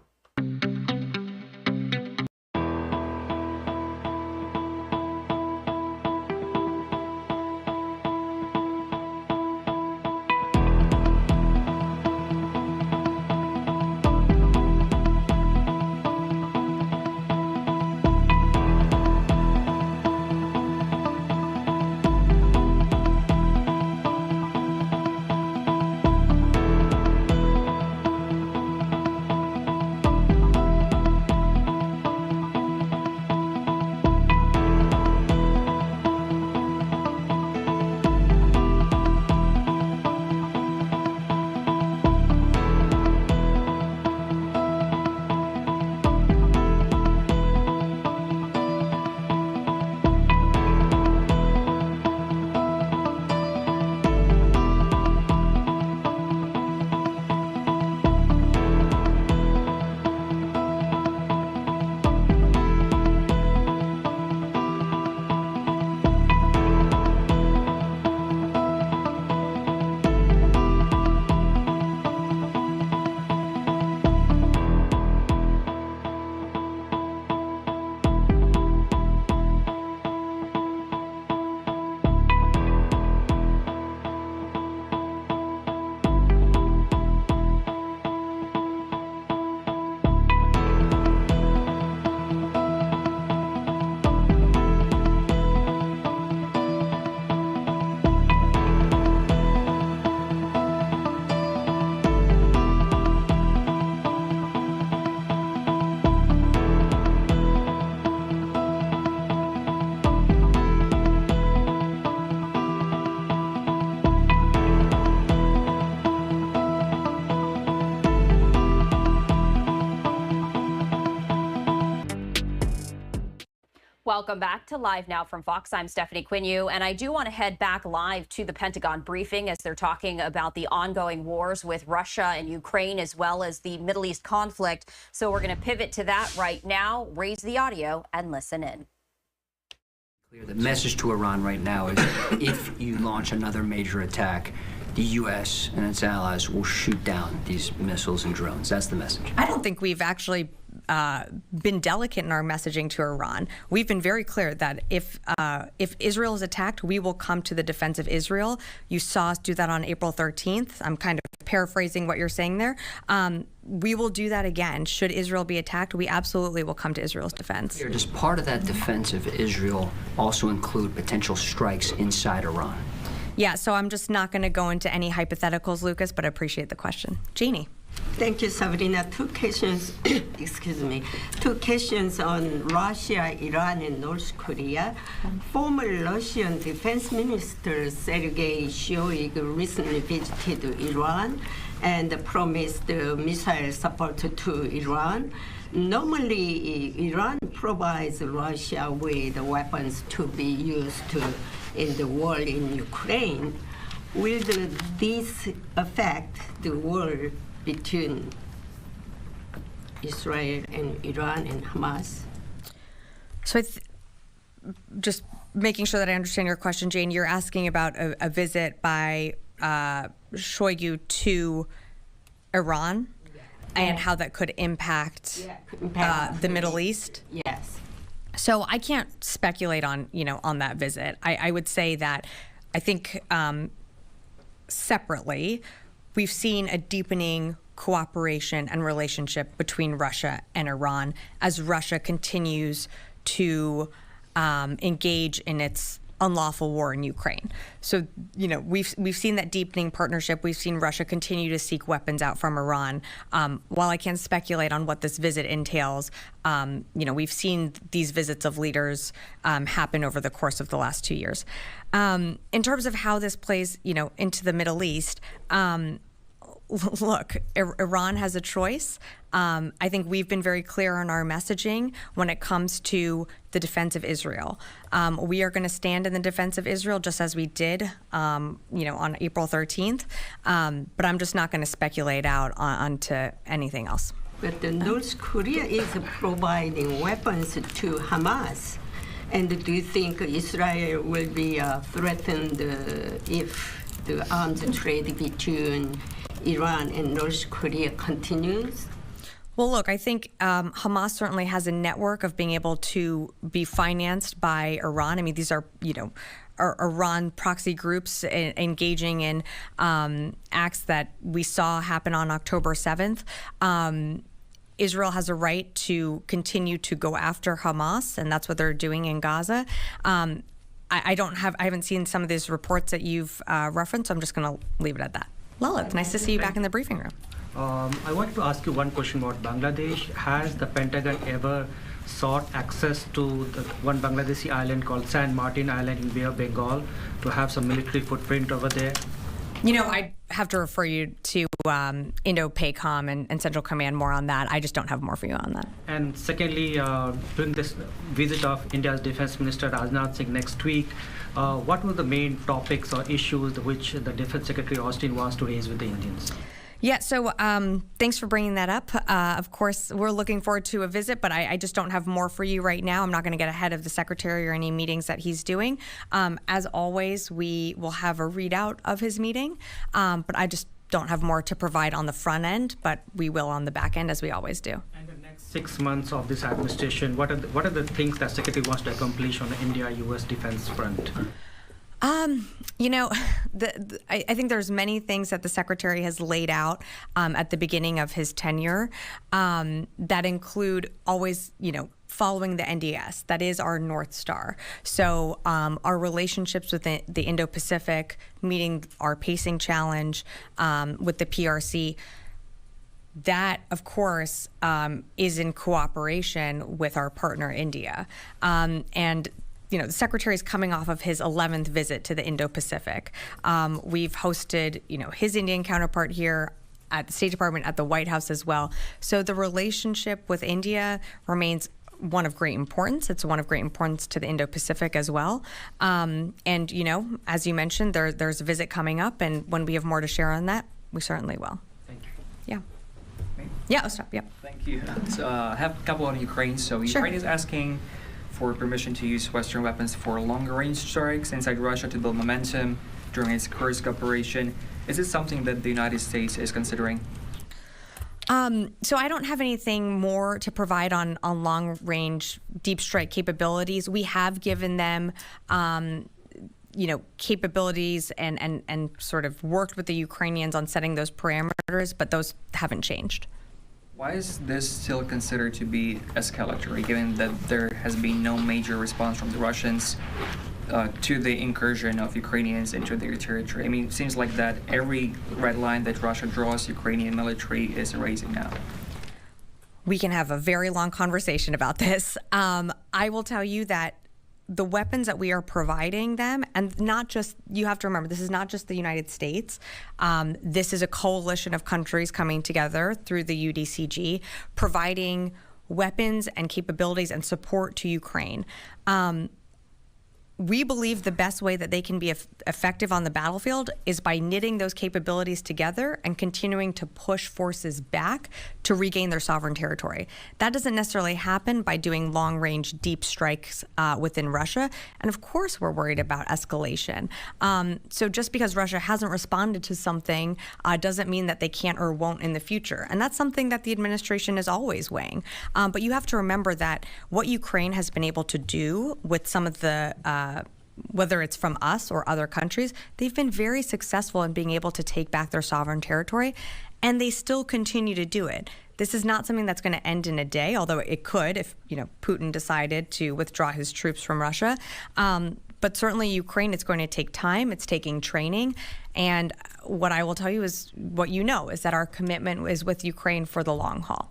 Welcome back to Live Now from Fox. I'm Stephanie Quinu, and I do want to head back live to the Pentagon briefing as they're talking about the ongoing wars with Russia and Ukraine, as well as the Middle East conflict. So we're going to pivot to that right now, raise the audio, and listen in. The message to Iran right now is if you launch another major attack, the U.S. and its allies will shoot down these missiles and drones. That's the message. I don't think we've actually been delicate in our messaging to Iran. We've been very clear that if Israel is attacked, we will come to the defense of Israel. You saw us do that on April 13th. I'm kind of paraphrasing what you're saying there. We will do that again. Should Israel be attacked, we absolutely will come to Israel's defense. Does part of that defense of Israel also include potential strikes inside Iran? Yeah, so I'm just not going to go into any hypotheticals, Lucas, but I appreciate the question. Jeannie. Thank you, Sabrina. Two questions, excuse me, two questions on Russia, Iran, and North Korea. Former Russian Defense Minister Sergei Shoigu recently visited Iran and promised missile support to Iran. Normally, Iran provides Russia with weapons to be used in the war in Ukraine. Will this affect the war between Israel and Iran and Hamas? So just making sure that I understand your question, Jane, you're asking about a visit by Shoigu to Iran and how that could impact the Middle East? Yes. So I can't speculate on, on that visit. I would say that I think separately, we've seen a deepening cooperation and relationship between Russia and Iran as Russia continues to engage in its unlawful war in Ukraine. So, we've seen that deepening partnership. We've seen Russia continue to seek weapons out from Iran. While I can't speculate on what this visit entails, we've seen these visits of leaders happen over the course of the last 2 years. In terms of how this plays, into the Middle East, look, Iran has a choice. I think we've been very clear on our messaging when it comes to the defense of Israel. We are going to stand in the defense of Israel just as we did, on April 13th. But I'm just not going to speculate out onto anything else. But North Korea is providing weapons to Hamas. And do you think Israel will be threatened if the arms trade between Iran and North Korea continues? Well, look, I think Hamas certainly has a network of being able to be financed by Iran. I mean, these are, Iran proxy groups engaging in acts that we saw happen on October 7th. Israel has a right to continue to go after Hamas, and that's what they're doing in Gaza. I haven't seen some of these reports that you've referenced, so I'm just going to leave it at that. Lilith, nice to see you back in the briefing room. I wanted to ask you one question about Bangladesh. Has the Pentagon ever sought access to the one Bangladeshi island called San Martin Island in Bay of Bengal to have some military footprint over there? I have to refer you to Indo-PACOM and Central Command more on that. I just don't have more for you on that. And secondly, during this visit of India's Defense Minister Rajnath Singh next week, what were the main topics or issues which the Defense Secretary Austin wants to raise with the Indians? Yeah, so thanks for bringing that up. Of course, we're looking forward to a visit, but I just don't have more for you right now. I'm not going to get ahead of the Secretary or any meetings that he's doing. As always, we will have a readout of his meeting, but I just don't have more to provide on the front end, but we will on the back end, as we always do. And the next 6 months of this administration, what are the things that Secretary wants to accomplish on the India-U.S. defense front? I think there's many things that the Secretary has laid out at the beginning of his tenure that include always, following the NDS. That is our North Star. So our relationships with the Indo-Pacific, meeting our pacing challenge with the PRC, that, of course, is in cooperation with our partner, India. And the Secretary is coming off of his 11th visit to the Indo-Pacific. We've hosted, his Indian counterpart here at the State Department, at the White House as well. So the relationship with India remains one of great importance. It's one of great importance to the Indo-Pacific as well. And, as you mentioned, there's a visit coming up, and when we have more to share on that, we certainly will. Thank you. Yeah. Yeah, I'll stop. Yep. Thank you. So I have a couple on Ukraine. So Ukraine is asking for permission to use Western weapons for longer-range strikes inside Russia to build momentum during its Kursk operation. Is it something that the United States is considering? So I don't have anything more to provide on long-range deep strike capabilities. We have given them, capabilities and sort of worked with the Ukrainians on setting those parameters, but those haven't changed. Why is this still considered to be escalatory, given that there has been no major response from the Russians to the incursion of Ukrainians into their territory? I mean, it seems like that every red line that Russia draws, Ukrainian military is erasing now. We can have a very long conversation about this. I will tell you that the weapons that we are providing them, and not just, you have to remember, this is not just the United States. This is a coalition of countries coming together through the UDCG, providing weapons and capabilities and support to Ukraine. We believe the best way that they can be effective on the battlefield is by knitting those capabilities together and continuing to push forces back to regain their sovereign territory. That doesn't necessarily happen by doing long-range deep strikes within Russia. And of course, we're worried about escalation. So just because Russia hasn't responded to something doesn't mean that they can't or won't in the future. And that's something that the administration is always weighing. But you have to remember that what Ukraine has been able to do with some of the whether it's from us or other countries, they've been very successful in being able to take back their sovereign territory, and they still continue to do it. This is not something that's going to end in a day, although it could if Putin decided to withdraw his troops from Russia. But certainly Ukraine, it's going to take time. It's taking training. And what I will tell you is what is that our commitment is with Ukraine for the long haul.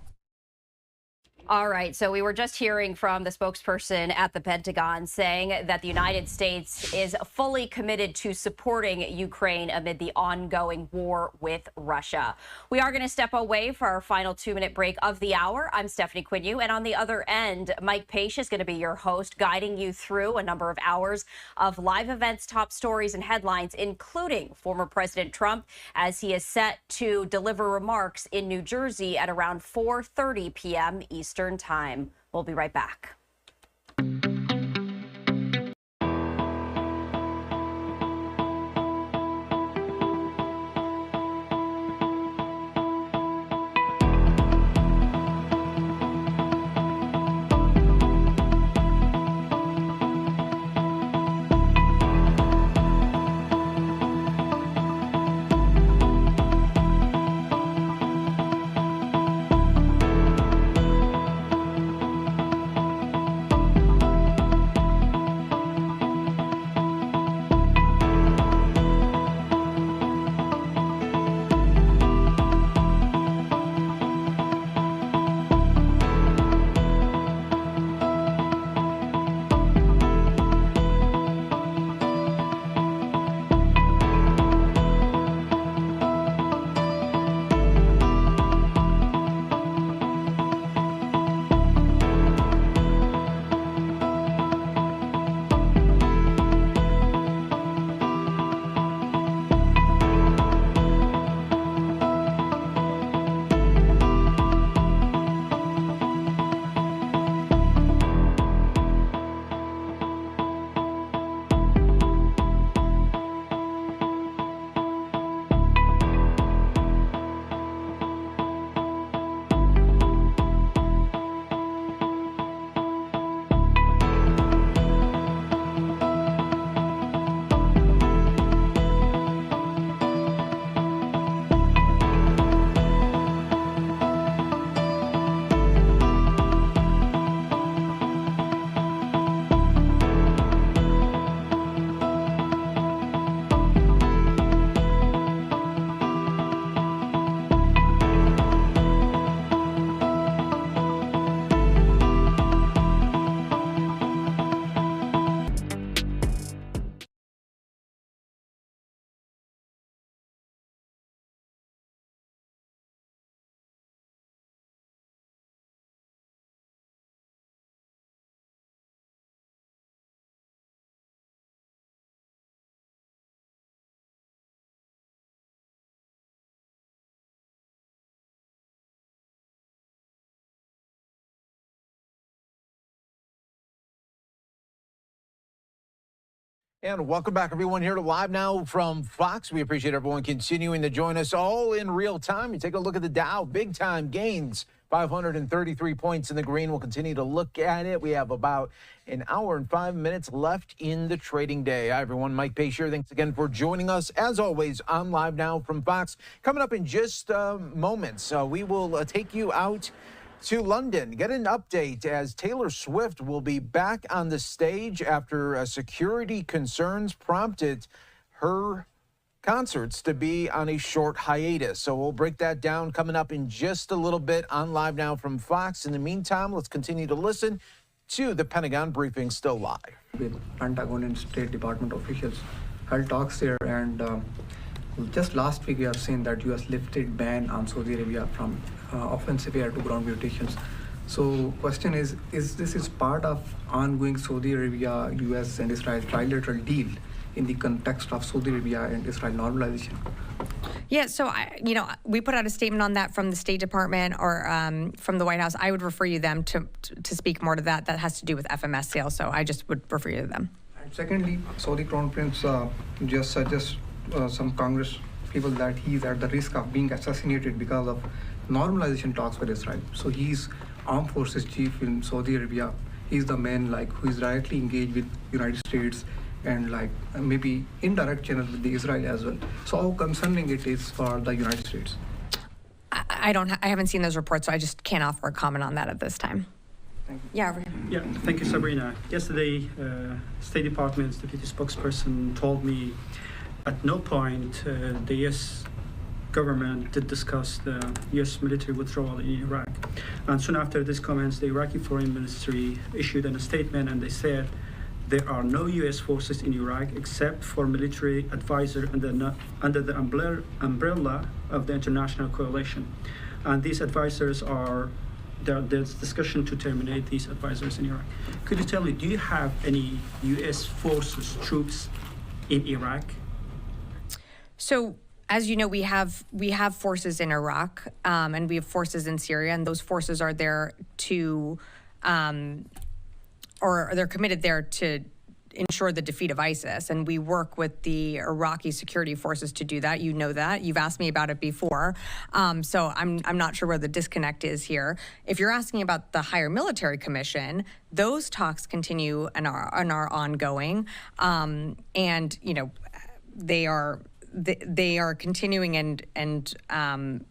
All right, so we were just hearing from the spokesperson at the Pentagon saying that the United States is fully committed to supporting Ukraine amid the ongoing war with Russia. We are going to step away for our final 2-minute break of the hour. I'm Stephanie Quinu, and on the other end, Mike Page is going to be your host, guiding you through a number of hours of live events, top stories, and headlines, including former President Trump, as he is set to deliver remarks in New Jersey at around 4:30 p.m. Eastern Time. We'll be right back. And welcome back, everyone, here to Live Now from Fox. We appreciate everyone continuing to join us all in real time. You take a look at the Dow, big-time gains, 533 points in the green. We'll continue to look at it. We have about an hour and 5 minutes left in the trading day. Hi, everyone. Mike Pace here. Thanks again for joining us, as always, on Live Now from Fox. Coming up in just moments, we will take you out to London, get an update as Taylor Swift will be back on the stage after security concerns prompted her concerts to be on a short hiatus. So we'll break that down coming up in just a little bit on Live Now from Fox. In the meantime, let's continue to listen to the Pentagon briefing still live. With Pentagon and State Department officials held talks there, and just last week we have seen that U.S. lifted ban on Saudi Arabia from offensive air to ground mutations. So question is this is part of ongoing Saudi Arabia, U.S. and Israel trilateral deal in the context of Saudi Arabia and Israel normalization? Yeah, so we put out a statement on that from the State Department or from the White House. I would refer you them to speak more to that. That has to do with FMS sales, so I just would refer you to them. And secondly, Saudi Crown Prince just suggests some Congress people that he's at the risk of being assassinated because of normalization talks with Israel. So he's armed forces chief in Saudi Arabia. He's the man who is directly engaged with United States and maybe indirect channel with the Israel as well. So how concerning it is for the United States? I haven't seen those reports, so I just can't offer a comment on that at this time. Thank you. Yeah, over here. Yeah, thank you, Sabrina. Yesterday, State Department's deputy spokesperson told me at no point the U.S. government did discuss the U.S. military withdrawal in Iraq. And soon after these comments, the Iraqi Foreign Ministry issued a statement, and they said there are no U.S. forces in Iraq except for military advisor under the umbrella of the international coalition. And these advisors there's discussion to terminate these advisors in Iraq. Could you tell me, do you have any U.S. forces, troops in Iraq? So, as you know, we have forces in Iraq, and we have forces in Syria, and those forces are there to, or they're committed there to ensure the defeat of ISIS. And we work with the Iraqi security forces to do that. You know that. You've asked me about it before. So I'm not sure where the disconnect is here. If you're asking about the Higher Military Commission, those talks continue and are ongoing. And, they are continuing, and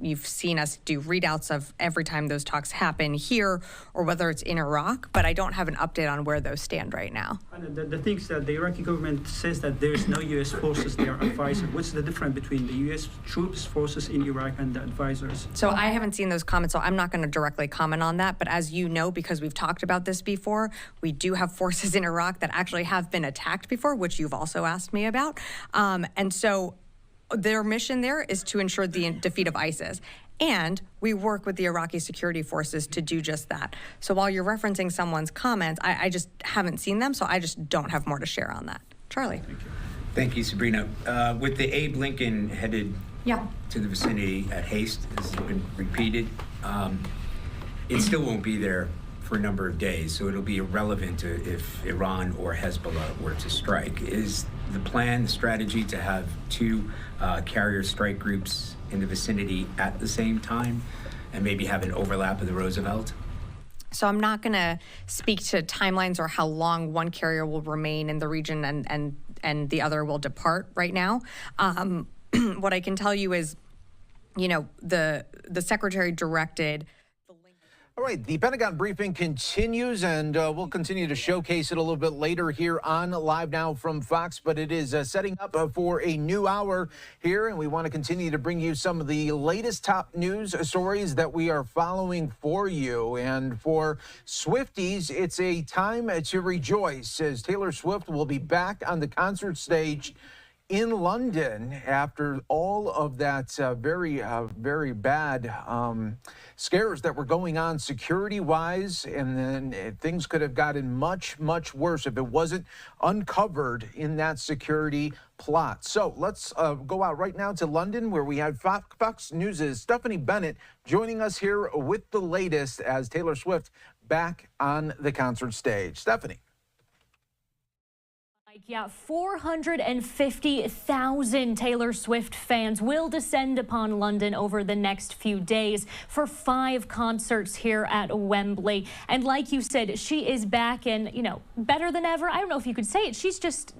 you've seen us do readouts of every time those talks happen here or whether it's in Iraq, but I don't have an update on where those stand right now. And the thing is that the Iraqi government says that there's no U.S. forces there advisor. What's the difference between the U.S. troops, forces in Iraq and the advisors? So I haven't seen those comments, so I'm not going to directly comment on that. But as you know, because we've talked about this before, we do have forces in Iraq that actually have been attacked before, which you've also asked me about. And so their mission there is to ensure the defeat of ISIS. And we work with the Iraqi security forces to do just that. So while you're referencing someone's comments, I just haven't seen them, so I just don't have more to share on that. Charlie. Thank you, Sabrina. With the Abe Lincoln headed to the vicinity at haste, this has been repeated, it still won't be there for a number of days, so it'll be irrelevant if Iran or Hezbollah were to strike. Is the plan, the strategy to have two carrier strike groups in the vicinity at the same time and maybe have an overlap of the Roosevelt? So I'm not going to speak to timelines or how long one carrier will remain in the region and the other will depart right now. What I can tell you is, the secretary directed. All right, the Pentagon briefing continues, and we'll continue to showcase it a little bit later here on Live Now from Fox, but it is setting up for a new hour here, and we want to continue to bring you some of the latest top news stories that we are following for you. And for Swifties, it's a time to rejoice, as Taylor Swift will be back on the concert stage in London after all of that very bad scares that were going on security-wise, and then things could have gotten much, much worse if it wasn't uncovered in that security plot. So let's go out right now to London, where we have Fox News' Stephanie Bennett joining us here with the latest as Taylor Swift back on the concert stage. Stephanie. Yeah, 450,000 Taylor Swift fans will descend upon London over the next few days for 5 concerts here at Wembley. And like you said, she is back and, better than ever. I don't know if you could say it. She's just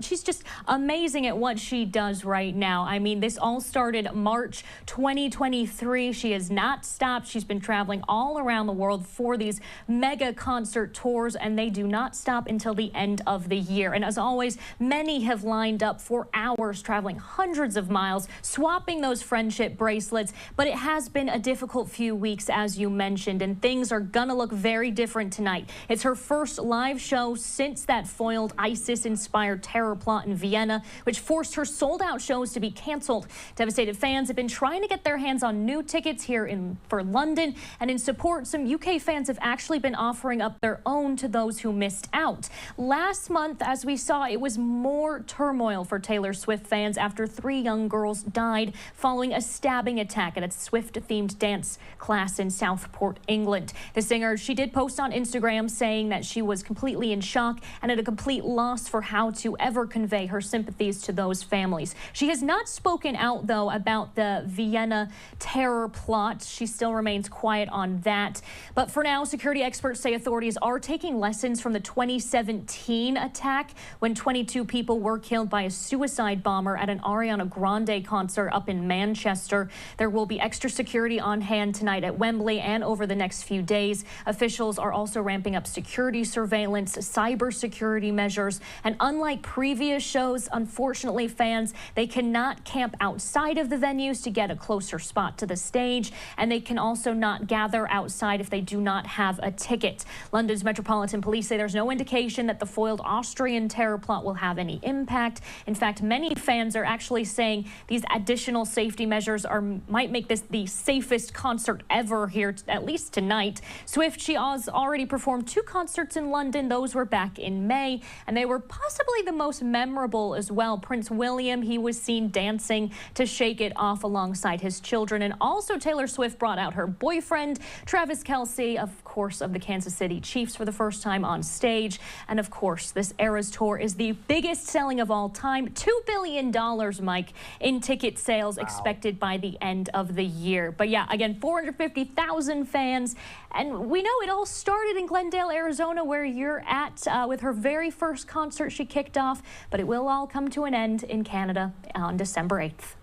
amazing at what she does right now. I mean, this all started March 2023. She has not stopped. She's been traveling all around the world for these mega concert tours, and they do not stop until the end of the year. And as always, many have lined up for hours, traveling hundreds of miles, swapping those friendship bracelets. But it has been a difficult few weeks, as you mentioned, and things are gonna look very different tonight. It's her first live show since that foiled ISIS-inspired terror plot in Vienna, which forced her sold-out shows to be canceled. Devastated fans have been trying to get their hands on new tickets here for London, and in support, some UK fans have actually been offering up their own to those who missed out. Last month, as we saw, it was more turmoil for Taylor Swift fans after 3 young girls died following a stabbing attack at a Swift-themed dance class in Southport, England. The singer, she did post on Instagram saying that she was completely in shock and at a complete loss for how to ever convey her sympathies to those families. She has not spoken out, though, about the Vienna terror plot. She still remains quiet on that. But for now, security experts say authorities are taking lessons from the 2017 attack when 22 people were killed by a suicide bomber at an Ariana Grande concert up in Manchester. There will be extra security on hand tonight at Wembley and over the next few days. Officials are also ramping up security surveillance, cybersecurity measures, and unlike previous shows, unfortunately, fans, they cannot camp outside of the venues to get a closer spot to the stage, and they can also not gather outside if they do not have a ticket. London's Metropolitan Police say there's no indication that the foiled Austrian terror plot will have any impact. In fact, many fans are actually saying these additional safety measures might make this the safest concert ever here, at least tonight. Swift, she has already performed 2 concerts in London. Those were back in May, and they were possibly the most memorable as well. Prince William, he was seen dancing to Shake It Off alongside his children, and also Taylor Swift brought out her boyfriend, Travis Kelce, of course, of the Kansas City Chiefs for the first time on stage. And of course, this Eras tour is the biggest selling of all time. $2 billion, Mike, in ticket sales expected by the end of the year. But yeah, again, 450,000 fans. And we know it all started in Glendale, Arizona, where you're at with her very first concert she kicked off. But it will all come to an end in Canada on December 8th.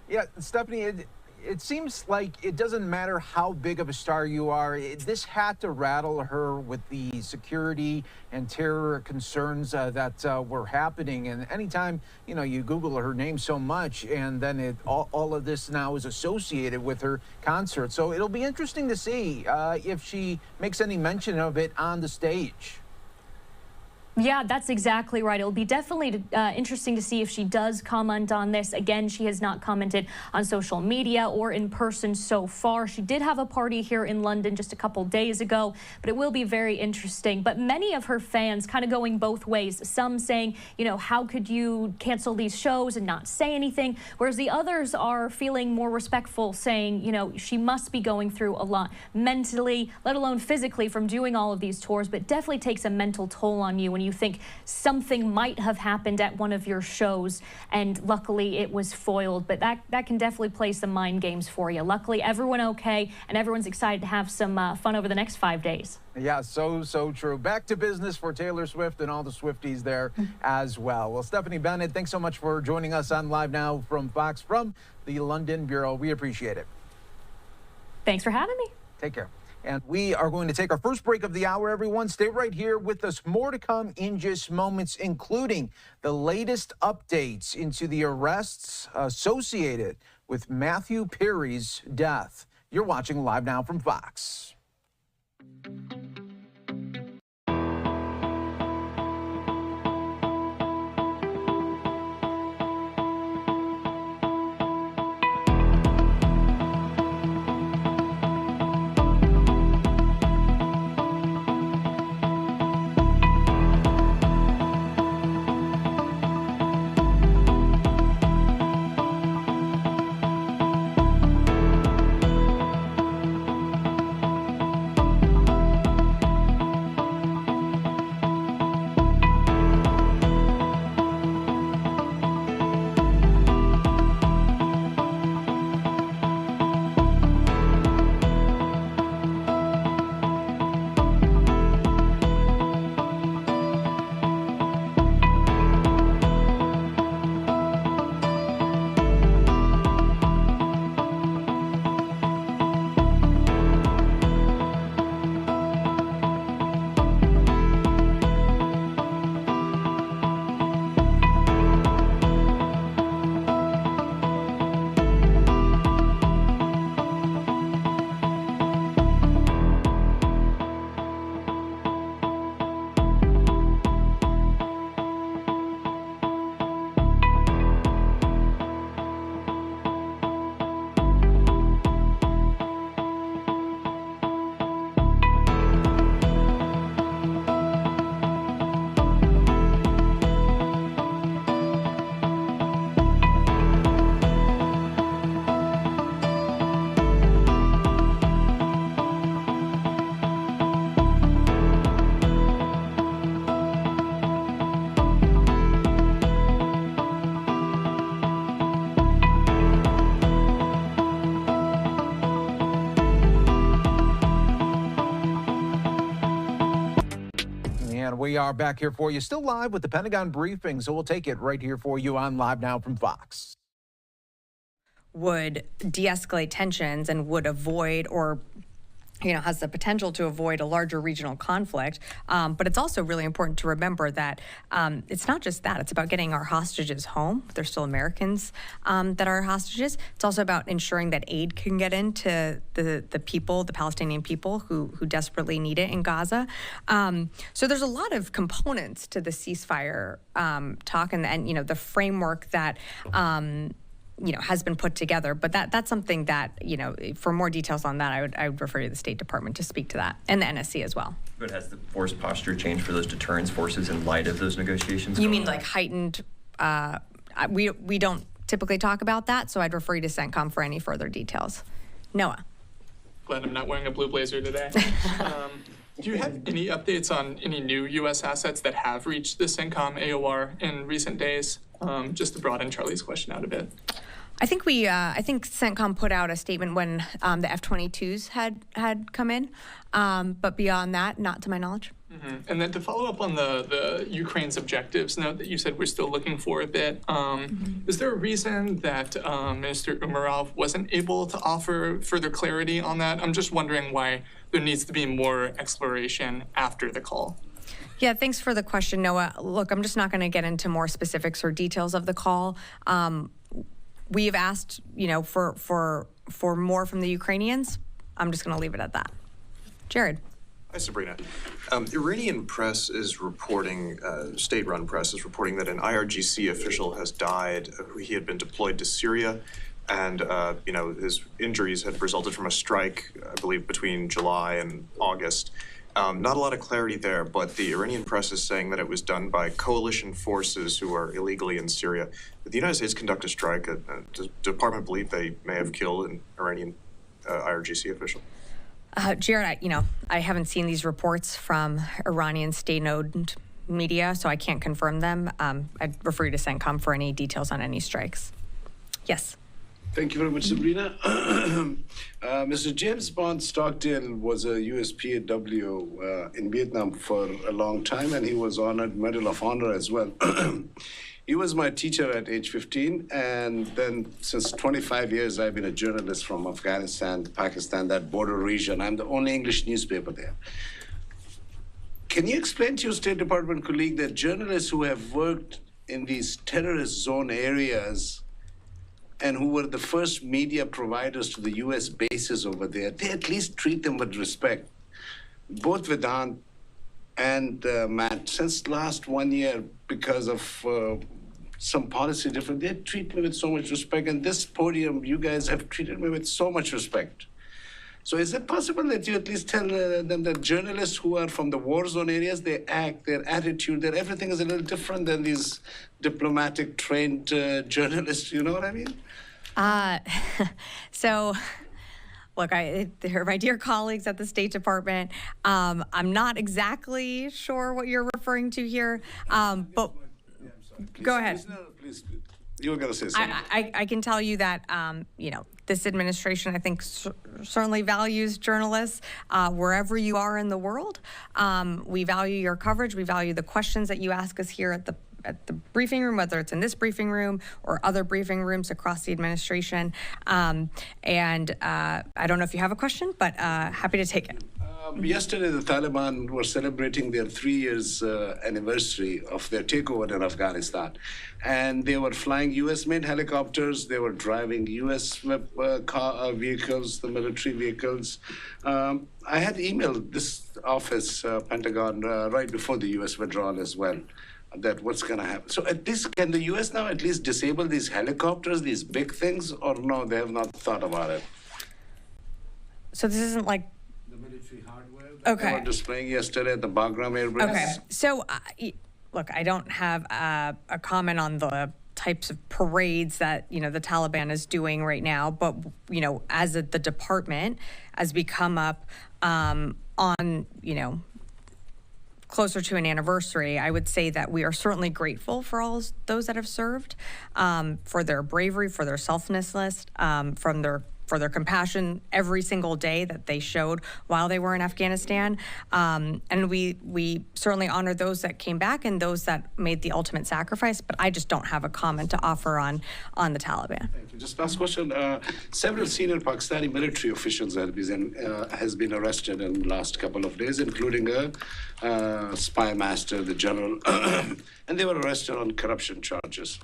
Yeah, Stephanie, it seems like it doesn't matter how big of a star you are. This had to rattle her with the security and terror concerns that were happening. And anytime, you Google her name so much, and then all of this now is associated with her concert. So it'll be interesting to see if she makes any mention of it on the stage. Yeah, that's exactly right. It'll be definitely interesting to see if she does comment on this. Again, she has not commented on social media or in person so far. She did have a party here in London just a couple days ago, but it will be very interesting. But many of her fans kind of going both ways. Some saying, how could you cancel these shows and not say anything? Whereas the others are feeling more respectful, saying, she must be going through a lot mentally, let alone physically, from doing all of these tours, but definitely takes a mental toll on you when you think something might have happened at one of your shows, and luckily it was foiled. But that can definitely play some mind games for you. Luckily, everyone okay, and everyone's excited to have some fun over the next 5 days. Yeah, so true. Back to business for Taylor Swift and all the Swifties there as well. Well, Stephanie Bennett, thanks so much for joining us on Live Now from Fox from the London Bureau. We appreciate it. Thanks for having me. Take care. And we are going to take our first break of the hour, everyone. Stay right here with us. More to come in just moments, including the latest updates into the arrests associated with Matthew Perry's death. You're watching Live Now from Fox. we are back here for you, still live with the Pentagon briefing, so we'll take it right here for you on Live Now from Fox. Would de-escalate tensions and would avoid or has the potential to avoid a larger regional conflict. But it's also really important to remember that it's not just that. It's about getting our hostages home. They're still Americans that are hostages. It's also about ensuring that aid can get into the people, the Palestinian people who desperately need it in Gaza. So there's a lot of components to the ceasefire talk and the framework that has been put together, but that's something that, for more details on that, I would refer you to the State Department to speak to that, and the NSC as well. But has the force posture changed for those deterrence forces in light of those negotiations? You mean like heightened, we don't typically talk about that, so I'd refer you to CENTCOM for any further details. Noah. Glad I'm not wearing a blue blazer today. Do you have any updates on any new U.S. assets that have reached the CENTCOM AOR in recent days? Just to broaden Charlie's question out a bit. I think CENTCOM put out a statement when the F-22s had come in, but beyond that, not to my knowledge. Mm-hmm. And then to follow up on the Ukraine's objectives note that you said we're still looking for a bit, is there a reason that Minister Umerov wasn't able to offer further clarity on that? I'm just wondering why there needs to be more exploration after the call. Yeah, thanks for the question, Noah. Look, I'm just not going to get into more specifics or details of the call. We have asked, for more from the Ukrainians. I'm just going to leave it at that. Jared. Hi, Sabrina. Iranian press is reporting, state-run press is reporting that an IRGC official has died. He had been deployed to Syria, and his injuries had resulted from a strike, I believe, between July and August. Not a lot of clarity there, but the Iranian press is saying that it was done by coalition forces who are illegally in Syria. Did the United States conduct a strike? Does the department believe they may have killed an Iranian IRGC official? Jared, I haven't seen these reports from Iranian state-owned media, so I can't confirm them. I'd refer you to CENTCOM for any details on any strikes. Yes. Thank you very much, Sabrina. Mr. James Bond Stockdale was a US PAW in Vietnam for a long time, and he was honored Medal of Honor as well. He was my teacher at age 15, and then since 25 years, I've been a journalist from Afghanistan, Pakistan, that border region. I'm the only English newspaper there. Can you explain to your State Department colleague that journalists who have worked in these terrorist zone areas and who were the first media providers to the U.S. bases over there, they at least treat them with respect? Both Vedant and Matt, since last 1 year, because of some policy difference, they treat me with so much respect. And this podium, you guys have treated me with so much respect. So is it possible that you at least tell them that journalists who are from the war zone areas, they act, their attitude, their everything is a little different than these diplomatic trained journalists, you know what I mean? So, look, they're my dear colleagues at the State Department. I'm not exactly sure what you're referring to here, but go ahead. Please, you were going to say something. I can tell you that, this administration, I think, certainly values journalists wherever you are in the world. We value your coverage. We value the questions that you ask us here at the briefing room, whether it's in this briefing room or other briefing rooms across the administration. I don't know if you have a question, but happy to take it. Yesterday, the Taliban were celebrating their 3 years anniversary of their takeover in Afghanistan. And they were flying US-made helicopters. They were driving US vehicles, the military vehicles. I had emailed this office, Pentagon, right before the US withdrawal as well, that what's going to happen. So at least, can the US now at least disable these helicopters, these big things, or no, they have not thought about it? So this isn't like Okay. They were displaying yesterday at the Bagram Air Base. Okay. So, look, I don't have a comment on the types of parades that, the Taliban is doing right now. But, as the department, as we come up on, closer to an anniversary, I would say that we are certainly grateful for all those that have served, for their bravery, for their selflessness, for their compassion every single day that they showed while they were in Afghanistan. And we certainly honor those that came back and those that made the ultimate sacrifice, but I just don't have a comment to offer on the Taliban. Thank you. Just last question. Several senior Pakistani military officials has been arrested in the last couple of days, including a spy master, the general, and they were arrested on corruption charges.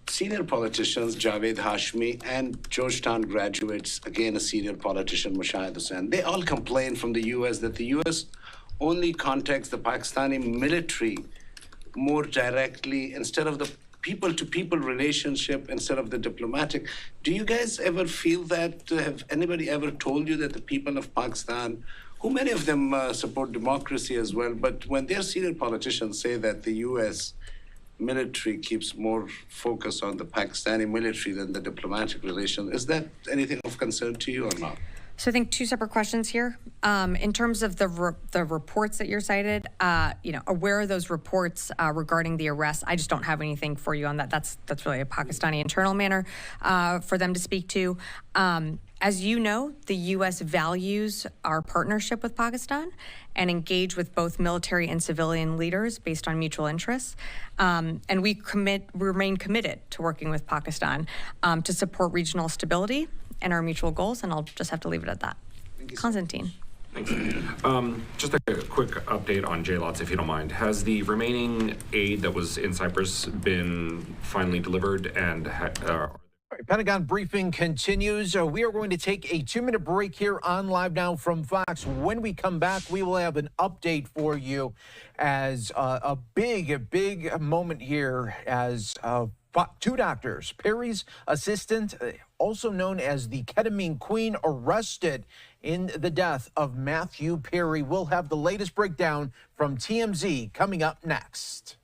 Senior politicians, Javed Hashmi, and Georgetown graduates, again a senior politician, Mushahid Hussain, they all complain from the U.S. that the U.S. only contacts the Pakistani military more directly instead of the people-to-people relationship instead of the diplomatic. Do you guys ever feel that? Have anybody ever told you that the people of Pakistan, who many of them support democracy as well, but when their senior politicians say that the U.S. military keeps more focus on the Pakistani military than the diplomatic relation, is that anything of concern to you or not? So I think two separate questions here. In terms of the reports that you're cited, where are those reports regarding the arrest? I just don't have anything for you on that. That's really a Pakistani internal matter for them to speak to. As you know, the U.S. values our partnership with Pakistan and engage with both military and civilian leaders based on mutual interests. And we remain committed to working with Pakistan to support regional stability and our mutual goals, and I'll just have to leave it at that. Konstantin. Thanks. Just a quick update on JLOTS, if you don't mind. Has the remaining aid that was in Cyprus been finally delivered, and Pentagon briefing continues. We are going to take a 2-minute break here on Live Now from Fox. When we come back, we will have an update for you as a big moment here as two doctors, Perry's assistant, also known as the ketamine queen, arrested in the death of Matthew Perry. We'll have the latest breakdown from TMZ coming up next.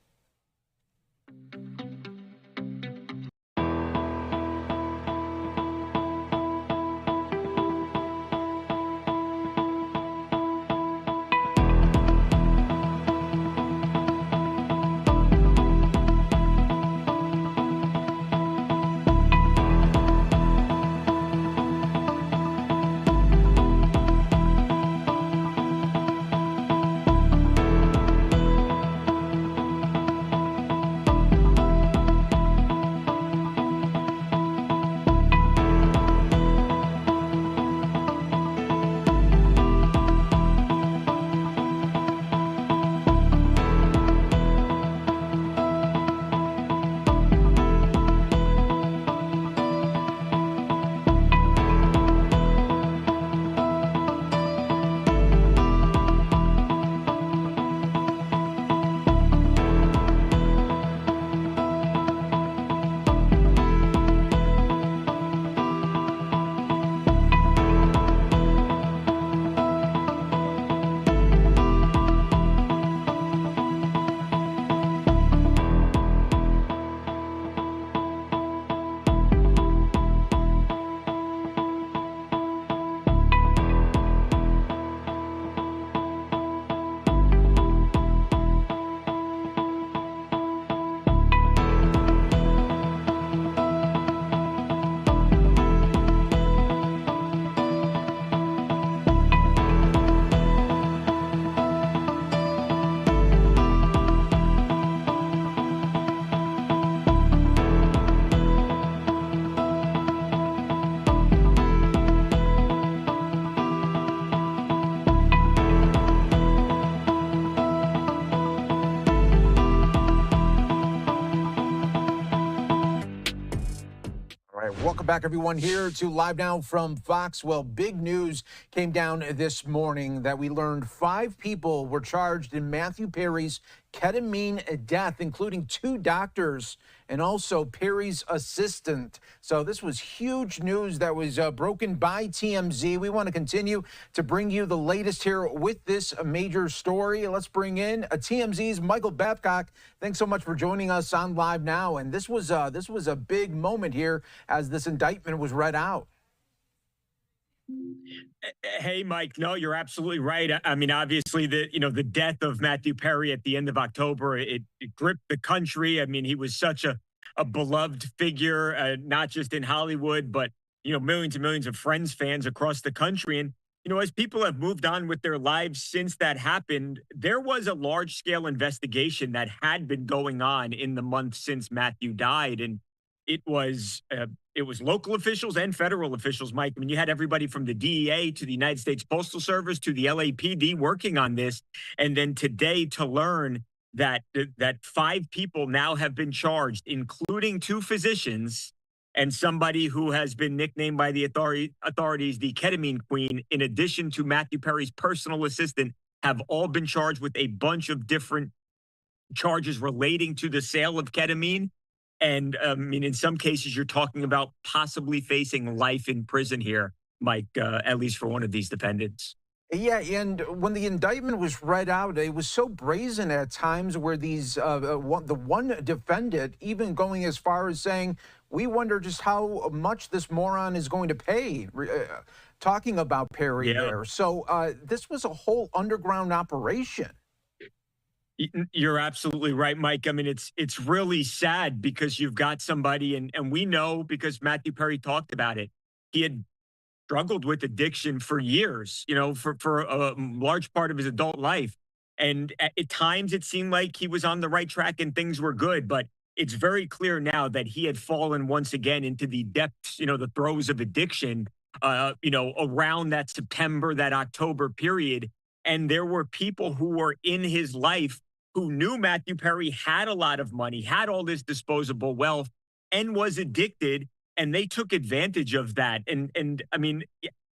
Welcome back, everyone, here to Live Now from Fox. Well, big news came down this morning that we learned 5 people were charged in Matthew Perry's ketamine death, including 2 doctors and also Perry's assistant. So this was huge news that was broken by TMZ. We want to continue to bring you the latest here with this major story. Let's bring in TMZ's Michael Babcock. Thanks so much for joining us on Live Now. And this was a big moment here as this indictment was read out. Hey, Mike. No, you're absolutely right. I mean, obviously, the death of Matthew Perry at the end of October, it gripped the country. I mean, he was such a a beloved figure, not just in Hollywood, but, millions and millions of Friends fans across the country. And, as people have moved on with their lives since that happened, there was a large scale investigation that had been going on in the month since Matthew died. And it was local officials and federal officials, Mike. I mean, you had everybody from the DEA to the United States Postal Service to the LAPD working on this. And then today to learn that 5 people now have been charged, including 2 physicians and somebody who has been nicknamed by the authorities the ketamine queen, in addition to Matthew Perry's personal assistant, have all been charged with a bunch of different charges relating to the sale of ketamine. And in some cases, you're talking about possibly facing life in prison here, Mike, at least for one of these defendants. Yeah, and when the indictment was read out, it was so brazen at times where these the one defendant even going as far as saying, we wonder just how much this moron is going to pay, talking about Perry there. So this was a whole underground operation. You're absolutely right, Mike. I mean, it's really sad because you've got somebody, and we know because Matthew Perry talked about it. He had struggled with addiction for years, for a large part of his adult life. And at times it seemed like he was on the right track and things were good. But it's very clear now that he had fallen once again into the depths, the throes of addiction, around that September, that October period. And there were people who were in his life who knew Matthew Perry had a lot of money, had all this disposable wealth, and was addicted. And they took advantage of that. And I mean,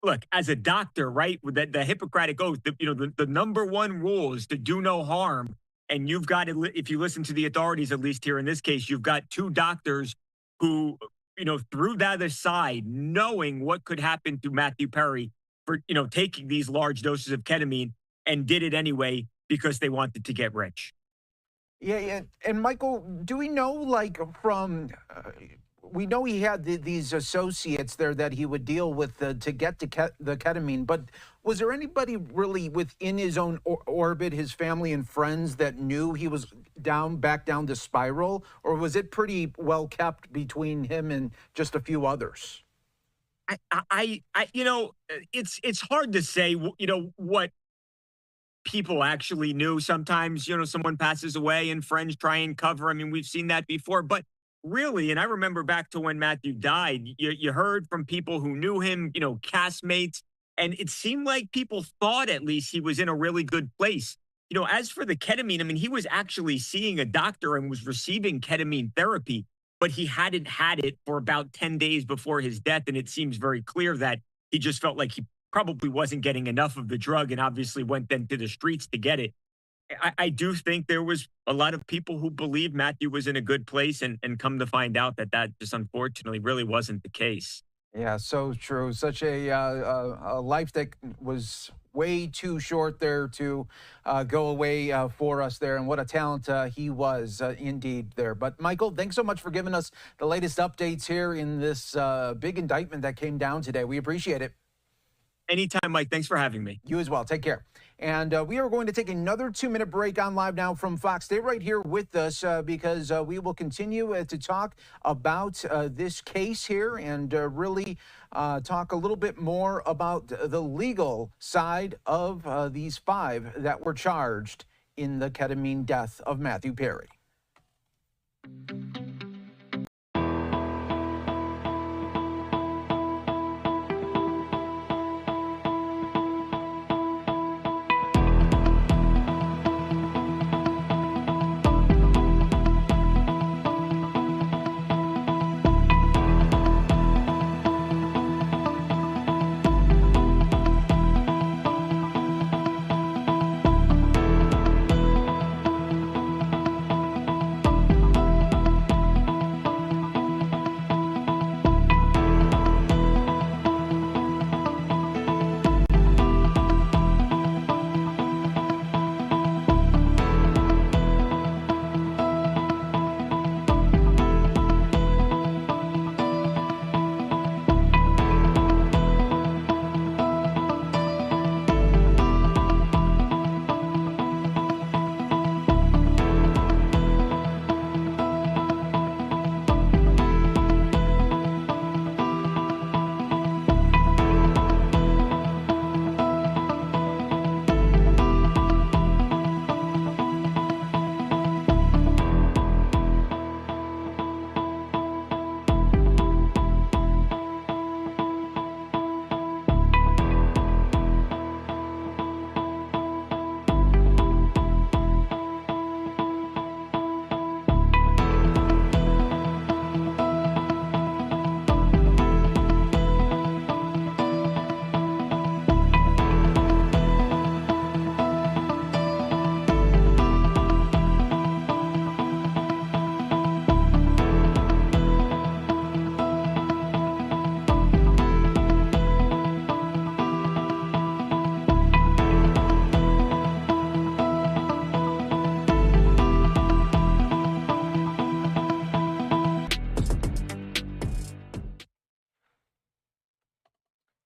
look, as a doctor, right, with the Hippocratic Oath, the number one rule is to do no harm. And you've got to, if you listen to the authorities, at least here in this case, you've got 2 doctors who, threw that aside, knowing what could happen to Matthew Perry for, taking these large doses of ketamine, and did it anyway because they wanted to get rich. Yeah. And Michael, do we know, like, from... we know he had these associates there that he would deal with to get the ketamine, but was there anybody really within his own orbit, his family and friends, that knew he was back down the spiral, or was it pretty well kept between him and just a few others? It's hard to say, what people actually knew. Sometimes, someone passes away and friends try and cover. I mean, we've seen that before, but really, and I remember back to when Matthew died, you heard from people who knew him, castmates, and it seemed like people thought at least he was in a really good place. As for the ketamine, I mean, he was actually seeing a doctor and was receiving ketamine therapy, but he hadn't had it for about 10 days before his death. And it seems very clear that he just felt like he probably wasn't getting enough of the drug and obviously went then to the streets to get it. I do think there was a lot of people who believed Matthew was in a good place, and come to find out that just unfortunately really wasn't the case. Yeah, so true. Such a life that was way too short there to go away for us there, and what a talent he was indeed there. But Michael, thanks so much for giving us the latest updates here in this big indictment that came down today. We appreciate it. Anytime, Mike. Thanks for having me. You as well. Take care. And we are going to take another 2-minute break on Live Now from Fox. Stay right here with us because we will continue to talk about this case here and really talk a little bit more about the legal side of these 5 that were charged in the ketamine death of Matthew Perry.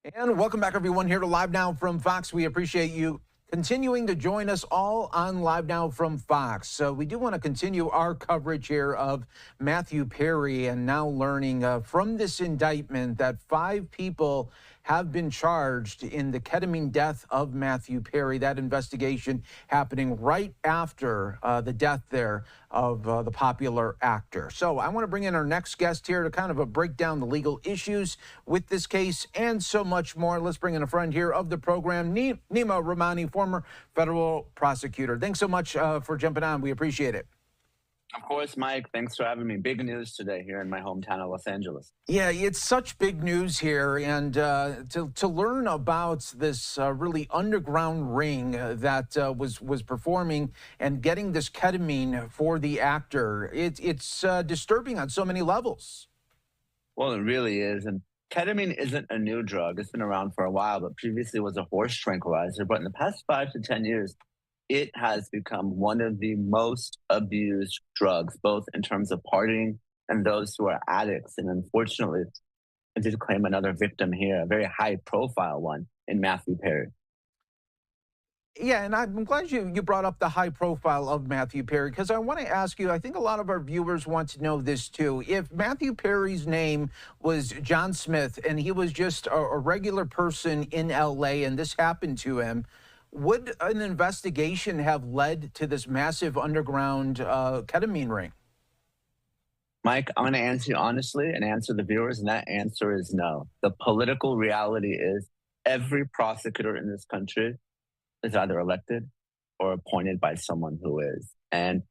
And welcome back, everyone, here to Live Now from Fox. We appreciate you continuing to join us all on Live Now from Fox. So we do want to continue our coverage here of Matthew Perry, and now learning from this indictment that 5 people have been charged in the ketamine death of Matthew Perry. That investigation happening right after the death there of the popular actor. So I want to bring in our next guest here to kind of break down the legal issues with this case and so much more. Let's bring in a friend here of the program, Nima Rahmani, former federal prosecutor. Thanks so much for jumping on. We appreciate it. Of course, Mike. Thanks for having me. Big news today here in my hometown of Los Angeles. Yeah, it's such big news here, and to learn about this really underground ring that was performing and getting this ketamine for the actor, it's disturbing on so many levels. Well, it really is, and ketamine isn't a new drug. It's been around for a while, but previously it was a horse tranquilizer. But in the past 5 to 10 years, it has become one of the most abused drugs, both in terms of partying and those who are addicts. And unfortunately, I did claim another victim here, a very high-profile one in Matthew Perry. Yeah, and I'm glad you brought up the high profile of Matthew Perry, because I want to ask you, I think a lot of our viewers want to know this too. If Matthew Perry's name was John Smith and he was just a regular person in LA and this happened to him, would an investigation have led to this massive underground ketamine ring? Mike, I'm going to answer you honestly and answer the viewers, and that answer is no. The political reality is every prosecutor in this country is either elected or appointed by someone who is. And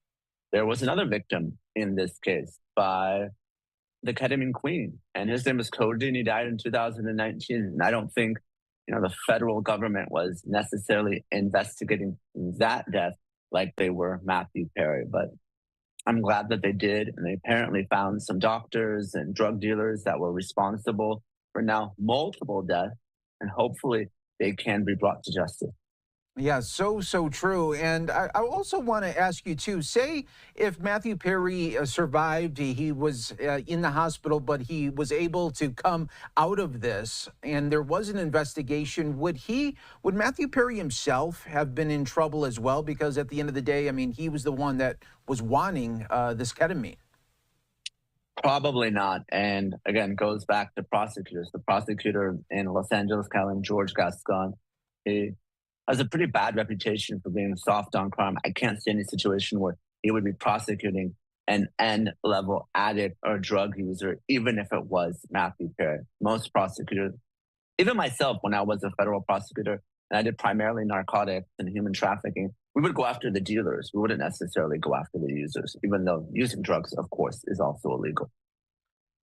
there was another victim in this case by the ketamine queen, and his name was Cody, and he died in 2019. And I don't think the federal government was necessarily investigating that death like they were Matthew Perry. But I'm glad that they did, and they apparently found some doctors and drug dealers that were responsible for now multiple deaths, and hopefully they can be brought to justice. Yeah, so true. And I also want to ask you, too, say if Matthew Perry survived, he was in the hospital, but he was able to come out of this, and there was an investigation, would Matthew Perry himself have been in trouble as well? Because at the end of the day, I mean, he was the one that was wanting this ketamine. Probably not. And again, goes back to prosecutors. The prosecutor in Los Angeles County, George Gascon, he has a pretty bad reputation for being soft on crime. I can't see any situation where he would be prosecuting an end-level addict or drug user, even if it was Matthew Perry. Most prosecutors, even myself, when I was a federal prosecutor, and I did primarily narcotics and human trafficking, we would go after the dealers. We wouldn't necessarily go after the users, even though using drugs, of course, is also illegal.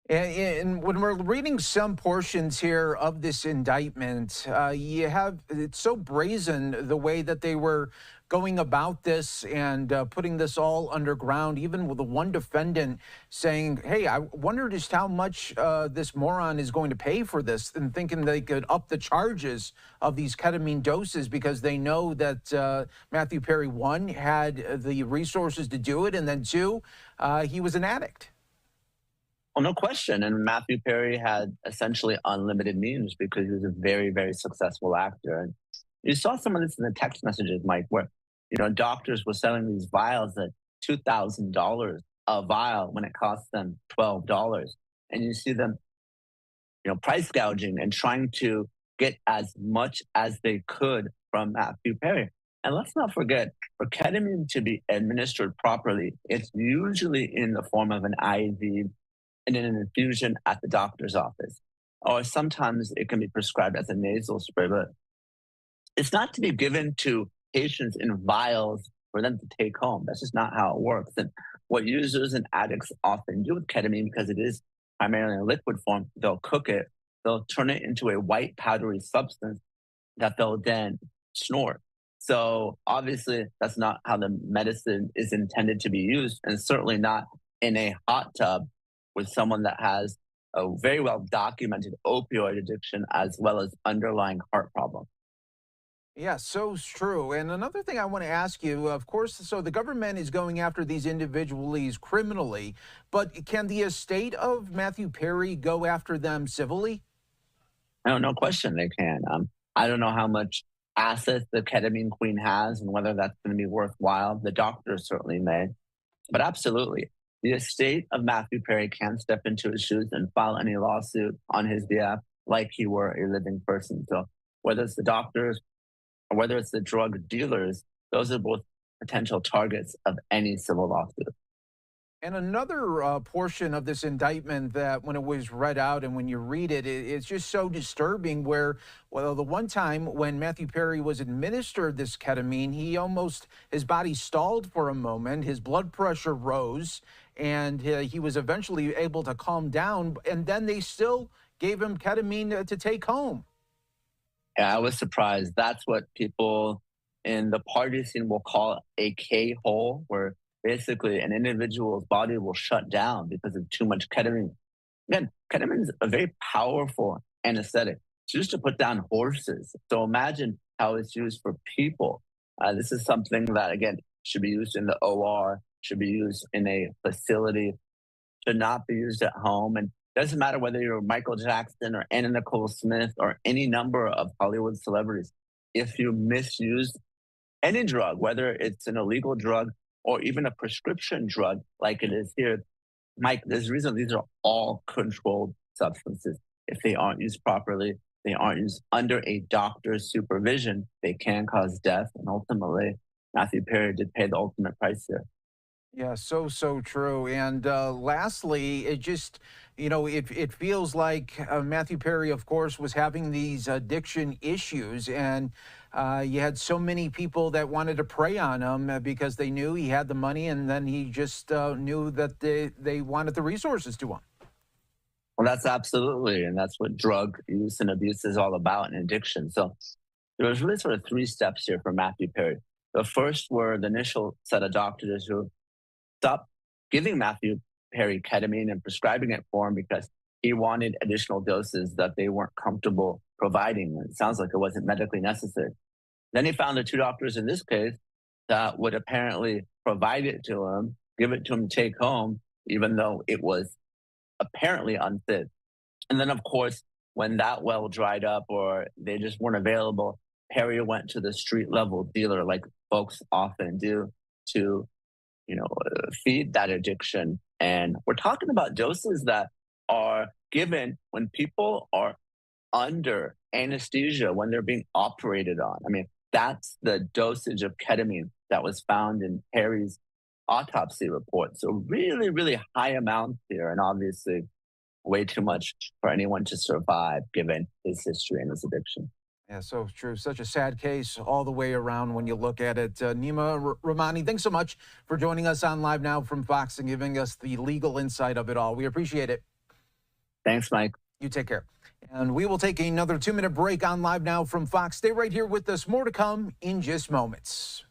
And when we're reading some portions here of this indictment, it's so brazen the way that they were going about this and putting this all underground, even with the one defendant saying, hey, I wonder just how much this moron is going to pay for this, and thinking they could up the charges of these ketamine doses because they know that Matthew Perry, 1, had the resources to do it, and then 2, he was an addict. Well, no question. And Matthew Perry had essentially unlimited means because he was a very, very successful actor. And you saw some of this in the text messages, Mike, where, doctors were selling these vials at $2,000 a vial when it cost them $12. And you see them, price gouging and trying to get as much as they could from Matthew Perry. And let's not forget, for ketamine to be administered properly, it's usually in the form of an IV and in an infusion at the doctor's office. Or sometimes it can be prescribed as a nasal spray, but it's not to be given to patients in vials for them to take home. That's just not how it works. And what users and addicts often do with ketamine, because it is primarily in liquid form, they'll cook it, they'll turn it into a white powdery substance that they'll then snort. So obviously that's not how the medicine is intended to be used, and certainly not in a hot tub with someone that has a very well documented opioid addiction as well as underlying heart problems. Yeah, so true. And another thing I want to ask you, of course, so the government is going after these individuals criminally, but can the estate of Matthew Perry go after them civilly? No question they can. I don't know how much assets the ketamine queen has and whether that's going to be worthwhile. The doctors certainly may. But absolutely, the estate of Matthew Perry can step into his shoes and file any lawsuit on his behalf like he were a living person. So whether it's the doctors or whether it's the drug dealers, those are both potential targets of any civil lawsuit. And another portion of this indictment that when it was read out and when you read it, it's just so disturbing where, well, the one time when Matthew Perry was administered this ketamine, his body stalled for a moment, his blood pressure rose, and he was eventually able to calm down, and then they still gave him ketamine to take home. Yeah, I was surprised. That's what people in the party scene will call a K-hole, where basically an individual's body will shut down because of too much ketamine. Again, ketamine is a very powerful anesthetic. It's used to put down horses. So imagine how it's used for people. This is something that, again, should be used in the OR, should be used in a facility, should not be used at home. And it doesn't matter whether you're Michael Jackson or Anna Nicole Smith or any number of Hollywood celebrities. If you misuse any drug, whether it's an illegal drug or even a prescription drug like it is here, Mike, there's a reason these are all controlled substances. If they aren't used properly, they aren't used under a doctor's supervision, they can cause death. And ultimately, Matthew Perry did pay the ultimate price here. Yeah, so true. And lastly, it just, it feels like Matthew Perry, of course, was having these addiction issues. And you had so many people that wanted to prey on him because they knew he had the money, and then he just knew that they wanted the resources to him. Well, that's absolutely, and that's what drug use and abuse is all about in addiction. So there was really sort of 3 steps here for Matthew Perry. The first were the initial set of doctors who stopped giving Matthew Perry ketamine and prescribing it for him because he wanted additional doses that they weren't comfortable providing. It sounds like it wasn't medically necessary. Then he found the 2 doctors in this case that would apparently provide it to him, give it to him, take home, even though it was apparently unfit. And then, of course, when that well dried up or they just weren't available, Perry went to the street level dealer, like folks often do, to feed that addiction. And we're talking about doses that are given when people are under anesthesia, when they're being operated on. I mean, that's the dosage of ketamine that was found in Perry's autopsy report. So really, really high amounts here, and obviously way too much for anyone to survive given his history and his addiction. Yeah, so true. Such a sad case all the way around when you look at it. Nima Rahmani, thanks so much for joining us on Live Now from Fox and giving us the legal insight of it all. We appreciate it. Thanks, Mike. You take care. And we will take another 2-minute break on Live Now from Fox. Stay right here with us. More to come in just moments.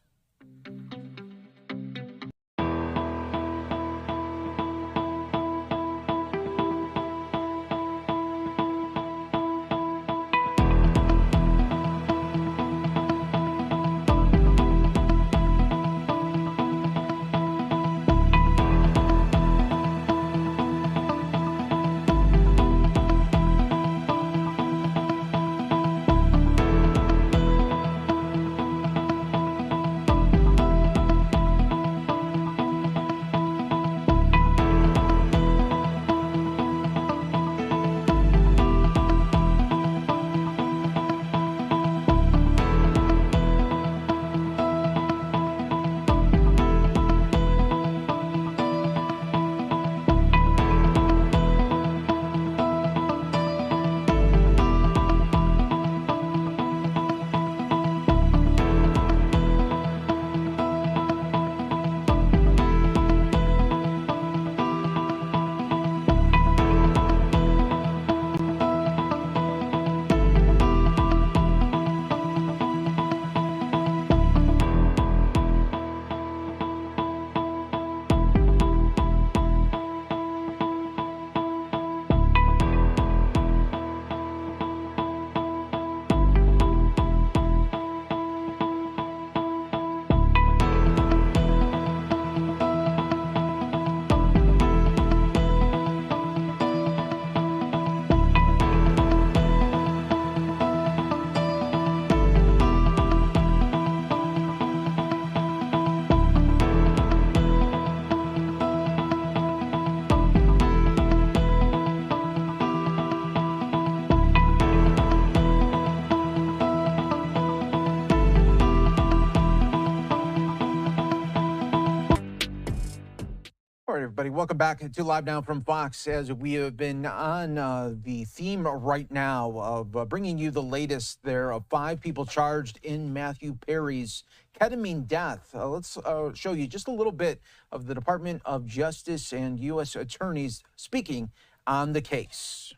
everybody. Welcome back to Live Now from Fox, as we have been on the theme right now of bringing you the latest there of 5 people charged in Matthew Perry's ketamine death. Let's show you just a little bit of the Department of Justice and U.S. attorneys speaking on the case.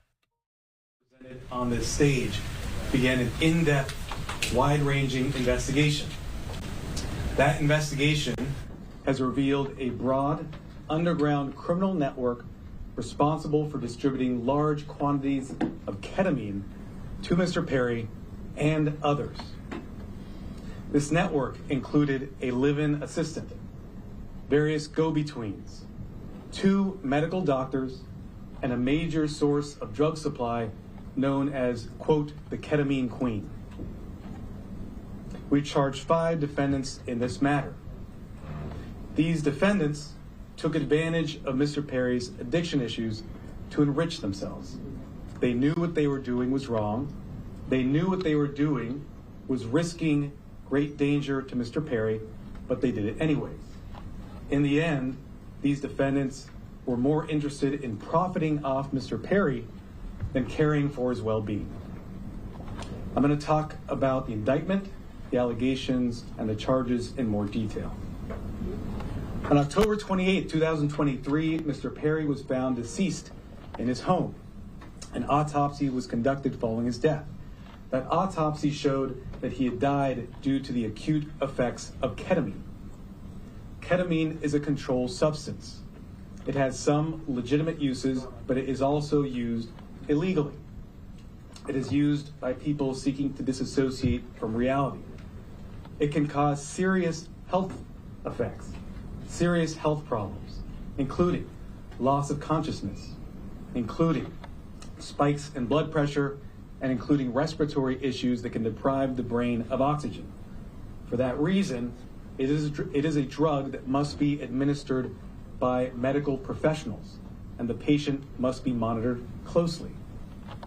On this stage began an in-depth, wide-ranging investigation. That investigation has revealed a broad, underground criminal network responsible for distributing large quantities of ketamine to Mr. Perry and others. This network included a live-in assistant, various go-betweens, 2 medical doctors, and a major source of drug supply known as, quote, the ketamine queen. We charged 5 defendants in this matter. These defendants took advantage of Mr. Perry's addiction issues to enrich themselves. They knew what they were doing was wrong. They knew what they were doing was risking great danger to Mr. Perry, but they did it anyways. In the end, these defendants were more interested in profiting off Mr. Perry than caring for his well-being. I'm going to talk about the indictment, the allegations, and the charges in more detail. On October 28, 2023, Mr. Perry was found deceased in his home. An autopsy was conducted following his death. That autopsy showed that he had died due to the acute effects of ketamine. Ketamine is a controlled substance. It has some legitimate uses, but it is also used illegally. It is used by people seeking to disassociate from reality. It can cause serious health effects, serious health problems, including loss of consciousness, including spikes in blood pressure, and including respiratory issues that can deprive the brain of oxygen. For that reason, it is a drug that must be administered by medical professionals, and the patient must be monitored closely.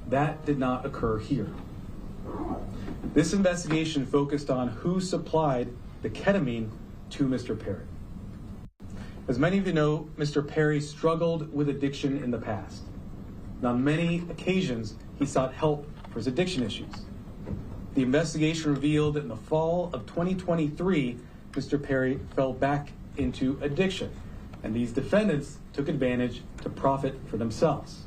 That did not occur here. This investigation focused on who supplied the ketamine to Mr. Perry. As many of you know, Mr. Perry struggled with addiction in the past. And on many occasions, he sought help for his addiction issues. The investigation revealed that in the fall of 2023, Mr. Perry fell back into addiction, and these defendants took advantage to profit for themselves.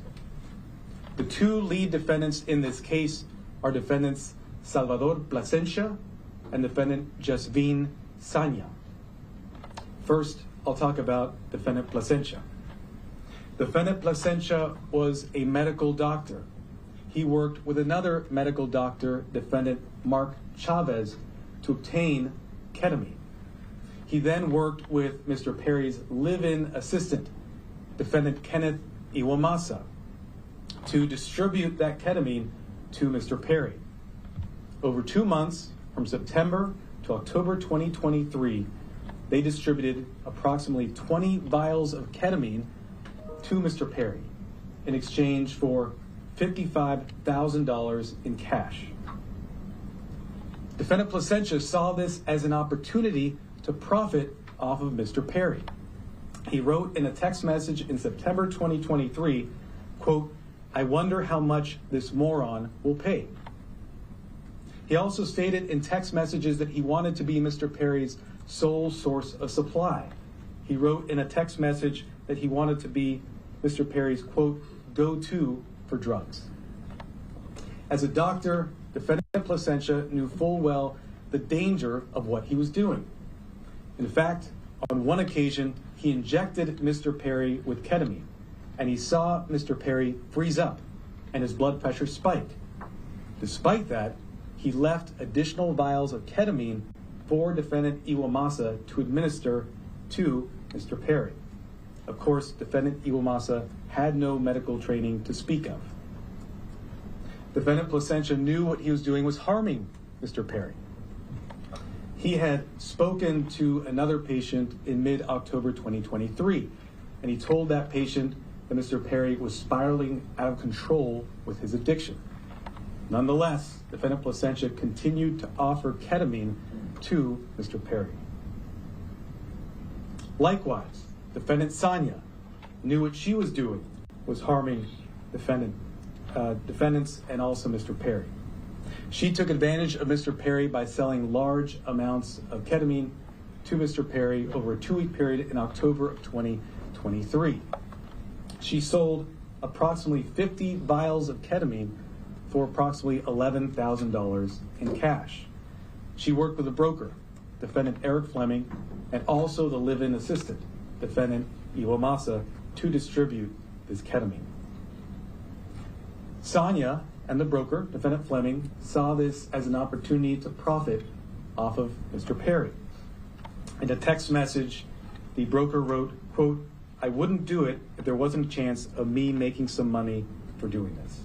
The 2 lead defendants in this case are defendants Salvador Plasencia and defendant Jasvin Sanya. First, I'll talk about defendant Plasencia. Defendant Plasencia was a medical doctor. He worked with another medical doctor, defendant Mark Chavez, to obtain ketamine. He then worked with Mr. Perry's live-in assistant, defendant Kenneth Iwamasa, to distribute that ketamine to Mr. Perry. Over 2 months, from September to October 2023, they distributed approximately 20 vials of ketamine to Mr. Perry in exchange for $55,000 in cash. Defendant Plasencia saw this as an opportunity to profit off of Mr. Perry. He wrote in a text message in September 2023, quote, "I wonder how much this moron will pay." He also stated in text messages that he wanted to be Mr. Perry's sole source of supply. He wrote in a text message that he wanted to be Mr. Perry's, quote, "go-to for drugs." As a doctor, defendant Plasencia knew full well the danger of what he was doing. In fact, on one occasion, he injected Mr. Perry with ketamine, and he saw Mr. Perry freeze up and his blood pressure spike. Despite that, he left additional vials of ketamine for defendant Iwamasa to administer to Mr. Perry. Of course, defendant Iwamasa had no medical training to speak of. Defendant Plasencia knew what he was doing was harming Mr. Perry. He had spoken to another patient in mid-October 2023, and he told that patient that Mr. Perry was spiraling out of control with his addiction. Nonetheless, defendant Plasencia continued to offer ketamine to Mr. Perry. Likewise, defendant Sanya, knew what she was doing was harming defendants and also Mr. Perry. She took advantage of Mr. Perry by selling large amounts of ketamine to Mr. Perry over a 2-week period in October of 2023. She sold approximately 50 vials of ketamine for approximately $11,000 in cash. She worked with a broker, defendant Eric Fleming, and also the live-in assistant, defendant Iwamasa, to distribute this ketamine. Sonia and the broker, defendant Fleming, saw this as an opportunity to profit off of Mr. Perry. In a text message, the broker wrote, quote, "I wouldn't do it if there wasn't a chance of me making some money for doing this."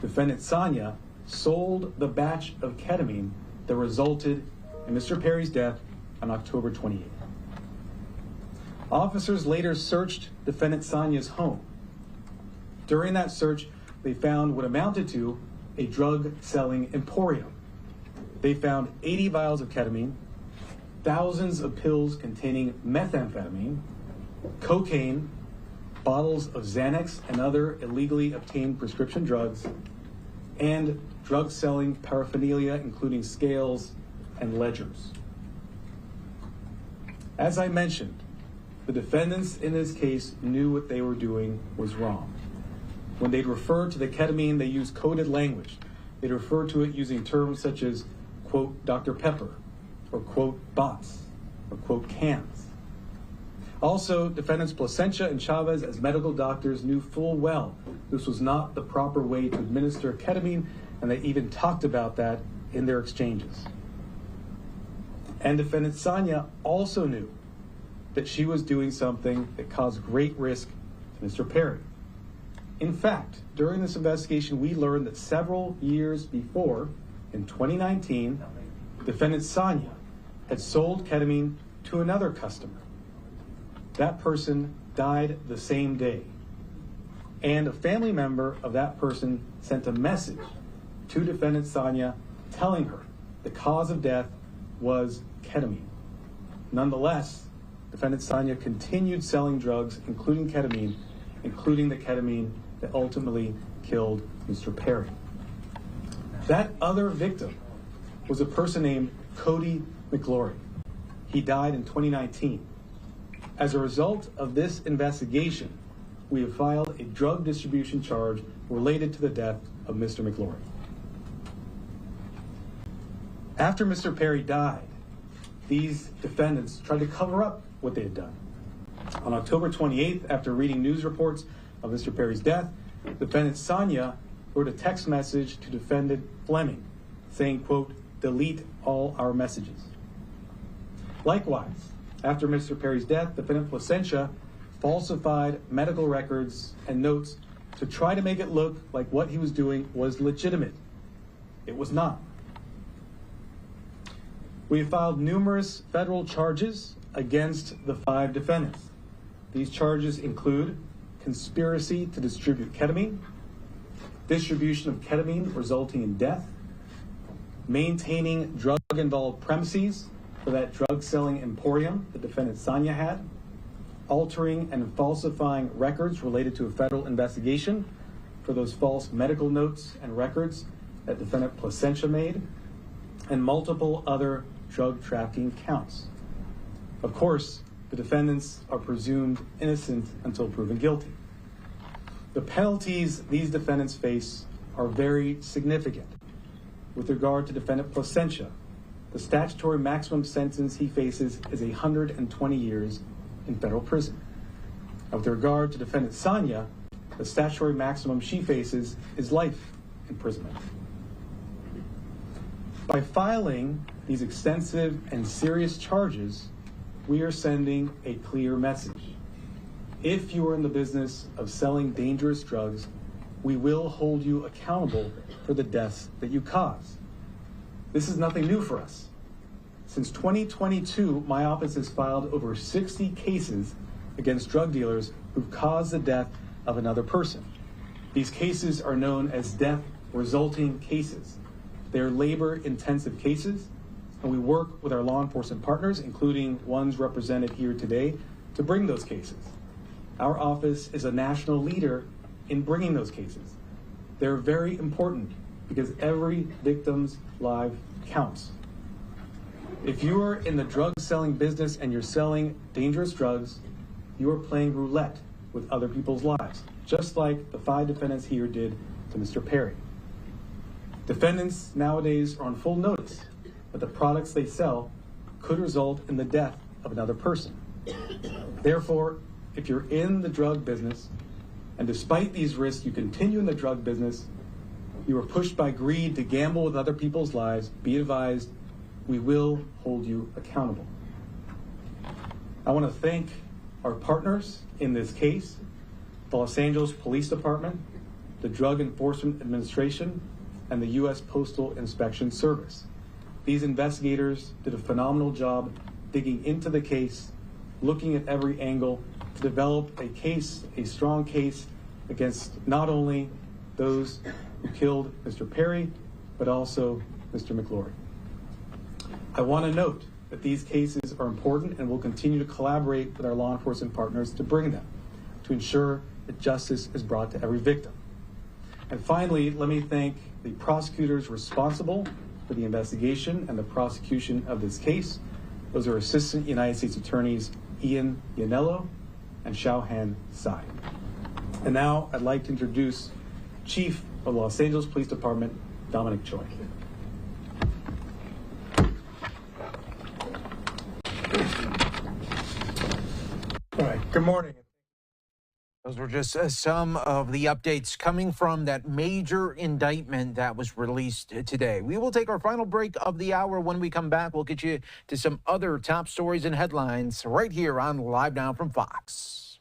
Defendant Sonia sold the batch of ketamine that resulted in Mr. Perry's death on October 28th. Officers later searched defendant Sonia's home. During that search, they found what amounted to a drug-selling emporium. They found 80 vials of ketamine, thousands of pills containing methamphetamine, cocaine, bottles of Xanax and other illegally obtained prescription drugs, and drug-selling paraphernalia, including scales and ledgers. As I mentioned, the defendants in this case knew what they were doing was wrong. When they'd refer to the ketamine, they used coded language. They'd refer to it using terms such as, quote, Dr. Pepper, or quote, bots, or quote, cans. Also, defendants Placencia and Chavez, as medical doctors, knew full well this was not the proper way to administer ketamine, and they even talked about that in their exchanges. And defendant Sonia also knew that she was doing something that caused great risk to Mr. Perry. In fact, during this investigation, we learned that several years before, in 2019, defendant Sonia had sold ketamine to another customer. That person died the same day. And a family member of that person sent a message to defendant Sonia telling her the cause of death was ketamine. Nonetheless, defendant Sonia continued selling drugs, including the ketamine that ultimately killed Mr. Perry. That other victim was a person named Cody McGlory. He died in 2019. As a result of this investigation, we have filed a drug distribution charge related to the death of Mr. McGlory. After Mr. Perry died, these defendants tried to cover up what they had done. On October 28th, after reading news reports of Mr. Perry's death, defendant Sonia wrote a text message to defendant Fleming saying, quote, delete all our messages. Likewise, after Mr. Perry's death, defendant Placencia falsified medical records and notes to try to make it look like what he was doing was legitimate. It was not. We have filed numerous federal charges against the 5 defendants. These charges include conspiracy to distribute ketamine, distribution of ketamine resulting in death, maintaining drug-involved premises for that drug-selling emporium the defendant Sonia had, altering and falsifying records related to a federal investigation for those false medical notes and records that defendant Placencia made, and multiple other drug trafficking counts. Of course, the defendants are presumed innocent until proven guilty. The penalties these defendants face are very significant. With regard to defendant Placencia, the statutory maximum sentence he faces is 120 years in federal prison. With regard to defendant Sonia, the statutory maximum she faces is life imprisonment. By filing these extensive and serious charges, we are sending a clear message. If you are in the business of selling dangerous drugs, we will hold you accountable for the deaths that you cause. This is nothing new for us. Since 2022, my office has filed over 60 cases against drug dealers who've caused the death of another person. These cases are known as death resulting cases. They are labor-intensive cases, and we work with our law enforcement partners, including ones represented here today, to bring those cases. Our office is a national leader in bringing those cases. They're very important because every victim's life counts. If you are in the drug selling business and you're selling dangerous drugs, you are playing roulette with other people's lives, just like the 5 defendants here did to Mr. Perry. Defendants nowadays are on full notice that the products they sell could result in the death of another person. Therefore, if you're in the drug business, and despite these risks you continue in the drug business, you are pushed by greed to gamble with other people's lives, be advised, we will hold you accountable. I want to thank our partners in this case, the Los Angeles Police Department, the Drug Enforcement Administration, and the U.S. Postal Inspection Service. These investigators did a phenomenal job digging into the case, looking at every angle to develop a case, a strong case against not only those who killed Mr. Perry, but also Mr. McLaury. I want to note that these cases are important and we'll continue to collaborate with our law enforcement partners to bring them, to ensure that justice is brought to every victim. And finally, let me thank the prosecutors responsible for the investigation and the prosecution of this case. Those are Assistant United States Attorneys Ian Ianello and Xiaohan Tsai. And now I'd like to introduce Chief of the Los Angeles Police Department, Dominic Choi. All right, good morning. Those were just some of the updates coming from that major indictment that was released today. We will take our final break of the hour. When we come back, we'll get you to some other top stories and headlines right here on Live Now from Fox.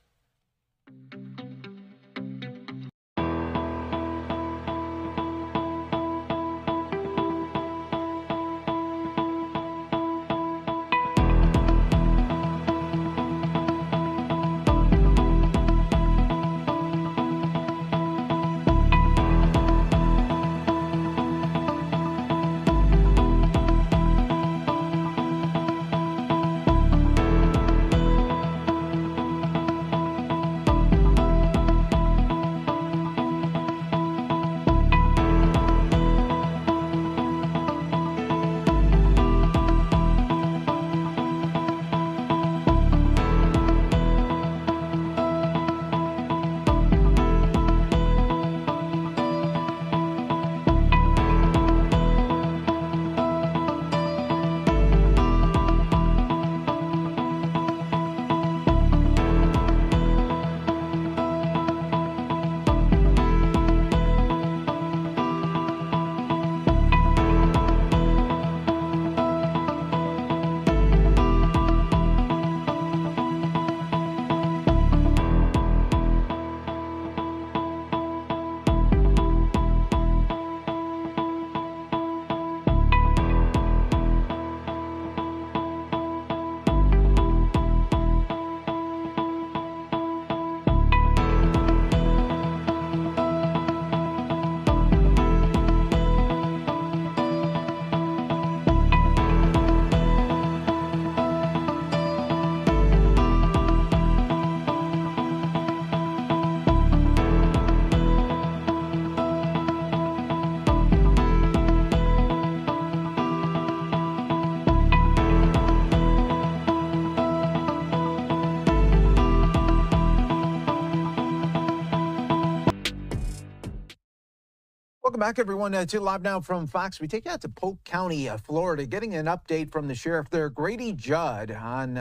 Welcome back, everyone, to Live Now from Fox. We take you out to Polk County, Florida, getting an update from the sheriff there, Grady Judd, on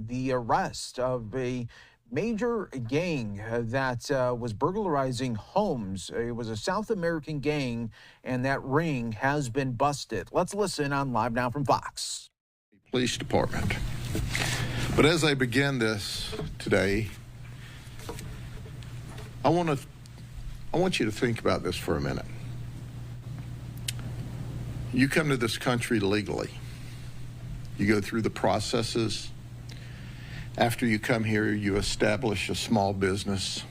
the arrest of a major gang that was burglarizing homes. It was a South American gang, and that ring has been busted. Let's listen on Live Now from Fox. Police Department. But as I begin this today, I want you to think about this for a minute. You come to this country legally. You go through the processes. After you come here, you establish a small business.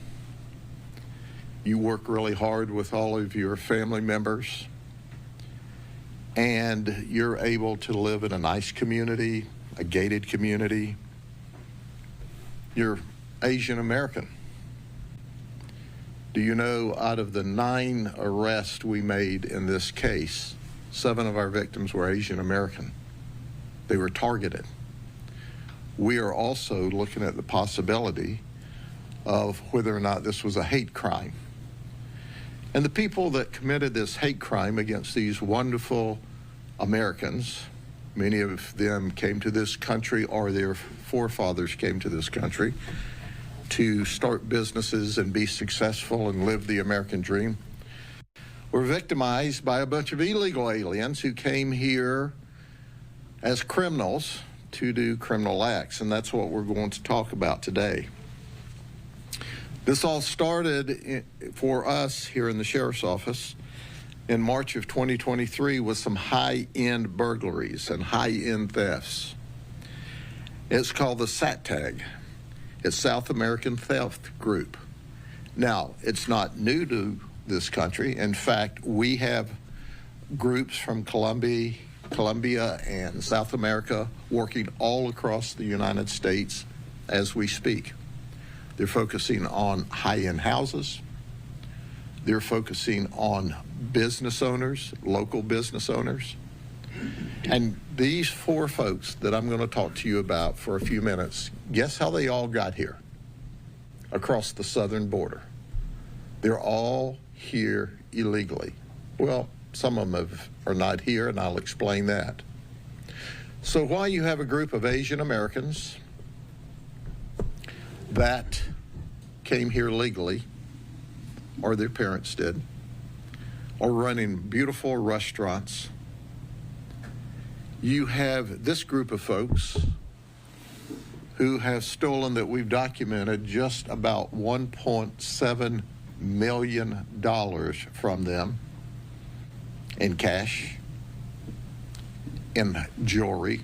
You work really hard with all of your family members. And you're able to live in a nice community, a gated community. You're Asian American. Do you know, out of the 9 arrests we made in this case, 7 of our victims were Asian American. They were targeted. We are also looking at the possibility of whether or not this was a hate crime. And the people that committed this hate crime against these wonderful Americans, many of them came to this country, or their forefathers came to this country to start businesses and be successful and live the American dream, were victimized by a bunch of illegal aliens who came here as criminals to do criminal acts, and that's what we're going to talk about today. This all started for us here in the Sheriff's Office in March of 2023 with some high-end burglaries and high-end thefts. It's called the SATTAG. It's South American Theft Group. Now, it's not new to this country. In fact, we have groups from Colombia and South America working all across the United States as we speak. They're focusing on high-end houses. They're focusing on business owners, local business owners. And these 4 folks that I'm going to talk to you about for a few minutes, guess how they all got here across the southern border? They're all here illegally. Well, some of them are not here, and I'll explain that. So while you have a group of Asian Americans that came here legally, or their parents did, or running beautiful restaurants, you have this group of folks who have stolen, that we've documented, just about $1.7 million from them in cash, in jewelry,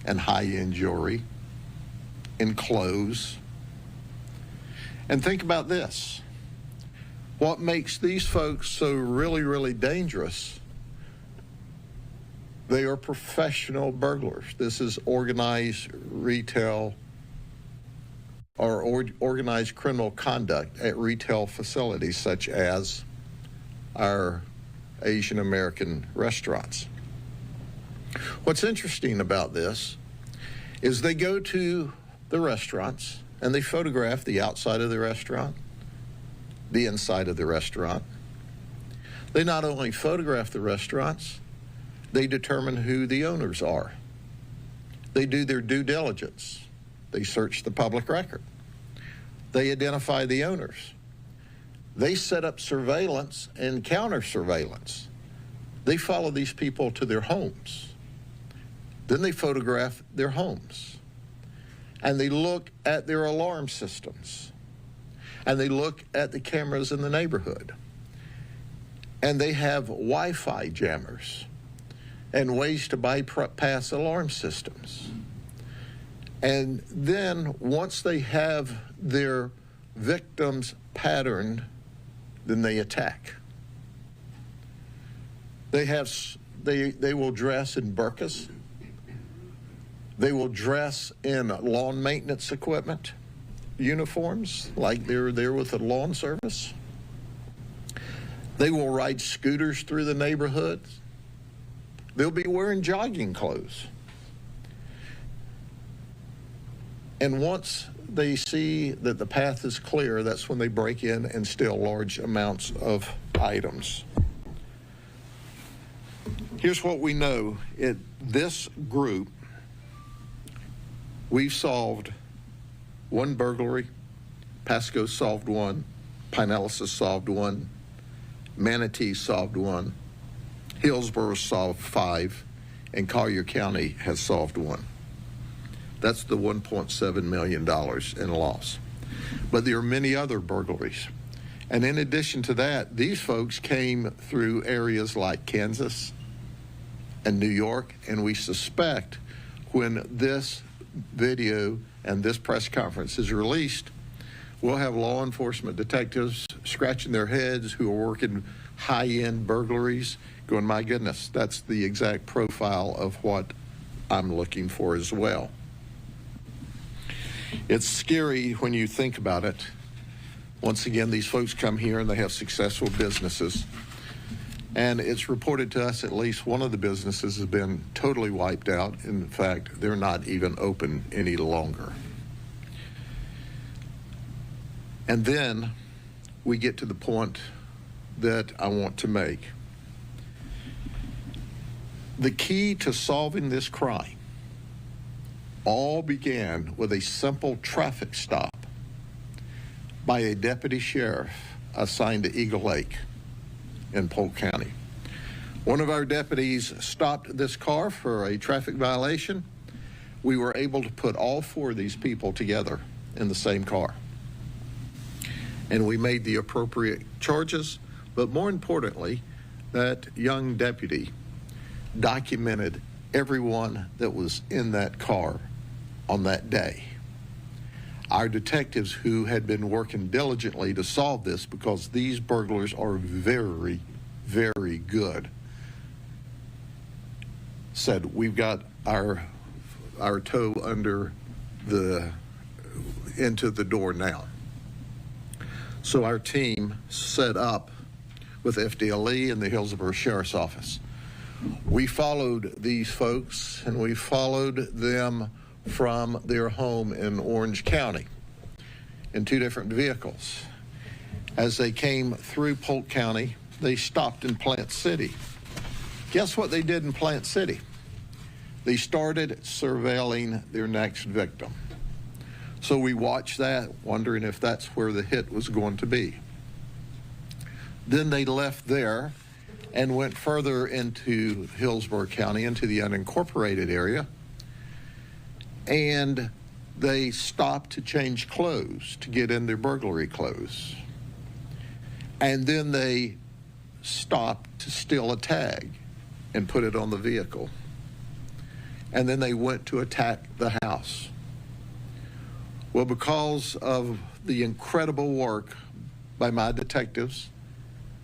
and high-end jewelry, in clothes. And think about this. What makes these folks so really, really dangerous? They are professional burglars. This is organized retail or organized criminal conduct at retail facilities such as our Asian American restaurants. What's interesting about this is they go to the restaurants and they photograph the outside of the restaurant, the inside of the restaurant. They not only photograph the restaurants, they determine who the owners are. They do their due diligence. They search the public record. They identify the owners. They set up surveillance and counter surveillance. They follow these people to their homes. Then they photograph their homes. And they look at their alarm systems. And they look at the cameras in the neighborhood. And they have Wi-Fi jammers and ways to bypass alarm systems. And then once they have their victims patterned, then they attack. They will dress in burqas. They will dress in lawn maintenance equipment, uniforms, like they're there with the lawn service. They will ride scooters through the neighborhoods. They'll be wearing jogging clothes. And once they see that the path is clear, that's when they break in and steal large amounts of items. Here's what we know. This group, we've solved 1 burglary, Pasco solved 1, Pinellas has solved 1, Manatee solved 1, Hillsborough solved 5, and Collier County has solved 1. That's the $1.7 million in loss. But there are many other burglaries. And in addition to that, these folks came through areas like Kansas and New York, and we suspect when this video and this press conference is released, we'll have law enforcement detectives scratching their heads who are working high-end burglaries, going, my goodness, that's the exact profile of what I'm looking for as well. It's scary when you think about it, Once again, these folks come here and they have successful businesses. And it's reported to us at least one of the businesses has been totally wiped out. In fact, they're not even open any longer. And then we get to the point that I want to make. The key to solving this crime all began with a simple traffic stop by a deputy sheriff assigned to Eagle Lake in Polk County. One of our deputies stopped this car for a traffic violation. We were able to put all four of these people together in the same car. And we made the appropriate charges, but more importantly, that young deputy documented everyone that was in that car on that day. Our detectives, who had been working diligently to solve this because these burglars are very, very good, said, we've got our toe into the door now. So our team set up with FDLE and the Hillsborough Sheriff's Office. We followed these folks, and we followed them from their home in Orange County in two different vehicles. As they came through Polk County, they stopped in Plant City. Guess what they did in Plant City? They started surveilling their next victim. So we watched that, wondering if that's where the hit was going to be. Then they left there and went further into Hillsborough County, into the unincorporated area, and they stopped to change clothes, to get in their burglary clothes. And then they stopped to steal a tag and put it on the vehicle. And then they went to attack the house. Well, because of the incredible work by my detectives,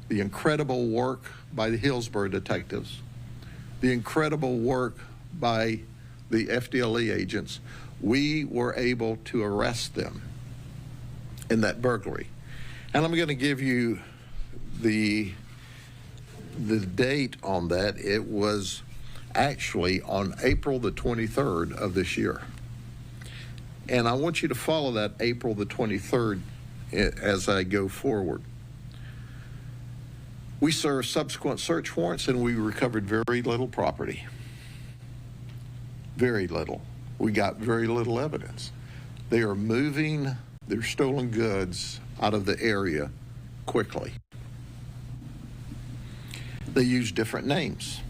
the incredible work by the Hillsborough detectives, the incredible work by the FDLE agents, we were able to arrest them in that burglary. And I'm going to give you the date on that. It was actually on April the 23rd of this year. And I want you to follow that April the 23rd as I go forward. We served subsequent search warrants, and we recovered very little property. Very little. We got very little evidence. They are moving their stolen goods out of the area quickly. They use different names.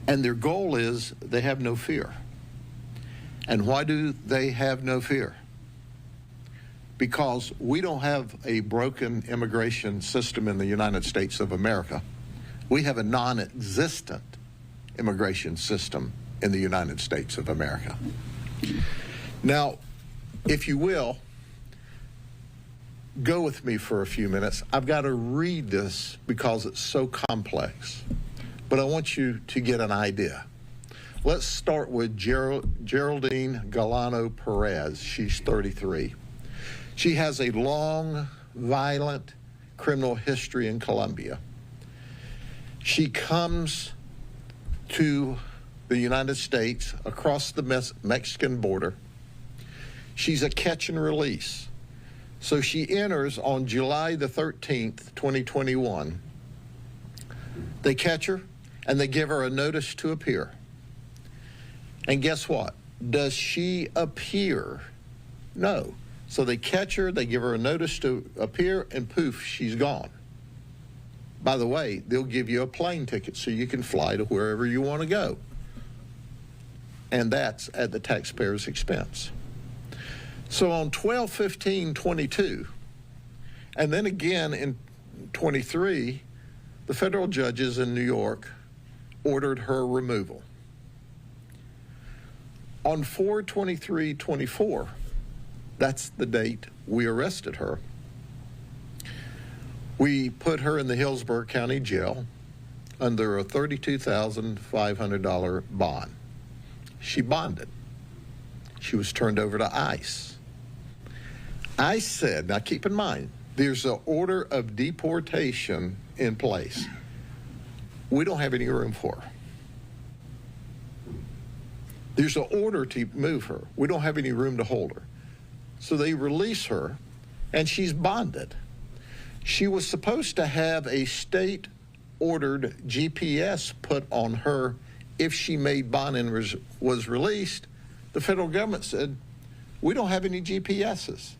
And their goal is they have no fear. And why do they have no fear? Because we don't have a broken immigration system in the United States of America. We have a non-existent immigration system in the United States of America. Now, if you will, go with me for a few minutes. I've got to read this because it's so complex, but I want you to get an idea. Let's start with Geraldine Galano Perez. She's 33. She has a long, violent criminal history in Colombia. She comes to the United States across the Mexican border. She's a catch and release. So she enters on July the 13th, 2021. They catch her and they give her a notice to appear. And guess what? Does she appear? No. So they catch her, they give her a notice to appear, and poof, she's gone. By the way, they'll give you a plane ticket so you can fly to wherever you want to go. And that's at the taxpayer's expense. So on 12/15/22, and then again in 23, the federal judges in New York ordered her removal. On 4/23/24, that's the date we arrested her, we put her in the Hillsborough County Jail under a $32,500 bond. She bonded. She was turned over to ICE. I said, now keep in mind, there's an order of deportation in place. We don't have any room for her. There's an order to move her. We don't have any room to hold her. So they release her, and she's bonded. She was supposed to have a state-ordered GPS put on her if she made bond and was released. The federal government said, we don't have any GPSs.